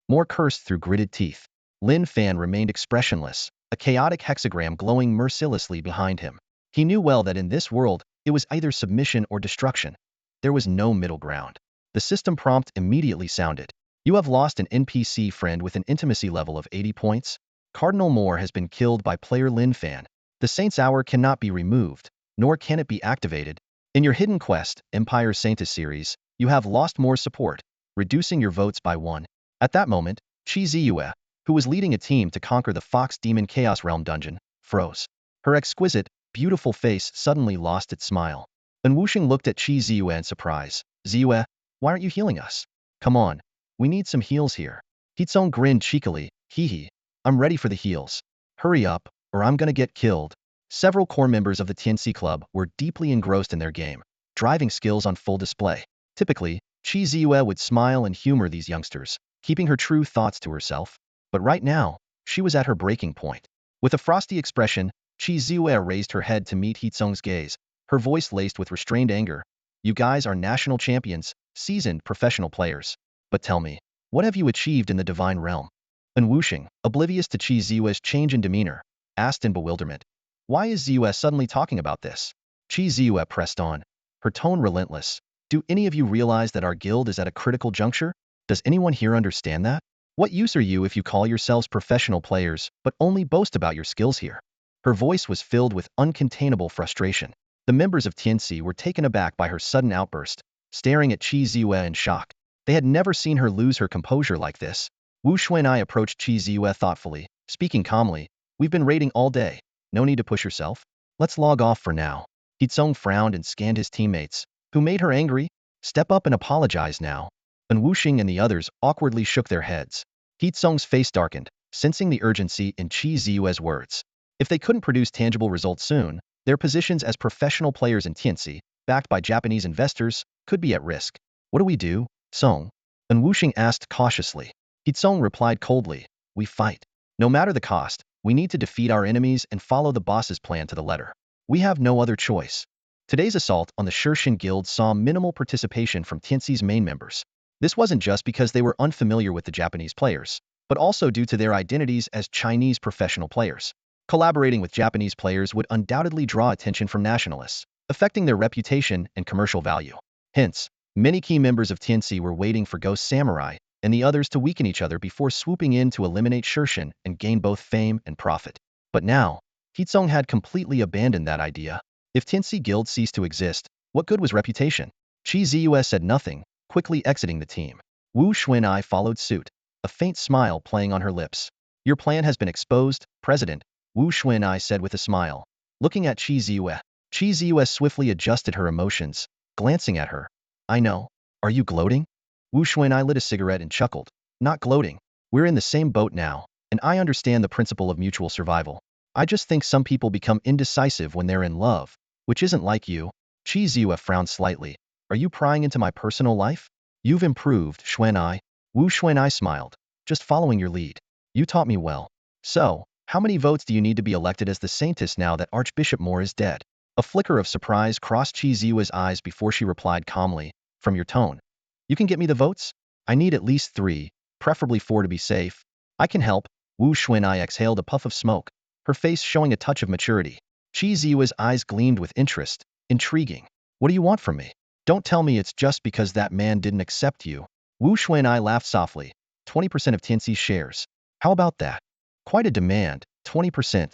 Mor cursed through gritted teeth. Lin Fan remained expressionless, a chaotic hexagram glowing mercilessly behind him. He knew well that in this world, it was either submission or destruction. There was no middle ground. The system prompt immediately sounded. "You have lost an NPC friend with an intimacy level of 80 points. Cardinal Mor has been killed by player Lin Fan. The Saint's Hour cannot be removed, nor can it be activated. In your hidden quest, Empire Saintus series, you have lost Mor's support, reducing your votes by 1. At that moment, Chi Ziyue, who was leading a team to conquer the Fox Demon Chaos Realm dungeon, froze. Her exquisite, beautiful face suddenly lost its smile. Wuxing looked at Chi Ziyue in surprise. "Ziyue, why aren't you healing us? Come on, we need some heals here." Hitsong grinned cheekily, "Hee, I'm ready for the heals. Hurry up, or I'm gonna get killed." Several core members of the TNC Club were deeply engrossed in their game, driving skills on full display. Typically, Chi Ziyue would smile and humor these youngsters, keeping her true thoughts to herself. But right now, she was at her breaking point. With a frosty expression, Chi Ziyue raised her head to meet Hitsong's gaze, her voice laced with restrained anger. "You guys are national champions, seasoned professional players. But tell me, what have you achieved in the divine realm?" Wuxing, oblivious to Chi Ziyue's change in demeanor, asked in bewilderment. "Why is Ziyue suddenly talking about this?" Chi Ziyue pressed on, her tone relentless. "Do any of you realize that our guild is at a critical juncture? Does anyone here understand that? What use are you if you call yourselves professional players, but only boast about your skills here?" Her voice was filled with uncontainable frustration. The members of TNC were taken aback by her sudden outburst, staring at Chi Ziyue in shock. They had never seen her lose her composure like this. Wu Xuanai approached Chi Ziyue thoughtfully, speaking calmly. "We've been raiding all day. No need to push yourself. Let's log off for now." Hitsong frowned and scanned his teammates. "Who made her angry? Step up and apologize now." Wuxing and the others awkwardly shook their heads. Hitsong's face darkened, sensing the urgency in Chi Ziyue's words. If they couldn't produce tangible results soon, their positions as professional players in TNC, backed by Japanese investors, could be at risk. "What do we do, Song?" Wuxing asked cautiously. Hitsong replied coldly, "We fight. No matter the cost, we need to defeat our enemies and follow the boss's plan to the letter. We have no other choice." Today's assault on the Shirshin Guild saw minimal participation from TNC's main members. This wasn't just because they were unfamiliar with the Japanese players, but also due to their identities as Chinese professional players. Collaborating with Japanese players would undoubtedly draw attention from nationalists, affecting their reputation and commercial value. Hence, many key members of TNC were waiting for Ghost Samurai and the others to weaken each other before swooping in to eliminate Shirshin and gain both fame and profit. But now, Hitsong had completely abandoned that idea. If TNC Guild ceased to exist, what good was reputation? Chi Ziyue said nothing, quickly exiting the team. Wu Xuanai followed suit, a faint smile playing on her lips. "Your plan has been exposed, President," Wu Xuanai said with a smile. Looking at Chi Ziyue swiftly adjusted her emotions, glancing at her. "I know. Are you gloating?" Wu Xuanai lit a cigarette and chuckled. "Not gloating. We're in the same boat now, and I understand the principle of mutual survival. I just think some people become indecisive when they're in love, which isn't like you." Chi Ziyue frowned slightly. "Are you prying into my personal life?" "You've improved, Xuanai." Wu Xuanai smiled. "Just following your lead." You taught me well. So, how many votes do you need to be elected as the saintess now that Archbishop Moore is dead? A flicker of surprise crossed Chi Ziua's eyes before she replied calmly, from your tone. You can get me the votes? I need at least 3, preferably 4 to be safe. I can help. Wu Xuanai exhaled a puff of smoke, her face showing a touch of maturity. Chi Ziua's eyes gleamed with interest. Intriguing. What do you want from me? Don't tell me it's just because that man didn't accept you. Wu Xuanai laughed softly. 20% of Tianxi's shares. How about that? Quite a demand, 20%.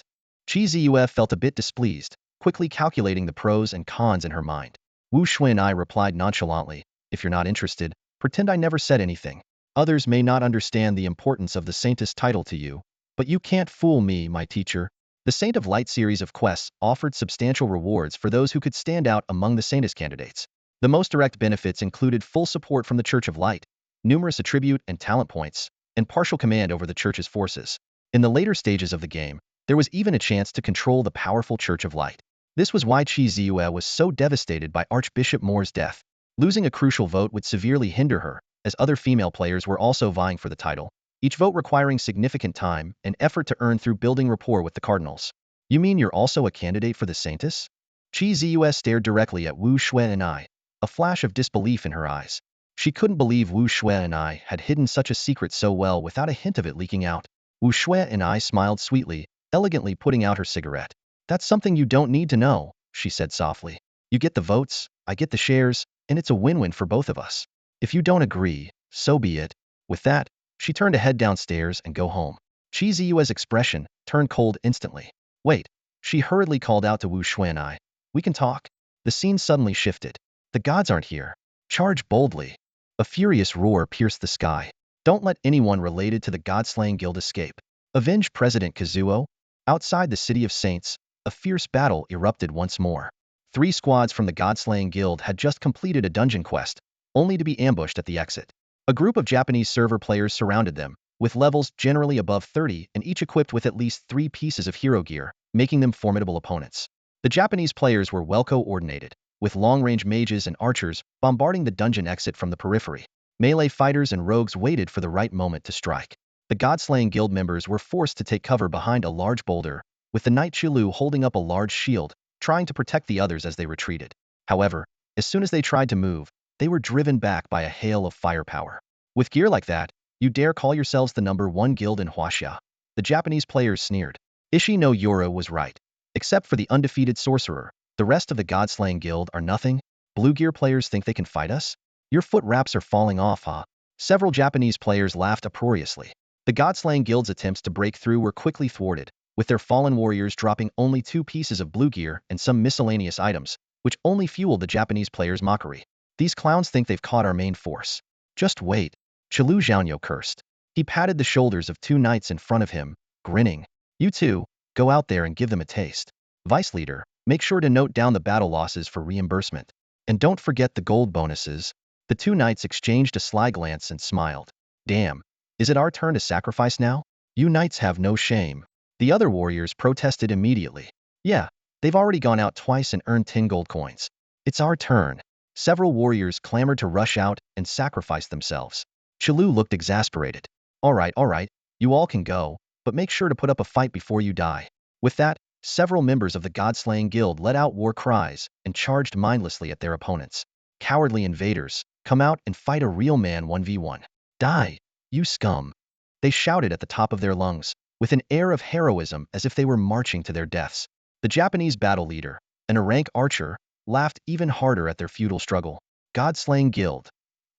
Chi Ziyue felt a bit displeased, quickly calculating the pros and cons in her mind. Wu Xuanai replied nonchalantly, if you're not interested, pretend I never said anything. Others may not understand the importance of the Saintess title to you, but you can't fool me, my teacher. The Saint of Light series of quests offered substantial rewards for those who could stand out among the Saintess candidates. The most direct benefits included full support from the Church of Light, numerous attribute and talent points, and partial command over the Church's forces. In the later stages of the game, there was even a chance to control the powerful Church of Light. This was why Chi Ziyue was so devastated by Archbishop Moore's death. Losing a crucial vote would severely hinder her, as other female players were also vying for the title, each vote requiring significant time and effort to earn through building rapport with the cardinals. You mean you're also a candidate for the Saintess? Chi Ziyue stared directly at Wu Xuanai, a flash of disbelief in her eyes. She couldn't believe Wu Xuanai had hidden such a secret so well without a hint of it leaking out. Wu Xuanai smiled sweetly, elegantly putting out her cigarette. That's something you don't need to know, she said softly. You get the votes, I get the shares, and it's a win-win for both of us. If you don't agree, so be it. With that, she turned to head downstairs and go home. Chi Ziyue's expression turned cold instantly. Wait, she hurriedly called out to Wu Xuanai. We can talk. The scene suddenly shifted. The gods aren't here. Charge boldly. A furious roar pierced the sky. Don't let anyone related to the God-slaying guild escape. Avenge President Kazuo. Outside the City of Saints, a fierce battle erupted once more. 3 squads from the God-slaying guild had just completed a dungeon quest, only to be ambushed at the exit. A group of Japanese server players surrounded them, with levels generally above 30 and each equipped with at least 3 pieces of hero gear, making them formidable opponents. The Japanese players were well coordinated, with long-range mages and archers bombarding the dungeon exit from the periphery. Melee fighters and rogues waited for the right moment to strike. The God-slaying guild members were forced to take cover behind a large boulder, with the Knight Chilu holding up a large shield, trying to protect the others as they retreated. However, as soon as they tried to move, they were driven back by a hail of firepower. With gear like that, you dare call yourselves the #1 guild in Huaxia? The Japanese players sneered. Ishi no Yoro was right. Except for the undefeated sorcerer, the rest of the God-slaying guild are nothing. Blue gear players think they can fight us? Your foot wraps are falling off, huh? Several Japanese players laughed uproariously. The God-slaying guild's attempts to break through were quickly thwarted, with their fallen warriors dropping only 2 pieces of blue gear and some miscellaneous items, which only fueled the Japanese players' mockery. These clowns think they've caught our main force. Just wait. Chilu Zhaonyo cursed. He patted the shoulders of 2 knights in front of him, grinning. You two, go out there and give them a taste. Vice leader, make sure to note down the battle losses for reimbursement. And don't forget the gold bonuses. The 2 knights exchanged a sly glance and smiled. Damn. Is it our turn to sacrifice now? You knights have no shame. The other warriors protested immediately. Yeah, they've already gone out twice and earned 10 gold coins. It's our turn. Several warriors clamored to rush out and sacrifice themselves. Chilu looked exasperated. All right, you all can go, but make sure to put up a fight before you die. With that, several members of the God-slaying guild let out war cries and charged mindlessly at their opponents. Cowardly invaders, come out and fight a real man 1v1. Die, you scum. They shouted at the top of their lungs, with an air of heroism as if they were marching to their deaths. The Japanese battle leader, an Arank archer, laughed even harder at their futile struggle. God-slaying guild.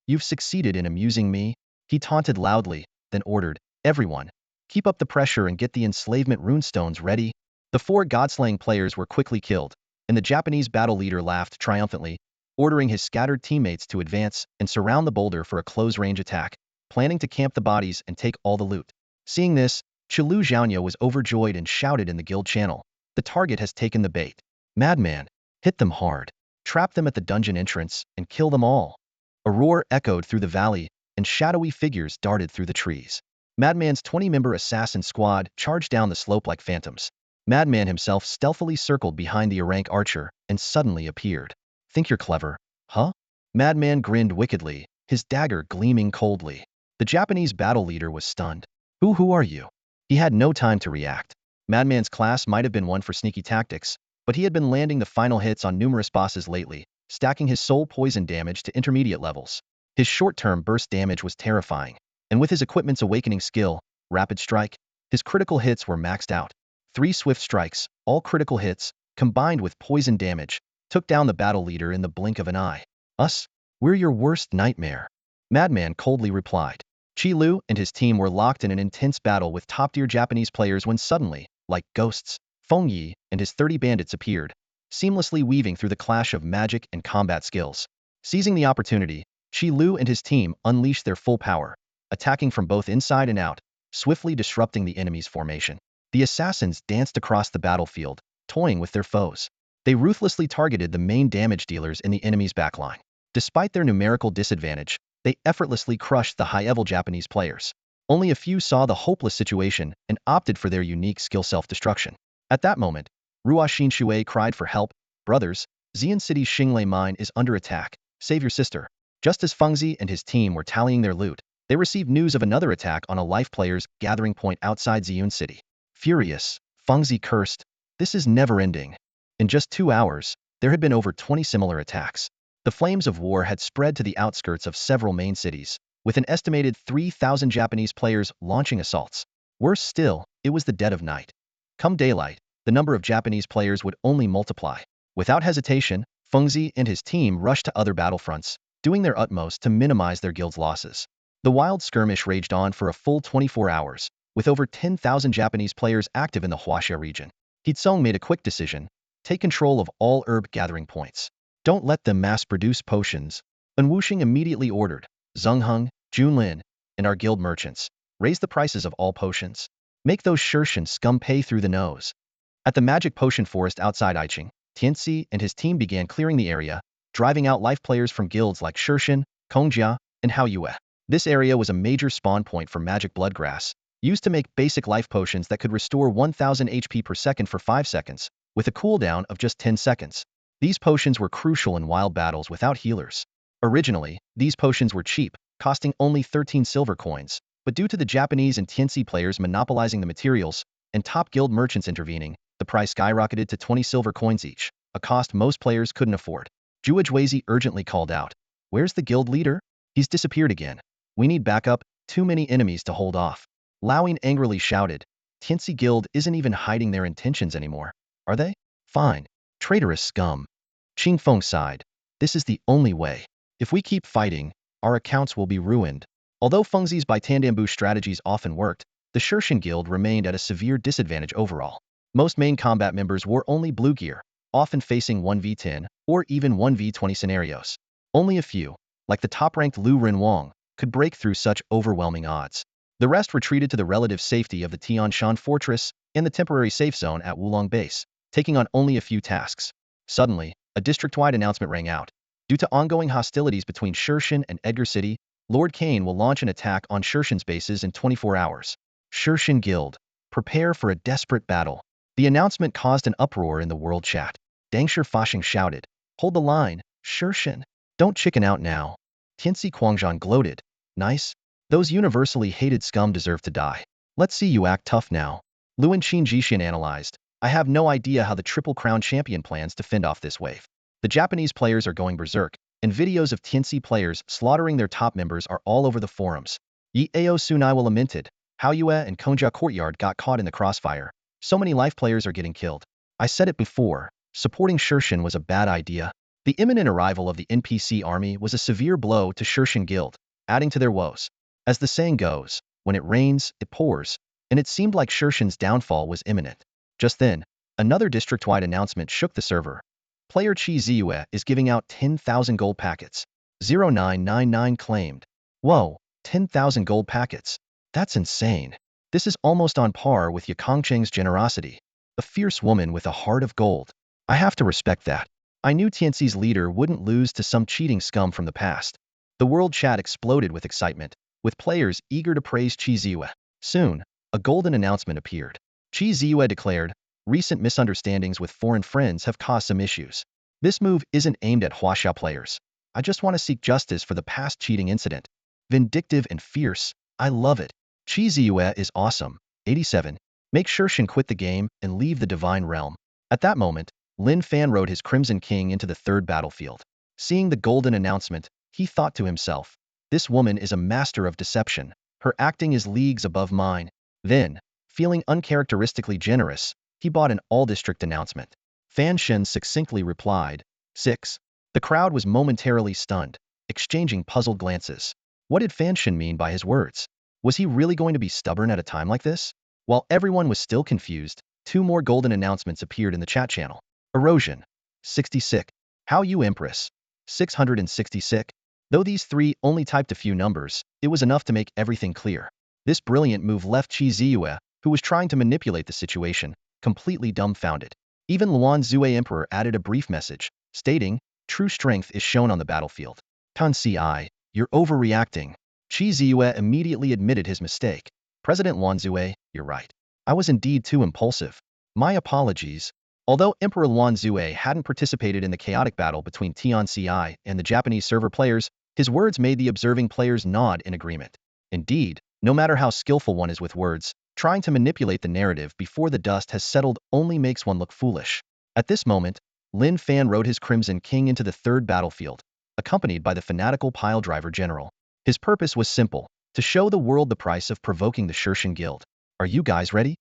You've succeeded in amusing me, he taunted loudly, then ordered, everyone, keep up the pressure and get the enslavement runestones ready. The 4 God-slaying players were quickly killed, and the Japanese battle leader laughed triumphantly, ordering his scattered teammates to advance and surround the boulder for a close-range attack, planning to camp the bodies and take all the loot. Seeing this, Chilu Zhaonyo was overjoyed and shouted in the guild channel. The target has taken the bait. Madman, hit them hard. Trap them at the dungeon entrance and kill them all. A roar echoed through the valley, and shadowy figures darted through the trees. Madman's 20-member assassin squad charged down the slope like phantoms. Madman himself stealthily circled behind the Arank archer and suddenly appeared. Think you're clever, huh? Madman grinned wickedly, his dagger gleaming coldly. The Japanese battle leader was stunned. Who are you? He had no time to react. Madman's class might have been one for sneaky tactics, but he had been landing the final hits on numerous bosses lately, stacking his soul poison damage to intermediate levels. His short-term burst damage was terrifying, and with his equipment's awakening skill, Rapid Strike, his critical hits were maxed out. 3 swift strikes, all critical hits, combined with poison damage, took down the battle leader in the blink of an eye. Us? We're your worst nightmare. Madman coldly replied. Chi Lu and his team were locked in an intense battle with top-tier Japanese players when suddenly, like ghosts, Feng Yi and his 30 bandits appeared, seamlessly weaving through the clash of magic and combat skills. Seizing the opportunity, Chi Lu and his team unleashed their full power, attacking from both inside and out, swiftly disrupting the enemy's formation. The assassins danced across the battlefield, toying with their foes. They ruthlessly targeted the main damage dealers in the enemy's backline. Despite their numerical disadvantage, they effortlessly crushed the high-level Japanese players. Only a few saw the hopeless situation and opted for their unique skill self-destruction. At that moment, Ruo Shui cried for help. Brothers, Xian City's Xinglei mine is under attack. Save your sister. Just as Fengzi and his team were tallying their loot, they received news of another attack on a life player's gathering point outside Xian City. Furious, Fengzi cursed, "This is never-ending." In just 2 hours, there had been over 20 similar attacks. The flames of war had spread to the outskirts of several main cities, with an estimated 3,000 Japanese players launching assaults. Worse still, it was the dead of night. Come daylight, the number of Japanese players would only multiply. Without hesitation, Fengzi and his team rushed to other battlefronts, doing their utmost to minimize their guild's losses. The wild skirmish raged on for a full 24 hours, with over 10,000 Japanese players active in the Huaxia region. Hitsong made a quick decision: take control of all herb gathering points. Don't let them mass-produce potions. An Wuxing immediately ordered, Zheng Heng, Junlin, and our guild merchants, raise the prices of all potions. Make those Shirshan scum pay through the nose. At the magic potion forest outside Aiching, Tianxi and his team began clearing the area, driving out life players from guilds like Shirshan, Kongjia, and Haoyue. This area was a major spawn point for magic bloodgrass, used to make basic life potions that could restore 1000 HP per second for 5 seconds, with a cooldown of just 10 seconds. These potions were crucial in wild battles without healers. Originally, these potions were cheap, costing only 13 silver coins, but due to the Japanese and Tianxi players monopolizing the materials, and top guild merchants intervening, the price skyrocketed to 20 silver coins each, a cost most players couldn't afford. Jua Juizi urgently called out, "Where's the guild leader? He's disappeared again. We need backup, too many enemies to hold off." Lawing angrily shouted, "Tianxi guild isn't even hiding their intentions anymore, are they? Fine. Traitorous scum." Qingfeng sighed. "This is the only way. If we keep fighting, our accounts will be ruined." Although Fengzi's Baitandambu strategies often worked, the Shirshan guild remained at a severe disadvantage overall. Most main combat members wore only blue gear, often facing 1v10 or even 1v20 scenarios. Only a few, like the top-ranked Lu Renwang, could break through such overwhelming odds. The rest retreated to the relative safety of the Tianshan Fortress and the temporary safe zone at Wulong Base, taking on only a few tasks. Suddenly, a district-wide announcement rang out. Due to ongoing hostilities between Shirshan and Edgar City, Lord Cain will launch an attack on Shirshan's bases in 24 hours. Shirshan Guild, prepare for a desperate battle. The announcement caused an uproar in the world chat. Dangshi Fashing shouted, "Hold the line, Shirshan. Don't chicken out now." Tianxi Quangzhan gloated, "Nice. Those universally hated scum deserve to die. Let's see you act tough now." Luan Qin Jishan analyzed, "I have no idea how the Triple Crown champion plans to fend off this wave. The Japanese players are going berserk, and videos of Tianxi players slaughtering their top members are all over the forums. Yi Ao Sunaiwa lamented, Haoyue and Kongjia Courtyard got caught in the crossfire. So many life players are getting killed. I said it before, supporting Shirshan was a bad idea." The imminent arrival of the NPC army was a severe blow to Shirshan Guild, adding to their woes. As the saying goes, when it rains, it pours, and it seemed like Shirshan's downfall was imminent. Just then, another district-wide announcement shook the server. Player Chi Ziyue is giving out 10,000 gold packets. 0999 claimed. Whoa, 10,000 gold packets. That's insane. This is almost on par with Yakongcheng's generosity. A fierce woman with a heart of gold. I have to respect that. I knew Tianxi's leader wouldn't lose to some cheating scum from the past. The world chat exploded with excitement, with players eager to praise Chi Ziyue. Soon, a golden announcement appeared. Chi Ziyue declared, "Recent misunderstandings with foreign friends have caused some issues. This move isn't aimed at Huaxia players. I just want to seek justice for the past cheating incident." Vindictive and fierce, I love it. Chi Ziyue is awesome. 87. Make sure Shen quit the game and leave the divine realm. At that moment, Lin Fan rode his Crimson King into the third battlefield. Seeing the golden announcement, he thought to himself, this woman is a master of deception. Her acting is leagues above mine. Then, feeling uncharacteristically generous, he bought an all-district announcement. Fan Shen succinctly replied, 6. The crowd was momentarily stunned, exchanging puzzled glances. What did Fan Shen mean by his words? Was he really going to be stubborn at a time like this? While everyone was still confused, 2 more golden announcements appeared in the chat channel. Erosion. 66. How you Empress. 666. Though these 3 only typed a few numbers, it was enough to make everything clear. This brilliant move left Chi Ziyue, who was trying to manipulate the situation, completely dumbfounded. Even Luan Zue Emperor added a brief message, stating, true strength is shown on the battlefield. Tan Ci, you're overreacting. Chi Ziyue immediately admitted his mistake. President Luan Zue, you're right. I was indeed too impulsive. My apologies. Although Emperor Luan Zue hadn't participated in the chaotic battle between Tian Ci and the Japanese server players, his words made the observing players nod in agreement. Indeed, no matter how skillful one is with words, trying to manipulate the narrative before the dust has settled only makes one look foolish. At this moment, Lin Fan rode his Crimson King into the third battlefield, accompanied by the fanatical piledriver general. His purpose was simple, to show the world the price of provoking the Shirshan Guild. Are you guys ready?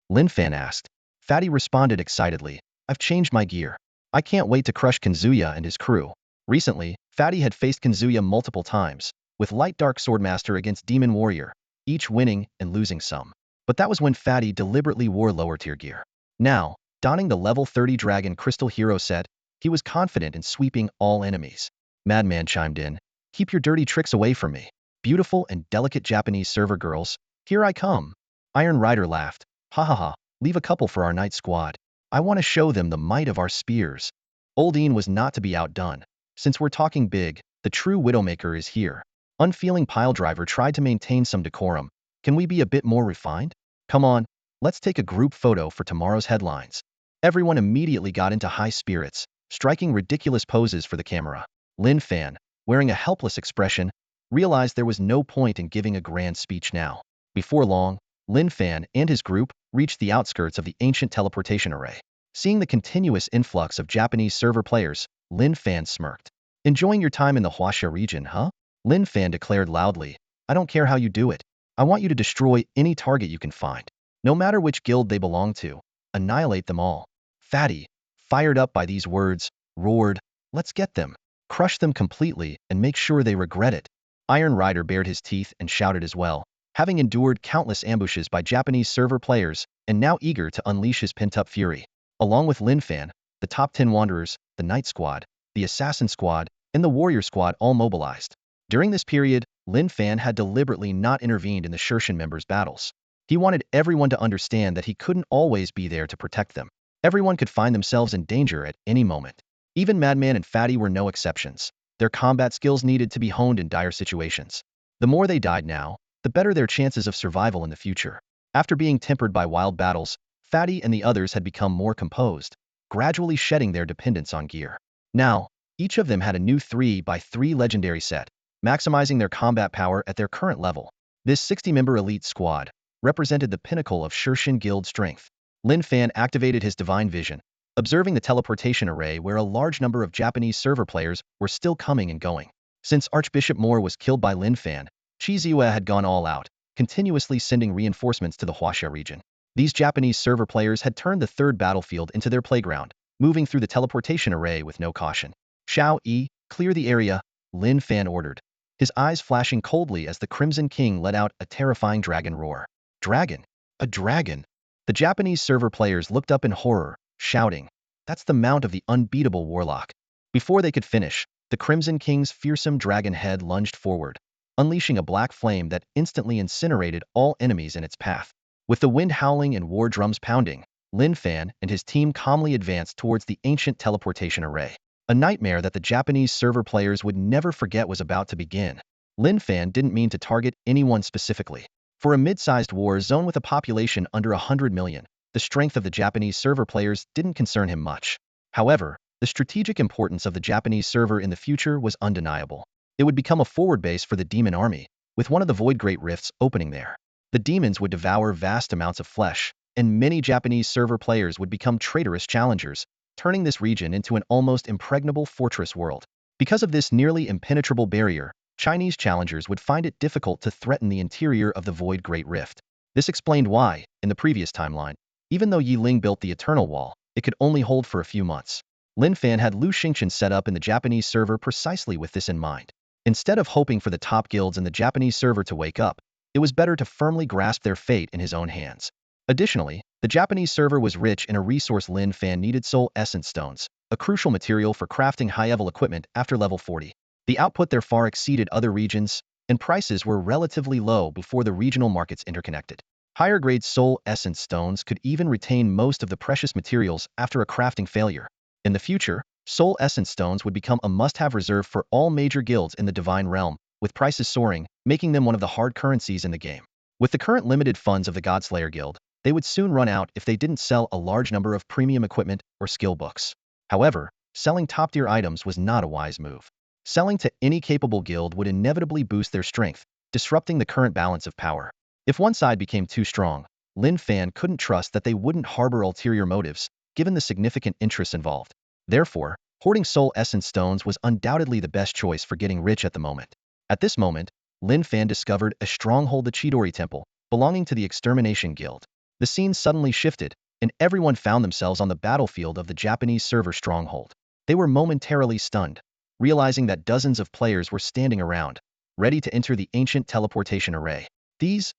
Lin Fan asked. Fatty responded excitedly, I've changed my gear. I can't wait to crush Kanzuya and his crew. Recently, Fatty had faced Kanzuya multiple times, with Light Dark Swordmaster against Demon Warrior, each winning and losing some. But that was when Fatty deliberately wore lower tier gear. Now, donning the level 30 Dragon Crystal Hero set, he was confident in sweeping all enemies. Madman chimed in, keep your dirty tricks away from me. Beautiful and delicate Japanese server girls, here I come. Iron Rider laughed, ha ha ha, leave a couple for our night squad. I want to show them the might of our spears. Oldine was not to be outdone. Since we're talking big, the true Widowmaker is here. Unfeeling Piledriver tried to maintain some decorum. Can we be a bit more refined? Come on, let's take a group photo for tomorrow's headlines. Everyone immediately got into high spirits, striking ridiculous poses for the camera. Lin Fan, wearing a helpless expression, realized there was no point in giving a grand speech now. Before long, Lin Fan and his group reached the outskirts of the ancient teleportation array. Seeing the continuous influx of Japanese server players, Lin Fan smirked. Enjoying your time in the Huaxia region, huh? Lin Fan declared loudly, I don't care how you do it. I want you to destroy any target you can find. No matter which guild they belong to, annihilate them all. Fatty, fired up by these words, roared, let's get them. Crush them completely and make sure they regret it. Iron Rider bared his teeth and shouted as well, having endured countless ambushes by Japanese server players and now eager to unleash his pent-up fury. Along with Lin Fan, the top 10 Wanderers, the Knight Squad, the Assassin Squad, and the Warrior Squad all mobilized. During this period, Lin Fan had deliberately not intervened in the Shirshan members' battles. He wanted everyone to understand that he couldn't always be there to protect them. Everyone could find themselves in danger at any moment. Even Madman and Fatty were no exceptions. Their combat skills needed to be honed in dire situations. The more they died now, the better their chances of survival in the future. After being tempered by wild battles, Fatty and the others had become more composed, gradually shedding their dependence on gear. Now, each of them had a new 3x3 legendary set, maximizing their combat power at their current level. This 60-member elite squad represented the pinnacle of Shirshan Guild strength. Lin Fan activated his divine vision, observing the teleportation array where a large number of Japanese server players were still coming and going. Since Archbishop Moore was killed by Lin Fan, Chi Ziyue had gone all out, continuously sending reinforcements to the Huaxia region. These Japanese server players had turned the third battlefield into their playground, moving through the teleportation array with no caution. Xiao Yi, clear the area, Lin Fan ordered, his eyes flashing coldly as the Crimson King let out a terrifying dragon roar. Dragon! A dragon! The Japanese server players looked up in horror, shouting, that's the mount of the unbeatable warlock. Before they could finish, the Crimson King's fearsome dragon head lunged forward, unleashing a black flame that instantly incinerated all enemies in its path. With the wind howling and war drums pounding, Lin Fan and his team calmly advanced towards the ancient teleportation array. A nightmare that the Japanese server players would never forget was about to begin. Lin Fan didn't mean to target anyone specifically. For a mid-sized war zone with a population under 100 million, the strength of the Japanese server players didn't concern him much. However, the strategic importance of the Japanese server in the future was undeniable. It would become a forward base for the demon army, with one of the Void Great Rifts opening there. The demons would devour vast amounts of flesh, and many Japanese server players would become traitorous challengers, turning this region into an almost impregnable fortress world. Because of this nearly impenetrable barrier, Chinese challengers would find it difficult to threaten the interior of the Void Great Rift. This explained why, in the previous timeline, even though Yi Ling built the Eternal Wall, it could only hold for a few months. Lin Fan had Lu Xingqian set up in the Japanese server precisely with this in mind. Instead of hoping for the top guilds in the Japanese server to wake up, it was better to firmly grasp their fate in his own hands. Additionally, the Japanese server was rich in a resource. Lin Fan needed soul essence stones, a crucial material for crafting high-level equipment after level 40. The output there far exceeded other regions, and prices were relatively low before the regional markets interconnected. Higher-grade soul essence stones could even retain most of the precious materials after a crafting failure. In the future, soul essence stones would become a must-have reserve for all major guilds in the Divine Realm, with prices soaring, making them one of the hard currencies in the game. With the current limited funds of the Godslayer Guild, they would soon run out if they didn't sell a large number of premium equipment or skill books. However, selling top-tier items was not a wise move. Selling to any capable guild would inevitably boost their strength, disrupting the current balance of power. If one side became too strong, Lin Fan couldn't trust that they wouldn't harbor ulterior motives, given the significant interests involved. Therefore, hoarding soul essence stones was undoubtedly the best choice for getting rich at the moment. At this moment, Lin Fan discovered a stronghold, the Chidori Temple, belonging to the Extermination Guild. The scene suddenly shifted, and everyone found themselves on the battlefield of the Japanese server stronghold. They were momentarily stunned, realizing that dozens of players were standing around, ready to enter the ancient teleportation array. These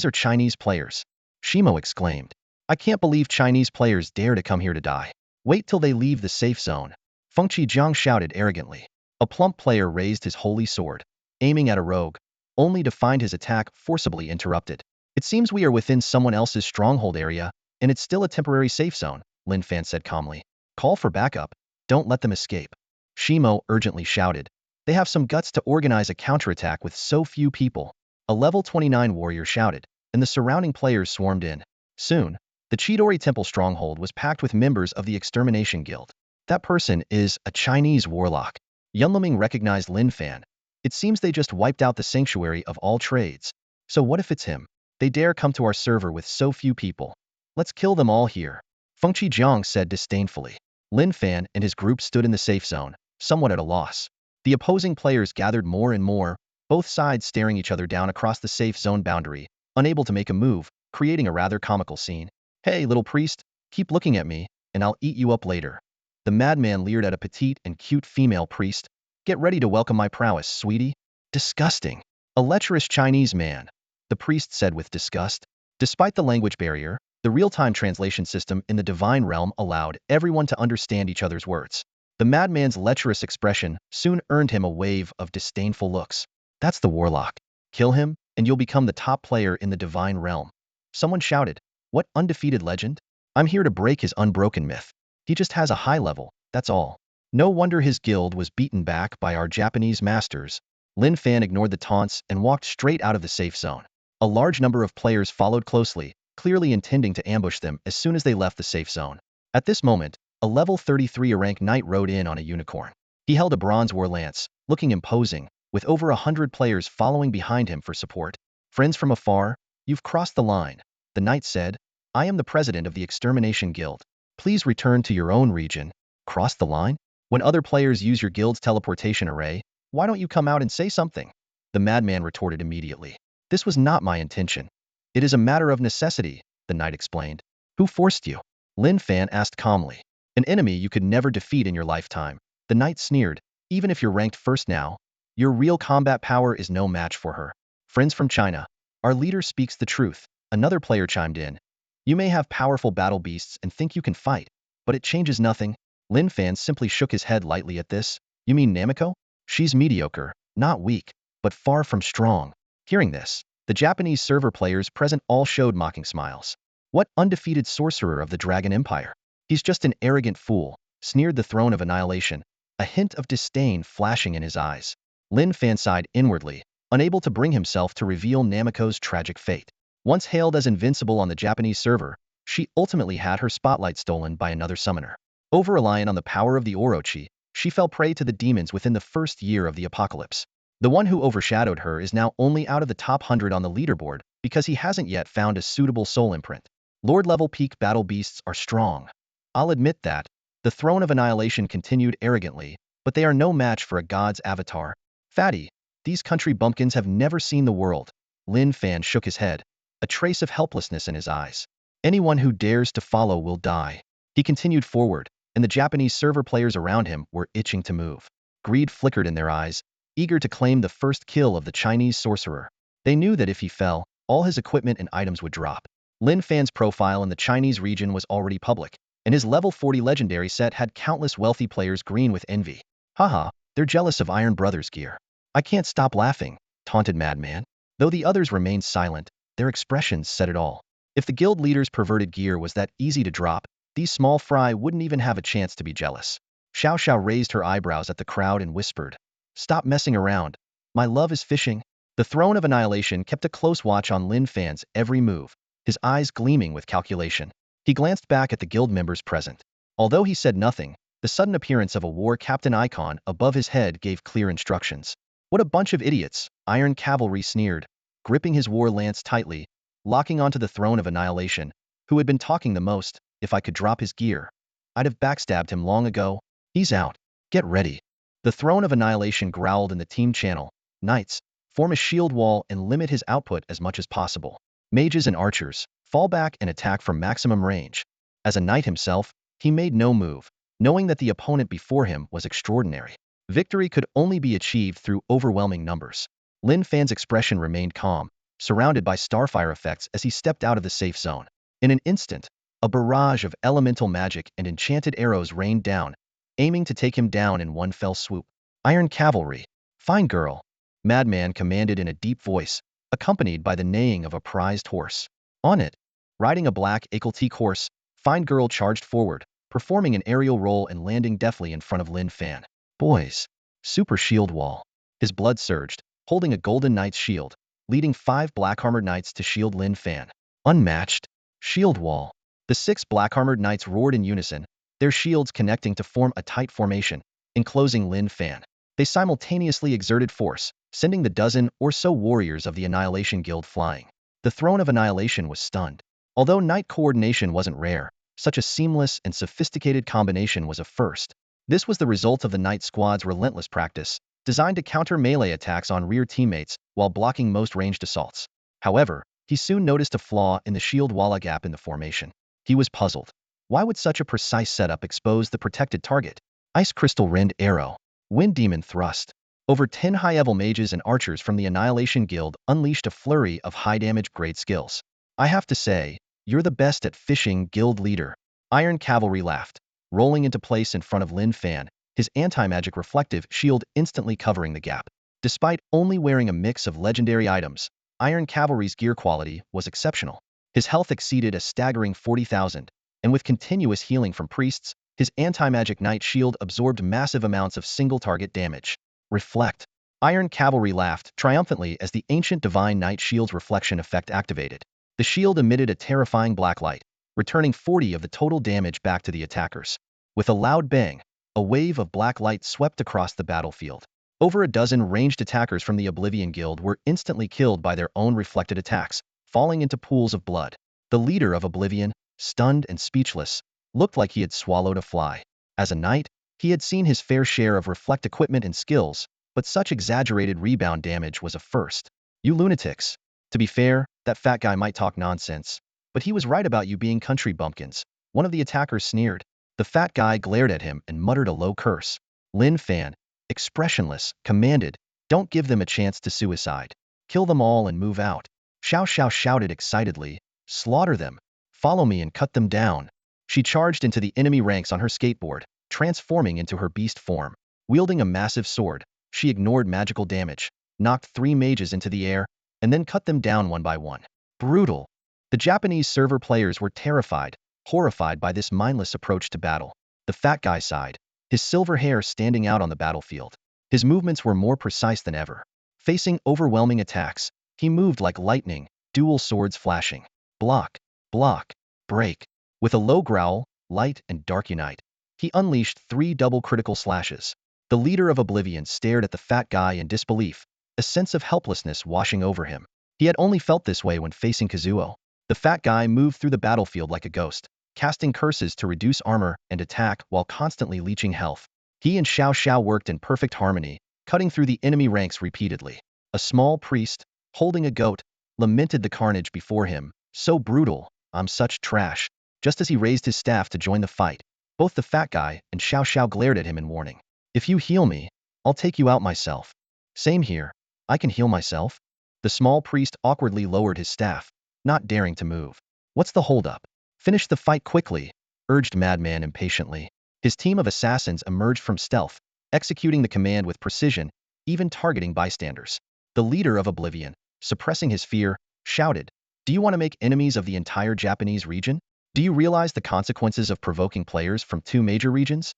are Chinese players, Shimo exclaimed. I can't believe Chinese players dare to come here to die. Wait till they leave the safe zone. Feng Jiang shouted arrogantly. A plump player raised his holy sword, aiming at a rogue, only to find his attack forcibly interrupted. It seems we are within someone else's stronghold area, and it's still a temporary safe zone, Lin Fan said calmly. Call for backup. Don't let them escape. Shimo urgently shouted. They have some guts to organize a counterattack with so few people. A level 29 warrior shouted, and the surrounding players swarmed in. Soon, the Chidori Temple stronghold was packed with members of the Extermination Guild. That person is a Chinese warlock. Yunliming recognized Lin Fan. It seems they just wiped out the sanctuary of all trades. So what if it's him? They dare come to our server with so few people. Let's kill them all here. Feng Jiang said disdainfully. Lin Fan and his group stood in the safe zone, somewhat at a loss. The opposing players gathered more and more, both sides staring each other down across the safe zone boundary, unable to make a move, creating a rather comical scene. Hey, little priest, keep looking at me, and I'll eat you up later. The madman leered at a petite and cute female priest. Get ready to welcome my prowess, sweetie. Disgusting. A lecherous Chinese man, the priest said with disgust. Despite the language barrier, the real-time translation system in the Divine Realm allowed everyone to understand each other's words. The madman's lecherous expression soon earned him a wave of disdainful looks. That's the warlock. Kill him, and you'll become the top player in the Divine Realm. Someone shouted. What undefeated legend? I'm here to break his unbroken myth. He just has a high level, that's all. No wonder his guild was beaten back by our Japanese masters. Lin Fan ignored the taunts and walked straight out of the safe zone. A large number of players followed closely, clearly intending to ambush them as soon as they left the safe zone. At this moment, a level 33 rank knight rode in on a unicorn. He held a bronze war lance, looking imposing, with over 100 players following behind him for support. Friends from afar, you've crossed the line, the knight said. I am the president of the Extermination Guild. Please return to your own region. Cross the line? When other players use your guild's teleportation array, why don't you come out and say something? The madman retorted immediately. This was not my intention. It is a matter of necessity, the knight explained. Who forced you? Lin Fan asked calmly. An enemy you could never defeat in your lifetime. The knight sneered. Even if you're ranked first now, your real combat power is no match for her. Friends from China. Our leader speaks the truth. Another player chimed in. You may have powerful battle beasts and think you can fight, but it changes nothing. Lin Fan simply shook his head lightly at this. You mean Namiko? She's mediocre, not weak, but far from strong. Hearing this, the Japanese server players present all showed mocking smiles. What undefeated sorcerer of the Dragon Empire? He's just an arrogant fool, sneered the Throne of Annihilation, a hint of disdain flashing in his eyes. Lin Fan sighed inwardly, unable to bring himself to reveal Namiko's tragic fate. Once hailed as invincible on the Japanese server, she ultimately had her spotlight stolen by another summoner. Over-reliant on the power of the Orochi, she fell prey to the demons within the first year of the apocalypse. The one who overshadowed her is now only out of the top 100 on the leaderboard, because he hasn't yet found a suitable soul imprint. Lord-level peak battle beasts are strong. I'll admit that. The throne of annihilation continued arrogantly, but they are no match for a god's avatar. Fatty, these country bumpkins have never seen the world. Lin Fan shook his head, a trace of helplessness in his eyes. Anyone who dares to follow will die. He continued forward, and the Japanese server players around him were itching to move. Greed flickered in their eyes, eager to claim the first kill of the Chinese sorcerer. They knew that if he fell, all his equipment and items would drop. Lin Fan's profile in the Chinese region was already public, and his level 40 legendary set had countless wealthy players green with envy. Haha, they're jealous of Iron Brothers' gear. I can't stop laughing, taunted Madman. Though the others remained silent, their expressions said it all. If the guild leader's perverted gear was that easy to drop, these small fry wouldn't even have a chance to be jealous. Xiao Xiao raised her eyebrows at the crowd and whispered, "Stop messing around. My love is fishing." The Throne of Annihilation kept a close watch on Lin Fan's every move, his eyes gleaming with calculation. He glanced back at the guild members present. Although he said nothing, the sudden appearance of a war captain icon above his head gave clear instructions. What a bunch of idiots, Iron Cavalry sneered, gripping his war lance tightly, locking onto the Throne of Annihilation. Who had been talking the most? If I could drop his gear, I'd have backstabbed him long ago. He's out. Get ready. The Throne of Annihilation growled in the team channel. Knights, form a shield wall and limit his output as much as possible. Mages and archers, fall back and attack from maximum range. As a knight himself, he made no move, knowing that the opponent before him was extraordinary. Victory could only be achieved through overwhelming numbers. Lin Fan's expression remained calm, surrounded by starfire effects as he stepped out of the safe zone. In an instant, a barrage of elemental magic and enchanted arrows rained down, aiming to take him down in one fell swoop. Iron Cavalry. Fine girl, Madman commanded in a deep voice, accompanied by the neighing of a prized horse. On it, riding a black Escalating horse, Fine girl charged forward, performing an aerial roll and landing deftly in front of Lin Fan. Boys. Super shield wall. His blood surged, holding a golden knight's shield, leading 5 black-armored knights to shield Lin Fan. Unmatched. Shield wall. The 6 black-armored knights roared in unison, their shields connecting to form a tight formation, enclosing Lin Fan. They simultaneously exerted force, sending the dozen or so warriors of the Annihilation Guild flying. The Throne of Annihilation was stunned. Although knight coordination wasn't rare, such a seamless and sophisticated combination was a first. This was the result of the Knight Squad's relentless practice, designed to counter melee attacks on rear teammates while blocking most ranged assaults. However, he soon noticed a flaw in the shield wall gap in the formation. He was puzzled. Why would such a precise setup expose the protected target? Ice Crystal Rend Arrow. Wind Demon Thrust. Over 10 high-level mages and archers from the Annihilation Guild unleashed a flurry of high-damage grade skills. I have to say, you're the best at fishing, guild leader. Iron Cavalry laughed, rolling into place in front of Lin Fan, his anti-magic reflective shield instantly covering the gap. Despite only wearing a mix of legendary items, Iron Cavalry's gear quality was exceptional. His health exceeded a staggering 40,000, and with continuous healing from priests, his anti-magic knight shield absorbed massive amounts of single-target damage. Reflect. Iron Cavalry laughed triumphantly as the ancient divine knight shield's reflection effect activated. The shield emitted a terrifying black light, returning 40 of the total damage back to the attackers. With a loud bang, a wave of black light swept across the battlefield. Over a dozen ranged attackers from the Oblivion Guild were instantly killed by their own reflected attacks, falling into pools of blood. The leader of Oblivion, stunned and speechless, looked like he had swallowed a fly. As a knight, he had seen his fair share of reflect equipment and skills, but such exaggerated rebound damage was a first. You lunatics. To be fair, that fat guy might talk nonsense, but he was right about you being country bumpkins. One of the attackers sneered. The fat guy glared at him and muttered a low curse. Lin Fan, expressionless, commanded, "Don't give them a chance to suicide. Kill them all and move out." Xiao Xiao shouted excitedly, "Slaughter them. Follow me and cut them down." She charged into the enemy ranks on her skateboard, transforming into her beast form. Wielding a massive sword, she ignored magical damage, knocked 3 mages into the air, and then cut them down one by one. Brutal. The Japanese server players were terrified, horrified by this mindless approach to battle. The fat guy sighed, his silver hair standing out on the battlefield. His movements were more precise than ever. Facing overwhelming attacks, he moved like lightning, dual swords flashing. Block, block, break. With a low growl, light and dark unite, he unleashed 3 double critical slashes. The leader of Oblivion stared at the fat guy in disbelief, a sense of helplessness washing over him. He had only felt this way when facing Kazuo. The fat guy moved through the battlefield like a ghost, casting curses to reduce armor and attack while constantly leeching health. He and Xiao Xiao worked in perfect harmony, cutting through the enemy ranks repeatedly. A small priest, holding a goat, lamented the carnage before him. So brutal, I'm such trash. Just as he raised his staff to join the fight, both the fat guy and Xiao Xiao glared at him in warning. If you heal me, I'll take you out myself. Same here, I can heal myself. The small priest awkwardly lowered his staff, not daring to move. What's the holdup? Finish the fight quickly, urged Madman impatiently. His team of assassins emerged from stealth, executing the command with precision, even targeting bystanders. The leader of Oblivion, suppressing his fear, shouted, "Do you want to make enemies of the entire Japanese region? Do you realize the consequences of provoking players from 2 major regions?"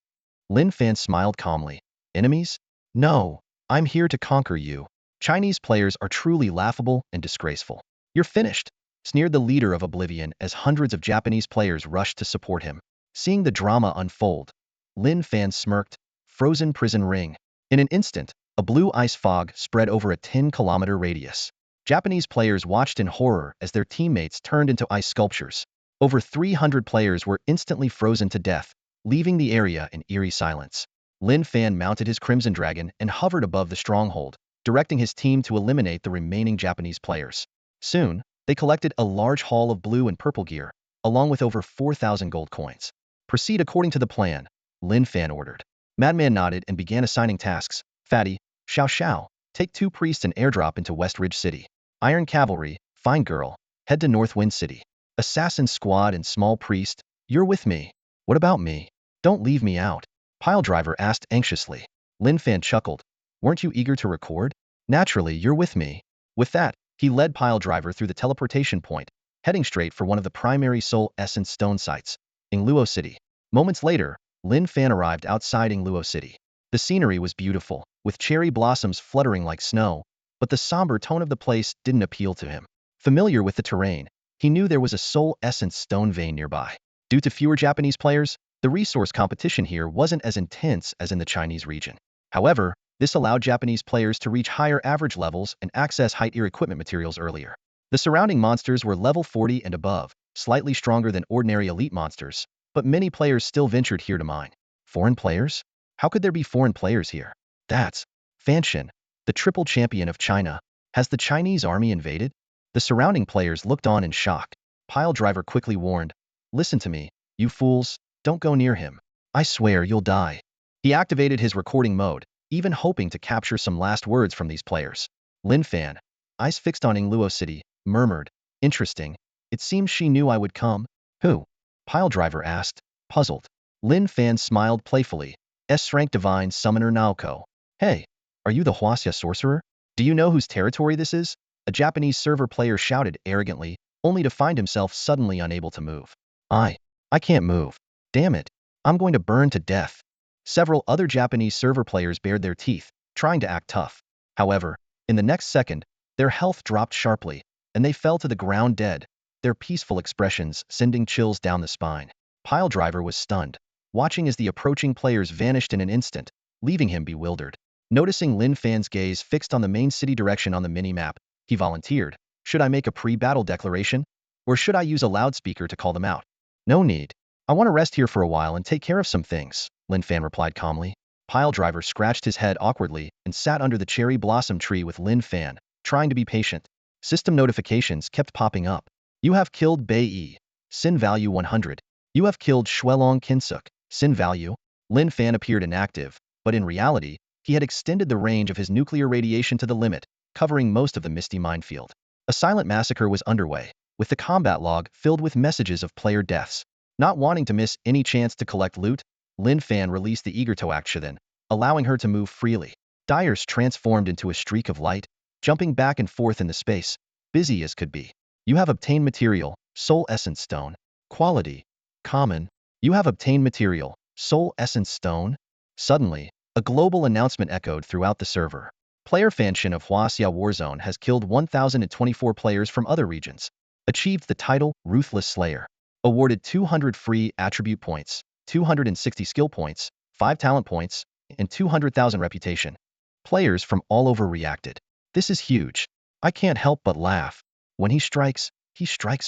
Lin Fan smiled calmly. Enemies? No, I'm here to conquer you. Chinese players are truly laughable and disgraceful. You're finished, sneered the leader of Oblivion as hundreds of Japanese players rushed to support him. Seeing the drama unfold, Lin Fan smirked, frozen prison ring. In an instant, a blue ice fog spread over a 10-kilometer radius. Japanese players watched in horror as their teammates turned into ice sculptures. Over 300 players were instantly frozen to death, leaving the area in eerie silence. Lin Fan mounted his Crimson Dragon and hovered above the stronghold, directing his team to eliminate the remaining Japanese players. Soon, they collected a large haul of blue and purple gear, along with over 4,000 gold coins. Proceed according to the plan, Lin Fan ordered. Madman nodded and began assigning tasks. Fatty, Xiao Xiao, take 2 priests and airdrop into West Ridge City. Iron Cavalry, Fine Girl, head to North Wind City. Assassin Squad and Small Priest, you're with me. What about me? Don't leave me out. Piledriver asked anxiously. Lin Fan chuckled. Weren't you eager to record? Naturally, you're with me. With that, he led Piledriver through the teleportation point, heading straight for one of the primary Soul Essence stone sites, Ingluo City. Moments later, Lin Fan arrived outside Ingluo City. The scenery was beautiful, with cherry blossoms fluttering like snow, but the somber tone of the place didn't appeal to him. Familiar with the terrain, he knew there was a Soul Essence stone vein nearby. Due to fewer Japanese players, the resource competition here wasn't as intense as in the Chinese region. However, this allowed Japanese players to reach higher average levels and access high-tier equipment materials earlier. The surrounding monsters were level 40 and above, slightly stronger than ordinary elite monsters, but many players still ventured here to mine. Foreign players? How could there be foreign players here? That's Fanshin, the triple champion of China. Has the Chinese army invaded? The surrounding players looked on in shock. Piledriver quickly warned, "Listen to me, you fools, don't go near him. I swear you'll die." He activated his recording mode, even hoping to capture some last words from these players. Lin Fan, eyes fixed on Ingluo City, murmured, "Interesting. It seems she knew I would come." Who? Piledriver asked, puzzled. Lin Fan smiled playfully. S-rank divine summoner Naoko. Hey, are you the Huaxia sorcerer? Do you know whose territory this is? A Japanese server player shouted arrogantly, only to find himself suddenly unable to move. I can't move. Damn it. I'm going to burn to death. Several other Japanese server players bared their teeth, trying to act tough. However, in the next second, their health dropped sharply, and they fell to the ground dead, their peaceful expressions sending chills down the spine. Piledriver was stunned, watching as the approaching players vanished in an instant, leaving him bewildered. Noticing Lin Fan's gaze fixed on the main city direction on the mini-map, he volunteered, "Should I make a pre-battle declaration? Or should I use a loudspeaker to call them out?" "No need. I want to rest here for a while and take care of some things," Lin Fan replied calmly. Piledriver scratched his head awkwardly and sat under the cherry blossom tree with Lin Fan, trying to be patient. System notifications kept popping up. You have killed Bei Yi. Sin value 100. You have killed Shuelong Kinsuk. Sin value. Lin Fan appeared inactive, but in reality, he had extended the range of his nuclear radiation to the limit, covering most of the misty minefield. A silent massacre was underway, with the combat log filled with messages of player deaths. Not wanting to miss any chance to collect loot, Lin Fan released the Egertoaction, allowing her to move freely. Dyers transformed into a streak of light, jumping back and forth in the space, busy as could be. You have obtained material, Soul Essence Stone. Quality, common. You have obtained material, Soul Essence Stone. Suddenly, a global announcement echoed throughout the server. Player Fanshin of Huaxia Warzone has killed 1,024 players from other regions. Achieved the title Ruthless Slayer. Awarded 200 free attribute points, 260 skill points, 5 talent points, and 200,000 reputation. Players from all over reacted. This is huge. I can't help but laugh. When he strikes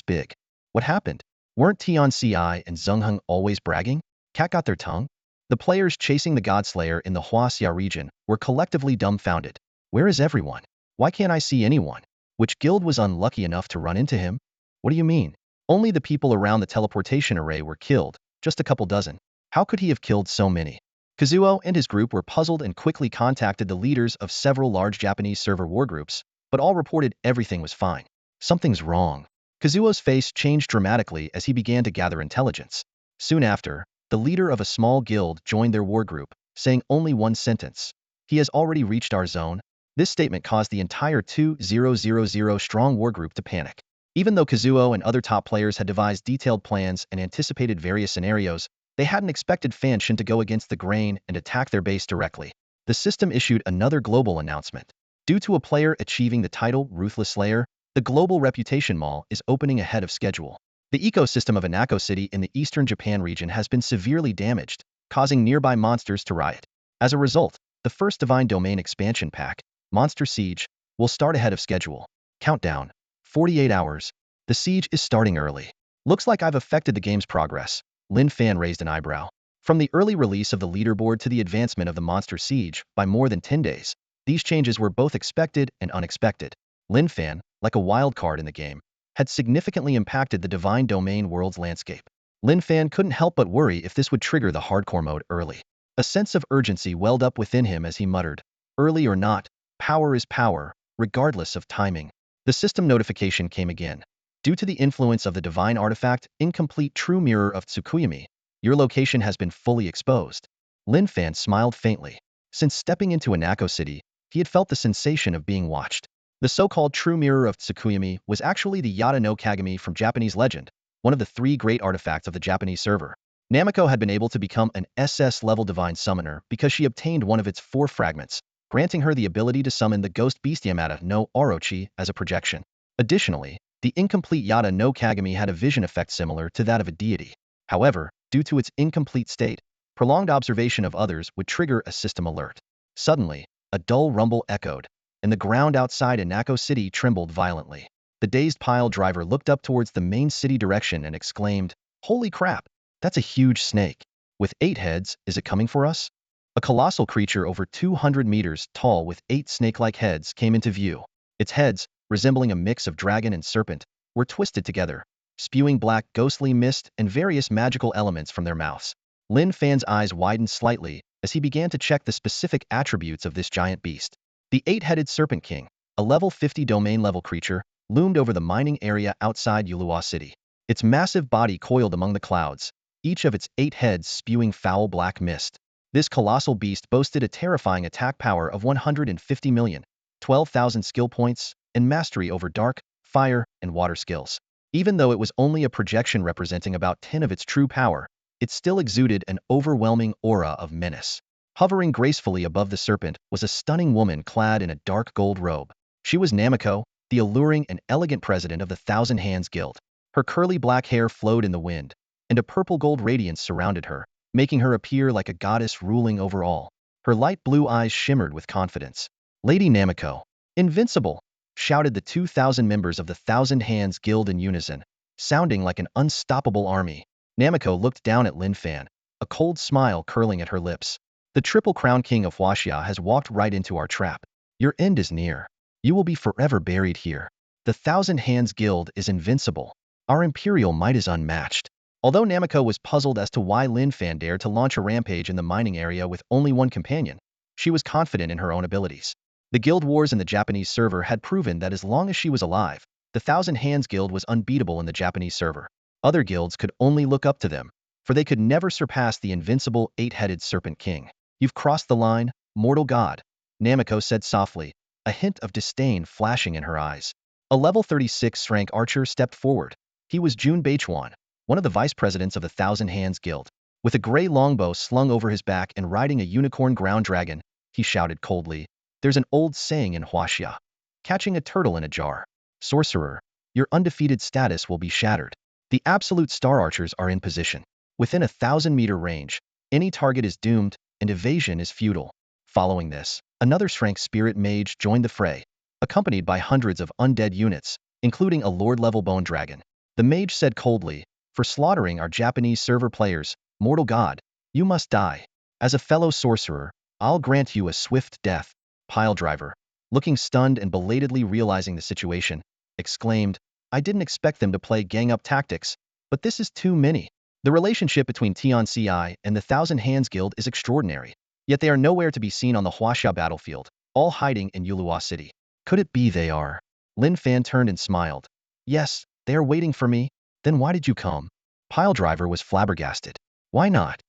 big. What happened? Weren't Tian Ci and Zheng Heng always bragging? Cat got their tongue? The players chasing the Godslayer in the Huaxia region were collectively dumbfounded. Where is everyone? Why can't I see anyone? Which guild was unlucky enough to run into him? What do you mean? Only the people around the teleportation array were killed, just a couple dozen. How could he have killed so many? Kazuo and his group were puzzled and quickly contacted the leaders of several large Japanese server war groups, but all reported everything was fine. Something's wrong. Kazuo's face changed dramatically as he began to gather intelligence. Soon after, the leader of a small guild joined their war group, saying only one sentence. He has already reached our zone. This statement caused the entire 2000-strong war group to panic. Even though Kazuo and other top players had devised detailed plans and anticipated various scenarios, they hadn't expected Fan Shin to go against the grain and attack their base directly. The system issued another global announcement. Due to a player achieving the title Ruthless Slayer, the global reputation mall is opening ahead of schedule. The ecosystem of Anako City in the eastern Japan region has been severely damaged, causing nearby monsters to riot. As a result, the first Divine Domain expansion pack, Monster Siege, will start ahead of schedule. Countdown. 48 hours. The siege is starting early. Looks like I've affected the game's progress. Lin Fan raised an eyebrow. From the early release of the leaderboard to the advancement of the Monster Siege by more than 10 days, these changes were both expected and unexpected. Lin Fan, like a wild card in the game, had significantly impacted the Divine Domain world's landscape. Lin Fan couldn't help but worry if this would trigger the hardcore mode early. A sense of urgency welled up within him as he muttered, "Early or not, power is power, regardless of timing." The system notification came again. Due to the influence of the divine artifact, incomplete true mirror of Tsukuyami, your location has been fully exposed. Lin Fan smiled faintly. Since stepping into Anako City, he had felt the sensation of being watched. The so-called true mirror of Tsukuyami was actually the Yata no Kagami from Japanese legend, one of the 3 great artifacts of the Japanese server. Namiko had been able to become an SS-level divine summoner because she obtained one of its 4 fragments, granting her the ability to summon the ghost beast Yamata no Orochi as a projection. Additionally, the incomplete Yata no Kagami had a vision effect similar to that of a deity. However, due to its incomplete state, prolonged observation of others would trigger a system alert. Suddenly, a dull rumble echoed, and the ground outside Anako City trembled violently. The dazed pile driver looked up towards the main city direction and exclaimed, "Holy crap! That's a huge snake. With 8 heads, is it coming for us?" A colossal creature over 200 meters tall with 8 snake-like heads came into view. Its heads, resembling a mix of dragon and serpent, were twisted together, spewing black ghostly mist and various magical elements from their mouths. Lin Fan's eyes widened slightly as he began to check the specific attributes of this giant beast. The 8-headed Serpent King, a level 50 domain-level creature, loomed over the mining area outside Yulua City. Its massive body coiled among the clouds, each of its 8 heads spewing foul black mist. This colossal beast boasted a terrifying attack power of 150 million, 12,000 skill points, and mastery over dark, fire, and water skills. Even though it was only a projection representing about 10 of its true power, it still exuded an overwhelming aura of menace. Hovering gracefully above the serpent was a stunning woman clad in a dark gold robe. She was Namiko, the alluring and elegant president of the Thousand Hands Guild. Her curly black hair flowed in the wind, and a purple-gold radiance surrounded her, making her appear like a goddess ruling over all. Her light blue eyes shimmered with confidence. "Lady Namiko, invincible!" shouted the 2,000 members of the Thousand Hands Guild in unison, sounding like an unstoppable army. Namiko looked down at Lin Fan, a cold smile curling at her lips. "The Triple Crown King of Huaxia has walked right into our trap. Your end is near. You will be forever buried here. The Thousand Hands Guild is invincible. Our imperial might is unmatched." Although Namiko was puzzled as to why Lin Fan dared to launch a rampage in the mining area with only one companion, she was confident in her own abilities. The guild wars in the Japanese server had proven that as long as she was alive, the Thousand Hands Guild was unbeatable in the Japanese server. Other guilds could only look up to them, for they could never surpass the invincible 8-headed Serpent King. "You've crossed the line, mortal god," Namiko said softly, a hint of disdain flashing in her eyes. A level 36 rank archer stepped forward. He was Jun Beichuan, one of the vice presidents of the Thousand Hands Guild. With a gray longbow slung over his back and riding a unicorn ground dragon, he shouted coldly, "There's an old saying in Huaxia: catching a turtle in a jar. Sorcerer, your undefeated status will be shattered. The absolute star archers are in position. Within a 1,000-meter range, any target is doomed, and evasion is futile." Following this, another Shrank Spirit Mage joined the fray. accompanied by hundreds of undead units, including a Lord-level bone dragon. The mage said coldly, "For slaughtering our Japanese server players, mortal god, you must die. As a fellow sorcerer, I'll grant you a swift death." Piledriver, looking stunned and belatedly realizing the situation, exclaimed, "I didn't expect them to play gang-up tactics, but this is too many." The relationship between Tianci and the Thousand Hands Guild is extraordinary, yet they are nowhere to be seen on the Huaxia battlefield, all hiding in Yulua City. Could it be they are? Lin Fan turned and smiled. "Yes, they are waiting for me. Then why did you come?" Piledriver was flabbergasted. "Why not?"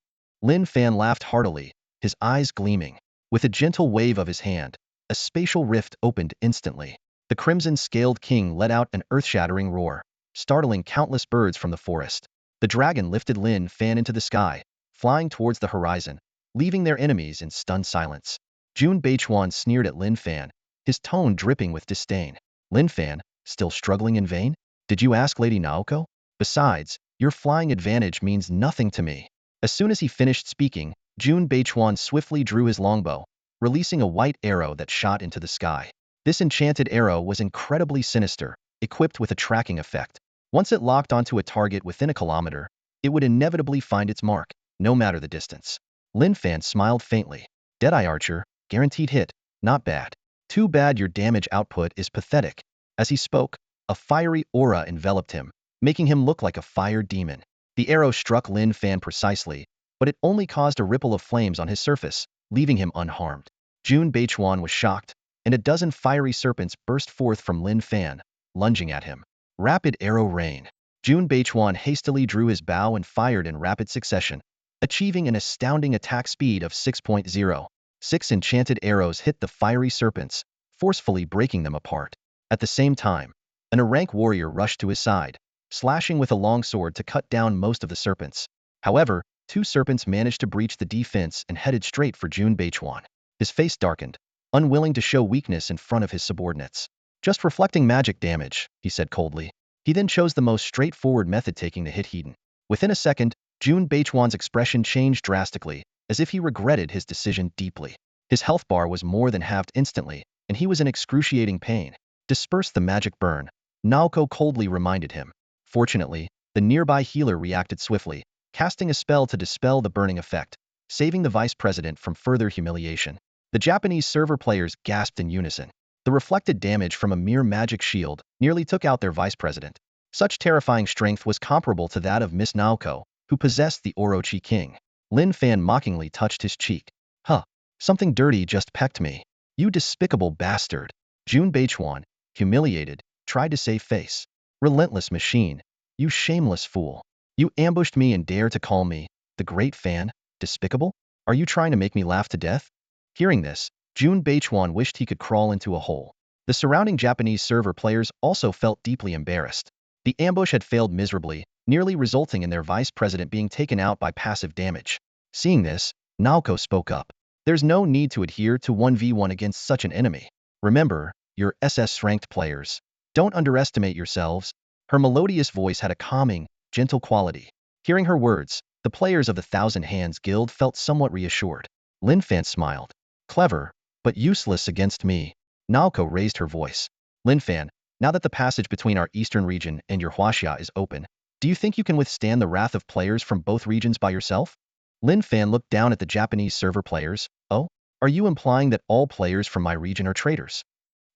Lin Fan laughed heartily, his eyes gleaming. With a gentle wave of his hand, a spatial rift opened instantly. The crimson-scaled king let out an earth-shattering roar, startling countless birds from the forest. The dragon lifted Lin Fan into the sky, flying towards the horizon, leaving their enemies in stunned silence. Jun Beichuan sneered at Lin Fan, his tone dripping with disdain. "Lin Fan, still struggling in vain? Did you ask Lady Naoko? Besides, your flying advantage means nothing to me." As soon as he finished speaking, Jun Beichuan swiftly drew his longbow, releasing a white arrow that shot into the sky. This enchanted arrow was incredibly sinister, equipped with a tracking effect. Once it locked onto a target within a kilometer, it would inevitably find its mark, no matter the distance. Lin Fan smiled faintly. "Deadeye Archer, guaranteed hit, not bad. Too bad your damage output is pathetic." As he spoke, a fiery aura enveloped him, making him look like a fire demon. The arrow struck Lin Fan precisely, but it only caused a ripple of flames on his surface, leaving him unharmed. Jun Beichuan was shocked, and a dozen fiery serpents burst forth from Lin Fan, lunging at him. Rapid arrow rain. Jun Beichuan hastily drew his bow and fired in rapid succession, achieving an astounding attack speed of 6.0. 6 enchanted arrows hit the fiery serpents, forcefully breaking them apart. At the same time, an rank warrior rushed to his side, slashing with a long sword to cut down most of the serpents. However, 2 serpents managed to breach the defense and headed straight for Jun Beichuan. His face darkened, unwilling to show weakness in front of his subordinates. "Just reflecting magic damage," he said coldly. He then chose the most straightforward method, taking the hit Hedon. Within a second, Jun Beichuan's expression changed drastically, as if he regretted his decision deeply. His health bar was more than halved instantly, and he was in excruciating pain. "Disperse the magic burn," Naoko coldly reminded him. Fortunately, the nearby healer reacted swiftly, casting a spell to dispel the burning effect, saving the vice president from further humiliation. The Japanese server players gasped in unison. The reflected damage from a mere magic shield nearly took out their vice president. Such terrifying strength was comparable to that of Miss Naoko, who possessed the Orochi King. Lin Fan mockingly touched his cheek. "Huh, something dirty just pecked me. You despicable bastard." Jun Beichuan, humiliated, tried to save face. "Relentless machine. You shameless fool. You ambushed me and dare to call me, the Great Fan, despicable? Are you trying to make me laugh to death?" Hearing this, Jun Beichuan wished he could crawl into a hole. The surrounding Japanese server players also felt deeply embarrassed. The ambush had failed miserably, nearly resulting in their vice president being taken out by passive damage. Seeing this, Naoko spoke up. "There's no need to adhere to 1v1 against such an enemy. Remember, you're SS-ranked players. Don't underestimate yourselves." Her melodious voice had a calming, gentle quality. Hearing her words, the players of the Thousand Hands Guild felt somewhat reassured. Lin Fan smiled. "Clever, but useless against me." Naoko raised her voice. "Lin Fan, now that the passage between our eastern region and your Huaxia is open, do you think you can withstand the wrath of players from both regions by yourself?" Lin Fan looked down at the Japanese server players. "Oh? Are you implying that all players from my region are traitors?"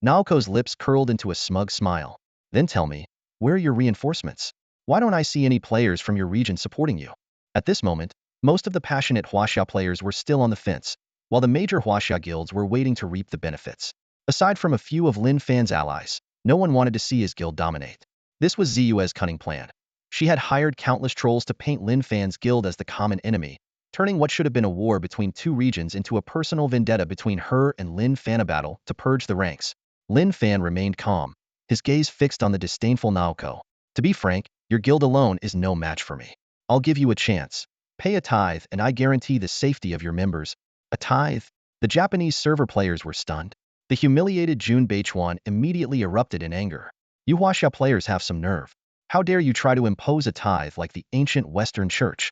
Naoko's lips curled into a smug smile. "Then tell me, where are your reinforcements? Why don't I see any players from your region supporting you?" At this moment, most of the passionate Huaxia players were still on the fence, while the major Huaxia guilds were waiting to reap the benefits. Aside from a few of Lin Fan's allies, no one wanted to see his guild dominate. This was Ziyue's cunning plan. She had hired countless trolls to paint Lin Fan's guild as the common enemy, turning what should have been a war between 2 regions into a personal vendetta between her and Lin Fan, a battle to purge the ranks. Lin Fan remained calm, his gaze fixed on the disdainful Naoko. "To be frank, your guild alone is no match for me. I'll give you a chance. Pay a tithe and I guarantee the safety of your members." A tithe? The Japanese server players were stunned. The humiliated Jun Beichuan immediately erupted in anger. "You Huaxia players have some nerve. How dare you try to impose a tithe like the ancient Western Church?"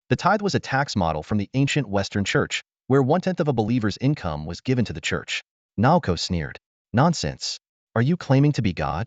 The tithe was a tax model from the ancient Western Church, where 1/10 of a believer's income was given to the church. Naoko sneered. "Nonsense. Are you claiming to be God?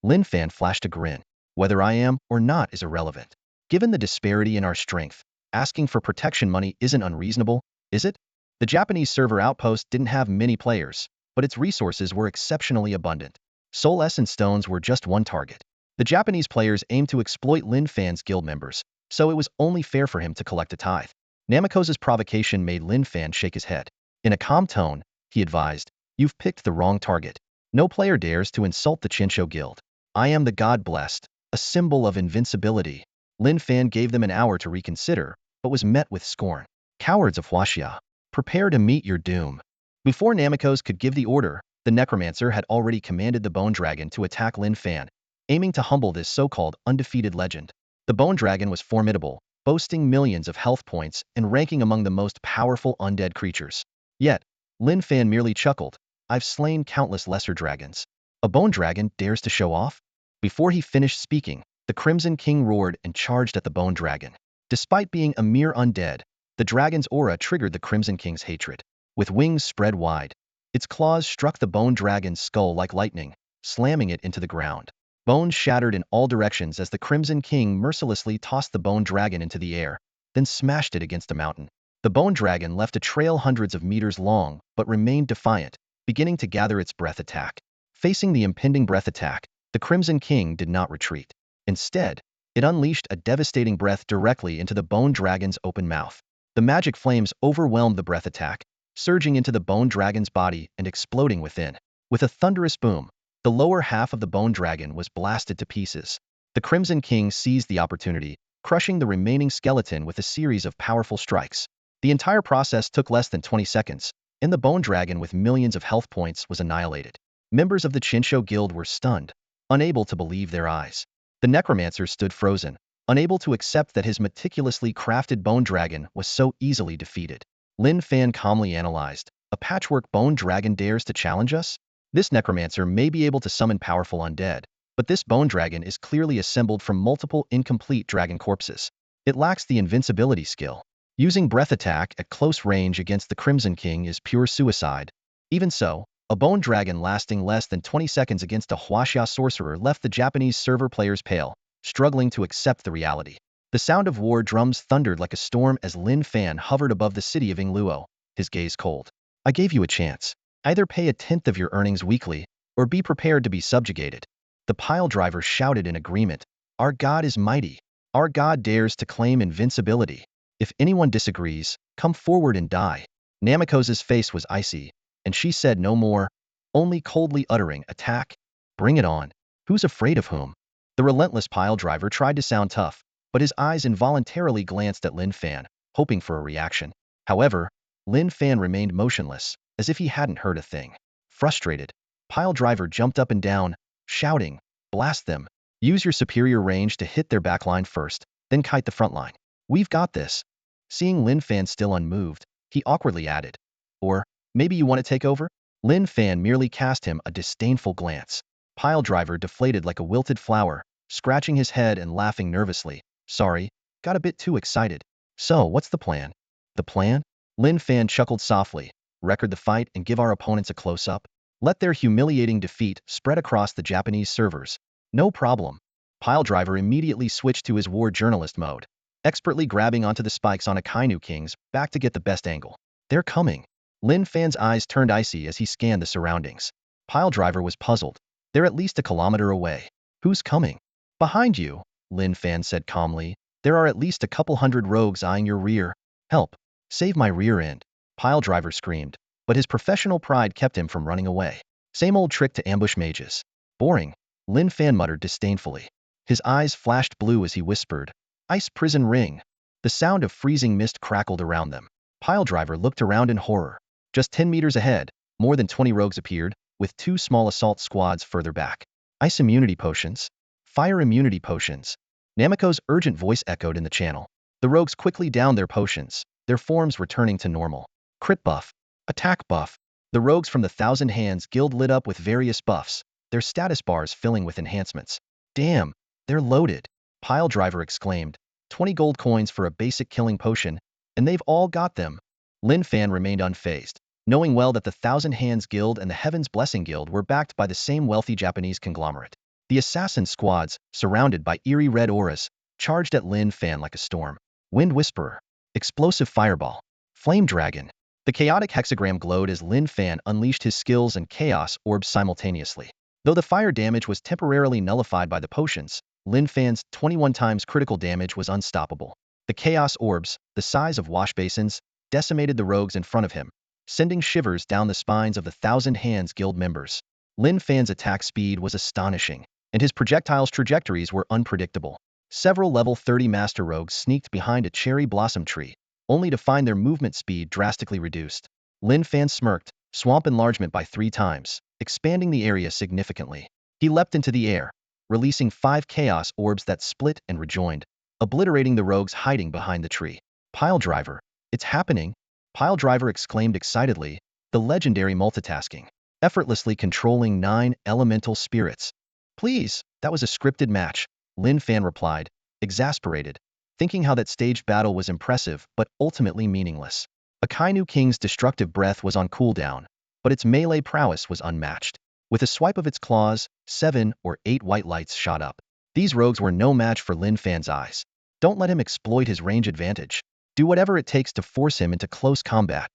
Lin Fan flashed a grin. Whether I am or not is irrelevant. Given the disparity in our strength, asking for protection money isn't unreasonable, is it? The Japanese server outpost didn't have many players, but its resources were exceptionally abundant. Soul Essence Stones were just one target. The Japanese players aimed to exploit Lin Fan's guild members, so it was only fair for him to collect a tithe. Namakosa's provocation made Lin Fan shake his head. In a calm tone, he advised, "You've picked the wrong target. No player dares to insult the Chinsho Guild. I am the God Blessed, a symbol of invincibility." Lin Fan gave them an hour to reconsider, but was met with scorn. "Cowards of Huaxia, prepare to meet your doom." Before Namakos could give the order, the necromancer had already commanded the bone dragon to attack Lin Fan, aiming to humble this so-called undefeated legend. The bone dragon was formidable, boasting millions of health points and ranking among the most powerful undead creatures. Yet, Lin Fan merely chuckled. "I've slain countless lesser dragons. A bone dragon dares to show off?" Before he finished speaking, the Crimson King roared and charged at the bone dragon. Despite being a mere undead, the dragon's aura triggered the Crimson King's hatred. With wings spread wide, its claws struck the bone dragon's skull like lightning, slamming it into the ground. Bones shattered in all directions as the Crimson King mercilessly tossed the bone dragon into the air, then smashed it against a mountain. The bone dragon left a trail hundreds of meters long, but remained defiant, beginning to gather its breath attack. Facing the impending breath attack, the Crimson King did not retreat. Instead, it unleashed a devastating breath directly into the bone dragon's open mouth. The magic flames overwhelmed the breath attack, surging into the bone dragon's body and exploding within. With a thunderous boom, the lower half of the bone dragon was blasted to pieces. The Crimson King seized the opportunity, crushing the remaining skeleton with a series of powerful strikes. The entire process took less than 20 seconds, and the bone dragon with millions of health points was annihilated. Members of the Chinsho Guild were stunned, unable to believe their eyes. The necromancer stood frozen, unable to accept that his meticulously crafted bone dragon was so easily defeated. Lin Fan calmly analyzed, "A patchwork bone dragon dares to challenge us? This necromancer may be able to summon powerful undead, but this bone dragon is clearly assembled from multiple incomplete dragon corpses. It lacks the invincibility skill. Using breath attack at close range against the Crimson King is pure suicide." Even so, a bone dragon lasting less than 20 seconds against a Huaxia sorcerer left the Japanese server players pale, struggling to accept the reality. The sound of war drums thundered like a storm as Lin Fan hovered above the city of Yingluo, his gaze cold. "I gave you a chance. Either pay a tenth of your earnings weekly, or be prepared to be subjugated." The pile driver shouted in agreement. "Our God is mighty. Our God dares to claim invincibility. If anyone disagrees, come forward and die." Namakosa's face was icy, and she said no more, only coldly uttering, "Attack. Bring it on. Who's afraid of whom?" The relentless pile driver tried to sound tough, but his eyes involuntarily glanced at Lin Fan, hoping for a reaction. However, Lin Fan remained motionless, as if he hadn't heard a thing. Frustrated, pile driver jumped up and down, shouting, "Blast them. Use your superior range to hit their backline first, then kite the front line. We've got this." Seeing Lin Fan still unmoved, he awkwardly added, "Or, maybe you want to take over?" Lin Fan merely cast him a disdainful glance. Pile driver deflated like a wilted flower, scratching his head and laughing nervously. "Sorry, got a bit too excited. So, what's the plan?" "The plan?" Lin Fan chuckled softly. "Record the fight and give our opponents a close-up. Let their humiliating defeat spread across the Japanese servers." "No problem." Pile driver immediately switched to his war journalist mode, expertly grabbing onto the spikes on a Kainu King's back to get the best angle. "They're coming." Lin Fan's eyes turned icy as he scanned the surroundings. Pile driver was puzzled. "They're at least a kilometer away. Who's coming?" "Behind you," Lin Fan said calmly. "There are at least a couple hundred rogues eyeing your rear. Help. Save my rear end." Pile driver screamed, but his professional pride kept him from running away. "Same old trick to ambush mages. Boring," Lin Fan muttered disdainfully. His eyes flashed blue as he whispered, "Ice prison ring." The sound of freezing mist crackled around them. Pile driver looked around in horror. Just 10 meters ahead, more than 20 rogues appeared, with 2 small assault squads further back. "Ice immunity potions. Fire immunity potions." Namako's urgent voice echoed in the channel. The rogues quickly downed their potions, their forms returning to normal. Crit buff. Attack buff. The rogues from the Thousand Hands Guild lit up with various buffs, their status bars filling with enhancements. "Damn, they're loaded," Pile driver exclaimed. 20 gold coins for a basic killing potion, and they've all got them." Lin Fan remained unfazed. knowing well that the Thousand Hands Guild and the Heaven's Blessing Guild were backed by the same wealthy Japanese conglomerate. The assassin squads, surrounded by eerie red auras, charged at Lin Fan like a storm. Wind Whisperer, Explosive Fireball, Flame Dragon. The chaotic hexagram glowed as Lin Fan unleashed his skills and chaos orbs simultaneously. Though the fire damage was temporarily nullified by the potions, Lin Fan's 21 times critical damage was unstoppable. The chaos orbs, the size of wash basins, decimated the rogues in front of him, sending shivers down the spines of the Thousand Hands Guild members. Lin Fan's attack speed was astonishing, and his projectiles' trajectories were unpredictable. Several level 30 master rogues sneaked behind a cherry blossom tree, only to find their movement speed drastically reduced. Lin Fan smirked, swamp enlargement by 3 times, expanding the area significantly. He leapt into the air, releasing 5 chaos orbs that split and rejoined, obliterating the rogues hiding behind the tree. Piledriver, it's happening! Piledriver exclaimed excitedly, the legendary multitasking, effortlessly controlling 9 elemental spirits. Please, that was a scripted match, Lin Fan replied, exasperated, thinking how that staged battle was impressive but ultimately meaningless. Akainu King's destructive breath was on cooldown, but its melee prowess was unmatched. With a swipe of its claws, 7 or 8 white lights shot up. These rogues were no match for Lin Fan's eyes. Don't let him exploit his range advantage. Do whatever it takes to force him into close combat.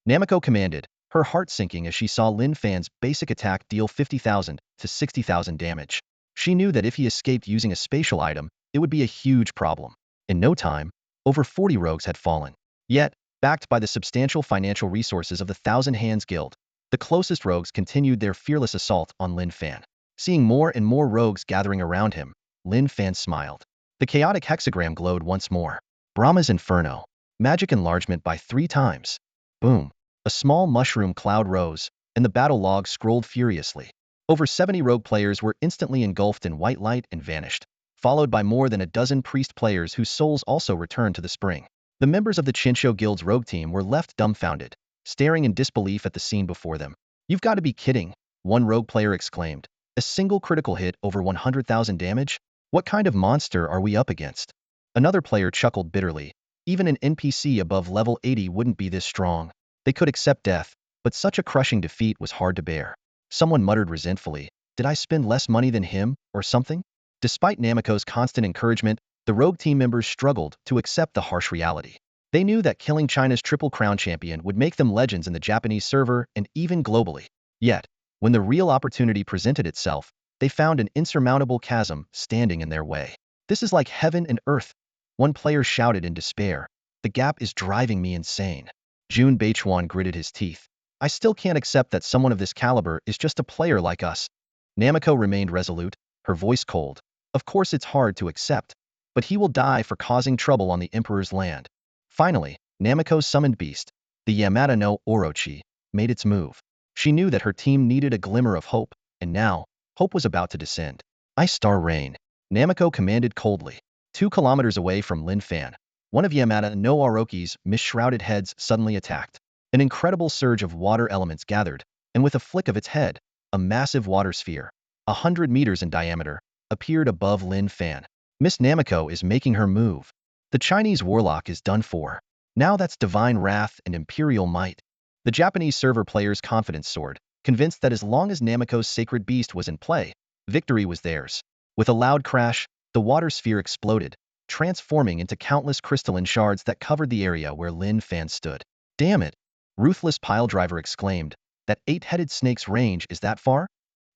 Namiko commanded, her heart sinking as she saw Lin Fan's basic attack deal 50,000 to 60,000 damage. She knew that if he escaped using a spatial item, it would be a huge problem. In no time, over 40 rogues had fallen. Yet, backed by the substantial financial resources of the Thousand Hands Guild, the closest rogues continued their fearless assault on Lin Fan. Seeing more and more rogues gathering around him, Lin Fan smiled. The chaotic hexagram glowed once more. Brahma's Inferno. Magic enlargement by 3 times. Boom. A small mushroom cloud rose, and the battle log scrolled furiously. Over 70 rogue players were instantly engulfed in white light and vanished, followed by more than a dozen priest players whose souls also returned to the spring. The members of the Chinsho Guild's rogue team were left dumbfounded, staring in disbelief at the scene before them. You've got to be kidding, one rogue player exclaimed. A single critical hit over 100,000 damage? What kind of monster are we up against? Another player chuckled bitterly. Even an NPC above level 80 wouldn't be this strong. They could accept death, but such a crushing defeat was hard to bear. Someone muttered resentfully, did I spend less money than him, or something? Despite Namiko's constant encouragement, the rogue team members struggled to accept the harsh reality. They knew that killing China's Triple Crown champion would make them legends in the Japanese server and even globally. Yet, when the real opportunity presented itself, they found an insurmountable chasm standing in their way. This is like heaven and earth, one player shouted in despair. The gap is driving me insane. Jun Beichuan gritted his teeth. I still can't accept that someone of this caliber is just a player like us. Namiko remained resolute, her voice cold. Of course it's hard to accept, but he will die for causing trouble on the Emperor's land. Finally, Namiko's summoned beast, the Yamata no Orochi, made its move. She knew that her team needed a glimmer of hope, and now, hope was about to descend. Ice Star Rain, Namiko commanded coldly. 2 kilometers away from Lin Fan, one of Yamata no Orochi's mist-shrouded heads suddenly attacked. An incredible surge of water elements gathered, and with a flick of its head, a massive water sphere, 100 meters in diameter, appeared above Lin Fan. Miss Namiko is making her move. The Chinese warlock is done for. Now that's divine wrath and imperial might. The Japanese server players' confidence soared, convinced that as long as Namiko's sacred beast was in play, victory was theirs. With a loud crash, the water sphere exploded, transforming into countless crystalline shards that covered the area where Lin Fan stood. Damn it! Ruthless Piledriver exclaimed. That 8-headed snake's range is that far?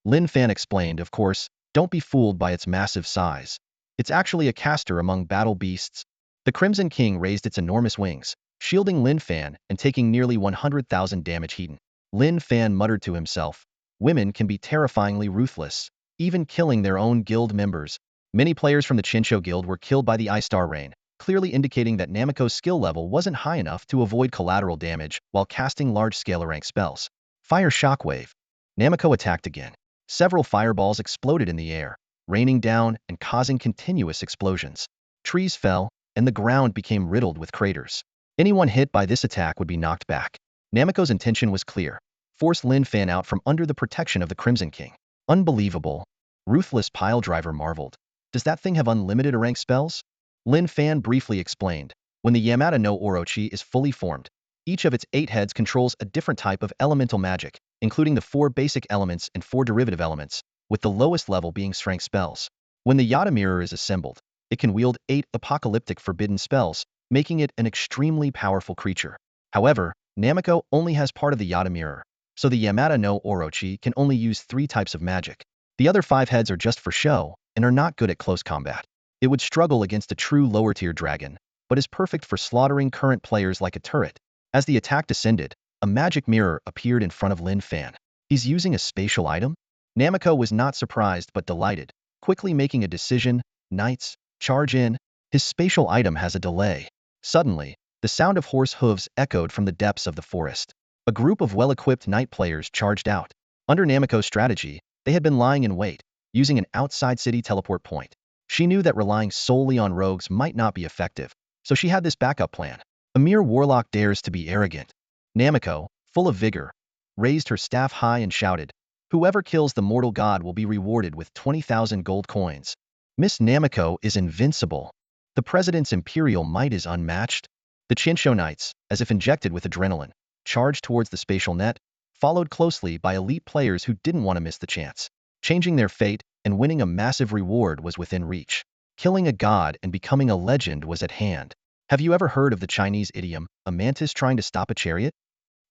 Lin Fan explained, of course, don't be fooled by its massive size. It's actually a caster among battle beasts. The Crimson King raised its enormous wings, shielding Lin Fan and taking nearly 100,000 damage heaten. Lin Fan muttered to himself, women can be terrifyingly ruthless, even killing their own guild members. Many players from the Chinsho Guild were killed by the Ice Star Rain, clearly indicating that Namiko's skill level wasn't high enough to avoid collateral damage while casting large-scale rank spells. Fire Shockwave. Namiko attacked again. Several fireballs exploded in the air, raining down and causing continuous explosions. Trees fell, and the ground became riddled with craters. Anyone hit by this attack would be knocked back. Namiko's intention was clear. Force Lin Fan out from under the protection of the Crimson King. Unbelievable. Ruthless Piledriver marveled. Does that thing have unlimited rank spells? Lin Fan briefly explained. When the Yamata no Orochi is fully formed, Each of its 8 heads controls a different type of elemental magic, including the 4 basic elements and 4 derivative elements, with the lowest level being strength spells. When the Yada mirror is assembled, it can wield 8 apocalyptic forbidden spells, making it an extremely powerful creature. However, Namiko only has part of the Yada mirror, so the Yamata no Orochi can only use 3 types of magic. The other 5 heads are just for show and are not good at close combat. It would struggle against a true lower-tier dragon, but is perfect for slaughtering current players like a turret. As the attack descended, a magic mirror appeared in front of Lin Fan. He's using a spatial item? Namiko was not surprised but delighted, quickly making a decision. Knights, charge in. His spatial item has a delay. Suddenly, the sound of horse hooves echoed from the depths of the forest. A group of well-equipped knight players charged out. Under Namiko's strategy, they had been lying in wait, using an outside city teleport point. She knew that relying solely on rogues might not be effective, so she had this backup plan. A mere warlock dares to be arrogant. Namiko, full of vigor, raised her staff high and shouted, "Whoever kills the mortal god will be rewarded with 20,000 gold coins." Miss Namiko is invincible. The president's imperial might is unmatched. The Chinsho Knights, as if injected with adrenaline, charged towards the spatial net, followed closely by elite players who didn't want to miss the chance. Changing their fate and winning a massive reward was within reach. Killing a god and becoming a legend was at hand. Have you ever heard of the Chinese idiom, a mantis trying to stop a chariot?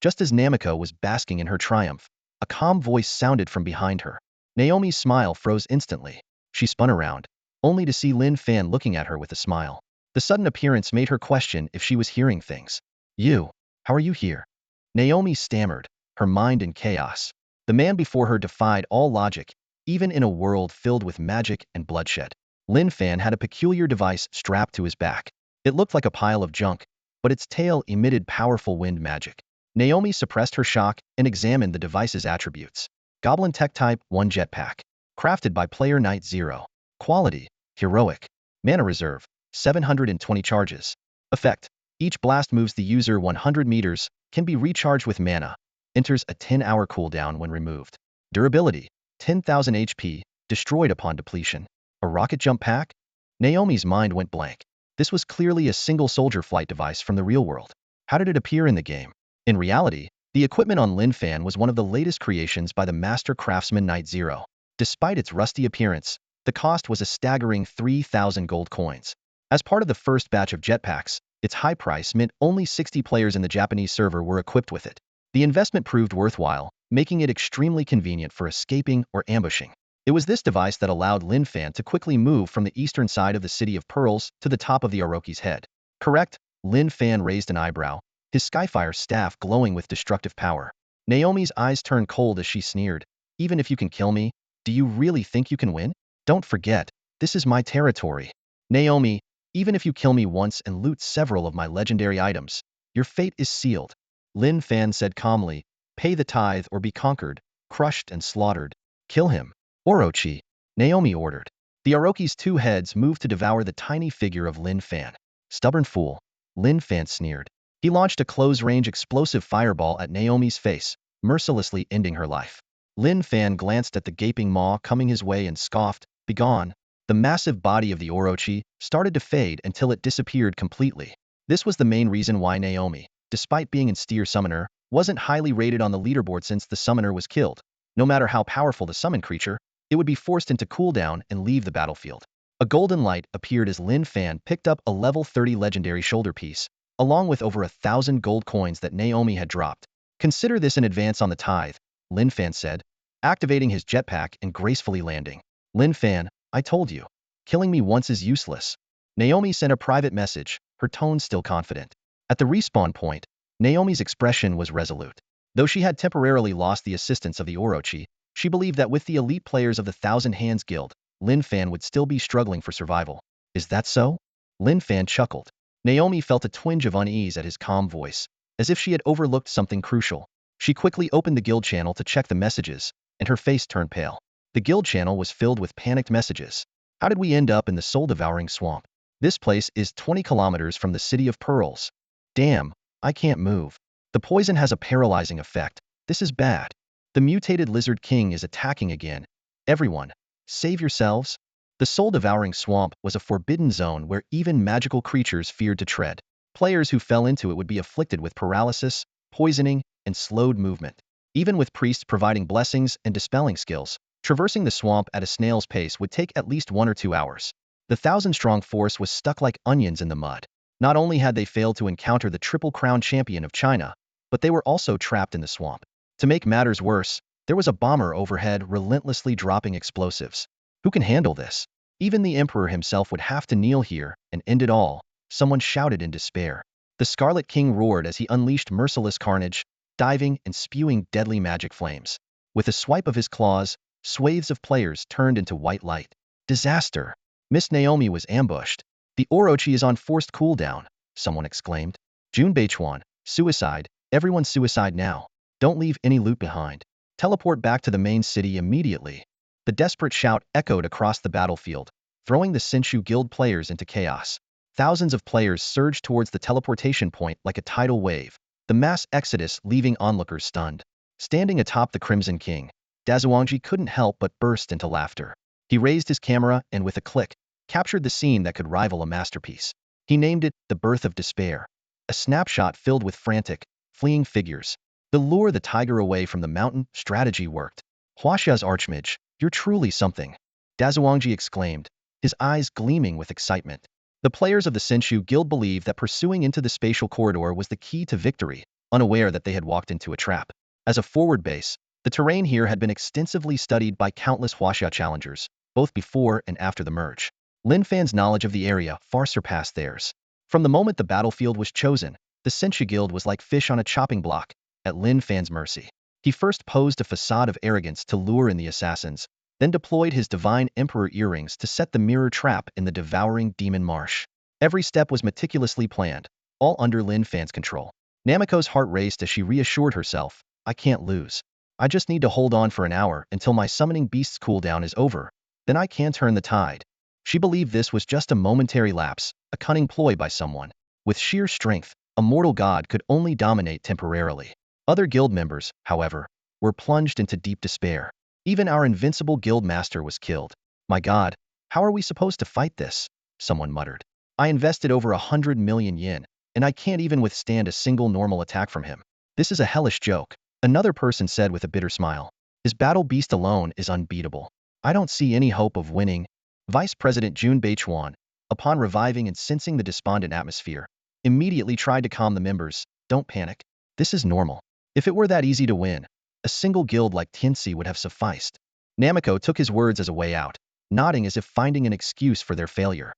Just as Namiko was basking in her triumph, a calm voice sounded from behind her. Naomi's smile froze instantly. She spun around, only to see Lin Fan looking at her with a smile. The sudden appearance made her question if she was hearing things. How are you here?" Naomi stammered, her mind in chaos. The man before her defied all logic, even in a world filled with magic and bloodshed. Lin Fan had a peculiar device strapped to his back. It looked like a pile of junk, but its tail emitted powerful wind magic. Naomi suppressed her shock and examined the device's attributes. Goblin Tech Type 1 Jetpack. Crafted by Player Knight 0. Quality: Heroic. Mana Reserve: 720 charges. Effect: each blast moves the user 100 meters, can be recharged with mana. Enters a 10-hour cooldown when removed. Durability: 10,000 HP, destroyed upon depletion. A rocket jump pack? Naomi's mind went blank. This was clearly a single soldier flight device from the real world. How did it appear in the game? In reality, the equipment on Lin Fan was one of the latest creations by the master craftsman Knight Zero. Despite its rusty appearance, the cost was a staggering 3,000 gold coins. As part of the first batch of jetpacks, its high price meant only 60 players in the Japanese server were equipped with it. The investment proved worthwhile, making it extremely convenient for escaping or ambushing. It was this device that allowed Lin Fan to quickly move from the eastern side of the City of Pearls to the top of the Orochi's head. Correct? Lin Fan raised an eyebrow, his Skyfire staff glowing with destructive power. Naomi's eyes turned cold as she sneered. "Even if you can kill me, do you really think you can win? Don't forget, this is my territory. Naomi, even if you kill me once and loot several of my legendary items, your fate is sealed." Lin Fan said calmly, "Pay the tithe or be conquered, crushed and slaughtered. Kill him." "Orochi," Naomi ordered. The Orochi's 2 heads moved to devour the tiny figure of Lin Fan. "Stubborn fool," Lin Fan sneered. He launched a close-range explosive fireball at Naomi's face, mercilessly ending her life. Lin Fan glanced at the gaping maw coming his way and scoffed, "Begone." The massive body of the Orochi started to fade until it disappeared completely. This was the main reason why Naomi, despite being in Steer Summoner, wasn't highly rated on the leaderboard since the summoner was killed. No matter how powerful the summoned creature, it would be forced into cooldown and leave the battlefield. A golden light appeared as Lin Fan picked up a level 30 legendary shoulder piece, along with over 1,000 gold coins that Naomi had dropped. "Consider this an advance on the tithe," Lin Fan said, activating his jetpack and gracefully landing. "Lin Fan, I told you. Killing me once is useless." Naomi sent a private message, her tone still confident. At the respawn point, Naomi's expression was resolute. Though she had temporarily lost the assistance of the Orochi, she believed that with the elite players of the Thousand Hands Guild, Lin Fan would still be struggling for survival. "Is that so?" Lin Fan chuckled. Naomi felt a twinge of unease at his calm voice, as if she had overlooked something crucial. She quickly opened the guild channel to check the messages, and her face turned pale. The guild channel was filled with panicked messages. "How did we end up in the soul-devouring swamp? This place is 20 kilometers from the City of Pearls. Damn, I can't move. The poison has a paralyzing effect. This is bad. The mutated Lizard King is attacking again. Everyone, save yourselves." The soul-devouring swamp was a forbidden zone where even magical creatures feared to tread. Players who fell into it would be afflicted with paralysis, poisoning, and slowed movement. Even with priests providing blessings and dispelling skills, traversing the swamp at a snail's pace would take at least 1 or 2 hours. The 1,000-strong force was stuck like onions in the mud. Not only had they failed to encounter the Triple Crown champion of China, but they were also trapped in the swamp. To make matters worse, there was a bomber overhead relentlessly dropping explosives. Who can handle this? Even the Emperor himself would have to kneel here and end it all, someone shouted in despair. The Scarlet King roared as he unleashed merciless carnage, diving and spewing deadly magic flames. With a swipe of his claws, swathes of players turned into white light. Disaster! Miss Naomi was ambushed. The Orochi is on forced cooldown, someone exclaimed. Jun Beichuan, suicide, everyone suicide now. Don't leave any loot behind. Teleport back to the main city immediately. The desperate shout echoed across the battlefield, throwing the Senshu Guild players into chaos. Thousands of players surged towards the teleportation point like a tidal wave, the mass exodus leaving onlookers stunned. Standing atop the Crimson King, Dazuangji couldn't help but burst into laughter. He raised his camera and with a click, captured the scene that could rival a masterpiece. He named it The Birth of Despair, a snapshot filled with frantic, fleeing figures. The lure the tiger away from the mountain strategy worked. Huaxia's Archmage, you're truly something, Dazuangji exclaimed, his eyes gleaming with excitement. The players of the Senshu Guild believed that pursuing into the spatial corridor was the key to victory, unaware that they had walked into a trap. As a forward base, the terrain here had been extensively studied by countless Huaxia challengers, both before and after the merge. Lin Fan's knowledge of the area far surpassed theirs. From the moment the battlefield was chosen, the Senshu Guild was like fish on a chopping block, at Lin Fan's mercy. He first posed a facade of arrogance to lure in the assassins, then deployed his divine emperor earrings to set the mirror trap in the devouring demon marsh. Every step was meticulously planned, all under Lin Fan's control. Namiko's heart raced as she reassured herself, I can't lose. I just need to hold on for an hour until my summoning beast's cooldown is over, then I can turn the tide. She believed this was just a momentary lapse, a cunning ploy by someone. With sheer strength, a mortal god could only dominate temporarily. Other guild members, however, were plunged into deep despair. Even our invincible guild master was killed. My god, how are we supposed to fight this? Someone muttered. I invested over 100 million yen, and I can't even withstand a single normal attack from him. This is a hellish joke, another person said with a bitter smile. His battle beast alone is unbeatable. I don't see any hope of winning. Vice President Jun Beichuan, upon reviving and sensing the despondent atmosphere, immediately tried to calm the members. Don't panic. This is normal. If it were that easy to win, a single guild like Tianxi would have sufficed. Namiko took his words as a way out, nodding as if finding an excuse for their failure.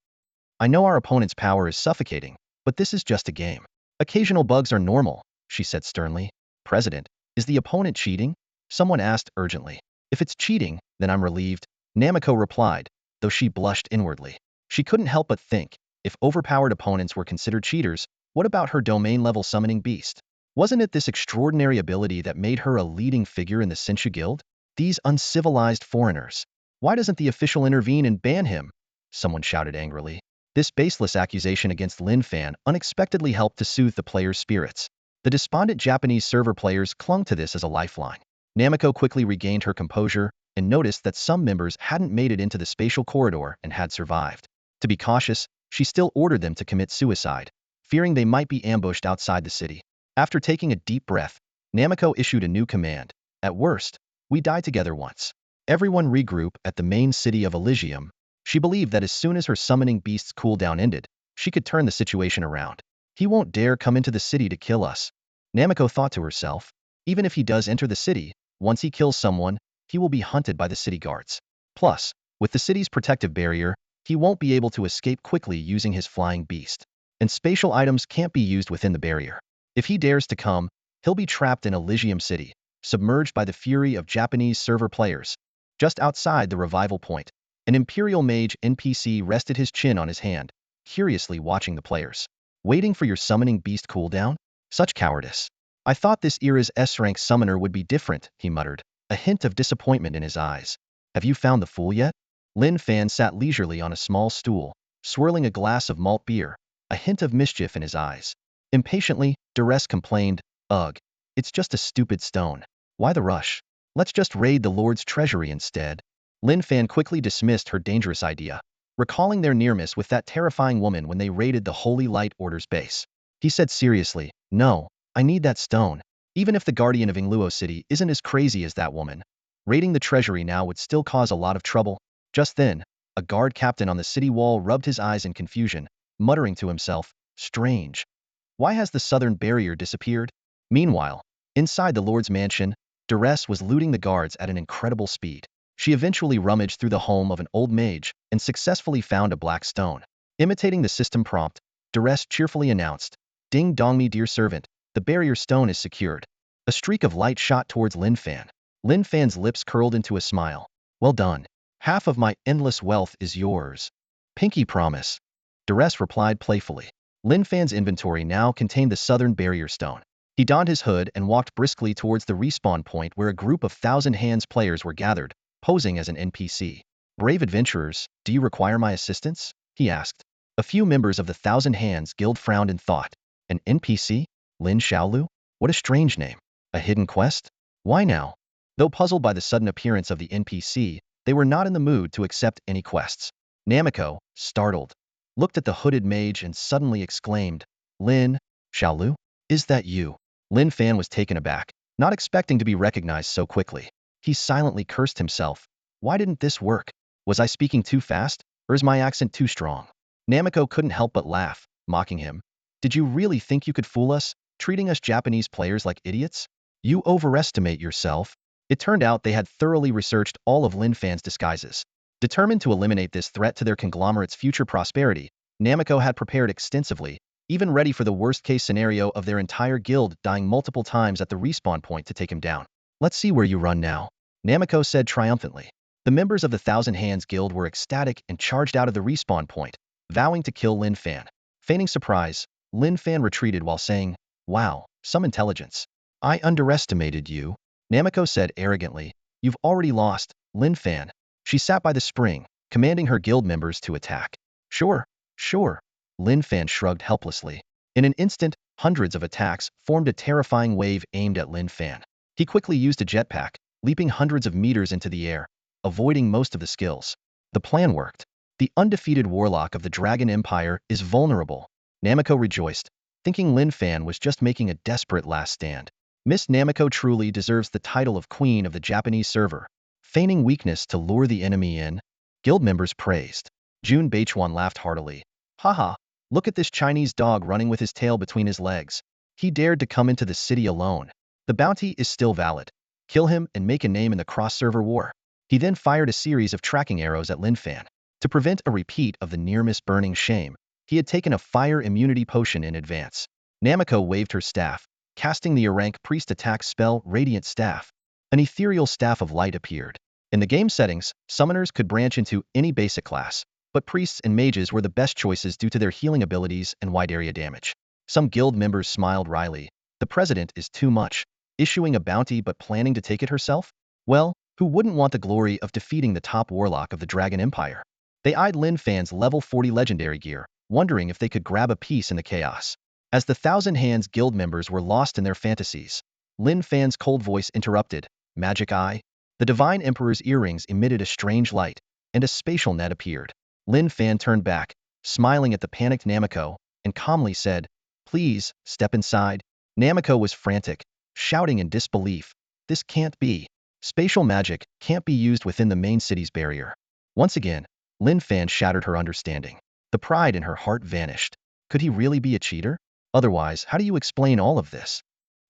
I know our opponent's power is suffocating, but this is just a game. Occasional bugs are normal, she said sternly. President, is the opponent cheating? Someone asked urgently. If it's cheating, then I'm relieved, Namiko replied, though she blushed inwardly. She couldn't help but think, if overpowered opponents were considered cheaters, what about her domain-level summoning beast? Wasn't it this extraordinary ability that made her a leading figure in the Senshu Guild? These uncivilized foreigners. Why doesn't the official intervene and ban him? Someone shouted angrily. This baseless accusation against Lin Fan unexpectedly helped to soothe the players' spirits. The despondent Japanese server players clung to this as a lifeline. Namiko quickly regained her composure and noticed that some members hadn't made it into the spatial corridor and had survived. To be cautious, she still ordered them to commit suicide, fearing they might be ambushed outside the city. After taking a deep breath, Namiko issued a new command. At worst, we die together once. Everyone regroup at the main city of Elysium. She believed that as soon as her summoning beast's cooldown ended, she could turn the situation around. He won't dare come into the city to kill us. Namiko thought to herself. Even if he does enter the city, once he kills someone, he will be hunted by the city guards. Plus, with the city's protective barrier, he won't be able to escape quickly using his flying beast. And spatial items can't be used within the barrier. If he dares to come, he'll be trapped in Elysium City, submerged by the fury of Japanese server players. Just outside the revival point, an Imperial Mage NPC rested his chin on his hand, curiously watching the players. Waiting for your summoning beast cooldown? Such cowardice. I thought this era's S-rank summoner would be different, he muttered, a hint of disappointment in his eyes. Have you found the fool yet? Lin Fan sat leisurely on a small stool, swirling a glass of malt beer, a hint of mischief in his eyes. Impatiently, Duress complained, Ugh, it's just a stupid stone. Why the rush? Let's just raid the Lord's treasury instead. Lin Fan quickly dismissed her dangerous idea, recalling their near miss with that terrifying woman when they raided the Holy Light Order's base. He said seriously, no, I need that stone. Even if the guardian of Ingluo City isn't as crazy as that woman, raiding the treasury now would still cause a lot of trouble. Just then, a guard captain on the city wall rubbed his eyes in confusion, muttering to himself, strange. Why has the southern barrier disappeared? Meanwhile, inside the Lord's mansion, Duress was looting the guards at an incredible speed. She eventually rummaged through the home of an old mage and successfully found a black stone. Imitating the system prompt, Duress cheerfully announced, Ding dong me dear servant, the barrier stone is secured. A streak of light shot towards Lin Fan. Lin Fan's lips curled into a smile. Well done. Half of my endless wealth is yours. Pinky promise. Duress replied playfully. Lin Fan's inventory now contained the southern barrier stone. He donned his hood and walked briskly towards the respawn point where a group of Thousand Hands players were gathered, posing as an NPC. Brave adventurers, do you require my assistance? He asked. A few members of the Thousand Hands Guild frowned in thought. An NPC? Lin Xiaolu? What a strange name. A hidden quest? Why now? Though puzzled by the sudden appearance of the NPC, they were not in the mood to accept any quests. Namiko, startled, looked at the hooded mage and suddenly exclaimed, Lin Xiaolu? Is that you? Lin Fan was taken aback, not expecting to be recognized so quickly. He silently cursed himself. Why didn't this work? Was I speaking too fast, or is my accent too strong? Namiko couldn't help but laugh, mocking him. Did you really think you could fool us, treating us Japanese players like idiots? You overestimate yourself. It turned out they had thoroughly researched all of Lin Fan's disguises. Determined to eliminate this threat to their conglomerate's future prosperity, Namiko had prepared extensively, even ready for the worst-case scenario of their entire guild dying multiple times at the respawn point to take him down. Let's see where you run now, Namiko said triumphantly. The members of the Thousand Hands Guild were ecstatic and charged out of the respawn point, vowing to kill Lin Fan. Feigning surprise, Lin Fan retreated while saying, wow, some intelligence. I underestimated you, Namiko said arrogantly. You've already lost, Lin Fan. She sat by the spring, commanding her guild members to attack. Sure, sure. Lin Fan shrugged helplessly. In an instant, hundreds of attacks formed a terrifying wave aimed at Lin Fan. He quickly used a jetpack, leaping hundreds of meters into the air, avoiding most of the skills. The plan worked. The undefeated warlock of the Dragon Empire is vulnerable. Namiko rejoiced, thinking Lin Fan was just making a desperate last stand. Miss Namiko truly deserves the title of Queen of the Japanese server. Feigning weakness to lure the enemy in, guild members praised. Jun Beichuan laughed heartily. Haha, look at this Chinese dog running with his tail between his legs. He dared to come into the city alone. The bounty is still valid. Kill him and make a name in the cross-server war. He then fired a series of tracking arrows at Lin Fan. To prevent a repeat of the near-miss burning shame, he had taken a fire immunity potion in advance. Namiko waved her staff, casting the rank priest attack spell Radiant Staff. An ethereal staff of light appeared. In the game settings, summoners could branch into any basic class, but priests and mages were the best choices due to their healing abilities and wide area damage. Some guild members smiled wryly. The president is too much, issuing a bounty but planning to take it herself? Well, who wouldn't want the glory of defeating the top warlock of the Dragon Empire? They eyed Lin Fan's level 40 legendary gear, wondering if they could grab a piece in the chaos. As the Thousand Hands Guild members were lost in their fantasies, Lin Fan's cold voice interrupted. Magic eye? The Divine Emperor's earrings emitted a strange light, and a spatial net appeared. Lin Fan turned back, smiling at the panicked Namiko, and calmly said, Please, step inside. Namiko was frantic, shouting in disbelief. This can't be. Spatial magic can't be used within the main city's barrier. Once again, Lin Fan shattered her understanding. The pride in her heart vanished. Could he really be a cheater? Otherwise, how do you explain all of this?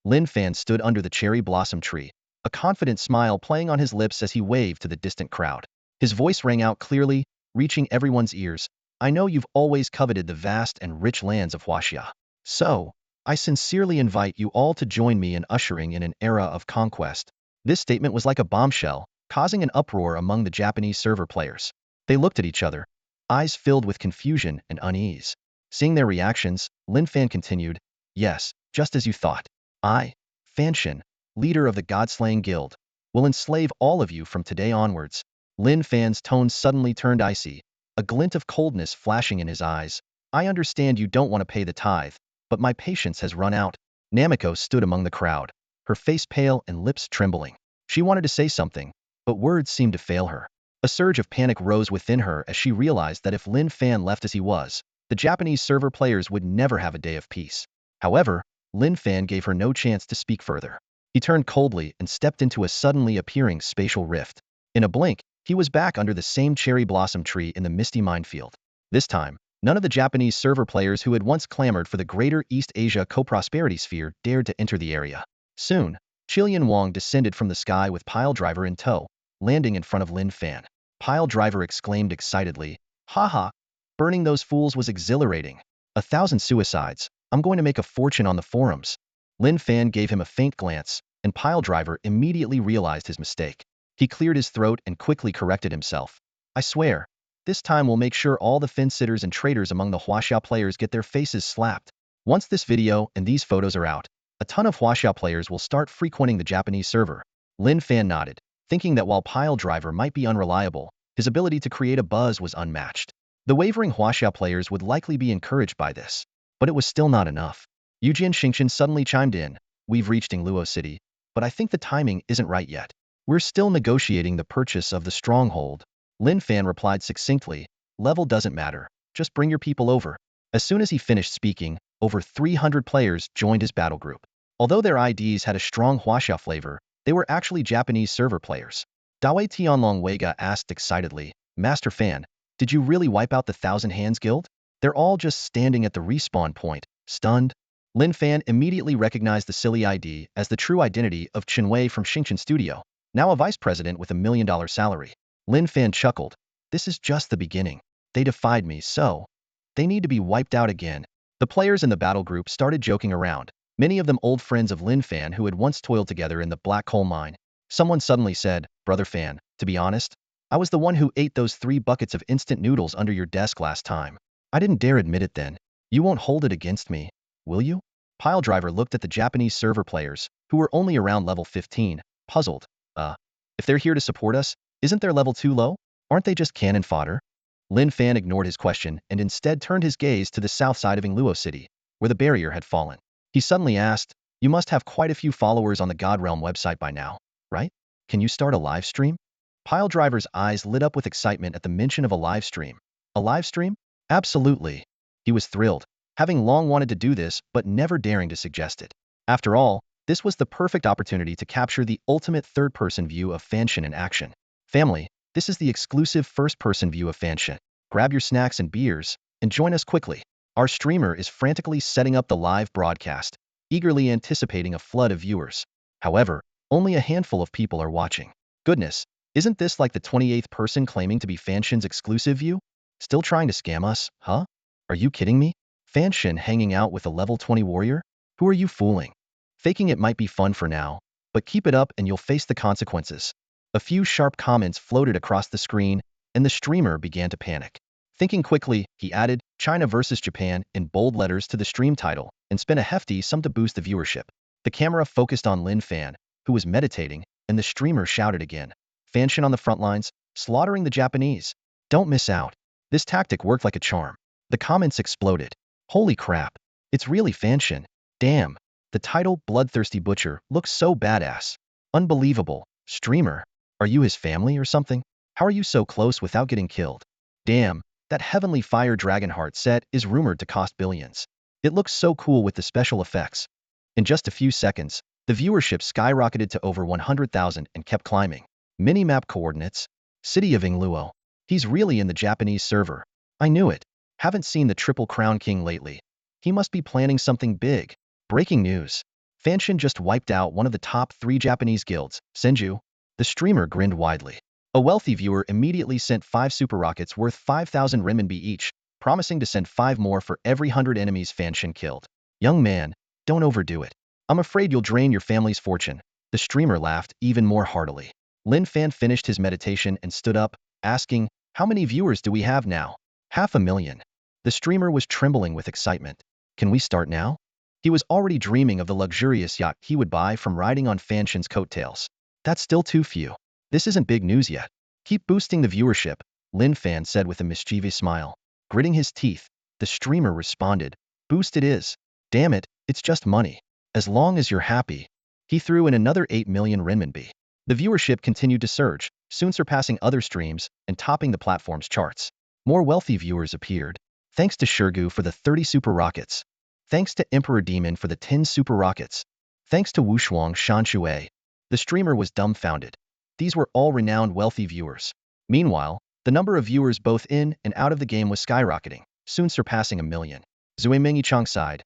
Lin Fan stood under the cherry blossom tree, a confident smile playing on his lips as he waved to the distant crowd. His voice rang out clearly, reaching everyone's ears. I know you've always coveted the vast and rich lands of Huaxia. So, I sincerely invite you all to join me in ushering in an era of conquest. This statement was like a bombshell, causing an uproar among the Japanese server players. They looked at each other, eyes filled with confusion and unease. Seeing their reactions, Lin Fan continued, Yes, just as you thought. I, Fanshin, leader of the God-slaying guild, will enslave all of you from today onwards. Lin Fan's tone suddenly turned icy, a glint of coldness flashing in his eyes. I understand you don't want to pay the tithe, but my patience has run out. Namiko stood among the crowd, her face pale and lips trembling. She wanted to say something, but words seemed to fail her. A surge of panic rose within her as she realized that if Lin Fan left as he was, the Japanese server players would never have a day of peace. However, Lin Fan gave her no chance to speak further. He turned coldly and stepped into a suddenly appearing spatial rift. In a blink, he was back under the same cherry blossom tree in the misty minefield. This time, none of the Japanese server players who had once clamored for the Greater East Asia co-prosperity sphere dared to enter the area. Soon, Chilian Wang descended from the sky with Piledriver in tow, landing in front of Lin Fan. Piledriver exclaimed excitedly, "Haha! Burning those fools was exhilarating. 1,000 suicides. I'm going to make a fortune on the forums." Lin Fan gave him a faint glance, and Piledriver immediately realized his mistake. He cleared his throat and quickly corrected himself. "I swear, this time we'll make sure all the fin-sitters and traders among the Huaxia players get their faces slapped. Once this video and these photos are out, a ton of Huaxia players will start frequenting the Japanese server." Lin Fan nodded, thinking that while Piledriver might be unreliable, his ability to create a buzz was unmatched. The wavering Huaxia players would likely be encouraged by this, but it was still not enough. Yujian Xingqian suddenly chimed in, "We've reached Ingluo City, but I think the timing isn't right yet. We're still negotiating the purchase of the stronghold." Lin Fan replied succinctly, "Level doesn't matter, just bring your people over." As soon as he finished speaking, over 300 players joined his battle group. Although their IDs had a strong Huaxia flavor, they were actually Japanese server players. Dawei Tianlong Weiga asked excitedly, "Master Fan, did you really wipe out the Thousand Hands Guild? They're all just standing at the respawn point, stunned." Lin Fan immediately recognized the silly ID as the true identity of Chen Wei from Xingqian Studio, now a vice president with $1 million salary. Lin Fan chuckled, "This is just the beginning. They defied me, so they need to be wiped out again." The players in the battle group started joking around, many of them old friends of Lin Fan who had once toiled together in the black coal mine. Someone suddenly said, "Brother Fan, to be honest, I was the one who ate those 3 buckets of instant noodles under your desk last time. I didn't dare admit it then. You won't hold it against me, will you?" Piledriver looked at the Japanese server players, who were only around level 15, puzzled. If they're here to support us, isn't their level too low? Aren't they just cannon fodder?" Lin Fan ignored his question and instead turned his gaze to the south side of Ingluo City, where the barrier had fallen. He suddenly asked, "You must have quite a few followers on the God Realm website by now, right? Can you start a live stream?" Piledriver's eyes lit up with excitement at the mention of a live stream. A live stream? Absolutely. He was thrilled, having long wanted to do this but never daring to suggest it. After all, this was the perfect opportunity to capture the ultimate third-person view of Fanshin in action. Family, this is the exclusive first-person view of Fanshin. Grab your snacks and beers, and join us quickly. Our streamer is frantically setting up the live broadcast, eagerly anticipating a flood of viewers. However, only a handful of people are watching. Goodness, isn't this like the 28th person claiming to be Fanshin's exclusive view? Still trying to scam us, huh? Are you kidding me? Fanshin hanging out with a level 20 warrior? Who are you fooling? Faking it might be fun for now, but keep it up and you'll face the consequences. A few sharp comments floated across the screen, and the streamer began to panic. Thinking quickly, he added China versus Japan in bold letters to the stream title and spent a hefty sum to boost the viewership. The camera focused on Lin Fan, who was meditating, and the streamer shouted again, "Fanshin on the front lines, slaughtering the Japanese. Don't miss out." This tactic worked like a charm. The comments exploded. "Holy crap. It's really Fanshin. Damn. The title, Bloodthirsty Butcher, looks so badass. Unbelievable. Streamer. Are you his family or something? How are you so close without getting killed? Damn. That Heavenly Fire Dragonheart set is rumored to cost billions. It looks so cool with the special effects." In just a few seconds, the viewership skyrocketed to over 100,000 and kept climbing. Minimap coordinates. City of Ingluo. He's really in the Japanese server. I knew it. Haven't seen the Triple Crown King lately. He must be planning something big. Breaking news. Fanshin just wiped out one of the top 3 Japanese guilds, Senju. The streamer grinned widely. A wealthy viewer immediately sent 5 super rockets worth 5,000 renminbi each, promising to send 5 more for every 100 enemies Fanshin killed. "Young man, don't overdo it. I'm afraid you'll drain your family's fortune." The streamer laughed even more heartily. Lin Fan finished his meditation and stood up, asking, "How many viewers do we have now?" "500,000. The streamer was trembling with excitement. "Can we start now?" He was already dreaming of the luxurious yacht he would buy from riding on Fanshin's coattails. "That's still too few. This isn't big news yet. Keep boosting the viewership," Lin Fan said with a mischievous smile. Gritting his teeth, the streamer responded, "Boost it is. Damn it, it's just money. As long as you're happy." He threw in another 8 million renminbi. The viewership continued to surge, soon surpassing other streams and topping the platform's charts. More wealthy viewers appeared. "Thanks to Shirgu for the 30 super rockets. Thanks to Emperor Demon for the 10 super rockets. Thanks to Wushuang Shanshui. The streamer was dumbfounded. These were all renowned wealthy viewers. Meanwhile, the number of viewers both in and out of the game was skyrocketing, soon surpassing 1 million. Zui Mingichang sighed.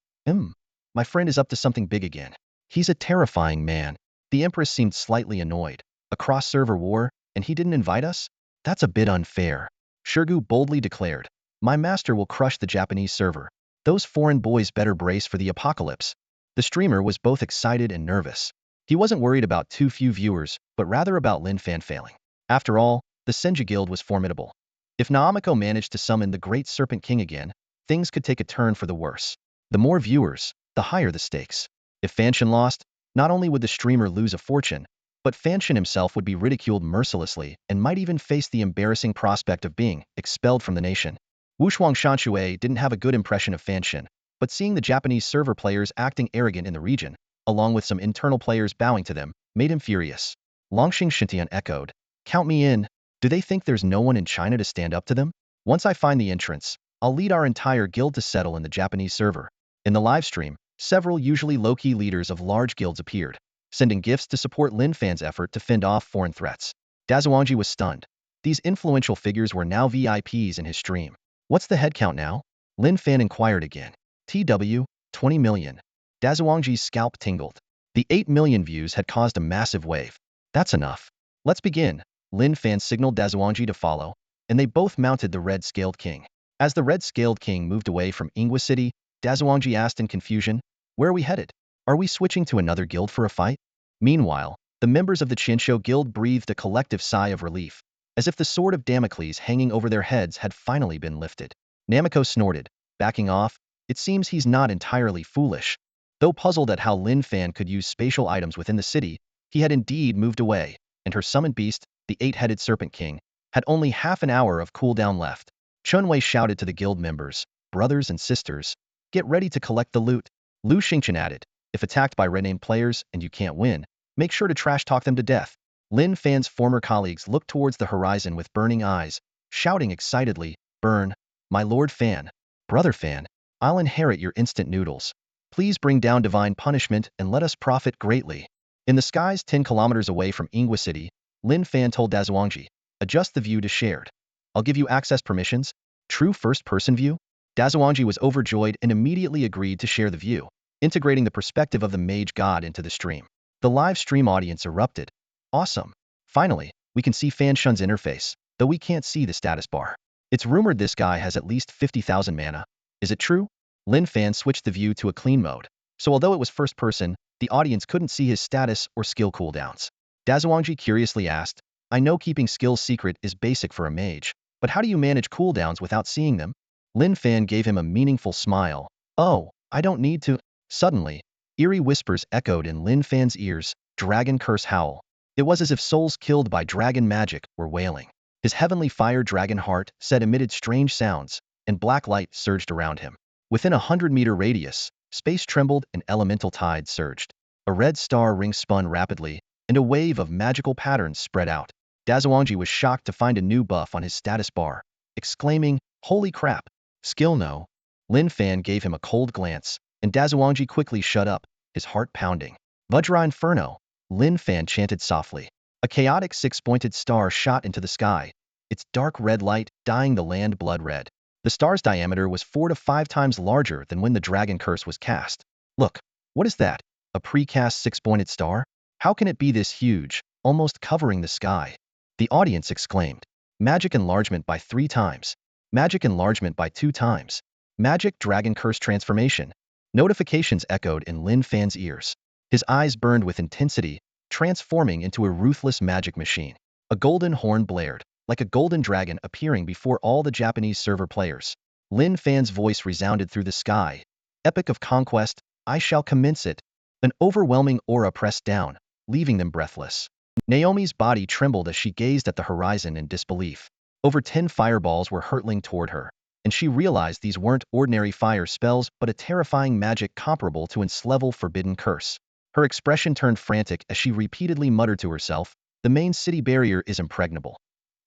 My friend is up to something big again. He's a terrifying man. The Empress seemed slightly annoyed. A cross-server war, and he didn't invite us? That's a bit unfair. Shirgu boldly declared. My master will crush the Japanese server. Those foreign boys better brace for the apocalypse. The streamer was both excited and nervous. He wasn't worried about too few viewers, but rather about Lin Fan failing. After all, the Senju Guild was formidable. If Naomiko managed to summon the Great Serpent King again, things could take a turn for the worse. The more viewers, the higher the stakes. If Fanshin lost, not only would the streamer lose a fortune, but Fanshin himself would be ridiculed mercilessly and might even face the embarrassing prospect of being expelled from the nation. Wushuang Shanshui didn't have a good impression of Fanshin, but seeing the Japanese server players acting arrogant in the region, along with some internal players bowing to them, made him furious. Longxing Shintian echoed, Count me in. Do they think there's no one in China to stand up to them? Once I find the entrance, I'll lead our entire guild to settle in the Japanese server. In the live stream, several usually low-key leaders of large guilds appeared, sending gifts to support Lin Fan's effort to fend off foreign threats. Dazuangji was stunned. These influential figures were now VIPs in his stream. What's the headcount now? Lin Fan inquired again. TW, 20 million. Dazuangji's scalp tingled. The 8 million views had caused a massive wave. That's enough. Let's begin. Lin Fan signaled Dazuangji to follow, and they both mounted the Red Scaled King. As the Red Scaled King moved away from Ingwa City, Dazuangji asked in confusion, Where are we headed? Are we switching to another guild for a fight? Meanwhile, the members of the Qinsho Guild breathed a collective sigh of relief, as if the sword of Damocles hanging over their heads had finally been lifted. Namiko snorted, backing off. It seems he's not entirely foolish. Though puzzled at how Lin Fan could use spatial items within the city, he had indeed moved away, and her summoned beast, the 8-headed Serpent King, had only half an hour of cooldown left. Chunwei shouted to the guild members, brothers and sisters, get ready to collect the loot. Lu Xingchen added, if attacked by red-named players and you can't win, make sure to trash-talk them to death. Lin Fan's former colleagues looked towards the horizon with burning eyes, shouting excitedly, Burn, my Lord Fan, Brother Fan, I'll inherit your instant noodles. Please bring down divine punishment and let us profit greatly. In the skies 10 kilometers away from Ingwa City, Lin Fan told Dazuangji, adjust the view to shared. I'll give you access permissions. True first-person view? Dazuangji was overjoyed and immediately agreed to share the view, integrating the perspective of the mage god into the stream. The live stream audience erupted. Awesome. Finally, we can see Fanshun's interface, though we can't see the status bar. It's rumored this guy has at least 50,000 mana. Is it true? Lin Fan switched the view to a clean mode, so although it was first person, the audience couldn't see his status or skill cooldowns. Dazuangji curiously asked, I know keeping skills secret is basic for a mage, but how do you manage cooldowns without seeing them? Lin Fan gave him a meaningful smile. Oh, I don't need to. Suddenly, eerie whispers echoed in Lin Fan's ears, dragon curse howl. It was as if souls killed by dragon magic were wailing. His heavenly fire dragon heart said emitted strange sounds, and black light surged around him. Within a 100-meter radius, space trembled and elemental tide surged. A red star ring spun rapidly, and a wave of magical patterns spread out. Dazuangji was shocked to find a new buff on his status bar, exclaiming, Holy crap! Skill no. Lin Fan gave him a cold glance, and Dazuangji quickly shut up, his heart pounding. Vajra Inferno, Lin Fan chanted softly. A chaotic 6-pointed star shot into the sky, its dark red light dyeing the land blood red. The star's diameter was 4 to 5 times larger than when the dragon curse was cast. Look, what is that? A precast 6-pointed star? How can it be this huge, almost covering the sky? The audience exclaimed. Magic enlargement by 3 times. Magic enlargement by 2 times. Magic dragon curse transformation. Notifications echoed in Lin Fan's ears. His eyes burned with intensity, transforming into a ruthless magic machine. A golden horn blared, like a golden dragon appearing before all the Japanese server players. Lin Fan's voice resounded through the sky. Epic of conquest, I shall commence it. An overwhelming aura pressed down, leaving them breathless. Naomi's body trembled as she gazed at the horizon in disbelief. Over 10 fireballs were hurtling toward her, and she realized these weren't ordinary fire spells but a terrifying magic comparable to its-level forbidden curse. Her expression turned frantic as she repeatedly muttered to herself, the main city barrier is impregnable.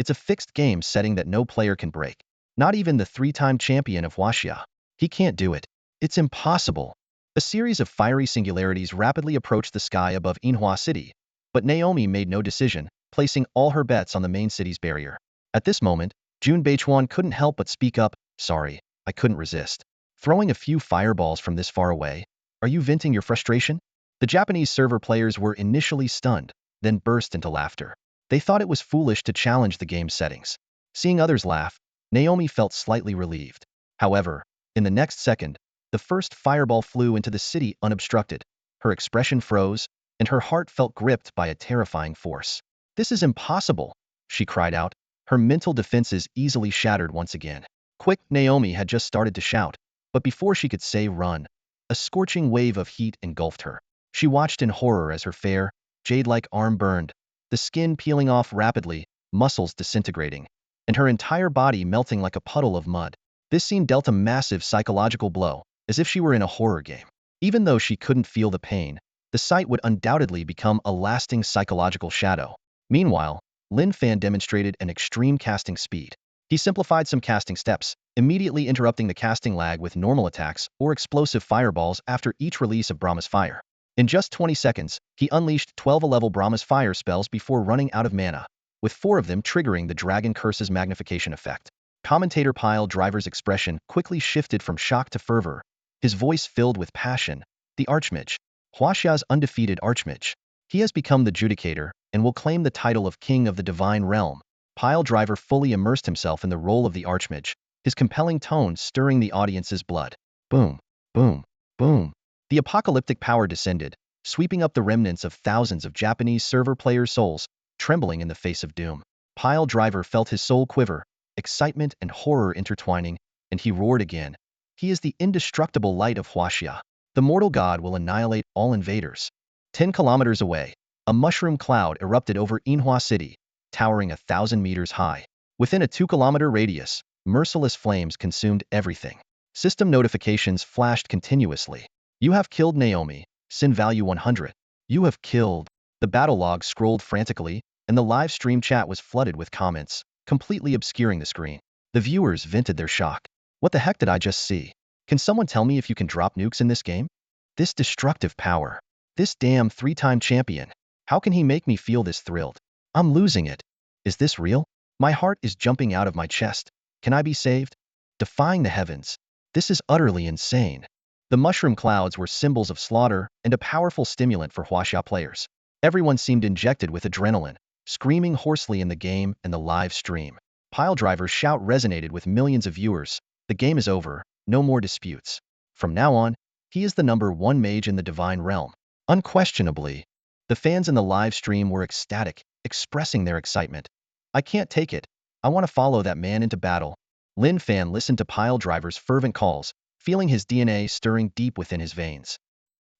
It's a fixed game setting that no player can break. Not even the 3-time champion of Huaxia. He can't do it. It's impossible. A series of fiery singularities rapidly approached the sky above Inhua City, but Naomi made no decision, placing all her bets on the main city's barrier. At this moment, Jun Beichuan couldn't help but speak up, "Sorry, I couldn't resist. Throwing a few fireballs from this far away, are you venting your frustration?" The Japanese server players were initially stunned, then burst into laughter. They thought it was foolish to challenge the game's settings. Seeing others laugh, Naomi felt slightly relieved. However, in the next second, the first fireball flew into the city unobstructed. Her expression froze, and her heart felt gripped by a terrifying force. "This is impossible," she cried out, her mental defenses easily shattered once again. Quick, Naomi had just started to shout, but before she could say run, a scorching wave of heat engulfed her. She watched in horror as her fair, jade-like arm burned, the skin peeling off rapidly, muscles disintegrating, and her entire body melting like a puddle of mud. This scene dealt a massive psychological blow, as if she were in a horror game. Even though she couldn't feel the pain, the sight would undoubtedly become a lasting psychological shadow. Meanwhile, Lin Fan demonstrated an extreme casting speed. He simplified some casting steps, immediately interrupting the casting lag with normal attacks or explosive fireballs after each release of Brahma's fire. In just 20 seconds, he unleashed 12 level Brahma's fire spells before running out of mana, with 4 of them triggering the Dragon Curse's magnification effect. Commentator Pile Driver's expression quickly shifted from shock to fervor, his voice filled with passion. "The Archmage. Huaxia's undefeated Archmage. He has become the Judicator and will claim the title of King of the Divine Realm." Pile Driver fully immersed himself in the role of the Archmage, his compelling tone stirring the audience's blood. Boom, boom, boom. The apocalyptic power descended, sweeping up the remnants of thousands of Japanese server players' souls, trembling in the face of doom. Pile Driver felt his soul quiver, excitement and horror intertwining, and he roared again. "He is the indestructible light of Huaxia. The mortal god will annihilate all invaders." 10 kilometers away, a mushroom cloud erupted over Inhua City, towering 1,000 meters high. Within a 2-kilometer radius, merciless flames consumed everything. System notifications flashed continuously. "You have killed Naomi, sin value 100. You have killed." The battle log scrolled frantically, and the live stream chat was flooded with comments, completely obscuring the screen. The viewers vented their shock. "What the heck did I just see? Can someone tell me if you can drop nukes in this game? This destructive power. This damn 3-time champion. How can he make me feel this thrilled? I'm losing it. Is this real? My heart is jumping out of my chest. Can I be saved? Defying the heavens. This is utterly insane." The mushroom clouds were symbols of slaughter and a powerful stimulant for Huaxia players. Everyone seemed injected with adrenaline, screaming hoarsely in the game and the live stream. Pile Driver's shout resonated with millions of viewers. The game is over, no more disputes. From now on, he is the #1 mage in the Divine Realm. Unquestionably. The fans in the live stream were ecstatic, expressing their excitement. "I can't take it. I want to follow that man into battle." Lin Fan listened to Pile Driver's fervent calls, feeling his DNA stirring deep within his veins.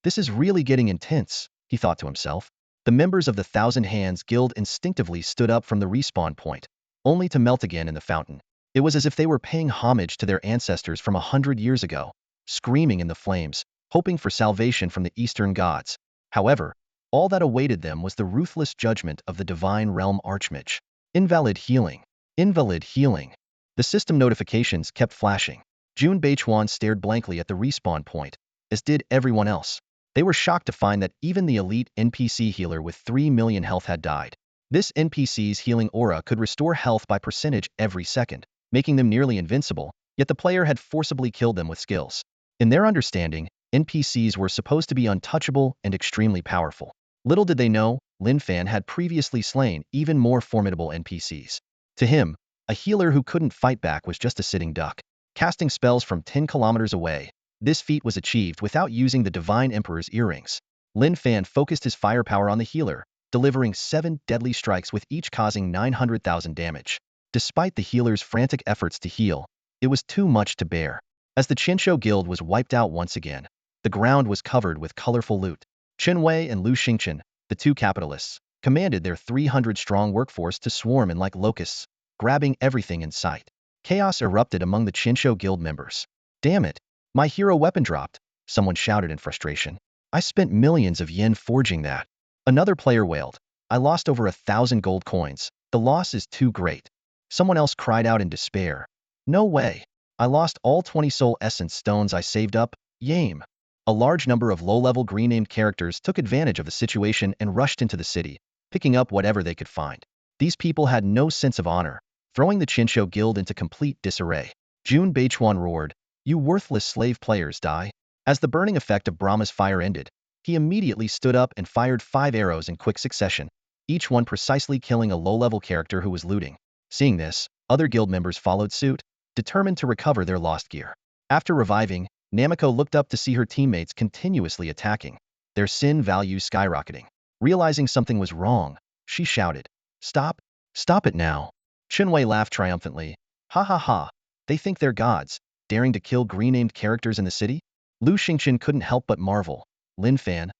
"This is really getting intense," he thought to himself. The members of the Thousand Hands Guild instinctively stood up from the respawn point, only to melt again in the fountain. It was as if they were paying homage to their ancestors from 100 years ago, screaming in the flames, hoping for salvation from the Eastern gods. However, all that awaited them was the ruthless judgment of the Divine Realm Archmage. Invalid healing. Invalid healing. The system notifications kept flashing. Jun Beichuan stared blankly at the respawn point, as did everyone else. They were shocked to find that even the elite NPC healer with 3 million health had died. This NPC's healing aura could restore health by percentage every second, making them nearly invincible, yet the player had forcibly killed them with skills. In their understanding, NPCs were supposed to be untouchable and extremely powerful. Little did they know, Lin Fan had previously slain even more formidable NPCs. To him, a healer who couldn't fight back was just a sitting duck, casting spells from 10 kilometers away. This feat was achieved without using the Divine Emperor's earrings. Lin Fan focused his firepower on the healer, delivering 7 deadly strikes with each causing 900,000 damage. Despite the healer's frantic efforts to heal, it was too much to bear. As the Qinsho Guild was wiped out once again, the ground was covered with colorful loot. Chen Wei and Lu Xingchen, the 2 capitalists, commanded their 300-strong workforce to swarm in like locusts, grabbing everything in sight. Chaos erupted among the Qinsho Guild members. "Damn it! My hero weapon dropped," someone shouted in frustration. "I spent millions of yen forging that." Another player wailed. "I lost over 1,000 gold coins. The loss is too great." Someone else cried out in despair. "No way. I lost all 20 soul essence stones I saved up. Yame. A large number of low-level green-named characters took advantage of the situation and rushed into the city, picking up whatever they could find. These people had no sense of honor, throwing the Chinsho Guild into complete disarray. Jun Beichuan roared, "You worthless slave players, die!" As the burning effect of Brahma's fire ended, he immediately stood up and fired 5 arrows in quick succession, each one precisely killing a low-level character who was looting. Seeing this, other guild members followed suit, determined to recover their lost gear. After reviving, Namiko looked up to see her teammates continuously attacking, their sin values skyrocketing. Realizing something was wrong, she shouted, "Stop! Stop it now!" Chunwei laughed triumphantly. "Ha ha ha! They think they're gods, daring to kill green-named characters in the city?" Lu Xingqian couldn't help but marvel. Lin Fan,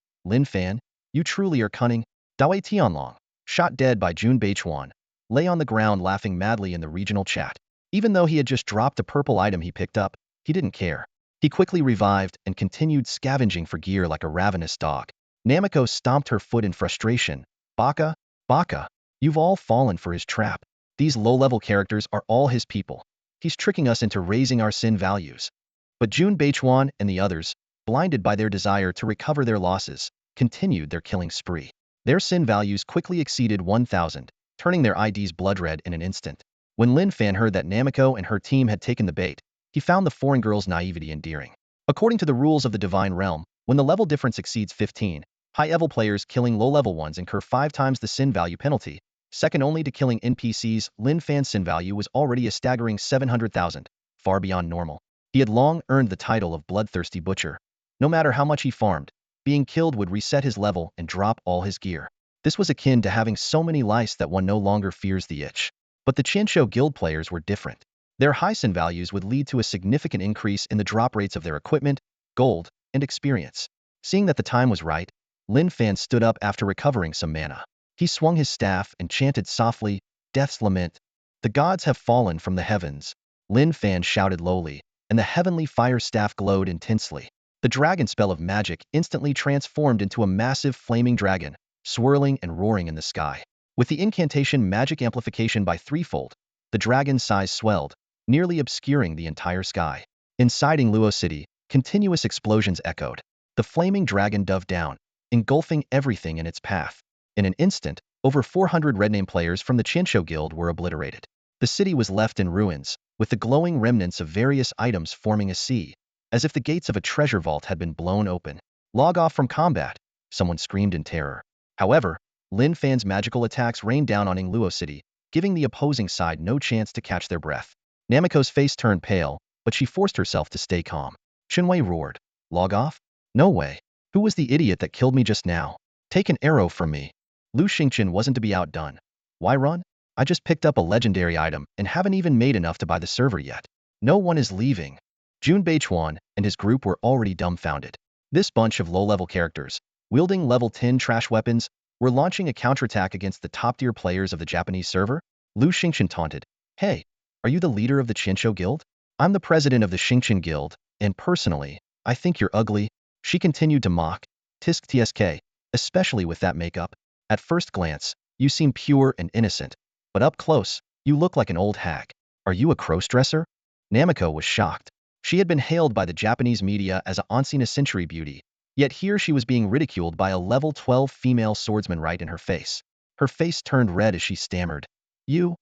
you truly are cunning." Dawei Tianlong, shot dead by Jun Beichuan, lay on the ground laughing madly in the regional chat. Even though he had just dropped a purple item he picked up, he didn't care. He quickly revived and continued scavenging for gear like a ravenous dog. Namiko stomped her foot in frustration. "Baka, Baka, you've all fallen for his trap. These low-level characters are all his people. He's tricking us into raising our sin values." But Jun Beichuan and the others, blinded by their desire to recover their losses, continued their killing spree. Their sin values quickly exceeded 1,000, turning their IDs blood red in an instant. When Lin Fan heard that Namiko and her team had taken the bait, he found the foreign girl's naivety endearing. According to the rules of the Divine Realm, when the level difference exceeds 15, high-level players killing low-level ones incur 5 times the sin value penalty, second only to killing NPCs. Lin Fan's sin value was already a staggering 700,000, far beyond normal. He had long earned the title of bloodthirsty butcher. No matter how much he farmed, being killed would reset his level and drop all his gear. This was akin to having so many lice that one no longer fears the itch. But the Chinsho Guild players were different. Their high sin values would lead to a significant increase in the drop rates of their equipment, gold, and experience. Seeing that the time was right, Lin Fan stood up after recovering some mana. He swung his staff and chanted softly, "Death's Lament. The gods have fallen from the heavens." Lin Fan shouted lowly, and the heavenly fire staff glowed intensely. The dragon spell of magic instantly transformed into a massive flaming dragon, swirling and roaring in the sky. With the incantation magic amplification by threefold, the dragon's size swelled, nearly obscuring the entire sky. Inside Luo City, continuous explosions echoed. The flaming dragon dove down, engulfing everything in its path. In an instant, over 400 red-name players from the Chinsho Guild were obliterated. The city was left in ruins, with the glowing remnants of various items forming a sea, as if the gates of a treasure vault had been blown open. "Log off from combat," someone screamed in terror. However, Lin Fan's magical attacks rained down on Luo City, giving the opposing side no chance to catch their breath. Namiko's face turned pale, but she forced herself to stay calm. Chunwei roared, "Log off? No way. Who was the idiot that killed me just now? Take an arrow from me." Lu Xingqian wasn't to be outdone. "Why run? I just picked up a legendary item and haven't even made enough to buy the server yet. No one is leaving." Jun Beichuan and his group were already dumbfounded. This bunch of low-level characters, wielding level 10 trash weapons, were launching a counterattack against the top-tier players of the Japanese server? Lu Xingqian taunted, "Hey, are you the leader of the Chinsho Guild? I'm the president of the Xingqian Guild, and personally, I think you're ugly." She continued to mock, "Tisk tsk, especially with that makeup. At first glance, you seem pure and innocent, but up close, you look like an old hag. Are you a cross-dresser?" Namiko was shocked. She had been hailed by the Japanese media as a once-in-a-century beauty, yet here she was being ridiculed by a level 12 female swordsman right in her face. Her face turned red as she stammered, You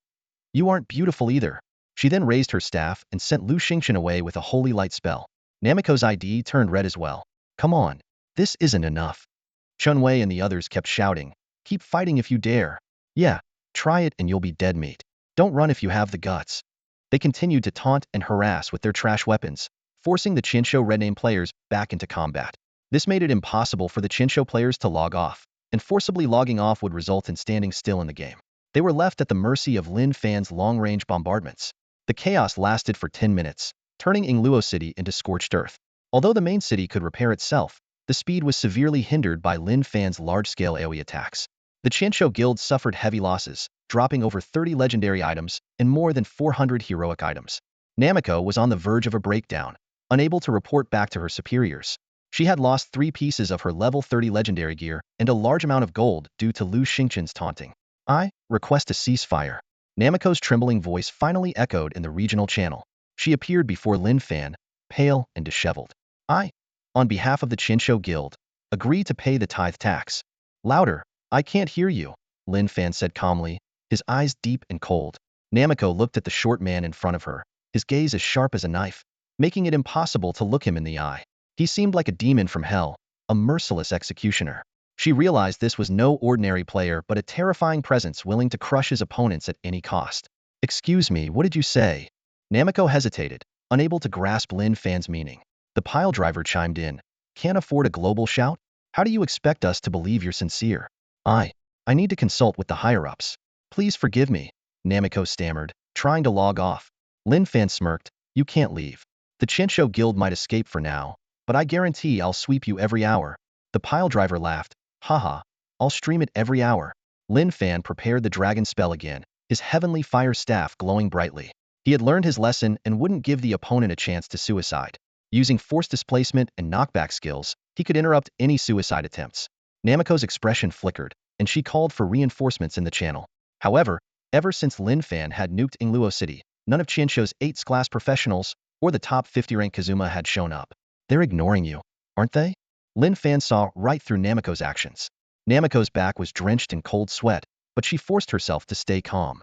aren't beautiful either." She then raised her staff and sent Lu Xingqian away with a holy light spell. Namiko's ID turned red as well. "Come on, this isn't enough." Chunwei and the others kept shouting, "Keep fighting if you dare. Yeah, try it and you'll be dead meat. Don't run if you have the guts." They continued to taunt and harass with their trash weapons, forcing the Chinsho red-name players back into combat. This made it impossible for the Chinsho players to log off, and forcibly logging off would result in standing still in the game. They were left at the mercy of Lin Fan's long-range bombardments. The chaos lasted for 10 minutes, turning Luo City into scorched earth. Although the main city could repair itself, the speed was severely hindered by Lin Fan's large-scale AoE attacks. The Chinsho Guild suffered heavy losses, dropping over 30 legendary items and more than 400 heroic items. Namiko was on the verge of a breakdown, unable to report back to her superiors. She had lost 3 pieces of her level 30 legendary gear and a large amount of gold due to Lu Xingqian's taunting. "I request a ceasefire." Namiko's trembling voice finally echoed in the regional channel. She appeared before Lin Fan, pale and disheveled. "I on behalf of the Chinsho Guild, agree to pay the tithe tax. Louder, I can't hear you, Lin Fan said calmly, his eyes deep and cold. Namiko looked at the short man in front of her, his gaze as sharp as a knife, making it impossible to look him in the eye. He seemed like a demon from hell, a merciless executioner. She realized this was no ordinary player but a terrifying presence willing to crush his opponents at any cost. Excuse me, what did you say? Namiko hesitated, unable to grasp Lin Fan's meaning. The pile driver chimed in. Can't afford a global shout? How do you expect us to believe you're sincere? I need to consult with the higher-ups. Please forgive me, Namiko stammered, trying to log off. Lin Fan smirked. You can't leave. The Chinsho Guild might escape for now, but I guarantee I'll sweep you every hour. The pile driver laughed. Haha, I'll stream it every hour. Lin Fan prepared the dragon spell again, his heavenly fire staff glowing brightly. He had learned his lesson and wouldn't give the opponent a chance to suicide. Using force displacement and knockback skills, he could interrupt any suicide attempts. Namiko's expression flickered, and she called for reinforcements in the channel. However, ever since Lin Fan had nuked Ingluo City, none of Chinsho's 8th class professionals or the top 50 rank Kazuma had shown up. They're ignoring you, aren't they? Lin Fan saw right through Namiko's actions. Namiko's back was drenched in cold sweat, but she forced herself to stay calm.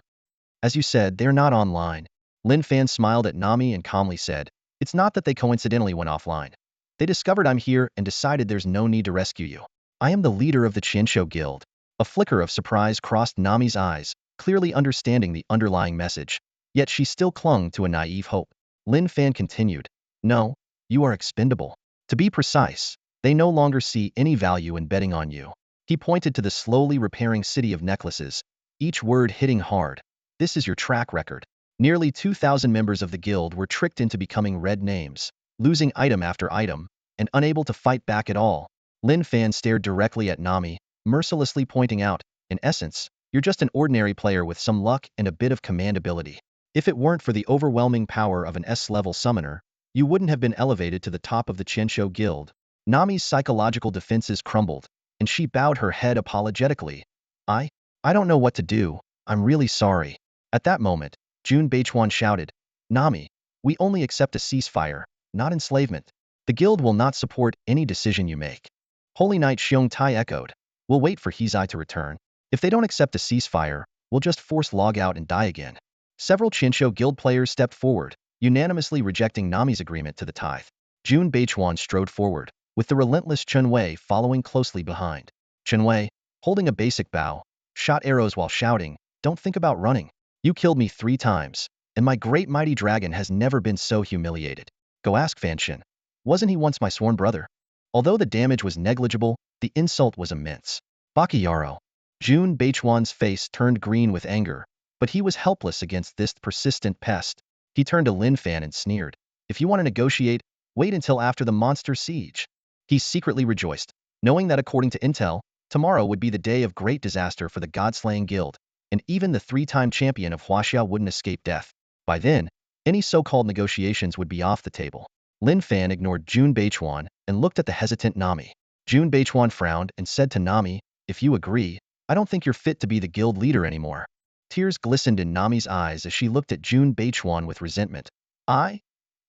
As you said, they're not online. Lin Fan smiled at Nami and calmly said, it's not that they coincidentally went offline. They discovered I'm here and decided there's no need to rescue you. I am the leader of the Chinsho Guild. A flicker of surprise crossed Nami's eyes, clearly understanding the underlying message. Yet she still clung to a naive hope. Lin Fan continued, no, you are expendable. To be precise, they no longer see any value in betting on you. He pointed to the slowly repairing city of necklaces, each word hitting hard. This is your track record. Nearly 2,000 members of the guild were tricked into becoming red names, losing item after item, and unable to fight back at all. Lin Fan stared directly at Nami, mercilessly pointing out, in essence, you're just an ordinary player with some luck and a bit of command ability. If it weren't for the overwhelming power of an S-level summoner, you wouldn't have been elevated to the top of the Chinsho Guild. Nami's psychological defenses crumbled, and she bowed her head apologetically. I don't know what to do. I'm really sorry. At that moment, Jun Beichuan shouted, Nami, we only accept a ceasefire, not enslavement. The guild will not support any decision you make. Holy Knight Xiong Tai echoed, we'll wait for Hizai to return. If they don't accept a ceasefire, we'll just force log out and die again. Several Chinsho Guild players stepped forward, unanimously rejecting Nami's agreement to the tithe. Jun Beichuan strode forward, with the relentless Chen Wei following closely behind. Chen Wei, holding a basic bow, shot arrows while shouting, don't think about running. You killed me 3 times, and my great mighty dragon has never been so humiliated. Go ask Fan Shin. Wasn't he once my sworn brother? Although the damage was negligible, the insult was immense. Bakayaro. Jun Beichuan's face turned green with anger, but he was helpless against this persistent pest. He turned to Lin Fan and sneered, if you want to negotiate, wait until after the monster siege. He secretly rejoiced, knowing that according to intel, tomorrow would be the day of great disaster for the God-slaying guild, and even the 3-time champion of Huaxia wouldn't escape death. By then, any so-called negotiations would be off the table. Lin Fan ignored Jun Beichuan and looked at the hesitant Nami. Jun Beichuan frowned and said to Nami, if you agree, I don't think you're fit to be the guild leader anymore. Tears glistened in Nami's eyes as she looked at Jun Beichuan with resentment. I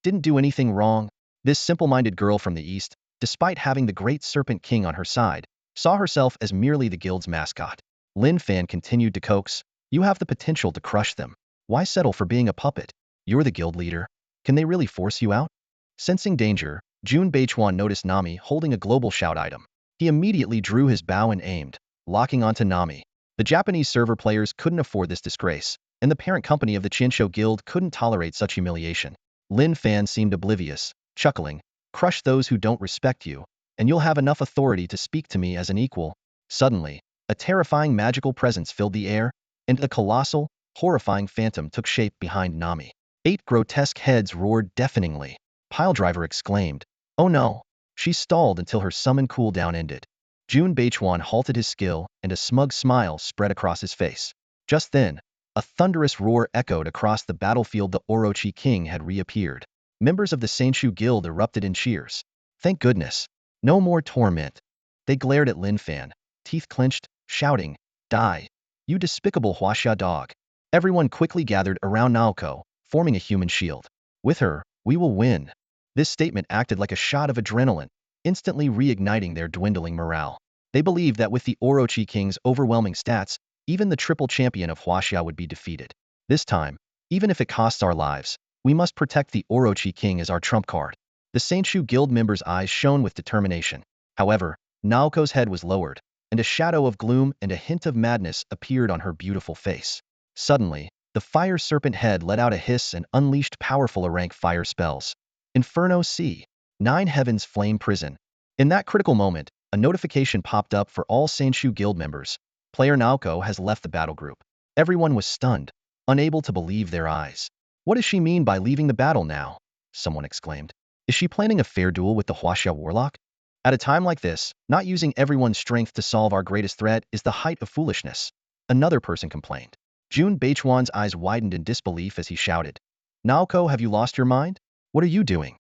didn't do anything wrong. This simple-minded girl from the east, despite having the great Serpent King on her side, saw herself as merely the guild's mascot. Lin Fan continued to coax, you have the potential to crush them. Why settle for being a puppet? You're the guild leader. Can they really force you out? Sensing danger, Jun Beichuan noticed Nami holding a global shout item. He immediately drew his bow and aimed, locking onto Nami. The Japanese server players couldn't afford this disgrace, and the parent company of the Chinsho Guild couldn't tolerate such humiliation. Lin Fan seemed oblivious, chuckling, crush those who don't respect you, and you'll have enough authority to speak to me as an equal. Suddenly, a terrifying magical presence filled the air, and a colossal, horrifying phantom took shape behind Nami. 8 grotesque heads roared deafeningly. Piledriver exclaimed, oh no. She stalled until her summon cooldown ended. Jun Beichuan halted his skill, and a smug smile spread across his face. Just then, a thunderous roar echoed across the battlefield. The Orochi King had reappeared. Members of the Senshu Guild erupted in cheers. Thank goodness. No more torment. They glared at Lin Fan, teeth clenched, shouting, die. You despicable Huaxia dog. Everyone quickly gathered around Naoko, forming a human shield. With her, we will win. This statement acted like a shot of adrenaline, instantly reigniting their dwindling morale. They believed that with the Orochi King's overwhelming stats, even the triple champion of Huaxia would be defeated. This time, even if it costs our lives, we must protect the Orochi King as our trump card. The Saintshu Guild members' eyes shone with determination. However, Naoko's head was lowered, and a shadow of gloom and a hint of madness appeared on her beautiful face. Suddenly, the fire serpent head let out a hiss and unleashed powerful rank fire spells. Inferno C. 9 Heavens Flame Prison. In that critical moment, a notification popped up for all Saintshu Guild members. Player Naoko has left the battle group. Everyone was stunned, unable to believe their eyes. What does she mean by leaving the battle now? Someone exclaimed. Is she planning a fair duel with the Huaxia Warlock? At a time like this, not using everyone's strength to solve our greatest threat is the height of foolishness. Another person complained. Jun Beichuan's eyes widened in disbelief as he shouted. Naoko, have you lost your mind? What are you doing?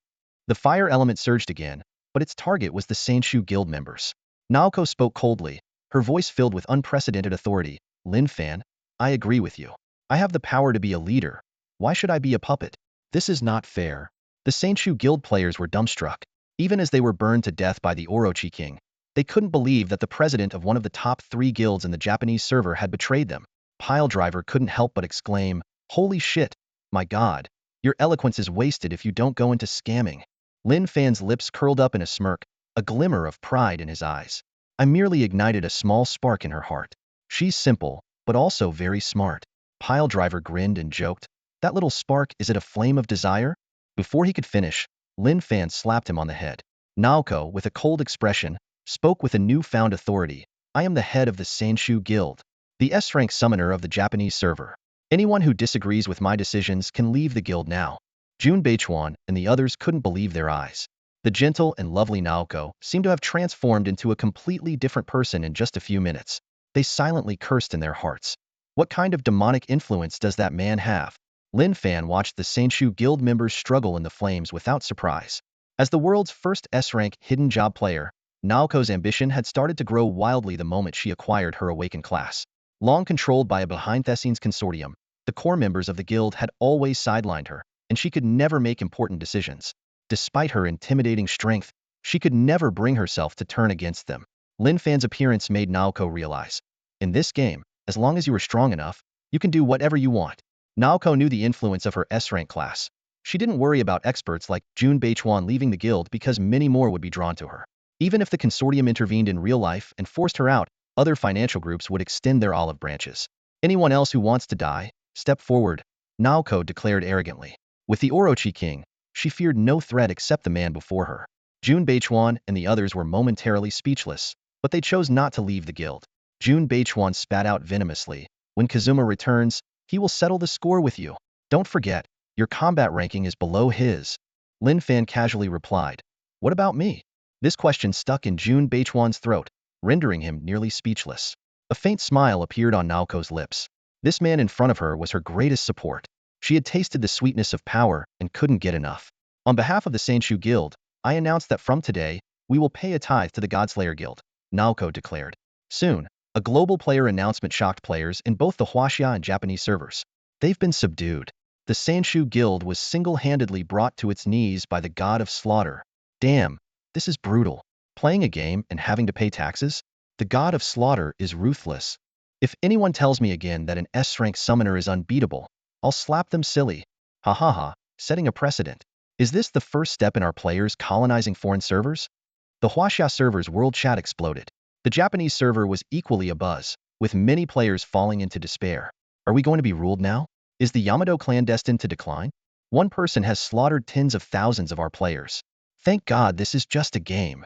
The fire element surged again, but its target was the Saintshu Guild members. Naoko spoke coldly, her voice filled with unprecedented authority. Lin Fan, I agree with you. I have the power to be a leader. Why should I be a puppet? This is not fair. The Saintshu Guild players were dumbstruck. Even as they were burned to death by the Orochi King, they couldn't believe that the president of one of the top 3 guilds in the Japanese server had betrayed them. Piledriver couldn't help but exclaim, Holy shit, my god, your eloquence is wasted if you don't go into scamming. Lin Fan's lips curled up in a smirk, a glimmer of pride in his eyes. I merely ignited a small spark in her heart. She's simple, but also very smart. Piledriver grinned and joked, that little spark, is it a flame of desire? Before he could finish, Lin Fan slapped him on the head. Naoko, with a cold expression, spoke with a newfound authority. I am the head of the Saintshu Guild, the S-rank summoner of the Japanese server. Anyone who disagrees with my decisions can leave the guild now. Jun Beichuan and the others couldn't believe their eyes. The gentle and lovely Naoko seemed to have transformed into a completely different person in just a few minutes. They silently cursed in their hearts. What kind of demonic influence does that man have? Lin Fan watched the Saintshu Guild members struggle in the flames without surprise. As the world's first S-rank hidden job player, Naoko's ambition had started to grow wildly the moment she acquired her awakened class. Long controlled by a behind-the-scenes consortium, the core members of the guild had always sidelined her, and she could never make important decisions. Despite her intimidating strength, she could never bring herself to turn against them. Lin Fan's appearance made Naoko realize, in this game, as long as you are strong enough, you can do whatever you want. Naoko knew the influence of her S-rank class. She didn't worry about experts like Jun Beichuan leaving the guild because many more would be drawn to her. Even if the consortium intervened in real life and forced her out, other financial groups would extend their olive branches. Anyone else who wants to die, step forward, Naoko declared arrogantly. With the Orochi King, she feared no threat except the man before her. Jun Beichuan and the others were momentarily speechless, but they chose not to leave the guild. Jun Beichuan spat out venomously. When Kazuma returns, he will settle the score with you. Don't forget, your combat ranking is below his. Lin Fan casually replied. What about me? This question stuck in Jun Beichuan's throat, rendering him nearly speechless. A faint smile appeared on Naoko's lips. This man in front of her was her greatest support. She had tasted the sweetness of power and couldn't get enough. On behalf of the Saintshu Guild, I announce that from today, we will pay a tithe to the Godslayer Guild, Naoko declared. Soon, a global player announcement shocked players in both the Huaxia and Japanese servers. They've been subdued. The Saintshu Guild was single-handedly brought to its knees by the god of slaughter. Damn, this is brutal. Playing a game and having to pay taxes? The god of slaughter is ruthless. If anyone tells me again that an S-rank summoner is unbeatable, I'll slap them silly. Ha ha ha, setting a precedent. Is this the first step in our players colonizing foreign servers? The Huaxia server's world chat exploded. The Japanese server was equally abuzz, with many players falling into despair. Are we going to be ruled now? Is the Yamato clan destined to decline? One person has slaughtered tens of thousands of our players. Thank God this is just a game.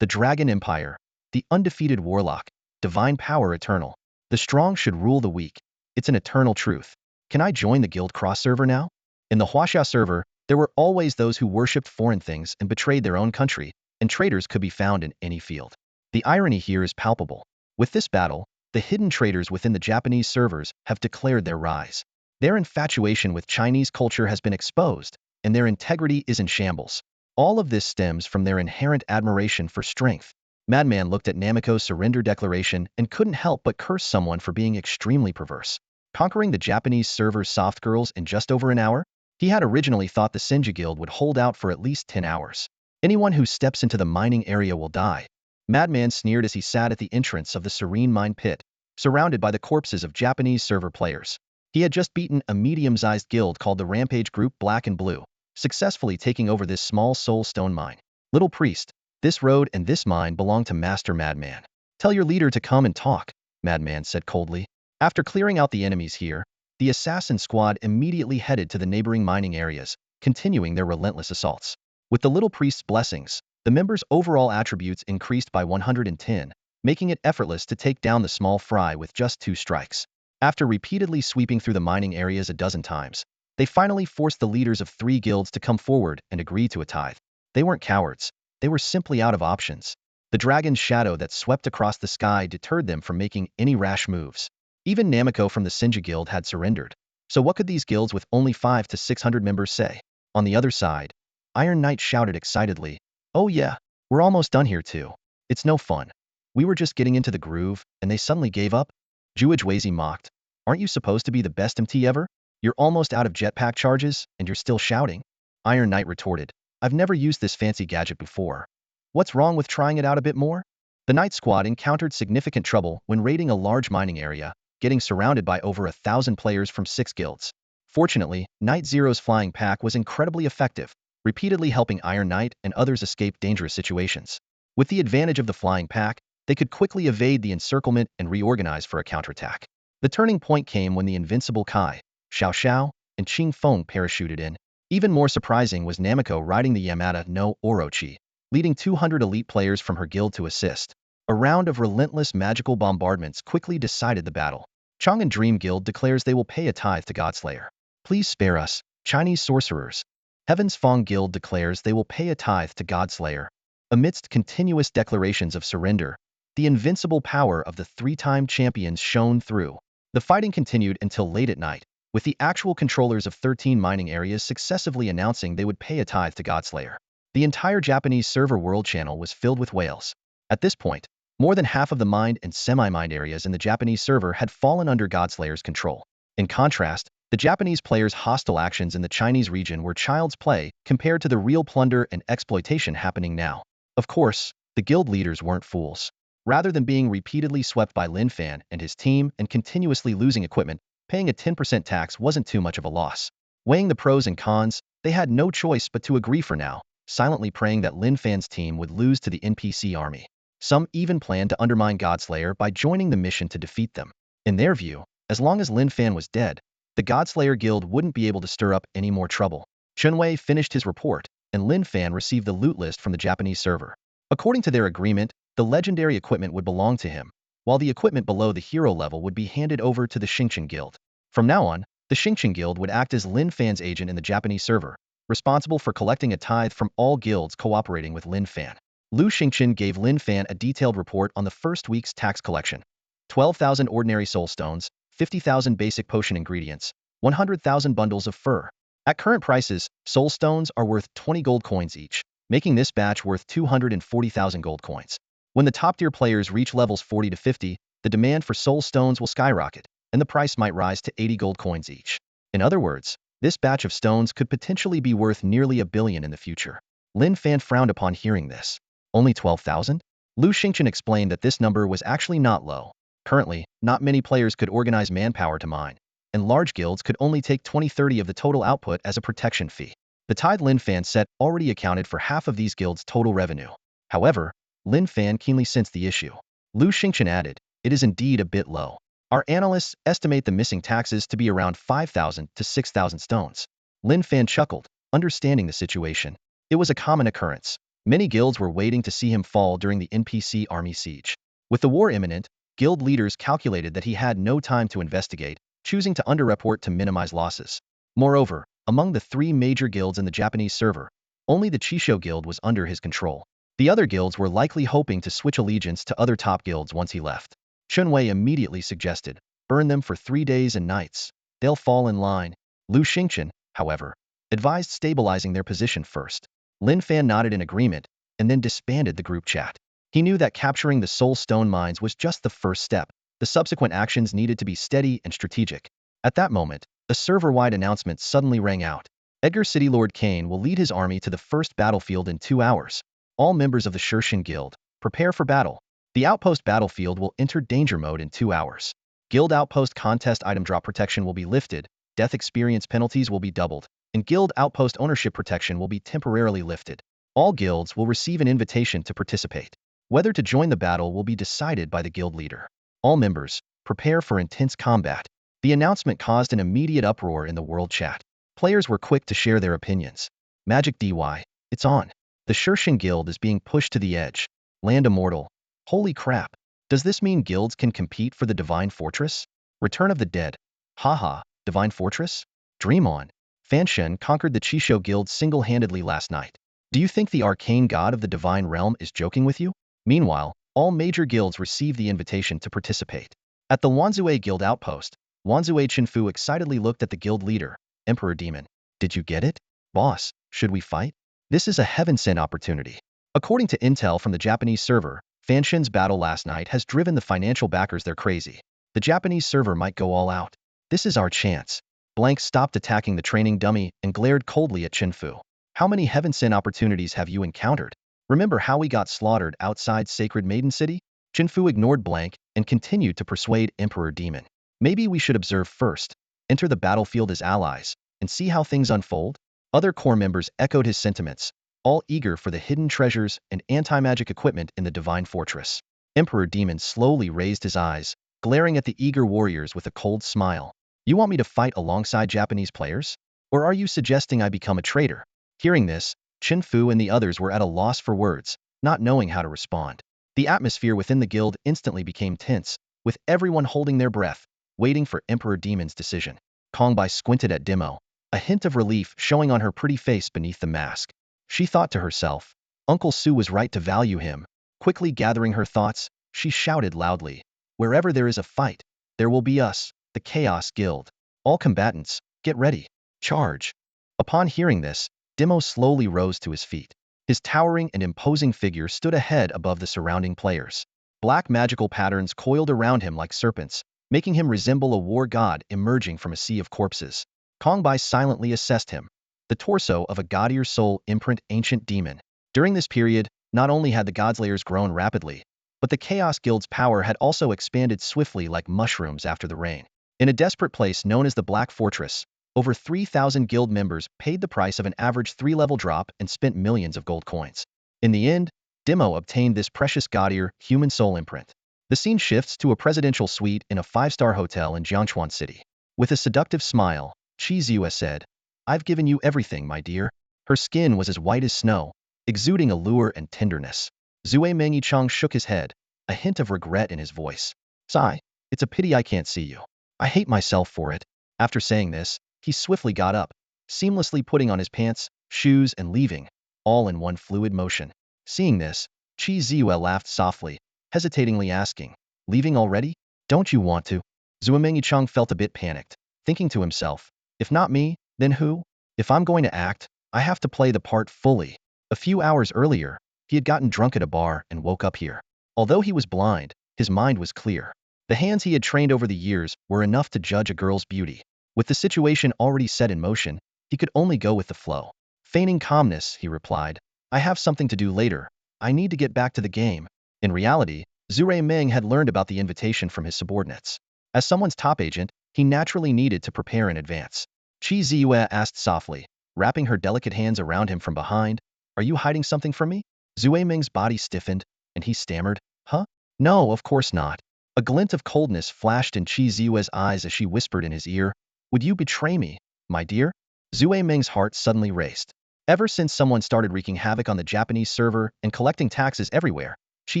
The Dragon Empire, the undefeated warlock, divine power eternal. The strong should rule the weak. It's an eternal truth. Can I join the guild cross server now? In the Huaxia server, there were always those who worshipped foreign things and betrayed their own country, and traitors could be found in any field. The irony here is palpable. With this battle, the hidden traitors within the Japanese servers have declared their rise. Their infatuation with Chinese culture has been exposed, and their integrity is in shambles. All of this stems from their inherent admiration for strength. Madman looked at Namiko's surrender declaration and couldn't help but curse someone for being extremely perverse. Conquering the Japanese server's soft girls in just over an hour? He had originally thought the Senju Guild would hold out for at least 10 hours. Anyone who steps into the mining area will die. Madman sneered as he sat at the entrance of the serene mine pit, surrounded by the corpses of Japanese server players. He had just beaten a medium-sized guild called the Rampage Group Black and Blue, successfully taking over this small soul stone mine. Little priest, this road and this mine belong to Master Madman. Tell your leader to come and talk, Madman said coldly. After clearing out the enemies here, the assassin squad immediately headed to the neighboring mining areas, continuing their relentless assaults. With the little priest's blessings, the members' overall attributes increased by 110, making it effortless to take down the small fry with just 2 strikes. After repeatedly sweeping through the mining areas a dozen times, they finally forced the leaders of 3 guilds to come forward and agree to a tithe. They weren't cowards, they were simply out of options. The dragon's shadow that swept across the sky deterred them from making any rash moves. Even Namiko from the Senja Guild had surrendered. So what could these guilds with only 500 to 600 members say? On the other side, Iron Knight shouted excitedly, "Oh yeah, we're almost done here too. It's no fun. We were just getting into the groove, and they suddenly gave up?" Juajwazi mocked. "Aren't you supposed to be the best MT ever? You're almost out of jetpack charges, and you're still shouting?" Iron Knight retorted, "I've never used this fancy gadget before. What's wrong with trying it out a bit more?" The Knight Squad encountered significant trouble when raiding a large mining area, getting surrounded by over 1,000 players from 6 guilds. Fortunately, Knight Zero's flying pack was incredibly effective, repeatedly helping Iron Knight and others escape dangerous situations. With the advantage of the flying pack, they could quickly evade the encirclement and reorganize for a counterattack. The turning point came when the invincible Kai, Xiao Xiao, and Qing Feng parachuted in. Even more surprising was Namiko riding the Yamata no Orochi, leading 200 elite players from her guild to assist. A round of relentless magical bombardments quickly decided the battle. Chang'an Dream Guild declares they will pay a tithe to Godslayer. Please spare us, Chinese sorcerers. Heaven's Fong Guild declares they will pay a tithe to Godslayer. Amidst continuous declarations of surrender, the invincible power of the 3-time champions shone through. The fighting continued until late at night, with the actual controllers of 13 mining areas successively announcing they would pay a tithe to Godslayer. The entire Japanese server world channel was filled with wails. At this point, more than half of the mined and semi-mined areas in the Japanese server had fallen under Godslayer's control. In contrast, the Japanese players' hostile actions in the Chinese region were child's play compared to the real plunder and exploitation happening now. Of course, the guild leaders weren't fools. Rather than being repeatedly swept by Lin Fan and his team and continuously losing equipment, paying a 10% tax wasn't too much of a loss. Weighing the pros and cons, they had no choice but to agree for now, silently praying that Lin Fan's team would lose to the NPC army. Some even planned to undermine Godslayer by joining the mission to defeat them. In their view, as long as Lin Fan was dead, the Godslayer Guild wouldn't be able to stir up any more trouble. Chunwei finished his report, and Lin Fan received the loot list from the Japanese server. According to their agreement, the legendary equipment would belong to him, while the equipment below the hero level would be handed over to the Xingqiang Guild. From now on, the Xingqiang Guild would act as Lin Fan's agent in the Japanese server, responsible for collecting a tithe from all guilds cooperating with Lin Fan. Lu Xingqiang gave Lin Fan a detailed report on the first week's tax collection. 12,000 ordinary soul stones, 50,000 basic potion ingredients, 100,000 bundles of fur. At current prices, soul stones are worth 20 gold coins each, making this batch worth 240,000 gold coins. When the top-tier players reach levels 40 to 50, the demand for soul stones will skyrocket, and the price might rise to 80 gold coins each. In other words, this batch of stones could potentially be worth nearly $1 billion in the future. Lin Fan frowned upon hearing this. Only 12,000? Lu Xingqiang explained that this number was actually not low. Currently, not many players could organize manpower to mine, and large guilds could only take 20-30 of the total output as a protection fee. The tithe Lin Fan set already accounted for half of these guilds' total revenue. However, Lin Fan keenly sensed the issue. Lu Xingqiang added, "It is indeed a bit low. Our analysts estimate the missing taxes to be around 5,000 to 6,000 stones." Lin Fan chuckled, understanding the situation. It was a common occurrence. Many guilds were waiting to see him fall during the NPC army siege. With the war imminent, guild leaders calculated that he had no time to investigate, choosing to underreport to minimize losses. Moreover, among the 3 major guilds in the Japanese server, only the Chisho Guild was under his control. The other guilds were likely hoping to switch allegiance to other top guilds once he left. Chunwei immediately suggested, "Burn them for 3 days and nights. They'll fall in line." Lu Xingqiang, however, advised stabilizing their position first. Lin Fan nodded in agreement, and then disbanded the group chat. He knew that capturing the soul stone mines was just the first step. The subsequent actions needed to be steady and strategic. At that moment, a server-wide announcement suddenly rang out. Edgar City Lord Cain will lead his army to the first battlefield in 2 hours. All members of the Shershin Guild, prepare for battle. The outpost battlefield will enter danger mode in 2 hours. Guild outpost contest item drop protection will be lifted, death experience penalties will be doubled, and guild outpost ownership protection will be temporarily lifted. All guilds will receive an invitation to participate. Whether to join the battle will be decided by the guild leader. All members, prepare for intense combat. The announcement caused an immediate uproar in the world chat. Players were quick to share their opinions. Magic DY, it's on. The Shershin Guild is being pushed to the edge. Land Immortal. Holy crap. Does this mean guilds can compete for the Divine Fortress? Return of the Dead. Haha, Divine Fortress? Dream on. Fanshen conquered the Chisho Guild single-handedly last night. Do you think the arcane god of the Divine Realm is joking with you? Meanwhile, all major guilds receive the invitation to participate. At the Wanzue Guild outpost, Wanzue Chinfu excitedly looked at the guild leader, Emperor Demon. Did you get it? Boss, should we fight? This is a heaven-sent opportunity. According to intel from the Japanese server, Fanshen's battle last night has driven the financial backers there crazy. The Japanese server might go all out. This is our chance. Blank stopped attacking the training dummy and glared coldly at Chinfu. How many heaven-sent opportunities have you encountered? Remember how we got slaughtered outside Sacred Maiden City? Chinfu ignored Blank and continued to persuade Emperor Demon. Maybe we should observe first, enter the battlefield as allies, and see how things unfold? Other core members echoed his sentiments, all eager for the hidden treasures and anti-magic equipment in the Divine Fortress. Emperor Demon slowly raised his eyes, glaring at the eager warriors with a cold smile. You want me to fight alongside Japanese players? Or are you suggesting I become a traitor? Hearing this, Chinfu and the others were at a loss for words, not knowing how to respond. The atmosphere within the guild instantly became tense, with everyone holding their breath, waiting for Emperor Demon's decision. Kongbai squinted at Demo, a hint of relief showing on her pretty face beneath the mask. She thought to herself, Uncle Su was right to value him. Quickly gathering her thoughts, she shouted loudly, wherever there is a fight, there will be us, the Chaos Guild. All combatants, get ready. Charge. Upon hearing this, Demo slowly rose to his feet. His towering and imposing figure stood ahead above the surrounding players. Black magical patterns coiled around him like serpents, making him resemble a war god emerging from a sea of corpses. Kongbai silently assessed him, the torso of a gaudier soul imprint ancient demon. During this period, not only had the Godslayers grown rapidly, but the Chaos Guild's power had also expanded swiftly like mushrooms after the rain. In a desperate place known as the Black Fortress, over 3,000 guild members paid the price of an average 3-level drop and spent millions of gold coins. In the end, Demo obtained this precious gaudier, human soul imprint. The scene shifts to a presidential suite in a 5-star hotel in Jiangchuan City. With a seductive smile, Chi Ziyue said, I've given you everything, my dear. Her skin was as white as snow, exuding allure and tenderness. Zue Mengichang shook his head, a hint of regret in his voice. Sigh, it's a pity I can't see you. I hate myself for it. After saying this, he swiftly got up, seamlessly putting on his pants, shoes, and leaving, all in one fluid motion. Seeing this, Chi Ziyue laughed softly, hesitatingly asking, leaving already? Don't you want to? Zue Mengichang felt a bit panicked, thinking to himself, if not me, then who? If I'm going to act, I have to play the part fully. A few hours earlier, he had gotten drunk at a bar and woke up here. Although he was blind, his mind was clear. The hands he had trained over the years were enough to judge a girl's beauty. With the situation already set in motion, he could only go with the flow. Feigning calmness, he replied, I have something to do later. I need to get back to the game. In reality, Zure Meng had learned about the invitation from his subordinates. As someone's top agent, he naturally needed to prepare in advance. Chi Ziyue asked softly, wrapping her delicate hands around him from behind, Are you hiding something from me? Zue Meng's body stiffened, and he stammered, Huh? No, of course not. A glint of coldness flashed in Chi Ziyue's eyes as she whispered in his ear, Would you betray me, my dear? Zue Meng's heart suddenly raced. Ever since someone started wreaking havoc on the Japanese server and collecting taxes everywhere, Chi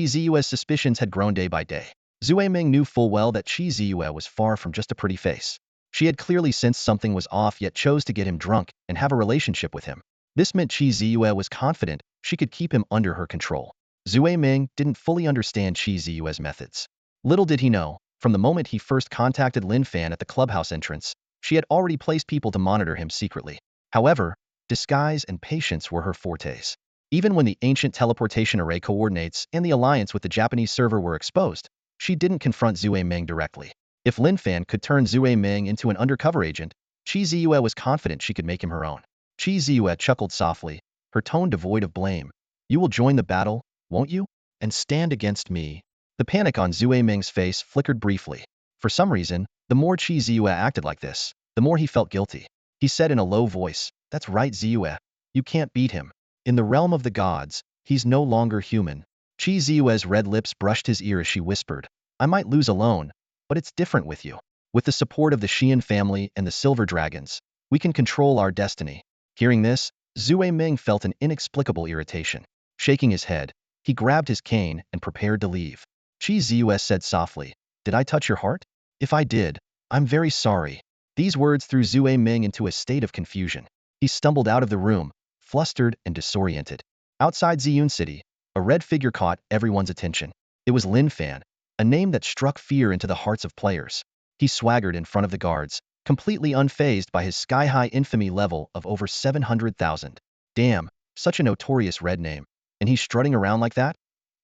Ziyue's suspicions had grown day by day. Zue Meng knew full well that Chi Ziyue was far from just a pretty face. She had clearly sensed something was off yet chose to get him drunk and have a relationship with him. This meant Chi Ziyue was confident she could keep him under her control. Zue Meng didn't fully understand Chi Ziyue's methods. Little did he know, from the moment he first contacted Lin Fan at the clubhouse entrance, she had already placed people to monitor him secretly. However, disguise and patience were her fortes. Even when the ancient teleportation array coordinates and the alliance with the Japanese server were exposed, she didn't confront Zue Meng directly. If Lin Fan could turn Zue Meng into an undercover agent, Chi Ziyue was confident she could make him her own. Chi Ziyue chuckled softly, her tone devoid of blame. You will join the battle, won't you? And stand against me. The panic on Zue Ming's face flickered briefly. For some reason, the more Chi Ziyue acted like this, the more he felt guilty. He said in a low voice, "That's right, Ziyue. You can't beat him. In the realm of the gods, he's no longer human." Chi Ziyue's red lips brushed his ear as she whispered, "I might lose alone, but it's different with you. With the support of the Xian family and the Silver Dragons, we can control our destiny." Hearing this, Zue Ming felt an inexplicable irritation. Shaking his head, he grabbed his cane and prepared to leave. Chi Ziyue said softly, "Did I touch your heart? If I did, I'm very sorry." These words threw Zue Ming into a state of confusion. He stumbled out of the room, flustered and disoriented. Outside Ziyun City, a red figure caught everyone's attention. It was Lin Fan, a name that struck fear into the hearts of players. He swaggered in front of the guards, completely unfazed by his sky-high infamy level of over 700,000. Damn, such a notorious red name. And he's strutting around like that?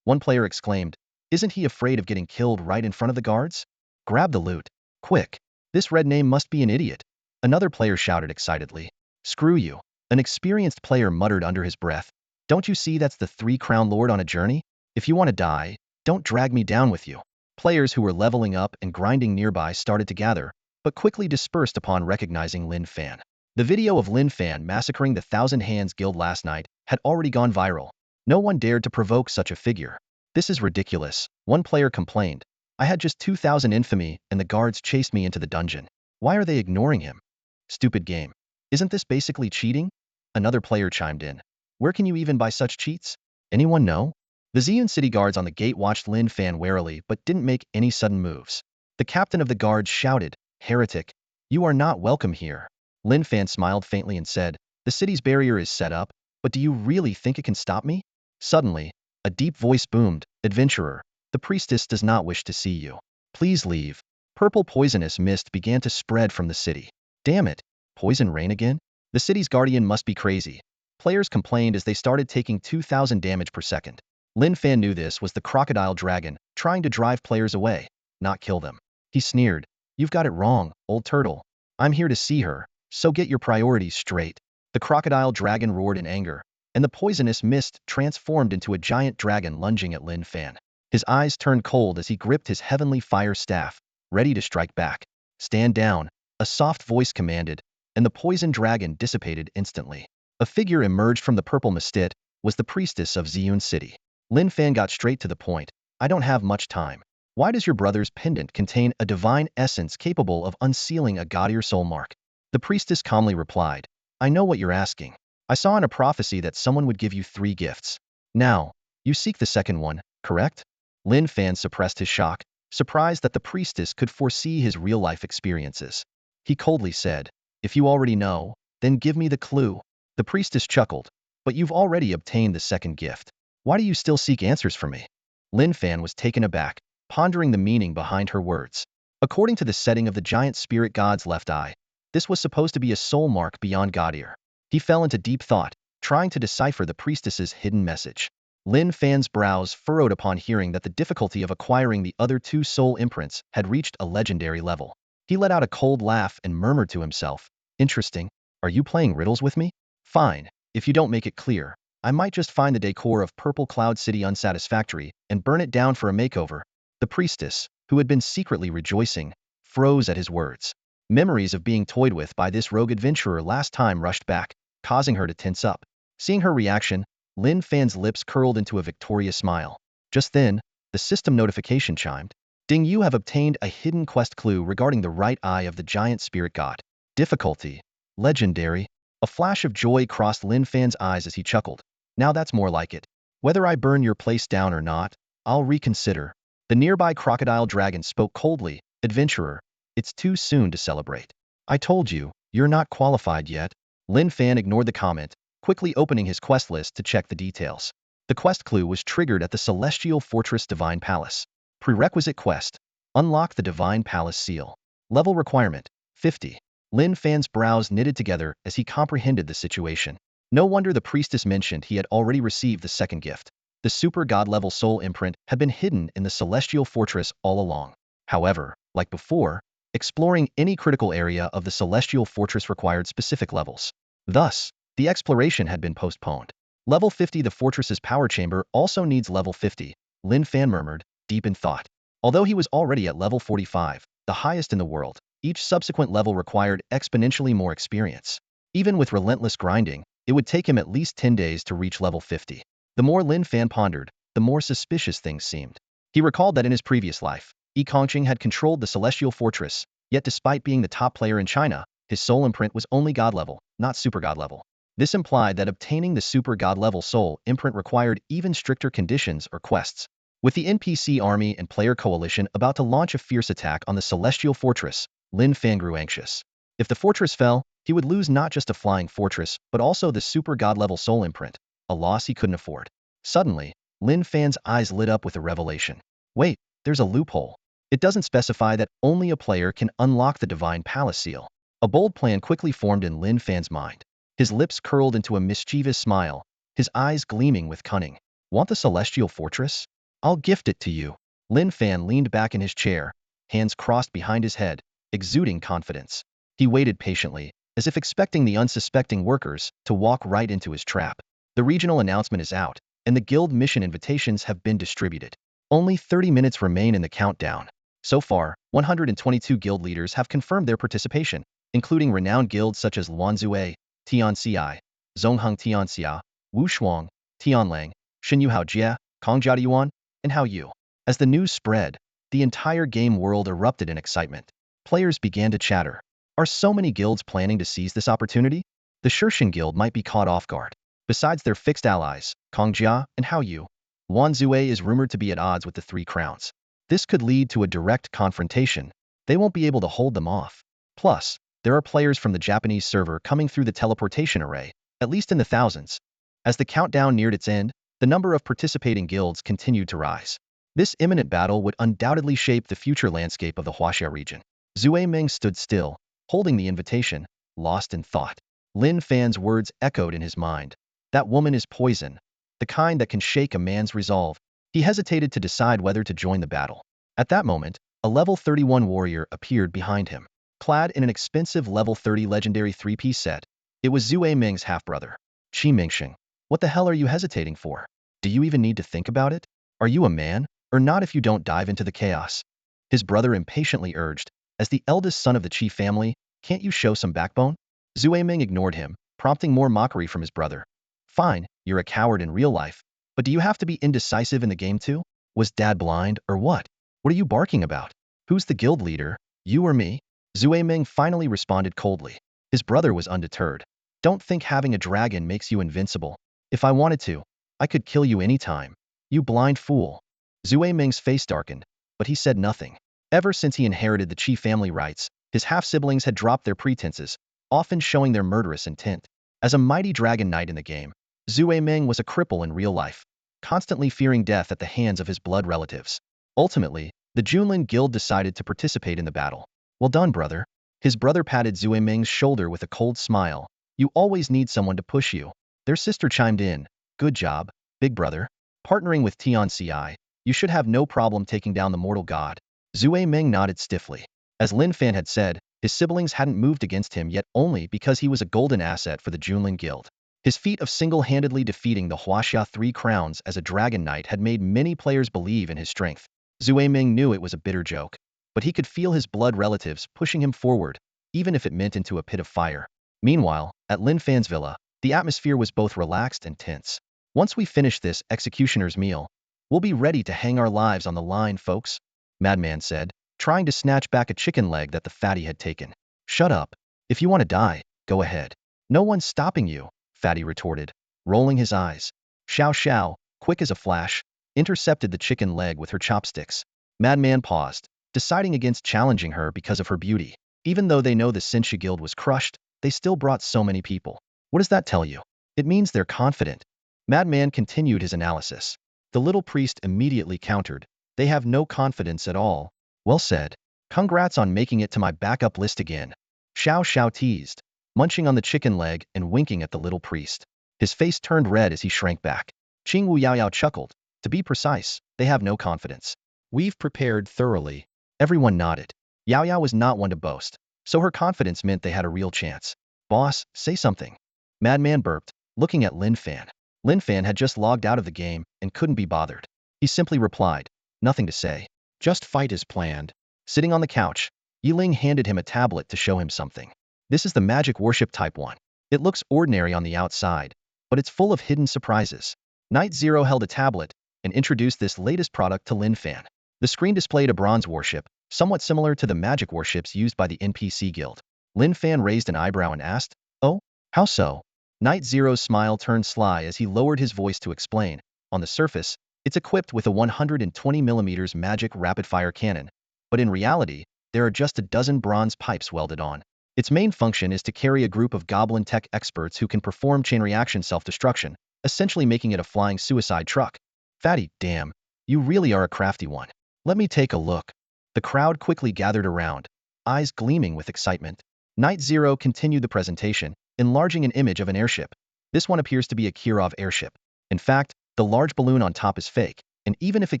One player exclaimed, "Isn't he afraid of getting killed right in front of the guards? Grab the loot. Quick. This red name must be an idiot." Another player shouted excitedly. "Screw you." An experienced player muttered under his breath, "Don't you see that's the Three-Crown Lord on a journey? If you want to die, don't drag me down with you." Players who were leveling up and grinding nearby started to gather, but quickly dispersed upon recognizing Lin Fan. The video of Lin Fan massacring the Thousand Hands Guild last night had already gone viral. No one dared to provoke such a figure. "This is ridiculous," one player complained. "I had just 2,000 infamy and the guards chased me into the dungeon. Why are they ignoring him? Stupid game. Isn't this basically cheating?" Another player chimed in. "Where can you even buy such cheats? Anyone know?" The Ziyun City guards on the gate watched Lin Fan warily but didn't make any sudden moves. The captain of the guards shouted, "Heretic, you are not welcome here." Lin Fan smiled faintly and said, "The city's barrier is set up, but do you really think it can stop me?" Suddenly, a deep voice boomed, "Adventurer, the priestess does not wish to see you. Please leave." Purple poisonous mist began to spread from the city. "Damn it, poison rain again? The city's guardian must be crazy." Players complained as they started taking 2,000 damage per second. Lin Fan knew this was the crocodile dragon, trying to drive players away, not kill them. He sneered, "You've got it wrong, old turtle. I'm here to see her, so get your priorities straight." The crocodile dragon roared in anger, and the poisonous mist transformed into a giant dragon lunging at Lin Fan. His eyes turned cold as he gripped his heavenly fire staff, ready to strike back. "Stand down," a soft voice commanded, and the poison dragon dissipated instantly. A figure emerged from the purple mist. Was the priestess of Ziyun City. Lin Fan got straight to the point. "I don't have much time. Why does your brother's pendant contain a divine essence capable of unsealing a gaudier soul mark?" The priestess calmly replied, "I know what you're asking. I saw in a prophecy that someone would give you 3 gifts. Now, you seek the second one, correct?" Lin Fan suppressed his shock, surprised that the priestess could foresee his real-life experiences. He coldly said, "If you already know, then give me the clue." The priestess chuckled, "But you've already obtained the second gift. Why do you still seek answers from me?" Lin Fan was taken aback, pondering the meaning behind her words. According to the setting of the giant spirit god's left eye, this was supposed to be a soul mark beyond Gaudier. He fell into deep thought, trying to decipher the priestess's hidden message. Lin Fan's brows furrowed upon hearing that the difficulty of acquiring the other 2 soul imprints had reached a legendary level. He let out a cold laugh and murmured to himself, "Interesting. Are you playing riddles with me? Fine. If you don't make it clear, I might just find the decor of Purple Cloud City unsatisfactory and burn it down for a makeover." The priestess, who had been secretly rejoicing, froze at his words. Memories of being toyed with by this rogue adventurer last time rushed back, causing her to tense up. Seeing her reaction, Lin Fan's lips curled into a victorious smile. Just then, the system notification chimed. "Ding, you have obtained a hidden quest clue regarding the right eye of the giant spirit god. Difficulty: legendary." A flash of joy crossed Lin Fan's eyes as he chuckled. "Now that's more like it. Whether I burn your place down or not, I'll reconsider." The nearby crocodile dragon spoke coldly, "Adventurer, it's too soon to celebrate. I told you, you're not qualified yet." Lin Fan ignored the comment, quickly opening his quest list to check the details. The quest clue was triggered at the Celestial Fortress Divine Palace. Prerequisite quest: unlock the Divine Palace seal. Level requirement: 50. Lin Fan's brows knitted together as he comprehended the situation. No wonder the priestess mentioned he had already received the second gift. The super god-level soul imprint had been hidden in the Celestial Fortress all along. However, like before, exploring any critical area of the Celestial Fortress required specific levels. Thus, The exploration had been postponed. Level 50. The fortress's power chamber also needs level 50, Lin Fan murmured, deep in thought. Although he was already at level 45, the highest in the world, each subsequent level required exponentially more experience. Even with relentless grinding, it would take him at least 10 days to reach level 50. The more Lin Fan pondered, the more suspicious things seemed. He recalled that in his previous life, Yi Kongqing had controlled the celestial fortress, yet despite being the top player in China, his soul imprint was only god level, not super god level. This implied that obtaining the super god level soul imprint required even stricter conditions or quests. With the NPC army and player coalition about to launch a fierce attack on the celestial fortress, Lin Fan grew anxious. If the fortress fell, he would lose not just a flying fortress, but also the super god level soul imprint, a loss he couldn't afford. Suddenly, Lin Fan's eyes lit up with a revelation. Wait, there's a loophole. It doesn't specify that only a player can unlock the Divine Palace seal. A bold plan quickly formed in Lin Fan's mind. His lips curled into a mischievous smile, his eyes gleaming with cunning. Want the celestial fortress? I'll gift it to you. Lin Fan leaned back in his chair, hands crossed behind his head, exuding confidence. He waited patiently, as if expecting the unsuspecting workers to walk right into his trap. The regional announcement is out, and the guild mission invitations have been distributed. Only 30 minutes remain in the countdown. So far, 122 guild leaders have confirmed their participation, including renowned guilds such as Luanzue, Tianxi, Zongheng Tianxia, Wu Shuang, Tianlang, Xinyuhao Jie, Kongjia Yuan, and Hao Yu. As the news spread, the entire game world erupted in excitement. Players began to chatter. Are so many guilds planning to seize this opportunity? The Shirshin Guild might be caught off guard. Besides their fixed allies, Kongjia and Hao Yu, Luanzue is rumored to be at odds with the Three Crowns. This could lead to a direct confrontation. They won't be able to hold them off. Plus, there are players from the Japanese server coming through the teleportation array, at least in the thousands. As the countdown neared its end, the number of participating guilds continued to rise. This imminent battle would undoubtedly shape the future landscape of the Huaxia region. Zue Ming stood still, holding the invitation, lost in thought. Lin Fan's words echoed in his mind. That woman is poison, the kind that can shake a man's resolve. He hesitated to decide whether to join the battle. At that moment, a level 31 warrior appeared behind him. Clad in an expensive level 30 legendary 3-piece set, it was Zue Ming's half-brother, Qi Mingxing. What the hell are you hesitating for? Do you even need to think about it? Are you a man, or not if you don't dive into the chaos? His brother impatiently urged, as the eldest son of the Qi family, can't you show some backbone? Zue Ming ignored him, prompting more mockery from his brother. Fine, you're a coward in real life, but do you have to be indecisive in the game too? Was dad blind, or what? What are you barking about? Who's the guild leader, you or me? Zue Ming finally responded coldly. His brother was undeterred. Don't think having a dragon makes you invincible. If I wanted to, I could kill you anytime. You blind fool. Zue Ming's face darkened, but he said nothing. Ever since he inherited the Qi family rights, his half-siblings had dropped their pretenses, often showing their murderous intent. As a mighty dragon knight in the game, Zue Ming was a cripple in real life, constantly fearing death at the hands of his blood relatives. Ultimately, the Junlin Guild decided to participate in the battle. Well done, brother. His brother patted Zue Ming's shoulder with a cold smile. You always need someone to push you. Their sister chimed in. Good job, big brother. Partnering with Tianxi, you should have no problem taking down the mortal god. Zue Ming nodded stiffly. As Lin Fan had said, his siblings hadn't moved against him yet only because he was a golden asset for the Junlin Guild. His feat of single-handedly defeating the Huaxia Three Crowns as a dragon knight had made many players believe in his strength. Zue Ming knew it was a bitter joke, but he could feel his blood relatives pushing him forward, even if it meant into a pit of fire. Meanwhile, at Lin Fan's villa, the atmosphere was both relaxed and tense. Once we finish this executioner's meal, we'll be ready to hang our lives on the line, folks, Madman said, trying to snatch back a chicken leg that the fatty had taken. Shut up. If you want to die, go ahead. No one's stopping you, Fatty retorted, rolling his eyes. Xiao Xiao, quick as a flash, intercepted the chicken leg with her chopsticks. Madman paused, deciding against challenging her because of her beauty. Even though they know the Xinxia Guild was crushed, they still brought so many people. What does that tell you? It means they're confident. Madman continued his analysis. The little priest immediately countered. They have no confidence at all. Well said. Congrats on making it to my backup list again. Xiao Xiao teased, munching on the chicken leg and winking at the little priest. His face turned red as he shrank back. Qing Wu Yaoyao chuckled. To be precise, they have no confidence. We've prepared thoroughly. Everyone nodded. Yao Yao was not one to boast, so her confidence meant they had a real chance. Boss, say something. Madman burped, looking at Lin Fan. Lin Fan had just logged out of the game and couldn't be bothered. He simply replied, nothing to say. Just fight as planned. Sitting on the couch, Yiling handed him a tablet to show him something. This is the magic worship type 1. It looks ordinary on the outside, but it's full of hidden surprises. Knight Zero held a tablet and introduced this latest product to Lin Fan. The screen displayed a bronze warship, somewhat similar to the magic warships used by the NPC guild. Lin Fan raised an eyebrow and asked, "Oh, how so?" Knight Zero's smile turned sly as he lowered his voice to explain. On the surface, it's equipped with a 120mm magic rapid-fire cannon, but in reality, there are just a dozen bronze pipes welded on. Its main function is to carry a group of goblin tech experts who can perform chain reaction self-destruction, essentially making it a flying suicide truck. Fatty, damn, you really are a crafty one. Let me take a look. The crowd quickly gathered around, eyes gleaming with excitement. Knight Zero continued the presentation, enlarging an image of an airship. This one appears to be a Kirov airship. In fact, the large balloon on top is fake, and even if it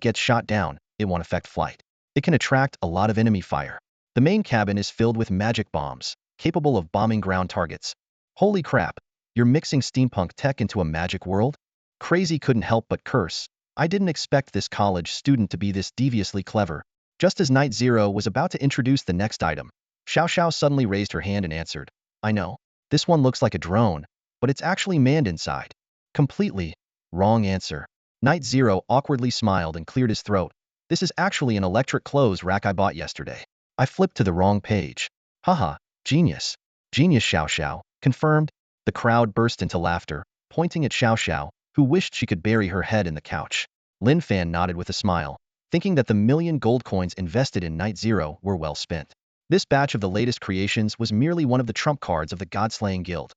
gets shot down, it won't affect flight. It can attract a lot of enemy fire. The main cabin is filled with magic bombs, capable of bombing ground targets. Holy crap, you're mixing steampunk tech into a magic world? Crazy couldn't help but curse. I didn't expect this college student to be this deviously clever. Just as Knight Zero was about to introduce the next item, Xiao Xiao suddenly raised her hand and answered, I know, this one looks like a drone, but it's actually manned inside. Completely wrong answer. Knight Zero awkwardly smiled and cleared his throat. This is actually an electric clothes rack I bought yesterday. I flipped to the wrong page. Haha, genius. Genius, Xiao Xiao. Confirmed. The crowd burst into laughter, pointing at Xiao Xiao, who wished she could bury her head in the couch. Lin Fan nodded with a smile, thinking that the million gold coins invested in Knight Zero were well spent. This batch of the latest creations was merely one of the trump cards of the God-slaying guild.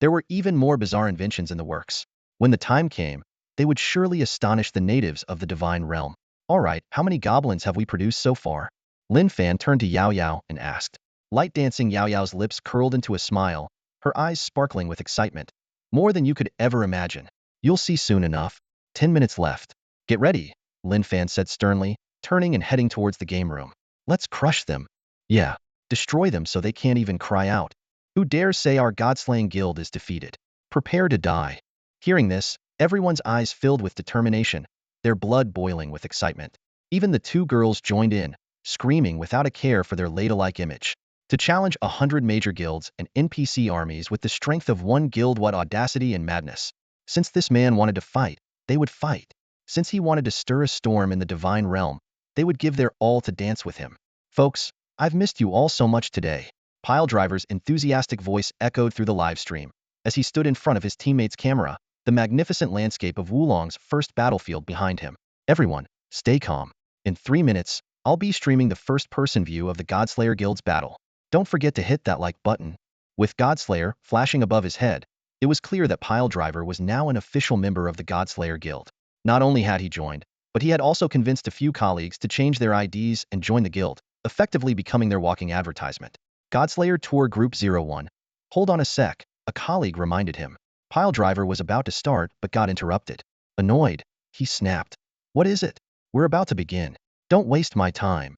There were even more bizarre inventions in the works. When the time came, they would surely astonish the natives of the divine realm. Alright, how many goblins have we produced so far? Lin Fan turned to Yao Yao and asked. Light dancing Yao Yao's lips curled into a smile, her eyes sparkling with excitement. More than you could ever imagine. You'll see soon enough. 10 minutes left. Get ready, Lin Fan said sternly, turning and heading towards the game room. Let's crush them. Yeah, destroy them so they can't even cry out. Who dares say our God-slaying guild is defeated? Prepare to die. Hearing this, everyone's eyes filled with determination, their blood boiling with excitement. Even the two girls joined in, screaming without a care for their ladylike image. To challenge 100 major guilds and NPC armies with the strength of one guild, what audacity and madness. Since this man wanted to fight, they would fight. Since he wanted to stir a storm in the divine realm, they would give their all to dance with him. Folks, I've missed you all so much today. Piledriver's enthusiastic voice echoed through the live stream. As he stood in front of his teammate's camera, the magnificent landscape of Wulong's first battlefield behind him. Everyone, stay calm. In 3 minutes, I'll be streaming the first-person view of the Godslayer Guild's battle. Don't forget to hit that like button. With Godslayer flashing above his head, it was clear that Piledriver was now an official member of the Godslayer Guild. Not only had he joined, but he had also convinced a few colleagues to change their IDs and join the guild, effectively becoming their walking advertisement. Godslayer Tour Group 01. Hold on a sec, a colleague reminded him. Piledriver was about to start but got interrupted. Annoyed, he snapped. What is it? We're about to begin. Don't waste my time.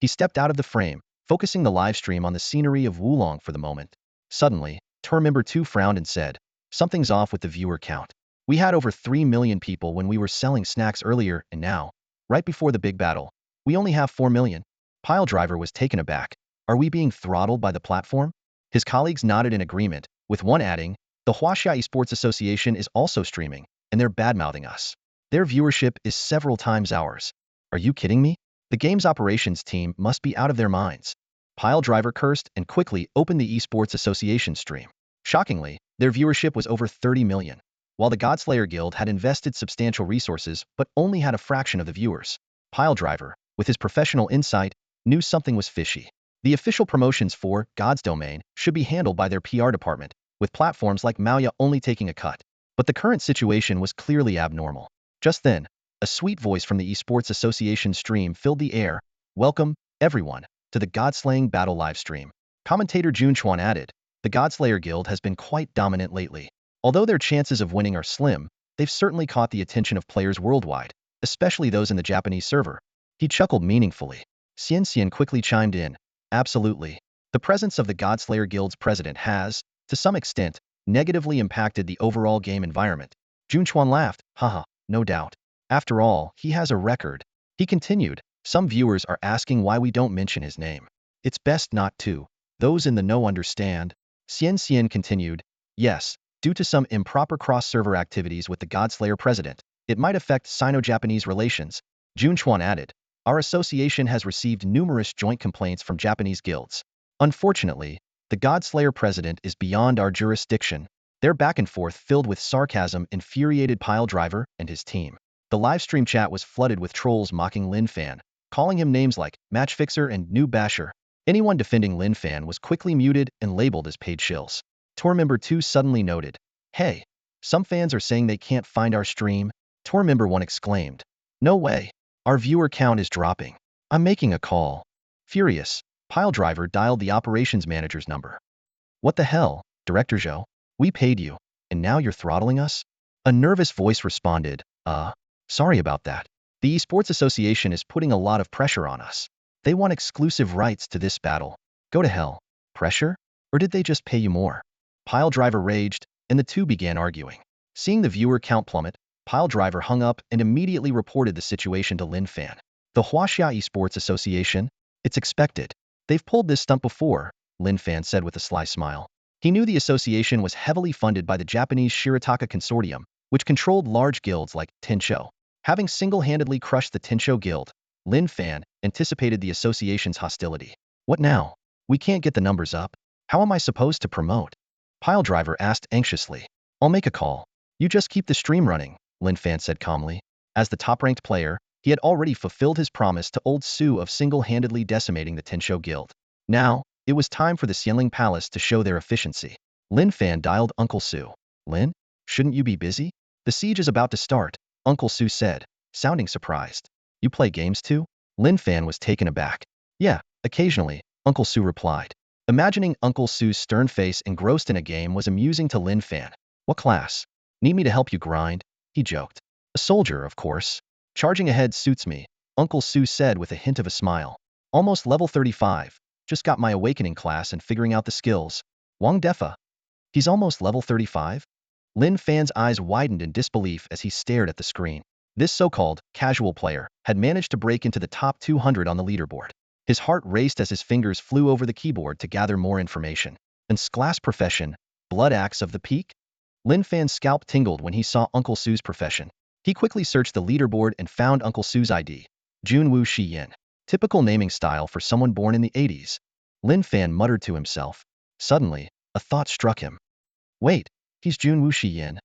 He stepped out of the frame, focusing the live stream on the scenery of Wulong for the moment. Suddenly, Tour Member 2 frowned and said, something's off with the viewer count. We had over 3 million people when we were selling snacks earlier, and now, right before the big battle, we only have 4 million. Piledriver was taken aback. Are we being throttled by the platform? His colleagues nodded in agreement, with one adding, the Huaxia Esports Association is also streaming, and they're badmouthing us. Their viewership is several times ours. Are you kidding me? The game's operations team must be out of their minds. Piledriver cursed and quickly opened the Esports Association stream. Shockingly, their viewership was over 30 million. While the Godslayer Guild had invested substantial resources but only had a fraction of the viewers, Piledriver, with his professional insight, knew something was fishy. The official promotions for God's Domain should be handled by their PR department, with platforms like Maya only taking a cut. But the current situation was clearly abnormal. Just then, a sweet voice from the Esports Association stream filled the air. Welcome, everyone, to the Godslaying Battle livestream. Commentator Jun Chuan added, the Godslayer Guild has been quite dominant lately. Although their chances of winning are slim, they've certainly caught the attention of players worldwide, especially those in the Japanese server. He chuckled meaningfully. Xian Xian quickly chimed in. Absolutely. The presence of the Godslayer Guild's president has, to some extent, negatively impacted the overall game environment. Junchuan laughed. Haha, no doubt. After all, he has a record. He continued, some viewers are asking why we don't mention his name. It's best not to. Those in the know understand. Xian continued, yes, due to some improper cross-server activities with the Godslayer president, it might affect Sino-Japanese relations. Junchuan added, our association has received numerous joint complaints from Japanese guilds. Unfortunately, the Godslayer president is beyond our jurisdiction. Their back and forth filled with sarcasm infuriated Piledriver and his team. The livestream chat was flooded with trolls mocking Lin Fan, calling him names like Matchfixer and Noob Basher. Anyone defending Lin Fan was quickly muted and labeled as paid shills. Tour member 2 suddenly noted, hey, some fans are saying they can't find our stream. Tour member 1 exclaimed, no way. Our viewer count is dropping. I'm making a call. Furious, Piledriver dialed the operations manager's number. What the hell, Director Zhou? We paid you, and now you're throttling us? A nervous voice responded, sorry about that. The Esports Association is putting a lot of pressure on us. They want exclusive rights to this battle. Go to hell. Pressure? Or did they just pay you more? Piledriver raged, and the two began arguing. Seeing the viewer count plummet, Piledriver hung up and immediately reported the situation to Lin Fan. The Huaxia Esports Association? It's expected. They've pulled this stunt before, Lin Fan said with a sly smile. He knew the association was heavily funded by the Japanese Shirataka Consortium, which controlled large guilds like Tensho. Having single-handedly crushed the Tensho Guild, Lin Fan anticipated the association's hostility. What now? We can't get the numbers up. How am I supposed to promote? Piledriver asked anxiously. I'll make a call. You just keep the stream running, Lin Fan said calmly. As the top-ranked player, he had already fulfilled his promise to Old Su of single-handedly decimating the Tensho Guild. Now, it was time for the Xianling Palace to show their efficiency. Lin Fan dialed Uncle Su. Lin, shouldn't you be busy? The siege is about to start, Uncle Su said, sounding surprised. You play games too? Lin Fan was taken aback. Yeah, occasionally, Uncle Su replied. Imagining Uncle Su's stern face engrossed in a game was amusing to Lin Fan. What class? Need me to help you grind? He joked. A soldier, of course. Charging ahead suits me, Uncle Su said with a hint of a smile. Almost level 35. Just got my awakening class and figuring out the skills. Wang Defa. He's almost level 35? Lin Fan's eyes widened in disbelief as he stared at the screen. This so-called casual player had managed to break into the top 200 on the leaderboard. His heart raced as his fingers flew over the keyboard to gather more information. Class profession, Blood Axe of the Peak? Lin Fan's scalp tingled when he saw Uncle Su's profession. He quickly searched the leaderboard and found Uncle Su's ID. Junwu Shiyin. Typical naming style for someone born in the 80s. Lin Fan muttered to himself. Suddenly, a thought struck him. Wait, he's Junwu Shiyin.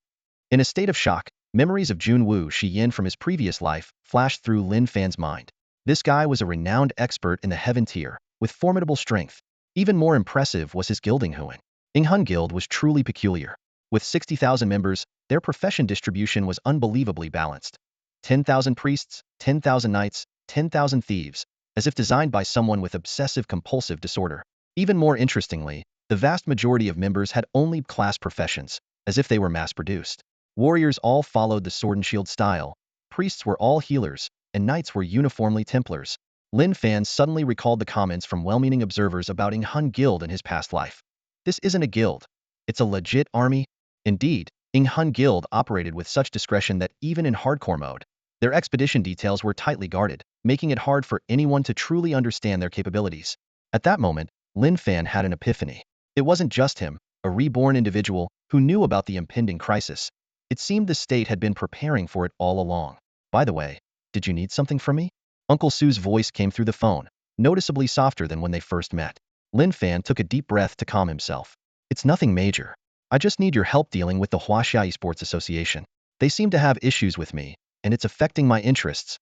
In a state of shock, memories of Junwu Shiyin from his previous life flashed through Lin Fan's mind. This guy was a renowned expert in the Heaven tier, with formidable strength. Even more impressive was his guilding Huan. Inghun Guild was truly peculiar. With 60,000 members, their profession distribution was unbelievably balanced. 10,000 priests, 10,000 knights, 10,000 thieves, as if designed by someone with obsessive-compulsive disorder. Even more interestingly, the vast majority of members had only class professions, as if they were mass-produced. Warriors all followed the sword and shield style, priests were all healers, and knights were uniformly Templars. Lin Fan suddenly recalled the comments from well-meaning observers about Inghun Guild in his past life. This isn't a guild. It's a legit army. Indeed, Inghun Guild operated with such discretion that even in hardcore mode, their expedition details were tightly guarded, making it hard for anyone to truly understand their capabilities. At that moment, Lin Fan had an epiphany. It wasn't just him, a reborn individual, who knew about the impending crisis. It seemed the state had been preparing for it all along. By the way, did you need something from me? Uncle Su's voice came through the phone, noticeably softer than when they first met. Lin Fan took a deep breath to calm himself. It's nothing major. I just need your help dealing with the Huaxia Esports Association. They seem to have issues with me, and it's affecting my interests.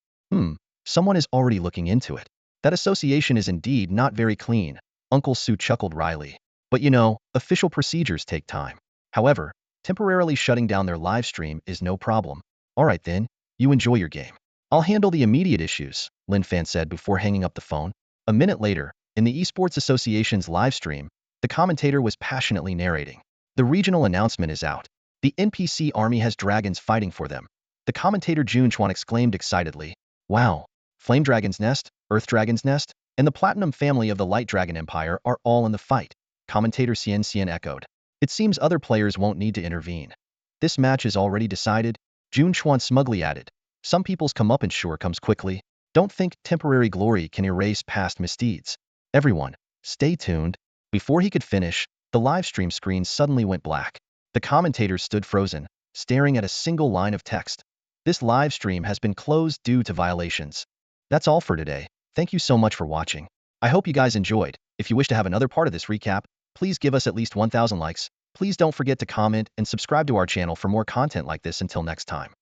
Someone is already looking into it. That association is indeed not very clean, Uncle Su chuckled wryly. But you know, official procedures take time. However, temporarily shutting down their live stream is no problem. Alright then, you enjoy your game. I'll handle the immediate issues, Lin Fan said before hanging up the phone. A minute later, in the Esports Association's live stream, the commentator was passionately narrating. The regional announcement is out. The NPC army has dragons fighting for them. The commentator Junchuan exclaimed excitedly. Wow! Flame Dragon's Nest, Earth Dragon's Nest, and the Platinum family of the Light Dragon Empire are all in the fight. Commentator Xian echoed. It seems other players won't need to intervene. This match is already decided, Jun Chuan smugly added. Some people's comeuppance sure comes quickly. Don't think temporary glory can erase past misdeeds. Everyone, stay tuned. Before he could finish, the livestream screen suddenly went black. The commentators stood frozen, staring at a single line of text. This live stream has been closed due to violations. That's all for today. Thank you so much for watching. I hope you guys enjoyed. If you wish to have another part of this recap, please give us at least 1,000 likes. Please don't forget to comment and subscribe to our channel for more content like this. Until next time.